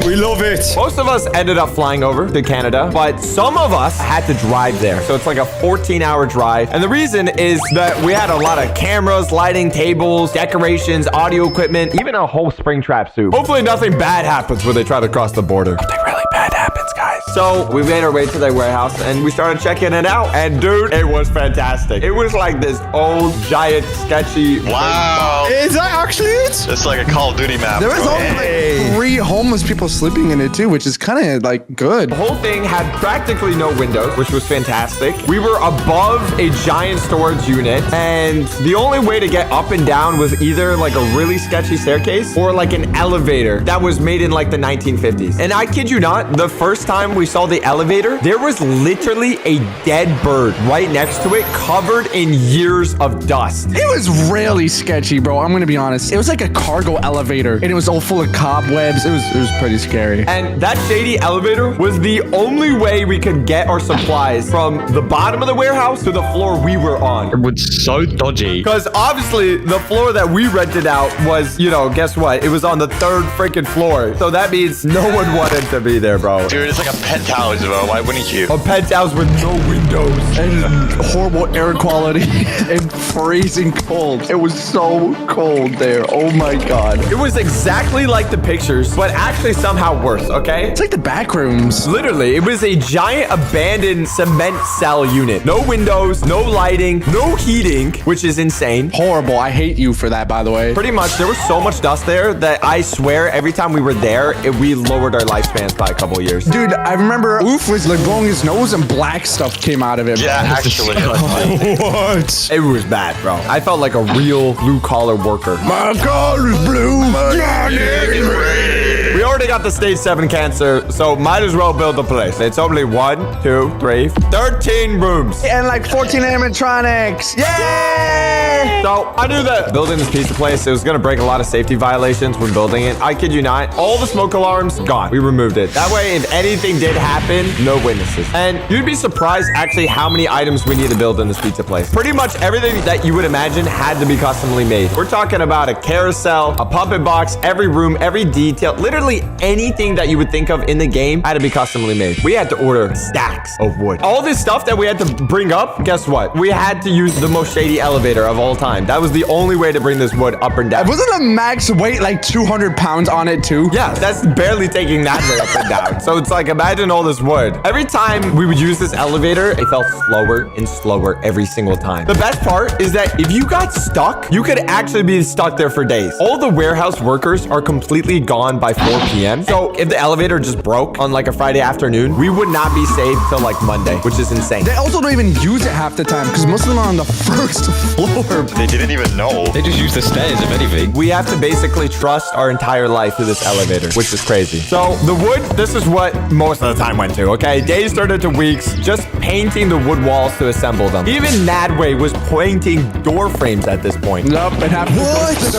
We love it. Most of us ended up flying over to Canada, but some of us had to drive there. So it's like a 14-hour drive. And the reason is that we had a lot of cameras, lighting, tables, decorations, audio equipment, even a whole spring trap suit. Hopefully nothing bad happens when they try to cross the border. Nothing really bad happens, guys. So we made our way to their warehouse and we started checking it out. And dude, it was fantastic. It was like this old, giant, sketchy. Wow. Is that actually it? It's like a Call of Duty map. There was only like 3 homeless people sleeping in it too, which is kind of like good. The whole thing had practically no windows, which was fantastic. We were above a giant storage unit, and the only way to get up and down was either like a really sketchy staircase or like an elevator that was made in like the 1950s. And I kid you not, the first time we saw the elevator, there was literally a dead bird right next to it, covered in years of dust. It was really sketchy, bro. I'm gonna be honest. It was like a cargo elevator, and it was all full of cobwebs. It was pretty scary. And that shady elevator was the only way we could get our supplies from the bottom of the warehouse to the floor we were on. It was so dodgy. Because obviously the floor that we rented out was, you know, guess what? It was on the 3rd freaking floor. So that means no one wanted to be there, bro. Dude, it's like a penthouse, bro. Why wouldn't you? A penthouse with no windows. And horrible air quality and freezing cold. It was so cold there. Oh my god. It was exactly like the pictures, but actually somehow worse, okay? It's like the Backrooms. Literally, it was a giant abandoned cement cell unit. No windows, no lighting, no heating, which is insane. Horrible. I hate you for that, by the way. Pretty much, there was so much dust there that I swear every time we were there, we lowered our lifespans by a couple years. Dude, I remember Oof was like blowing his nose and black stuff came out of it. Yeah, actually. What? It was bad, bro. I felt like a real blue-collar worker. My car is blue. My neck is red. We already got the stage 7 cancer, so might as well build the place. It's only 1, 2, 3, 13 rooms. And like 14 animatronics. Yay! So I knew that building this pizza place, it was gonna break a lot of safety violations when building it. I kid you not, all the smoke alarms, gone. We removed it. That way, if anything did happen, no witnesses. And you'd be surprised actually how many items we need to build in this pizza place. Pretty much everything that you would imagine had to be customly made. We're talking about a carousel, a puppet box, every room, every detail, literally anything that you would think of in the game had to be customly made. We had to order stacks of wood. All this stuff that we had to bring up, guess what? We had to use the most shady elevator of all time. That was the only way to bring this wood up and down. Wasn't the max weight like 200 pounds on it too? Yeah, that's barely taking that way up and down. So it's like, imagine all this wood. Every time we would use this elevator, it felt slower and slower every single time. The best part is that if you got stuck, you could actually be stuck there for days. All the warehouse workers are completely gone by 4 p.m. So if the elevator just broke on like a Friday afternoon, we would not be saved till like Monday, which is insane. They also don't even use it half the time because most of them are on the first floor. They didn't even know. They just use the stairs, if anything. We have to basically trust our entire life to this elevator, which is crazy. So the wood, this is what most of the time went to, okay? Days turned into weeks, just painting the wood walls to assemble them. Even Nadway was painting door frames at this point. Nope, it happened. What?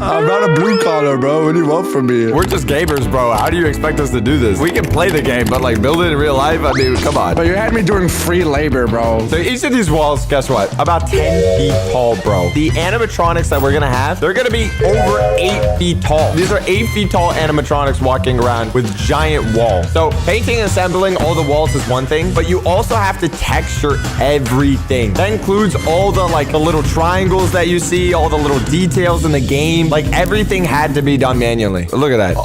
I'm not a blue collar, bro. What do you want from me? We're just gamers, bro. How do you expect us to do this? We can play the game, but like build it in real life? I mean, come on. But you had me doing free labor, bro. So each of these walls, guess what? About 10 feet tall, bro. The animatronics that we're gonna have, they're gonna be over 8 feet tall. These are 8 feet tall animatronics walking around with giant walls. So painting and assembling all the walls is one thing, but you also have to texture everything. That includes all the like the little triangles that you see, all the little details in the game. Like everything had to be done manually. Look at that.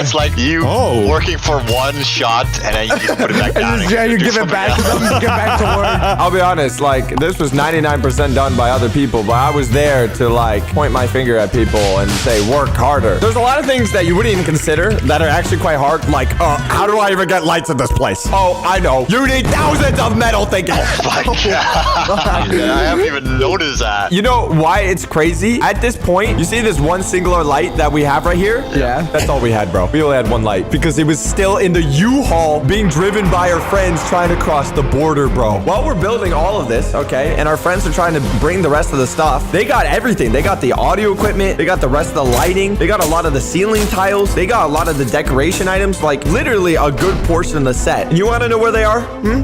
It's like you working for one shot and then you just put it back down. Yeah, you give it back to them, get back to work. I'll be honest, like this was 99% done by other people, but I was there to like point my finger at people and say work harder. There's a lot of things that you wouldn't even consider that are actually quite hard, like how do I even get lights in this place? Oh, I know. You need thousands of metal thinking. Oh my god. I haven't even noticed that. You know why it's crazy? At this point, you see this one singular light that we have right here? Yeah. That's all we had, bro. We only had one light because it was still in the U-Haul being driven by our friends trying to cross the border, bro. While we're building all of this, okay, and our friends are trying to bring the rest of the stuff, they got everything. They got the audio equipment. They got the rest of the lighting. They got a lot of the ceiling tiles. They got a lot of the decoration items, like literally a good portion of the set. And you want to know where they are?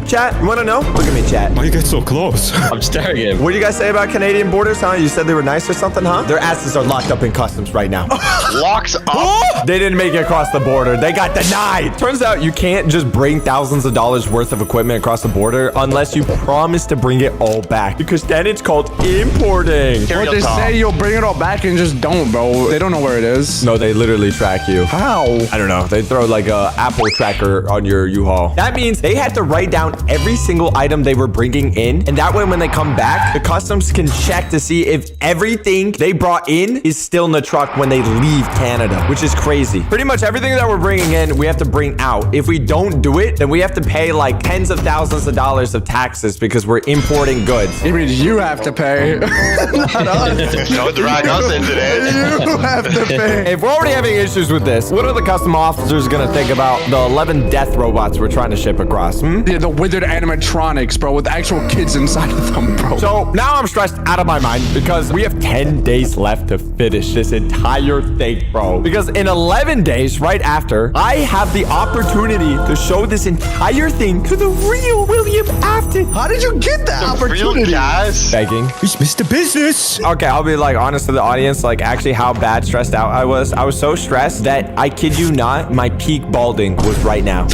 Chat? You want to know? Look at me, chat. Why you get so close? I'm staring at him. What do you guys say about Canadian borders, huh? You said they were nice or something, huh? Their asses are locked up in customs right now. Locks up? They didn't make it across the border. They got denied. Turns out you can't just bring thousands of dollars worth of equipment across the border unless you promise to bring it all back, because then it's called importing. Or they say you'll bring it all back and just don't, bro. They don't know where it is. No, they literally track you. How? I don't know. They throw like a Apple tracker on your U-Haul. That means they had to write down every single item they were bringing in, and that way when they come back, the customs can check to see if everything they brought in is still in the truck when they leave Canada, which is crazy. Pretty much everything that we're bringing in, we have to bring out. If we don't do it, then we have to pay like tens of thousands of dollars of taxes because we're importing goods. It means you have to pay. Not us. Don't drag us into it. You have to pay. If we're already having issues with this, what are the custom officers gonna think about the 11 death robots we're trying to ship across? Yeah, the withered animatronics, bro, with actual kids inside of them, bro. So now I'm stressed out of my mind because we have 10 days left to finish this entire thing, bro. Because in 11 days, right after, I have the opportunity to show this entire thing to the real William Afton. How did you get that opportunity? Real guys. Begging. It's Mr. Business. Okay, I'll be like honest to the audience, like actually how bad stressed out I was. I was so stressed that I kid you not, my peak balding was right now.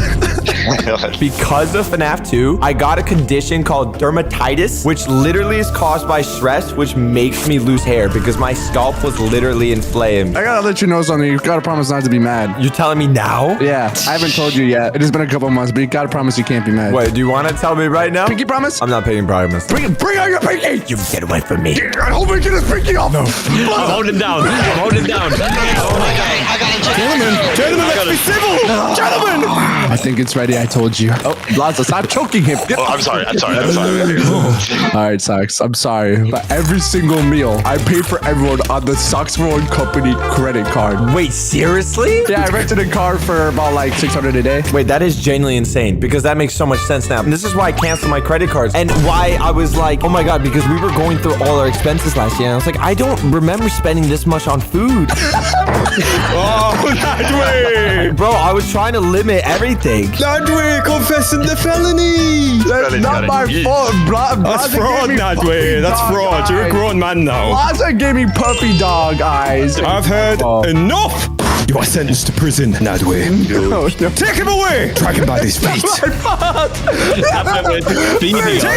Because of FNAF 2, I got a condition called dermatitis, which literally is caused by stress, which makes me lose hair because my scalp was literally inflamed. I gotta let you know something. You gotta promise not to be mad. You telling me now? Yeah, I haven't told you yet. It has been a couple months, but you gotta promise you can't be mad. Wait, do you want to tell me right now? Pinky promise? I'm not pinky promise. Bring out your pinky! You get away from me. Hold me, get his pinky off! No. I'm holding down. I'm holding down. I got it. Gentlemen, let's be civil. Gentlemen. I think it's ready. I told you. Oh, Blaza, stop choking him. Oh, I'm sorry. All right, Socks. I'm sorry. But every single meal, I paid for everyone on the Socks for One Company credit card. Wait, seriously? Yeah, I rented a car for about like $600 a day. Wait, that is genuinely insane because that makes so much sense now. And this is why I canceled my credit cards and why I was like, oh my God, because we were going through all our expenses last year. And I was like, I don't remember spending this much on food. Oh, that way. Bro, I was trying to limit everything. That way, confessing the felony. That's not my fault. That's fraud, that way. That's fraud. You're a grown man now. Blaza gave me puppy dog eyes. I've heard enough. You are sentenced to prison, Nadwe. No. Take him away! Drag him by his feet. Take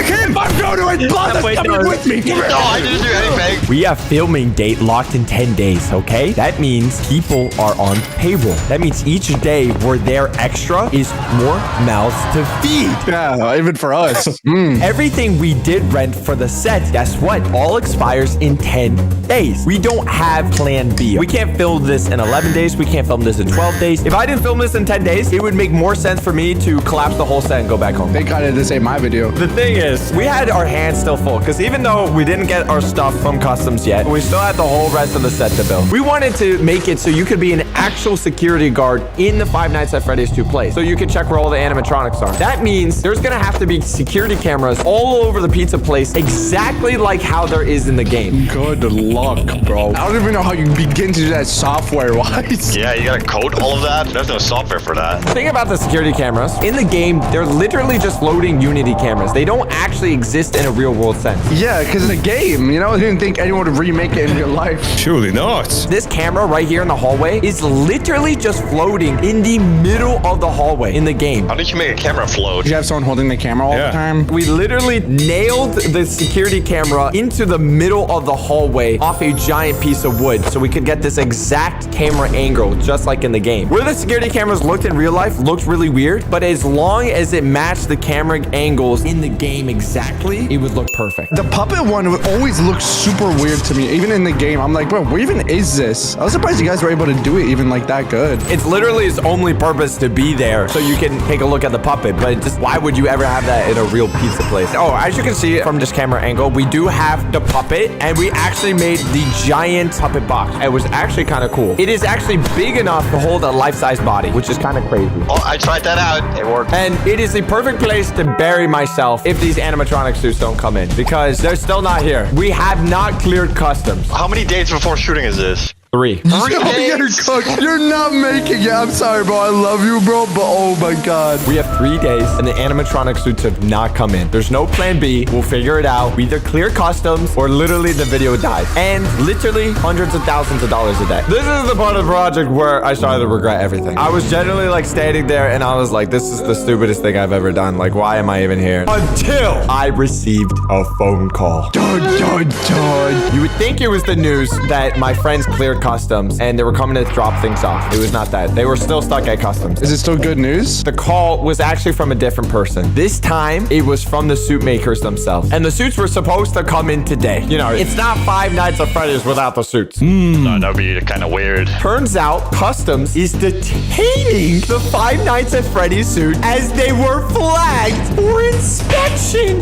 him! I'm going to it! Blaza's coming with me! No, I didn't do anything. We have filming date locked in 10 days, okay? That means people are on payroll. That means each day we're there extra is more mouths to feed. Yeah, even for us. Everything we did rent for the set, guess what? All expires in 10 days. We don't have plan B. We can't film this in 11 days. We can't film this in 12 days. If I didn't film this in 10 days, it would make more sense for me to collapse the whole set and go back home. Thank God this ain't my video. The thing is, we had our hands still full because even though we didn't get our stuff from customs yet, we still had the whole rest of the set to build. We wanted to make it so you could be an actual security guard in the Five Nights at Freddy's 2 place. So you can check where all the animatronics are. That means there's gonna have to be security cameras all over the pizza place, exactly like how there is in the game. Good luck, bro. I don't even know how you begin to do that software-wise. Yeah, you gotta code all of that. There's no software for that. Think about the security cameras. In the game, they're literally just floating Unity cameras. They don't actually exist in a real world sense. Yeah, because it's a game, you know? I didn't think anyone would remake it in real life. Surely not. This camera right here in the hallway is literally just floating in the middle of the hallway in the game. How did you make a camera float? Did you have someone holding the camera all the time? We literally nailed the security camera into the middle of the hallway off a giant piece of wood so we could get this exact camera angle just like in the game. Where the security cameras looked in real life looked really weird, but as long as it matched the camera angles in the game exactly, it would look perfect. The puppet one would always look super weird to me, even in the game. I'm like, bro, where even is this? I was surprised you guys were able to do it even like that good. It's literally its only purpose to be there so you can take a look at the puppet, but just why would you ever have that in a real pizza place? Oh, as you can see from this camera angle, we do have the puppet, and we actually made the giant puppet box. It was actually kind of cool. It is actually big enough to hold a life-size body, which is kind of crazy. Oh, I tried that out. It worked. And it is the perfect place to bury myself if these animatronic suits don't come in, because they're still not here. We have not cleared customs. How many days before shooting is this? 3. You're cooked. You're not making it. I'm sorry, bro. I love you, bro, but oh my God. We have 3 days, and the animatronic suits have not come in. There's no plan B. We'll figure it out. We either clear customs or literally the video dies. And literally hundreds of thousands of dollars a day. This is the part of the project where I started to regret everything. I was generally like standing there, and I was like, this is the stupidest thing I've ever done. Like, why am I even here? Until I received a phone call. Dun, dun, dun. You would think it was the news that my friends cleared customs and they were coming to drop things off. It was not that. They were still stuck at customs. Is it still good news? The call was actually from a different person. This time, it was from the suit makers themselves. And the suits were supposed to come in today. You know, it's not Five Nights at Freddy's without the suits. No, that'd be kind of weird. Turns out, customs is detaining the Five Nights at Freddy's suit as they were flagged for inspection.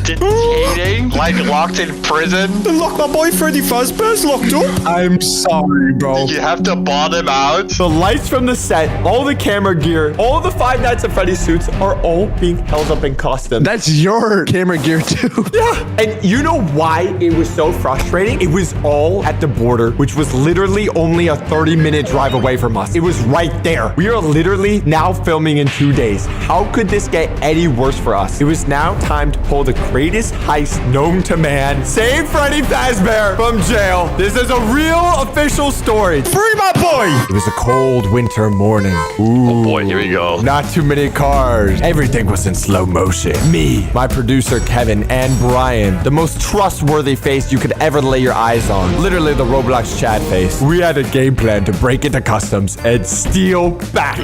Detaining? Like locked in prison? Lock my boy Freddy Fazbear's locked up. I'm sorry, bro. You have to bot him out? The lights from the set, all the camera gear, all the Five Nights at Freddy's suits are all being held up in customs. That's your camera gear too. Yeah. And you know why it was so frustrating? It was all at the border, which was literally only a 30-minute drive away from us. It was right there. We are literally now filming in 2 days. How could this get any worse for us? It was now time to pull the greatest heist known to man. Save Freddy Fazbear from jail. This is a real official story. Free my boy! It was a cold winter morning. Ooh. Oh boy, here we go. Not too many cars. Everything was in slow motion. Me, my producer Kevin, and Brian, the most trustworthy face you could ever lay your eyes on. Literally the Roblox Chad face. We had a game plan to break into customs and steal back.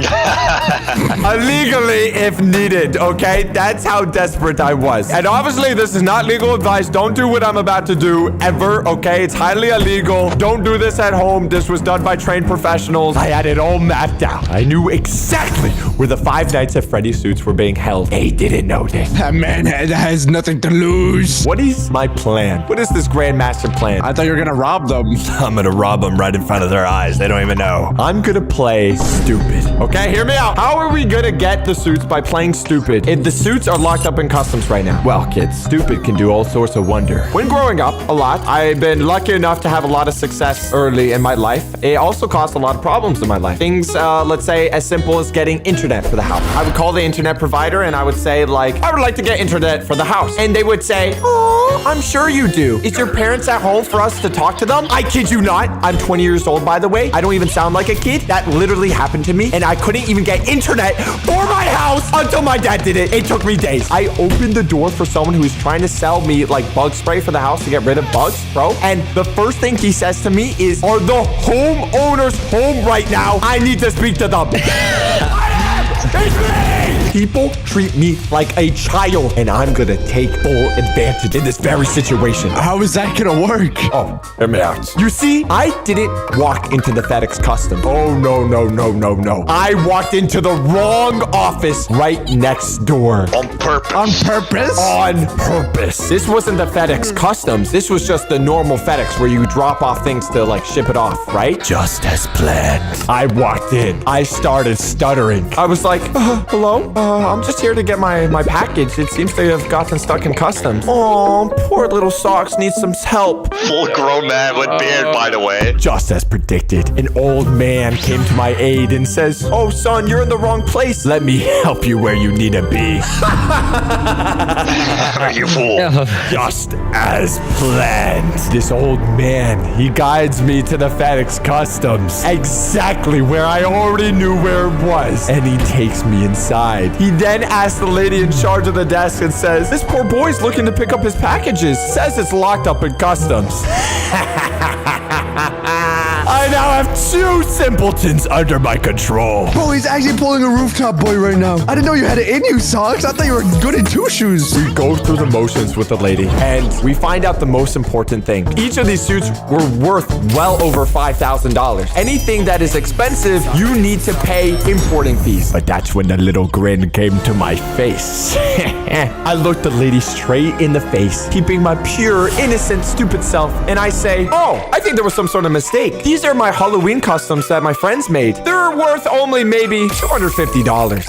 Illegally if needed, okay? That's how desperate I was. And obviously this is not legal advice. Don't do what I'm about to do ever, okay? It's highly illegal. Don't do this at home. This was done by trained professionals. I had it all mapped out. I knew exactly where the Five Nights at Freddy's suits were being held. They didn't know this. That man has nothing to lose. What is my plan? What is this grandmaster plan? I thought you were gonna rob them. I'm gonna rob them right in front of their eyes. They don't even know. I'm gonna play stupid. Okay, hear me out. How are we gonna get the suits by playing stupid if the suits are locked up in customs right now? Well, kids, stupid can do all sorts of wonder. When growing up a lot, I've been lucky enough to have a lot of success early in my life. It also caused a lot of problems in my life. Things, let's say, as simple as getting internet for the house. I would call the internet provider and I would say, like, I would like to get internet for the house. And they would say, oh, I'm sure you do. Is your parents at home for us to talk to them? I kid you not. I'm 20 years old, by the way. I don't even sound like a kid. That literally happened to me. And I couldn't even get internet for my house until my dad did it. It took me days. I opened the door for someone who was trying to sell me like bug spray for the house to get rid of bugs, bro. And the first thing he says to me is, are the homeowners home right now? I need to speak to them. It's me! People treat me like a child, and I'm gonna take full advantage in this very situation. How is that gonna work? Oh, hear me out. You see, I didn't walk into the FedEx Customs. Oh, no, no, no, no, no. I walked into the wrong office right next door. On purpose. On purpose? On purpose. This wasn't the FedEx Customs. This was just the normal FedEx where you drop off things to like ship it off, right? Just as planned. I walked in. I started stuttering. I was like, hello? I'm just here to get my package. It seems to have gotten stuck in customs. Oh, poor little Socks needs some help. Full-grown man with beard, by the way. Just as predicted, an old man came to my aid and says, "Oh, son, you're in the wrong place. Let me help you where you need to be." You fool. Just as planned. This old man, he guides me to the FedEx Customs. Exactly where I already knew where it was. And he takes me inside. He then asks the lady in charge of the desk and says, "This poor boy's looking to pick up his packages. Says it's locked up in customs." I now have 2 simpletons under my control. Bro, he's actually pulling a rooftop boy right now. I didn't know you had it in you, Socks. I thought you were good in 2 shoes. We go through the motions with the lady, and we find out the most important thing. Each of these suits were worth well over $5,000. Anything that is expensive, you need to pay importing fees. But that's when the little grin came to my face. I looked the lady straight in the face, keeping my pure, innocent, stupid self, and I say, "Oh, I think there was some sort of mistake. These are my Halloween customs that my friends made. They're worth only maybe $250.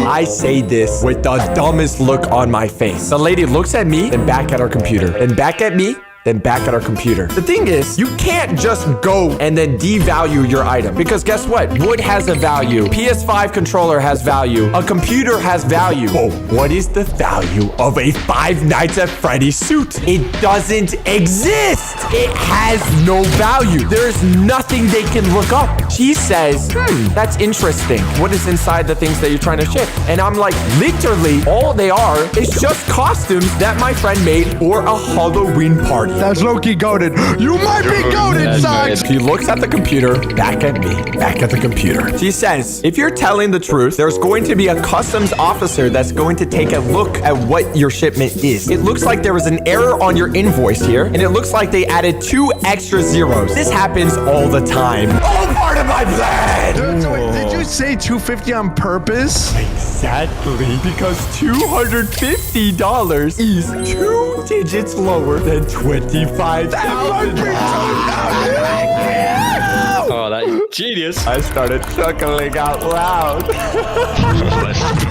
I say this with the dumbest look on my face. The lady looks at me, then back at our computer, then back at me, then back at our computer. The thing is, you can't just go and then devalue your item, because guess what? Wood has a value. PS5 controller has value. A computer has value. But what is the value of a Five Nights at Freddy's suit? It doesn't exist. It has no value. There's nothing they can look up. She says, that's interesting. What is inside the things that you're trying to ship? And I'm like, literally, all they are is just costumes that my friend made for a Halloween party. That's low-key goated. You might be goated, Socks. She looks at the computer, back at me, back at the computer. She says, if you're telling the truth, there's going to be a customs officer that's going to take a look at what your shipment is. It looks like there was an error on your invoice here, and it looks like they added 2 extra zeros. This happens all the time. All part of my plan! Dude, so wait, did you say 250 on purpose? Exactly, because $250 is 2 digits lower than $25,000. Oh, that's genius. I started chuckling out loud.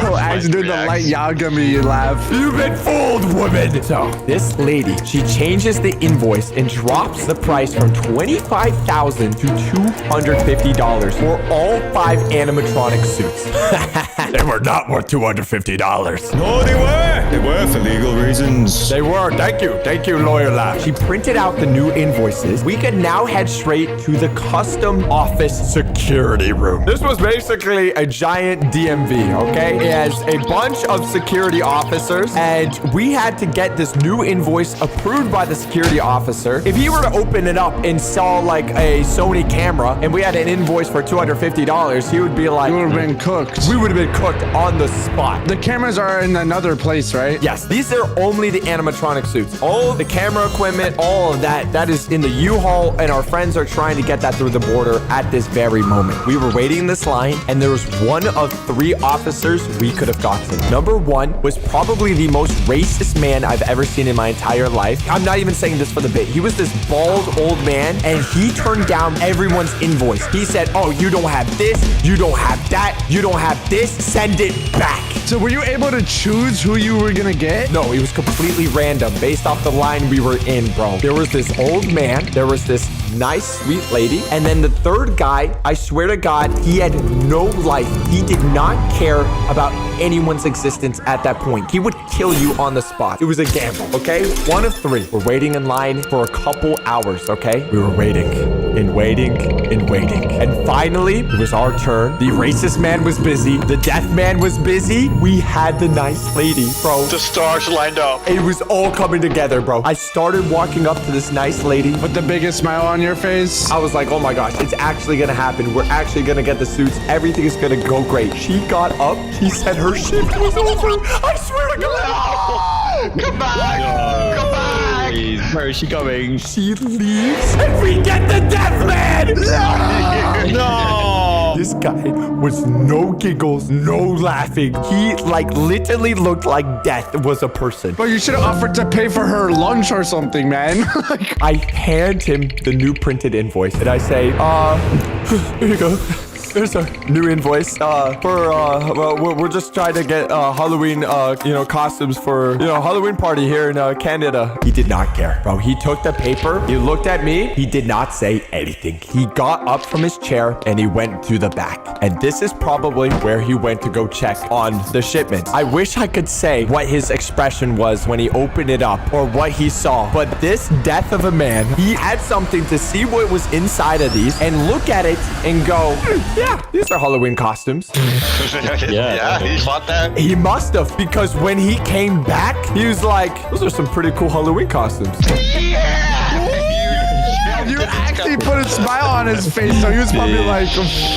Bro, actually doing the light Yagami laugh. You've been fooled, woman. So, this lady, she changes the invoice and drops the price from $25,000 to $250 for all 5 animatronic suits. They were not worth $250. No, they were. They were for legal reasons. They were. Thank you, lawyer laugh. She printed out the new invoices. We could now head straight to the custom office security room. This was basically a giant DMV, okay? It has a bunch of security officers, and we had to get this new invoice approved by the security officer. If he were to open it up and saw like a Sony camera, and we had an invoice for $250, he would be like, You would have been cooked. we would have been cooked on the spot. The cameras are in another place, right? Yes, these are only the animatronic suits. All the camera equipment, all of that is in the U-Haul, and our friends are trying to get that through the border at this very moment. We were waiting in this line, and there was one of 3 officers we could have gotten. Number 1 was probably the most racist man I've ever seen in my entire life. I'm not even saying this for the bit. He was this bald old man, and he turned down everyone's invoice. He said, oh, you don't have this, you don't have that, you don't have this, send it back. So were you able to choose who you were gonna get? No, it was completely random based off the line we were in, bro. There was this old man, there was this nice, sweet lady, and then the third guy, I swear to God, he had no life. He did not care about anyone's existence at that point. He would kill you on the spot. It was a gamble, okay? 1 of 3. We're waiting in line for a couple hours, okay? We were waiting and waiting and waiting. And finally, it was our turn. The racist man was busy. The deaf man was busy. We had the nice lady, bro. The stars lined up. It was all coming together, bro. I started walking up to this nice lady. With the biggest smile on your face? I was like, oh my gosh, it's actually gonna happen. We're actually gonna get the suits. Everything is gonna go great. She got up. She said her shift was over. I swear to God. No! Come back! Come back! Where is she going? She leaves, and we get the death man. No! This guy was no giggles, no laughing. He like literally looked like death was a person. But you should have offered to pay for her lunch or something, man. I hand him the new printed invoice, and I say, here you go. There's a new invoice we're just trying to get Halloween costumes for Halloween party here in Canada. He did not care, bro. He took the paper, he looked at me, he did not say anything. He got up from his chair and he went to the back, and this is probably where he went to go check on the shipment. I wish I could say what his expression was when he opened it up or what he saw, but this death of a man, he had something to see what was inside of these and look at it and go, yeah, these are Halloween costumes. Yeah, he bought that. He must have, because when he came back, he was like, those are some pretty cool Halloween costumes. You actually put a smile on his face, so he was probably like,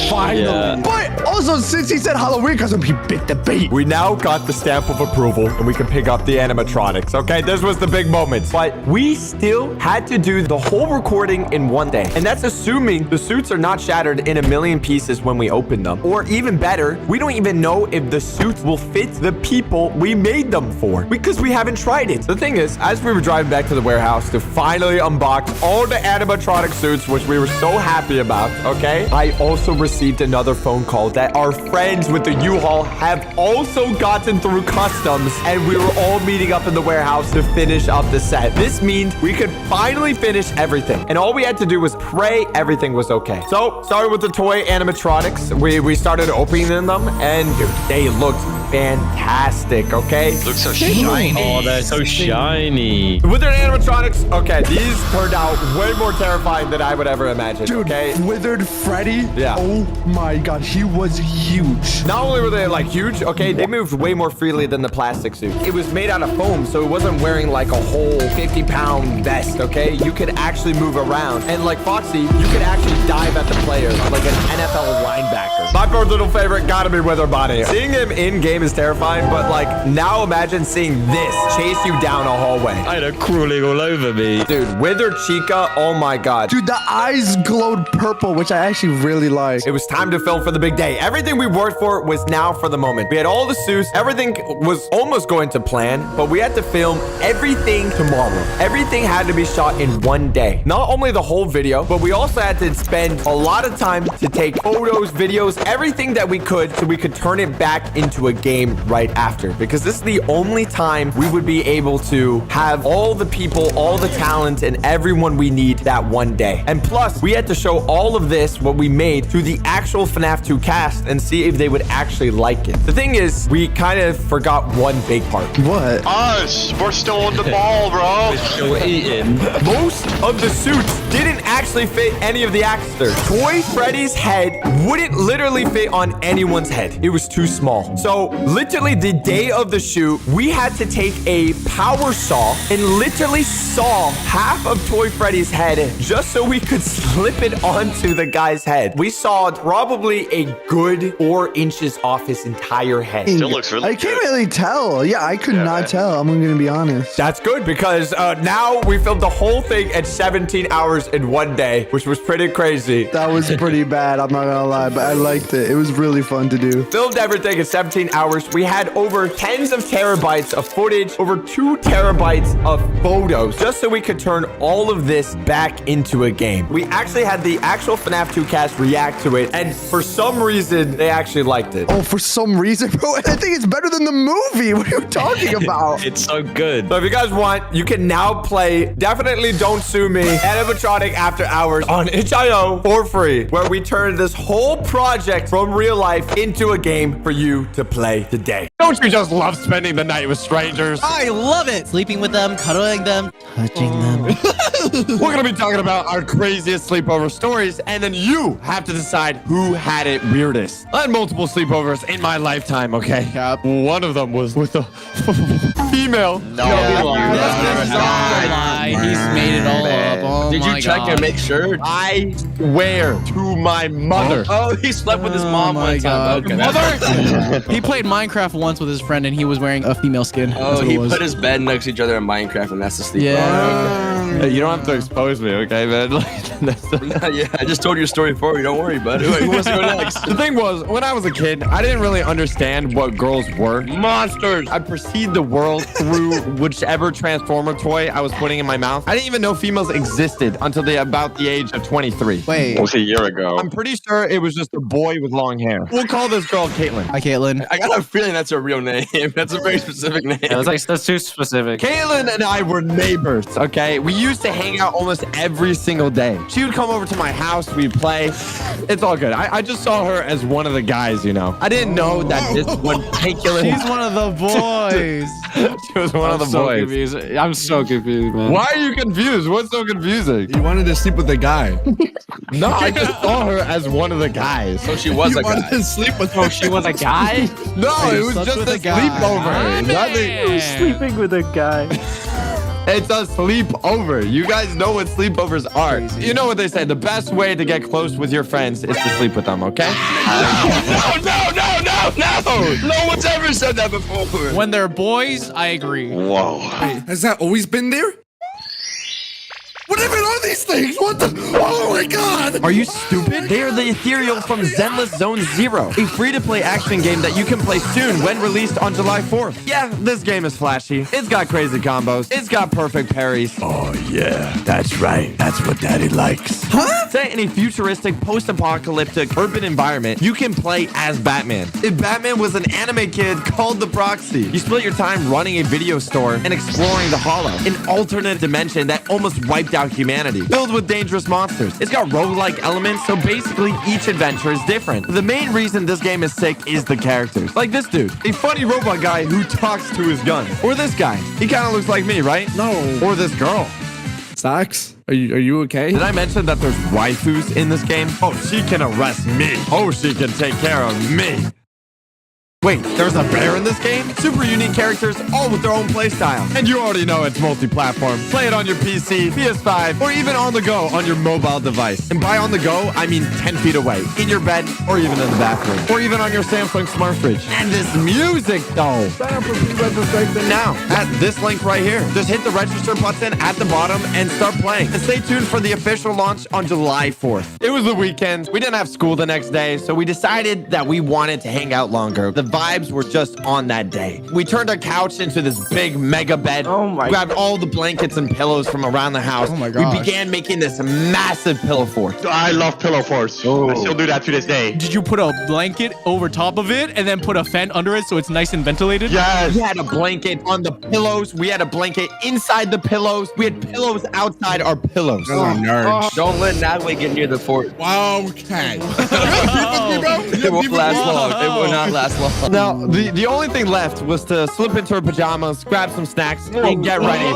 finally. Yeah. But also, since he said Halloween costume, he bit the bait. We now got the stamp of approval, and we can pick up the animatronics, okay? This was the big moment. But we still had to do the whole recording in one day. And that's assuming the suits are not shattered in a million pieces when we open them. Or even better, we don't even know if the suits will fit the people we made them for, because we haven't tried it. The thing is, as we were driving back to the warehouse to finally unbox all the animatronic suits, which we were so happy about, okay? I also received another phone call that our friends with the U-Haul have also gotten through customs, and we were all meeting up in the warehouse to finish up the set. This means we could finally finish everything, and all we had to do was pray everything was okay. So, started with the toy animatronics. We started opening them, and dude, they looked fantastic, okay? Looks so shiny. Oh, they're so shiny. Withered animatronics, okay, these turned out way more terrifying than I would ever imagine. Dude, okay? Withered Freddy? Yeah. Oh my god, he was huge. Not only were they like huge, okay, they moved way more freely than the plastic suit. It was made out of foam, so it wasn't wearing like a whole 50-pound vest, okay? You could actually move around. And like Foxy, you could actually dive at the player like an NFL linebacker. My first little favorite gotta be Wither Body. Seeing him in game is terrifying, but like now imagine seeing this chase you down a hallway. I had a crawling all over me. Dude, Withered Chica, oh my god. Dude, the eyes glowed purple, which I actually really like. It was time to film for the big day. Everything we worked for was now for the moment. We had all the suits. Everything was almost going to plan, but we had to film everything tomorrow. Everything had to be shot in one day. Not only the whole video, but we also had to spend a lot of time to take photos, videos, everything that we could so we could turn it back into a game right after. Because this is the only time we would be able to have all the people, all the talent, and everyone we need that one day. And plus, we had to show all of this, what we made, to the actual FNAF 2 cast and see if they would actually like it. The thing is, we kind of forgot one big part. What? Us! We're still on the ball, bro! We're still eating. Most of the suits didn't actually fit any of the actors. Toy Freddy's head wouldn't literally fit on anyone's head. It was too small. So literally the day of the shoot, we had to take a power saw and literally saw half of Toy Freddy's head just so we could slip it onto the guy's head. We saw probably a good 4 inches off his entire head. Still looks really I good. can't really tell. Yeah, I could not tell. I'm gonna be honest. That's good because now we filmed the whole thing at 17 hours in one day, which was pretty crazy. That was pretty bad, I'm not gonna lie, but I liked it. It was really fun to do. Filmed everything in 17 hours. We had over tens of terabytes of footage, over 2 terabytes of photos, just so we could turn all of this back into a game. We actually had the actual FNAF 2 cast react to it, and for some reason, they actually liked it. Oh, for some reason, bro, I think it's better than the movie. What are you talking about? It's so good. So if you guys want, you can now play Definitely Don't Sue Me Animatronic After Hours on itch.io for free, where we turn this whole project from real life into a game for you to play today. Don't you just love spending the night with strangers? I love it. Sleeping with them, cuddling them, touching them. We're going to be talking about our craziest sleepover stories, and then you have to decide who had it weirdest. I had multiple sleepovers in my lifetime, okay? One of them was with a female. No, He's made it all up. Oh Did you my check God. and make sure? I swear to my mother. Oh, he slept with his mom my one time. God. Okay, Mother! He played Minecraft once with his friend, and he was wearing a female skin. That's Oh, what he it was. put his bed next to each other in Minecraft, and that's the sleep. Yeah. Hey, you don't have to expose me, okay, man? Yeah, I just told your story for you. Don't worry, bud. Who wants to go next? The thing was, when I was a kid, I didn't really understand what girls were. Monsters. I perceived the world through whichever Transformer toy I was putting in my mouth. I didn't even know females existed until about the age of 23. Wait. Almost a year ago. I'm pretty sure it was just a boy with long hair. We'll call this girl Caitlin. Hi, Caitlin. I got a feeling that's a real name. That's a very specific name. Yeah, that's too specific. Caitlin and I were neighbors, okay? We used to hang out almost every single day. She would come over to my house, we'd play. It's all good. I just saw her as one of the guys, you know. I didn't know that this one, hey, Caitlin. She's one of the boys. She was one of the boys. Confused. I'm so confused, man. Why are you confused? What's so confusing? You wanted to sleep with a guy. No, I just saw her as one of the guys. So she was You a guy. wanted to sleep with Oh, she was a guy? No, it was slept just with a a guy. sleepover. Nothing. Sleeping with a guy. It's a sleepover. You guys know what sleepovers are. You know what they say. The best way to get close with your friends is to sleep with them, okay? No one's ever said that before. When they're boys, I agree. Whoa. Has that always been there? What even are these things? What the? Oh my god! Are you stupid? They are the ethereal from Zenless Zone Zero, a free-to-play action game that you can play soon when released on July 4th. Yeah, this game is flashy. It's got crazy combos. It's got perfect parries. Oh yeah, that's right. That's what Daddy likes. Set in a futuristic, post-apocalyptic urban environment, you can play as Batman. If Batman was an anime kid called the Proxy, you split your time running a video store and exploring the Hollow, an alternate dimension that almost wiped out humanity, filled with dangerous monsters. It's got roguelike elements, so basically each adventure is different. The main reason this game is sick is the characters. Like this dude, a funny robot guy who talks to his gun. Or this guy. He kind of looks like me, right? No. Or this girl. Socks? Are you okay? Did I mention that there's waifus in this game? Oh, she can arrest me. Oh, she can take care of me. Wait, there's a bear in this game? Super unique characters, all with their own playstyle. And you already know it's multi-platform. Play it on your PC, PS5, or even on the go on your mobile device. And by on the go, I mean 10 feet away, in your bed, or even in the bathroom, or even on your Samsung smart fridge. And this music, though. Sign up for pre-registration now at this link right here. Just hit the register button at the bottom and start playing. And stay tuned for the official launch on July 4th. It was the weekend. We didn't have school the next day, so we decided that we wanted to hang out longer. The vibes were just on that day. We turned our couch into this big mega bed. Oh my. Grabbed all the blankets and pillows from around the house. Oh my gosh. We began making this massive pillow fort. I love pillow forts. I still do that to this day. Did you put a blanket over top of it and then put a fan under it so it's nice and ventilated? Yes. We had a blanket on the pillows. We had a blanket inside the pillows. We had pillows outside our pillows. Don't let Natalie get near the fort. Wow, okay. It won't last long. It will not last long. Now, the only thing left was to slip into her pajamas, grab some snacks, and get ready to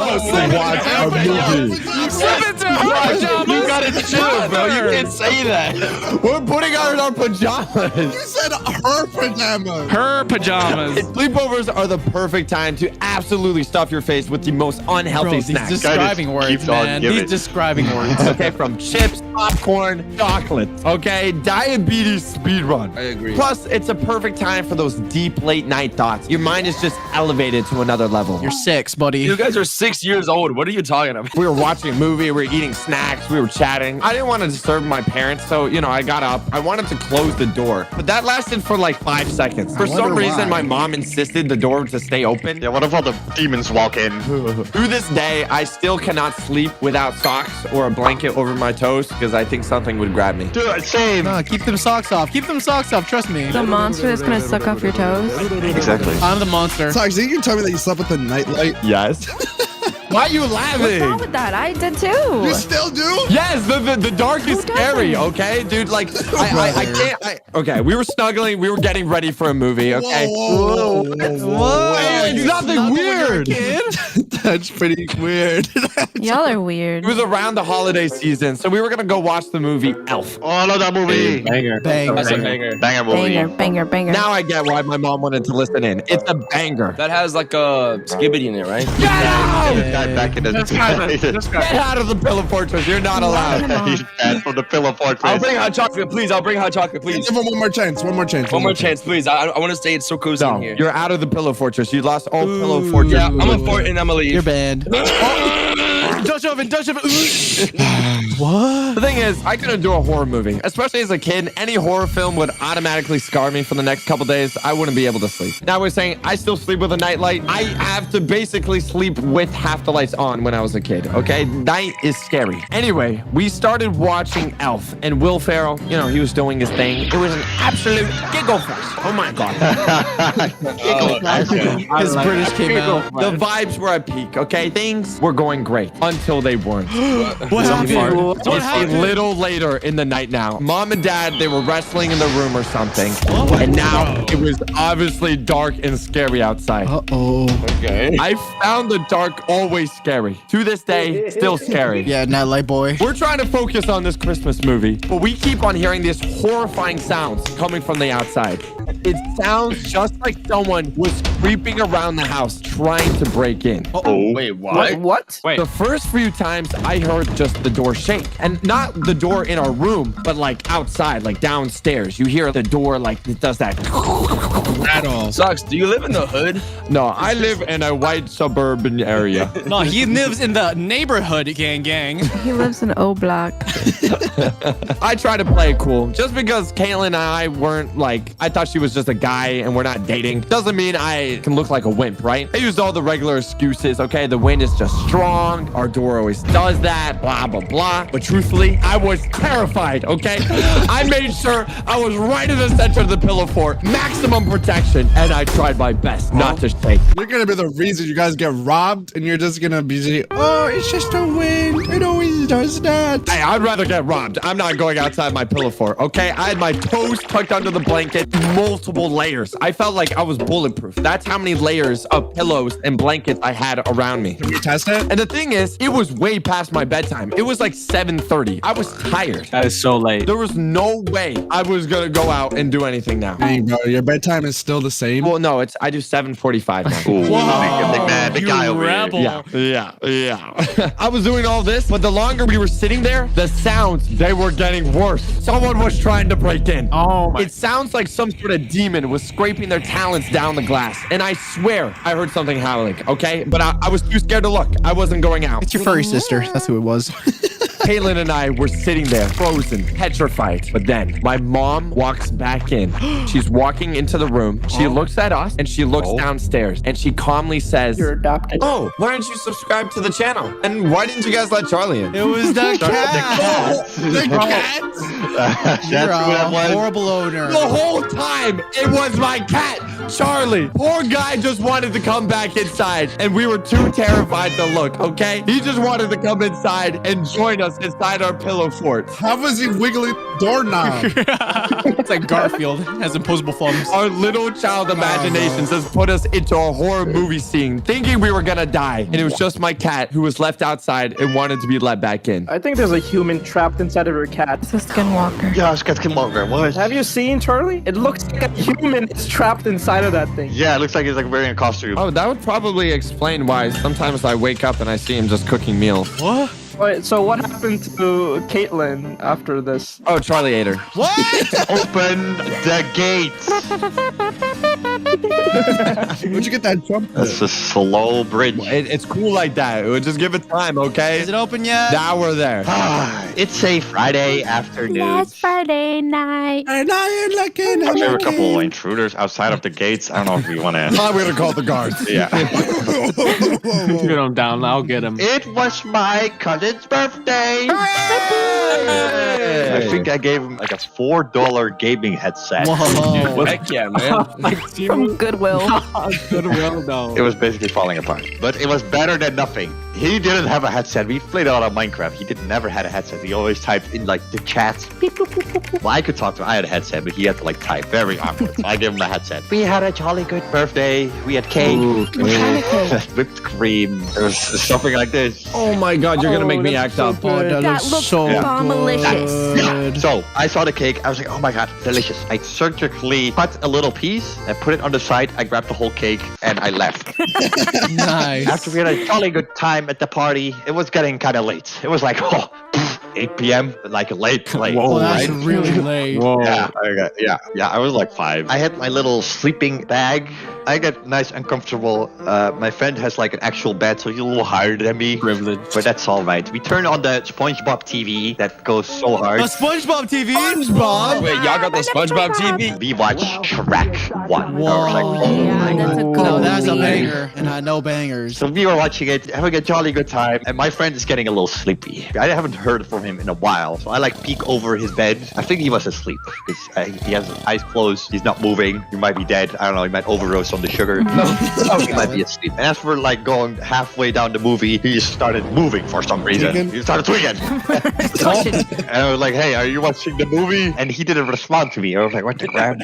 watch a movie. Slip into her pajamas. You gotta chill, bro. You can't say that. We're putting on our pajamas. You said her pajamas. Her pajamas. Sleepovers are the perfect time to absolutely stuff your face with the most unhealthy Bro, snacks. these describing words, keeps on man. giving. These describing words. Okay, from chips, popcorn, chocolate. Okay, diabetes speedrun. I agree. Plus, it's a perfect time for those deep late night thoughts. Your mind is just elevated to another level. You're 6, buddy. You guys are 6 years old. What are you talking about? We were watching a movie, we were eating snacks, we were chatting. I didn't want to disturb my parents, so, I got up. I wanted to close the door, but that lasted for like 5 seconds. For some reason, my mom insisted the door to stay open. Yeah, what if all the demons walk in? To this day, I still cannot sleep without socks or a blanket over my toes because I think something would grab me. Dude, same. No, keep them socks off. Keep them socks off. Trust me. The monster that's gonna suck off your toes. Exactly. I'm the monster. Socks, didn't you tell me that you slept with a nightlight? Yes. Why are you What's laughing? wrong with that? I did too. You still do? Yes, the dark is scary, okay? Dude, like, I can't, okay, we were snuggling, we were getting ready for a movie, okay? Whoa. It's nothing weird. That's pretty weird. Y'all are weird. It was around the holiday season, so we were gonna go watch the movie Elf. Oh, I love that movie. Banger. Bang. That's a banger. Banger movie. Banger, banger. Now I get why my mom wanted to listen in. It's a banger. That has like a skibbity in it, right? Get out! Back in the Get out of the pillow fortress. You're not allowed. He's banned from the pillow fortress. I'll bring hot chocolate, please. I'll bring hot chocolate, please. Give him one more chance. One more chance. One more chance, please. I want to stay. It's so cozy in No, here. you're out of the pillow fortress. You lost all pillow fortress. Yeah, I'm a fort and I'm a leave. You're banned. Dutch oven. What? The thing is, I couldn't do a horror movie. Especially as a kid, any horror film would automatically scar me for the next couple days. I wouldn't be able to sleep. Now we're saying I still sleep with a nightlight. I have to basically sleep with half the lights on when I was a kid, okay? Night is scary. Anyway, we started watching Elf, and Will Ferrell, you know, he was doing his thing. It was an absolute giggle fest. Oh my God. His British came out. The vibes were at peak, okay? Things were going great until they weren't. What happened? It's a little later in the night now. Mom and Dad, they were wrestling in the room or something. And now it was obviously dark and scary outside. Uh-oh. Okay. I found the dark always scary. To this day, still scary. Yeah, nightlight boy. We're trying to focus on this Christmas movie, but we keep on hearing these horrifying sounds coming from the outside. It sounds just like someone was creeping around the house trying to break in. Oh, wait, what? What? Wait. The first few times I heard just the door shake, and not the door in our room, but like outside, like downstairs. You hear the door like it does that. At all. Sucks. Do you live in the hood? No, I live in a white suburban area. No, he lives in the neighborhood, gang. He lives in O Block. I try to play it cool. Just because Caitlin and I weren't like, I thought she was just a guy and we're not dating, doesn't mean I can look like a wimp, right? I used all the regular excuses. Okay, the wind is just strong. Our door always does that, blah, blah, blah. But truthfully, I was terrified, okay? I made sure I was right in the center of the pillow fort, maximum protection, and I tried my best not to shake. You're gonna be the reason you guys get robbed, and you're just gonna be, oh, it's just a wind. It always does that. Hey, I'd rather get robbed. I'm not going outside my pillow fort, okay? I had my toes tucked under the blanket, multiple layers. I felt like I was bulletproof. That's how many layers of pillows and blankets I had around me. Can you test it? And the thing is, it was way past my bedtime. It was like 7:30. I was tired. That is so late. There was no way I was gonna go out and do anything now. Dang, bro, your bedtime is still the same. Well, no, I do 7:45 now. Ooh, big man, big guy over here. Yeah. I was doing all this, but the longer we were sitting there, the sounds, they were getting worse. Someone was trying to break in. Oh my. It sounds like some sort of demon was scraping their talons down the glass. And I swear I heard something howling, okay? But I was too scared to look. I wasn't going out. It's your furry sister. That's who it was. Caitlin and I were sitting there, frozen, petrified. But then my mom walks back in. She's walking into the room. She looks at us and she looks downstairs and she calmly says, You're adopted. "Oh, why didn't you subscribe to the channel? And why didn't you guys let Charlie in?" It was the cat. The cats. You're a horrible owner. The whole time, it was my cat, Charlie. Poor guy just wanted to come back inside, and we were too terrified to look, okay? He just wanted to come inside and join us inside our pillow fort. How was he wiggling doorknob? It's like Garfield has opposable thumbs. Our little child imaginations has put us into a horror movie scene, thinking we were gonna die, and it was just my cat who was left outside and wanted to be let back in. I think there's a human trapped inside of your cat. It's a skinwalker. Yeah, it's got Skinwalker. What? Have you seen Charlie? It looks like a human is trapped inside of that thing. Yeah, it looks like he's like wearing a costume. Oh, that would probably explain why sometimes I wake up and I see him just cooking meals. What? Wait, so what happened to Caitlin after this? Oh, Charlie ate her. What? Open the gates. Where'd you get that jump? That's a slow bridge. It's cool like that. It would just give it time, okay? Is it open yet? Now we're there. It's a Friday afternoon. Last Friday night. And I ain't looking. There are a couple of intruders outside of the gates. I don't know if we want to. I'm gonna call the guards. Yeah. Get him down. I'll get him. It was my cousin's birthday. I think I gave him like a $4 gaming headset. Whoa. Heck yeah, man. From Goodwill. Goodwill, though. It was basically falling apart, but it was better than nothing. He didn't have a headset. We played a lot of Minecraft. He never had a headset. He always typed in like the chats. Well, I could talk to him. I had a headset, but he had to like type. Very awkward. So I gave him a headset. We had a jolly good birthday. We had cake. What kind of cake? Whipped cream. There was something like this. Oh my God, you're gonna make me act up. Oh, that That looks looks so bomb-alicious. good. So I saw the cake. I was like, oh my God, delicious. I surgically cut a little piece and put it on the side. I grabbed the whole cake and I left. Nice. After we had a jolly good time at the party, it was getting kind of late. It was like, oh, 8 p.m. Like late. Whoa, that's really late. Whoa. Yeah. I was like 5. I had my little sleeping bag. I get nice and comfortable. My friend has like an actual bed, so he's a little higher than me. Privileged. But that's all right. We turn on the SpongeBob TV that goes so hard. The SpongeBob TV? SpongeBob? Wait, y'all got the SpongeBob TV? We watch Shrek 1. Whoa. That's a banger. And I know bangers. So we were watching it, having a jolly good time, and my friend is getting a little sleepy. I haven't heard from him in a while, so I like peek over his bed. I think he was asleep because he has his eyes closed. He's not moving. He might be dead. I don't know. He might overdose on the sugar. He might be asleep. And as we're like going halfway down the movie, he just started moving for some reason. He started tweaking. And I was like, "Hey, are you watching the movie?" And he didn't respond to me. I was like, "What the crap?"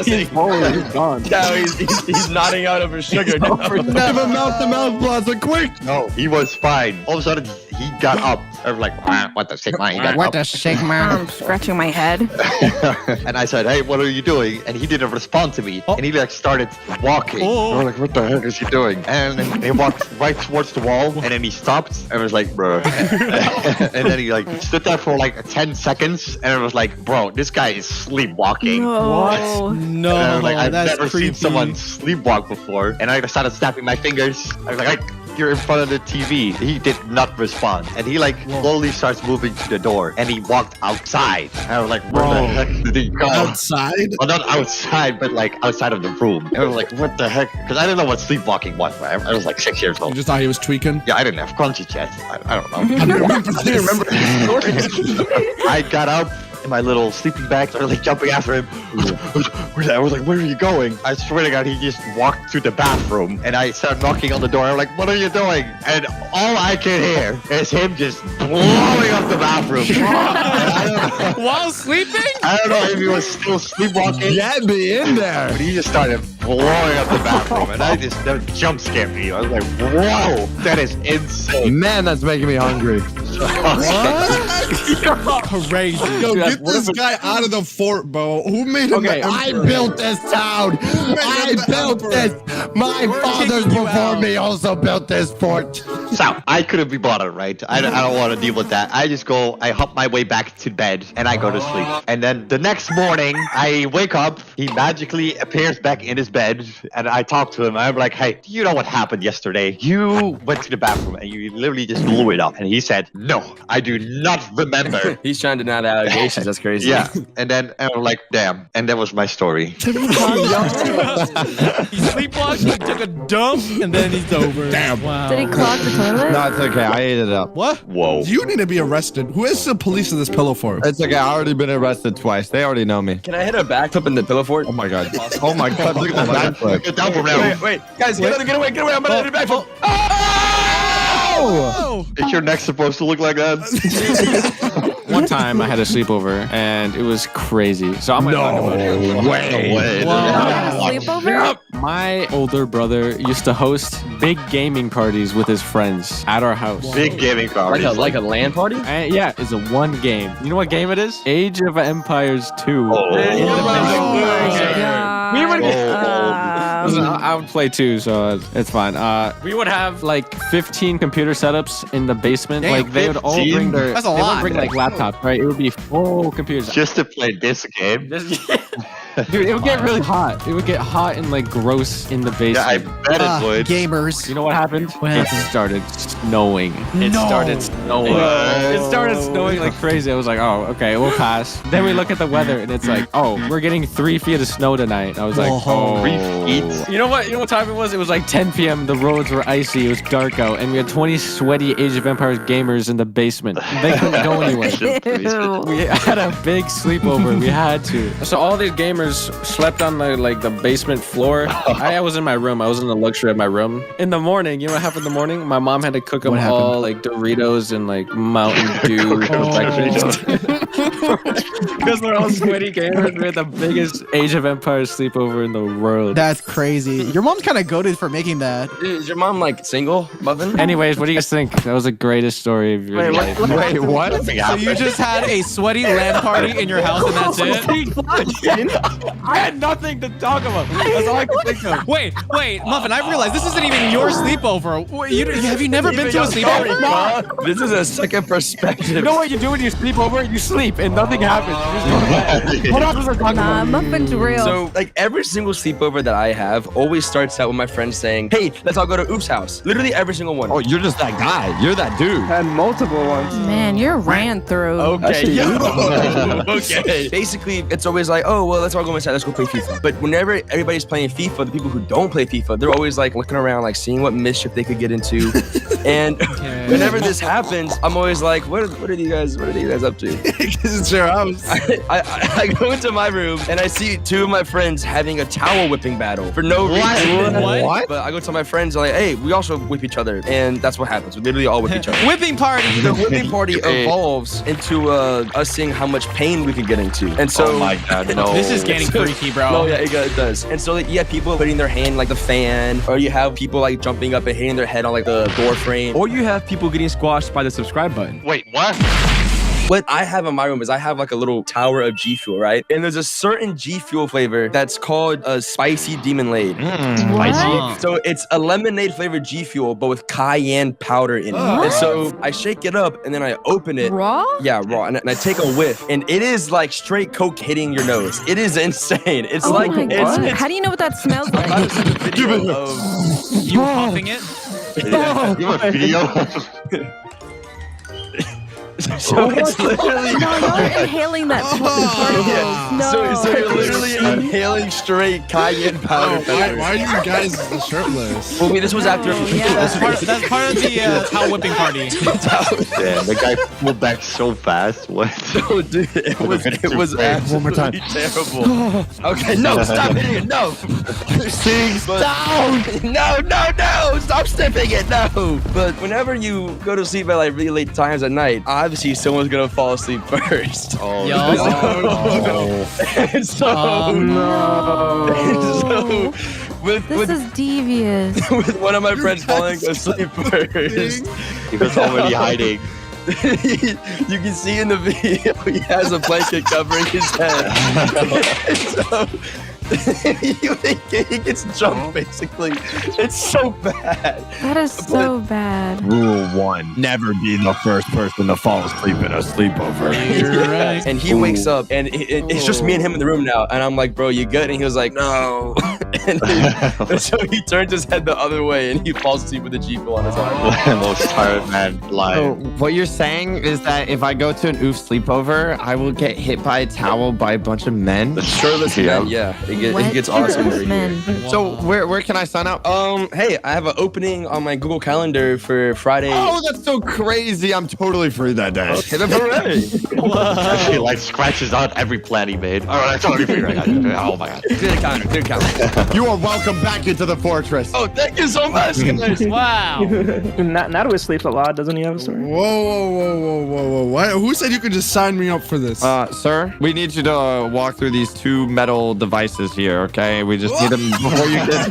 He's gone. No, he's nodding out over sugar. Give him mouth blaster, quick! No, he was fine. All of a sudden, he got up. I was like, "What the sigma?" He got What up. the sigma? I'm scratching my head. And I said, "Hey, what are you doing?" And he didn't respond to me. And he like started walking. I was like, "What the heck is he doing?" And then he walked right towards the wall. And then he stopped. And I was like, "Bro." And then he like stood there for like 10 seconds. And I was like, "Bro, this guy is sleepwalking." No. No, And I was like, I've that's never creepy. seen someone sleepwalk before. And I started snapping my fingers. I was like, "You're in front of the TV." He did not respond. And he like slowly starts moving to the door. And he walked outside. And I was like, "Where the heck did he go?" Outside? Well, not outside, but like outside of the room. And I was like, "What the heck?" Because I didn't know what sleepwalking was. Right? I was like 6 years old. You just thought he was tweaking? Yeah, I didn't have crunchy yet. I don't know. I didn't remember. I got up in my little sleeping bag, started like jumping after him. I was like, "Where are you going?" I swear to God, he just walked to the bathroom, and I started knocking on the door. I'm like, "What are you doing?" And all I can hear is him just blowing up the bathroom. While sleeping? I don't know if he was still sleepwalking. Get me in there. But he just started blowing up the bathroom, and that jump scared me. I was like, "Whoa, that is insane." Man, that's making me hungry. Crazy. Yo, get this guy out of the fort, bro. Who made him the I emperor? built this town. I built this. My fathers before me also built this fort. So I couldn't be bothered, right? I don't want to deal with that. I just go, I hop my way back to bed, and I go to sleep. And then the next morning, I wake up. He magically appears back in his bed, and I talk to him. I'm like, "Hey, do you know what happened yesterday? You went to the bathroom, and you literally just blew it up." And he said, "No, I do not remember." He's trying to deny the allegations. That's crazy. Yeah. And then I'm like, "Damn." And that was my story. He sleepwalked, he took a dump, and then he's over. Damn. Wow. Did he clog the toilet? No, it's okay. I ate it up. What? Whoa. You need to be arrested. Who is the police in this pillow fort? It's okay. I already been arrested twice. They already know me. Can I hit a backflip in the pillow fort? Oh my god. Oh my god. Look at the backflip. Get down from now. Wait, guys, get away, I'm gonna hit a backflip. Oh! Is your neck supposed to look like that? One time I had a sleepover and it was crazy. So I'm No way. Sleepover? My older brother used to host big gaming parties with his friends at our house. Big gaming party. Like a LAN party? And yeah, it's a one game. You know what game it is? Age of Empires 2. Oh. We would Listen, I would play too, so it's fine. We would have like 15 computer setups in the basement. Damn, like they would all 15? bring their, That's a they lot. would bring like laptops, right? It would be full computers. Just to play this game? Dude, it would get really hot. It would get hot and like gross in the basement. Yeah, I bet it would. Gamers. You know what happened? It started snowing. It No. started snowing. It started snowing like crazy. I was like, oh, okay, we'll pass. Then we look at the weather and it's like, oh, we're getting 3 feet of snow tonight. I was like, oh. 3 feet? You know what? You know what time it was? It was like 10 p.m. The roads were icy. It was dark out. And we had 20 sweaty Age of Empires gamers in the basement. They couldn't go anywhere. We had a big sleepover. We had to. So all these gamers slept on the basement floor. I was in my room. I was in the luxury of my room. In the morning, you know what happened in the morning? My mom had to cook them all like Doritos and like Mountain Dew for breakfast. Because we're all sweaty gamers. We had the biggest Age of Empires sleepover in the world. That's crazy. Your mom's kind of goated for making that. Is your mom like single, Muffin? Anyways, what do you guys think? That was the greatest story of your life. Wait, what? So you just had a sweaty LAN party in your house and that's it? I had nothing to talk about. That's all I could think of. Wait, Muffin, I realized this isn't even your sleepover. Have you never been to a sleepover? This is a second perspective. You know what you do when you sleep over? You sleep and nothing happens. You just go to bed. What else was I talking about? Muffin's real. So, like, every single sleepover that I have always starts out with my friends saying, hey, let's all go to Oof's house. Literally every single one. Oh, you're just that guy. You're that dude. Had multiple ones. Man, you're ran through. Okay. Okay. Basically, it's always like, oh, well, let's all go inside. Let's go play FIFA. But whenever everybody's playing FIFA, the people who don't play FIFA, they're always like looking around, like seeing what mischief they could get into. And whenever this happens, I'm always like, what are you guys up to? Because it's your house. I go into my room and I see two of my friends having a towel whipping battle for no reason. What? But I go to my friends like, hey, we also whip each other, and that's what happens. We literally all whip each other. Whipping party. The whipping party evolves into us seeing how much pain we can get into, and so Oh my god, no. This is getting freaky, bro. No, yeah, it does. And so like, you have people putting their hand like the fan, or you have people like jumping up and hitting their head on like the door frame, Or you have people getting squashed by the subscribe button. Wait, what? What I have in my room is I have like a little tower of G Fuel, right? And there's a certain G Fuel flavor that's called a spicy demon laid. What? So it's a lemonade flavored G Fuel, but with cayenne powder in it. And so I shake it up and then I open it. Raw? Yeah, raw. And I take a whiff, and it is like straight Coke hitting your nose. It is insane. It's Oh like my God. How do you know what that smells like? I sent a video of You huffing it? You have a video? So it's literally No, you're inhaling that particles. No. So you're literally inhaling straight cayenne powder. Why are you guys shirtless? Well, this was after. That's part of the towel whipping party. Damn, the guy pulled back so fast. What? No, dude, it was One more time. terrible. Okay, no, stop hitting it. No. Sings down. No, stop sniffing it. No. But whenever you go to sleep at like really late times at night, obviously someone's gonna fall asleep first. Oh, And so, This is devious. with one of my friends falling asleep first, he was already hiding. you can see in the video he has a blanket covering his head. And so, he gets jumped basically. It's so bad. That is so bad. Rule 1: never be the first person to fall asleep in a sleepover. You're right. And he wakes up, and it's just me and him in the room now. And I'm like, bro, you good? And he was like, no. and so he turns his head the other way, and he falls asleep with the G-Fuel on his arm. Most tired man So alive. what you're saying is that if I go to an oof sleepover, I will get hit by a towel by a bunch of men? The shirtless man, yeah. It gets awesome over here. So where can I sign up? Hey, I have an opening on my Google Calendar for Friday. Oh, that's so crazy. I'm totally free that day. Okay, then hooray. He like scratches out every plan he made. All right, I'm totally free right now. Oh my god. Clear the calendar. You are welcome back into the fortress. Oh, thank you so much, guys. Wow. Natalie sleeps a lot. Doesn't he have a story? Whoa. What? Who said you could just sign me up for this? Sir, we need you to walk through these two metal devices here, okay? We just need them before you get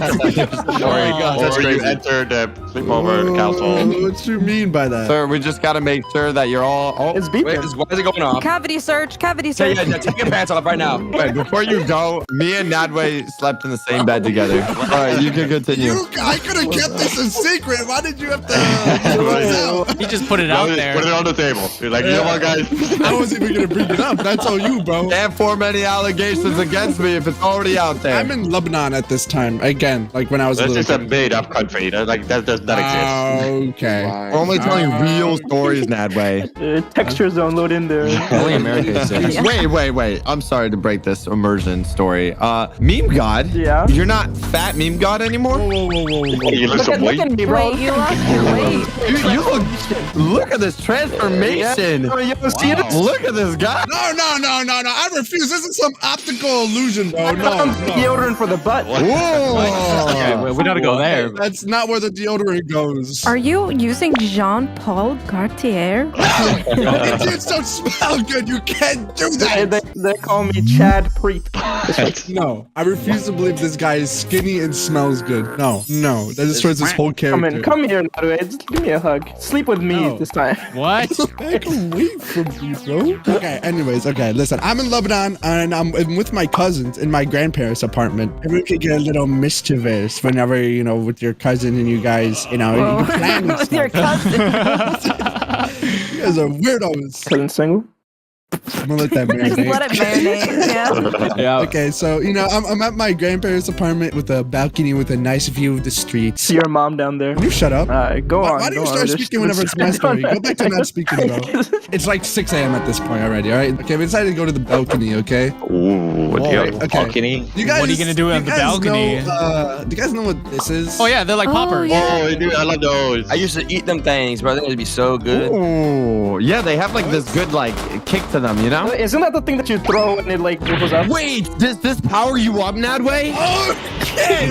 Before you enter the sleepover council. What you mean by that? Sir, we just gotta make sure that you're all... Oh, It's beeping. Wait, why is it going off? Cavity search. Yeah, take your pants off right now. wait, before you go, me and Nadwe slept in the same bed together. All right, you can continue. I could have kept this a secret. Why did you have to? He just put it out there. Put it on the table. You're like, you know what, guys? I wasn't even gonna bring it up. That's all you, bro. Can't form any allegations against me if it's already out there. I'm in Lebanon at this time. Again, like when I was That's a just little a made-up country. That does not exist. Okay. We're only telling real stories, Nadwe. Texture zone load in there. Only America exists. Wait. I'm sorry to break this immersion story. Meme God? Yeah? You're not fat meme God anymore? Whoa. You lose some weight. at me, bro. Wait, you lost your weight. You look at this transformation. Look at this guy. No. I refuse. This is some optical illusion, bro. No. found deodorant for the butt. Okay, we gotta go there. That's not where the deodorant goes. Are you using Jean Paul Gaultier? It just don't smell good. You can't do that. They call me Chad Preet. No, I refuse to believe this guy is skinny and smells good. No, that destroys his whole character. Come here, Naruto. Just give me a hug. Sleep with me this time. What? Back away from me, bro. Okay, anyways, listen. I'm in Lebanon and I'm with my cousins in my grandparents' apartment. And we could get a little mischievous whenever, with your cousin and you guys, you can plan with With your cousin. You guys are weirdos. Cousin single? I'm gonna let that marinate. Let it marinate. Yeah. Okay, so I'm at my grandparents' apartment with a balcony with a nice view of the streets. See your mom down there. Can you shut up? Go on. Why do you start speaking whenever it's my story? Go back to not speaking, bro. It's like 6 a.m. at this point already. All right. Okay, we decided to go to the balcony. Okay. Ooh, what do you have? Okay. Balcony? You guys, What are you gonna do on the balcony? Do you guys know what this is? Oh yeah, they're like poppers. Oh, dude, I love those. I used to eat them things, bro. I think it'd be so good. Oh, yeah, they have like this good kick to them, you know? Isn't that the thing that you throw and it like dribbles up? Wait, does this power you up, Nadway? Okay.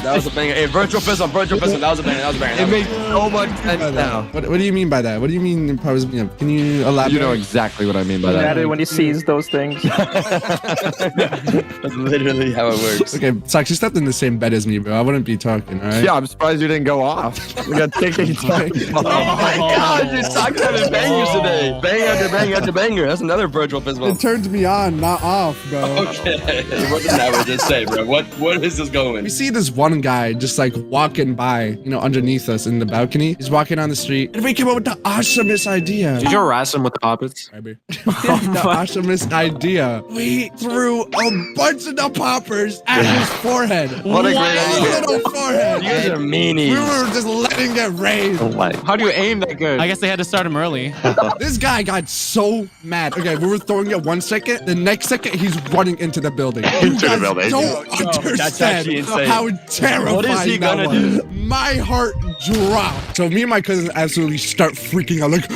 That was a banger. Hey, virtual pistol. That was a banger. It makes so much sense now. What do you mean by that? What do you mean it powers me up? Can you elaborate? You know exactly what I mean by that. When he sees those things. That's literally how it works. Okay, Sox, you slept in the same bed as me, bro. I wouldn't be talking, all right? Yeah, I'm surprised you didn't go off. We got ticking time. Oh my god, dude, Sock having bangers today. Bang after bang after banger. That's another virtual pistol. It turns me on, not off, bro. Okay. What did that just say, bro? What is this going? We see this one guy just walking by, underneath us in the balcony. He's walking on the street, and we came up with the awesomest idea. Did you harass him with the poppets? The awesomest idea. We threw a bunch of the poppers at his forehead. What a great idea. Little forehead. You guys are meanies. We were just letting it rain. Oh my. How do you aim that good? I guess they had to start him early. This guy got so mad. Okay, we were throwing it 1 second. The next second, he's running into the building. You guys don't understand how terrifying What is he that gonna was. do? My heart dropped. So me and my cousins absolutely start freaking out. Like,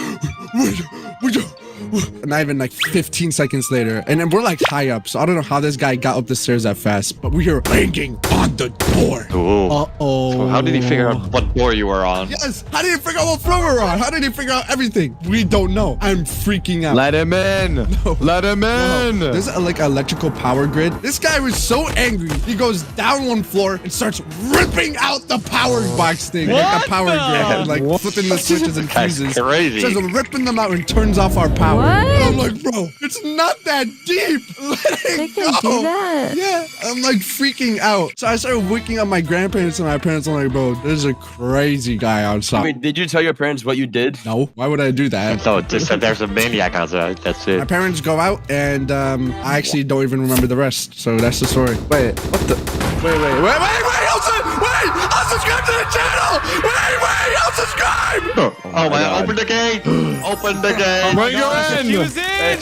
not even 15 seconds later. And then we're high up. So I don't know how this guy got up the stairs that fast. But we hear banging on the door. Ooh. Uh-oh. So how did he figure out what door you were on? Yes. How did he figure out what floor we're on? How did he figure out everything? We don't know. I'm freaking out. Let him in. No. Let him in. There's electrical power grid. This guy was so angry. He goes down 1 floor and starts ripping out the power box thing. The power grid. Flipping the switches and That's fuses. crazy. Starts ripping them out and turns off our power. What? I'm like, bro, it's not that deep. Let They it can go. do that. Yeah, I'm freaking out. So I started waking up my grandparents, and my parents are like, bro, there's a crazy guy outside. Wait, did you tell your parents what you did? No, why would I do that? No, just that there's a maniac outside. That's My it. parents go out, and I actually don't even remember the rest. So that's the story. Wait, what the? Wait, unsubscribe to the channel! Wait, unsubscribe! Oh my, open the gate! Open the gate! Bring her in. She's in.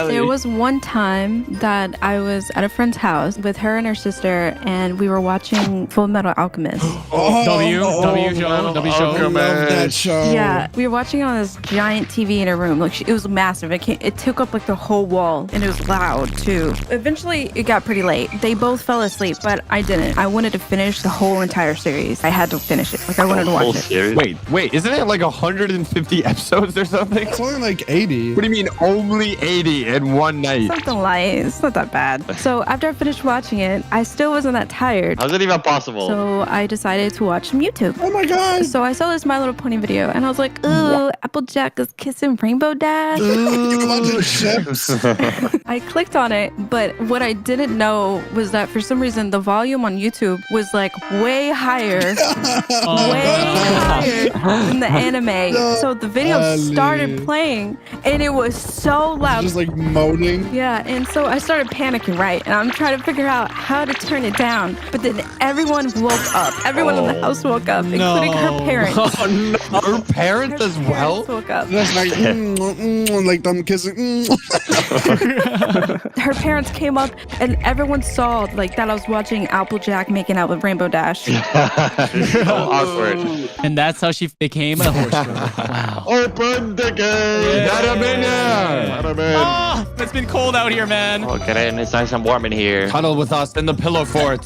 There was one time that I was at a friend's house with her and her sister, and we were watching Full Metal Alchemist. W show. I love that show. Yeah, we were watching it on this giant TV in her room. It was massive. It took up the whole wall, and it was loud too. Eventually, it got pretty late. They both fell asleep, but I didn't. I wanted to finish the whole entire series. I had to finish it. I wanted to watch it. Series? Wait, isn't it 150 episodes or something? It's only 80. What do you mean only 80 in one night? Something light. It's not that bad. So after I finished watching it, I still wasn't that tired. How's it even possible? So I decided to watch some YouTube. Oh my god. So I saw this My Little Pony video, and I was like, ooh, Applejack is kissing Rainbow Dash. I clicked on it, but what I didn't know was that for some reason the volume on YouTube was way higher, higher than the anime. So the video started playing, and it was so loud. Just moaning. Yeah, and so I started panicking, right? And I'm trying to figure out how to turn it down. But then everyone woke up. Everyone in the house woke up, including her parents. Oh, no. Her parents as well? Woke up. That's like them kissing. Her parents came up, and everyone saw that I was watching Applejack making out with Rainbow Dash. Awkward. And that's how she life became a horse room. Wow. Open the gate. Let him in there. Let him in. Oh, it's been cold out here, man. Oh, get in. It's nice and warm in here. Cuddle with us in the pillow fort.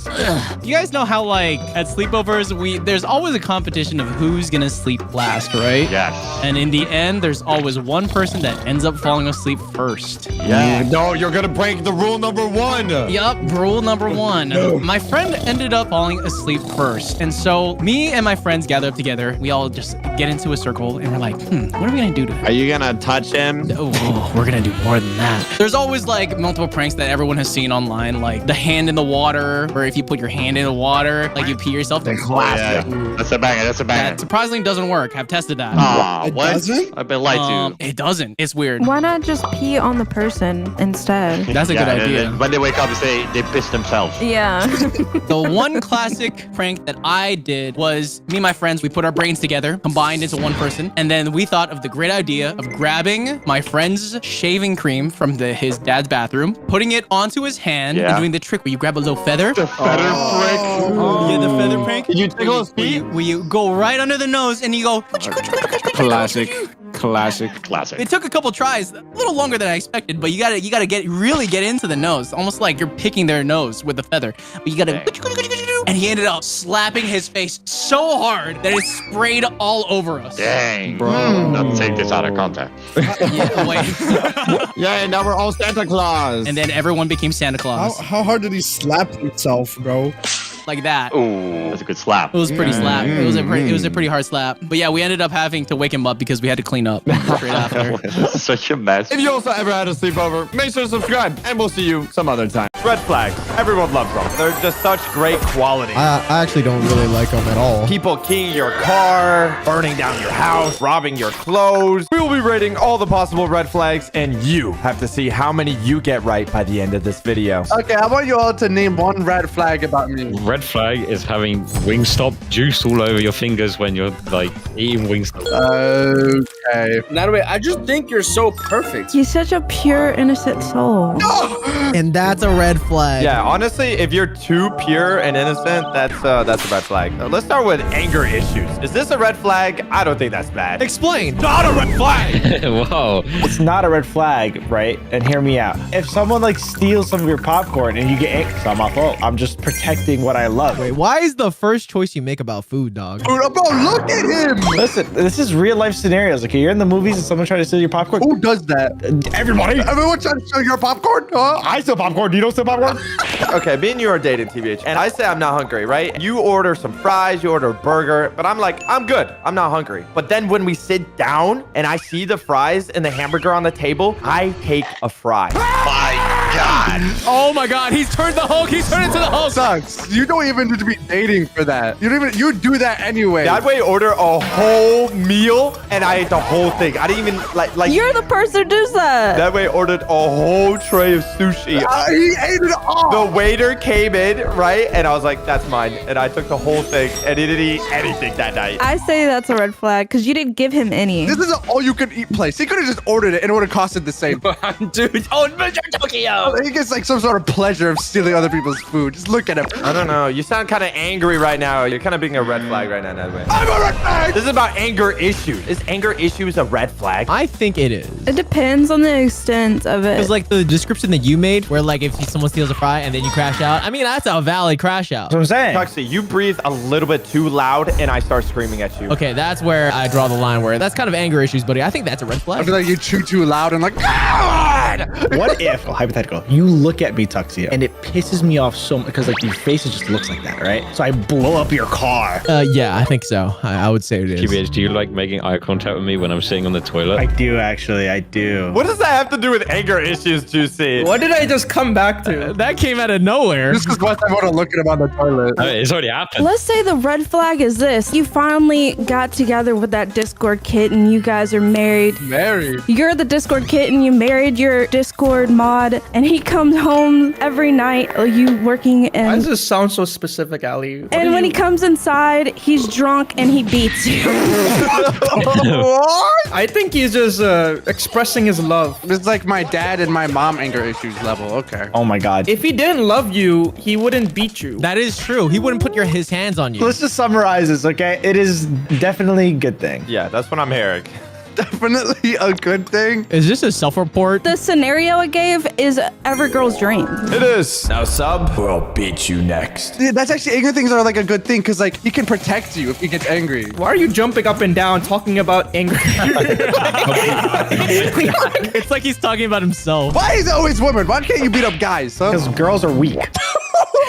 You guys know how, like, at sleepovers, there's always a competition of who's gonna sleep last, right? Yes. And in the end, there's always one person that ends up falling asleep first. Yeah. No, you're gonna break the rule number 1. Yup, rule number 1. No. My friend ended up falling asleep first. And so me and my friends gather up together. We all just get into a circle and we're like, what are we gonna do to him? Are you gonna touch him? Oh, we're gonna do more than that. There's always like multiple pranks that everyone has seen online, like the hand in the water, or if you put your hand in the water, like you pee yourself. The classic. Yeah. That's a banger. That's a banger. That surprisingly doesn't work. I've tested that. Aw, what? doesn't? I've been lied to. It doesn't. It's weird. Why not just pee on the person instead? That's a good idea. And when they wake up, they piss themselves. Yeah. The one classic prank that I did was me and my friends, we put our brains together, combined into one person, and then we thought of the great idea of grabbing my friend's shaving cream from his dad's bathroom, putting it onto his hand, and doing the trick where you grab a little feather. The feather prick. Yeah, the feather prank. Did you tickle his feet? Where you go right under the nose and you go. Classic. It took a couple tries, a little longer than I expected, but you gotta really get into the nose, almost like you're picking their nose with the feather. But you gotta. And he ended up slapping his face so hard that it sprayed all over us. Dang, bro. Don't take this out of context. Yeah, wait. Yeah, now we're all Santa Claus. And then everyone became Santa Claus. How hard did he slap himself, bro? Like that. Ooh, that's a good slap. It was pretty slap. It was a pretty hard slap. But yeah, we ended up having to wake him up because we had to clean up straight after. This is such a mess. If you also ever had a sleepover, make sure to subscribe, and we'll see you some other time. Red flags. Everyone loves them. They're just such great quality. I actually don't really like them at all. People keying your car, burning down your house, robbing your clothes. We will be rating all the possible red flags, and you have to see how many you get right by the end of this video. Okay, I want you all to name one red flag about me. Red flag is having Wingstop juice all over your fingers when you're like eating Wingstop. Okay. Natalie, I just think you're so perfect. He's such a pure, innocent soul. And that's a red flag. Yeah, honestly, if you're too pure and innocent, that's a red flag. Let's start with anger issues. Is this a red flag? I don't think that's bad. Explain. Not a red flag. Whoa. It's not a red flag, right? And hear me out. If someone like steals some of your popcorn and you get angry, it's not my fault. I'm just protecting what I love. Wait, why is the first choice you make about food, dog? Bro, look at him. Listen, this is real life scenarios. Okay, you're in the movies and someone tries to steal your popcorn. Who does that? Everybody. Everyone trying to steal your popcorn? Huh? I steal popcorn. Do you don't steal popcorn? Okay, me and you are dating, TBH, and I say I'm not hungry, right? You order some fries, you order a burger, but I'm like, I'm good. I'm not hungry. But then when we sit down and I see the fries and the hamburger on the table, I take a fry. My God. Oh my God, he's turned the Hulk. He's turned into the Hulk. Sucks. You don't even need to be dating for that. You do that anyway. That way, order a whole meal and I ate the whole thing. I didn't even like. You're the person who does that. That way, ordered a whole tray of sushi. He ate it all. The waiter came in, right? And I was like, that's mine. And I took the whole thing and he didn't eat anything that night. I say that's a red flag because you didn't give him any. This is an all-you-can-eat place. He could have just ordered it and it would have costed the same. Dude, oh, Mr. Tokyo. He gets like some sort of pleasure of stealing other people's food. Just look at him. I don't know. You sound kind of angry right now. You're kind of being a red flag right now, Nedway. I'm a red flag. This is about anger issues. Is anger issues a red flag? I think it is. It depends on the extent of it. Because like the description that you made, where like if someone steals a fry and then you crash out, I mean, that's a valid crash out. That's what I'm saying. Tuxie, you breathe a little bit too loud and I start screaming at you. Okay, that's where I draw the line where that's kind of anger issues, buddy. I think that's a red I flag. feel like you chew too loud and like, God! What if, hypothetical, you look at me, Tuxio, and it pisses me off so much because like your face just looks like that, right? So I blow up your car. Yeah, I think so. I would say it is. TBH, do you like making eye contact with me when I'm sitting on the toilet? I do, actually. I do. What does that have to do with anger issues, Juicy? What did I just come back to? That came out of nowhere. Just because one time I want to look at him on the toilet. It's already happened. Let's say the red flag is this. You finally got together with that Discord kitten. You guys are married. Married? You're the Discord kitten. You married your your Discord mod, and he comes home every night, you working, Why and does this sound so specific, Ali? and when he comes inside, he's drunk and he beats you. What? I think he's just expressing his love. It's like my dad and my mom anger issues level. Okay. Oh my God. If he didn't love you, he wouldn't beat you. That is true. He wouldn't put his hands on you. Let's just summarize this, okay? It is definitely a good thing. Yeah, that's what I'm hearing. Definitely a good thing. Is this a self-report? The scenario I gave is every girl's dream. It is. Now, Sub, we'll beat you next. Yeah, that's actually anger things are like a good thing because like he can protect you if he gets angry. Why are you jumping up and down talking about anger? It's like he's talking about himself. Why is it always women? Why can't you beat up guys? Because girls are weak.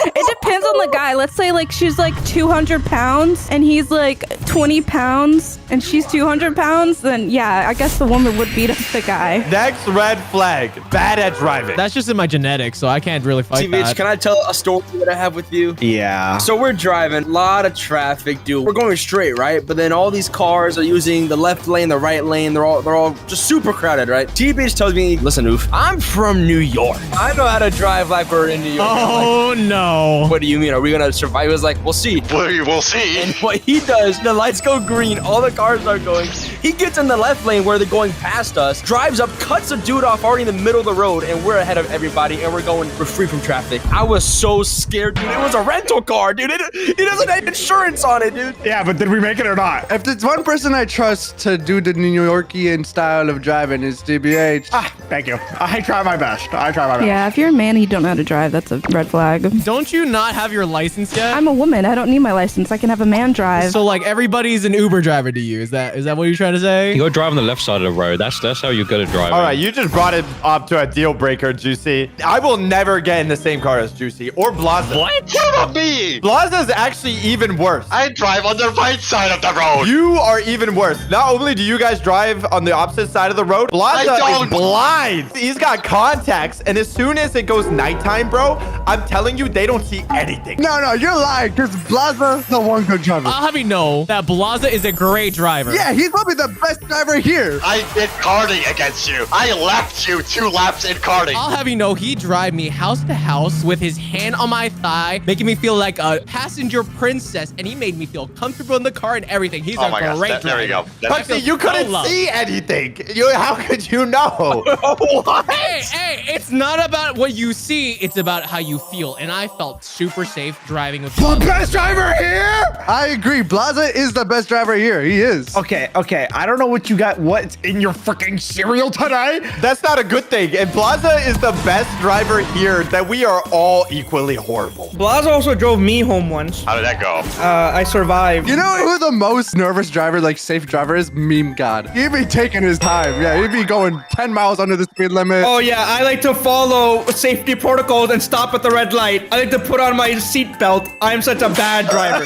It depends on the guy. Let's say like she's like 200 pounds and he's like 20 pounds and she's 200 pounds, then yeah, I guess the woman would beat up the guy. Next red flag, bad at driving. That's just in my genetics, so I can't really fight TBH, that. can I tell a story that I have with you? Yeah. So we're driving, a lot of traffic, dude. We're going straight, right? But then all these cars are using the left lane, the right lane. They're all just super crowded, right? TBH tells me, listen, Oof, I'm from New York. I know how to drive like we're in New York. Oh, no. What do you mean? Are we gonna survive? He was like, we'll see. We'll see. And what he does, the lights go green, all the cars are going. He gets in the left lane where they're going past us, drives up, cuts a dude off already in the middle of the road, and we're ahead of everybody, and we're free from traffic. I was so scared, dude. It was a rental car, dude. He doesn't have insurance on it, dude. Yeah, but did we make it or not? If there's one person I trust to do the New Yorkian style of driving, is TBH. Ah, thank you. I try my best. Yeah, if you're a man and you don't know how to drive, that's a red flag. Don't you not have your license yet? I'm a woman. I don't need my license. I can have a man drive. So like everybody's an Uber driver to you. Is that what you're trying to say? You gotta drive on the left side of the road. That's how you're gonna drive. All right, you just brought it up to a deal breaker, Juicy. I will never get in the same car as Juicy or Blaza. What? What about me? Blaza's actually even worse. I drive on the right side of the road. You are even worse. Not only do you guys drive on the opposite side of the road, Blaza is blind. He's got contacts, and as soon as it goes nighttime, bro, I'm telling you, they don't see anything. No, you're lying because Blaza's the one good driver. I'll have you know that Blaza is a great driver. Yeah, he's probably the best driver here. I did karting against you. I left you 2 laps in karting. I'll have you know he drive me house to house with his hand on my thigh, making me feel like a passenger princess, and he made me feel comfortable in the car and everything. He's a great driver. There we go. Puxy, you couldn't see anything. How could you know? What? Hey, it's not about what you see. It's about how you feel. And I felt super safe driving with The best driver here? I agree. Blaza is the best driver here. He is. Okay. I don't know what you got. What's in your freaking cereal today? That's not a good thing. And Blaza is the best driver here that we are all equally horrible. Blaza also drove me home once. How did that go? I survived. You know who the most nervous driver, like safe driver is? Meme God. He'd be taking his time. Yeah, he'd be going 10 miles under the speed limit. Oh yeah, I like to follow safety protocols and stop at the red light. I like to put on my seatbelt. I'm such a bad driver.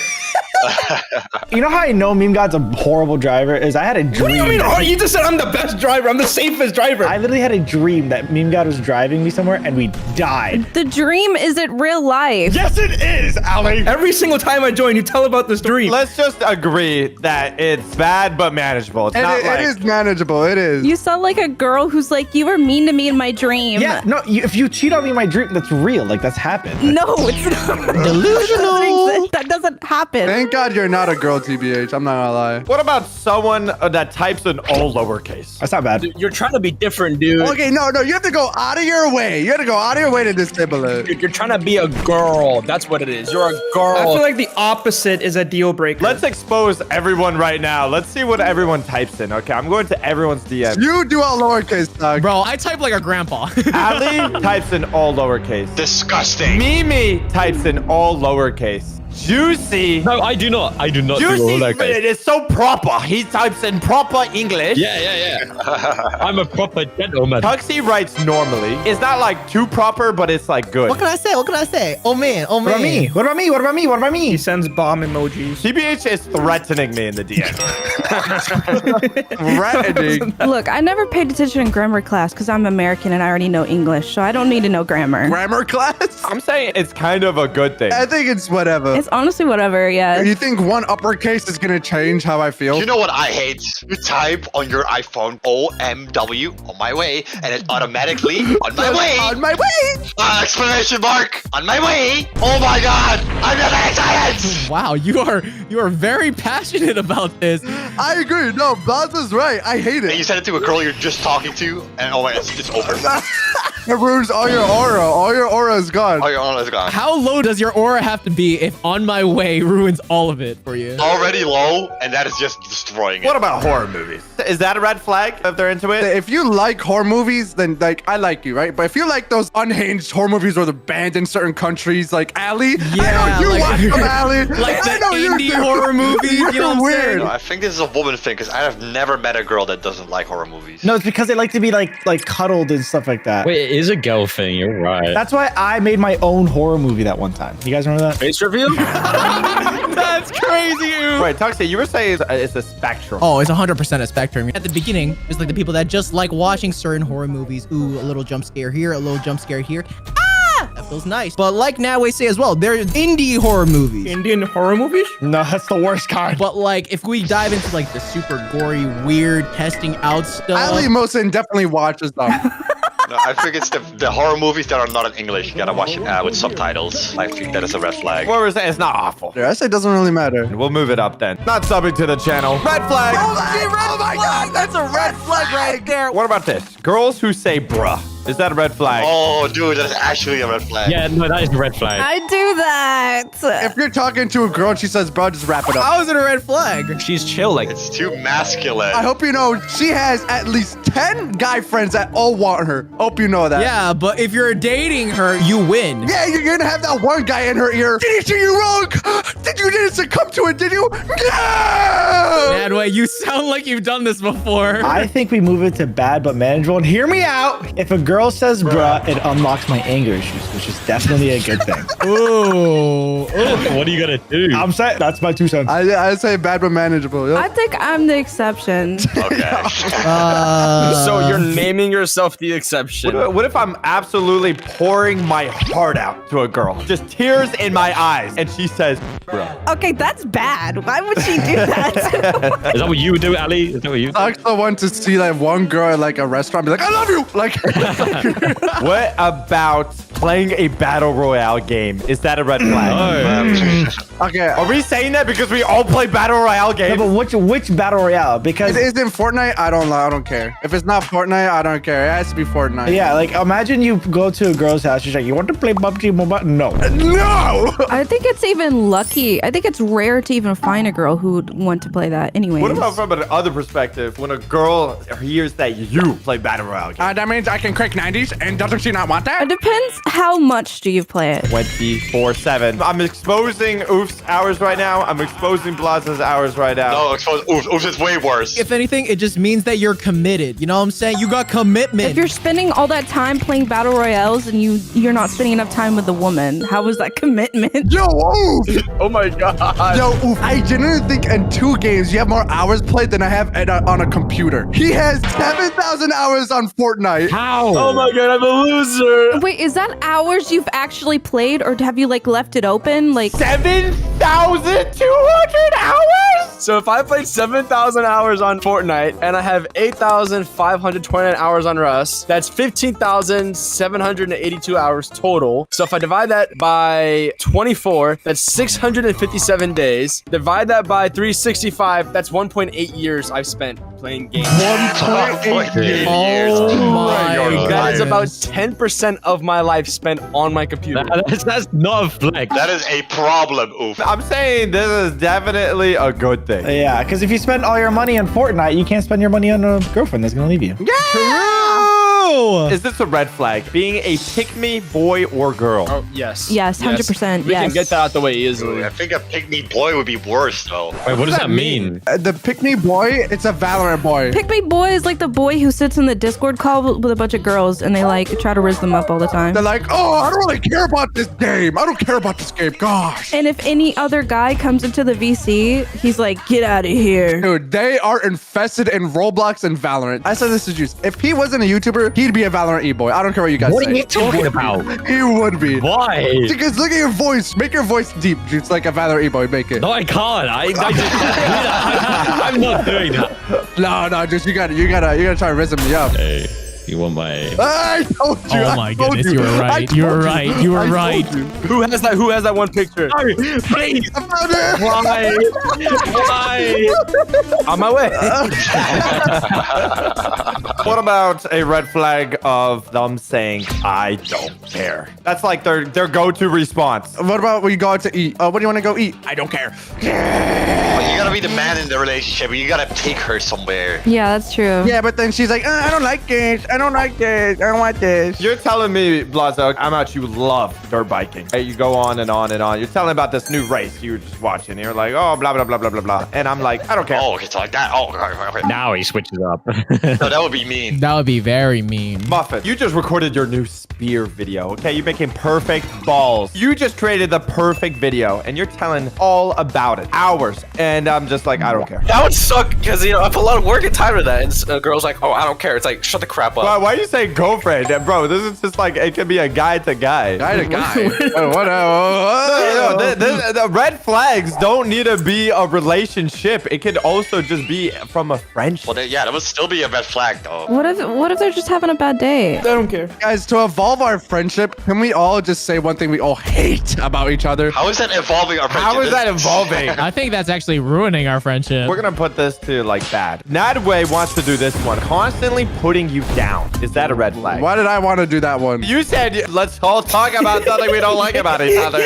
You know how I know Meme God's a horrible driver? Is I had a dream. What do you mean? Oh, you just said I'm the best driver. I'm the safest driver. I literally had a dream that Meme God was driving me somewhere and we died. The dream isn't real life. Yes, it is, Ali. Every single time I join, you tell about this dream. Let's just agree that it's bad but manageable. It's not like... It is manageable. It is. You sound like a girl who's like, you were mean to me in my dream. Yeah, no, if you cheat on me in my dream, that's real. Like, that's happened. No, it's not. Delusional. That doesn't happen. Thank God you're not a girl, TBH. I'm not gonna lie. What about someone that types in all lowercase? That's not bad. Dude, you're trying to be different, dude. Okay, no. You have to go out of your way. You have to go out of your way to disable it. Dude, you're trying to be a girl. That's what it is. You're a girl. I feel like the opposite is a deal breaker. Let's expose everyone right now. Let's see what everyone types in. Okay, I'm going to everyone's DM. You do all lowercase, dog. Bro, I type like a grandpa. Ali types in all lowercase. Disgusting. Mimi types in all lowercase. Juicy. No, I do not. I do not do all Juicy, that. it is so proper. He types in proper English. Yeah. I'm a proper gentleman. Tuxie writes normally. It's not like too proper, but it's like good. What can I say? Oh man. What about me? What about me? He sends bomb emojis. TBH is threatening me in the DM. Threatening. Look, I never paid attention in grammar class because I'm American and I already know English, so I don't need to know grammar. Grammar class? I'm saying it's kind of a good thing. I think it's whatever. It's honestly whatever, yeah. You think one uppercase is gonna change how I feel? You know what I hate? You type on your iPhone OMW on my way, and it automatically on my way. On my way. Exclamation mark on my way. Oh my god! I'm really excited. Wow, you are very passionate about this. I agree. No, Blaza's right. I hate And you it. send it to a girl you're just talking to, and oh my god, it's over. It ruins all your aura. All your aura is gone. Oh, your honor is gone. How low does your aura have to be if On My Way ruins all of it for you? Already low, and that is just destroying it. What about horror movies? Is that a red flag if they're into it? If you like horror movies, then like I like you, right? But if you like those unhinged horror movies or the banned in certain countries, like Ali, I know you watch them, Ali. Like I the know you indie do. horror movies, you know what I'm Weird. saying? No, I think this is a woman thing because I have never met a girl that doesn't like horror movies. No, it's because they like to be like cuddled and stuff like that. Wait, it is a girl thing. You're right. That's why I made my own horror movie that one time. You guys remember that? Face reveal? That's crazy. Wait, Tuxie, you were saying it's a spectrum. Oh, it's 100% a spectrum. At the beginning, it's like the people that just like watching certain horror movies. Ooh, a little jump scare here, a little jump scare here. Ah! That feels nice. But like now we say as well, there's indie horror movies. Indian horror movies? No, that's the worst kind. But like, if we dive into like the super gory, weird, testing out stuff. Ali Mosin definitely watches them. No, I think it's the horror movies that are not in English. You gotta watch it with subtitles. I think that is a red flag. What we're saying, it's not awful. I say it doesn't really matter. We'll move it up then. Not subbing to the channel. Red flag. Oh my God, that's a red flag right there. What about this? Girls who say bruh. Is that a red flag? Oh, dude, that is actually a red flag. Yeah, no, that is a red flag. I do that. If you're talking to a girl and she says, bro, just wrap it up. How is it a red flag? She's chill, like. It's too masculine. I hope you know she has at least 10 guy friends that all want her. Hope you know that. Yeah, but if you're dating her, you win. Yeah, you're gonna have that one guy in her ear. Did he treat you wrong? You didn't succumb to it, did you? No! Madway, you sound like you've done this before. I think we move it to bad but manageable. And hear me out. If a girl says bruh, it unlocks my anger issues, which is definitely a good thing. Ooh. What are you gonna do? I'm saying that's my 2 cents. I say bad but manageable. Yep. I think I'm the exception. Okay. So you're naming yourself the exception. What if I'm absolutely pouring my heart out to a girl? Just tears in my eyes. And she says, bruh. Okay, that's bad. Why would she do that? Is that what you would do, Ali? Is that what you? Sucks the one to see like one girl at like a restaurant be like, I love you. Like, What about playing a battle royale game? Is that a red flag? okay. Are we saying that because we all play battle royale games? No, but which battle royale? Because If it's in Fortnite, I don't care. If it's not Fortnite, I don't care. It has to be Fortnite. yeah, like imagine you go to a girl's house. She's like, "You want to play PUBG Mobile?" No. No! I think it's even lucky. I think it's rare to even find a girl who would want to play that anyways. What about from another perspective? When a girl hears that you play battle royale games? That means I can crack 90s, and doesn't she not want that? It depends how much do you play it. 24/7. I'm exposing Oof's hours right now. I'm exposing Blaza's hours right now. No, oof, it's way worse. If anything, it just means that you're committed. You know what I'm saying? You got commitment. If you're spending all that time playing battle royales and you're not spending enough time with the woman, how is that commitment? Yo, Oof! Oh my god. Yo, Oof, I genuinely think in 2 games you have more hours played than I have on a computer. He has 7,000 hours on Fortnite. How? Oh my god, I'm a loser. Wait, is that hours you've actually played, or have you like left it open? Like 7,200 hours? So if I played 7,000 hours on Fortnite and I have 8,529 hours on Rust, that's 15,782 hours total. So if I divide that by 24, that's 657 days. Divide that by 365, that's 1.8 years I've spent playing games. 1.8 years. Oh my god. That is about 10% of my life spent on my computer. That's not a flex. That is a problem, Oof. I'm saying this is definitely a good thing. Yeah, because if you spend all your money on Fortnite, you can't spend your money on a girlfriend that's gonna leave you. Is this a red flag? Being a pick-me boy or girl? Oh, yes. Yes, 100%. We Yes. can get that out the way easily. I think a pick-me boy would be worse, though. Wait, what does that mean? The pick-me boy, it's a Valorant boy. Pick me boy is like the boy who sits in the Discord call with a bunch of girls and they like try to riz them up all the time. They're like, oh, I don't really care about this game. I don't care about this game. Gosh. And if any other guy comes into the VC, he's like, get out of here. Dude, they are infested in Roblox and Valorant. I said this to Juice. If he wasn't a YouTuber, He'd be a Valorant e-boy. I don't care what you guys say. What are you talking about? He would be. Why? Because look at your voice. Make your voice deep. It's like a Valorant e-boy. Make it. No, I can't. I just, I'm not doing that. No, just you gotta try to resume me up. Hey, you want my? I told you. Oh my goodness, you were right. You were right. You were right. Who has that one picture? Sorry, please. Why? On my way. What about a red flag of them saying, I don't care? That's like their go-to response. What about when you go out to eat? What do you want to go eat? I don't care. Well, you gotta be the man in the relationship. You gotta take her somewhere. Yeah, that's true. Yeah, but then she's like, I don't like this. I don't like this. I don't want this. You're telling me, Blazo, how much you love dirt biking. Hey, you go on and on and on. You're telling about this new race you were just watching. You're like, oh, blah, blah, blah, blah, blah, blah. And I'm like, I don't care. Oh, it's like that. Oh, okay. Now he switches up. No, that would be mean. That would be very mean. Muffin, you just recorded your new spear video, okay? You're making perfect balls. You just created the perfect video, and you're telling all about it. Hours. And I'm just like, I don't care. That would suck because, I put a lot of work and time into that. And a girl's like, oh, I don't care. It's like, shut the crap up. Why are you saying girlfriend? Bro, this is just like, it could be a guy to guy. Guy to guy. The red flags don't need to be a relationship. It could also just be from a friendship. Well, that would still be a red flag, though. What if they're just having a bad day? I don't care. Guys, to evolve our friendship, can we all just say one thing we all hate about each other? How is that evolving our friendship? How is that evolving? I think that's actually ruining our friendship. We're gonna put this to like bad. Nadway wants to do this one. Constantly putting you down. Is that a red flag? Why did I want to do that one? You said let's all talk about something we don't like about each other.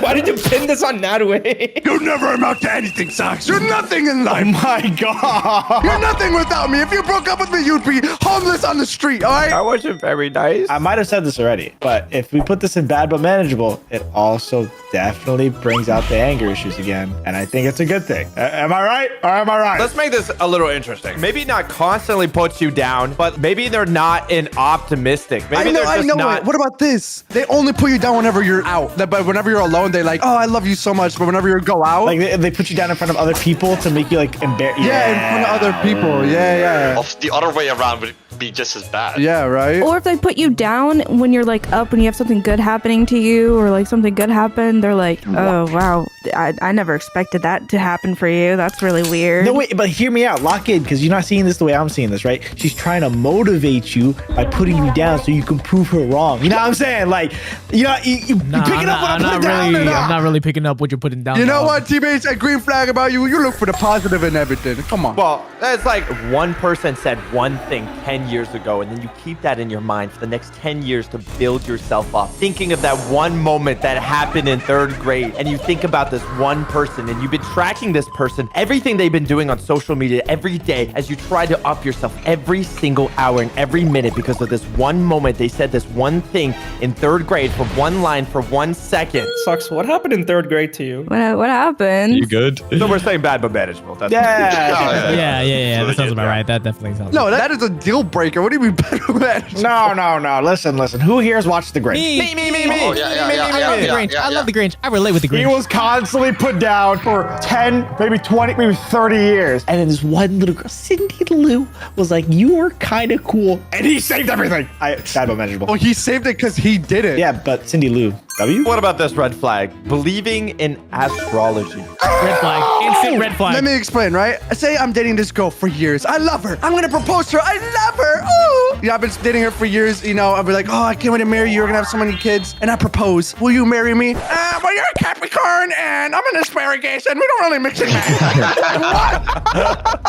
Why did you pin this on Nadway? You never amount to anything, Socks. You're nothing in life. Oh my god. You're nothing without me. If you broke up with me, you'd be homeless on the street, all right? That wasn't very nice. I might have said this already, but if we put this in bad but manageable, it also definitely brings out the anger issues again. And I think it's a good thing. Am I right or am I right? Let's make this a little interesting. Maybe not constantly puts you down, but maybe they're not an optimistic. Maybe they're just not. What about this? They only put you down whenever you're out. But whenever you're alone, they like, oh, I love you so much. But whenever you go out, like they put you down in front of other people to make you like embarrassed. Yeah, in front of other people. Yeah. The other way around would be just as bad. Yeah, right? Or if they put you down when you're like up and you have something good happening to you or like something good happened, they're like, oh, wow, I never expected that to happen for you. That's really weird. No, wait, but hear me out. Lock in, because you're not seeing this the way I'm seeing this, right? She's trying to motivate you by putting you down so you can prove her wrong. You know what I'm saying? Like, you picking up what I'm putting down? I'm not really picking up what you're putting down. You know what, teammates? A green flag about you. You look for the positive in everything. Come on. Well, it's like one person said one thing 10 years ago, and then you keep that in your mind for the next 10 years to build yourself up. Thinking of that one moment that happened in 3rd grade, and you think about this one person, and you've been tracking this person, everything they've been doing on social media every day as you try to up yourself every single hour and every minute because of this one moment. They said this one thing in 3rd grade for one line for 1 second. Sucks. What happened in 3rd grade to you? What happened? You good? So we're saying bad but manageable. That's Yeah. That sounds about right. That definitely sounds. No, that is a deal breaker. What do you mean bad but manageable? No. Listen. Who here has watched The Grinch? Me. Oh, yeah, I love the Grinch. I love the Grinch. I relate with the Grinch. He was constantly put down for 10, maybe 20, maybe 30 years. And then this one little girl, Cindy Lou, was like, you are kind of cool. And he saved everything. Bad but manageable. Oh, he saved it because he did it. Yeah, but Cindy Lou, W? What about this red flag? Believing in astrology. Red flag. Instant red flag. Let me explain, right? Say I'm dating this girl for years. I love her. I'm gonna propose to her. I love her. Ooh. Yeah, I've been dating her for years. I'll be like, oh, I can't wait to marry you. We're gonna have so many kids. And I propose. Will you marry me? Well, you're a Capricorn and I'm an asparagus and we don't really mix and match.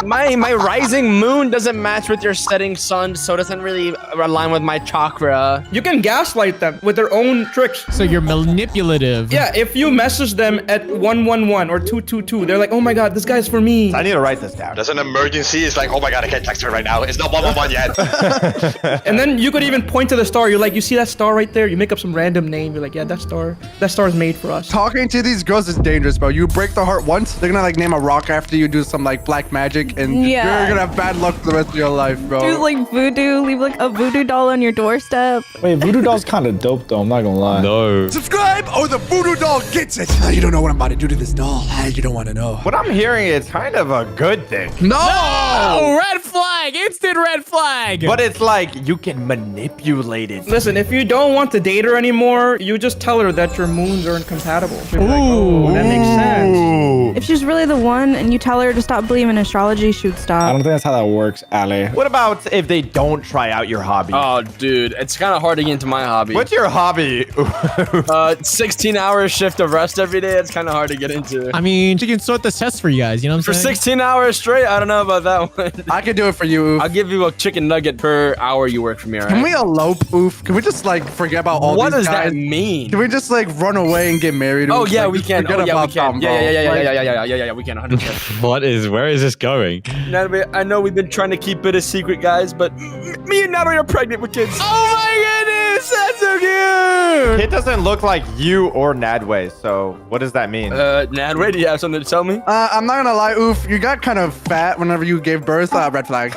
What? My rising moon doesn't match with your setting sun, so it doesn't really align with my chakra. You can gaslight them with their own tricks. So you're manipulative. Yeah, if you message them at 111 or 222, they're like, oh my god, this guy's for me. I need to write this down. There's an emergency. It's like, oh my god, I can't text her right now. It's not 111 yet. And then you could even point to the star. You're like, you see that star right there? You make up some random name. You're like, yeah, that star is made for us. Talking to these girls is dangerous, bro. You break the heart once, they're gonna like name a rock after you, do some like black magic, and you're gonna have bad luck for the rest of your life, bro. Do like voodoo, leave like a voodoo doll on your doorstep. Wait, voodoo doll's kind of dope though, I'm not gonna lie. No. Subscribe or the voodoo doll gets it. You don't know what I'm about to do to this doll. You don't want to know. What I'm hearing is kind of a good thing. No! Oh, red flag. Instant red flag. But it's like you can manipulate it. Listen, if you don't want to date her anymore, you just tell her that your moons are incompatible. She'll be like, oh, that makes sense. If she's really the one and you tell her to stop believing in astrology, she would I stop. don't think that's how that works, Ali. What about if they don't try out your hobby? Oh, dude, it's kind of hard to get into my hobby. What's your hobby? 16-hour shift of rest every day. It's kind of hard to get into. I mean, she can sort this test for you guys. You know what I'm For saying? 16 hours straight, I don't know about that one. I can do it for you. I'll give you a chicken nugget per hour you work for me, all right? Can we elope, Oof? Can we just like forget about all What these does guys? that mean? Can we just like run away and get married? Oh, Oof? yeah, Like, we just can. forget Oh, yeah, we about can. them, bro. Yeah, we can. 100%. Where is this going? Natalie, I know we've been trying to keep it a secret, guys, but me and Natalie are pregnant with kids. Oh my goodness, that's so cute. It doesn't look like you or Nadway, so what does that mean? Nadway, do you have something to tell me? I'm not gonna lie, Oof. You got kind of fat whenever you gave birth. Red flag.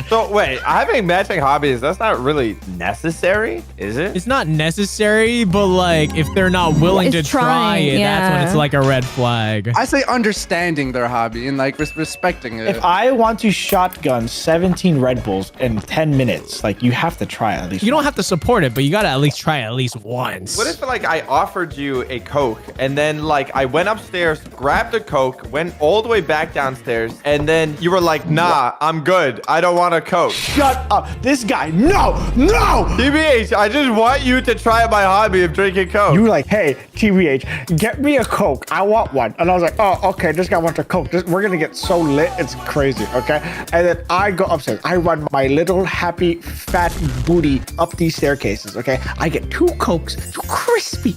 So wait, having matching hobbies, that's not really necessary, is it? It's not necessary, but like if they're not willing It's to try trying, it, that's when yeah. it's like a red flag. I say understanding their hobby and like respecting it. If I want to shotgun 17 Red Bulls in 10 minutes, like you have to try it at least. You don't have to support it, but you gotta at least try it at least once. What if like I offered you a Coke and then like I went upstairs, grabbed a Coke, went all the way back downstairs, and then you were like, nah, I'm good. I don't want a Coke. Shut up. This guy. No. TBH, I just want you to try my hobby of drinking Coke. You were like, hey, TBH, get me a Coke. I want one. And I was like, oh, okay, this guy wants a Coke. We're going to get so lit. It's crazy, okay? And then I go upstairs. I run my little happy fat booty up these staircases, okay? I get 2 Cokes, 2 crispy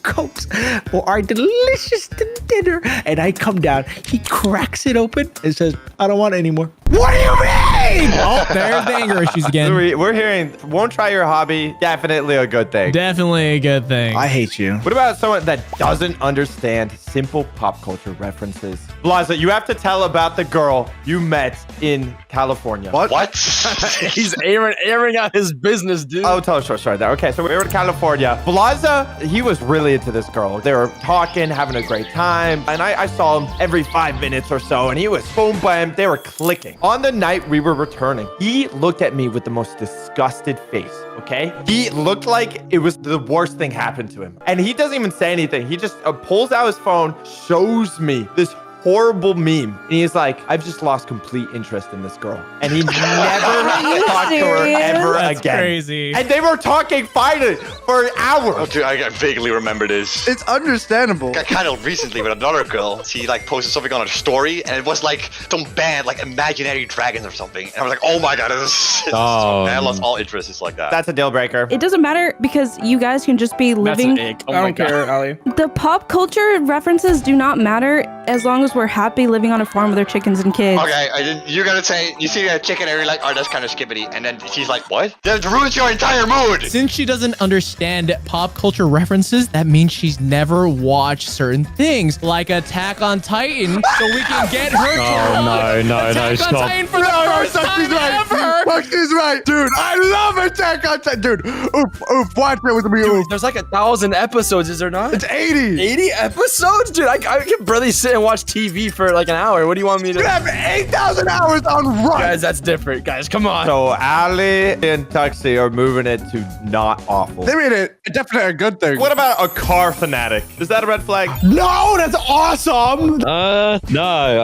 Cokes for our delicious dinner. And I come down. He cracks it open and says, I don't want it anymore. What do you mean? Oh, there's the anger issues again. We're hearing, won't try your hobby, definitely a good thing. Definitely a good thing. I hate you. What about someone that doesn't understand simple pop culture references? Blaza, you have to tell about the girl you met in California. What? He's airing out his business, dude. Oh, tell us sorry there. Okay, so we were in California. Blaza, he was really into this girl. They were talking, having a great time. And I saw him every 5 minutes or so, and he was boom, bam. They were clicking. On the night we were returning, he looked at me with the most disgusted face, okay? He looked like it was the worst thing happened to him. And he doesn't even say anything. He just pulls out his phone, shows me this horrible meme. And he's like, I've just lost complete interest in this girl. And he never talked to her ever That's again. crazy. And they were talking finally for hours. Oh, dude, I vaguely remember this. It's understandable. Kind of recently with another girl. She like posted something on her story, and it was like some band, like Imaginary Dragons or something. And I was like, oh my god, this is I lost all interest. It's like that. That's a deal breaker. It doesn't matter because you guys can just be living. I don't care, Ali. The pop culture references do not matter as long as we're happy living on a farm with our chickens and kids. Okay, you're gonna say, you see a chicken and you're like, oh, that's kind of skippity. And then she's like, what? That ruins your entire mood. Since she doesn't understand pop culture references, that means she's never watched certain things, like Attack on Titan, so we can get her to Oh, no, Attack on stop. Titan for the first time ever. Fuck, she's right. Dude, I love Attack on Titan. Dude, oof, watch it with me, oof. There's like 1,000 episodes, is there not? It's 80. 80 episodes? Dude, I can barely sit and watch TV for like an hour. What do you want me to You have 8,000 hours on run. Guys, that's different. Guys, come on. So Ali and Tuxie are moving it to not awful. They made it definitely a good thing. What about a car fanatic? Is that a red flag? No, that's awesome. No,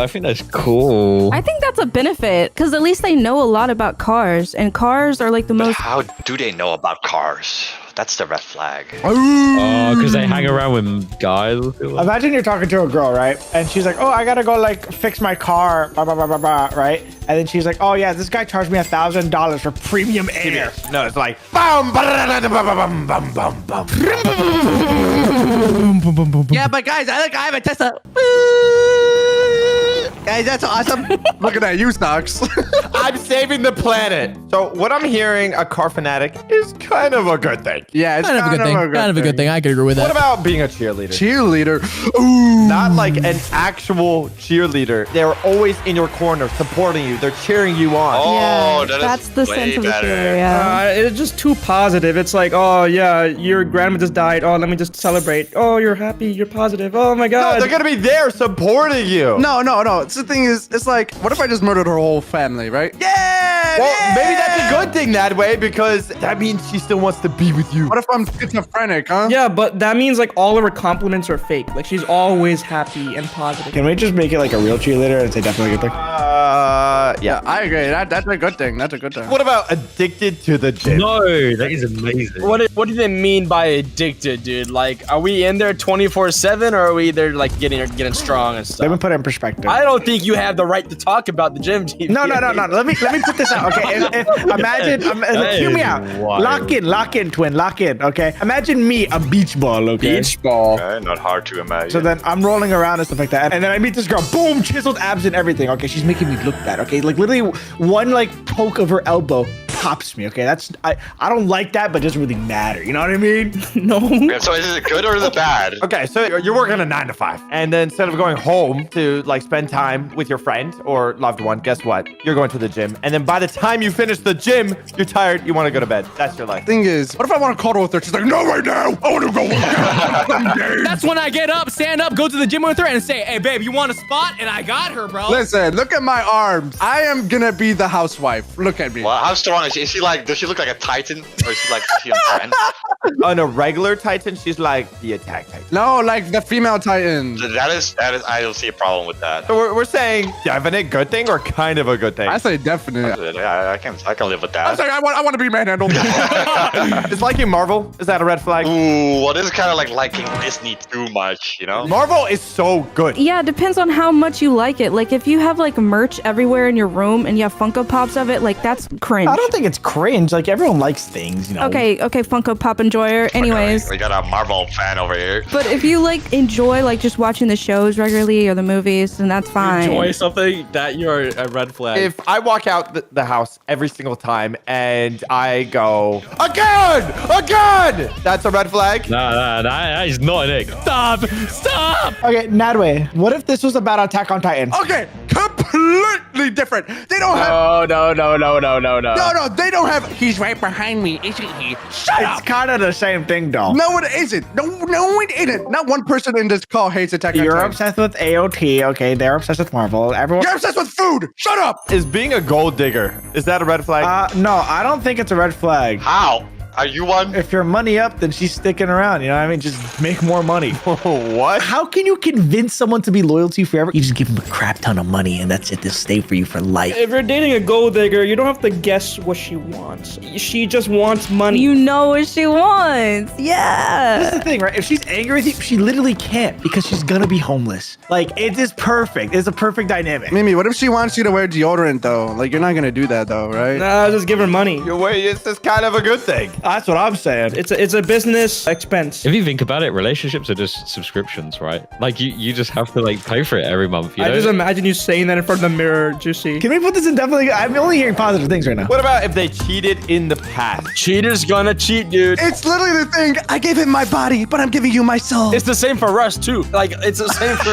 I think that's cool. I think that's a benefit because at least they know a lot about cars, and cars are like the most. How do they know about cars? That's the red flag. Oh, because they hang around with guys. Imagine you're talking to a girl, right? And she's like, oh, I gotta go like fix my car, blah, blah, blah, blah, blah, right? And then she's like, oh yeah, this guy charged me $1,000 for premium air. No, it's like bum, bum, bum, bum, bum. Yeah, but guys, I have a Tesla. Guys, that's awesome. Look at that, you stocks. I'm saving the planet. So what I'm hearing, a car fanatic is kind of a good thing. Yeah, it's Kind of a good thing. Kind of a good thing. I could agree with What that. about being a cheerleader? Cheerleader. Ooh. Not like an actual cheerleader. They're always in your corner, supporting you. They're cheering you on. Oh, Yeah, that's the sense of the cheerleader. Yeah. It's just too positive. It's like, oh yeah, your grandma just died. Oh, let me just celebrate. Oh, you're happy. You're positive. Oh my No, god. they're gonna be there supporting you. No. It's the thing is, it's like, what if I just murdered her whole family, right? Yeah. Well, maybe that's a good thing that way because that means she still wants to be with you. What if I'm schizophrenic, huh? Yeah, but that means like all of her compliments are fake. Like she's always happy and positive. Can we just make it like a real cheerleader and say definitely a good thing? Yeah. I agree. That's a good thing. That's a good thing. What about addicted to the gym? No, that is amazing. What do they mean by addicted, dude? Like, are we in there 24/7 or are we there like getting strong and stuff? Let me put it in perspective. I don't think you have the right to talk about the gym team. No. Let me put this out. Okay, imagine. Hear me out. Lock in, twin. Lock in. Okay. Imagine me, a beach ball. Okay. Beach ball. Not hard to imagine. So then I'm rolling around and stuff like that, and then I meet this girl. Boom, chiseled abs and everything. Okay, she's making me look bad. Okay, like literally one like poke of her elbow pops me. Okay, that's I don't like that, but it doesn't really matter. You know what I mean? No. Okay, so is it good or is it bad? Okay, so you're working a 9 to 5, and then instead of going home to like spend time with your friend or loved one, guess what? You're going to the gym, and then by the time you finish the gym, you're tired. You want to go to bed. That's your life. Thing is, what if I want to cuddle with her? She's like, no, right now. I want to go. That's when I get up, stand up, go to the gym with her, and say, "Hey, babe, you want a spot?" And I got her, bro. Listen, look at my arms. I am gonna be the housewife. Look at me. Well, how strong is she? Is she like, does she look like a Titan? Or is she on Titan? On a regular Titan, she's like the attack Titan. No, like the female Titan. That is, I don't see a problem with that. So we're saying definite good thing or kind of a good thing? I say definite. I can live with that. I say I want to be manhandled. Is liking Marvel, is that a red flag? Ooh, well, this is kind of like liking Disney too much, you know? Marvel is so good. Yeah, it depends on how much you like it. Like if you have like merch everywhere in your room and you have Funko Pops of it, like that's cringe. I don't think it's cringe. Like everyone likes things, you know. Okay, Funko Pop enjoyer. Anyways. We got a Marvel fan over here. But if you like enjoy like just watching the shows regularly or the movies, then that's fine. Enjoy something that you're a red flag. If I walk out the house every single time and I go, again, that's a red flag. Nah, that is not an egg. Stop! Okay, Nadway, what if this was about Attack on Titan? Okay, completely different. They don't have. No. No, they don't have. He's right behind me, isn't he? Shut It's kind of the same thing, though. No, it isn't. No, it isn't. Not one person in this call hates Attack on You're Titan. obsessed with AOT, okay? They're obsessed with Marvel. Everyone. You're obsessed with food. Shut up. Is being a gold digger, is that a red flag? No, I don't think it's a red flag. How? Are you one? If you're money up, then she's sticking around. You know what I mean? Just make more money. What? How can you convince someone to be loyal to you forever? You just give them a crap ton of money and that's it. They'll stay for you for life. If you're dating a gold digger, you don't have to guess what she wants. She just wants money. You know what she wants. Yeah. This is the thing, right? If she's angry with you, she literally can't because she's gonna be homeless. Like, it is perfect. It's a perfect dynamic. Mimi, what if she wants you to wear deodorant though? Like, you're not gonna do that though, right? Nah, just give her money. It's just kind of a good thing. That's what I'm saying. It's a business expense. If you think about it, relationships are just subscriptions, right? Like you just have to like pay for it every month. You I know? just imagine you saying that in front of the mirror, Juicy. Can we put this in definitely? I'm only hearing positive things right now. What about if they cheated in the past? Cheater's gonna cheat, dude. It's literally the thing. I gave him my body, but I'm giving you my soul. It's the same for us too. Like it's the same for.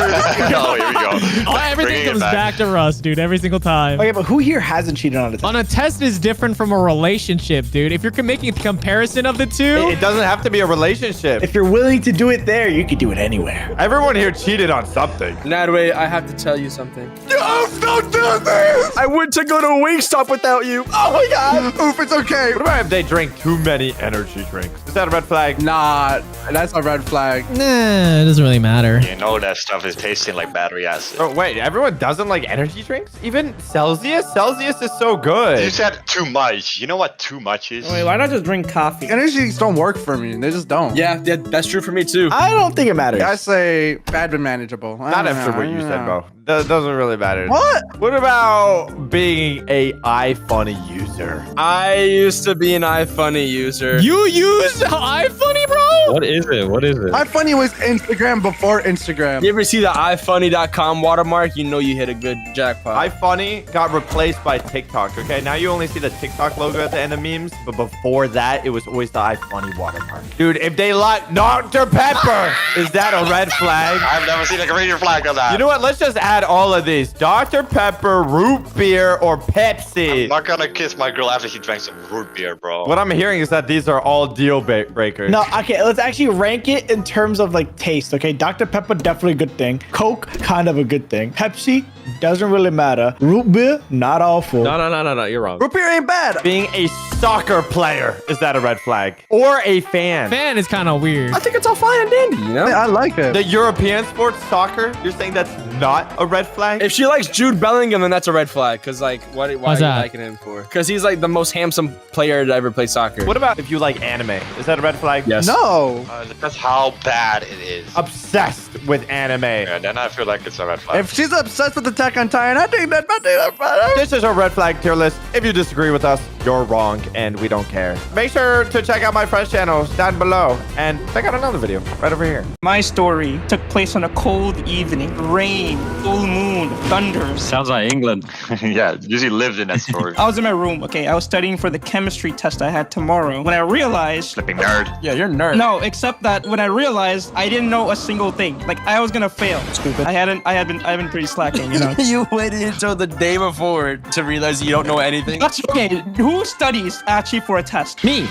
Oh, here we go. Everything comes back to Russ, dude. Every single time. Okay, but who here hasn't cheated on a test? On a test is different from a relationship, dude. If you're making a comparison of the two, It doesn't have to be a relationship. If you're willing to do it there, you can do it anywhere. Everyone here cheated on something. Nadway, I have to tell you something. Don't do this! I went to go to Wingstop without you. Oh my god! Oof, it's okay. What about if they drink too many energy drinks? Is that a red flag? Nah, that's a red flag. Nah, it doesn't really matter. You know that stuff is tasting like battery acid. Oh, wait, everyone doesn't like energy drinks? Even Celsius? Celsius is so good. You said too much. You know what too much is? Wait, why not just drink coffee? Energies don't work for me. They just don't. Yeah, that's true for me too. I don't think it matters. I say bad but manageable. Not after what you said, bro. That doesn't really matter. What? What about being a iFunny user? I used to be an iFunny user. you use iFunny, bro? What is it? What is it? iFunny was Instagram before Instagram. You ever see the ifunny.com watermark? You know you hit a good jackpot. iFunny got replaced by TikTok, okay? Now you only see the TikTok logo at the end of memes, but before that, it was always the iFunny watermark. Dude, if they like Dr. Pepper, is that a red flag? I've never seen a green flag on that. You know what? Let's just add all of these. Dr. Pepper, root beer, or Pepsi. I'm not gonna kiss my girl after she drank some root beer, bro. What I'm hearing is that these are all deal breakers. No, okay, let's actually rank it in terms of like taste, okay? Dr. Pepper, definitely a good thing. Coke, kind of a good thing. Pepsi, doesn't really matter. Root beer, not awful. No, you're wrong. Root beer ain't bad. Being a soccer player, is that a red flag? Or a fan? Fan is kind of weird. I think it's all fine and dandy, you know? I like it. The European sports, soccer, you're saying that's not a red flag? If she likes Jude Bellingham, then that's a red flag. Because, like, why are you that? liking him for? Because he's, like, the most handsome player to ever play soccer. What about if you like anime? Is that a red flag? Yes. No. That's how bad it is. Obsessed with anime. Yeah, then I feel like it's a red flag. If she's obsessed with Attack on Titan, I think that's better. This is a red flag tier list. If you disagree with us, you're wrong, and we don't care. Make sure to check out my friend's channel down below, and check out another video right over here. My story took place on a cold evening. Rain, full moon, thunders. Sounds like England. Yeah, usually lived in that story. I was in my room, okay? I was studying for the chemistry test I had tomorrow. When I realized... Flipping nerd. Yeah, you're a nerd. No, except that when I realized I didn't know a single thing. Like, I was gonna fail. Stupid. I've been pretty slacking, you know? You waited until the day before to realize you don't know anything. That's okay. Who studies actually for a test? Me.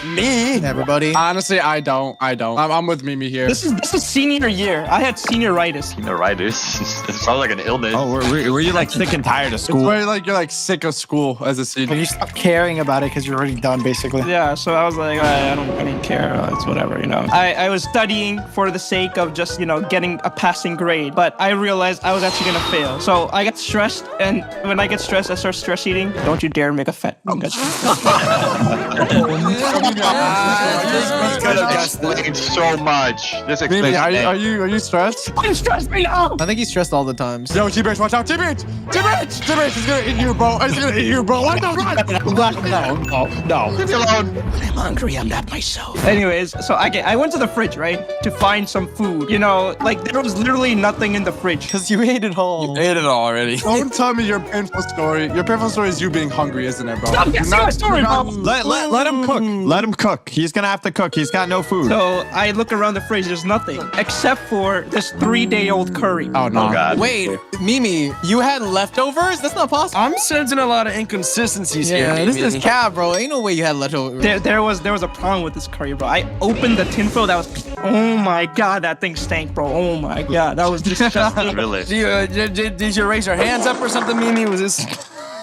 Everybody. Honestly, I don't. I'm with Mimi here. This is senior year. I had senioritis. Neuritis. It sounds like an illness. Oh, were you like sick and tired of It's school? where like you're like sick of school as a senior. You stop caring about it because you're already done, basically. Yeah, so I was like, I don't care. It's whatever, you know. I was studying for the sake of just, you know, getting a passing grade, but I realized I was actually gonna fail. So I got stressed, and when I get stressed, I start stress eating. Don't you dare make a fat. This explains so much. This explains. Mimi, are you stressed? I'm stressed right now. I think he's stressed all the time. Yo, T-Bitch, watch out, T-Bitch! T-Bitch is gonna eat you, bro. He's gonna eat you, bro. What the fuck? No. Leave me alone. I'm hungry. I'm not myself. Anyways, so I went to the fridge, right, to find some food. You know, like there was literally nothing in the fridge. Because you ate it all. You ate it all already. Don't tell me your painful story. Your painful story is you being hungry, isn't it, bro? Stop guessing my story, bro. Let him cook. Let him cook. He's gonna have to cook. He's got no food. So I look around the fridge. There's nothing except for this 3-day-old curry. Oh no. Oh god. Wait, Mimi, you had leftovers? That's not possible. I'm sensing a lot of inconsistencies here. Yeah, this Mimi. is cap, bro. Ain't no way you had leftovers. There was a problem with this curry, bro. I opened the tinfoil. That was, oh my god, that thing stank, bro. Oh my god, that was disgusting. Really? Did you raise your hands up or something, Mimi? Was this?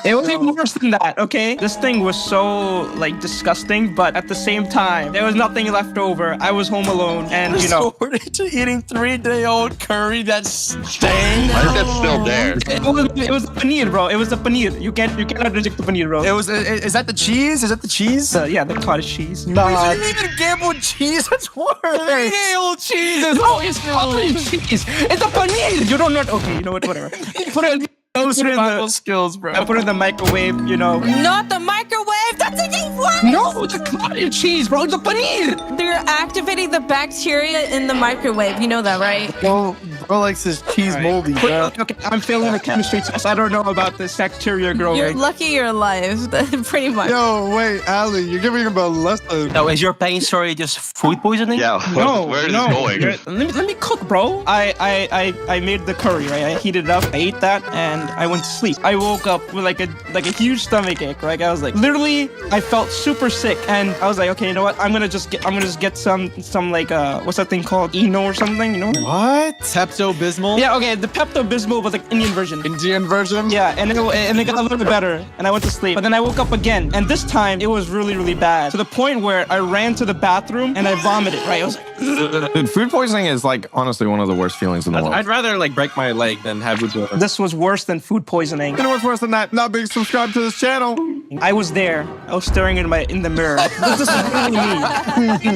It was even worse than that, okay? This thing was so, like, disgusting, but at the same time, there was nothing left over. I was home alone, and, you know... to eating 3-day-old curry that's stained? Why is that still there? It was the paneer, bro. It was the paneer. You cannot reject the paneer, bro. Is that the cheese? Is that the cheese? Yeah, the cottage cheese. Nah. You didn't even gamble with cheese. That's worse. 3-day-old cheese. No, it's cottage cheese. It's a paneer. You don't know... Okay, you know what? Whatever. Put it... Survival skills, bro. I put it in the microwave, you know. Not the microwave. That's even worse. No, it's a cottage cheese, bro. It's a paneer. They're activating the bacteria in the microwave. You know that, right? Bro likes his cheese moldy, bro. Okay, I'm failing the chemistry test. I don't know about this bacteria growing. You're lucky you're alive. Pretty much. Yo, wait, Ali, you're giving him a lesson. So is your pain story just food poisoning? Yeah. Where is this going? Let me cook, bro. I made the curry, right? I heated it up. I ate that, and I went to sleep. I woke up with like a huge stomach ache, right? I was like, literally, I felt super sick, and I was like, okay, you know what? I'm gonna just get some like what's that thing called? Eno or something, you know? What? Pepto-Bismol? Yeah, okay. The Pepto-Bismol was like Indian version. Indian version? Yeah, and it got a little bit better, and I went to sleep. But then I woke up again, and this time it was really, really bad. To the point where I ran to the bathroom and I vomited, right? I was like, Dude, food poisoning is like honestly one of the worst feelings in the world. I'd rather like break my leg than have food poisoning. This was worse than food poisoning. You know what's worse than that? Not being subscribed to this channel. I was there. I was staring in the mirror. This is really me.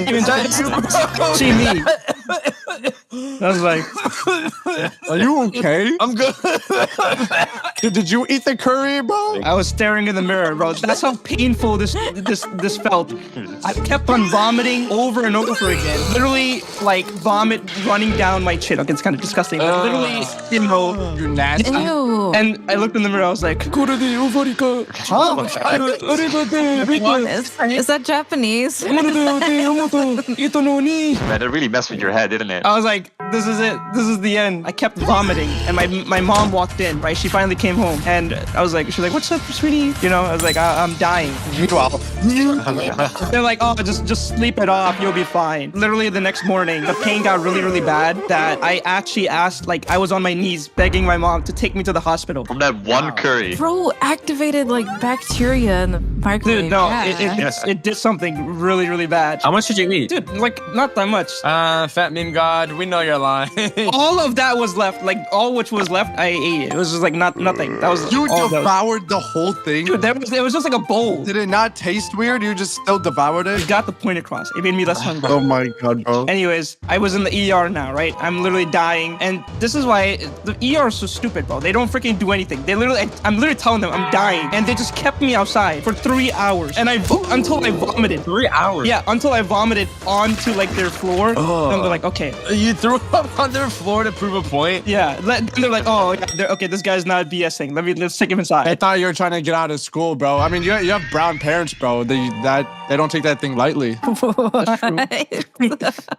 Even see me. I was like, are you okay? I'm good. Did you eat the curry, bro? I was staring in the mirror, bro. That's how painful this felt. I kept on vomiting over and over again. Literally, like vomit running down my chin. Okay, it's kind of disgusting. But literally, you know, you're nasty. Ew. And I looked in the mirror. I was like, Is that Japanese? Man, it really messed with your head, didn't it? I was like, this is it. This is the end. I kept vomiting, and my mom walked in. Right, she finally came home, and I was like, she's like, what's up, sweetie? You know, I was like, I'm dying. Meanwhile, they're like, oh, just sleep it off. You'll be fine. Literally the next morning, the pain got really, really bad that I actually asked, like, I was on my knees begging my mom to take me to the hospital. From that one curry. Bro activated like bacteria in the microwave. Dude, no, Yeah. it did something really, really bad. How much did you eat? Dude, like, not that much. Fat meme god, we know you're lying. All of that was left. Like, all which was left, I ate it. It was just like nothing. That was you all devoured the whole thing? Dude, it was just like a bowl. Did it not taste weird? You just still devoured it? It got the point across. It made me less hungry. Oh my god, bro. Anyways, I was in the ER now, right? I'm literally dying. And this is why the ER is so stupid, bro. They don't freaking do anything. I'm literally telling them I'm dying. And they just kept me outside for 3 hours. And until I vomited. 3 hours? Yeah, until I vomited onto like their floor. And they're like, okay. You threw up on their floor to prove a point? Yeah. And they're like, oh, okay, this guy's not BSing. Let's take him inside. I thought you were trying to get out of school, bro. I mean, you have brown parents, bro. They don't take that thing lightly.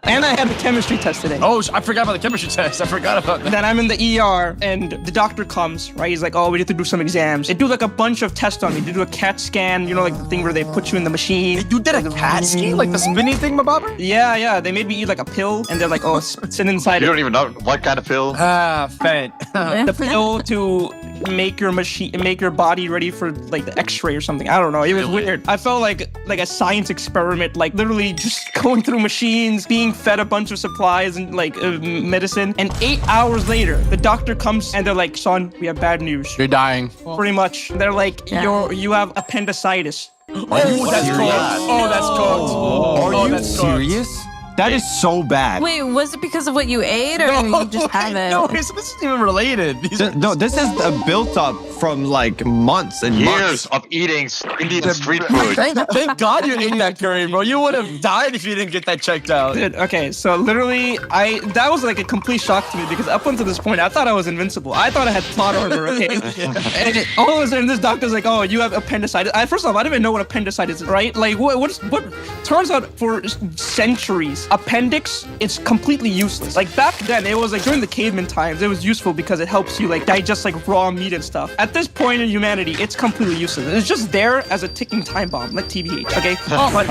And I had a chemistry test today. Oh, I forgot about the chemistry test. I forgot about that. Then I'm in the ER, and the doctor comes, right? He's like, oh, we need to do some exams. They do like a bunch of tests on me. They do a CAT scan, you know, like the thing where they put you in the machine. You did a CAT scan? Like the spinning thing, my bobber? Yeah. They made me eat like a pill, and they're like, oh, sit inside You it. don't even know what kind of pill. Fent. The pill to make your body ready for like the X-ray or something. I don't know. It was weird. I felt like a science experiment, like literally just going through machines, being fed a bunch of supplies and like medicine. And 8 hours later, the doctor comes and they're like, son, we have bad news. You're dying. Pretty much. They're like, you have appendicitis. Oh, that's cooked. Oh, that's cooked. Are you serious? That is so bad. Wait, was it because of what you ate, or you just have it? No, this isn't even related. No, this is built up from like months and Years months of eating Indian street food. Thank God you ate that curry, bro. You would have died if you didn't get that checked out. Dude, okay, so literally, that was like a complete shock to me because up until this point, I thought I was invincible. I thought I had plot armor, okay? And all of a sudden, this doctor's like, oh, you have appendicitis. First off, I didn't even know what appendicitis is, right? Like, what turns out for centuries, appendix, it's completely useless. Like back then, it was like during the caveman times, it was useful because it helps you like digest like raw meat and stuff. At this point in humanity, it's completely useless. It's just there as a ticking time bomb, like TBH, okay? But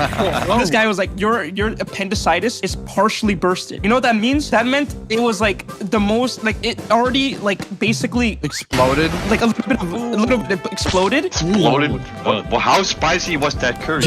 this guy was like, your appendicitis is partially bursted. You know what that means? That meant it was like the most, like it already like basically exploded. Like a little bit exploded. Exploded? Well, how spicy was that curry?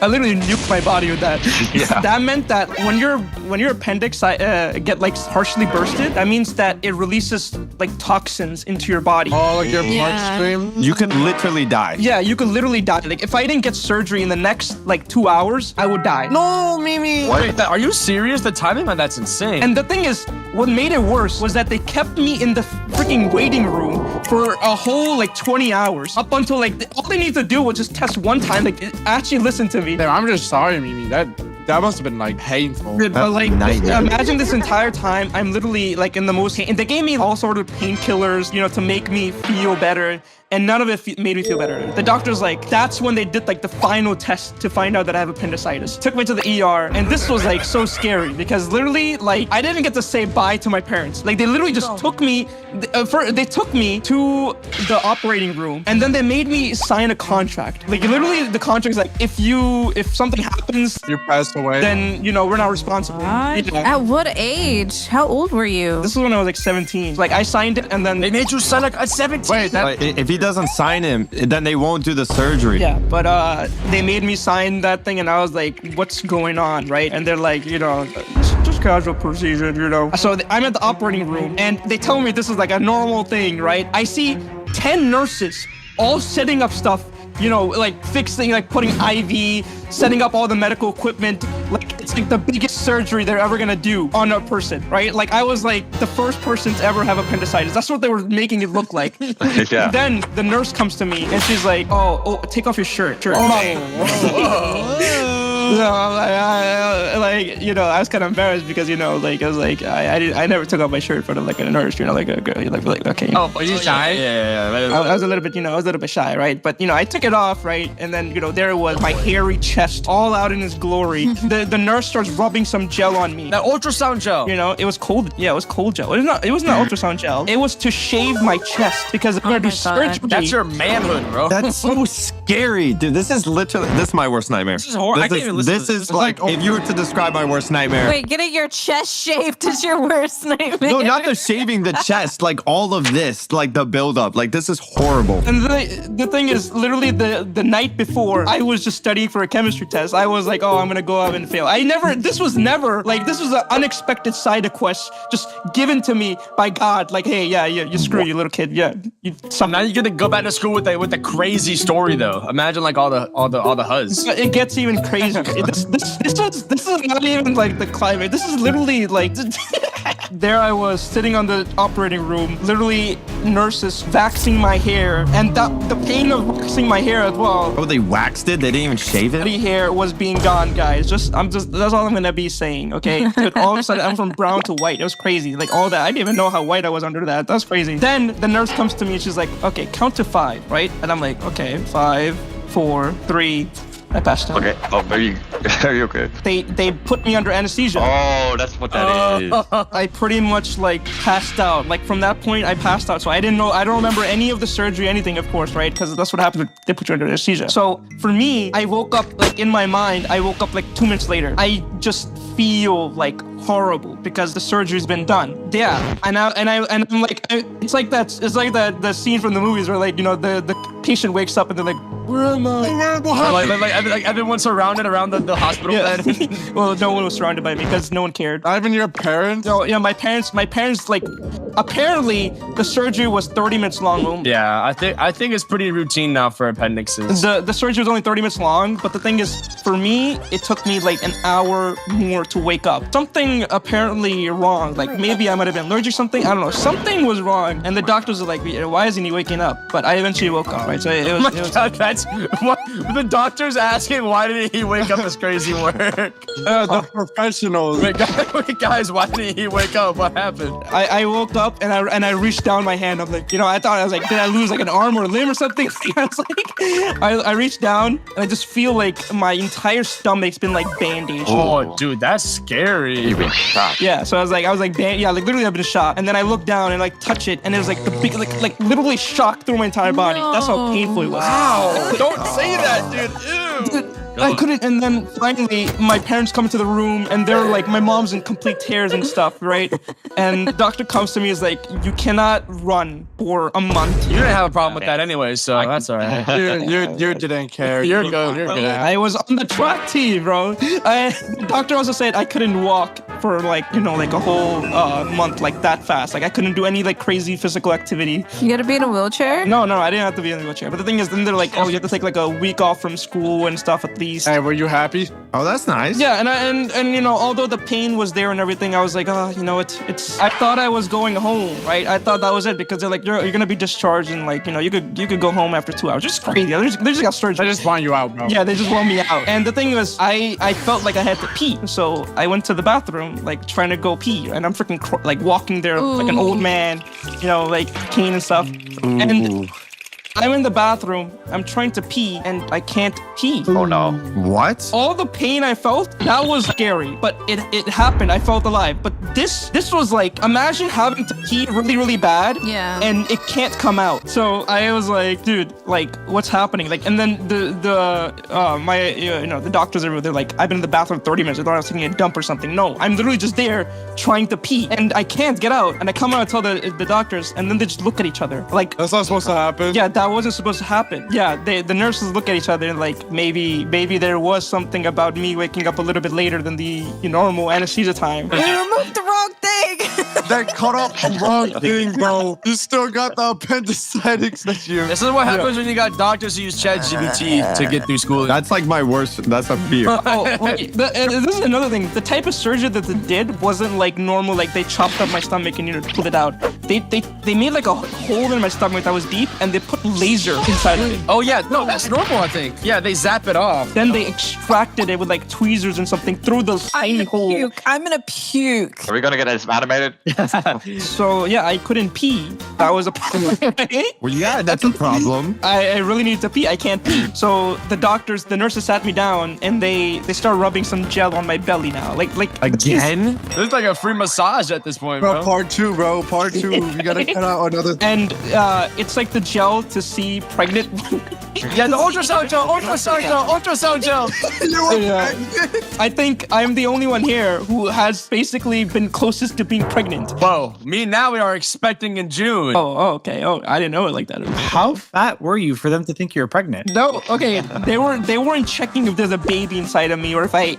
I literally nuked my body with that. Yeah. That meant that when your appendix get like partially bursted, that means that it releases like toxins into your body. Oh, like your bloodstream? You could literally die. Yeah, you could literally die. Like if I didn't get surgery in the next like 2 hours, I would die. No, Mimi. Wait, are you serious? The timing on that's insane. And the thing is, what made it worse was that they kept me in the freaking waiting room for a whole like 20 hours up until like all they need to do was just test one time. Like actually listen to me. Damn, I'm just sorry, Mimi. That must have been like painful. Dude, but like, imagine this entire time, I'm literally like in the most pain. And they gave me all sort of painkillers, you know, to make me feel better. And none of it made me feel better. The doctor's like, that's when they did like the final test to find out that I have appendicitis. Took me to the ER, and this was like so scary because literally, like, I didn't get to say bye to my parents. Like, they literally just took me, they took me to the operating room, and then they made me sign a contract. Like, literally, the contract's like, if something happens, you pass away. then we're not responsible. At what age? How old were you? This was when I was like 17. Like I signed it, and then They made you sign like at 17. Wait, if he doesn't sign him, then they won't do the surgery. yeah, but they made me sign that thing, and I was like, "What's going on?" Right? And they're like, just casual procedure, So I'm at the operating room, and they tell me this is like a normal thing, right? I see 10 nurses all setting up stuff. Like fixing, like putting IV, setting up all the medical equipment. Like it's like the biggest surgery they're ever gonna do on a person, right? Like I was like the first person to ever have appendicitis. That's what they were making it look like. Yeah. Then the nurse comes to me and she's like, "Oh, take off your shirt." Sure. So I'm like, I was kind of embarrassed because, like I was like, I never took off my shirt for like a nurse, like a girl, like okay. Oh, were you shy? Yeah. I was a little bit shy, right? But I took it off, right? And then there it was, my hairy chest, all out in its glory. The nurse starts rubbing some gel on me. That ultrasound gel. It was cold. Yeah, it was cold gel. It wasn't ultrasound gel. It was to shave my chest because I'm gonna do surgery. That's your manhood, bro. That's so scary, dude. This is my worst nightmare. This is horrible. I can't even listen This to is like, if you were to describe my worst nightmare. Wait, getting your chest shaved is your worst nightmare? No, not the shaving the chest. Like all of this, like the buildup. Like this is horrible. And the thing is, literally the night before, I was just studying for a chemistry test. I was like, I'm gonna go out and fail. This was an unexpected side quest just given to me by God. Like, hey, yeah, you screw you little kid. Yeah. Now you're gonna go back to school with the crazy story though. Imagine like all the huzz. It gets even crazier. This is not even like the climate. This is literally like there I was sitting on the operating room, literally nurses waxing my hair, and the pain of waxing my hair as well. Oh, they waxed it? They didn't even shave it? The hair was being gone, guys. That's all I'm gonna be saying, okay? Dude, all of a sudden I'm from brown to white. It was crazy. Like all that. I didn't even know how white I was under that. That's crazy. Then the nurse comes to me and she's like, okay, count to 5, right? And I'm like, okay, 5, 4, 3. I passed out. Okay. Oh, are you okay? They put me under anesthesia. Oh, that's what that is. I pretty much like passed out. Like from that point, I passed out. So I don't remember any of the surgery, anything, of course, right? Because that's what happens when they put you under anesthesia. So for me, I woke up like in my mind. I woke up like 2 minutes later. I just feel like horrible because the surgery's been done. Yeah, and I'm like, it's like the scene from the movies where like the patient wakes up and they're like, where am I? Like everyone's surrounded around the hospital bed. Well, no one was surrounded by me because no one cared. Not even your parents? No, yeah, my parents like apparently the surgery was 30 minutes long. Yeah, I think it's pretty routine now for appendixes. The surgery was only 30 minutes long, but the thing is, for me, it took me like an hour more to wake up. Something apparently wrong. Like maybe I might have been allergic or something. I don't know. Something was wrong. And the doctors were like, why isn't he waking up? But I eventually woke up, right? So it was God, that's what the doctor's asking. Why did he wake up? Is crazy work. The professionals. Wait, guys, why didn't he wake up? What happened? I woke up and I reached down my hand. I'm like, I was like, did I lose like an arm or a limb or something? I was like, I reached down and I just feel like my entire stomach's been like bandaged. Oh, dude, that's scary. You've been shot. Yeah, so I was like literally I've been shot. And then I looked down and like touch it and it was like the big like literally shock through my entire body. That's how painful it was. Wow. Don't say that, dude. Ew. I couldn't, and then finally my parents come into the room and they're like, my mom's in complete tears and stuff, right? And the doctor comes to me, is like, you cannot run for a month. You didn't have a problem with that anyway, so that's all right. You didn't care. You're good. You're good. I was on the track team, bro. The doctor also said I couldn't walk for like a whole month like that fast. Like I couldn't do any like crazy physical activity. You gotta be in a wheelchair? No, I didn't have to be in a wheelchair. But the thing is, then they're like, you have to take like a week off from school and stuff at least. Hey, were you happy? Oh, that's nice. Yeah, and although the pain was there and everything, I was like, it's. I thought I was going home, right? I thought that was it because they're like, you're gonna be discharged and like, you could go home after 2 hours. Just crazy. They just got surgery. They just want you out, bro. Yeah, they just want me out. And the thing was, I felt like I had to pee, so I went to the bathroom, like trying to go pee, and I'm freaking like walking there like an old man, like cane and stuff. Ooh. And I'm in the bathroom. I'm trying to pee, and I can't pee. Oh no. What? All the pain I felt, that was scary, but it happened. I felt alive. But this was like, imagine having to pee really, really bad, and it can't come out. So I was like, dude, like, what's happening? Like, and then the doctors are they're like, I've been in the bathroom 30 minutes. I thought I was taking a dump or something. No, I'm literally just there trying to pee, and I can't get out. And I come out and tell the doctors, and then they just look at each other. Like, that's not supposed to happen. Yeah, that wasn't supposed to happen. Yeah, the nurses look at each other and like, maybe there was something about me waking up a little bit later than the normal anesthesia time. We removed the wrong thing. They cut off the wrong thing, bro. You still got the appendicitis that you. This is what happens when you got doctors who use ChatGPT to get through school. That's like my worst. That's a fear. Wait, this is another thing. The type of surgery that they did wasn't like normal. Like they chopped up my stomach and pulled it out. They made like a hole in my stomach that was deep, and they put laser inside of it. Oh yeah, no, that's normal, I think. Yeah, they zap it off. Then they extracted it with like tweezers and something through the tiny hole. Puke. I'm gonna puke. Are we gonna get this animated? So yeah, I couldn't pee. That was a problem. Well, yeah, that's a problem. I really need to pee. I can't pee. So the nurses sat me down, and they start rubbing some gel on my belly now. Like again? This is like a free massage at this point, bro. Part 2, bro. Part 2. You gotta cut out another. And it's like the gel to see pregnant. Yeah, the ultrasound gel. I think I'm the only one here who has basically been closest to being pregnant. Whoa, me now we are expecting in June. Oh, okay. Oh, I didn't know it like that. How fat were you for them to think you were pregnant? No, okay. They weren't checking if there's a baby inside of me or if they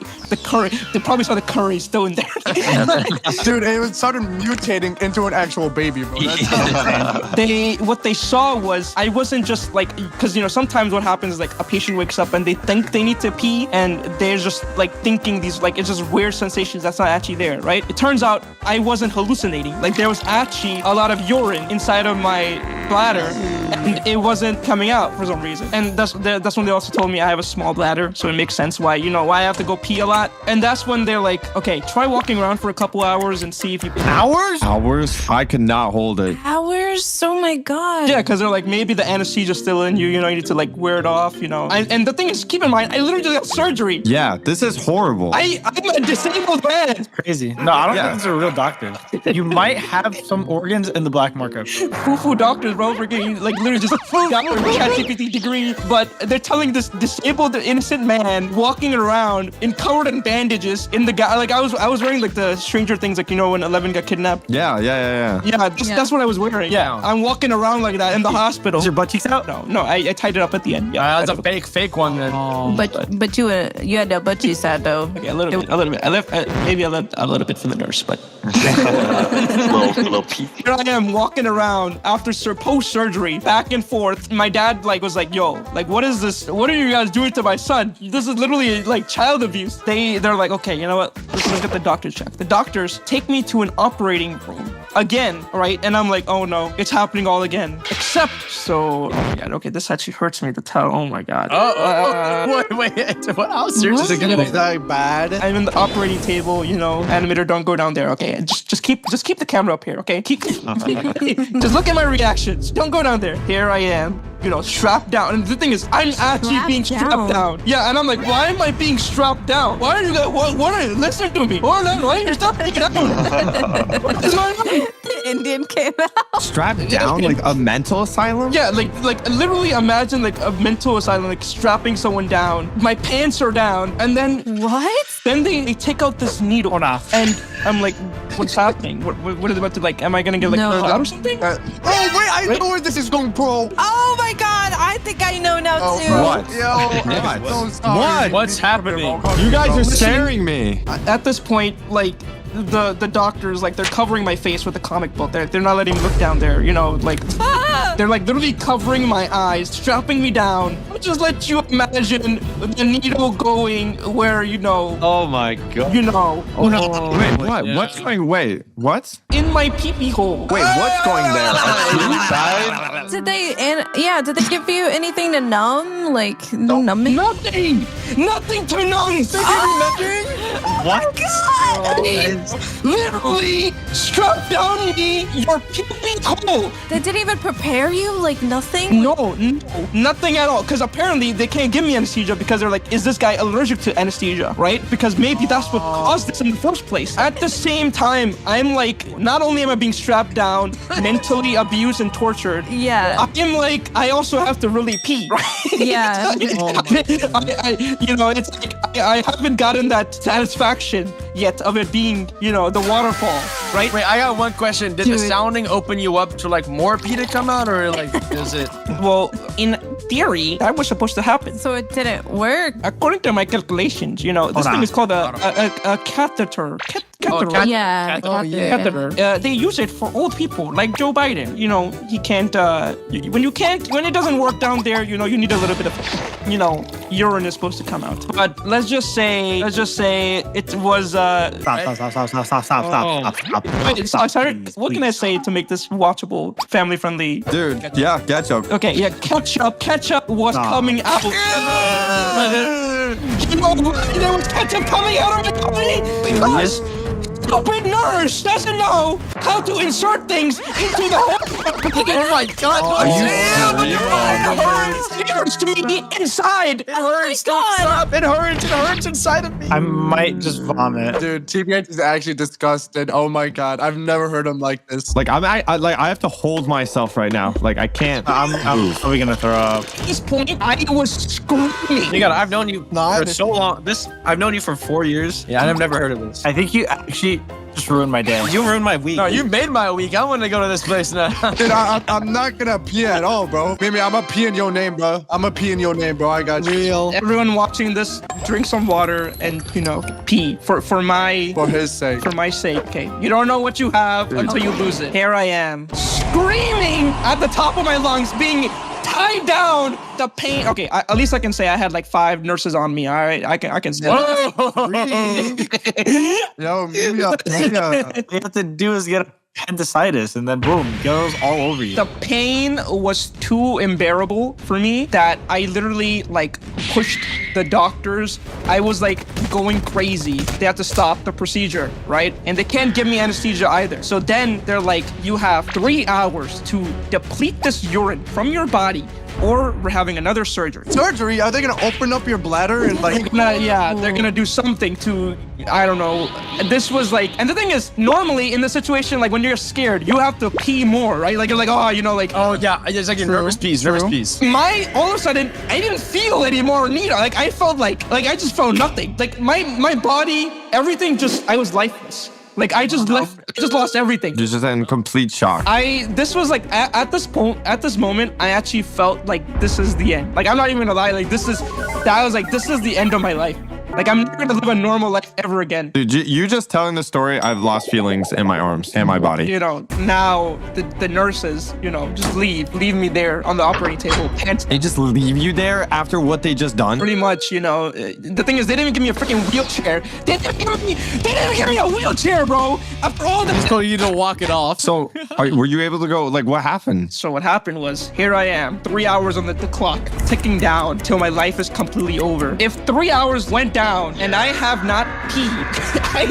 probably saw the curry still in there. Dude, it started mutating into an actual baby, bro. What they saw was I wasn't just like, because sometimes what happens is like a patient wakes up and they think they need to pee, and they're just like thinking these like, it's just weird sensations that's not actually there, right? It turns out I wasn't hallucinating. Like there was actually a lot of urine inside of my bladder, and it wasn't coming out for some reason. And that's when they also told me I have a small bladder, so it makes sense why I have to go pee a lot. And that's when they're like, okay, try walking around for a couple hours and see if you Hours? I could not hold it. Hours? Oh my god. Yeah, because they're like, maybe the anesthesia's still in you, you need to like wear it off, And the thing is, keep in mind, I literally just got surgery. Yeah, this is horrible. I'm a disabled man. It's crazy. No, I don't think these are real doctors. You might have some organs in the black market. Foo doctors, bro, we're getting like literally just a ChatGPT degree, but they're telling this disabled innocent man walking around covered in bandages in the guy. Like I was wearing like the Stranger Things, like when Eleven got kidnapped. Yeah. That's what I was wearing. Yeah, I'm walking around like that in the hospital. Is your butt cheeks out? No, I tied it up at the end. Yeah, that's a fake one then. But you had that butt cheeks out though. Okay, a little bit. I left maybe a little bit for the nurse, but little peek. Here I am walking around after post surgery, back and forth. My dad was like, "Yo, like what is this? What are you guys doing to my son? This is literally like child abuse." They're like, "Okay, you know what? Let's get the doctor check." The doctors take me to an operating room again, right? And I'm like, "Oh no, it's happening all again." Except, oh my god, okay, this actually hurts me to tell. Oh my god. Wait, what? How serious is it gonna be? That bad? I'm in the operating table, animator, don't go down there, okay? Just keep the camera up here, okay? Just look at my reactions. Don't go down there. Here I am, strapped down. And the thing is, I'm actually being strapped down. Yeah, and I'm like, why am I being strapped down? Why are you guys, what are you listening to me? Hold on, why are you strapped down? What is going on? The Indian came out. Strapped down like a mental asylum? Yeah, like literally imagine like a mental asylum, like strapping someone down. My pants are down, and then what? Then they take out this needle, and I'm like, what's happening? What is about to am I gonna get like hurt out or something? Oh wait, I know where this is going, bro. Oh my god, I think I know now too. What? What? What's happening? You guys are scaring me. At this point, like the doctors, like they're covering my face with a comic book. They're not letting me look down there. They're like literally covering my eyes, strapping me down. Just let you imagine the needle going where Oh my god. Wait, what? Yeah. What's going? Wait, what? In my pee-pee hole. Wait, what's going there? Did they give you anything to numb? Like no numbing? Nothing to numb. What? Literally struck down me your peeping hole. They didn't even prepare you? Like nothing? No, nothing at all. Because apparently they can't give me anesthesia because they're like, is this guy allergic to anesthesia, right? Because maybe that's what caused this in the first place. At the same time, I'm like, not only am I being strapped down, mentally abused and tortured. Yeah. I'm like, I also have to really pee, right? Yeah. It's like I haven't gotten that satisfaction yet of it being, the waterfall, right? Wait, I got one question. Did the sounding open you up to like more pee to come out, or like is it? Well, in theory, that was supposed to happen. So it didn't work. According to my calculations, this thing is called a catheter. Catheter. Yeah. Catheter. They use it for old people, like Joe Biden. He can't. When it doesn't work down there, you need a little bit of, urine is supposed to come out. But let's just say it was. Stop. What can I say to make this watchable, family friendly? Dude, yeah, ketchup. Okay, yeah, ketchup was coming out. There was ketchup coming out of my body because stupid nurse doesn't know how to insert things into the hole. Oh my God! Are you It hurts to me inside. It hurts. Stop! It hurts. It hurts inside of me. I might just vomit. Dude, TBH is actually disgusted. Oh my God, I've never heard him like this. Like I have to hold myself right now. Like I can't. I'm probably gonna throw up. At this point, I was screaming. I've known you for so long. I've known you for 4 years. Yeah, I've never heard of this. I think you actually just ruined my day. You ruined my week. No, you made my week. I want to go to this place now. Dude, I'm not gonna pee at all, bro. Maybe I'm gonna pee in your name, bro. I'm gonna pee in your name, bro. I got you. Everyone watching this, drink some water and pee for his sake. For my sake. Okay, you don't know what you have until you lose it. Here I am, screaming at the top of my lungs, being tied down. The pain. Okay, at least I can say I had like 5 nurses on me. All right, I can say. Yo, maybe All you have to do is get appendicitis and then boom, goes all over you. The pain was too unbearable for me that I literally pushed the doctors. I was going crazy. They had to stop the procedure, right? And they can't give me anesthesia either. So then they're like, you have 3 hours to deplete this urine from your body, or we're having another surgery. Surgery? Are they gonna open up your bladder and they're gonna do something to, I don't know. This was and the thing is, normally in the situation, when you're scared, you have to pee more, right? You're oh yeah, it's like your nervous peas. All of a sudden, I didn't feel any more neither. I felt I just felt nothing. My body, everything I was lifeless. I just lost everything. You're just in complete shock. This was at this moment, I actually felt like this is the end. I'm not even gonna lie. This is the end of my life. I'm never gonna live a normal life ever again. Dude, you just telling the story, I've lost feelings in my arms and my body. Now the nurses, just leave me there on the operating table. They just leave you there after what they just done? Pretty much, the thing is, they didn't even give me a freaking wheelchair. They didn't give me a wheelchair, bro. After all this. Told you to walk it off. So, were you able to go? What happened? So what happened was, here I am, 3 hours on the clock, ticking down till my life is completely over. If 3 hours went down and I have not peed, I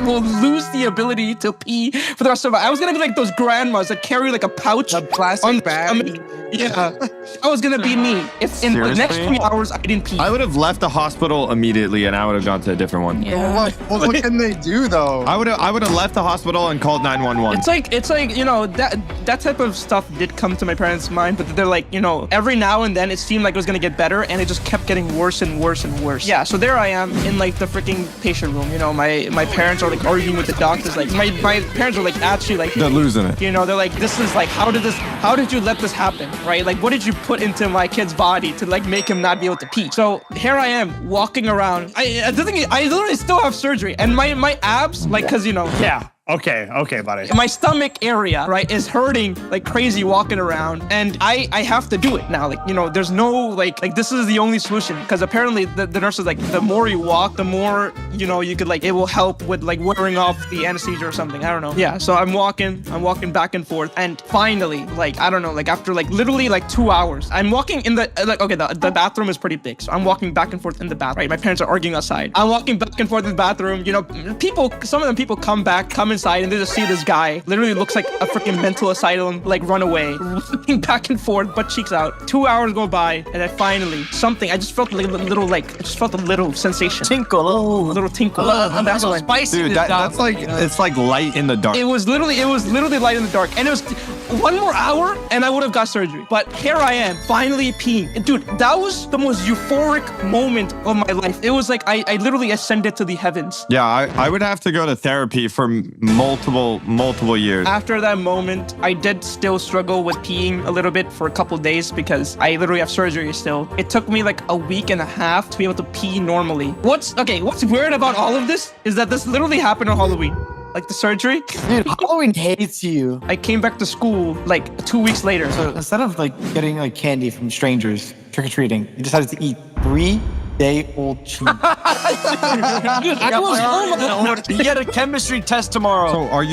will lose the ability to pee for the rest of my life. I was gonna be like those grandmas that carry a pouch, a plastic bag. Yeah, that was gonna be me. If in the next 3 hours I didn't pee, I would have left the hospital immediately and I would have gone to a different one. Yeah. What can they do though? I would have left the hospital and called 911. It's like that type of stuff did come to my parents' mind, but they're every now and then it seemed like it was gonna get better, and it just kept getting worse and worse and worse. Yeah, so there I am in the freaking patient room. My parents are arguing with the doctors. My parents are actually they're losing it. They're this is how did you let this happen, right? What did you put into my kid's body to make him not be able to pee? So here I am walking around. The thing is, I literally still have surgery, and my abs, cause Okay, buddy. My stomach area, right, is hurting like crazy walking around, and I have to do it now. Like, you know, there's no like this is the only solution, because apparently the nurse is like, the more you walk, the more, you know, you could like, it will help with like wearing off the anesthesia or something. I don't know. Yeah, so I'm walking back and forth, and finally, like, I don't know, like after like literally like 2 hours, I'm walking in the like, okay, the bathroom is pretty big, so I'm walking back and forth in the bathroom. Right, my parents are arguing outside. I'm walking back and forth in the bathroom. You know, some of them people come inside, and they just see this guy literally looks like a freaking mental asylum, like run away, looking back and forth, butt cheeks out. 2 hours go by, and then finally I just felt like a little sensation. Tinkle. Oh, a little tinkle. That's so spicy. Dude, that's like, it's like light in the dark. It was literally light in the dark, and it was 1 more hour, and I would have got surgery. But here I am, finally peeing. And dude, that was the most euphoric moment of my life. It was like I literally ascended to the heavens. Yeah, I would have to go to therapy for multiple years. After that moment, I did still struggle with peeing a little bit for a couple days, because I literally have surgery still. It took me like a week and a half to be able to pee normally. What's weird about all of this is that this literally happened on Halloween. Like the surgery. Dude, Halloween hates you. I came back to school like 2 weeks later. So instead of like getting like candy from strangers trick-or-treating, you decided to eat 3-day-old cheese. Dude, I was home. You get a chemistry test tomorrow. So were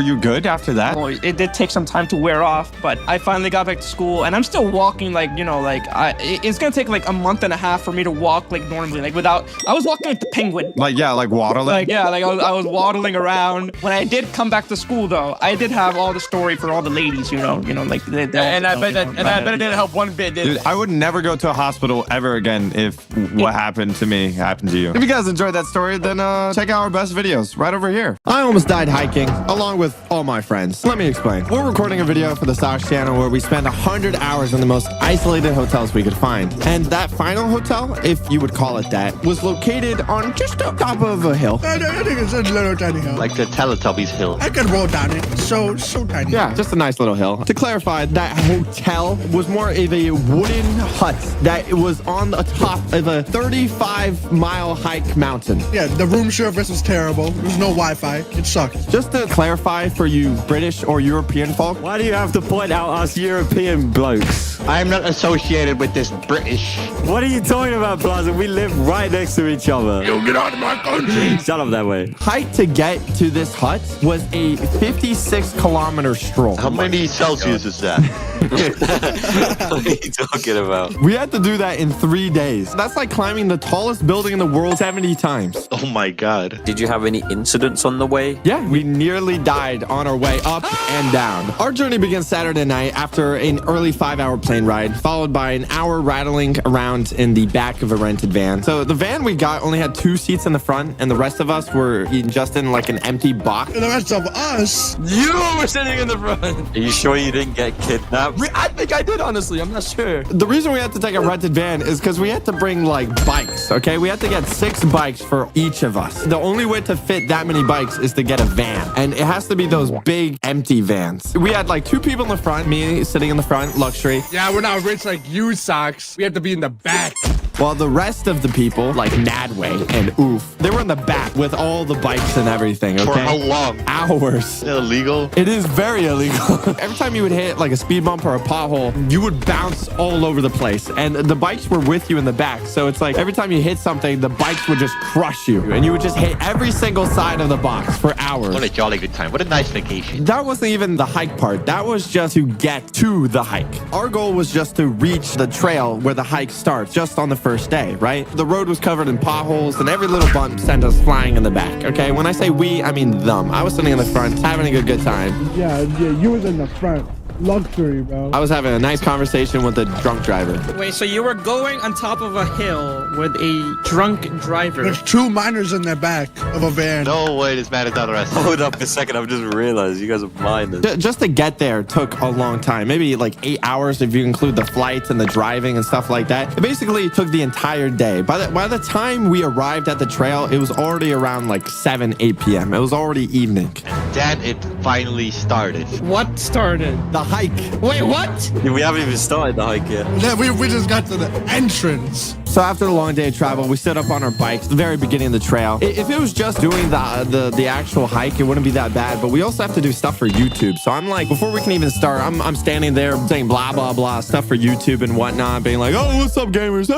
you good after that? Well, it did take some time to wear off, but I finally got back to school, and I'm still walking like, you know, like it's gonna take like a month and a half for me to walk like normally, like I was walking like the penguin. Like waddling. Like I was waddling around. When I did come back to school though, I did have all the story for all the ladies, you know, like and I bet it didn't help one bit, did Dude, it? I would never go to a hospital ever again if what happened to me happened to you. If you guys enjoyed that story, then check out our best videos right over here. I almost died hiking along with all my friends. Let me explain. We're recording a video for the Sauce channel where we spent 100 hours in the most isolated hotels we could find. And that final hotel, if you would call it that, was located on just on top of a hill. I think it's a little tiny hill. Like the Teletubbies hill. I could roll down it. So tiny. Yeah, just a nice little hill. To clarify, that hotel was more of a wooden hut that was on the top of a 35-mile hike mountain. Yeah, the room service was terrible. There was no Wi-Fi. It sucked. Just to clarify for you British or European folk. Why do you have to point out us European blokes? I am not associated with this British. What are you talking about, Plaza? We live right next to each other. You get out of my country. Shut up that way. Hike to get to this hut was a 56-kilometer stroll. How many Celsius is that? What are you talking about? We had to do that in 3 days. That's like climbing the tallest building in the world 70 times. Oh my god. Did you have any incidents on the way? Yeah, we nearly died on our way up and down. Our journey began Saturday night after an early 5-hour plane ride, followed by an hour rattling around in the back of a rented van. So the van we got only had 2 seats in the front, and the rest of us were just in like an empty box. And the rest of us. You were sitting in the front. Are you sure you didn't get kidnapped? I think I did, honestly. I'm not sure. The reason we had to take a rented van is because we had to bring like bikes, okay? We had to get 6 bikes for each of us. The only way to fit that many bikes is to get a van, and it has to be those big empty vans. We had like 2 people in the front, me sitting in the front, luxury. Yeah, we're not rich like you, Socks. We have to be in the back. While the rest of the people, like Nadway and Oof, they were in the back with all the bikes and everything, okay? For how long? Hours. Is it illegal? It is very illegal. Every time you would hit like a speed bump or a pothole, you would bounce all over the place. And the bikes were with you in the back. So it's like every time you hit something, the bikes would just crush you. And you would just hit every single side of the box for hours. What a jolly good time. What a nice vacation. That wasn't even the hike part. That was just to get to the hike. Our goal was just to reach the trail where the hike starts, just on the first day, right? The road was covered in potholes, and every little bump sent us flying in the back, okay? When I say we, I mean them. I was sitting in the front, having a good time. Yeah, you was in the front. Luxury, bro. I was having a nice conversation with a drunk driver. Wait, so you were going on top of a hill with a drunk driver? There's 2 minors in the back of a van. No way, this man is not arrested. Hold up a second, I've just realized you guys are minors. Just to get there took a long time. Maybe like 8 hours if you include the flights and the driving and stuff like that. It basically took the entire day. By the time we arrived at the trail, it was already around like 7, 8 p.m. It was already evening. Then it finally started. What started? The hike. Wait, what? We haven't even started the hike yet. Yeah, we just got to the entrance. So after the long day of travel, we stood up on our bikes at the very beginning of the trail. If it was just doing the actual hike, it wouldn't be that bad. But we also have to do stuff for YouTube. So I'm like, before we can even start, I'm standing there saying blah, blah, blah, stuff for YouTube and whatnot, being like, oh, what's up, gamers?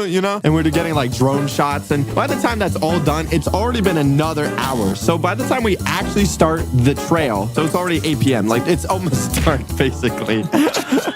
You know? And we're getting like drone shots. And by the time that's all done, it's already been another hour. So by the time we actually start the trail, so it's already 8 p.m. Like, it's almost dark, basically.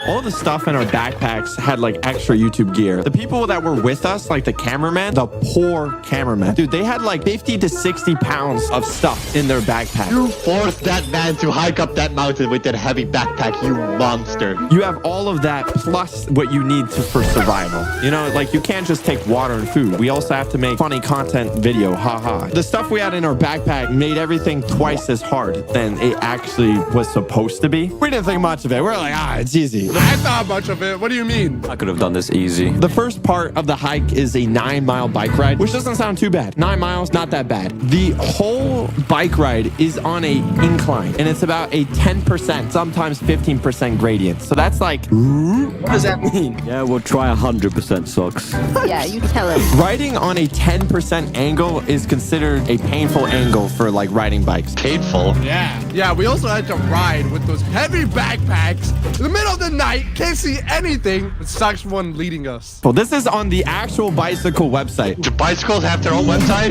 All the stuff in our backpacks had like extra YouTube gear. The people that were with us, like the cameraman, the poor cameraman, dude, they had like 50 to 60 pounds of stuff in their backpack. You forced that man to hike up that mountain with that heavy backpack, you monster. You have all of that plus what you need for survival. You know, like you can't just take water and food. We also have to make funny content video, haha. The stuff we had in our backpack made everything twice as hard than it actually was supposed to be. We didn't think much of it. We're like, it's easy. I thought much of it. What do you mean? I could have done this easy. The first part of the hike is a 9-mile bike ride, which doesn't sound too bad. 9 miles, not that bad. The whole bike ride is on a incline, and it's about a 10%, sometimes 15% gradient. So that's like, what does that mean? Yeah, we'll try 100% sucks. Yeah, you tell him. Riding on a 10% angle is considered a painful angle for like riding bikes. Painful? Yeah, we also had to ride with those heavy backpacks in the middle of the night. Can't see anything. It sucks for one leading us. Well, this is on the actual bicycle website. Do bicycles have their own website?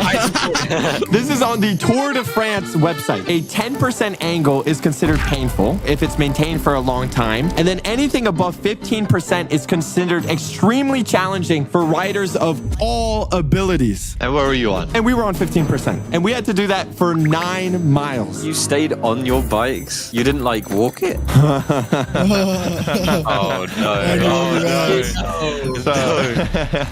This is on the Tour de France website. A 10% angle is considered painful if it's maintained for a long time. And then anything above 15% is considered extremely challenging for riders of all abilities. And where were you on? And we were on 15%. And we had to do that for 9 miles. You stayed on your bikes? You didn't like walk it? Oh no.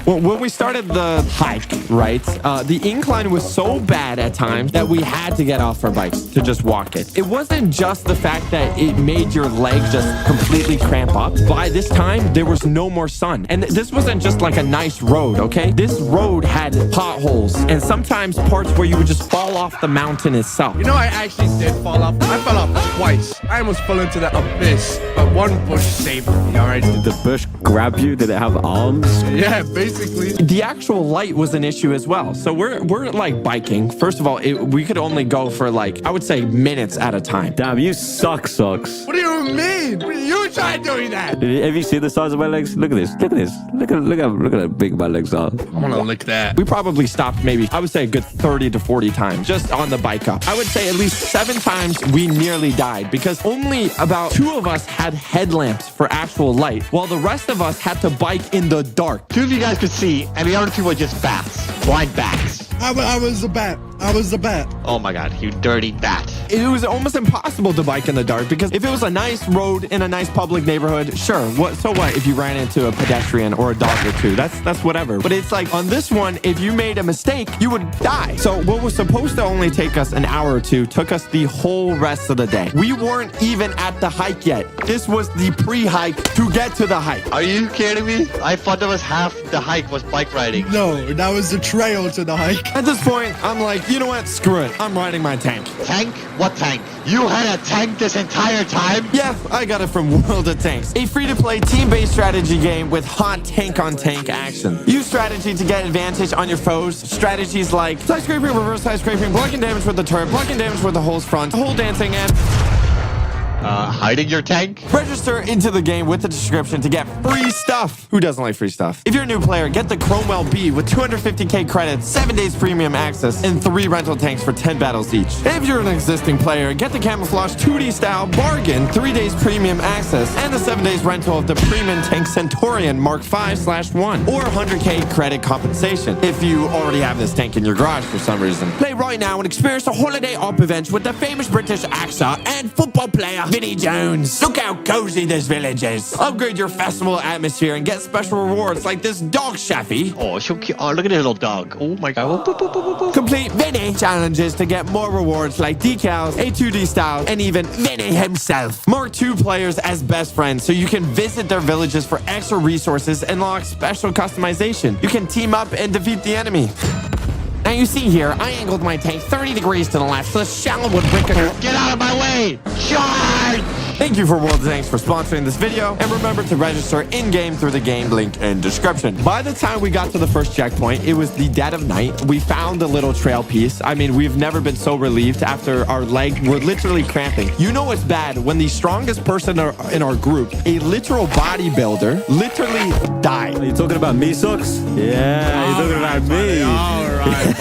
When we started the hike, right, the incline was so bad at times that we had to get off our bikes to just walk it. It wasn't just the fact that it made your legs just completely cramp up. By this time, there was no more sun. And this wasn't just like a nice road, okay? This road had potholes and sometimes parts where you would just fall off the mountain itself. You know, I actually did fall off. I fell off twice. I almost fell into the abyss, but one bush saved me, all right? Did the bush grab you? Did it have arms? Yeah, basically. The actual light was an issue as well. So we're like biking. First of all, we could only go for like, I would say minutes at a time. Damn, you suck socks. What do you mean? You tried doing that. Have you seen the size of my legs? Look at this. Look at this. Look how big my legs are. I want to lick that. We probably stopped maybe, I would say a good 30 to 40 times just on the bike up. I would say at least 7 times we nearly died because only about 2 of us had headlamps for actual light while the rest of us had to bike in the dark. 2 of you guys could see, and the other 2 were just bats. Blind bats. I was a bat. I was a bat. Oh my god, you dirty bat. It was almost impossible to bike in the dark because if it was a nice road in a nice public neighborhood, sure, so what if you ran into a pedestrian or a dog or 2? That's whatever. But it's like on this one, if you made a mistake, you would die. So what was supposed to only take us an hour or 2 took us the whole rest of the day. We weren't even at the hike yet. This was the pre-hike to get to the hike. Are you kidding me? I thought that was half the hike was bike riding. No, that was the trail to the hike. At this point, I'm like, you know what? Screw it. I'm riding my tank. Tank? What tank? You had a tank this entire time? Yeah, I got it from World of Tanks, a free-to-play team-based strategy game with hot tank-on-tank action. Use strategy to get advantage on your foes. Strategies like side scraping, reverse side scraping, blocking damage with the turret, blocking damage with the hole's front, hole dancing, and hiding your tank? Register into the game with the description to get free stuff. Who doesn't like free stuff? If you're a new player, get the Cromwell B with 250k credits, 7 days premium access, and 3 rental tanks for 10 battles each. If you're an existing player, get the Camouflage 2D style bargain, 3 days premium access, and the 7 days rental of the Premium Tank Centurion Mark 5/1, or 100k credit compensation if you already have this tank in your garage for some reason. Play right now and experience the holiday op event with the famous British actor and football player Vinnie Jones. Look how cozy this village is. Upgrade your festival atmosphere and get special rewards like this dog Shaffy. Oh, so cute. Oh, look at the little dog. Oh my god. Complete Vinny challenges to get more rewards like decals, a 2D style, and even Vinny himself. Mark 2 players as best friends so you can visit their villages for extra resources and unlock special customization. You can team up and defeat the enemy. Now you see here, I angled my tank 30 degrees to the left so the shell would ricochet. Get out of my way! Charge! Thank you for World of Tanks for sponsoring this video, and remember to register in-game through the game link in description. By the time we got to the first checkpoint, it was the dead of night. We found a little trail piece. I mean, we've never been so relieved after our legs were literally cramping. You know it's bad when the strongest person in our group, a literal bodybuilder, literally died. Are you talking about me, Socks? Yeah, you're talking about me. All right.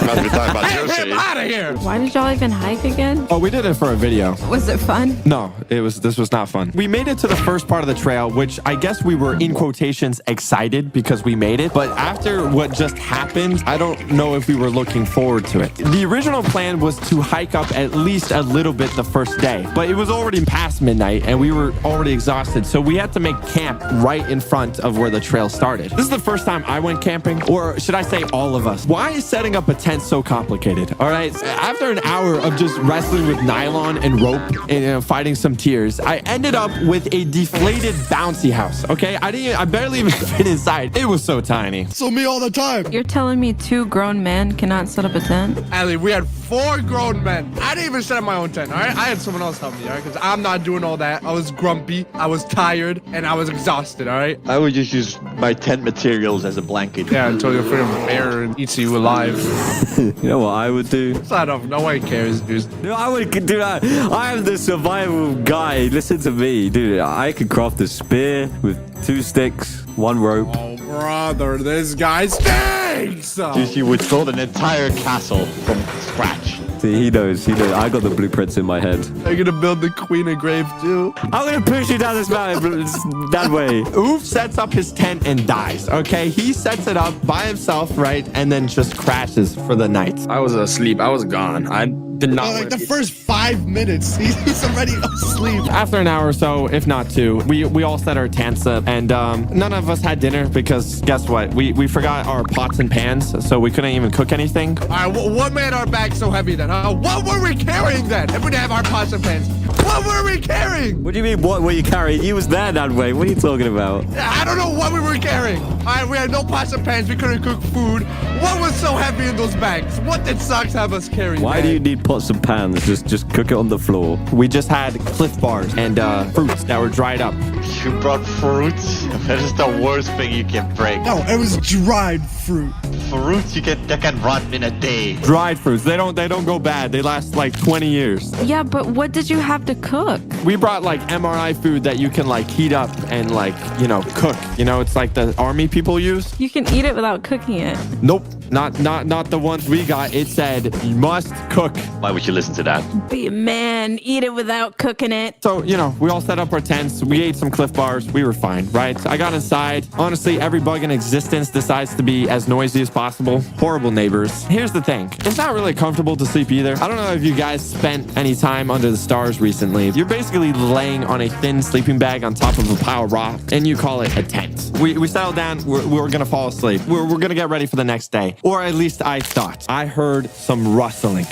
Hey, Out of here. Why did y'all even hike again? Oh, we did it for a video. Was it fun? No, this was not fun. We made it to the first part of the trail, which I guess we were in quotations excited because we made it. But after what just happened, I don't know if we were looking forward to it. The original plan was to hike up at least a little bit the first day, but it was already past midnight and we were already exhausted. So we had to make camp right in front of where the trail started. This is the first time I went camping, or should I say all of us. Why is setting up a tent so complicated? All right. After an hour of just wrestling with nylon and rope and fighting some tears, I ended up with a deflated bouncy house. Okay. I barely even fit inside. It was so tiny. So me all the time. You're telling me 2 grown men cannot set up a tent? Ali, we had 4 grown men. I didn't even set up my own tent, all right? I had someone else help me, all right? Because I'm not doing all that. I was grumpy, I was tired, and I was exhausted, all right? I would just use my tent materials as a blanket. Yeah, until your freaking bear eats you alive. You know what I would do? Son of, no one cares, dude. No, I would do that. I am the survival guy. Listen to me, dude. I could craft a spear with 2 sticks, 1 rope. Oh, brother, this guy stinks! You would build an entire castle from scratch. See, he knows. I got the blueprints in my head. I'm gonna build the Queen of Grave too. I'm gonna push you down this mountain that way. Oof sets up his tent and dies. Okay, he sets it up by himself, right, and then just crashes for the night. I was asleep. I was gone. I did not. Like the first 5 minutes, he's already asleep. After an hour or so, if not 2, we all set our tents up, and none of us had dinner because guess what? We forgot our pots and pans, so we couldn't even cook anything. All right, what made our bag so heavy then? What were we carrying then? If we didn't have our pots and pans, what were we carrying? What do you mean, what were you carrying? You was there that way. What are you talking about? I don't know what we were carrying. All right, we had no pots and pans. We couldn't cook food. What was so heavy in those bags? What did Socks have us carry? Why do you need pots and pans? Just cook it on the floor. We just had Cliff Bars and fruits that were dried up. You brought fruits? That is the worst thing you can bring. No, it was dried fruit. Fruits that can rot in a day. Dried fruits, they don't go bad. They last like 20 years. Yeah, but what did you have to cook? We brought like MRI food that you can like heat up and like, cook. It's like the army people use. You can eat it without cooking it. Nope, not the ones we got. It said you must cook. Why would you listen to that? Be a man, eat it without cooking it. So, we all set up our tents. We ate some Cliff Bars. We were fine, right? I got inside. Honestly, every bug in existence decides to be as noisy as possible. Horrible neighbors. Here's the thing. It's not really comfortable to sleep either. I don't know if you guys spent any time under the stars recently. You're basically laying on a thin sleeping bag on top of a pile of rock, and you call it a tent. We settled down. We're going to fall asleep. We're going to get ready for the next day. Or at least I thought. I heard some rustling.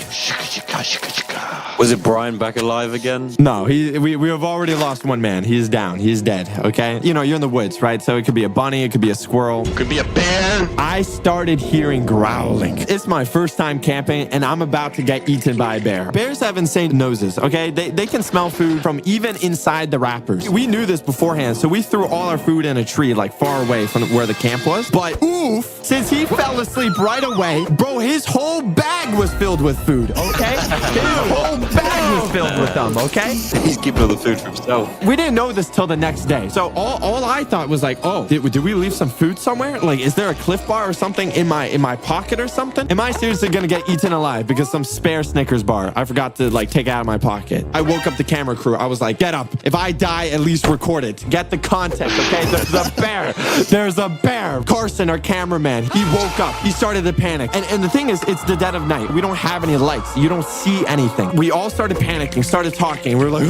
Was it Brian back alive again? No, we have already lost 1 man. He is down. He is dead, okay? You're in the woods, right? So it could be a bunny. It could be a squirrel. Could be a bear. I started hearing growling. It's my first time camping, and I'm about to get eaten by a bear. Bears have insane noses, okay? They can smell food from even inside the wrappers. We knew this beforehand, so we threw all our food in a tree, like far away from where the camp was. But oof, since he fell asleep right away, bro, his whole bag was filled with food, okay? His whole bag was filled with them, okay? He's keeping all the food for himself. We didn't know this till the next day. So all I thought was like, oh, did we leave some food somewhere? Like, is there a Cliff Bar or something in my pocket or something? Am I seriously gonna get eaten alive because some spare Snickers bar I forgot to like take out of my pocket? I woke up the camera crew. I was like, get up. If I die, at least record it. Get the content, okay? There's a bear. There's a bear. Carson, our cameraman, he woke up. He started to panic. And the thing is, it's the dead of night. We don't have any lights. You don't see anything. We all started panicking, started talking. We were like,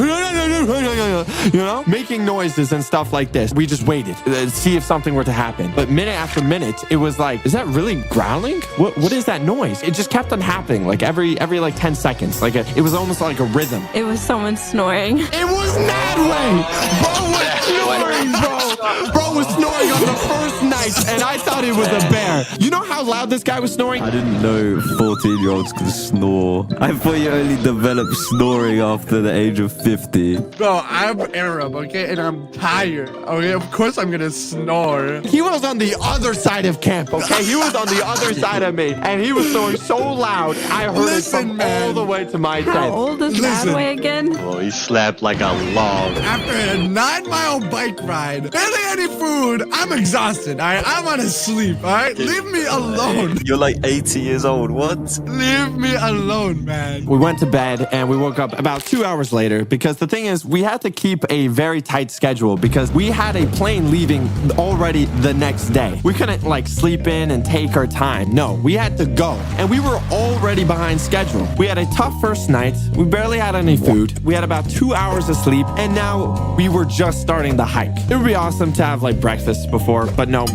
making noises and stuff like this. We just waited to see if something were to happen. But minute after minute, it was like, is that really growling? What is that noise? It just kept on happening, like every like 10 seconds. Like it was almost like a rhythm. It was someone snoring. It was Nadway! Bro was snoring, bro! Bro was snoring on the first night, and I thought it was a bear. You know how loud this guy was snoring? I didn't know 14-year-olds could snore. I thought you only developed snoring after the age of 50. Bro, I'm Arab, okay? And I'm tired. Okay, of course I'm gonna snore. He was on the other side of camp, okay? He was on the other side of me, and he was snoring so loud, I heard it from all the way to my tent. How old is Radway again? Oh, he slept like a log. After a 9-mile bike ride, barely any food, I'm exhausted, all right? I want to sleep, all right? Leave me alone. You're like 80 years old. What? Leave me alone, man. We went to bed and we woke up about 2 hours later because the thing is we had to keep a very tight schedule because we had a plane leaving already the next day. We couldn't like sleep in and take our time. No, we had to go and we were already behind schedule. We had a tough first night. We barely had any food. We had about 2 hours of sleep and now we were just starting the hike. It would be awesome to have like breakfast before, but no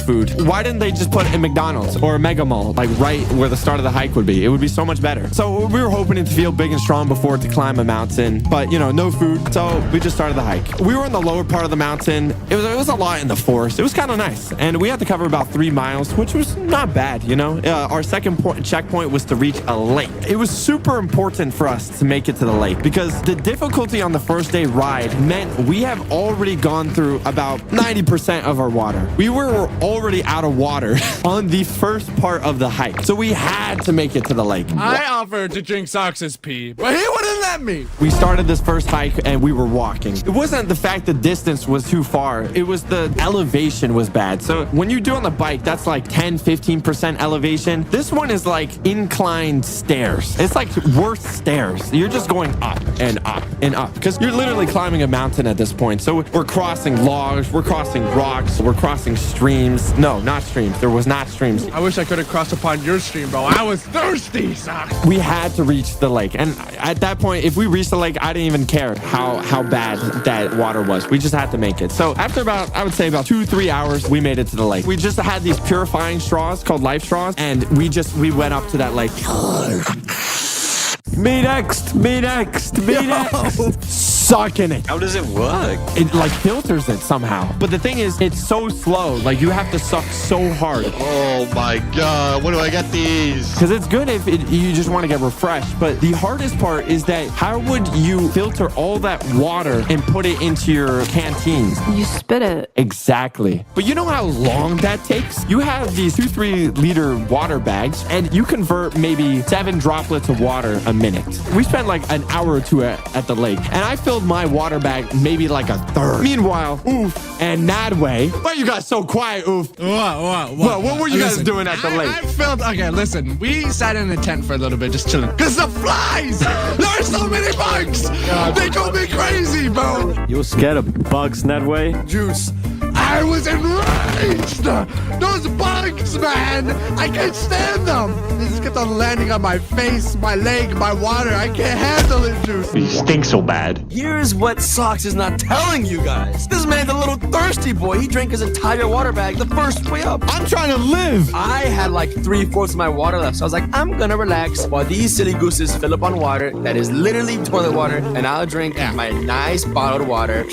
food. Why didn't they just put a McDonald's or a Mega Mall like right where the start of the hike would be? It would be so much better. So we were hoping to feel big and strong before to climb a mountain, but you know, no food. So we just started the hike. We were in the lower part of the mountain. It was a lot in the forest. It was kind of nice. And we had to cover about 3 miles, which was not bad, you know? Our second checkpoint was to reach a lake. It was super important for us to make it to the lake because the difficulty on the first day ride meant we have already gone through about 90% of our water. We were already out of water on the first part of the hike. So we had to make it to the lake. I offered to drink Sox's pee, but he wouldn't let me. We started this first hike and we were walking. It wasn't the fact the distance was too far. It was the elevation was bad. So when you do on the bike, that's like 10, 15% elevation. This one is like inclined stairs. It's like worse stairs. You're just going up and up and up because you're literally climbing a mountain at this point. So we're crossing logs, we're crossing rocks, we're crossing streams. No, not streams. There was not streams. I wish I could have crossed upon your stream, bro. I was thirsty, Sox. We had to reach the lake. And at that point, if we reached the lake, I didn't even care how bad that water was. We just had to make it. So after about, I would say about 2-3 hours, we made it to the lake. We just had these purifying straws called life straws. And we went up to that lake. Me next, me next, me next. Sucking it. How does it work? It like filters it somehow. But the thing is, it's so slow. Like you have to suck so hard. Oh my god, when do I get these? Because it's good if you just want to get refreshed. But the hardest part is that how would you filter all that water and put it into your canteens? You spit it. Exactly. But you know how long that takes? You have these 2-3 liter water bags and you convert maybe 7 droplets of water a minute. We spent like an hour or two at the lake and I filled my water bag maybe like a third. Meanwhile, Oof and Nadway, why are you guys so quiet, Oof? What were you guys doing at the lake? I felt, okay, listen, we sat in a tent for a little bit, just chilling. Because the flies! There are so many bugs! They drove me crazy, bro! You're scared of bugs, Nedway? Juice. I was enraged! Those bugs, man! I can't stand them! They just kept on landing on my face, my leg, my water. I can't handle it, Juice. You stink so bad. Here's what Sox is not telling you guys. This man's a little thirsty boy. He drank his entire water bag the first way up. I'm trying to live. I had like 3/4 of my water left. So I was like, I'm gonna relax while these silly gooses fill up on water that is literally toilet water. And I'll drink my nice bottled water.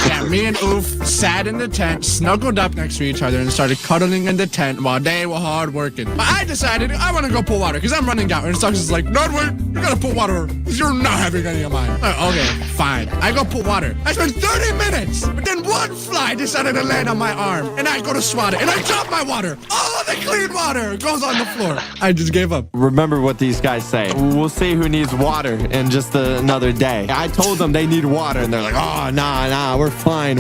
Yeah, me and Oof sat in the tent, snuggled up next to each other, and started cuddling in the tent while they were hard working. But I decided I want to go pull water because I'm running out. And Sox is like, no, wait, you gotta put water. You're not having any of mine. Okay, fine. I go put water. I spent 30 minutes, but then one fly decided to land on my arm, and I go to swat it, and I drop my water. All of the clean water goes on the floor. I just gave up. Remember what these guys say. We'll see who needs water in just another day. I told them they need water, and they're like, oh, nah, we're fine.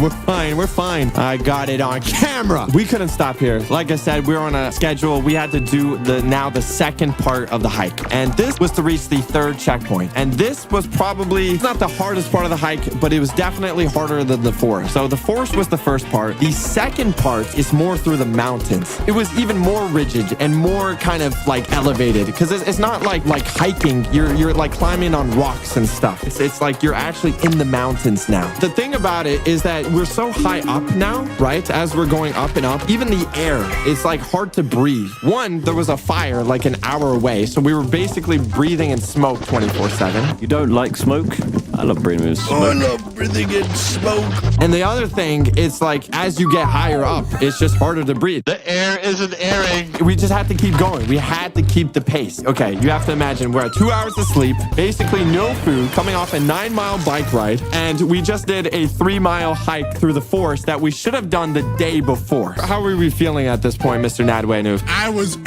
I got it on camera. We couldn't stop here. Like I said, we were on a schedule. We had to do the second part of the hike, and this was to reach the 3rd checkpoint. And this was probably not the hardest part of the hike, but it was definitely harder than the forest. So the forest was the first part. The second part is more through the mountains. It was even more rigid and more kind of like elevated because it's not like hiking. You're like climbing on rocks and stuff. It's like you're actually in the mountains now. The thing about it is that we're so high up now, right? As we're going up and up, even the air, it's like hard to breathe. One, there was a fire like an hour away, so we were basically breathing in smoke 24/7. You don't like smoke? I love breathing in smoke. I love breathing in smoke. And the other thing, it's like as you get higher up, it's just harder to breathe. The air isn't airing. We just had to keep going. We had to keep the pace. Okay, you have to imagine we're at 2 hours of sleep, basically no food, coming off a 9-mile bike ride, and we just did a 3-mile hike through the forest that we should have done the day before. How are we feeling at this point, Mr. Nadway? I was.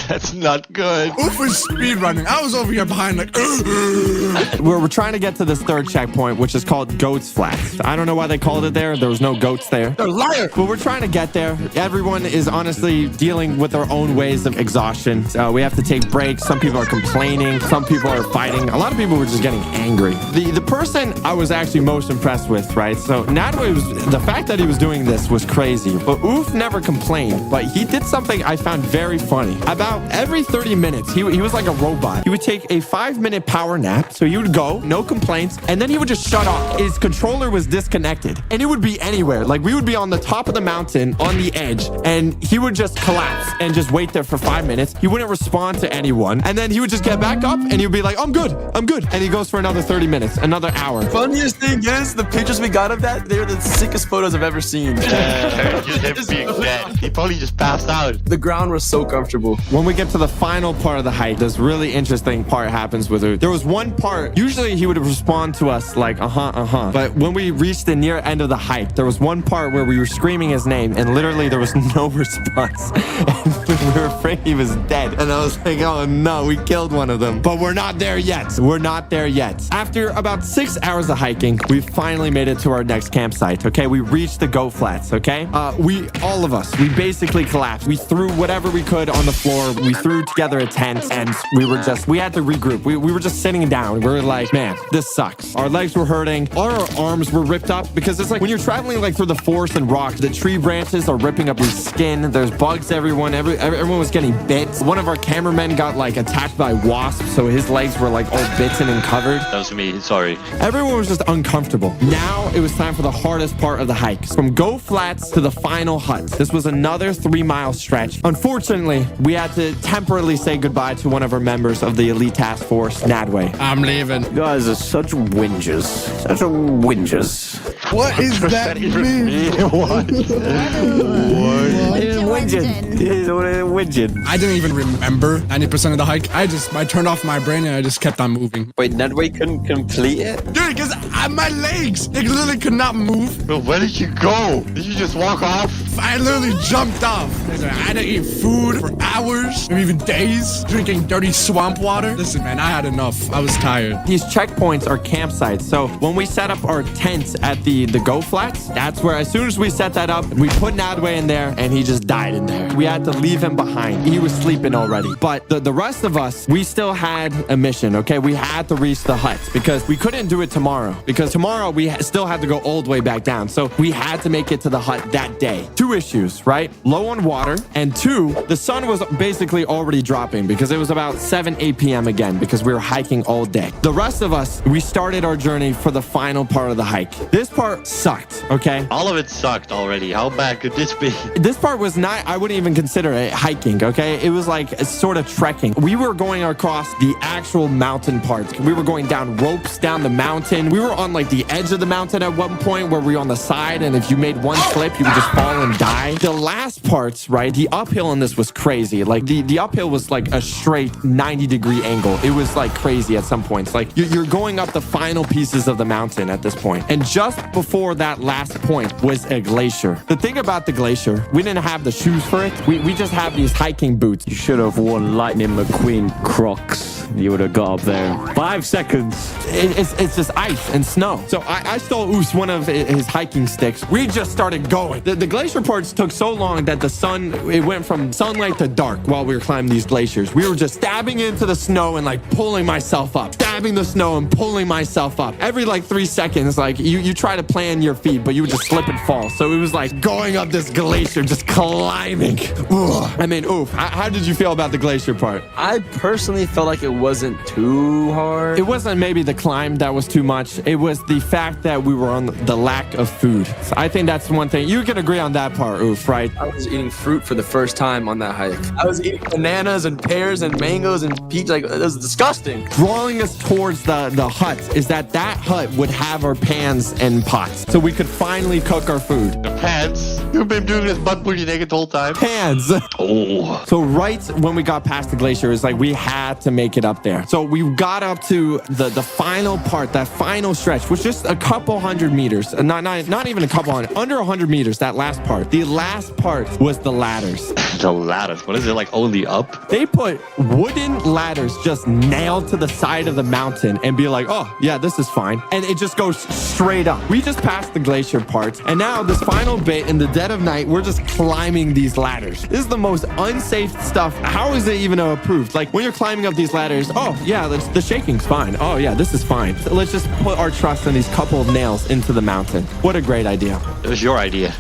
That's not good. Oof was speed running. I was over here behind like. We're trying to get to this third checkpoint, which is called Goats Flats. I don't know why they called it there. There was no goats there. They're liars. But we're trying to get there. Everyone is honestly dealing with their own ways of exhaustion. We have to take breaks. Some people are complaining. Some people are fighting. A lot of people were just getting angry. The person I was actually most impressed with, right? So Nadway the fact that he was doing this was crazy. But Oof never complained. But he did something I found very funny. About every 30 minutes, he was like a robot. He would take a 5-minute power nap. So he would go, no complaints, and then he would just shut off. His controller was disconnected. And it would be anywhere. Like we would be on the top of the mountain on the edge, and he would just collapse and just wait there for 5 minutes. He wouldn't respond to anyone. And then he would just get back up and he would be like, I'm good. And he goes for another 30 minutes, another hour. Funniest thing is, the pictures we got of that, they're the sickest photos I've ever seen. Just him being dead. He probably just passed out. The ground was so comfortable. When we get to the final part of the hike, this really interesting part happens with Oof. There was one part, usually he would respond to us like, But when we reached the near end of the hike, there was one part where we were screaming his name and literally there was no response. And we were afraid he was dead. And I was like, oh no, we killed one of them. But we're not there yet. We're not there yet. After about 6 hours of hiking, we finally made it to our next campsite, okay? We reached the Goat Flats, okay? All of us, we basically collapsed. We threw whatever we could on the floor. We threw together a tent and we had to regroup. We were just sitting down. We were like, man, this sucks. Our legs were hurting. All our arms were ripped up because it's like when you're traveling like through the forest and rocks, the tree branches are ripping up your skin. There's bugs everyone was getting bit. One of our cameramen got like attacked by wasps, so his legs were like all bitten and covered. That was me, sorry. Everyone was just uncomfortable. Now it was time for the hardest part of the hike. From Goat Flats to the final hut. This was another 3-mile stretch. Unfortunately, we had to temporarily say goodbye to one of our members of the elite task force, Nadway. I'm leaving. You guys are such whingers. Such a whingers. What is that mean? What? Whinging. I didn't even remember 90% of the hike. I turned off my brain and I just kept on moving. Wait, Nedway couldn't complete it? Dude, because my legs, they literally could not move. But where did you go? Did you just walk off? I literally jumped off. I had to eat food for hours, maybe even days, drinking dirty swamp water. Listen, man, I had enough. I was tired. These checkpoints are campsites. So when we set up our tents at the Goat Flats, that's where as soon as we set that up, we put Nadway in there and he just died in there. We had to leave him behind. He was sleeping already. But the rest of us, we still had a mission, okay? We had to reach the hut because we couldn't do it tomorrow. Because tomorrow we still had to go all the way back down. So we had to make it to the hut that day. 2 issues, right? Low on water. And 2, the sun was basically already dropping because it was about 8 p.m. again because we were hiking all day. The rest of us, we started our journey for the final part of the hike. This part sucked, okay? All of it sucked already. How bad could this be? This part was not, I wouldn't even consider it hiking, okay? It was like a sort of trekking. We were going across the actual mountain parts. We were going down ropes down the mountain. We were on like the edge of the mountain at one point where we were on the side, and if you made one slip, you would just fall and die. The last parts, right? The uphill in this was crazy. Like the uphill was like a straight 90-degree angle. It was like crazy at some points. Like you're going up the final pieces of the mountain at this point. And just before that last point was a glacier. The thing about the glacier, we didn't have the shoes for it. We just have these hiking boots. You should have worn Lightning McQueen Crocs. You would have got up there in 5 seconds. It's just ice and snow. So I stole Oos one of his hiking sticks. We just started going. The glacier parts took so long that it went from sunlight to dark while we were climbing these glaciers. We were just stabbing into the snow and like pulling myself up. Stabbing the snow and pulling myself up. Every like 3 seconds, like you try to plan your feet, but you would just slip and fall. So it was like going up this glacier, just climbing. Ugh. I mean, Oof, how did you feel about the glacier part? I personally felt like it wasn't too hard. It wasn't maybe the climb that was too much. It was the fact that we were on the lack of food. So I think that's one thing. You can agree on that part, Oof, right? I was eating fruit for the first time on that hike. I was eating bananas and pears and mangoes and peach. Like, it was disgusting. Drawing us towards the hut is that hut would have our pans and pots. So we could finally cook our food. The pants? You've been doing this butt booty naked the whole time? Pans. Oh. So right when we got past the glacier, it's like we had to make it up there. So we got up to the final part, that final stretch, was just a couple hundred meters. Not even a couple hundred, under 100 meters, that last part. The last part was the ladders. The ladders? What is it, like only up? They put wooden ladders just nailed to the side of the mountain and be like, oh, yeah, this is fine. And it just goes straight up. We just passed the glacier part. And now this final bit in the dead of night, we're just climbing these ladders. This is the most unsafe stuff. How is it even approved? Like when you're climbing up these ladders, oh, yeah, the shaking's fine. Oh, yeah, this is fine. So let's just put our trust in these couple of nails into the mountain. What a great idea. It was your idea.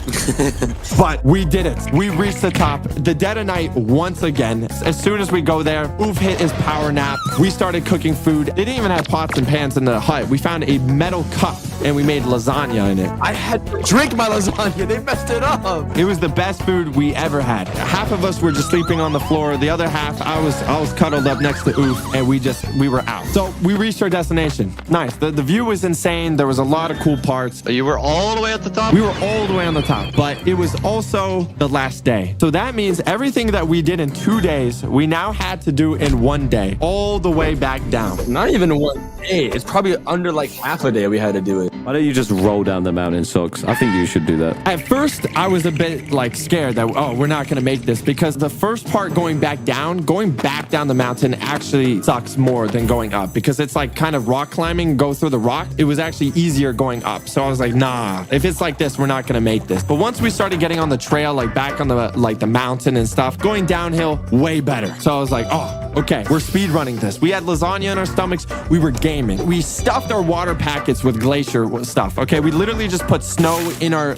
But we did it. We reached the top. The dead of night once again. As soon as we go there, Oof hit his power nap. We started cooking food. They didn't even have pots and pans in the hut. We found a metal cup and we made lasagna in it. I had to drink my lasagna. They messed it up. It was the best food we ever had. Half of us were just sleeping on the floor. The other half, I was cuddled up next to Oof, and we were out. So we reached our destination. Nice. The view was insane. There was a lot of cool parts. You were all the way at the top? We were all the way on the top, but it was also the last day. So that means everything that we did in 2 days, we now had to do in 1 day, all the way back down. Not even 1 day. It's probably under like half a day we had to do it. Why don't you just roll down the mountain, Socks? I think you should do that. At first, I was a bit like scared that, oh, we're not going to make this, because the first part going back down the mountain actually sucks more than going up, because it's like kind of rock climbing, go through the rock. It was actually easier going up. So I was like, nah, if it's like this, we're not going to make this. But once we started getting on the trail, like back on the mountain and stuff, going downhill, way better. So I was like, oh, okay, we're speed running this. We had lasagna in our stomachs. We were gaming. We stuffed our water packets with glacier stuff. Okay, we literally just put snow in our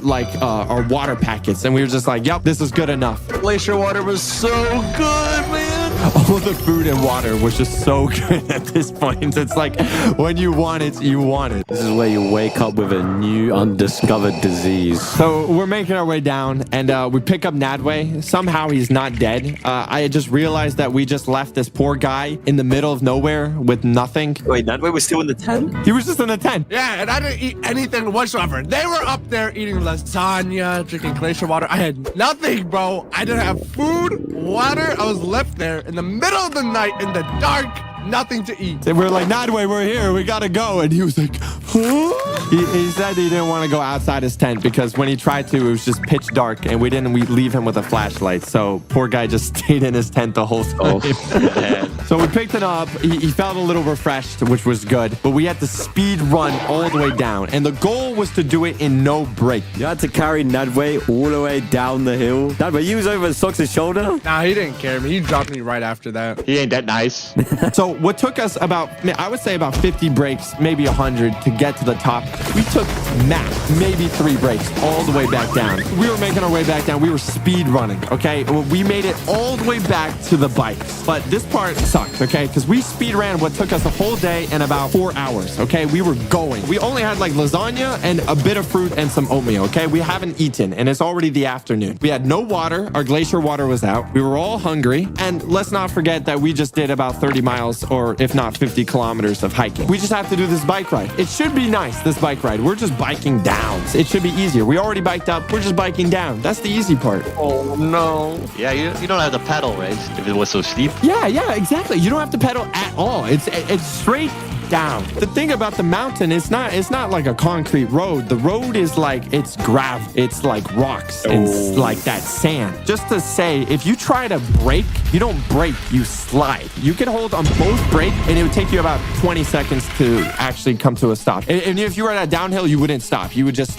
water packets, and we were just like, yep, this is good enough. Glacier water was so good, man. All the food and water was just so good at this point. It's like when you want it, you want it. This is where you wake up with a new undiscovered disease. So we're making our way down, and we pick up Nadway. Somehow he's not dead. I just realized that we just left this poor guy in the middle of nowhere with nothing. Wait, Nadway was still in the tent? He was just in the tent. Yeah, and I didn't eat anything whatsoever. They were up there eating lasagna, drinking glacier water. I had nothing, bro. I didn't have food, water. I was left there in the middle of the night in the dark, nothing to eat. And we're like, Nadway, we're here. We gotta go. And he was like, huh? He said he didn't want to go outside his tent because when he tried to, it was just pitch dark, and we leave him with a flashlight. So poor guy just stayed in his tent the whole time. Oh, so we picked it up. He felt a little refreshed, which was good. But we had to speed run all the way down. And the goal was to do it in no break. You had to carry Nadway all the way down the hill. Nadway, you was over Socks' shoulder? Nah, he didn't care me. He dropped me right after that. He ain't that nice. So what took us I would say about 50 breaks, maybe 100 to get to the top. We took max, maybe 3 breaks all the way back down. We were making our way back down. We were speed running, okay? We made it all the way back to the bikes. But this part sucked, okay? Because we speed ran what took us a whole day and about 4 hours, okay? We were going. We only had like lasagna and a bit of fruit and some oatmeal, okay? We haven't eaten, and it's already the afternoon. We had no water. Our glacier water was out. We were all hungry. And let's not forget that we just did about 30 miles, or if not 50 kilometers of hiking. We just have to do this bike ride. It should be nice, this bike ride. We're just biking down. It should be easier. We already biked up. We're just biking down. That's the easy part. Oh, no. Yeah, you don't have to pedal, right? If it was so steep. Yeah, exactly. You don't have to pedal at all. It's straight down. The thing about the mountain, it's not like a concrete road. The road is like, it's gravel. It's like rocks and like that sand. Just to say, if you try to brake, you don't brake, you slide. You can hold on both brake, and it would take you about 20 seconds to actually come to a stop. And if you were at a downhill, you wouldn't stop. You would just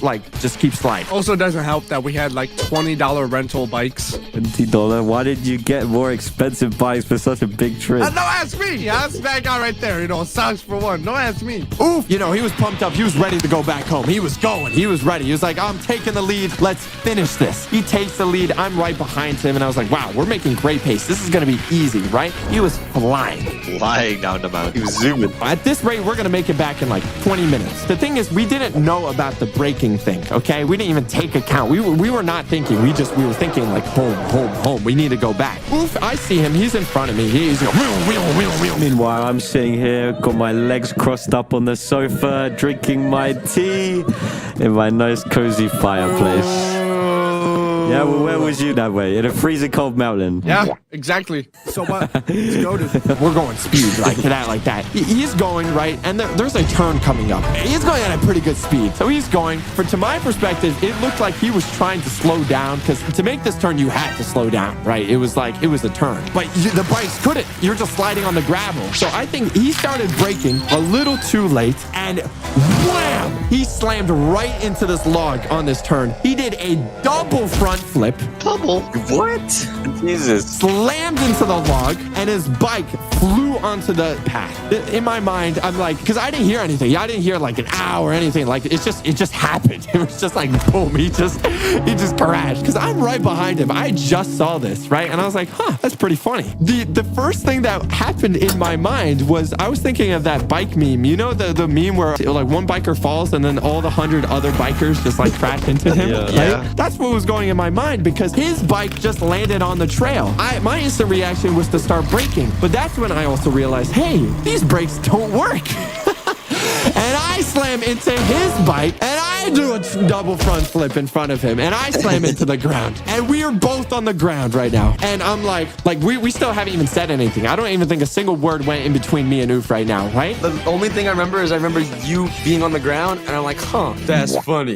keep sliding. Also, doesn't help that we had like $20 rental bikes. $20? Why did you get more expensive bikes for such a big trip? No, ask me. Ask that guy right there. Socks for one. Don't ask me. Oof. You know, he was pumped up. He was ready to go back home. He was going. He was ready. He was like, I'm taking the lead. Let's finish this. He takes the lead. I'm right behind him. And I was like, wow, we're making great pace. This is going to be easy, right? He was flying. Flying down the mountain. He was zooming. At this rate, we're going to make it back in like 20 minutes. The thing is, we didn't know about the braking thing, okay? We didn't even take account. We were not thinking. We were thinking like, home. We need to go back. Oof, I see him. He's in front of me. He's going, wheel. Meanwhile, I'm sitting here, got my legs crossed up on the sofa, drinking my tea in my nice cozy fireplace. Yeah, well, where was you that way? In a freezing cold mountain. Yeah, exactly. So what? Let's go to. We're going speed like that. He's going right, and there's a turn coming up. He's going at a pretty good speed. So he's going. To my perspective, it looked like he was trying to slow down, because to make this turn, you had to slow down, right? It was like, it was a turn. But the bikes couldn't. You're just sliding on the gravel. So I think he started braking a little too late, and wham! He slammed right into this log on this turn. He did a double front flip. Double? What? Jesus. Slammed into the log, and his bike flew onto the path. In my mind, I'm like, because I didn't hear anything. I didn't hear like an ow or anything. Like, it just happened. It was just like, boom, he just crashed. Because I'm right behind him. I just saw this, right? And I was like, huh, that's pretty funny. The first thing that happened in my mind was, I was thinking of that bike meme. You know the meme where like one biker falls and then all the 100 other bikers just like crash into him? Yeah. That's what was going in my mind, because his bike just landed on the trail. My instant reaction was to start braking, but that's when I also realized, hey, these brakes don't work. And I slam into his bike, and I do a double front flip in front of him, and I slam into the ground. And we are both on the ground right now. And I'm like we still haven't even said anything. I don't even think a single word went in between me and Oof right now, right? The only thing I remember is you being on the ground, and I'm like, huh, that's funny.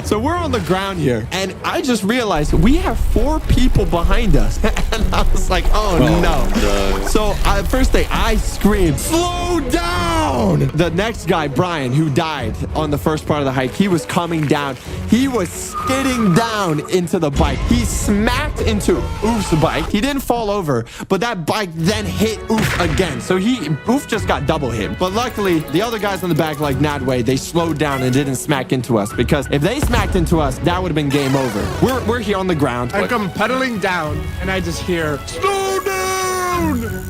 So we're on the ground here, and I just realized we have 4 people behind us. And I was like, oh no. So first thing, I screamed, slow down! The next guy, Brian, who died on the first part of the hike, he was coming down. He was skidding down into the bike. He smacked into Oof's bike. He didn't fall over, but that bike then hit Oof again. So Oof just got double hit. But luckily, the other guys in the back, like Nadway, they slowed down and didn't smack into us, because if they smacked into us, that would have been game over. We're here on the ground. I come pedaling down, and I just hear, slow down!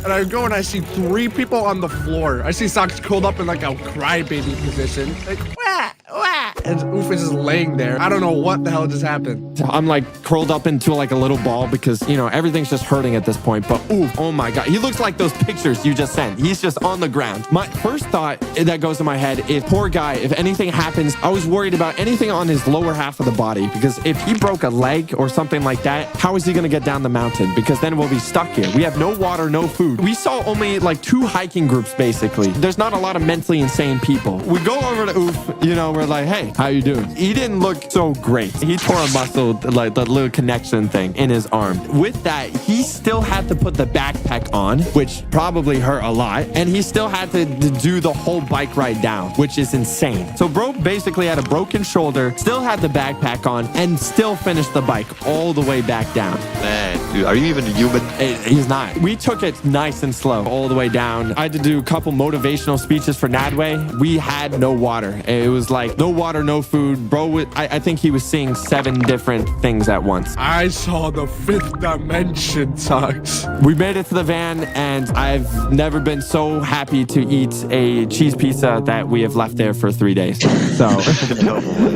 And I go and I see 3 people on the floor. I see Socks curled up in like a crybaby position. Like, wah, wah. And Oof is just laying there. I don't know what the hell just happened. I'm like curled up into like a little ball, because, you know, everything's just hurting at this point. But Oof, oh my God. He looks like those pictures you just sent. He's just on the ground. My first thought that goes in my head is, poor guy, if anything happens, I was worried about anything on his lower half of the body, because if he broke a leg or something like that, how is he going to get down the mountain? Because then we'll be stuck here. We have no water, no food. We saw only like 2 hiking groups, basically. There's not a lot of mentally insane people. We go over to Oof, you know, we're like, hey, how you doing? He didn't look so great. He tore a muscle, like the little connection thing in his arm. With that, he still had to put the backpack on, which probably hurt a lot. And he still had to do the whole bike ride down, which is insane. So bro basically had a broken shoulder, still had the backpack on, and still finished the bike all the way back down. Man, dude, are you even a human? He's not. We took it nice and slow all the way down. I had to do a couple motivational speeches for Nadway. We had no water. It was like no water, no food. Bro, I think he was seeing 7 different things at once. I saw the 5th dimension, Socks. We made it to the van, and I've never been so happy to eat a cheese pizza that we have left there for 3 days. So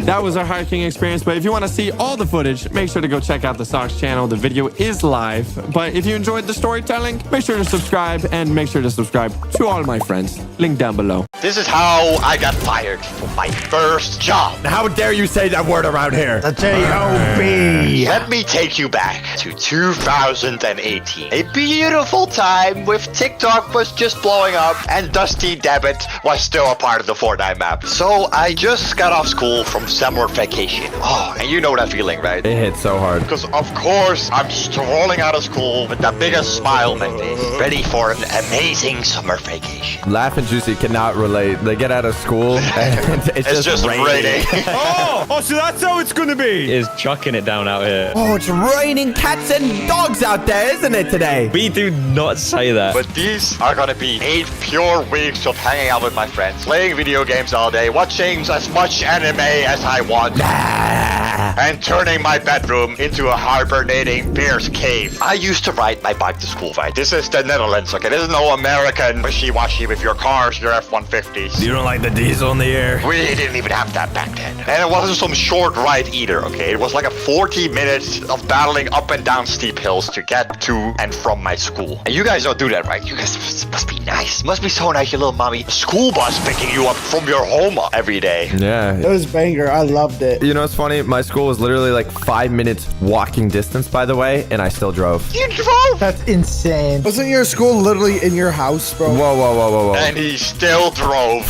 that was our hiking experience. But if you want to see all the footage, make sure to go check out the Socks channel. The video is live. But if you enjoyed the storytelling, make sure to subscribe, and make sure to subscribe to all my friends. Link down below. This is how I got fired from my first job. How dare you say that word around here? The J-O-B. Let me take you back to 2018. A beautiful time with TikTok was just blowing up and Dusty Debit was still a part of the Fortnite map. So I just got off school from summer vacation. Oh, and you know that feeling, right? It hit so hard. Because of course, I'm strolling out of school with the biggest smile on my face, ready for an amazing summer vacation. Laugh and Juicy cannot relate. They get out of school and It's just raining. Oh, so that's how it's gonna be. Is chucking it down out here. Oh, it's raining cats and dogs out there, isn't it, today? We do not say that. But these are gonna be 8 pure weeks of hanging out with my friends, playing video games all day, watching as much anime as I want, and turning my bedroom into a hibernating bear's cave. I used to ride my bike to school, right? This is the Netherlands, okay? This is no American wishy-washy with your cars, your F-150s. You don't like the diesel in the air? We didn't even have that back then. And it wasn't some short ride either, okay? It was like a 40 minutes of battling up and down steep hills to get to and from my school. And you guys don't do that, right? You guys must be nice. Must be so nice, your little mommy. School bus picking you up from your home every day. Yeah. It was banger. I loved it. You know, it's funny. My school was literally like 5 minutes walking distance, by the way, and I still drove. You drove? That's insane. Wasn't your school literally in your house, bro? Whoa. And he still drove.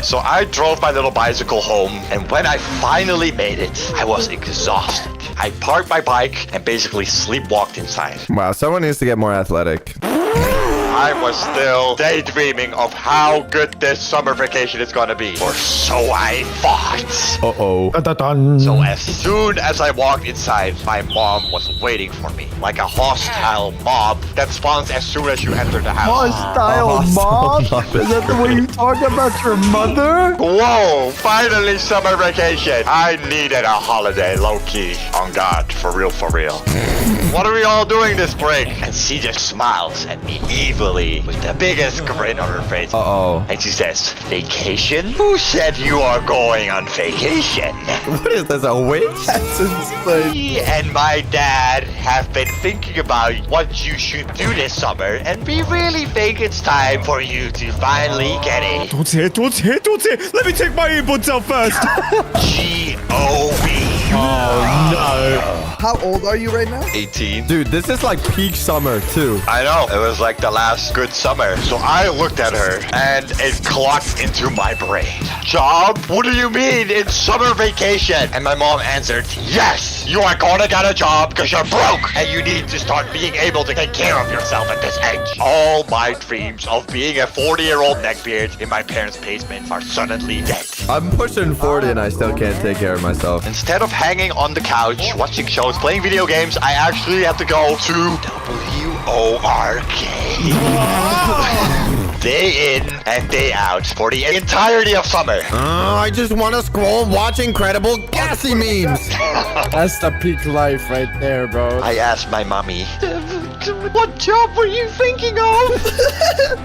So I drove my little bicycle home, and when I finally made it, I was exhausted. I parked my bike and basically sleepwalked inside. Wow, someone needs to get more athletic. I was still daydreaming of how good this summer vacation is gonna be. Or so I thought. Uh-oh. So as soon as I walked inside, my mom was waiting for me. Like a hostile mob that spawns as soon as you enter the house. Hostile mob? Is that the way you talk about your mother? Whoa, finally summer vacation. I needed a holiday, low-key. On God, for real, for real. What are we all doing this break? And she just smiles at me evilly with the biggest grin on her face. Uh-oh. And she says, vacation? Who said you are going on vacation? What is this, a witch? That's insane. Me and my dad have been thinking about what you should do this summer, and we really think it's time for you to finally get it. Don't say it. Let me take my earbuds out first. G-O-B. Oh, no. How old are you right now? 18. Dude, this is like peak summer, too. I know. It was like the last good summer. So I looked at her, and it clocked into my brain. Job? What do you mean? It's summer vacation. And my mom answered, yes, you are gonna get a job because you're broke. And you need to start being able to take care of yourself at this age. All my dreams of being a 40-year-old neckbeard in my parents' basement are suddenly dead. I'm pushing 40 and I still can't take care of myself. Instead of hanging on the couch, watching shows, playing video games, I actually have to go to W-O-R-K. Day in and day out for the entirety of summer. I just want to scroll and watch incredible gassy memes. That's the peak life right there, bro. I asked my mommy, what job were you thinking of?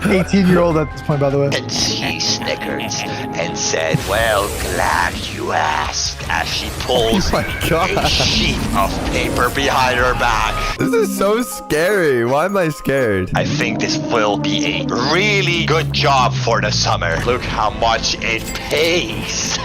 18-year-old at this point, by the way. And she snickered and said, well, glad you asked, as she pulls a sheet of paper behind her back. This is so scary. Why am I scared? I think this will be a really good job for the summer. Look how much it pays.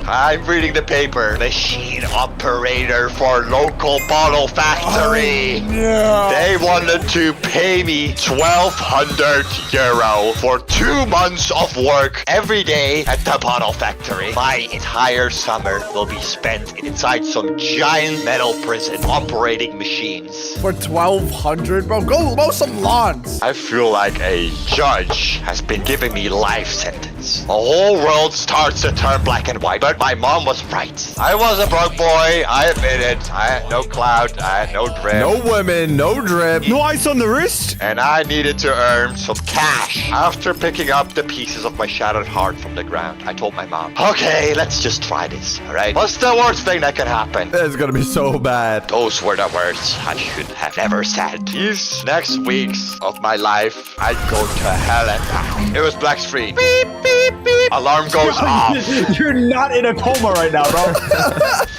I'm reading the paper. Machine operator for local bottle factory. Oh, no. They wanted to pay me €1,200 for 2 months of work every day at the bottle factory. My entire summer will be spent inside some giant metal prison operating machines. For 1,200, bro? Go mow some lawns. I feel like a judge has been giving me life sentence. The whole world starts to turn black and white, but my mom was right. I was a broke boy, I admit it. I had no clout, I had no drip. No women, no drip. No ice on the wrist. And I needed to earn some cash. After picking up the pieces of my shattered heart from the ground, I told my mom, okay, let's just try this, all right? What's the worst thing that can happen? It's gonna be so bad. Those were the words I should have never said. These next weeks of my life, I'd go to hell and back. It was Black Street. Beep, beep, beep. Alarm goes off. You're not in a coma right now, bro.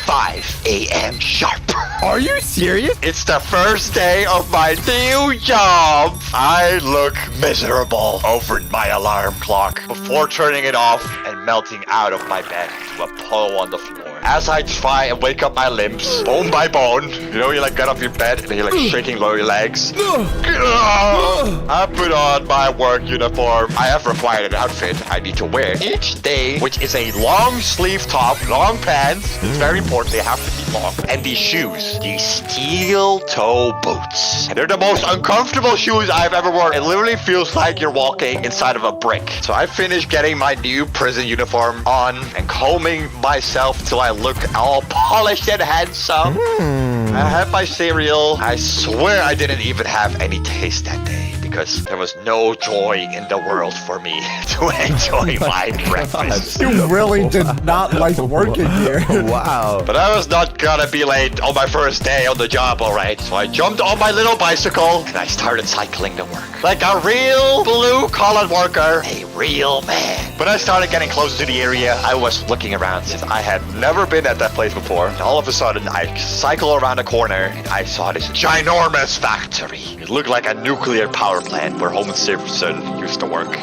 5 a.m. sharp. Are you serious? It's the first day of my new job. I look miserable over my alarm clock before turning it off and melting out of my bed to a puddle on the floor. As I try and wake up my limbs, bone by bone, you know, you like get off your bed and you're like shaking lower your legs. I put on my work uniform. I have required an outfit I need to wear each day, which is a long sleeve top, long pants. It's very important, they have to be long. And these shoes, these steel toe boots. And they're the most uncomfortable shoes I've ever worn. It literally feels like you're walking inside of a brick. So I finished getting my new prison uniform on and combing myself till I look all polished and handsome. I had my cereal. I swear I didn't even have any taste that day because there was no joy in the world for me to enjoy my breakfast. You really did not like working here. Wow. But I was not gonna be late on my first day on the job, alright? So I jumped on my little bicycle and I started cycling to work. Like a real blue-collar worker, a real man. When I started getting closer to the area, I was looking around since I had never been at that place before. And all of a sudden, I cycle around a corner and I saw this ginormous factory. It looked like a nuclear power plant where Homer Simpson used to work.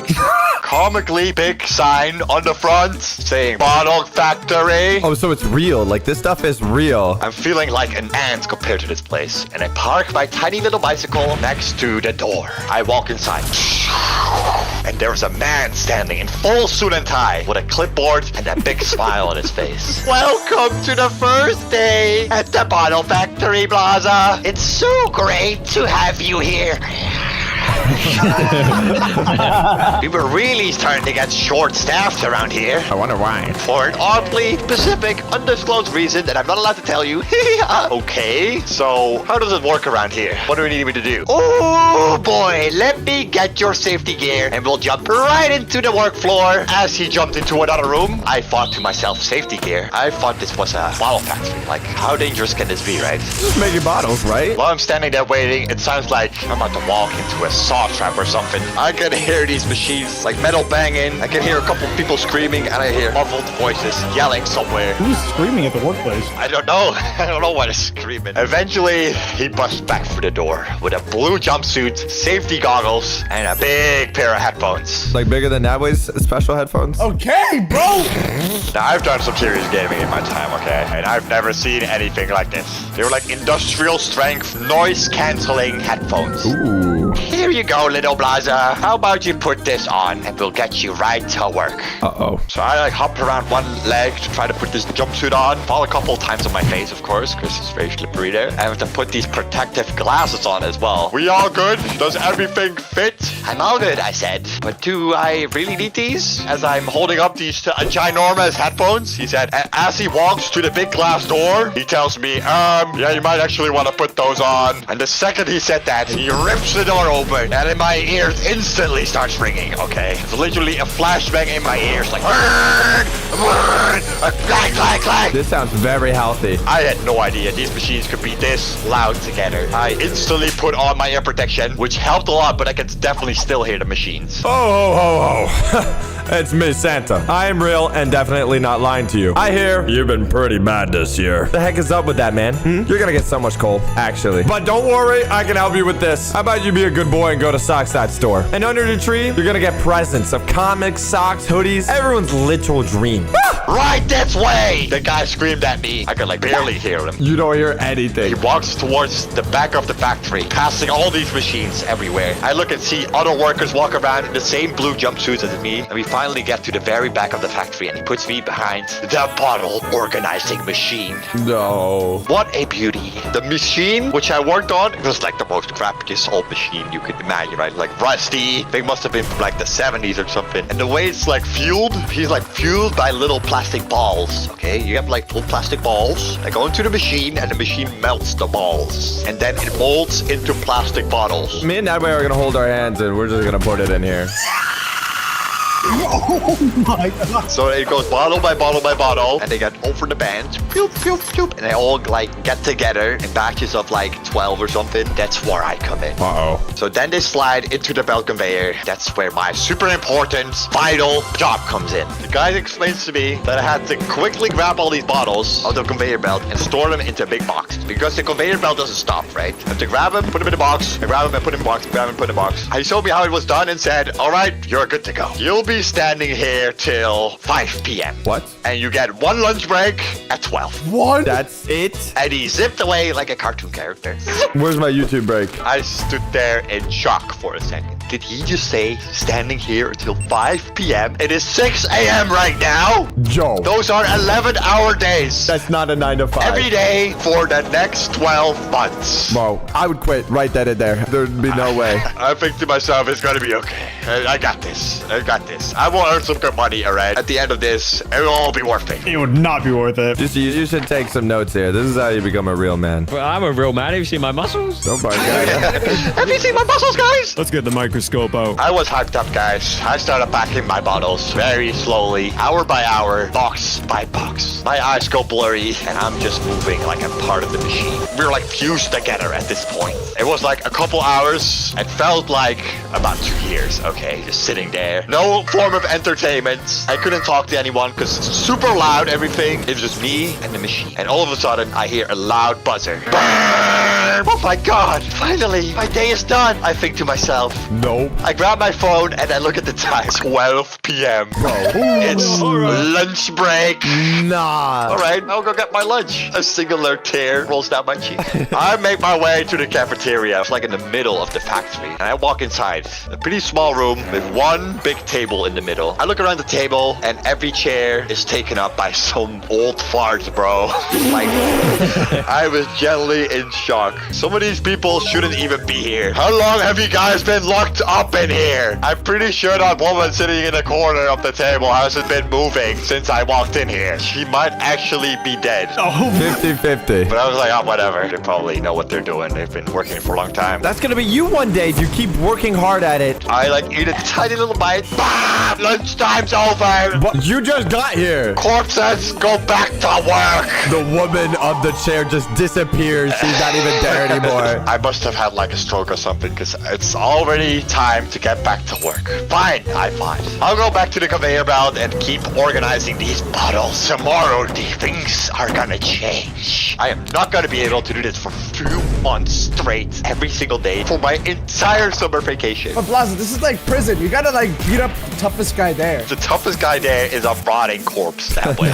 Comically big sign on the front saying bottle factory. Oh, so it's real. Like this stuff is real. I'm feeling like an ant compared to this place. And I park my tiny little bicycle next to the door. I walk inside. And there's a man standing in full suit and tie with a clipboard and a big smile on his face. Welcome to the first day at the Bottle Factory Plaza. It's so great to have you here. We were really starting to get short-staffed around here. I wonder why. For an oddly specific, undisclosed reason that I'm not allowed to tell you. Okay, so how does it work around here? What do we need me to do? Oh boy, let me get your safety gear and we'll jump right into the work floor. As he jumped into another room, I thought to myself, safety gear? I thought this was a bottle factory. Like, how dangerous can this be, right? Just making bottles, right? While I'm standing there waiting, it sounds like I'm about to walk into a saw trap or something. I can hear these machines like metal banging. I can hear a couple people screaming and I hear muffled voices yelling somewhere. Who's screaming at the workplace? I don't know. I don't know what is screaming. Eventually, he busts back through the door with a blue jumpsuit, safety goggles, and a big pair of headphones. Like bigger than Nabway's special headphones? Okay, bro. Now, I've done some serious gaming in my time, okay? And I've never seen anything like this. They were like industrial strength, noise canceling headphones. Ooh. Here you go, little Blaza. How about you put this on and we'll get you right to work. Uh-oh. So I like hopped around one leg to try to put this jumpsuit on. Fall a couple times on my face, of course, because it's very slippery there. I have to put these protective glasses on as well. We all good? Does everything fit? I'm all good, I said. But do I really need these? As I'm holding up these ginormous headphones, he said, as he walks to the big glass door, he tells me, yeah, you might actually want to put those on. And the second he said that, he rips the door open, and in my ears instantly starts ringing, okay? It's literally a flashbang in my ears, like, clack, clack, clack. This sounds very healthy. I had no idea these machines could be this loud together. I instantly put on my ear protection, which helped a lot, but I can definitely still hear the machines. Oh, ho, ho, ho. It's me, Santa. I am real and definitely not lying to you. I hear you've been pretty mad this year. The heck is up with that, man? You're gonna get so much coal, actually. But don't worry, I can help you with this. How about you be a good boy and go to Socks That store? And under the tree, you're gonna get presents of comics, socks, hoodies, everyone's literal dream. Right this way! The guy screamed at me. I could like barely hear him. You don't hear anything. He walks towards the back of the factory, passing all these machines everywhere. I look and see other workers walk around in the same blue jumpsuits as me, and we finally get to the very back of the factory, and he puts me behind the bottle organizing machine. No. What a beauty. The machine which I worked on, it was like the most crappiest old machine you could imagine, right? Like rusty. They must have been from like the 70s or something. And the way it's like fueled, he's like fueled by little plastic balls, okay? You have like little plastic balls that go into the machine, and the machine melts the balls. And then it molds into plastic bottles. Me and Nabway are gonna hold our hands and we're just gonna put it in here. Oh my god. So it goes bottle by bottle by bottle, and they get over the band, pew, pew, pew, and they all like get together in batches of like 12 or something. That's where I come in. Uh-oh. So then they slide into the belt conveyor. That's where my super important, vital job comes in. The guy explains to me that I had to quickly grab all these bottles out of the conveyor belt and store them into a big box. Because the conveyor belt doesn't stop, right? I have to grab them, put them in the box, and grab them and put them in the box, grab them and put them in the box. He showed me how it was done and said, all right, you're good to go. You'll be be standing here till 5 p.m. What? And you get 1 lunch break at 12. What? That's it? And he zipped away like a cartoon character. Where's my YouTube break? I stood there in shock for a second. Did he just say standing here until 5 p.m.? It is 6 a.m. right now. Joe. Those are 11-hour days. That's not a 9 to 5. Every day for the next 12 months. Bro, I would quit right then and there. There'd be no way. I think to myself, it's gonna be okay. I got this. I got this. I will earn some good money, alright? At the end of this, it will all be worth it. It would not be worth it. You should take some notes here. This is how you become a real man. Well, I'm a real man. Have you seen my muscles? Oh my god. Have you seen my muscles, guys? Let's get the microscope out. I was hyped up, guys. I started packing my bottles very slowly, hour by hour, box by box. My eyes go blurry, and I'm just moving like I'm part of the machine. We were like fused together at this point. It was like a couple hours. It felt like about 2 years, okay? Just sitting there. No form of entertainment. I couldn't talk to anyone because it's super loud, everything. It was just me and the machine. And all of a sudden, I hear a loud buzzer. Burr! Oh my god, finally, my day is done. I think to myself. No. I grab my phone and I look at the time. 12 p.m. Bro. It's lunch break. Nah. All right, I'll go get my lunch. A singular tear rolls down my cheek. I make my way to the cafeteria. It's like in the middle of the factory. And I walk inside. A pretty small room with 1 big table in the middle. I look around the table and every chair is taken up by some old farts, bro. Like, I was generally in shock. Some of these people shouldn't even be here. How long have you guys been locked up in here? I'm pretty sure that woman sitting in the corner of the table hasn't been moving since I walked in here. She might actually be dead. Oh, 50-50. But I was like, oh, whatever. They probably know what they're doing. They've been working for a long time. That's gonna be you one day if you keep working hard at it. I like eat a tiny little bite. Bah! Lunchtime's over. But you just got here. Corpses, go back to work. The woman of the chair just disappears. She's not even there anymore. I must have had like a stroke or something because it's already time to get back to work. Fine, I thought. I'll go back to the conveyor belt and keep organizing these bottles. Tomorrow, things are gonna change. I am not gonna be able to do this for 2 months straight, every single day, for my entire summer vacation. But Blaza, this is like prison. You gotta like beat up the toughest guy there. The toughest guy there is a rotting corpse that way.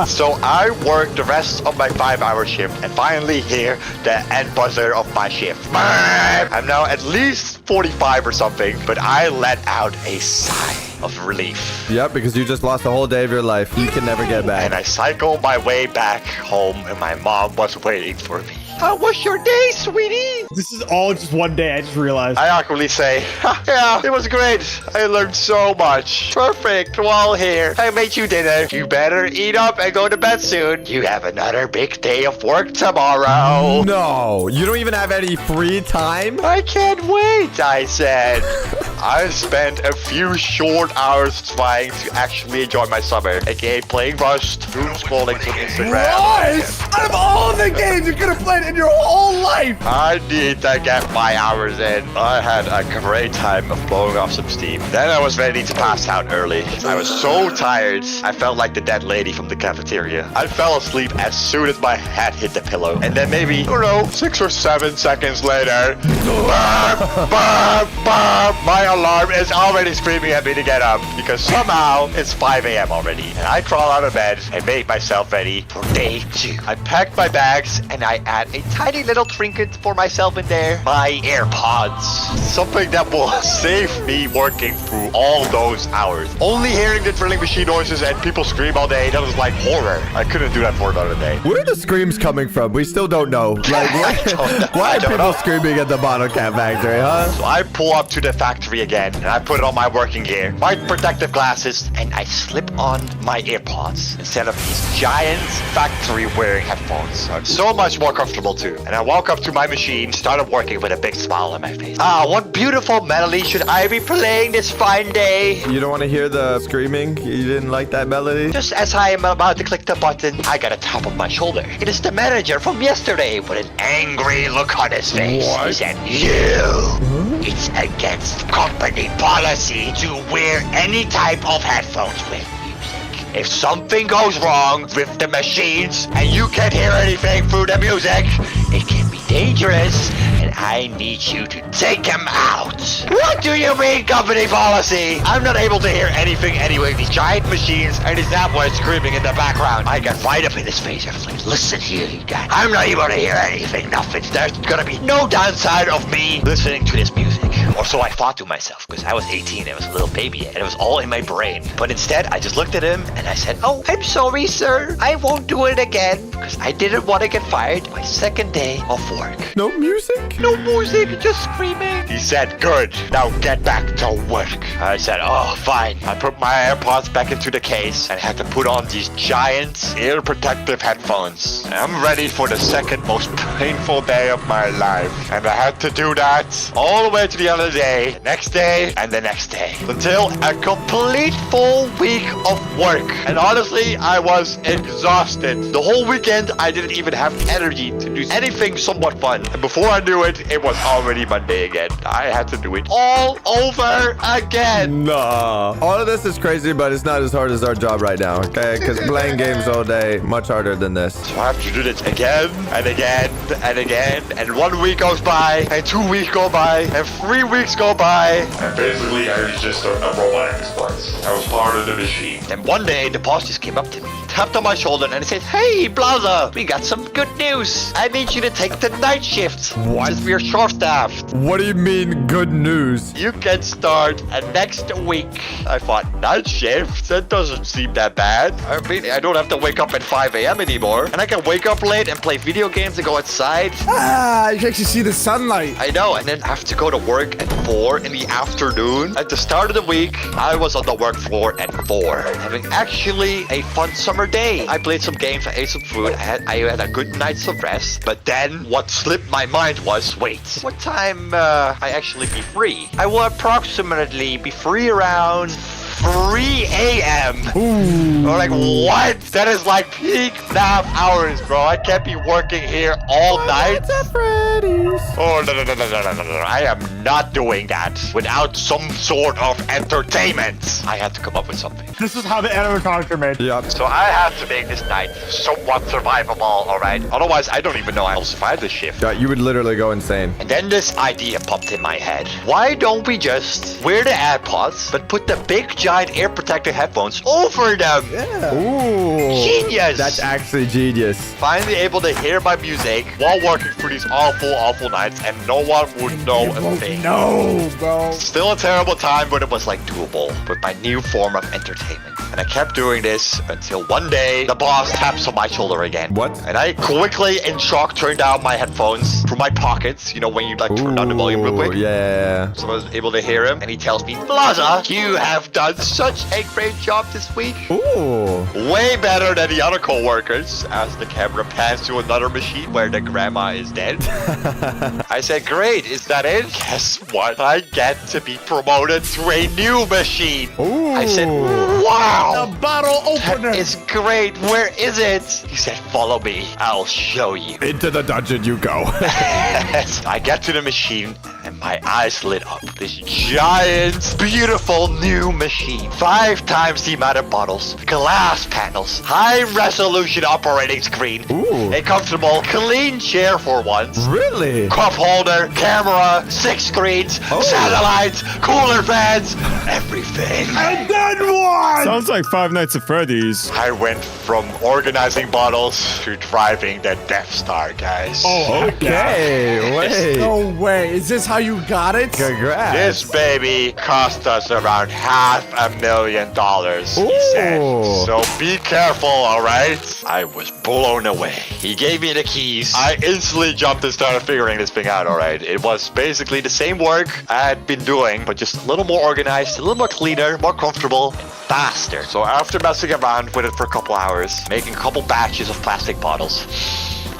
So I work the rest of my 5-hour shift and finally hear the end buzzer of my shift. I'm now at least 45 or something, but I let out a sigh of relief. Yep, because you just lost a whole day of your life. You can never get back. And I cycle my way back home and my mom was waiting for me. How was your day, sweetie? This is all just one day, I just realized. I awkwardly say, yeah, it was great. I learned so much. Perfect, we're all here. I made you dinner. You better eat up and go to bed soon. You have another big day of work tomorrow. No, you don't even have any free time? I can't wait, I said. I spent a few short hours trying to actually enjoy my summer, aka playing Rust, doom scrolling through Instagram. Rust! Out of all the games you could have played in your whole life! I need to get my hours in. I had a great time of blowing off some steam. Then I was ready to pass out early. I was so tired, I felt like the dead lady from the cafeteria. I fell asleep as soon as my head hit the pillow. And then maybe, I don't know, 6 or 7 seconds later, my alarm is already screaming at me to get up because somehow it's 5 a.m. already. And I crawl out of bed and make myself ready for day 2. I packed my bags and I add a tiny little trinket for myself in there. My AirPods. Something that will save me working through all those hours. Only hearing the drilling machine noises and people scream all day, that was like horror. I couldn't do that for another day. Where are the screams coming from? We still don't know. Like, why are people screaming at the bottle cap factory, huh? So I pull up to the factory again and I put on my working gear, my protective glasses, and I slip on my AirPods instead of these giant factory wearing headphones. So much more comfortable too. And I walk up to my machine, started working with a big smile on my face. Ah, what beautiful melody should I be playing this fine day? You don't want to hear the screaming? You didn't like that melody? Just as I am about to click the button, I got a tap on my shoulder. It is the manager from yesterday with an angry look on his face. What? He said, it's against company policy to wear any type of headphones with music. If something goes wrong with the machines and you can't hear anything through the music, it can be dangerous, and I need you to take him out. What do you mean, company policy? I'm not able to hear anything anyway. These giant machines and his that boy screaming in the background. I got right up in his face. I was like, listen here, you guys. I'm not able to hear anything, nothing. There's gonna be no downside of me listening to this music. Or so I thought to myself, because I was 18, I was a little baby, and it was all in my brain. But instead, I just looked at him and I said, oh, I'm sorry, sir. I won't do it again, because I didn't want to get fired my second day of work. No music? No music, just screaming. He said, good, now get back to work. I said, oh, fine. I put my AirPods back into the case and had to put on these giant ear protective headphones. I'm ready for the second most painful day of my life. And I had to do that all the way to the other day, the next day, and the next day. Until a complete full week of work. And honestly, I was exhausted. The whole weekend, I didn't even have energy to do anything somewhat fun. And before I knew it, it was already Monday again. I had to do it all over again. Nah. All of this is crazy, but it's not as hard as our job right now, okay? Because playing games all day, much harder than this. So I have to do this again and again and again. And 1 week goes by, and 2 weeks go by, and 3 weeks go by. And basically, I was just a robot at this point. I was part of the machine. And one day, the boss just came up to me, tapped on my shoulder, and he said, hey, Blaza, we got some good news. I need you to take the night shift. What? Since we're short-staffed. What do you mean, good news? You can start next week. I thought, night shift? That doesn't seem that bad. I mean, I don't have to wake up at 5 a.m. anymore. And I can wake up late and play video games and go outside. Ah, you can actually see the sunlight. I know, and then I have to go to work at 4 in the afternoon. At the start of the week, I was on the work floor at 4, having actually a fun summer day. I played some games, I ate some food, I had a good night's of rest. But then, what slipped my mind was, wait, what time I actually be free? I will approximately be free around 3 a.m. Ooh. Or like, what? That is like peak FNAF hours, bro. I can't be working here all night. Oh, no. I am not doing that without some sort of entertainment. I had to come up with something. This is how the animatronics are made. Yep. So I have to make this night somewhat survivable, all right? Otherwise, I don't even know I'll survive this shift. You would literally go insane. And then this idea popped in my head. Why don't we just wear the AirPods, but put the big giant ear protector headphones over them? Yeah. Ooh. Genius. That's actually genius. Finally able to hear my music while working through these awful nights, and no one would know a thing. No, bro. Still a terrible time, but it was like doable with my new form of entertainment. And I kept doing this until one day, the boss taps on my shoulder again. What? And I quickly, in shock, turned down my headphones from my pockets. You know, when you like turn down the volume real quick? Yeah. So I was able to hear him, and he tells me, Plaza, you have done such a great job this week. Ooh. Way better than the other co-workers. As the camera pans to another machine where the grandma is dead. I said, great, is that it? Guess what? I get to be promoted to a new machine. Ooh. I said, wow. The bottle opener. That is great. Where is it? He said, follow me. I'll show you. Into the dungeon you go. I get to the machine and my eyes lit up. This giant, beautiful new machine. 5 times the amount of bottles, glass panels, high resolution operating screen, Ooh. a comfortable, clean chair for once. Really? Cup holder, camera, 6 screens, satellites, cooler fans, everything. And then what? Sounds like Five Nights at Freddy's. I went from organizing bottles to driving the Death Star, guys. Oh, Okay, wait. no way. Is this how you got it? Congrats. This baby cost us around $500,000, he said. Ooh. So be careful, all right? I was blown away. He gave me the keys. I instantly jumped and started figuring this thing out, all right? It was basically the same work I had been doing, but just a little more organized, a little more cleaner, more comfortable, and faster. So after messing around with it for a couple hours, making a couple batches of plastic bottles,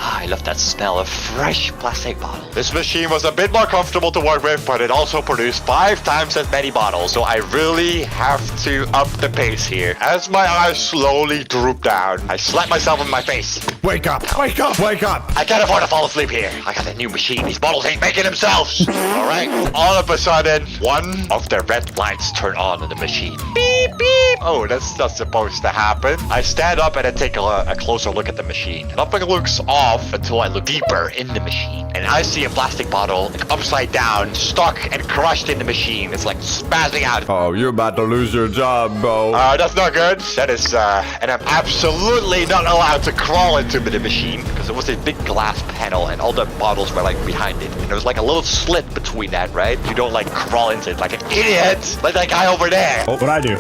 I love that smell of fresh plastic bottle. This machine was a bit more comfortable impossible to work with, but it also produced 5 times as many bottles. So I really have to up the pace here. As my eyes slowly droop down, I slap myself in my face. Wake up. Wake up. Wake up. I can't afford to fall asleep here. I got a new machine. These bottles ain't making themselves. All right. All of a sudden, one of the red lights turn on in the machine. Beep, beep. Oh, that's not supposed to happen. I stand up and I take a closer look at the machine. Nothing looks off until I look deeper in the machine. And I see a plastic bottle like, upside down, stuck and crushed in the machine. It's like spazzing out. Oh, you're about to lose your job, bro. That's not good. That is, and I'm absolutely not allowed to crawl into the machine because it was a big glass panel and all the bottles were like behind it. And there was like a little slit between that, right? You don't like crawl into it like an idiot, like that guy over there. Oh, what I do?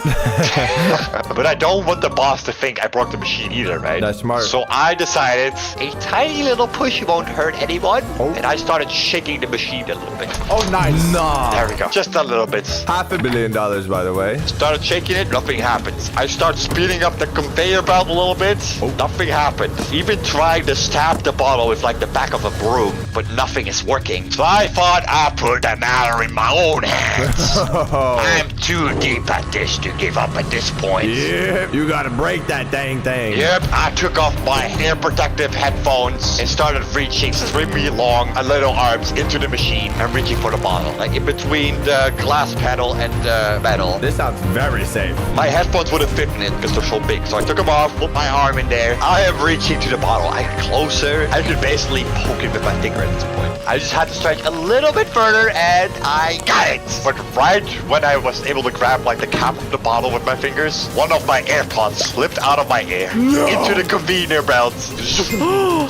But I don't want the boss to think I broke the machine either, right? That's smart. So I decided a tiny little push won't hurt anyone. And I started shaking the machine a little bit. Oh, nice. Nah. There we go. Just a little bit. $500 million, by the way. Started shaking it, nothing happens. I start speeding up the conveyor belt a little bit. Nothing happened. Even trying to stab the bottle with like the back of a broom, but nothing is working. So I thought I'd put the matter in my own hands. I'm too deep at this to give up at this point. Yep, you gotta break that dang thing. Yep, I took off my hair protective headphones and started reaching extremely long little arms into the machine and reaching for the bottle. Like in between the glass panel and the metal. This sounds very safe. My headphones wouldn't fit in it because they're so big. So I took them off, put my arm in there. I am reaching to the bottle. I get closer. I could basically poke it with my finger at this point. I just had to stretch a little bit further and I got it. But right when I was able to grab like the cap of the bottle with my fingers, one of my AirPods slipped out of my ear into the conveyor belt.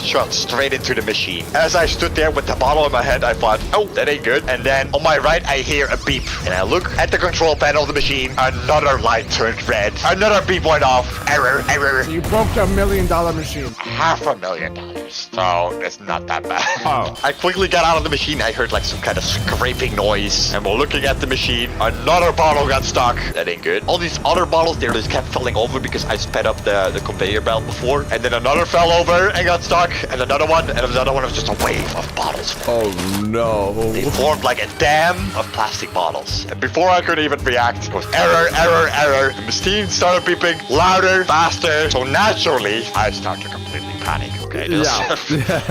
Shot straight into the machine. As I stood there with the bottle in my hand, I thought, oh, that ain't good. And then on my right, I hear a beep. And I look at the control panel of the machine. Another light turned red. Another beep went off. Error, error. So you broke the $1 million machine. $500,000. So it's not that bad. Oh. I quickly got out of the machine. I heard like some kind of scraping noise. And while looking at the machine, another bottle got stuck. That ain't good. All these other bottles, they just kept falling over because I sped up the conveyor belt before. And then another fell over and got stuck. And another one. And another one was just a wave of bottles. Oh no. They formed like a dam of plastic bottles. And before I could even react, it was error, error, error. The machine started beeping louder, faster. So naturally, I started to completely panic. Okay,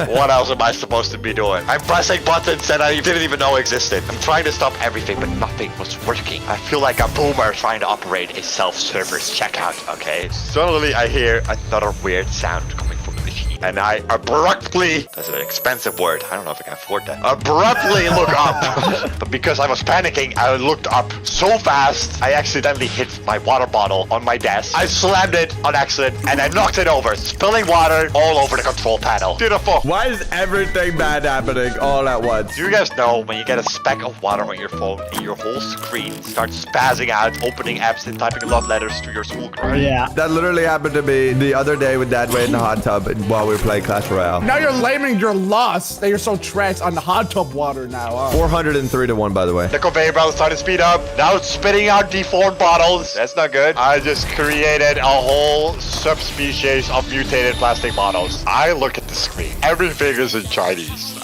what else am I supposed to be doing? I'm pressing buttons that I didn't even know existed. I'm trying to stop everything, but nothing was working. I feel like a boomer trying to operate a self-service checkout, okay? Suddenly, I hear another weird sound coming from the machine. And I abruptly, that's an expensive word, I don't know if I can afford that, abruptly look up. But because I was panicking, I looked up so fast, I accidentally hit my water bottle on my desk. I slammed it on accident, and I knocked it over, spilling water all over the control panel. Beautiful. Why is everything bad happening all at once? Do you guys know when you get a speck of water on your phone and your whole screen starts spazzing out, opening apps and typing love letters to your school crush? Yeah. That literally happened to me the other day with Dad went in the hot tub while we were playing Clash Royale. Now you're blaming your loss that you're so trash on the hot tub water now. 403 to 1, by the way. The conveyor belt started to speed up. Now it's spitting out deformed bottles. That's not good. I just created a whole subspecies of mutated plastic bottles. I look at the screen. Everything is in Chinese.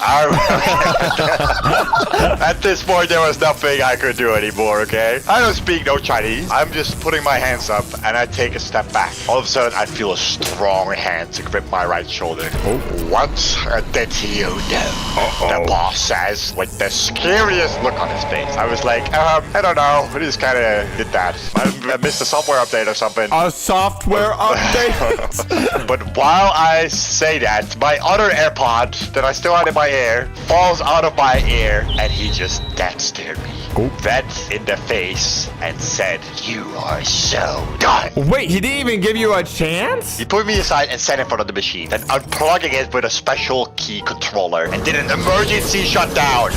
At this point, there was nothing I could do anymore, okay? I don't speak no Chinese. I'm just putting my hands up and I take a step back. All of a sudden, I feel a strong hand to grip my right shoulder. What did you do? The boss says with the scariest look on his face. I was like, I don't know. I just kind of did that. I missed a software update or something. A software update? But while I say that, my other AirPod that I still had in my ear falls out of my ear and he just dead stared me. Red in the face and said, "You are so done." Wait, he didn't even give you a chance? He put me aside and sat in front of the machine, then unplugging it with a special key controller and did an emergency shutdown.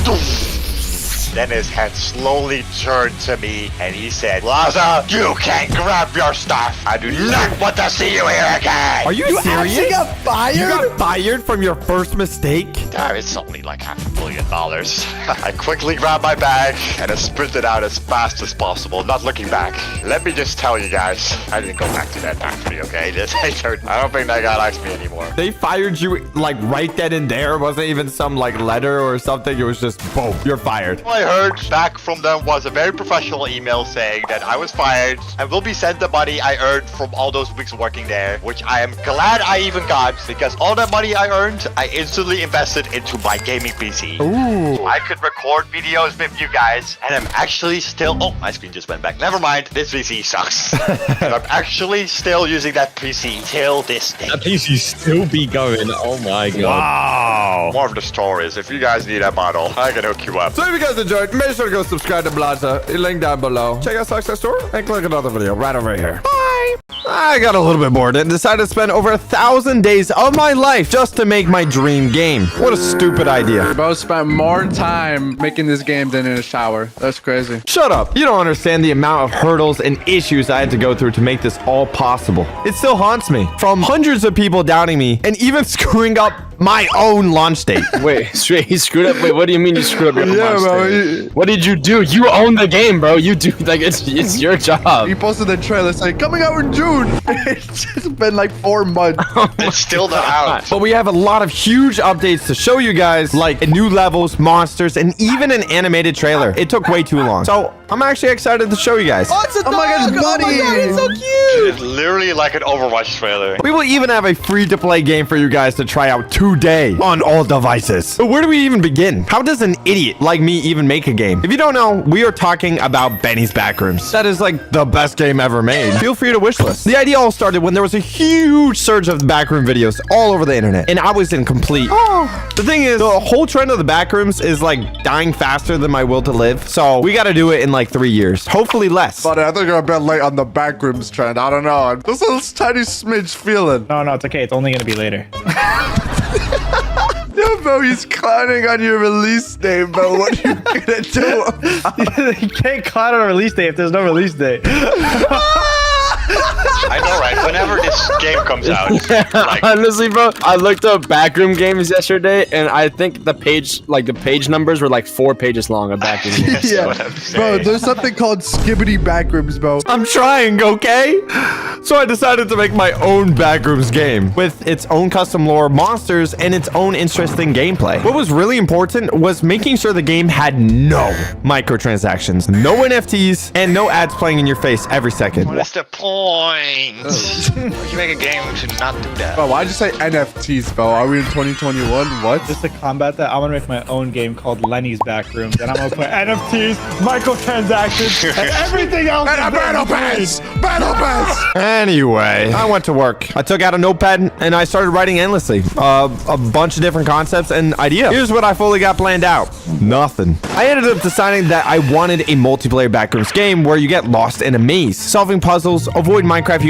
Then his head slowly turned to me and he said, Laza, you can't grab your stuff. I do not want to see you here again. Are you serious? actually got fired? You got fired from your first mistake? It's only like $500 million. I quickly grabbed my bag and I sprinted out as fast as possible, not looking back. Let me just tell you guys, I didn't go back to that factory, okay? I don't think that guy likes me anymore. They fired you like right then and there. It wasn't even some like letter or something. It was just boom, you're fired. All I heard back from them was a very professional email saying that I was fired and will be sent the money I earned from all those weeks working there, which I am glad I even got because all that money I earned, I instantly invested into my gaming PC. Ooh. I could record videos with you guys and I'm actually still, oh, my screen just went back. Never mind, this PC sucks. And I'm actually still using that PC till this day. That PC still be going. Oh my god. Wow. More of the stories. If you guys need a bottle, I can hook you up. So if you guys enjoyed, make sure to go subscribe to Blaza. Link down below. Check out Success Store and click another video right over here. Bye. I got a little bit bored and decided to spend over 1,000 days of my life just to make my dream game. What a stupid idea. Bro spent more time making this game than in a shower. That's crazy. Shut up. You don't understand the amount of hurdles and issues I had to go through to make this all possible. It still haunts me. From hundreds of people doubting me and even screwing up my own launch date. Wait, he screwed up? Wait, what do you mean you screwed up your own launch bro. date? What did you do? You own the game, bro. You do, like, it's your job. He posted the trailer saying, coming out in June. It's just been like 4 months. It's still not out. But we have a lot of huge updates to show you guys, like new levels, monsters, and even an animated trailer. It took way too long. So I'm actually excited to show you guys. Oh, it's a dog. my God, it's Oh my Buddy. God, it's so cute. It's literally like an Overwatch trailer. We will even have a free-to-play game for you guys to try out today on all devices. But where do we even begin? How does an idiot like me even make a game? If you don't know, we are talking about Benny's Backrooms. That is like the best game ever made. Feel free to wishlist. The idea all started when there was a huge surge of the backroom videos all over the internet, and I was in complete. The thing is, the whole trend of the Backrooms is like dying faster than my will to live. So we got to do it in like 3 years, hopefully less. But I think I'm a bit late on the Backrooms trend. I don't know. I'm just a little tiny smidge feeling. No, it's okay. It's only gonna be later. Yo, bro, he's clowning on your release date, bro. What are you gonna do? You can't clown on a release date if there's no release date. I know, right? Whenever this game comes out, like, Honestly, bro, I looked up backroom games yesterday, and I think the page numbers were like 4 pages long of backroom games. Yeah, bro, there's something called skibbity Backrooms, bro. I'm trying, okay? So I decided to make my own Backrooms game with its own custom lore, monsters, and its own interesting gameplay. What was really important was making sure the game had no microtransactions, no NFTs, and no ads playing in your face every second. what's the point? You make a game to not do that. Bro, why'd you say NFTs, bro? Are we in 2021? What? Just to combat that, I'm gonna make my own game called Lenny's Backrooms, and I'm gonna put NFTs, microtransactions, and everything else. And a battle pass! Battle pass! Anyway, I went to work. I took out a notepad and I started writing endlessly. A bunch of different concepts and ideas. Here's what I fully got planned out. Nothing. I ended up deciding that I wanted a multiplayer Backrooms game where you get lost in a maze, solving puzzles, avoid Minecraft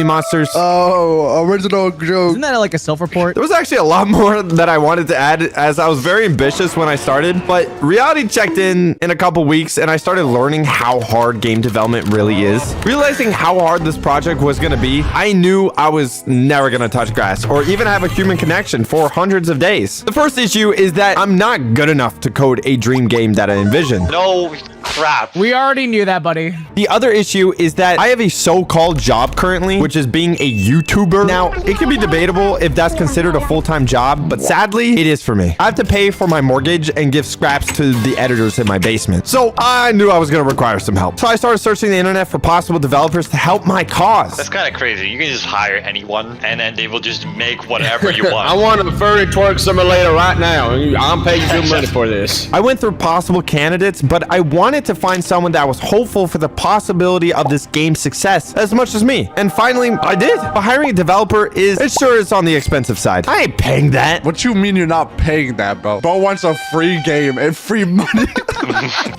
monsters. Oh, original joke. Isn't that like a self-report? There was actually a lot more that I wanted to add as I was very ambitious when I started, but reality checked in a couple weeks and I started learning how hard game development really is. Realizing how hard this project was going to be, I knew I was never going to touch grass or even have a human connection for hundreds of days. The first issue is that I'm not good enough to code a dream game that I envisioned. No crap. We already knew that, buddy. The other issue is that I have a so-called job currently, which is being a YouTuber. Now, it can be debatable if that's considered a full-time job, but sadly, it is for me. I have to pay for my mortgage and give scraps to the editors in my basement. So I knew I was going to require some help. So I started searching the internet for possible developers to help my cause. That's kind of crazy. You can just hire anyone, and then they will just make whatever you want. I want a furry twerk simulator right now. I'm paying you good money for this. I went through possible candidates, but I wanted wanted to find someone that was hopeful for the possibility of this game's success as much as me. And finally, I did. But hiring a developer is on the expensive side. I ain't paying that. What you mean you're not paying that, bro? Bro wants a free game and free money.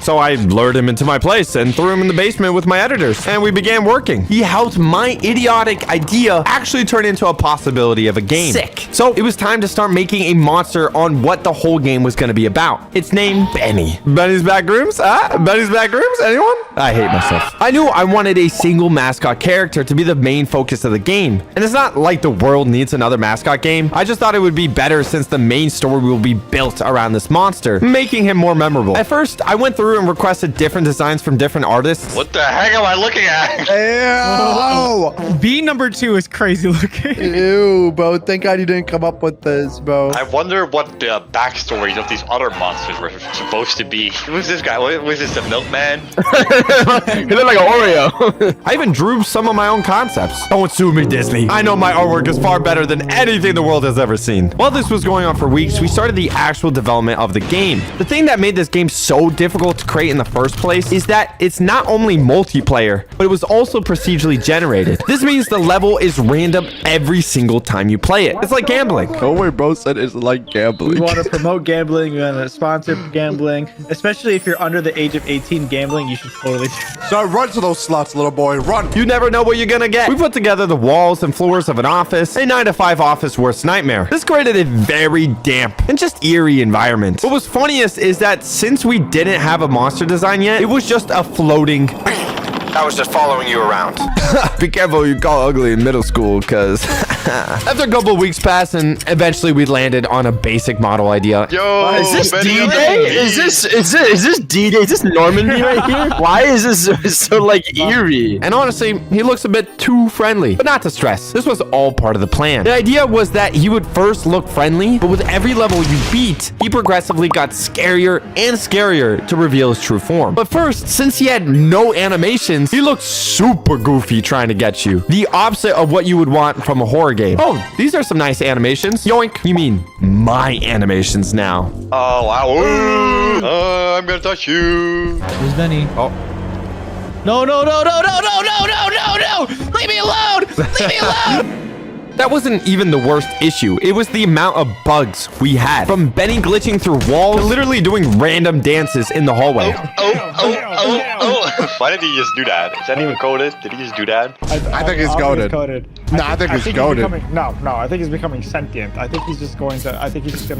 So I lured him into my place and threw him in the basement with my editors, and we began working. He helped my idiotic idea actually turn into a possibility of a game. Sick. So it was time to start making a monster on what the whole game was going to be about. Its name, Benny. Benny's Backrooms? Benny's Backrooms? Anyone? I hate myself. I knew I wanted a single mascot character to be the main focus of the game. And it's not like the world needs another mascot game. I just thought it would be better since the main story will be built around this monster, making him more memorable. At first, I went through and requested different designs from different artists. What the heck am I looking at? Ew. B number 2 is crazy looking. Ew, bro. Thank God you didn't come up with this, bro. I wonder what the backstories of these other monsters were supposed to be. Who's this guy? Was this the milkman? He looked like an Oreo. I even drew some of my own concepts. Don't sue me, Disney. I know my artwork is far better than anything the world has ever seen. While this was going on for weeks, we started the actual development of the game. The thing that made this game so difficult to create in the first place is that it's not only multiplayer, but it was also procedurally generated. This means the level is random every single time you play it. It's like gambling. No way, bro said it's like gambling. We want to promote gambling. We want to sponsor gambling. Especially if you're under the age of 18, gambling, you should totally do it. So run to those slots, little boy. Run. You never know what you're gonna get. We put together the walls and floors of an office, a 9-to-5 office worst nightmare. This created a very damp and just eerie environment. What was funniest is that since we didn't have a monster design yet, it was just a floating... I was just following you around. Be careful you call ugly in middle school, because after a couple of weeks passed and eventually we landed on a basic model idea. Yo, is this D-Day? Is this D-Day? Is this Normandy right here? Why is this so like eerie? And honestly, he looks a bit too friendly, but not to stress. This was all part of the plan. The idea was that he would first look friendly, but with every level you beat, he progressively got scarier and scarier to reveal his true form. But first, since he had no animations, he looked super goofy trying to get you. The opposite of what you would want from a horror game. Oh, these are some nice animations. Yoink. You mean my animations now. Oh, wow. Ooh. I'm gonna touch you. Where's Benny? Oh. No. Leave me alone. Leave me alone. That wasn't even the worst issue. It was the amount of bugs we had. From Benny glitching through walls to literally doing random dances in the hallway. Oh. Why did he just do that? Is that even coded? Did he just do that? I think it's coded. No, I think it's coded. No, I think he's becoming sentient. I think he's just going to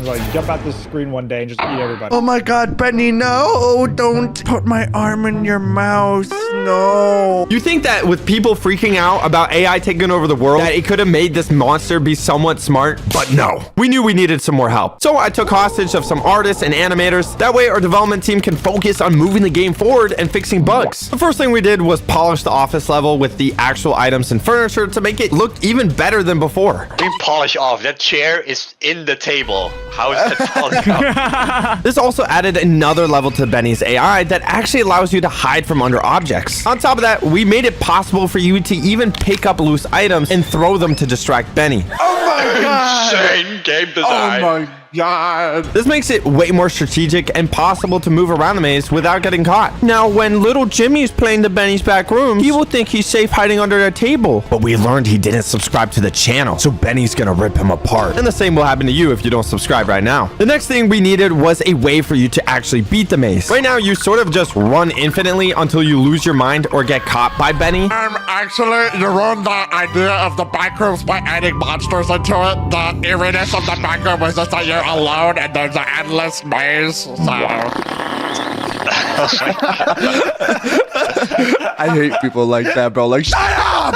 like jump out the screen one day and just eat everybody. Oh my God, Benny, no. Don't put my arm in your mouth. No. You think that with people freaking out about AI taking over the world, that it could have made this monster be somewhat smart? But no. We knew we needed some more help. So I took hostage of some artists and animators. That way our development team can focus on moving the game forward and fixing bugs. The first thing we did was polish the office level with the actual items and furniture to make it look even better than before. We polish off. That chair is in the table. How is that polished off? This also added another level to Benny's AI that actually allows you to hide from under objects. On top of that, we made it possible for you to even pick up loose items and throw them to distract Benny. Oh my God. Insane game design. Oh my God. This makes it way more strategic and possible to move around the maze without getting caught. Now, when little Jimmy is playing the Benny's Backrooms, he will think he's safe hiding under a table. But we learned he didn't subscribe to the channel, so Benny's gonna rip him apart. And the same will happen to you if you don't subscribe right now. The next thing we needed was a way for you to actually beat the maze. Right now, you sort of just run infinitely until you lose your mind or get caught by Benny. Actually, you ruined the idea of the backrooms by adding monsters into it. The eeriness of the backroom was just that you're alone and there's an endless maze, so... I hate people like that, bro. Like, shut up!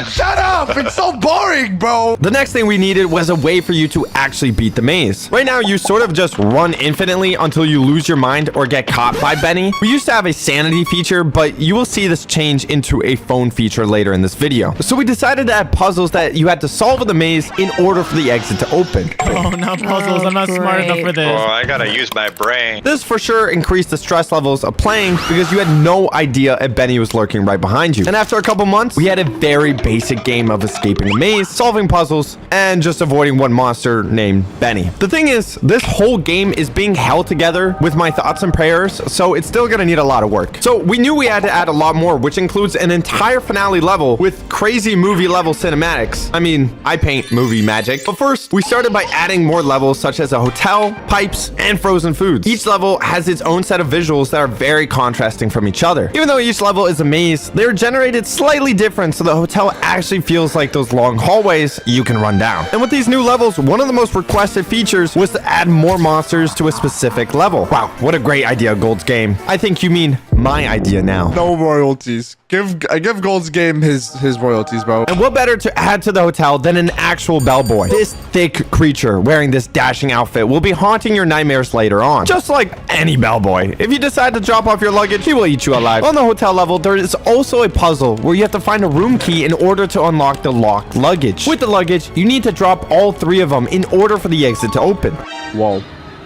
Shut up! It's so boring, bro! The next thing we needed was a way for you to actually beat the maze. Right now, you sort of just run infinitely until you lose your mind or get caught by Benny. We used to have a sanity feature, but you will see this change into a phone feature later in this video. So we decided to add puzzles that you had to solve in the maze in order for the exit to open. Oh, not puzzles. I'm not smart enough for this. Oh, I gotta use my brain. This for sure increased the stress best levels of playing because you had no idea if Benny was lurking right behind you. And after a couple months, we had a very basic game of escaping a maze, solving puzzles, and just avoiding one monster named Benny. The thing is, this whole game is being held together with my thoughts and prayers, so it's still gonna need a lot of work. So we knew we had to add a lot more, which includes an entire finale level with crazy movie level cinematics. I mean, I paint movie magic. But first, we started by adding more levels such as a hotel, pipes, and frozen foods. Each level has its own set of visuals that are very contrasting from each other. Even though each level is a maze, they're generated slightly different, so the hotel actually feels like those long hallways you can run down. And with these new levels, one of the most requested features was to add more monsters to a specific level. Wow, what a great idea, Gold's Game. I think you mean my idea now. No royalties. Give Gold's Game his royalties, bro. And what better to add to the hotel than an actual bellboy? This thick creature wearing this dashing outfit will be haunting your nightmares later on. Just like any bellboy. If you decide to drop off your luggage, he will eat you alive. On the hotel level, there is also a puzzle where you have to find a room key in order to unlock the locked luggage. With the luggage, you need to drop all 3 of them in order for the exit to open. Whoa.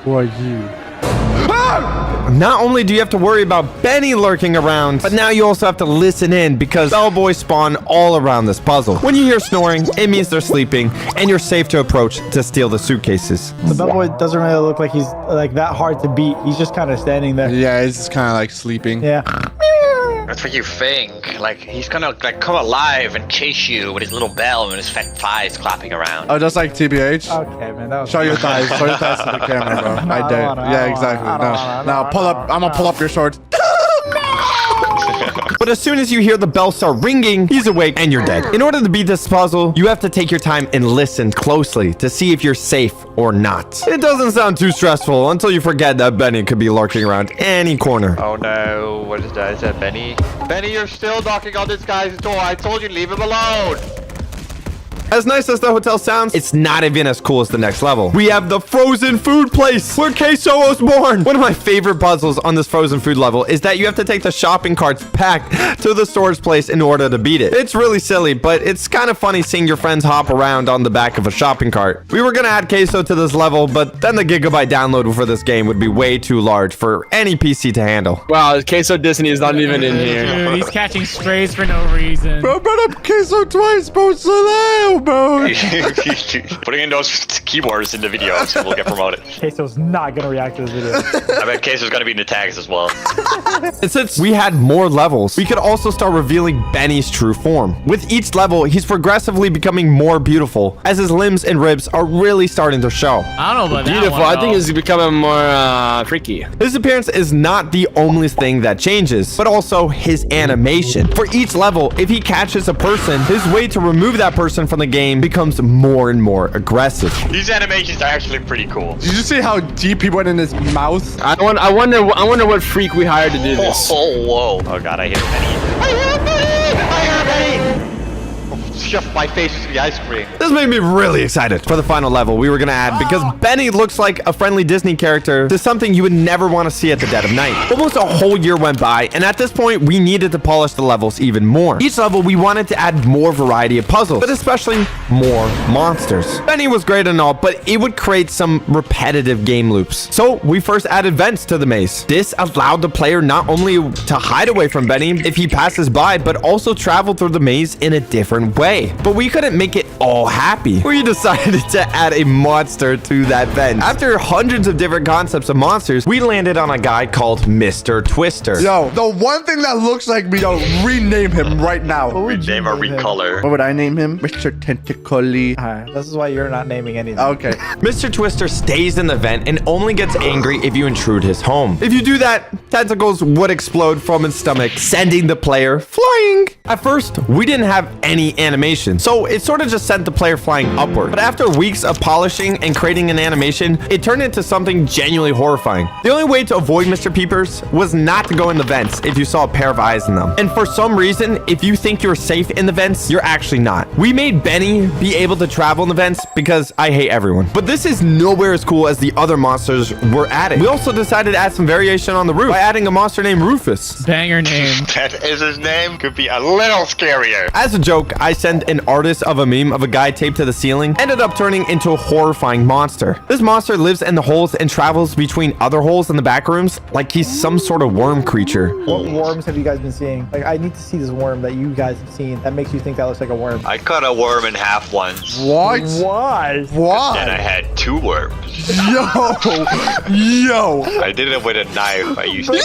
Who are you? Not only do you have to worry about Benny lurking around, but now you also have to listen in because bellboys spawn all around this puzzle. When you hear snoring, it means they're sleeping, and you're safe to approach to steal the suitcases. The bellboy doesn't really look like he's like that hard to beat. He's just kind of standing there. Yeah, he's just kind of like sleeping. Yeah. That's what you think. Like, he's gonna like come alive and chase you with his little bell and his fat thighs clapping around. Oh, just like TBH? Okay, man. That was Show your thighs. Show your thighs to the camera, bro. I dare. Yeah, exactly. No, pull up. I'm gonna pull up your shorts. But as soon as you hear the bell start ringing, he's awake and you're dead. In order to beat this puzzle, you have to take your time and listen closely to see if you're safe or not. It doesn't sound too stressful until you forget that Benny could be lurking around any corner. Oh no, what is that? Is that Benny? Benny, you're still knocking on this guy's door. I told you, leave him alone. As nice as the hotel sounds, it's not even as cool as the next level. We have the frozen food place where Queso was born. One of my favorite puzzles on this frozen food level is that you have to take the shopping carts back to the storage place in order to beat it. It's really silly, but it's kind of funny seeing your friends hop around on the back of a shopping cart. We were gonna add Queso to this level, but then the gigabyte download for this game would be way too large for any PC to handle. Wow, Queso Disney is not even in here. Dude, he's catching strays for no reason. Bro, brought up Queso twice, bro. Slow down, bro. Putting in those keywords in the video so we'll get promoted. Queso's not gonna react to this video. I bet Queso's gonna be in the tags as well. And since we had more levels, we could also start revealing Benny's true form. With each level, he's progressively becoming more beautiful as his limbs and ribs are really starting to show. I don't know about Beautiful. that one, I think he's becoming more freaky. His appearance is not the only thing that changes, but also his animation. For each level, if he catches a person, his way to remove that person from the game becomes more and more aggressive. These animations are actually pretty cool. Did you see how deep he went in his mouth? I wonder what freak we hired to do this. Oh, whoa. Oh god, I hear Benny. I hear Benny! I hear Benny! Shove my face into the ice cream. This made me really excited for the final level we were gonna add because Benny looks like a friendly Disney character to something you would never want to see at the dead of night. Almost a whole year went by, and at this point, we needed to polish the levels even more. Each level, we wanted to add more variety of puzzles, but especially more monsters. Benny was great and all, but it would create some repetitive game loops. So we first added vents to the maze. This allowed the player not only to hide away from Benny if he passes by, but also travel through the maze in a different way. But we couldn't make it all happy. We decided to add a monster to that vent. After hundreds of different concepts of monsters, we landed on a guy called Mr. Twister. Yo, the one thing that looks like me, yo, rename him right now. Rename or recolor. What would I name him? Mr. Tentacoli. This is why you're not naming anything. Okay. Mr. Twister stays in the vent and only gets angry if you intrude his home. If you do that, tentacles would explode from his stomach, sending the player flying. At first, we didn't have any animation, so it sort of just sent the player flying upward. But after weeks of polishing and creating an animation, it turned into something genuinely horrifying. The only way to avoid Mr. Peepers was not to go in the vents if you saw a pair of eyes in them. And for some reason, if you think you're safe in the vents, you're actually not. We made Benny be able to travel in the vents because I hate everyone. But this is nowhere as cool as the other monsters we're adding. We also decided to add some variation on the roof by adding a monster named Rufus. Banger name. That is his name. Could be a little scarier. As a joke, I said send an artist of a meme of a guy taped to the ceiling, ended up turning into a horrifying monster. This monster lives in the holes and travels between other holes in the back rooms like he's some sort of worm creature. What worms have you guys been seeing? Like, I need to see this worm that you guys have seen that makes you think that looks like a worm. I cut a worm in half once. What? Why? Then I had 2 worms. Yo! I did it with a knife. I used to.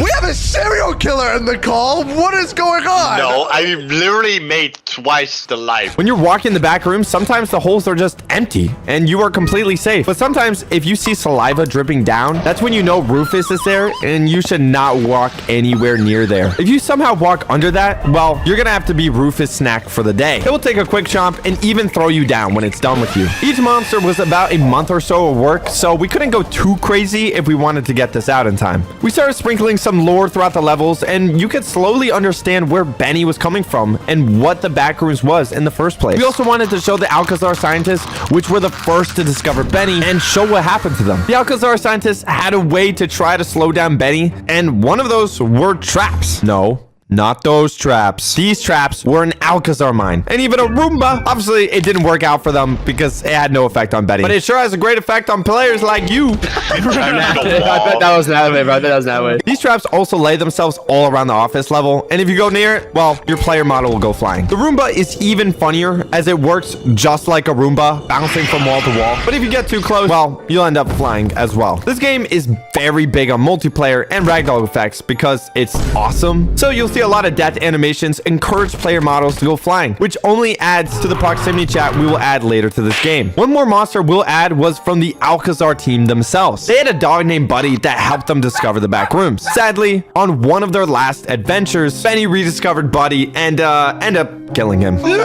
We have a serial killer in the call. What is going on? No, I literally made twice the life. When you're walking the back room, sometimes the holes are just empty and you are completely safe. But sometimes if you see saliva dripping down, that's when you know Rufus is there and you should not walk anywhere near there. If you somehow walk under that, well, you're gonna have to be Rufus' snack for the day. It will take a quick chomp and even throw you down when it's done with you. Each monster was about a month or so of work, so we couldn't go too crazy if we wanted to get this out in time. We started sprinkling some lore throughout the levels, and you could slowly understand where Benny was coming from and what the Backrooms was in the first place. We also wanted to show the Alcazar scientists, which were the first to discover Benny, and show what happened to them. The Alcazar scientists had a way to try to slow down Benny, and one of those were traps. No. Not those traps. These traps were an Alcazar mine. And even a Roomba. Obviously, it didn't work out for them because it had no effect on Betty. But it sure has a great effect on players like you. I bet that was that way, bro. I bet that was that way. These traps also lay themselves all around the office level. And if you go near it, well, your player model will go flying. The Roomba is even funnier as it works just like a Roomba, bouncing from wall to wall. But if you get too close, well, you'll end up flying as well. This game is very big on multiplayer and ragdoll effects because it's awesome. So you'll see a lot of death animations encourage player models to go flying, which only adds to the proximity chat we will add later to this game. One more monster we'll add was from the Alcazar team themselves. They had a dog named Buddy that helped them discover the back rooms. Sadly, on one of their last adventures, Benny rediscovered Buddy and ended up killing him. You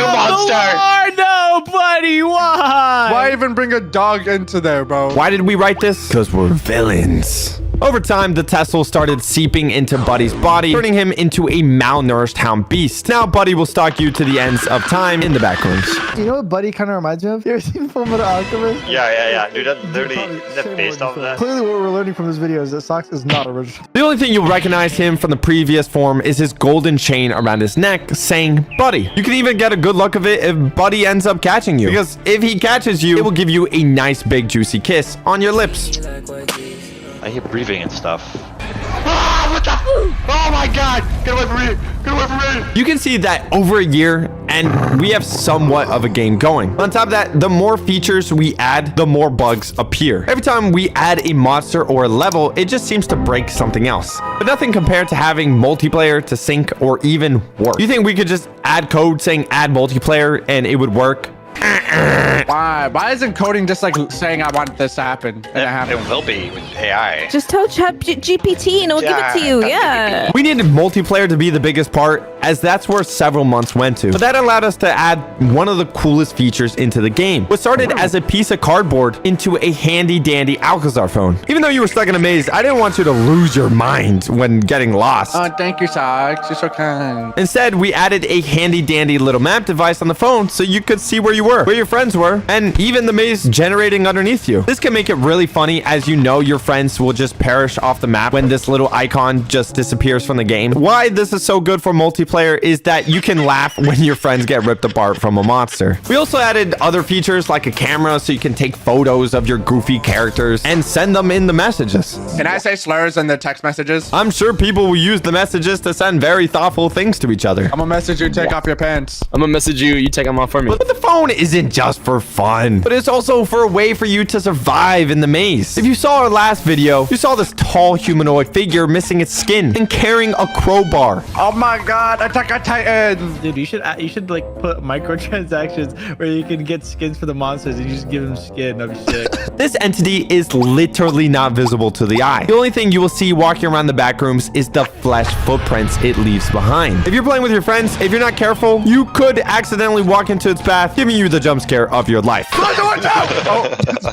monster! No, buddy, why? Why even bring a dog into there, bro? Why did we write this? Because we're villains. Over time, the Tesla started seeping into Buddy's body, turning him into a malnourished hound beast. Now, Buddy will stalk you to the ends of time in the back rooms. You know what Buddy kind of reminds me of? You ever seen Fullmetal Alchemist? Yeah. Dude, that's literally based off of that. Clearly, what we're learning from this video is that Socks is not original. The only thing you'll recognize him from the previous form is his golden chain around his neck saying Buddy. You can even get a good look of it if Buddy ends up catching you, because if he catches you, it will give you a nice big juicy kiss on your lips. I hear breathing and stuff. Ah, what the? Oh my god! Get away from me! Get away from me! You can see that over a year, and we have somewhat of a game going. On top of that, the more features we add, the more bugs appear. Every time we add a monster or a level, it just seems to break something else. But nothing compared to having multiplayer to sync or even work. You think we could just add code saying add multiplayer and it would work? Why isn't coding just like saying I want this to happen and it happens? It will be with AI. Just tell GPT and it'll give it to you. Yeah. We needed multiplayer to be the biggest part, as that's where several months went to. But that allowed us to add one of the coolest features into the game. What started as a piece of cardboard into a handy dandy Alcazar phone. Even though you were stuck in a maze, I didn't want you to lose your mind when getting lost. Oh, thank you, Socks. You're so kind. Instead, we added a handy dandy little map device on the phone so you could see where you were, where your friends were, and even the maze generating underneath you. This can make it really funny, as you know your friends will just perish off the map when this little icon just disappears from the game. Why this is so good for multiplayer is that you can laugh when your friends get ripped apart from a monster. We also added other features like a camera so you can take photos of your goofy characters and send them in the messages. Can I say slurs in the text messages? I'm sure people will use the messages to send very thoughtful things to each other. I'm gonna message you, take off your pants. I'm gonna message you, you take them off for me. But the phone isn't just for fun, but it's also for a way for you to survive in the maze. If you saw our last video, you saw this tall humanoid figure missing its skin and carrying a crowbar. Oh my god, Attack on Titan! Dude, you should like put microtransactions where you can get skins for the monsters and you just give them skin. That'd be sick. This entity is literally not visible to the eye. The only thing you will see walking around the back rooms is the flesh footprints it leaves behind. If you're playing with your friends, if you're not careful, you could accidentally walk into its path, giving you the jump jump scare of your life.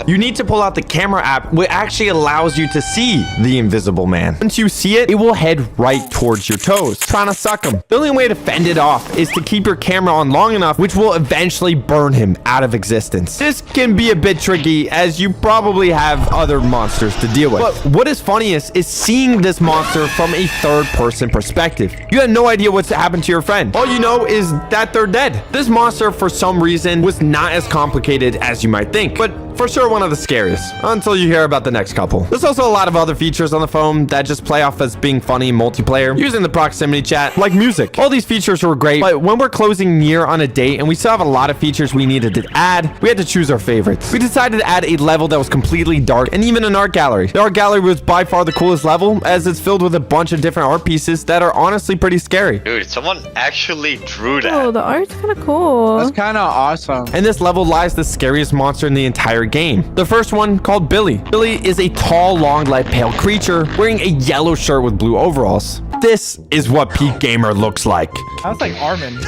You need to pull out the camera app, which actually allows you to see the invisible man. Once you see it, it will head right towards your toes, trying to suck him. The only way to fend it off is to keep your camera on long enough, which will eventually burn him out of existence. This can be a bit tricky, as you probably have other monsters to deal with. But what is funniest is seeing this monster from a third-person perspective. You have no idea what's happened to your friend. All you know is that they're dead. This monster, for some reason, was not as complicated as you might think, but for sure one of the scariest, until you hear about the next couple. There's also a lot of other features on the phone that just play off as being funny in multiplayer, using the proximity chat, like music. All these features were great, but when we're closing near on a date and we still have a lot of features we needed to add, we had to choose our favorites. We decided to add a level that was completely dark and even an art gallery. The art gallery was by far the coolest level, as it's filled with a bunch of different art pieces that are honestly pretty scary. Dude, someone actually drew that. Oh, the art's kind of cool. That's kind of awesome. In this level lies the scariest monster in the entire game. The first one, called Billy. Billy is a tall, long-legged, pale creature wearing a yellow shirt with blue overalls. This is what peak gamer looks like. Sounds like Armin.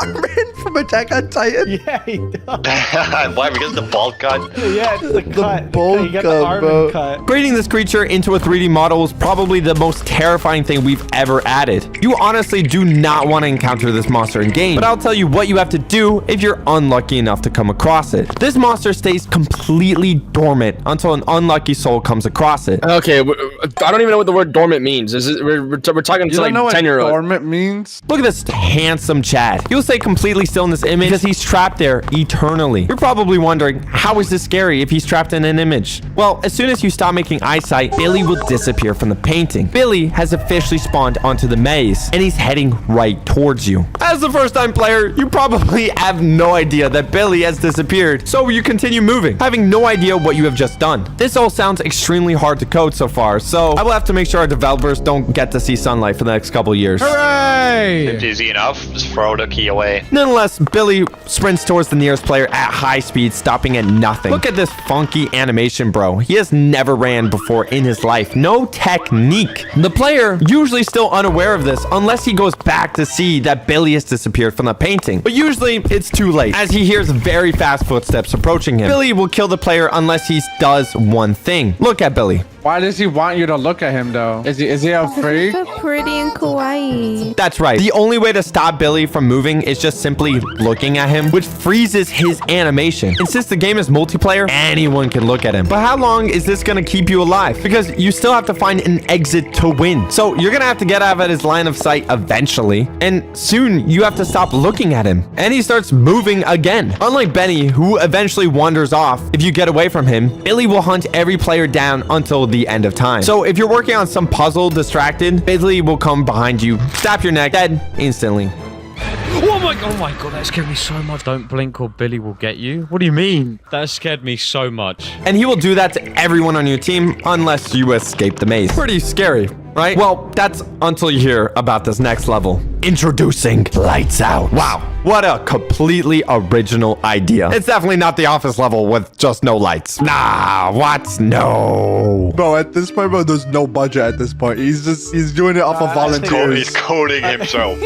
Armin from Attack on Titan? Yeah, he does. Why? Because the bald cut? Yeah, it's the cut. bold You got cut, the Armin bro. cut. Creating this creature into a 3D model is probably the most terrifying thing we've ever added. You honestly do not want to encounter this monster in game, but I'll tell you what you have to do if you're unlucky enough to come across it. This monster stays completely dormant until an unlucky soul comes across it. Okay, I don't even know what the word dormant means. We're talking to like 10-year-old. Dormant means? Look at this handsome Chad. He'll stay completely still in this image because he's trapped there eternally. You're probably wondering, how is this scary if he's trapped in an image? Well, as soon as you stop making eyesight, Billy will disappear from the painting. Billy has officially spawned onto the maze, and he's heading right towards you. As a first-time player, you probably have no idea that Billy has disappeared, so you continue moving, having no idea what you have just done. This all sounds extremely hard to code so far, so I will have to make sure our developers don't get to see sunlight for the next couple years. Hooray! It's easy enough. Just throw the key away. Nonetheless, Billy sprints towards the nearest player at high speed, stopping at nothing. Look at this funky animation, bro. He has never ran before in his life. No technique. The player usually still unaware of this unless he goes back to see that Billy has disappeared from the painting. But usually it's too late, as he hears very fast footsteps approaching him. Billy will kill the player unless he does one thing. Look at Billy. Why does he want you to look at him though? Is he a freak? So pretty and kawaii. That's right. The only way to stop Billy from moving is just simply looking at him, which freezes his animation. And since the game is multiplayer, anyone can look at him. But how long is this gonna keep you alive? Because you still have to find an exit to win. So you're gonna have to get out of his line of sight eventually. And soon you have to stop looking at him. And he starts moving again. Unlike Benny, who eventually wanders off, if you get away from him, Billy will hunt every player down until the end of time. So if you're working on some puzzle distracted, Billy will come behind you, snap your neck, dead instantly. Oh my god, that scared me so much. Don't blink or Billy will get you. What do you mean? That scared me so much. And he will do that to everyone on your team unless you escape the maze. Pretty scary, right? Well, that's until you hear about this next level. Introducing Lights Out. Wow, what a completely original idea. It's definitely not the Office level with just no lights. Nah, what? No. Bro, at this point, bro, there's no budget at this point. He's doing it off of volunteers. He's coding himself.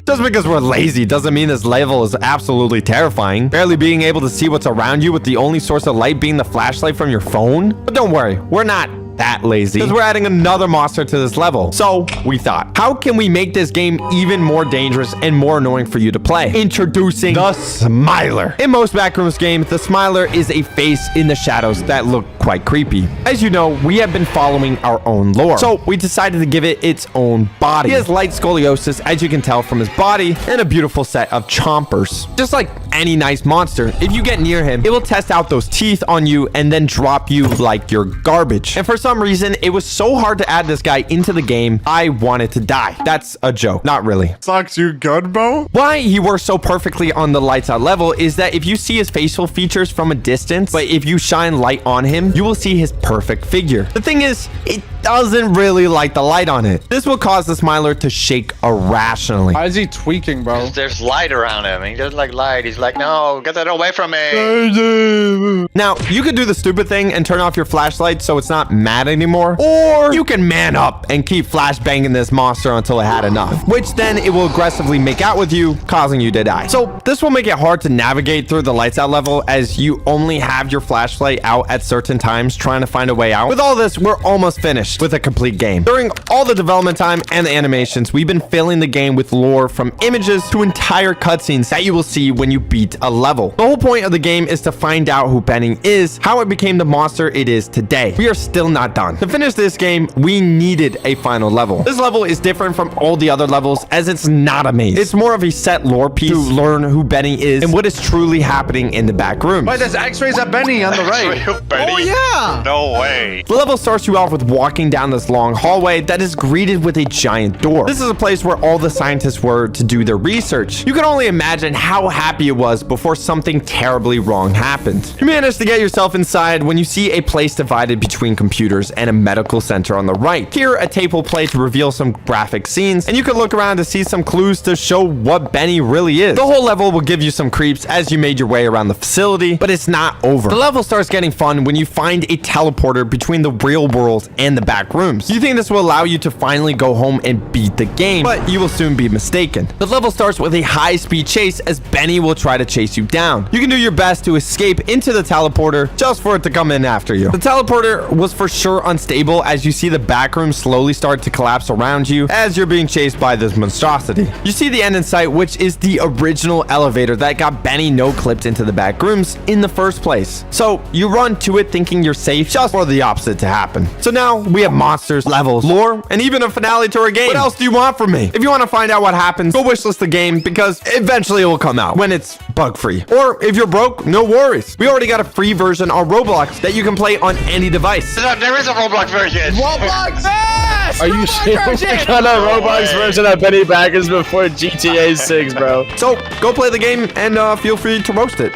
Just because we're lazy doesn't mean this level is absolutely terrifying. Barely being able to see what's around you with the only source of light being the flashlight from your phone. But don't worry, we're not that lazy, because we're adding another monster to this level. So we thought, how can we make this game even more dangerous and more annoying for you to play? Introducing the Smiler. In most Backrooms games, the Smiler is a face in the shadows that look quite creepy. As you know, we have been following our own lore, so we decided to give it its own body. He has light scoliosis, as you can tell from his body, and a beautiful set of chompers. Just like any nice monster, if you get near him, it will test out those teeth on you and then drop you like you're garbage. And for some reason, it was so hard to add this guy into the game, I wanted to die. That's a joke. Not really. Sucks, you good, bro? Why he works so perfectly on the Lights Out level is that if you see his facial features from a distance, but if you shine light on him, you will see his perfect figure. The thing is, it doesn't really like the light on it. This will cause the Smiler to shake irrationally. Why is he tweaking, bro? There's light around him. He doesn't like light. He's like, no, get that away from me. Now, you could do the stupid thing and turn off your flashlight so it's not mad anymore, or you can man up and keep flashbanging this monster until it had enough, which then it will aggressively make out with you, causing you to die. So this will make it hard to navigate through the lights out level as you only have your flashlight out at certain times trying to find a way out. With all this, we're almost finished with a complete game. During all the development time and the animations, we've been filling the game with lore from images to entire cutscenes that you will see when you beat a level. The whole point of the game is to find out who Benny is, how it became the monster it is today. We are still not done. To finish this game, we needed a final level. This level is different from all the other levels as it's not a maze. It's more of a set lore piece to learn who Benny is and what is truly happening in the back rooms. Wait, there's x-rays of Benny on the right. Benny? Oh, yeah. No way. The level starts you off with walking down this long hallway that is greeted with a giant door. This is a place where all the scientists were to do their research. You can only imagine how happy it was before something terribly wrong happened. You manage to get yourself inside when you see a place divided between computers and a medical center on the right. Here, a tape will play to reveal some graphic scenes, and you can look around to see some clues to show what Benny really is. The whole level will give you some creeps as you made your way around the facility, but it's not over. The level starts getting fun when you find a teleporter between the real world and the back rooms. You think this will allow you to finally go home and beat the game, but you will soon be mistaken. The level starts with a high-speed chase as Benny will try to chase you down. You can do your best to escape into the teleporter just for it to come in after you. The teleporter was for sure unstable as you see the back room slowly start to collapse around you as you're being chased by this monstrosity. You see the end in sight, which is the original elevator that got Benny no-clipped into the back rooms in the first place. So you run to it thinking you're safe just for the opposite to happen. So now we have monsters, levels, lore, and even a finale to our game. What else do you want from me? If you want to find out what happens, go wishlist the game because eventually it will come out when it's bug-free. Or if you're broke, no worries. We already got a free version on Roblox that you can play on any device. There is a Roblox version. Roblox? Are you serious? We got a Roblox version of Benny Baggins before GTA 6, bro. So go play the game and feel free to roast it.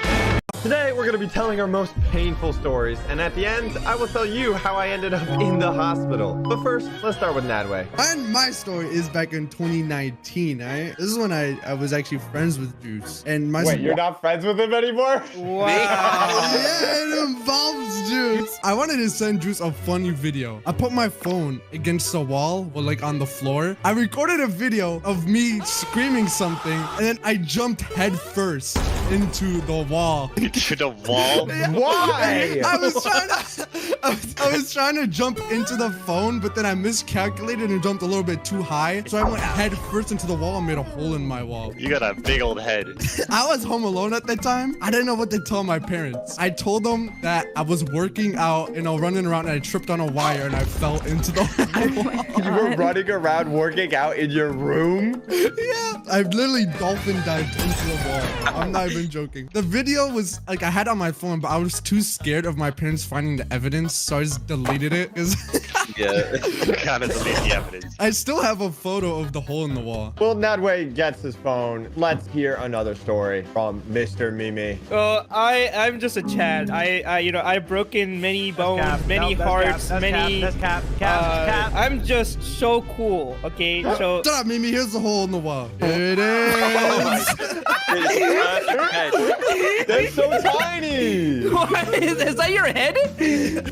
Today, we're going to be telling our most painful stories, and at the end, I will tell you how I ended up in the hospital. But first, let's start with Nadway. And my story is back in 2019, right? This is when I was actually friends with Juice. And my Wait, you're not friends with him anymore? Wow. Yeah, it involves Juice. I wanted to send Juice a funny video. I put my phone against the wall, or like on the floor. I recorded a video of me screaming something, and then I jumped head first into the wall. To the wall? Why? I was trying to jump into the phone, but then I miscalculated and jumped a little bit too high. So I went head first into the wall and made a hole in my wall. You got a big old head. I was home alone at that time. I didn't know what to tell my parents. I told them that I was working out, running around, and I tripped on a wire and I fell into the wall. You were running around working out in your room? Yeah. I literally dolphin dived into the wall. I'm not even joking. The video was like I had it on my phone, but I was too scared of my parents finding the evidence, so I just deleted it. Yeah, gotta delete the evidence. I still have a photo of the hole in the wall. Well, Nadway gets his phone. Let's hear another story from Mr. Mimi. I'm just a Chad. I've broken many bones, many hearts, many. I'm just so cool. Okay, so. Shut up, Mimi. Here's the hole in the wall. Here it is. That's so tiny. What? Is that your head?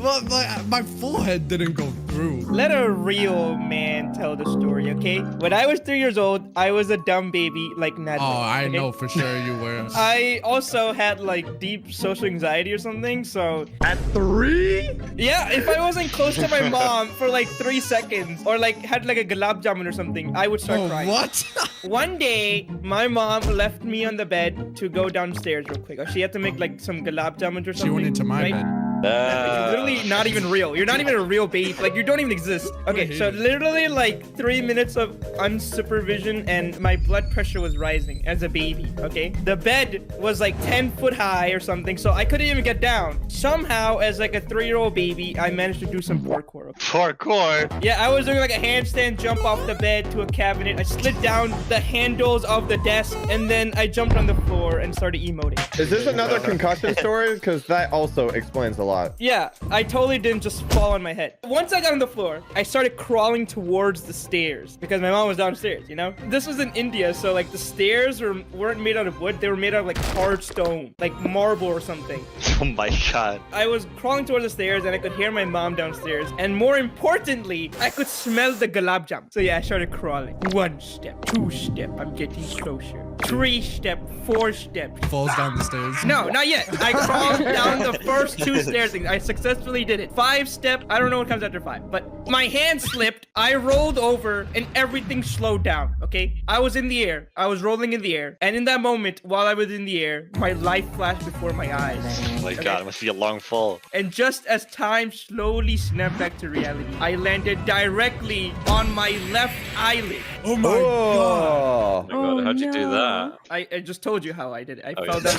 Well, my full head didn't go through. Let a real man tell the story, okay? When I was 3 years old, I was a dumb baby like Ned. Oh, I know for sure you were. I also had like deep social anxiety or something, so. At 3? Yeah, if I wasn't close to my mom for like 3 seconds or like had like a gulab jamun or something, I would start crying. What? One day, my mom left me on the bed to go downstairs real quick. She had to make like some gulab jamuns or something. She went into my bed. You're literally not even real. You're not even a real baby. Like, you don't even exist. Okay, so literally like 3 minutes of unsupervision and my blood pressure was rising as a baby, okay? The bed was like 10 foot high or something, so I couldn't even get down. Somehow, as like a 3-year-old baby, I managed to do some parkour. Parkour? Yeah, I was doing like a handstand jump off the bed to a cabinet. I slid down the handles of the desk, and then I jumped on the floor and started emoting. Is this another concussion story? Because that also explains a lot. lot. Yeah, I totally didn't just fall on my head. Once I got on the floor, I started crawling towards the stairs because my mom was downstairs, you know? This was in India, so like the stairs weren't made out of wood. They were made out of like hard stone, like marble or something. Oh my god. I was crawling towards the stairs and I could hear my mom downstairs. And more importantly, I could smell the gulab jam. So yeah, I started crawling. 1 step, 2 step, I'm getting closer. 3 step, 4 step. Falls down the stairs. No, not yet. I crawled down the first 2 stairs. I successfully did it. 5 step, I don't know what comes after 5. But my hand slipped, I rolled over, and everything slowed down, okay? I was in the air. I was rolling in the air. And in that moment, while I was in the air, my life flashed before my eyes. Oh my god, it must be a long fall. And just as time slowly snapped back to reality, I landed directly on my left eyelid. Oh my god. Oh my god, how'd you do that? I just told you how I did it. I Oh, fell down.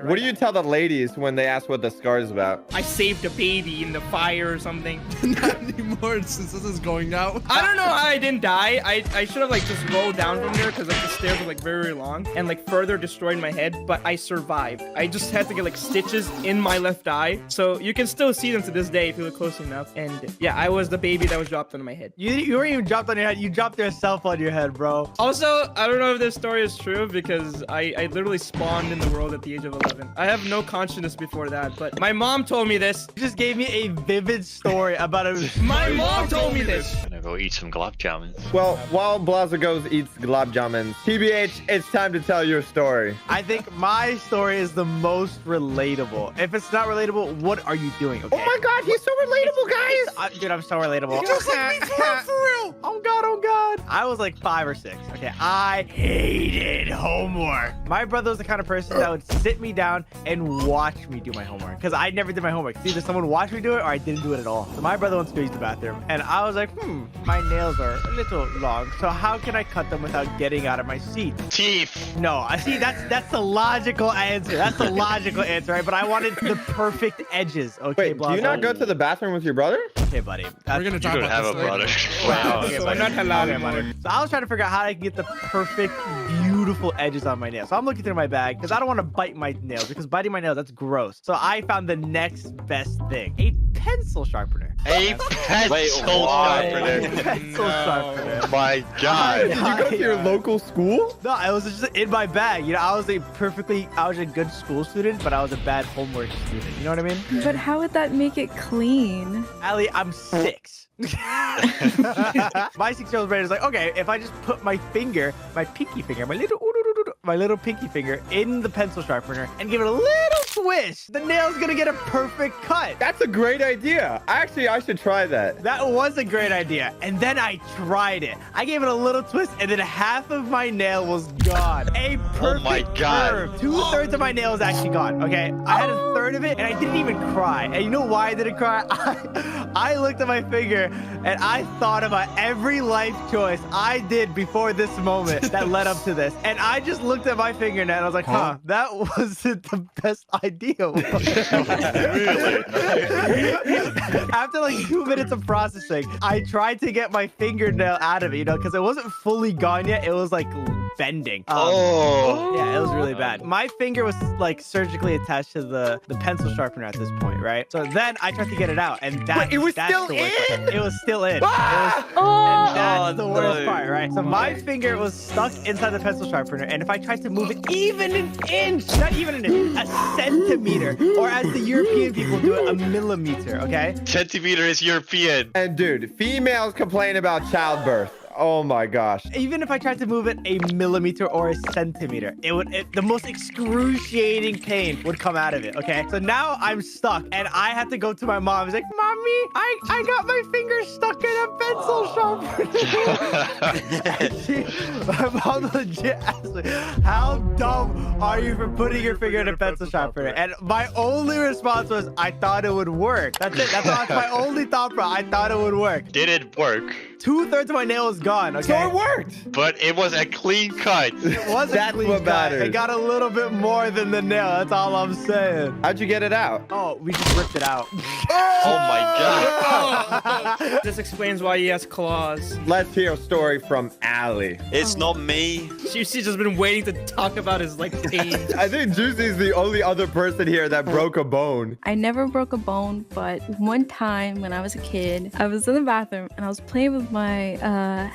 What do you tell the ladies when they ask what the scar is about? I saved a baby in the fire or something. Not anymore since this is going out. I don't know how I didn't die. I should have like just rolled down from there because like the stairs were like very long and like further destroyed my head, but I survived. I just had to get like stitches in my left eye. So you can still see them to this day if you look close enough. And yeah, I was the baby that was dropped on my head. You weren't even dropped on your head. You dropped yourself on your head, bro. Also, I don't know if this story is true because I literally spawned in the world at the age of 11. I have no consciousness before that, but my mom told me this. You just gave me a vivid story about it. My mom told me this. I'm gonna go eat some gulab jamuns. Well, while Blaza goes eats gulab jamuns, TBH, it's time to tell your story. I think my story is the most relatable. If it's not relatable, what are you doing? Okay? Oh my god, he's so relatable, guys! Dude, I'm so relatable. Just like me for real. Oh god, oh god. I was like 5 or 6. Okay, I hated homework. My brother was the kind of person that would sit me down and watch me do my homework because I never did my homework. Either someone watched me do it or I didn't do it at all. So my brother wants to use the bathroom and I was like, my nails are a little long. So how can I cut them without getting out of my seat? Teeth. No, I see that's the logical answer. That's the logical answer, right? But I wanted the perfect edges. Okay, Wait, do you not go to the bathroom with your brother? Okay, buddy. We're gonna talk You don't have about a this brother. later. Wow. So I'm not halal anymore. So I was trying to figure out how I can get the perfect, beautiful edges on my nails. So I'm looking through my bag because I don't want to bite my nails because biting my nails, that's gross. So I found the next best thing. A pencil sharpener. A pencil sharpener. Pencil sharpener. My god. Did you go to your local school? No, it was just in my bag. You know, I was a good school student, but I was a bad homework student. You know what I mean? But how would that make it clean? Allie, I'm 6. My 6-year-old brain is like, okay, if I just put my finger, my pinky finger, my little pinky finger in the pencil sharpener and give it a little swish, the nail's gonna get a perfect cut. That's a great idea. Actually, I should try that. That was a great idea. And then I tried it. I gave it a little twist and then half of my nail was gone. A perfect my God. curve. 2/3 of my nail is actually gone. Okay. I had 1/3 of it and I didn't even cry. And you know why I didn't cry? I looked at my finger and I thought about every life choice I did before this moment that led up to this. And I just looked at my fingernail and I was like, that wasn't the best idea. After like 2 minutes of processing, I tried to get my fingernail out of it, you know, because it wasn't fully gone yet. It was like bending. Yeah, it was really bad. My finger was like surgically attached to the pencil sharpener at this point, right? So then I tried to get it out, and Wait, it was still in? It was still in. Ah! And that's the worst part, right? So my finger was stuck inside the pencil sharpener, and if I tried to move it even an inch, not even an inch, a centimeter, or as the European people do it, a millimeter, okay? Centimeter is European. And dude, females complain about childbirth. Oh my gosh. Even if I tried to move it a millimeter or a centimeter, the most excruciating pain would come out of it, okay? So now I'm stuck and I have to go to my mom. He's like, Mommy, I got my finger stuck in a pencil sharpener. My mom legit asked me, how dumb are you for putting your finger in a pencil sharpener? And my only response was, I thought it would work. That's it. That's my only thought, bro. I thought it would work. Did it work? 2/3 of my nail is gone. Okay. So it worked. But it was a clean cut. It was a That's clean what cut. matters. It got a little bit more than the nail. That's all I'm saying. How'd you get it out? Oh, we just ripped it out. Oh my god. This explains why he has claws. Let's hear a story from Allie. It's not me. Juicy's just been waiting to talk about his like pain. I think Juicy's the only other person here that broke a bone. I never broke a bone, but one time when I was a kid, I was in the bathroom and I was playing with my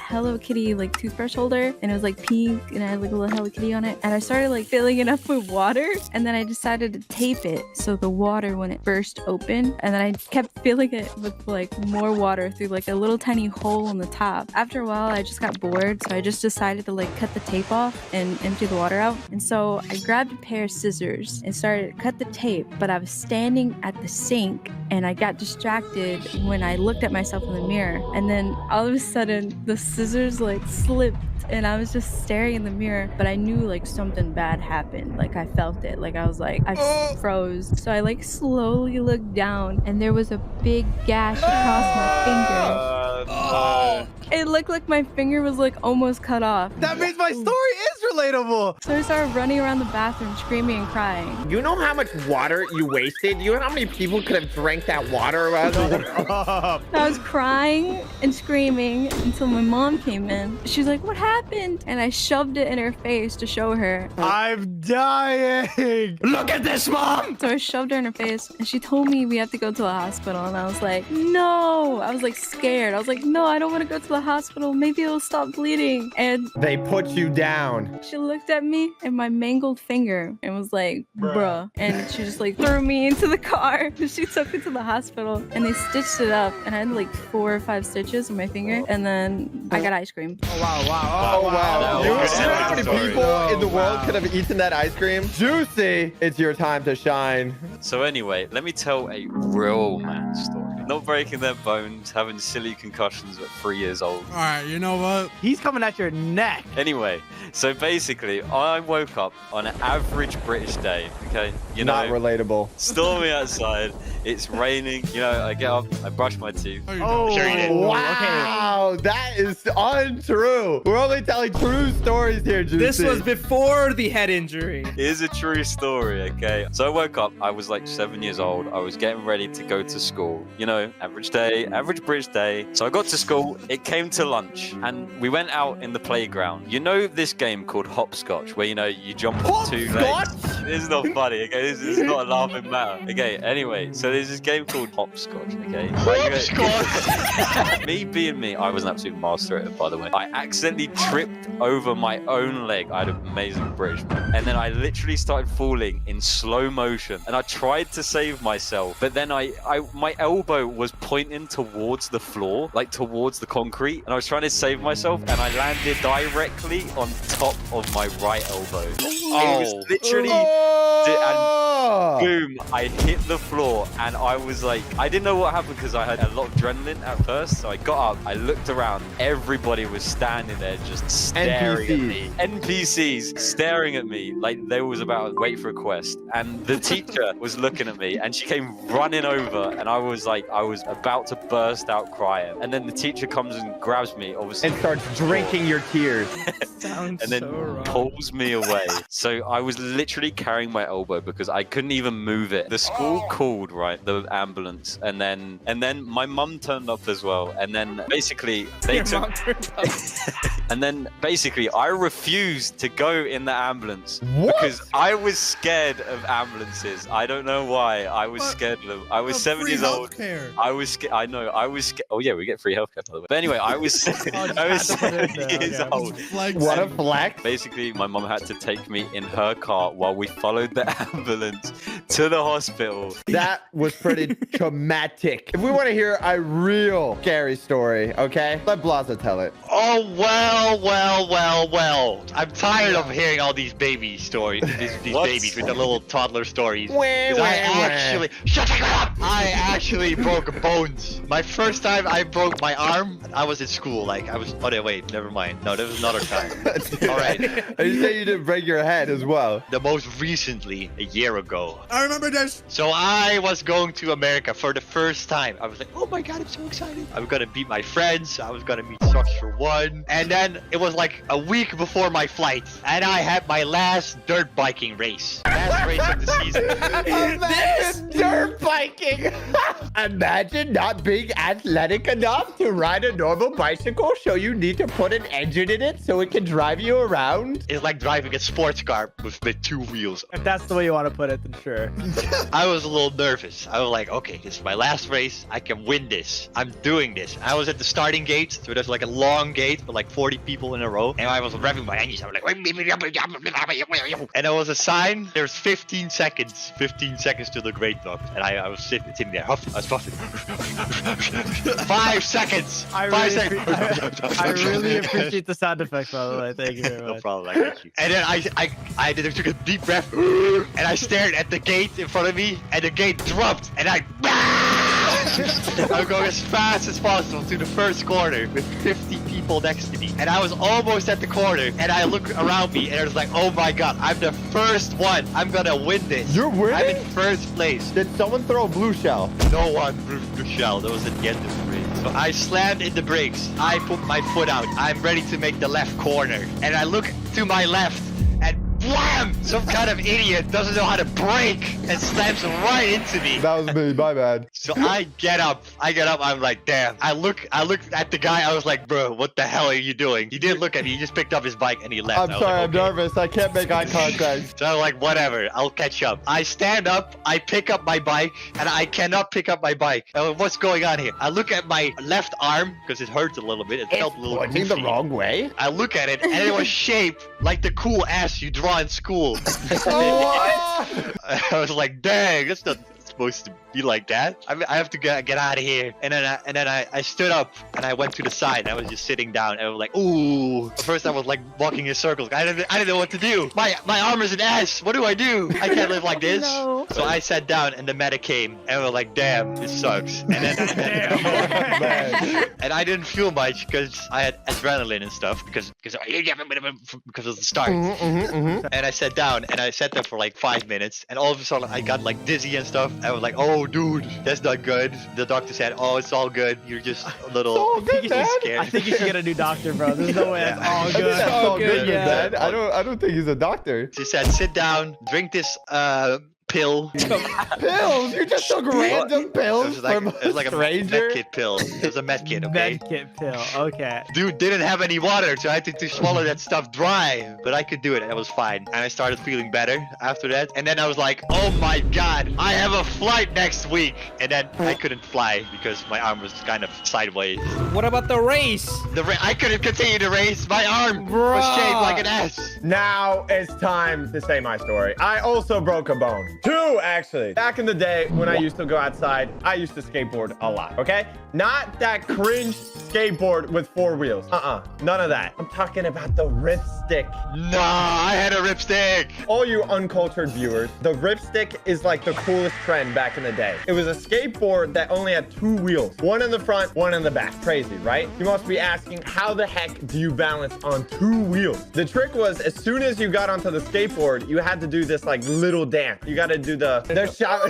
Hello Kitty like toothbrush holder, and it was like pink and I had like a little Hello Kitty on it, and I started like filling it up with water, and then I decided to tape it so the water wouldn't burst open, and then I kept filling it with like more water through like a little tiny hole in the top. After a while, I just got bored, so I just decided to like cut the tape off and empty the water out. And so I grabbed a pair of scissors and started to cut the tape, but I was standing at the sink and I got distracted when I looked at myself in the mirror, and then all of a sudden the scissors like slipped and I was just staring in the mirror, but I knew like something bad happened. Like I felt it. Like I was like, I froze. So I like slowly looked down and there was a big gash across my finger. It looked like my finger was like almost cut off. That means my story is relatable. So I started running around the bathroom screaming and crying. You know how much water you wasted? You know how many people could have drank that water? I was crying and screaming until my mom came in. She's like, what happened? And I shoved it in her face to show her. I'm dying. Look at this, Mom. So I shoved her in her face and she told me we have to go to the hospital. And I was like, no. I was like scared. I was like, no, I don't want to go to the hospital. Maybe it'll stop bleeding. And They put you down. she looked at me and my mangled finger and was like, bruh. And she just like threw me into the car. She took me to the hospital and they stitched it up. And I had like 4 or 5 stitches on my finger. And then I got ice cream. Oh, wow. Oh, wow. You know how many Sorry. people in the world could have eaten that ice cream? Juicy, it's your time to shine. So anyway, let me tell a real man story. Not breaking their bones, having silly concussions at 3 years old. All right, you know what? He's coming at your neck. Anyway, so basically, I woke up on an average British day, okay? You know, Not relatable. stormy outside, it's raining, you know, I get up, I brush my teeth. Oh, Sure you did. Wow, that is untrue. We're only telling true stories here, Juicy. This was before the head injury. Here's a true story, okay? So I woke up, I was like 7 years old, I was getting ready to go to school. You know, average day, average British day. So I got to school, it came to lunch, and we went out in the playground. You know this game called hopscotch, where, you know, you jump on 2 legs? This is not funny, okay? This is not a laughing matter. Okay, anyway, so there's this game called hopscotch, okay? Hopscotch! Me being me, I was an absolute master at it, by the way. I accidentally tripped over my own leg. I had an amazing British man. And then I literally started falling in slow motion. And I tried to save myself, but then my elbow was pointing towards the floor, like towards the concrete. And I was trying to save myself, and I landed directly on top of my right elbow. It was literally... And boom, I hit the floor, and I was like, I didn't know what happened because I had a lot of adrenaline at first. So I got up, I looked around, everybody was standing there just staring at me. NPCs staring at me like they was about to wait for a quest. And the teacher was looking at me, and she came running over, and I was about to burst out crying. And then the teacher comes and grabs me, obviously, and starts drinking your tears. Sounds and then pulls me away. So I was literally carrying my elbow because I couldn't even move it. The school called, right, the ambulance, and then my mum turned up as well. And then basically they took and then basically I refused to go in the ambulance because I was scared of ambulances. I don't know why. I was scared of them. I was 7 years old. I was scared. I know. I was scared. Oh yeah, we get free healthcare, by the way. But anyway, I was 7 years old. What a flex. Basically, my mum had to take me in her car while we followed the ambulance to the hospital. That was pretty traumatic. If we want to hear a real scary story, okay? Let Blaza tell it. Oh, well. I'm tired of hearing all these baby stories. These babies with the little toddler stories. I actually broke bones. My first time I broke my arm, I was in school. Oh, wait, never mind. No, there was another time. All right. And you say you didn't break your head as well. The most recently, a year ago. All I remember this. So I was going to America for the first time. I was like, oh my god, I'm so excited. I'm gonna meet my friends. I was gonna meet Sucks for One. And then it was like a week before my flight. And I had my last dirt biking race. Last race of the season. Imagine dirt biking. Imagine not being athletic enough to ride a normal bicycle, so you need to put an engine in it so it can drive you around. It's like driving a sports car with 2 wheels. If that's the way you want to put it, then sure. I was a little nervous. I was like, okay, this is my last race. I can win this. I'm doing this. I was at the starting gate, so there's like a long gate with like 40 people in a row. And I was revving my engines. I was like, and there was a sign. There's 15 seconds. 15 seconds to the great dog. And I was sitting there. I was puffing. 5 seconds. 5 seconds. I really appreciate the sound effects, by the way. Thank you very much. No problem. Thank you. And then I took a deep breath, and I stared at the gate in front of me, and the gate dropped, and I'm going as fast as possible to the first corner with 50 people next to me. And I was almost at the corner, and I look around me, and I was like, oh my god, I'm the first one. I'm gonna win this. You're winning? I'm in first place. Did someone throw a blue shell? No one threw the shell. That was at the end of the race. So I slammed in the brakes. I put my foot out. I'm ready to make the left corner. And I look to my left, and wham! Some kind of idiot doesn't know how to brake and slams right into me. That was me, my bad. So I get up. I'm like, damn. I looked at the guy. I was like, bro, what the hell are you doing? He didn't look at me. He just picked up his bike and he left. I'm sorry, I'm nervous. I can't make eye contact. So I'm like, whatever. I'll catch up. I stand up. I pick up my bike, and I cannot pick up my bike. What's going on here? I look at my left arm because it hurts a little bit. It felt a little pointing the wrong way. I look at it, and it was shaped like the cool ass you draw in school. What? I was like, dang, that's not supposed to be like that. I have to get out of here. And then I stood up and I went to the side. And I was just sitting down and I was like, ooh. At first I was like walking in circles. I didn't know what to do. My arm is an S. What do? I can't live like this. No. So I sat down and the medic came and we were like, damn, this sucks. And then and I didn't feel much because I had adrenaline and stuff because of the start. And I sat down and I sat there for like 5 minutes and all of a sudden I got like dizzy and stuff. I was like, oh dude, that's not good. The doctor said, oh, it's all good. You're just a little scared. I think you should get a new doctor, bro. There's no way that's all good. That's all good, yeah. man. I don't think he's a doctor. She said, sit down, drink this pill. Pills? You just took random pills It was like a stranger? medkit pill. It was a medkit, okay? Medkit pill, okay. Dude didn't have any water, so I had to swallow that stuff dry. But I could do it, and it was fine. And I started feeling better after that. And then I was like, oh my god, I have a flight next week. And then I couldn't fly because my arm was kind of sideways. What about the race? I couldn't continue the race. My arm was shaped like an S. Now it's time to say my story. I also broke a bone. 2, actually. Back in the day when I used to go outside, I used to skateboard a lot, okay? Not that cringe skateboard with 4 wheels. None of that. I'm talking about the ripstick. Nah, I had a ripstick. All you uncultured viewers, the ripstick is like the coolest trend back in the day. It was a skateboard that only had 2 wheels. One in the front, one in the back. Crazy, right? You must be asking, how the heck do you balance on 2 wheels? The trick was, as soon as you got onto the skateboard, you had to do this like little dance. You got to do the shava.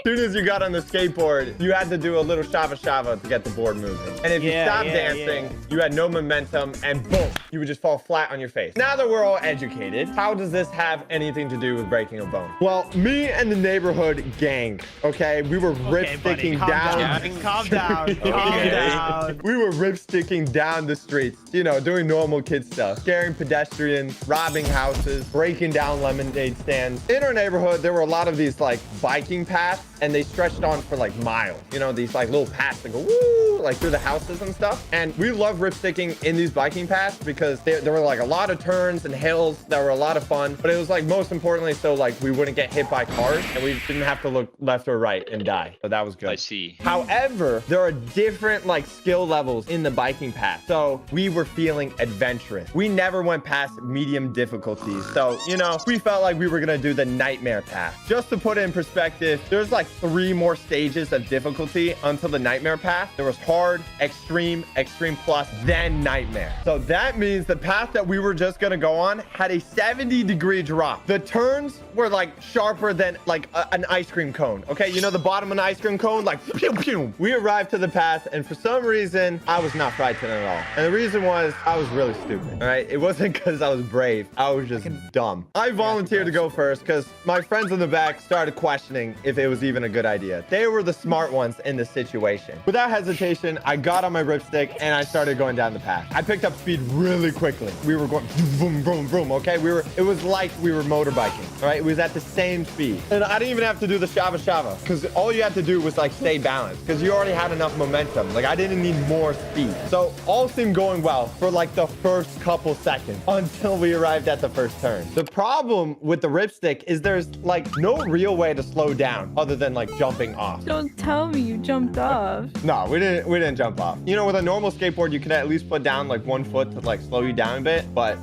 As soon as you got on the skateboard, you had to do a little shava to get the board moving. And if you stopped dancing, you had no momentum, and boom, you would just fall flat on your face. Now that we're all educated, how does this have anything to do with breaking a bone? Well, me and the neighborhood gang, okay, we were rip-sticking down. Calm down. Calm down. We were rip-sticking down the streets, you know, doing normal kid stuff, scaring pedestrians, robbing houses, breaking down lemonade stands. In our neighborhood, there were a lot of these like biking paths, and they stretched on for like miles. You know, these like little paths that go woo, like through the houses and stuff. And we love ripsticking in these biking paths because there were like a lot of turns and hills that were a lot of fun. But it was like most importantly, so like we wouldn't get hit by cars and we didn't have to look left or right and die. So that was good. I see. However, there are different like skill levels in the biking path. So we were feeling adventurous. We never went past medium difficulties. So, you know, we felt like we were gonna do the nightmare path. Just to put it in perspective, there's like like 3 more stages of difficulty until the nightmare path. There was hard, extreme, extreme plus, then nightmare. So that means the path that we were just gonna go on had a 70-degree drop. The turns were like sharper than like an ice cream cone. Okay, you know the bottom of an ice cream cone? Like pew pew. We arrived to the path, and for some reason, I was not frightened at all. And the reason was I was really stupid. All right, it wasn't because I was brave. I was just dumb. I volunteered to go first because my friends in the back started questioning if it was even a good idea. They were the smart ones in the situation. Without hesitation, I got on my ripstick and I started going down the path. I picked up speed really quickly. We were going boom, boom, boom. Okay, it was like we were motorbikeing. All right, it was at the same speed, and I didn't even have to do the shava shava because all you had to do was like stay balanced because you already had enough momentum. Like I didn't need more speed. So all seemed going well for like the first couple seconds until we arrived at the first turn. The problem with the ripstick is there's like no real way to slow down other than like jumping off. Don't tell me you jumped off. No, we didn't jump off. You know, with a normal skateboard, you can at least put down like 1 foot to like slow you down a bit, but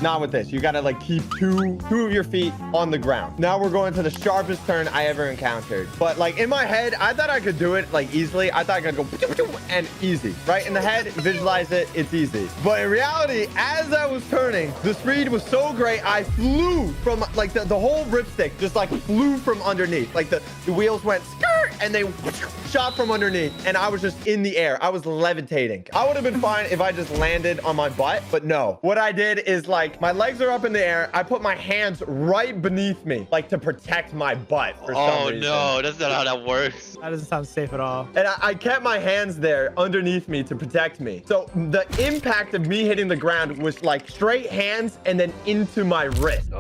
not with this. You gotta like keep two of your feet on the ground. Now we're going to the sharpest turn I ever encountered. But like in my head, I thought I could do it like easily. I thought I could go and easy, right? In the head, visualize it, it's easy. But in reality, as I was turning, the speed was so great, I flew from like the whole ripstick just like flew from underneath. Like the wheels went skirt and they shot from underneath, and I was just in the air. I was levitating. I would have been fine if I just landed on my butt, but no. What I did is like my legs are up in the air. I put my hands right beneath me, like to protect my butt for some reason. No, that's not how that works. That doesn't sound safe at all. And I kept my hands there underneath me to protect me. So the impact of me hitting the ground was like straight hands and then into my wrist.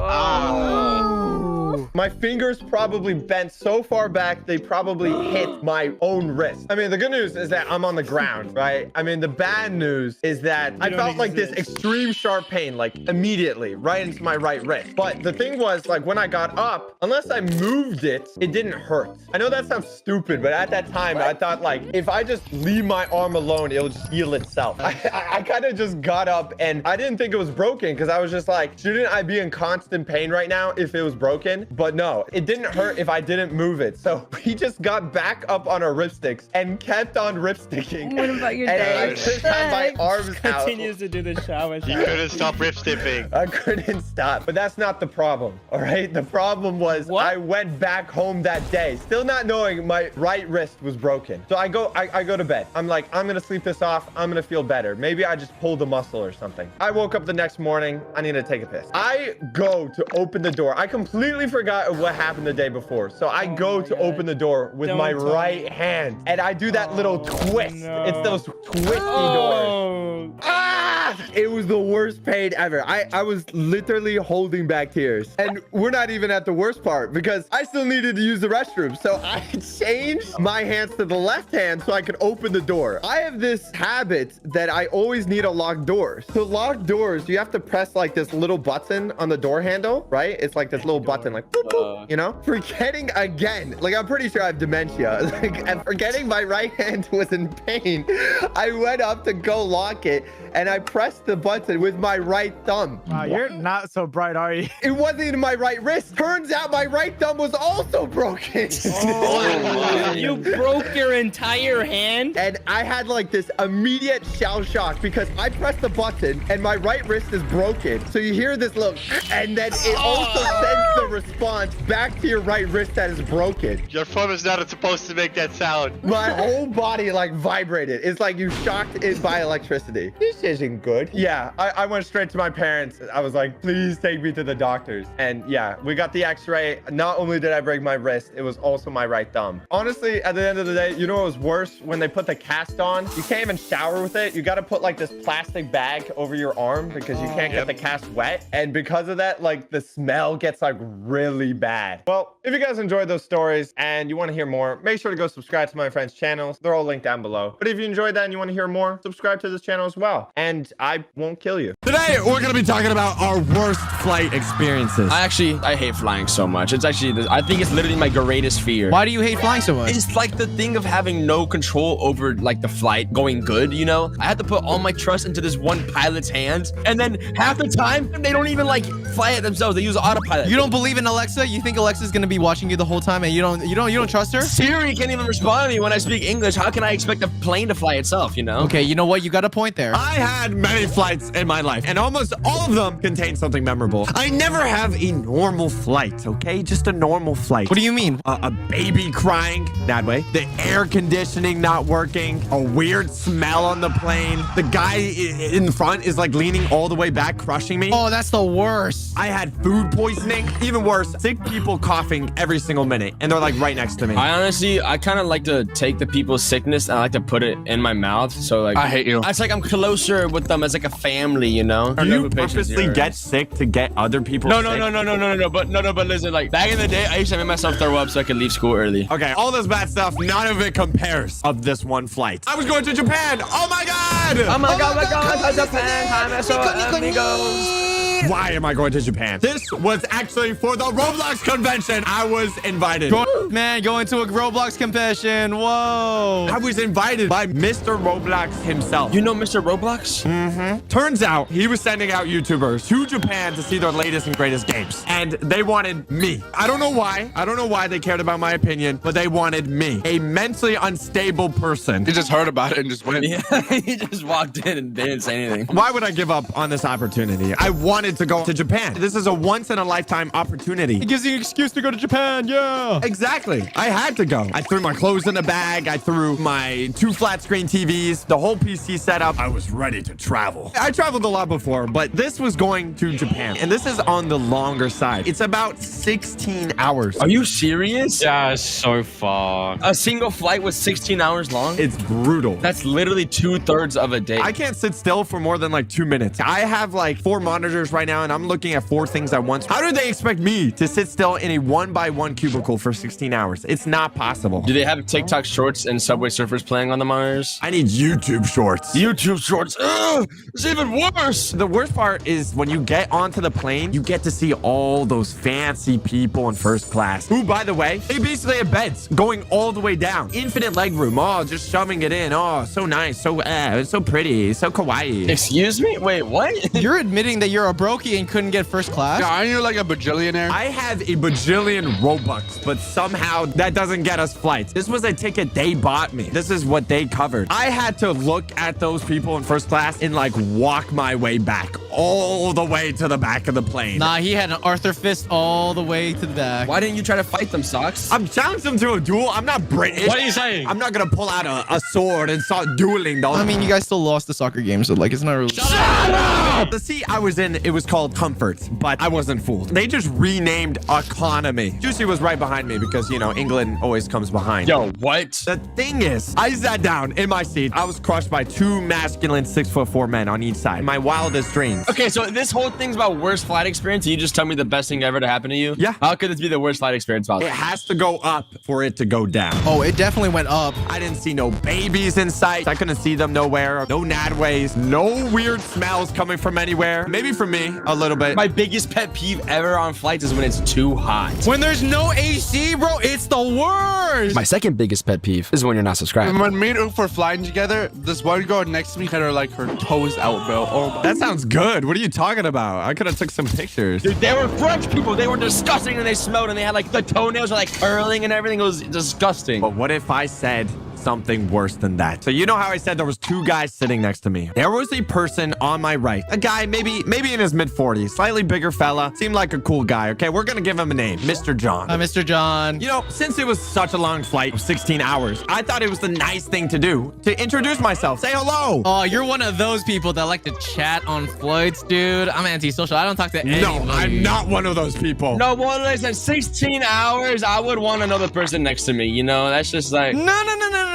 My fingers probably bent so far back, they probably hit my own wrist. I mean, the good news is that I'm on the ground, right? I mean, the bad news is that I felt like this extreme sharp pain, like immediately right into my right wrist. But the thing was, like when I got up, unless I moved it, it didn't hurt. I know that sounds stupid, but at that time, I thought like, if I just leave my arm alone, it'll just heal itself. I kind of just got up and I didn't think it was broken because I was just like, shouldn't I be in constant pain right now if it was broken? But no, it didn't hurt if I didn't move it. So we just got back up on our ripsticks and kept on ripsticking. What about your and dad? I just had my arms out. Continues to do the shower. You couldn't stop ripstipping. I couldn't stop. But that's not the problem, all right? The problem was I went back home that day, still not knowing my right wrist was broken. So I go to bed. I'm like, I'm going to sleep this off. I'm going to feel better. Maybe I just pulled a muscle or something. I woke up the next morning. I need to take a piss. I go to open the door. I completely forgot what happened the day before. So I go to open the door with my right hand. And I do that little twist. No. It's those twisty doors. Ah! It was the worst pain ever. I was literally holding back tears. And we're not even at the worst part because I still needed to use the restroom. So I changed my hands to the left hand so I could open the door. I have this habit that I always need to lock doors. To lock doors, you have to press like this little button on the door handle, right? It's like this little button, like boop, boop, you know? Forgetting again, like I'm pretty sure I have dementia. Like, and forgetting my right hand was in pain. I went up to go lock it and I pressed the button with my right thumb. Wow, you're not so bright, are you? It wasn't even my right wrist. Turns out my right thumb was also broken. You broke your entire hand? And I had like this immediate shell shock because I pressed the button and my right wrist is broken. So you hear this little, and then it also sends the response back to your right wrist that is broken. Your phone is not supposed to make that sound. My whole body like vibrated. It's like you shocked it by electricity. This isn't good. Yeah, I went straight to my parents. I was like, please take me to the doctors. And yeah, we got the x-ray. Not only did I break my wrist, it was also my right thumb. Honestly, at the end of the day, you know what was worse? When they put the cast on, you can't even shower with it. You got to put like this plastic bag over your arm because you can't get the cast wet. And because of that, like the smell gets like really bad. Well, if you guys enjoyed those stories and you want to hear more, make sure to go subscribe to my friends' channels. They're all linked down below. But if you enjoyed that and you want to hear more, subscribe to this channel as well. And I won't kill you. Today, we're going to be talking about our worst flight experiences. I hate flying so much. It's actually, I think it's literally my greatest fear. Why do you hate flying so much? It's like the thing of having no control over like the flight going good, you know? I had to put all my trust into this one pilot's hands, and then half the time they don't even like fly it themselves. They use autopilot. You don't believe in Alexa? You think Alexa's gonna be watching you the whole time, and you don't trust her? Siri can't even respond to me when I speak English. How can I expect a plane to fly itself, you know? Okay, you know what? You got a point there. I had many flights in my life, and almost all of them contain something memorable. I never have a normal flight, okay? Just a normal flight. What do you mean? A baby crying, that way. The air conditioning not working. A weird smell on the plane. The guy in front is like leaning all the way back, crushing me. Oh, that's the worst. I had food poisoning. Even worse, sick people coughing every single minute, and they're like right next to me. I kind of like to take the people's sickness and I like to put it in my mouth. So like, I hate you. It's like I'm closer with them as like a family, you know? Do you purposely get sick to get other people sick? No. But listen, like back in the day, I used to make myself throw up so I could leave school early. Okay, all this bad stuff, none of it compares of this one flight. I was going to Japan. Oh my God. Oh my God, Japan. Amigos. Why am I going to Japan? This was actually for the Roblox convention. I was invited. Man, going to a Roblox convention. Whoa. I was invited by Mr. Roblox himself. You know Mr. Roblox? Mm-hmm. Turns out he was sending out YouTubers to Japan to see their latest and greatest games. And they wanted me. I don't know why. I don't know why they cared about my opinion, but they wanted me. A mentally unstable person. You just heard about it and just went. Yeah, he just walked in and didn't say anything. Why would I give up on this opportunity? I wanted to go to Japan. This is a once-in-a-lifetime opportunity. It gives you an excuse to go to Japan. Yeah. Exactly. I had to go. I threw my clothes in a bag. I threw my 2 flat-screen TVs, the whole PC setup. I was ready to travel. I traveled a lot before, but this was going to Japan. And this is on the longer side. It's about 16 hours. Are you serious? Yeah, it's so far. A single flight was 16 hours long? It's brutal. That's literally 2/3 of a day. I can't sit still for more than like 2 minutes. I have like 4 monitors right now, and I'm looking at 4 things at once. How do they expect me to sit still in a 1x1 cubicle for 16 hours? It's not possible. Do they have TikTok shorts and Subway Surfers playing on the monitors? I need YouTube shorts. YouTube shorts. Ugh, it's even worse. The worst part is when you get onto the plane, you get to see all those fancy people in first class who, by the way, they basically have beds going all the way down. Infinite leg room. Oh, just shoving it in. Oh, so nice. So, it's so pretty. So kawaii. Excuse me? Wait, what? You're admitting that you're a brokey and couldn't get first class? Yeah, aren't you like a bajillionaire? I have a bajillion Robux, but somehow that doesn't get us flights. This was a ticket they bought me. This is what they covered. I had to look at those people in first class and like walk my way back all the way to the back of the plane. Nah, he had an Arthur fist all the way to the back. Why didn't you try to fight them, Socks? I'm challenging them to a duel. I'm not British. What are you saying? I'm not gonna pull out a sword and start dueling those. I mean, you guys still lost the soccer game, so like it's not really. Shut up! The seat I was in, it was called Comfort, but I wasn't fooled. They just renamed Economy. Juicy was right behind me because, you know, England always comes behind. Yo, what? The thing is, I sat down in my seat. I was crushed by 2 masculine 6'4" men on each side. My wildest dreams. Okay, so this whole thing's about worst flight experience, and you just tell me the best thing ever to happen to you? Yeah. How could this be the worst flight experience possible? It has to go up for it to go down. Oh, it definitely went up. I didn't see no babies in sight. I couldn't see them nowhere. No nadways. No weird smells coming from anywhere. Maybe from me, a little bit. My biggest pet peeve ever on flights is when it's too hot. When there's no AC, bro, it's the worst. My second biggest pet peeve is when you're not subscribed. When me and Ook were flying together, this one girl next to me had her like her toes out, bro. Oh my. That sounds good. What are you talking about? I could have took some pictures. Dude, they were French people. They were disgusting and they smelled and they had like the toenails were like curling and everything. It was disgusting. But what if I said something worse than that? So you know how I said there was 2 guys sitting next to me? There was a person on my right, a guy maybe in his mid-40s, slightly bigger fella, seemed like a cool guy. Okay, we're gonna give him a name, Mr. John. Mr. John. You know, since it was such a long flight of 16 hours, I thought it was the nice thing to do to introduce myself, say hello. Oh, you're one of those people that like to chat on flights, dude. I'm antisocial. I don't talk to anybody. No, I'm not one of those people. No, well, listen, 16 hours, I would want another person next to me, you know? That's just like... No.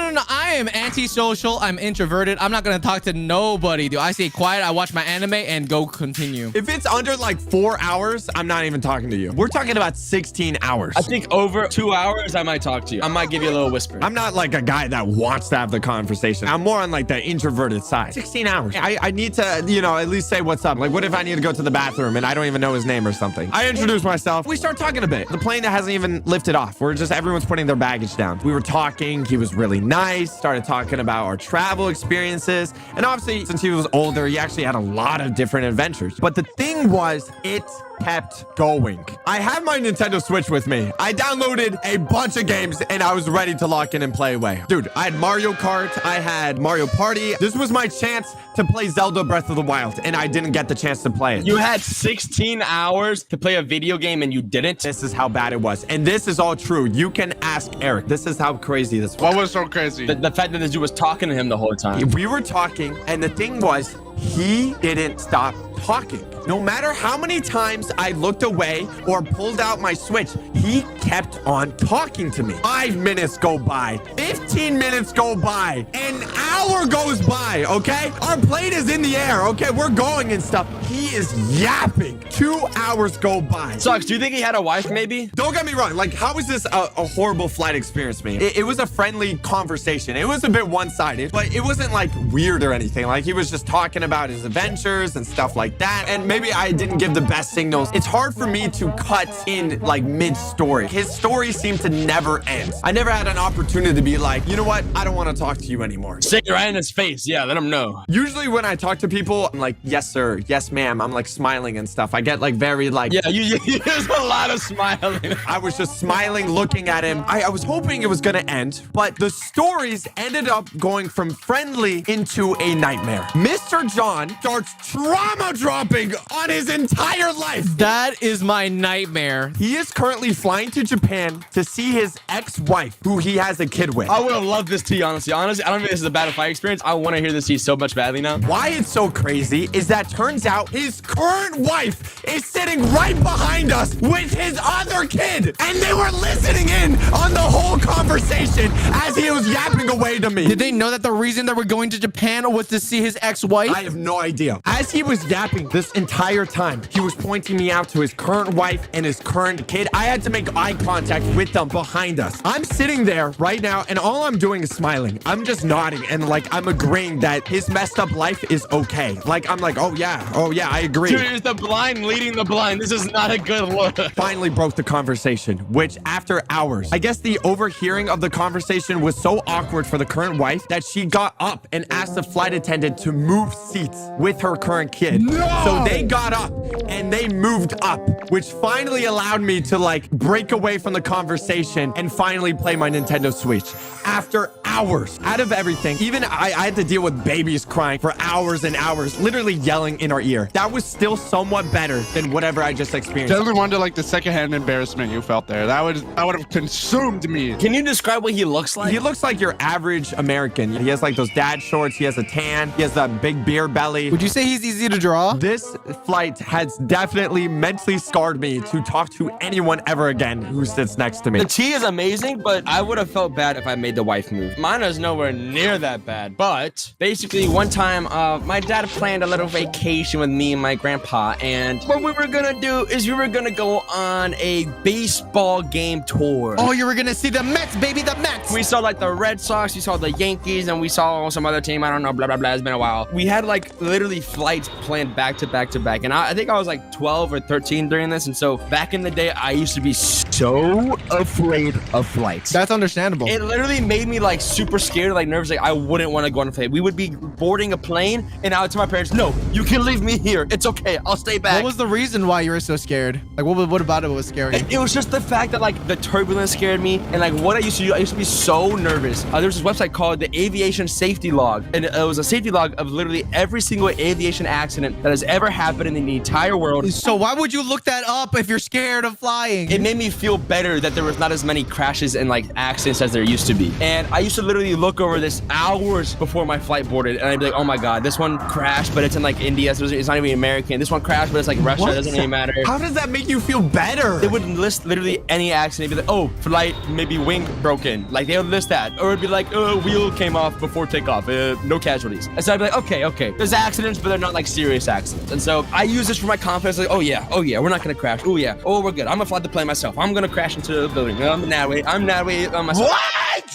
No. I am antisocial. I'm introverted. I'm not gonna talk to nobody, dude. I stay quiet. I watch my anime and go continue. If it's under like 4 hours, I'm not even talking to you. We're talking about 16 hours. I think over 2 hours, I might talk to you. I might give you a little whisper. I'm not like a guy that wants to have the conversation. I'm more on like the introverted side. 16 hours. I need to, you know, at least say what's up. Like, what if I need to go to the bathroom and I don't even know his name or something? I introduce myself. We start talking a bit. The plane that hasn't even lifted off. We're just, everyone's putting their baggage down. We were talking. He was really nice. Started talking about our travel experiences. And obviously, since he was older, he actually had a lot of different adventures. But the thing was, it kept going. I have my Nintendo Switch with me. I downloaded a bunch of games and I was ready to lock in and play away. Dude, I had Mario Kart. I had Mario Party. This was my chance to play Zelda Breath of the Wild and I didn't get the chance to play it. You had 16 hours to play a video game and you didn't? This is how bad it was. And this is all true. You can ask Eric. This is how crazy this was. What was so crazy? The fact that this dude was talking to him the whole time. We were talking and the thing was, he didn't stop talking. No matter how many times I looked away or pulled out my Switch, he kept on talking to me. 5 minutes go by, 15 minutes go by, an hour goes by, okay? Our plane is in the air, okay? We're going and stuff. He is yapping. 2 hours go by. Sucks. Do you think he had a wife maybe? Don't get me wrong. Like, how was this a horrible flight experience for me? It was a friendly conversation. It was a bit one-sided, but it wasn't like weird or anything. Like, he was just talking about his adventures and stuff like that. And maybe I didn't give the best signals. It's hard for me to cut in like mid-story. His story seemed to never end. I never had an opportunity to be like, you know what? I don't want to talk to you anymore. Say it right in his face. Yeah, let him know. Usually when I talk to people, I'm like, yes, sir. Yes, ma'am. I'm like smiling and stuff. I get like very like... Yeah, there's a lot of smiling. I was just smiling, looking at him. I was hoping it was going to end, but the stories ended up going from friendly into a nightmare. Mr. John starts trauma dropping on his entire life. That is my nightmare. He is currently flying to Japan to see his ex-wife, who he has a kid with. I would have loved this tea, honestly. Honestly, I don't think this is a bad fight experience. I want to hear this tea so much badly now. Why it's so crazy is that turns out his current wife is sitting right behind us with his other kid. And they were listening in on the whole conversation as he was yapping away to me. Did they know that the reason that we're going to Japan was to see his ex-wife? I have no idea. As he was yapping this entire time, he was pointing me out to his current wife and his current kid. I had to make eye contact with them behind us. I'm sitting there right now and all I'm doing is smiling. I'm just nodding and like I'm agreeing that his messed up life is okay. Like I'm like, oh yeah, I agree. Dude, it's the blind leading the blind. This is not a good look. Finally broke the conversation, which after hours, I guess the overhearing of the conversation was so awkward for the current wife that she got up and asked the flight attendant to move seats with her current kid. No! So they got up and they moved up, which finally allowed me to like break away from the conversation and finally play my Nintendo Switch. After hours, out of everything, even I had to deal with babies crying for hours and hours, literally yelling in our ear. That was still somewhat better than whatever I just experienced. Definitely wonder like the secondhand embarrassment you felt there. That would have consumed me. Can you describe what he looks like? He looks like your average American. He has like those dad shorts. He has a tan. He has that big beer belly. Would you say he's easy to draw? This flight has definitely mentally scarred me to talk to anyone ever again who sits next to me. The tea is amazing, but I would have felt bad if I made the wife move. Mine is nowhere near that bad. But basically, one time, my dad planned a little vacation with me and my grandpa. And what we were going to do is we were going to go on a baseball game tour. Oh, you were going to see the Mets, baby, the Mets. We saw like the Red Sox, we saw the Yankees, and we saw some other team. I don't know, blah, blah, blah. It's been a while. We had like literally flights planned back to back to back. And I think I was like 12 or 13 during this. And so back in the day, I used to be so afraid of flights. That's understandable. It literally made me like super scared, like nervous. Like I wouldn't want to go on a plane. We would be boarding a plane and I would tell my parents, no, you can leave me here. It's okay. I'll stay back. What was the reason why you were so scared? Like what about it was scary? It was just the fact that like the turbulence scared me. And like what I used to do, I used to be so nervous. There was this website called the Aviation Safety Log. And it was a safety log of literally every single aviation accident that has ever happened in the entire world. So why would you look that up if you're scared of flying? It made me feel better that there was not as many crashes and like accidents as there used to be. And I used to to literally look over this hours before my flight boarded, and I'd be like, oh my god, this one crashed, but it's in like India, so it's not even American. This one crashed, but it's like Russia. It doesn't really matter. How does that make you feel better? They would list literally any accident. It'd be like, oh, flight maybe wing broken. Like they would list that, or it'd be like, oh, wheel came off before takeoff. No casualties. And so I'd be like, okay. There's accidents, but they're not like serious accidents. And so I use this for my confidence. Like, oh yeah, we're not gonna crash. Oh yeah, oh we're good. I'm gonna fly the plane myself. I'm gonna crash into the building. I'm that way on myself. What?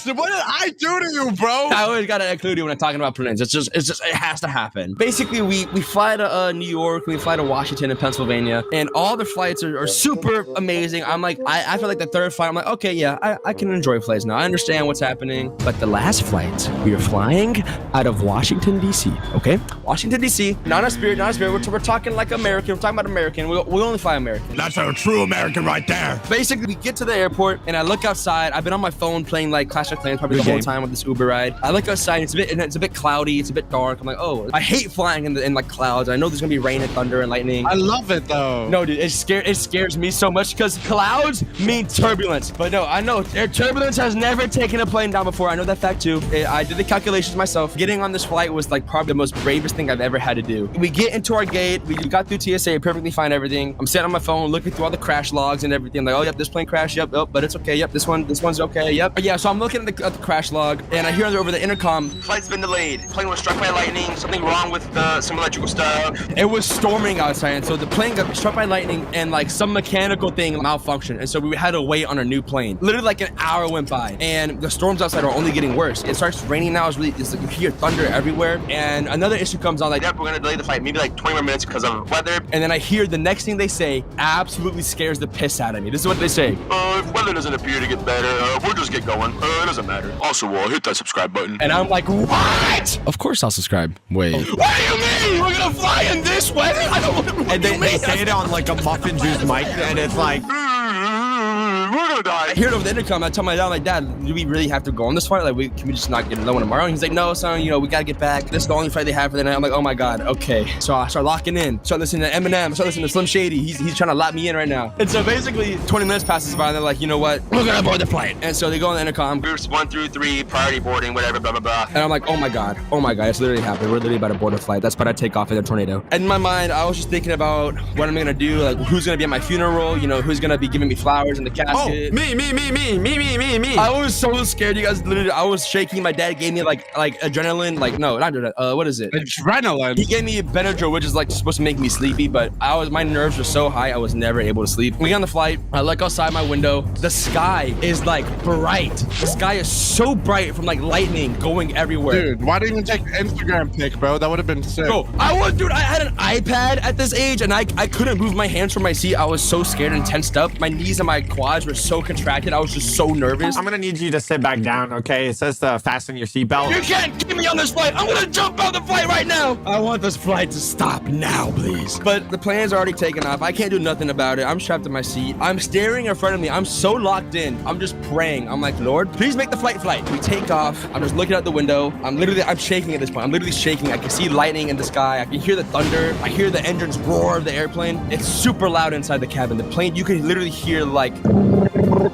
What did I do to you, bro? I always gotta include you when I'm talking about planes. It's just it has to happen. Basically, we fly to New York, we fly to Washington and Pennsylvania, and all the flights are super amazing. I'm like, I feel like the third flight, I'm like, okay, yeah, I can enjoy flights now. I understand what's happening. But the last flight, we were flying out of Washington, D.C., okay? Washington, D.C., not a Spirit. We're talking like American. We're talking about American. We only fly American. That's a true American right there. Basically, we get to the airport, and I look outside. I've been on my phone playing like Clash of Clans probably the whole time with this Uber ride. I look outside, it's a bit cloudy, it's a bit dark. I'm like, oh, I hate flying in like clouds. I know there's gonna be rain and thunder and lightning. I love it though. No, dude, it scares me so much because clouds mean turbulence. But no, I know turbulence has never taken a plane down before. I know that fact too. I did the calculations myself. Getting on this flight was like probably the most bravest thing I've ever had to do. We get into our gate, we got through TSA, perfectly fine, everything. I'm sitting on my phone looking through all the crash logs and everything. I'm like, oh yep, this plane crashed, yep, but it's okay, yep, this one's okay, yep. But yeah, so I'm looking at the crash log, and I hear over the intercom, flight's been delayed. Plane was struck by lightning, something wrong with some electrical stuff. It was storming outside, and so the plane got struck by lightning, and like some mechanical thing malfunctioned, and so we had to wait on a new plane. Literally like an hour went by, and the storms outside are only getting worse. It starts raining now. It's like you hear thunder everywhere, and another issue comes on, like, yep, we're gonna delay the flight maybe like 20 more minutes because of weather. And then I hear the next thing they say absolutely scares the piss out of me. This is what they say. If weather doesn't appear to get better, we'll just get going. It doesn't matter. Also, hit that subscribe button. And I'm like, what? Of course I'll subscribe. Wait. What do you mean? We're gonna fly in this weather? I don't want to. And they say it on like a muffin juice mic, and it's like, we're gonna die. I hear it over the intercom. I tell my dad, I'm like, Dad, do we really have to go on this flight? Like, can we just not get another one tomorrow? And he's like, no, son, we gotta get back. This is the only flight they have for the night. I'm like, oh my god, okay. So I start locking in. Start listening to Eminem. Start listening to Slim Shady. He's trying to lock me in right now. And so basically, 20 minutes passes by, and they're like, you know what? We're gonna board the flight. And so they go on the intercom. Groups 1 through 3, priority boarding, whatever, blah blah blah. And I'm like, oh my god, it's literally happening. We're literally about to board a flight. That's about to take off in a tornado. And in my mind, I was just thinking about what I'm gonna do, like who's gonna be at my funeral, who's gonna be giving me flowers in the casket. Oh, me. I was so scared, you guys. Literally, I was shaking. My dad gave me like adrenaline, like no, not adrenaline. What is it? Adrenaline. He gave me Benadryl, which is like supposed to make me sleepy, but my nerves were so high, I was never able to sleep. We get on the flight. I look outside my window. The sky is like bright. The sky is so bright from like lightning going everywhere. Dude, why didn't you take an Instagram pic, bro? That would have been sick. Bro, I had an iPad at this age, and I couldn't move my hands from my seat. I was so scared and tensed up. My knees and my quads were so contracted. I was just so nervous. I'm gonna need you to sit back down, okay? It says to fasten your seatbelt. You can't keep me on this flight. I'm gonna jump out the flight right now. I want this flight to stop now, please. But the plane's already taken off. I can't do nothing about it. I'm strapped in my seat. I'm staring in front of me. I'm so locked in. I'm just praying. I'm like, Lord, please make the flight. We take off. I'm just looking out the window. I'm shaking at this point. I'm literally shaking. I can see lightning in the sky. I can hear the thunder. I hear the engines roar of the airplane. It's super loud inside the cabin. The plane, you can literally hear like,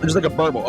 there's like a burble.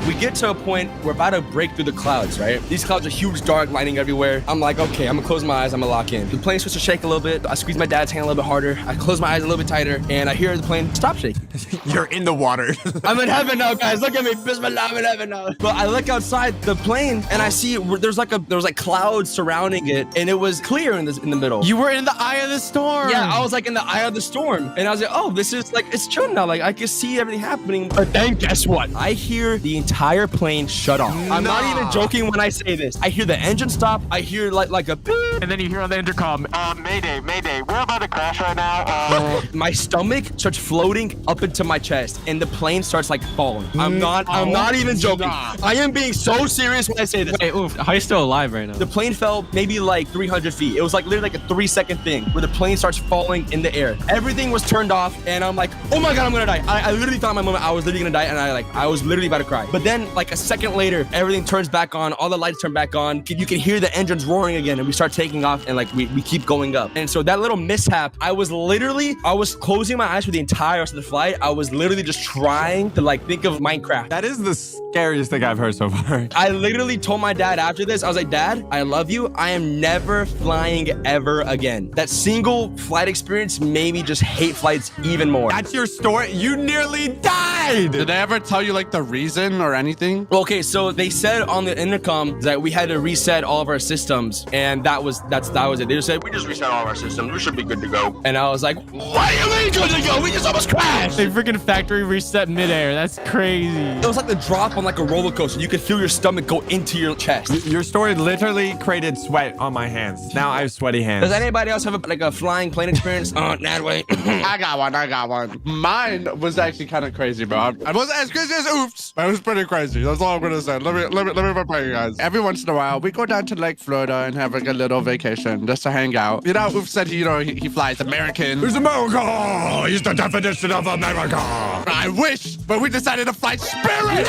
We get to a point, we're about to break through the clouds, right? These clouds are huge, dark, lightning everywhere. I'm like, okay, I'm gonna close my eyes, I'm gonna lock in. The plane starts to shake a little bit. I squeeze my dad's hand a little bit harder. I close my eyes a little bit tighter, and I hear the plane stop shaking. You're in the water. I'm in heaven now, guys. Look at me. Bismillah, I'm in heaven now. But I look outside the plane, and I see there's like clouds surrounding it, and it was clear in the middle. You were in the eye of the storm. Yeah, I was like in the eye of the storm, and I was like, oh, this is like, it's chill now. Like I can see everything happening. But then guess what? I hear the entire plane shut off. I'm not even joking when I say this. I hear the engine stop. I hear like a beep. And then you hear on the intercom, Mayday, we're about to crash right now. My stomach starts floating up into my chest, and the plane starts like falling. I'm not even joking. I am being so serious when I say this. Wait, oof, how are you still alive right now? The plane fell maybe like 300 feet. It was like literally like a 3-second thing where the plane starts falling in the air. Everything was turned off, and I'm like, oh my god, I'm gonna die. I literally thought in my moment I was literally gonna die, and I was literally about to cry. But then like a second later, everything turns back on. All the lights turn back on. You can hear the engines roaring again, and we start taking off, and like we keep going up. And so that little mishap, I was closing my eyes for the entire rest of the flight. I was literally just trying to like think of Minecraft. That is the scariest thing I've heard so far. I literally told my dad after this, I was like, Dad, I love you. I am never flying ever again. That single flight experience made me just hate flights even more. That's your story? You nearly died. Did they ever tell you like the reason or anything? Okay, so they said on the intercom that we had to reset all of our systems, and that was it. They just said, We just reset all of our systems. We should be good to go. and I was like, what do you mean good to go? We just almost crashed. They freaking factory reset midair. That's crazy. It was like the drop on like a roller coaster. You could feel your stomach go into your chest. Your story literally created sweat on my hands. Now I have sweaty hands. Does anybody else have like a flying plane experience? Nadway. I got one. Mine was actually kind of crazy, bro. I wasn't as crazy as Oops. It was pretty crazy. That's all I'm gonna say. Let me prepare you guys. Every once in a while, we go down to Lake Florida and have like a little vacation just to hang out. You know, Oops said he flies American. Who's America? He's the definition of America. I wish, but we decided to fly Spirit.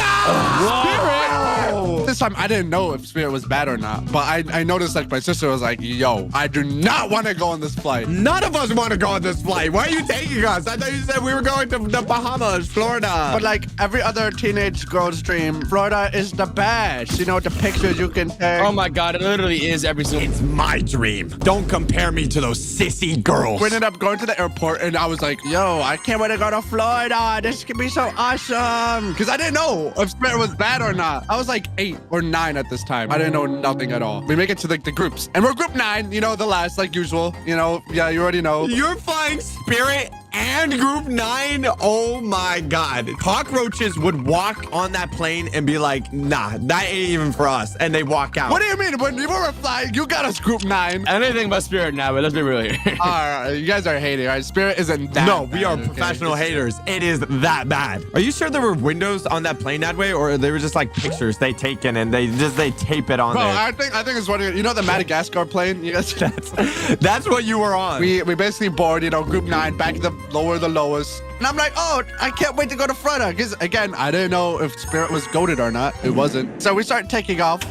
Spirit. This time I didn't know if Spirit was bad or not, but I noticed like my sister was like, "Yo, I do not want to go on this flight." None of us want to go on this flight. Why are you taking us? I thought you said we were going to the Bahamas, Florida. But like every other teenage girl's dream, Florida is the best. You know, the pictures you can take. Oh my God, it literally is every single. It's my dream. Don't compare me to those sissy girls. We ended up going to the airport and I was like, yo, I can't wait to go to Florida. This could be so awesome. Because I didn't know if Spirit was bad or not. I was like 8 or 9 at this time. I didn't know nothing at all. We make it to like the groups. And we're group 9, you know, the last like usual. You know, yeah, you already know. You're flying Spirit and group 9? Oh my God. Cockroaches would walk on that plane and be like, nah, that ain't even for us. And they walk out. What do you mean? When you were flying, you got us group 9. Anything but Spirit now, but let's be real here. All right, you guys are hating, right? Spirit isn't that No, bad, we are okay? professional haters. It is that bad. Are you sure there were windows on that plane that way, or they were just like pictures they taken and they tape it on Bro, there? I think it's one of you know the Madagascar plane? You guys That's what you were on. We basically board, you know, group 9, back to the lowest. And I'm like, oh, I can't wait to go to Florida. Because, again, I didn't know if Spirit was goated or not. It wasn't. So we start taking off.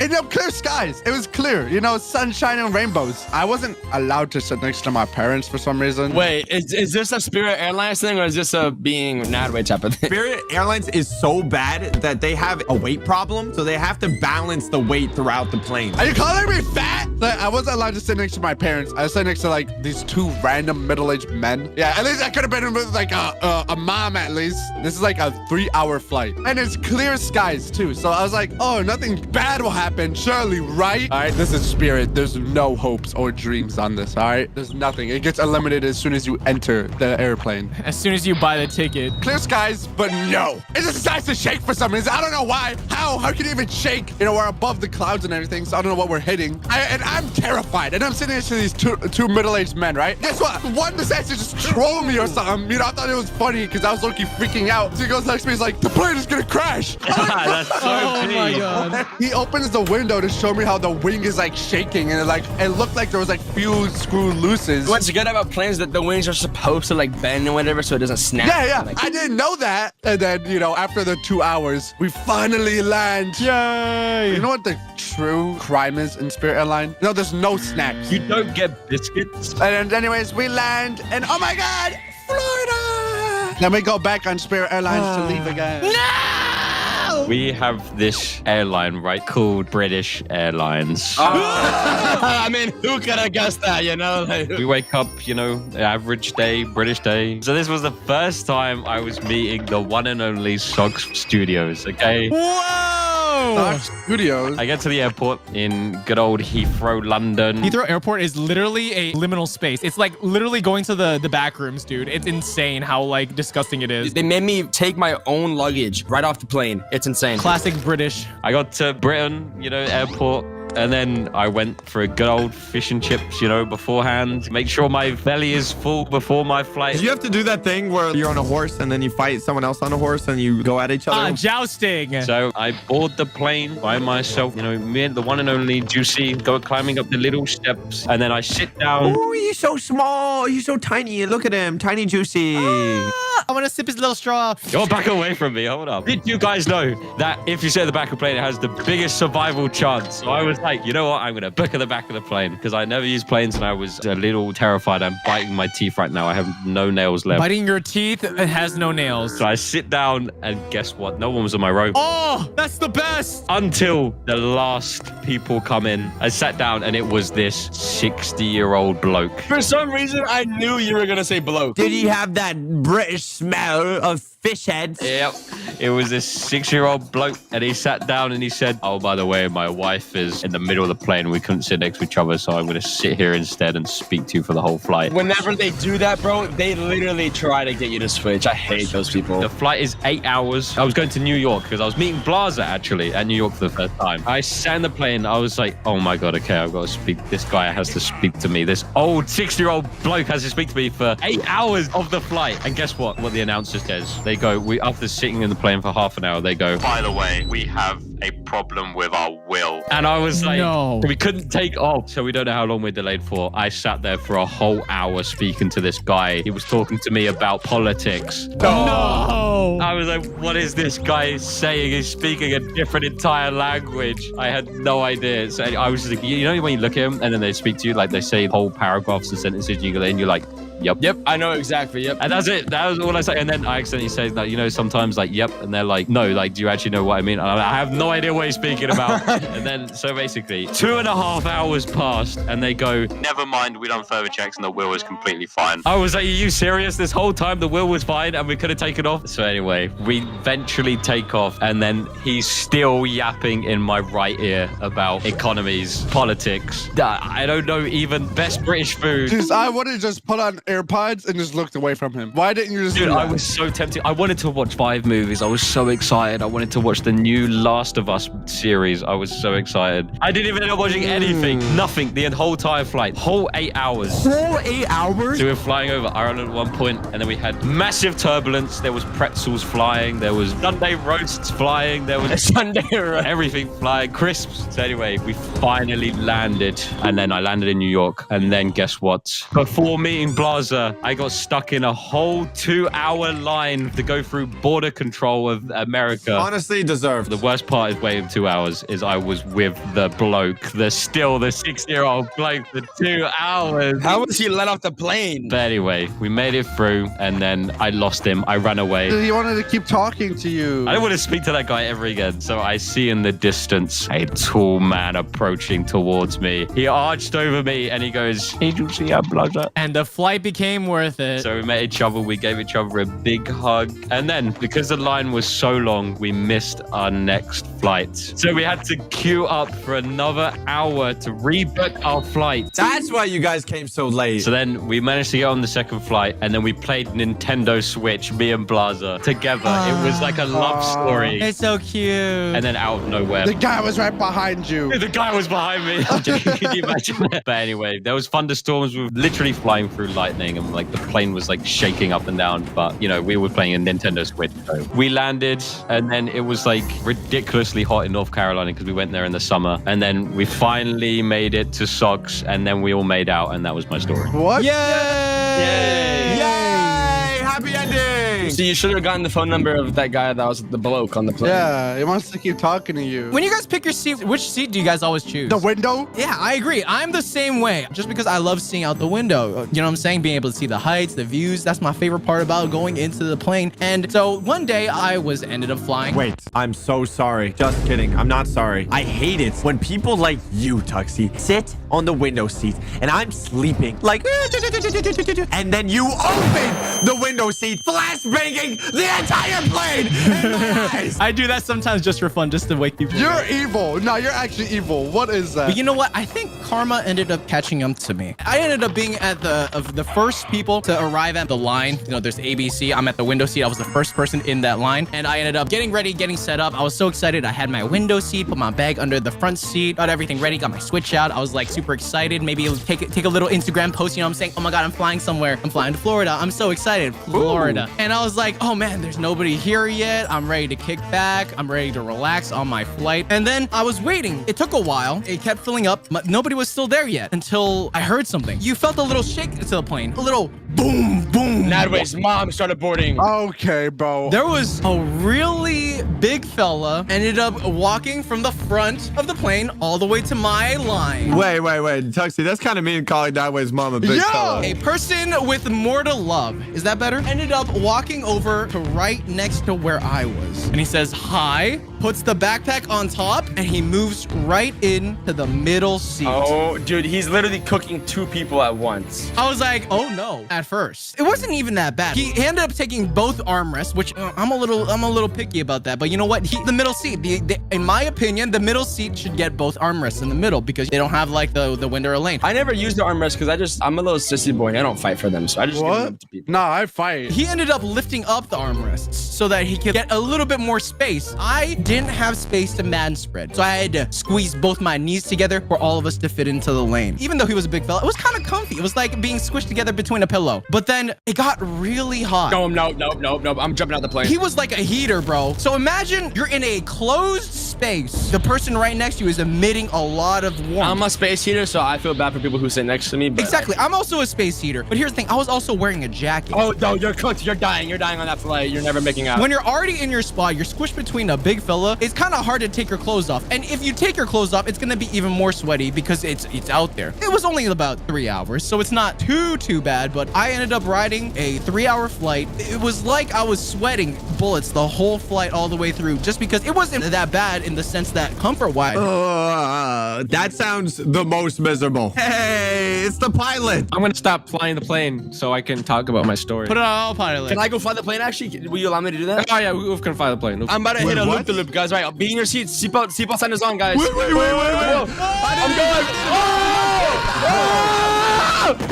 And, you know, clear skies. It was clear. You know, sunshine and rainbows. I wasn't allowed to sit next to my parents for some reason. Wait, is this a Spirit Airlines thing or is this a being Nadway type of thing? Spirit Airlines is so bad that they have a weight problem. So they have to balance the weight throughout the plane. Are you calling me fat? Like, I wasn't allowed to sit next to my parents. I was sitting next to like these 2 random middle-aged men. Yeah, at least I could have been with like a mom at least. This is like a 3-hour flight. And it's clear skies too. So I was like, oh, nothing bad will happen. Surely, right? All right, this is Spirit. There's no hopes or dreams on this, all right? There's nothing. It gets eliminated as soon as you enter the airplane. As soon as you buy the ticket. Clear skies, but no. It just decides to shake for some reason. I don't know why. How can it even shake? You know, we're above the clouds and everything, so I don't know what we're hitting. And I'm terrified. And I'm sitting next to these two middle-aged men, right? Guess what? One decides to just troll me or something. You know, I thought it was funny because I was low-key freaking out. So he goes next to me, he's like, the plane is gonna crash. That's so Oh my deep. God. He opens the window to show me how the wing is like shaking, and it looked like there was like few screw looses. What's good about planes that the wings are supposed to like bend and whatever so it doesn't snap? Yeah. Like, I didn't know that. And then, you know, after the 2 hours, we finally land. Yay. You know what the true crime is in Spirit Airline? No, there's no snacks. You don't get biscuits. And anyways, we land, and oh my God, Florida! Then we go back on Spirit Airlines to leave again. We have this airline, right, called British Airlines. I mean, who could have guessed that, you know? Like, We wake up, you know, average day, British day. So this was the first time I was meeting the one and only Socks Studios, okay? Whoa! Studios. I get to the airport in good old Heathrow, London. Heathrow Airport is literally a liminal space. It's like literally going to the Backrooms, dude. It's insane how like disgusting it is. they made me take my own luggage right off the plane. It's insane. Classic British. I got to Britain, you know, airport. And then I went for a good old fish and chips, you know, beforehand. Make sure my belly is full before my flight. Did you have to do that thing where you're on a horse and then you fight someone else on a horse and you go at each other? Jousting. So I board the plane by myself, you know, me and the one and only Juicy go climbing up the little steps. And then I sit down. Oh, you're so small. You're so tiny. Look at him. Tiny Juicy. I want to sip his little straw. You're back away from me. Hold up. Did you guys know that if you sit at the back of the plane, it has the biggest survival chance? So I was like, you know what? I'm going to book at the back of the plane because I never used planes and I was a little terrified. I'm biting my teeth right now. I have no nails left. Biting your teeth, it has no nails. So I sit down and guess what? No one was on my row. Oh, that's the best. Until the last people come in. I sat down and it was this 60-year-old bloke. For some reason, I knew you were gonna say bloke. Did he have that British smell of fish heads? Yep. It was this 6-year-old bloke and he sat down and he said, oh, by the way, my wife is in the middle of the plane. We couldn't sit next to each other, so I'm going to sit here instead and speak to you for the whole flight. Whenever they do that, bro, they literally try to get you to switch. I hate those people. The flight is 8 hours. I was going to New York because I was meeting Blaza actually at New York for the first time. I sat in the plane. I was like, oh my God, okay, I've got to speak. This guy has to speak to me. This old 60-year-old bloke has to speak to me for 8 hours of the flight. And guess what? What the announcer says? They go, after sitting in the plane for half an hour, they go, By the way, we have a problem with our will. And I was like, no. We couldn't take off. So we don't know how long we're delayed for. I sat there for a whole hour speaking to this guy. He was talking to me about politics. No. I was like, what is this guy saying? He's speaking a different entire language. I had no idea. So I was just like, you know when you look at him and then they speak to you, like they say whole paragraphs and sentences, and you go in, you're like, Yep. I know exactly. Yep. And that's it. That was all I say. And then I accidentally say, like, you know, sometimes like, yep. And they're like, no, like, do you actually know what I mean? And I have no idea what you're speaking about. And then, so basically, 2.5 hours passed and they go, Never mind, we done further checks and the wheel is completely fine. I was like, are you serious? This whole time the wheel was fine and we could have taken off? So anyway, we eventually take off and then he's still yapping in my right ear about economies, politics. I don't know, even best British food. Jeez, I would have just put on AirPods and just looked away from him. Why didn't you just Dude, do that? I was so tempted. I wanted to watch 5 movies. I was so excited. I wanted to watch the new Last of Us series. I was so excited. I didn't even end up watching anything. Nothing. The whole entire flight. Whole 8 hours. Whole 8 hours? So we were flying over Ireland at one point, and then we had massive turbulence. There was pretzels flying. There was Sunday roasts flying. There was Sunday roast. Everything flying. Crisps. So anyway, we finally landed. And then I landed in New York. And then guess what? Before meeting Blaza, I got stuck in a whole 2-hour line to go through border control of America. Honestly deserved. The worst part is waiting 2 hours is I was with the bloke, the 6-year-old bloke for 2 hours. How was he let off the plane? But anyway, we made it through and then I lost him. I ran away. He wanted to keep talking to you. I don't want to speak to that guy ever again. So I see in the distance a tall man approaching towards me. He arched over me and he goes, "Did you see our Blaza?" And the flight became worth it. So we met each other. We gave each other a big hug. And then because the line was so long, we missed our next flight. So we had to queue up for another hour to rebook our flight. That's why you guys came so late. So then we managed to get on the second flight and then we played Nintendo Switch, me and Blaza, together. It was like a love story. It's so cute. And then out of nowhere, The guy was right behind you. the guy was behind me. Can you imagine that? But anyway, there was thunderstorms. We were literally flying through lightning and like the plane was like shaking up and down. But you know, we were playing a Nintendo Switch. So we landed and then it was like ridiculously hot in North Carolina because we went there in the summer. And then we finally made it to Socks and then we all made out and that was my story. What? Yay! Yay! Yay! Happy ending! So you should have gotten the phone number of that guy that was the bloke on the plane. Yeah, he wants to keep talking to you. When you guys pick your seat, which seat do you guys always choose? The window? Yeah, I agree. I'm the same way. Just because I love seeing out the window. You know what I'm saying? Being able to see the heights, the views. That's my favorite part about going into the plane. And so one day I ended up flying. Wait, I'm so sorry. Just kidding. I'm not sorry. I hate it when people like you, Tuxie, sit on the window seat and I'm sleeping like and then you open the window seat, flashbanging the entire plane in my eyes. I do that sometimes just for fun, just to wake people up. You're evil. No, you're actually evil. What is that? But you know what? I think karma ended up catching up to me. I ended up being at the first people to arrive at the line. You know, there's ABC. I'm at the window seat. I was the first person in that line. And I ended up getting ready, getting set up. I was so excited. I had my window seat, put my bag under the front seat, got everything ready, got my Switch out. I was like super excited. Maybe it was take a little Instagram post. You know what I'm saying? Oh my God, I'm flying somewhere. I'm flying to Florida. I'm so excited. Florida. And I was like, oh man, there's nobody here yet. I'm ready to kick back. I'm ready to relax on my flight. And then I was waiting. It took a while. It kept filling up, but nobody was still there yet until I heard something. You felt a little shake to the plane, a little boom, boom. Nadway's mom started boarding. Okay, bro. There was a really big fella ended up walking from the front of the plane all the way to my line. Wait. Tuxie, that's kind of mean calling Nadway's mom a big fella. A person with more to love, is that better? Ended up walking over to right next to where I was. And he says, hi, puts the backpack on top, and he moves right into the middle seat. Oh, dude, he's literally cooking 2 people at once. I was like, oh no, at first. It wasn't even that bad. He ended up taking both armrests, which I'm a little picky about that. But you know what? The middle seat, in my opinion, the middle seat should get both armrests in the middle because they don't have like the window or lane. I never used the armrest because I'm a little sissy boy and I don't fight for them. So I just give them up to people. Nah, I fight. He ended up lifting up the armrests so that he could get a little bit more space. I didn't have space to man spread. So I had to squeeze both my knees together for all of us to fit into the lane. Even though he was a big fella, it was kind of comfy. It was like being squished together between a pillow. But then it got really hot. No. I'm jumping out the plane. He was like a heater, bro. So imagine you're in a closed space. The person right next to you is emitting a lot of warmth. I'm a space heater, so I feel bad for people who sit next to me. But exactly. I'm also a space heater. But here's the thing. I was also wearing a jacket. Oh, no, you're cooked. You're dying. You're dying on that flight. You're never making out. When you're already in your spot, you're squished between a big fella. It's kind of hard to take your clothes off. And if you take your clothes off, it's going to be even more sweaty because it's out there. It was only about 3 hours, so it's not too bad. But I ended up riding a 3-hour flight. It was like I was sweating bullets the whole flight all the way through just because it wasn't that bad in the sense that comfort-wise. That sounds the most miserable. Hey, it's the pilot. I'm going to stop flying the plane so I can talk about my story. Put it on autopilot. Can I go fly the plane, actually? Will you allow me to do that? Oh, yeah, we can fly the plane. I'm about to hit a loop-de-loop, guys. Right, be in your seats. Seatbelt sign is on, guys. Wait. I'm going.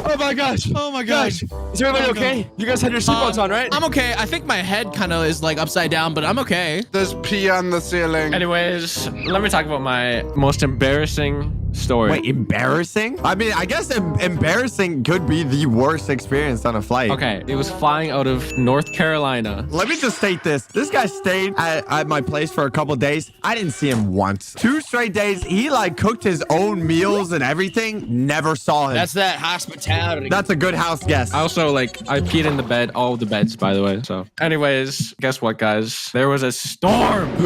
Oh my gosh. Oh my gosh. Is everybody okay? You guys had your seatbelts on, right? I'm okay. I think my head kind of is like upside down, but I'm okay. There's pee on the ceiling. Anyways, let me talk about my most embarrassing story. Wait, embarrassing? I mean, I guess embarrassing could be the worst experience on a flight. Okay, it was flying out of North Carolina. Let me just state this. This guy stayed at my place for a couple days. I didn't see him once. 2 straight days. He like cooked his own meals and everything. Never saw him. That's that hospitality. That's a good house guest. I also I peed in the bed, all of the beds, by the way. So anyways, guess what, guys? There was a storm.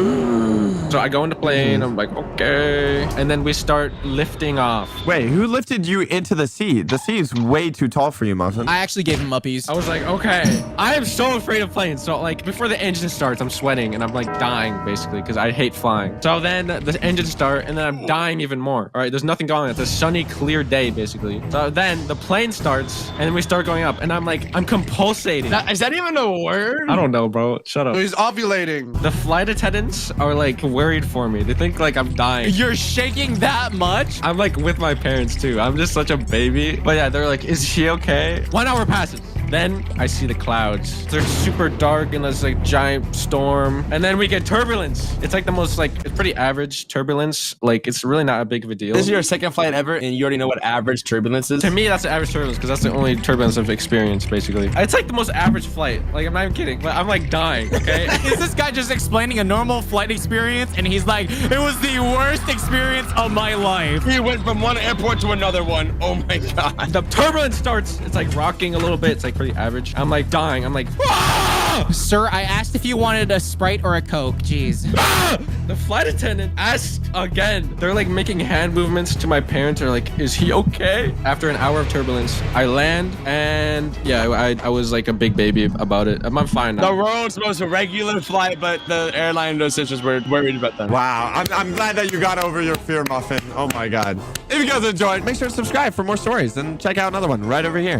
So I go in the plane. I'm like, okay. And then we start lifting off. Wait, who lifted you into the seat? The seat is way too tall for you, Muffin. I actually gave him uppies. I was like, okay. I am so afraid of planes. So like before the engine starts, I'm sweating and I'm like dying basically because I hate flying. So then the engine start and then I'm dying even more. All right, there's nothing going on. It's a sunny, clear day basically. So then the plane starts and then we start going up and I'm compulsating. Is that even a word? I don't know, bro. Shut up. He's ovulating. The flight attendants are like worried for me. They think like I'm dying. You're shaking that much? I'm like with my parents too. I'm just such a baby. But yeah, they're like, is she okay? 1 hour passes. Then I see the clouds. They're super dark and there's like giant storm. And then we get turbulence. It's like the most it's pretty average turbulence. Like it's really not a big of a deal. This is your second flight ever and you already know what average turbulence is? To me, that's the average turbulence because that's the only turbulence I've experienced basically. It's like the most average flight. Like I'm not even kidding, but I'm like dying, okay? Is this guy just explaining a normal flight experience and he's like, it was the worst experience of my life. He went from one airport to another one. Oh my God. The turbulence starts. It's like rocking a little bit. It's like pretty average. I'm like dying. I'm like, ah! Sir, I asked if you wanted a Sprite or a Coke. Jeez. Ah! The flight attendant asked again. They're like making hand movements to my parents. They're like, is he okay? After an hour of turbulence, I land and yeah, I was like a big baby about it. I'm fine now. The world's most regular flight, but the airline assistants were worried about that. Wow. I'm glad that you got over your fear, Muffin. Oh my God. If you guys enjoyed, make sure to subscribe for more stories and check out another one right over here.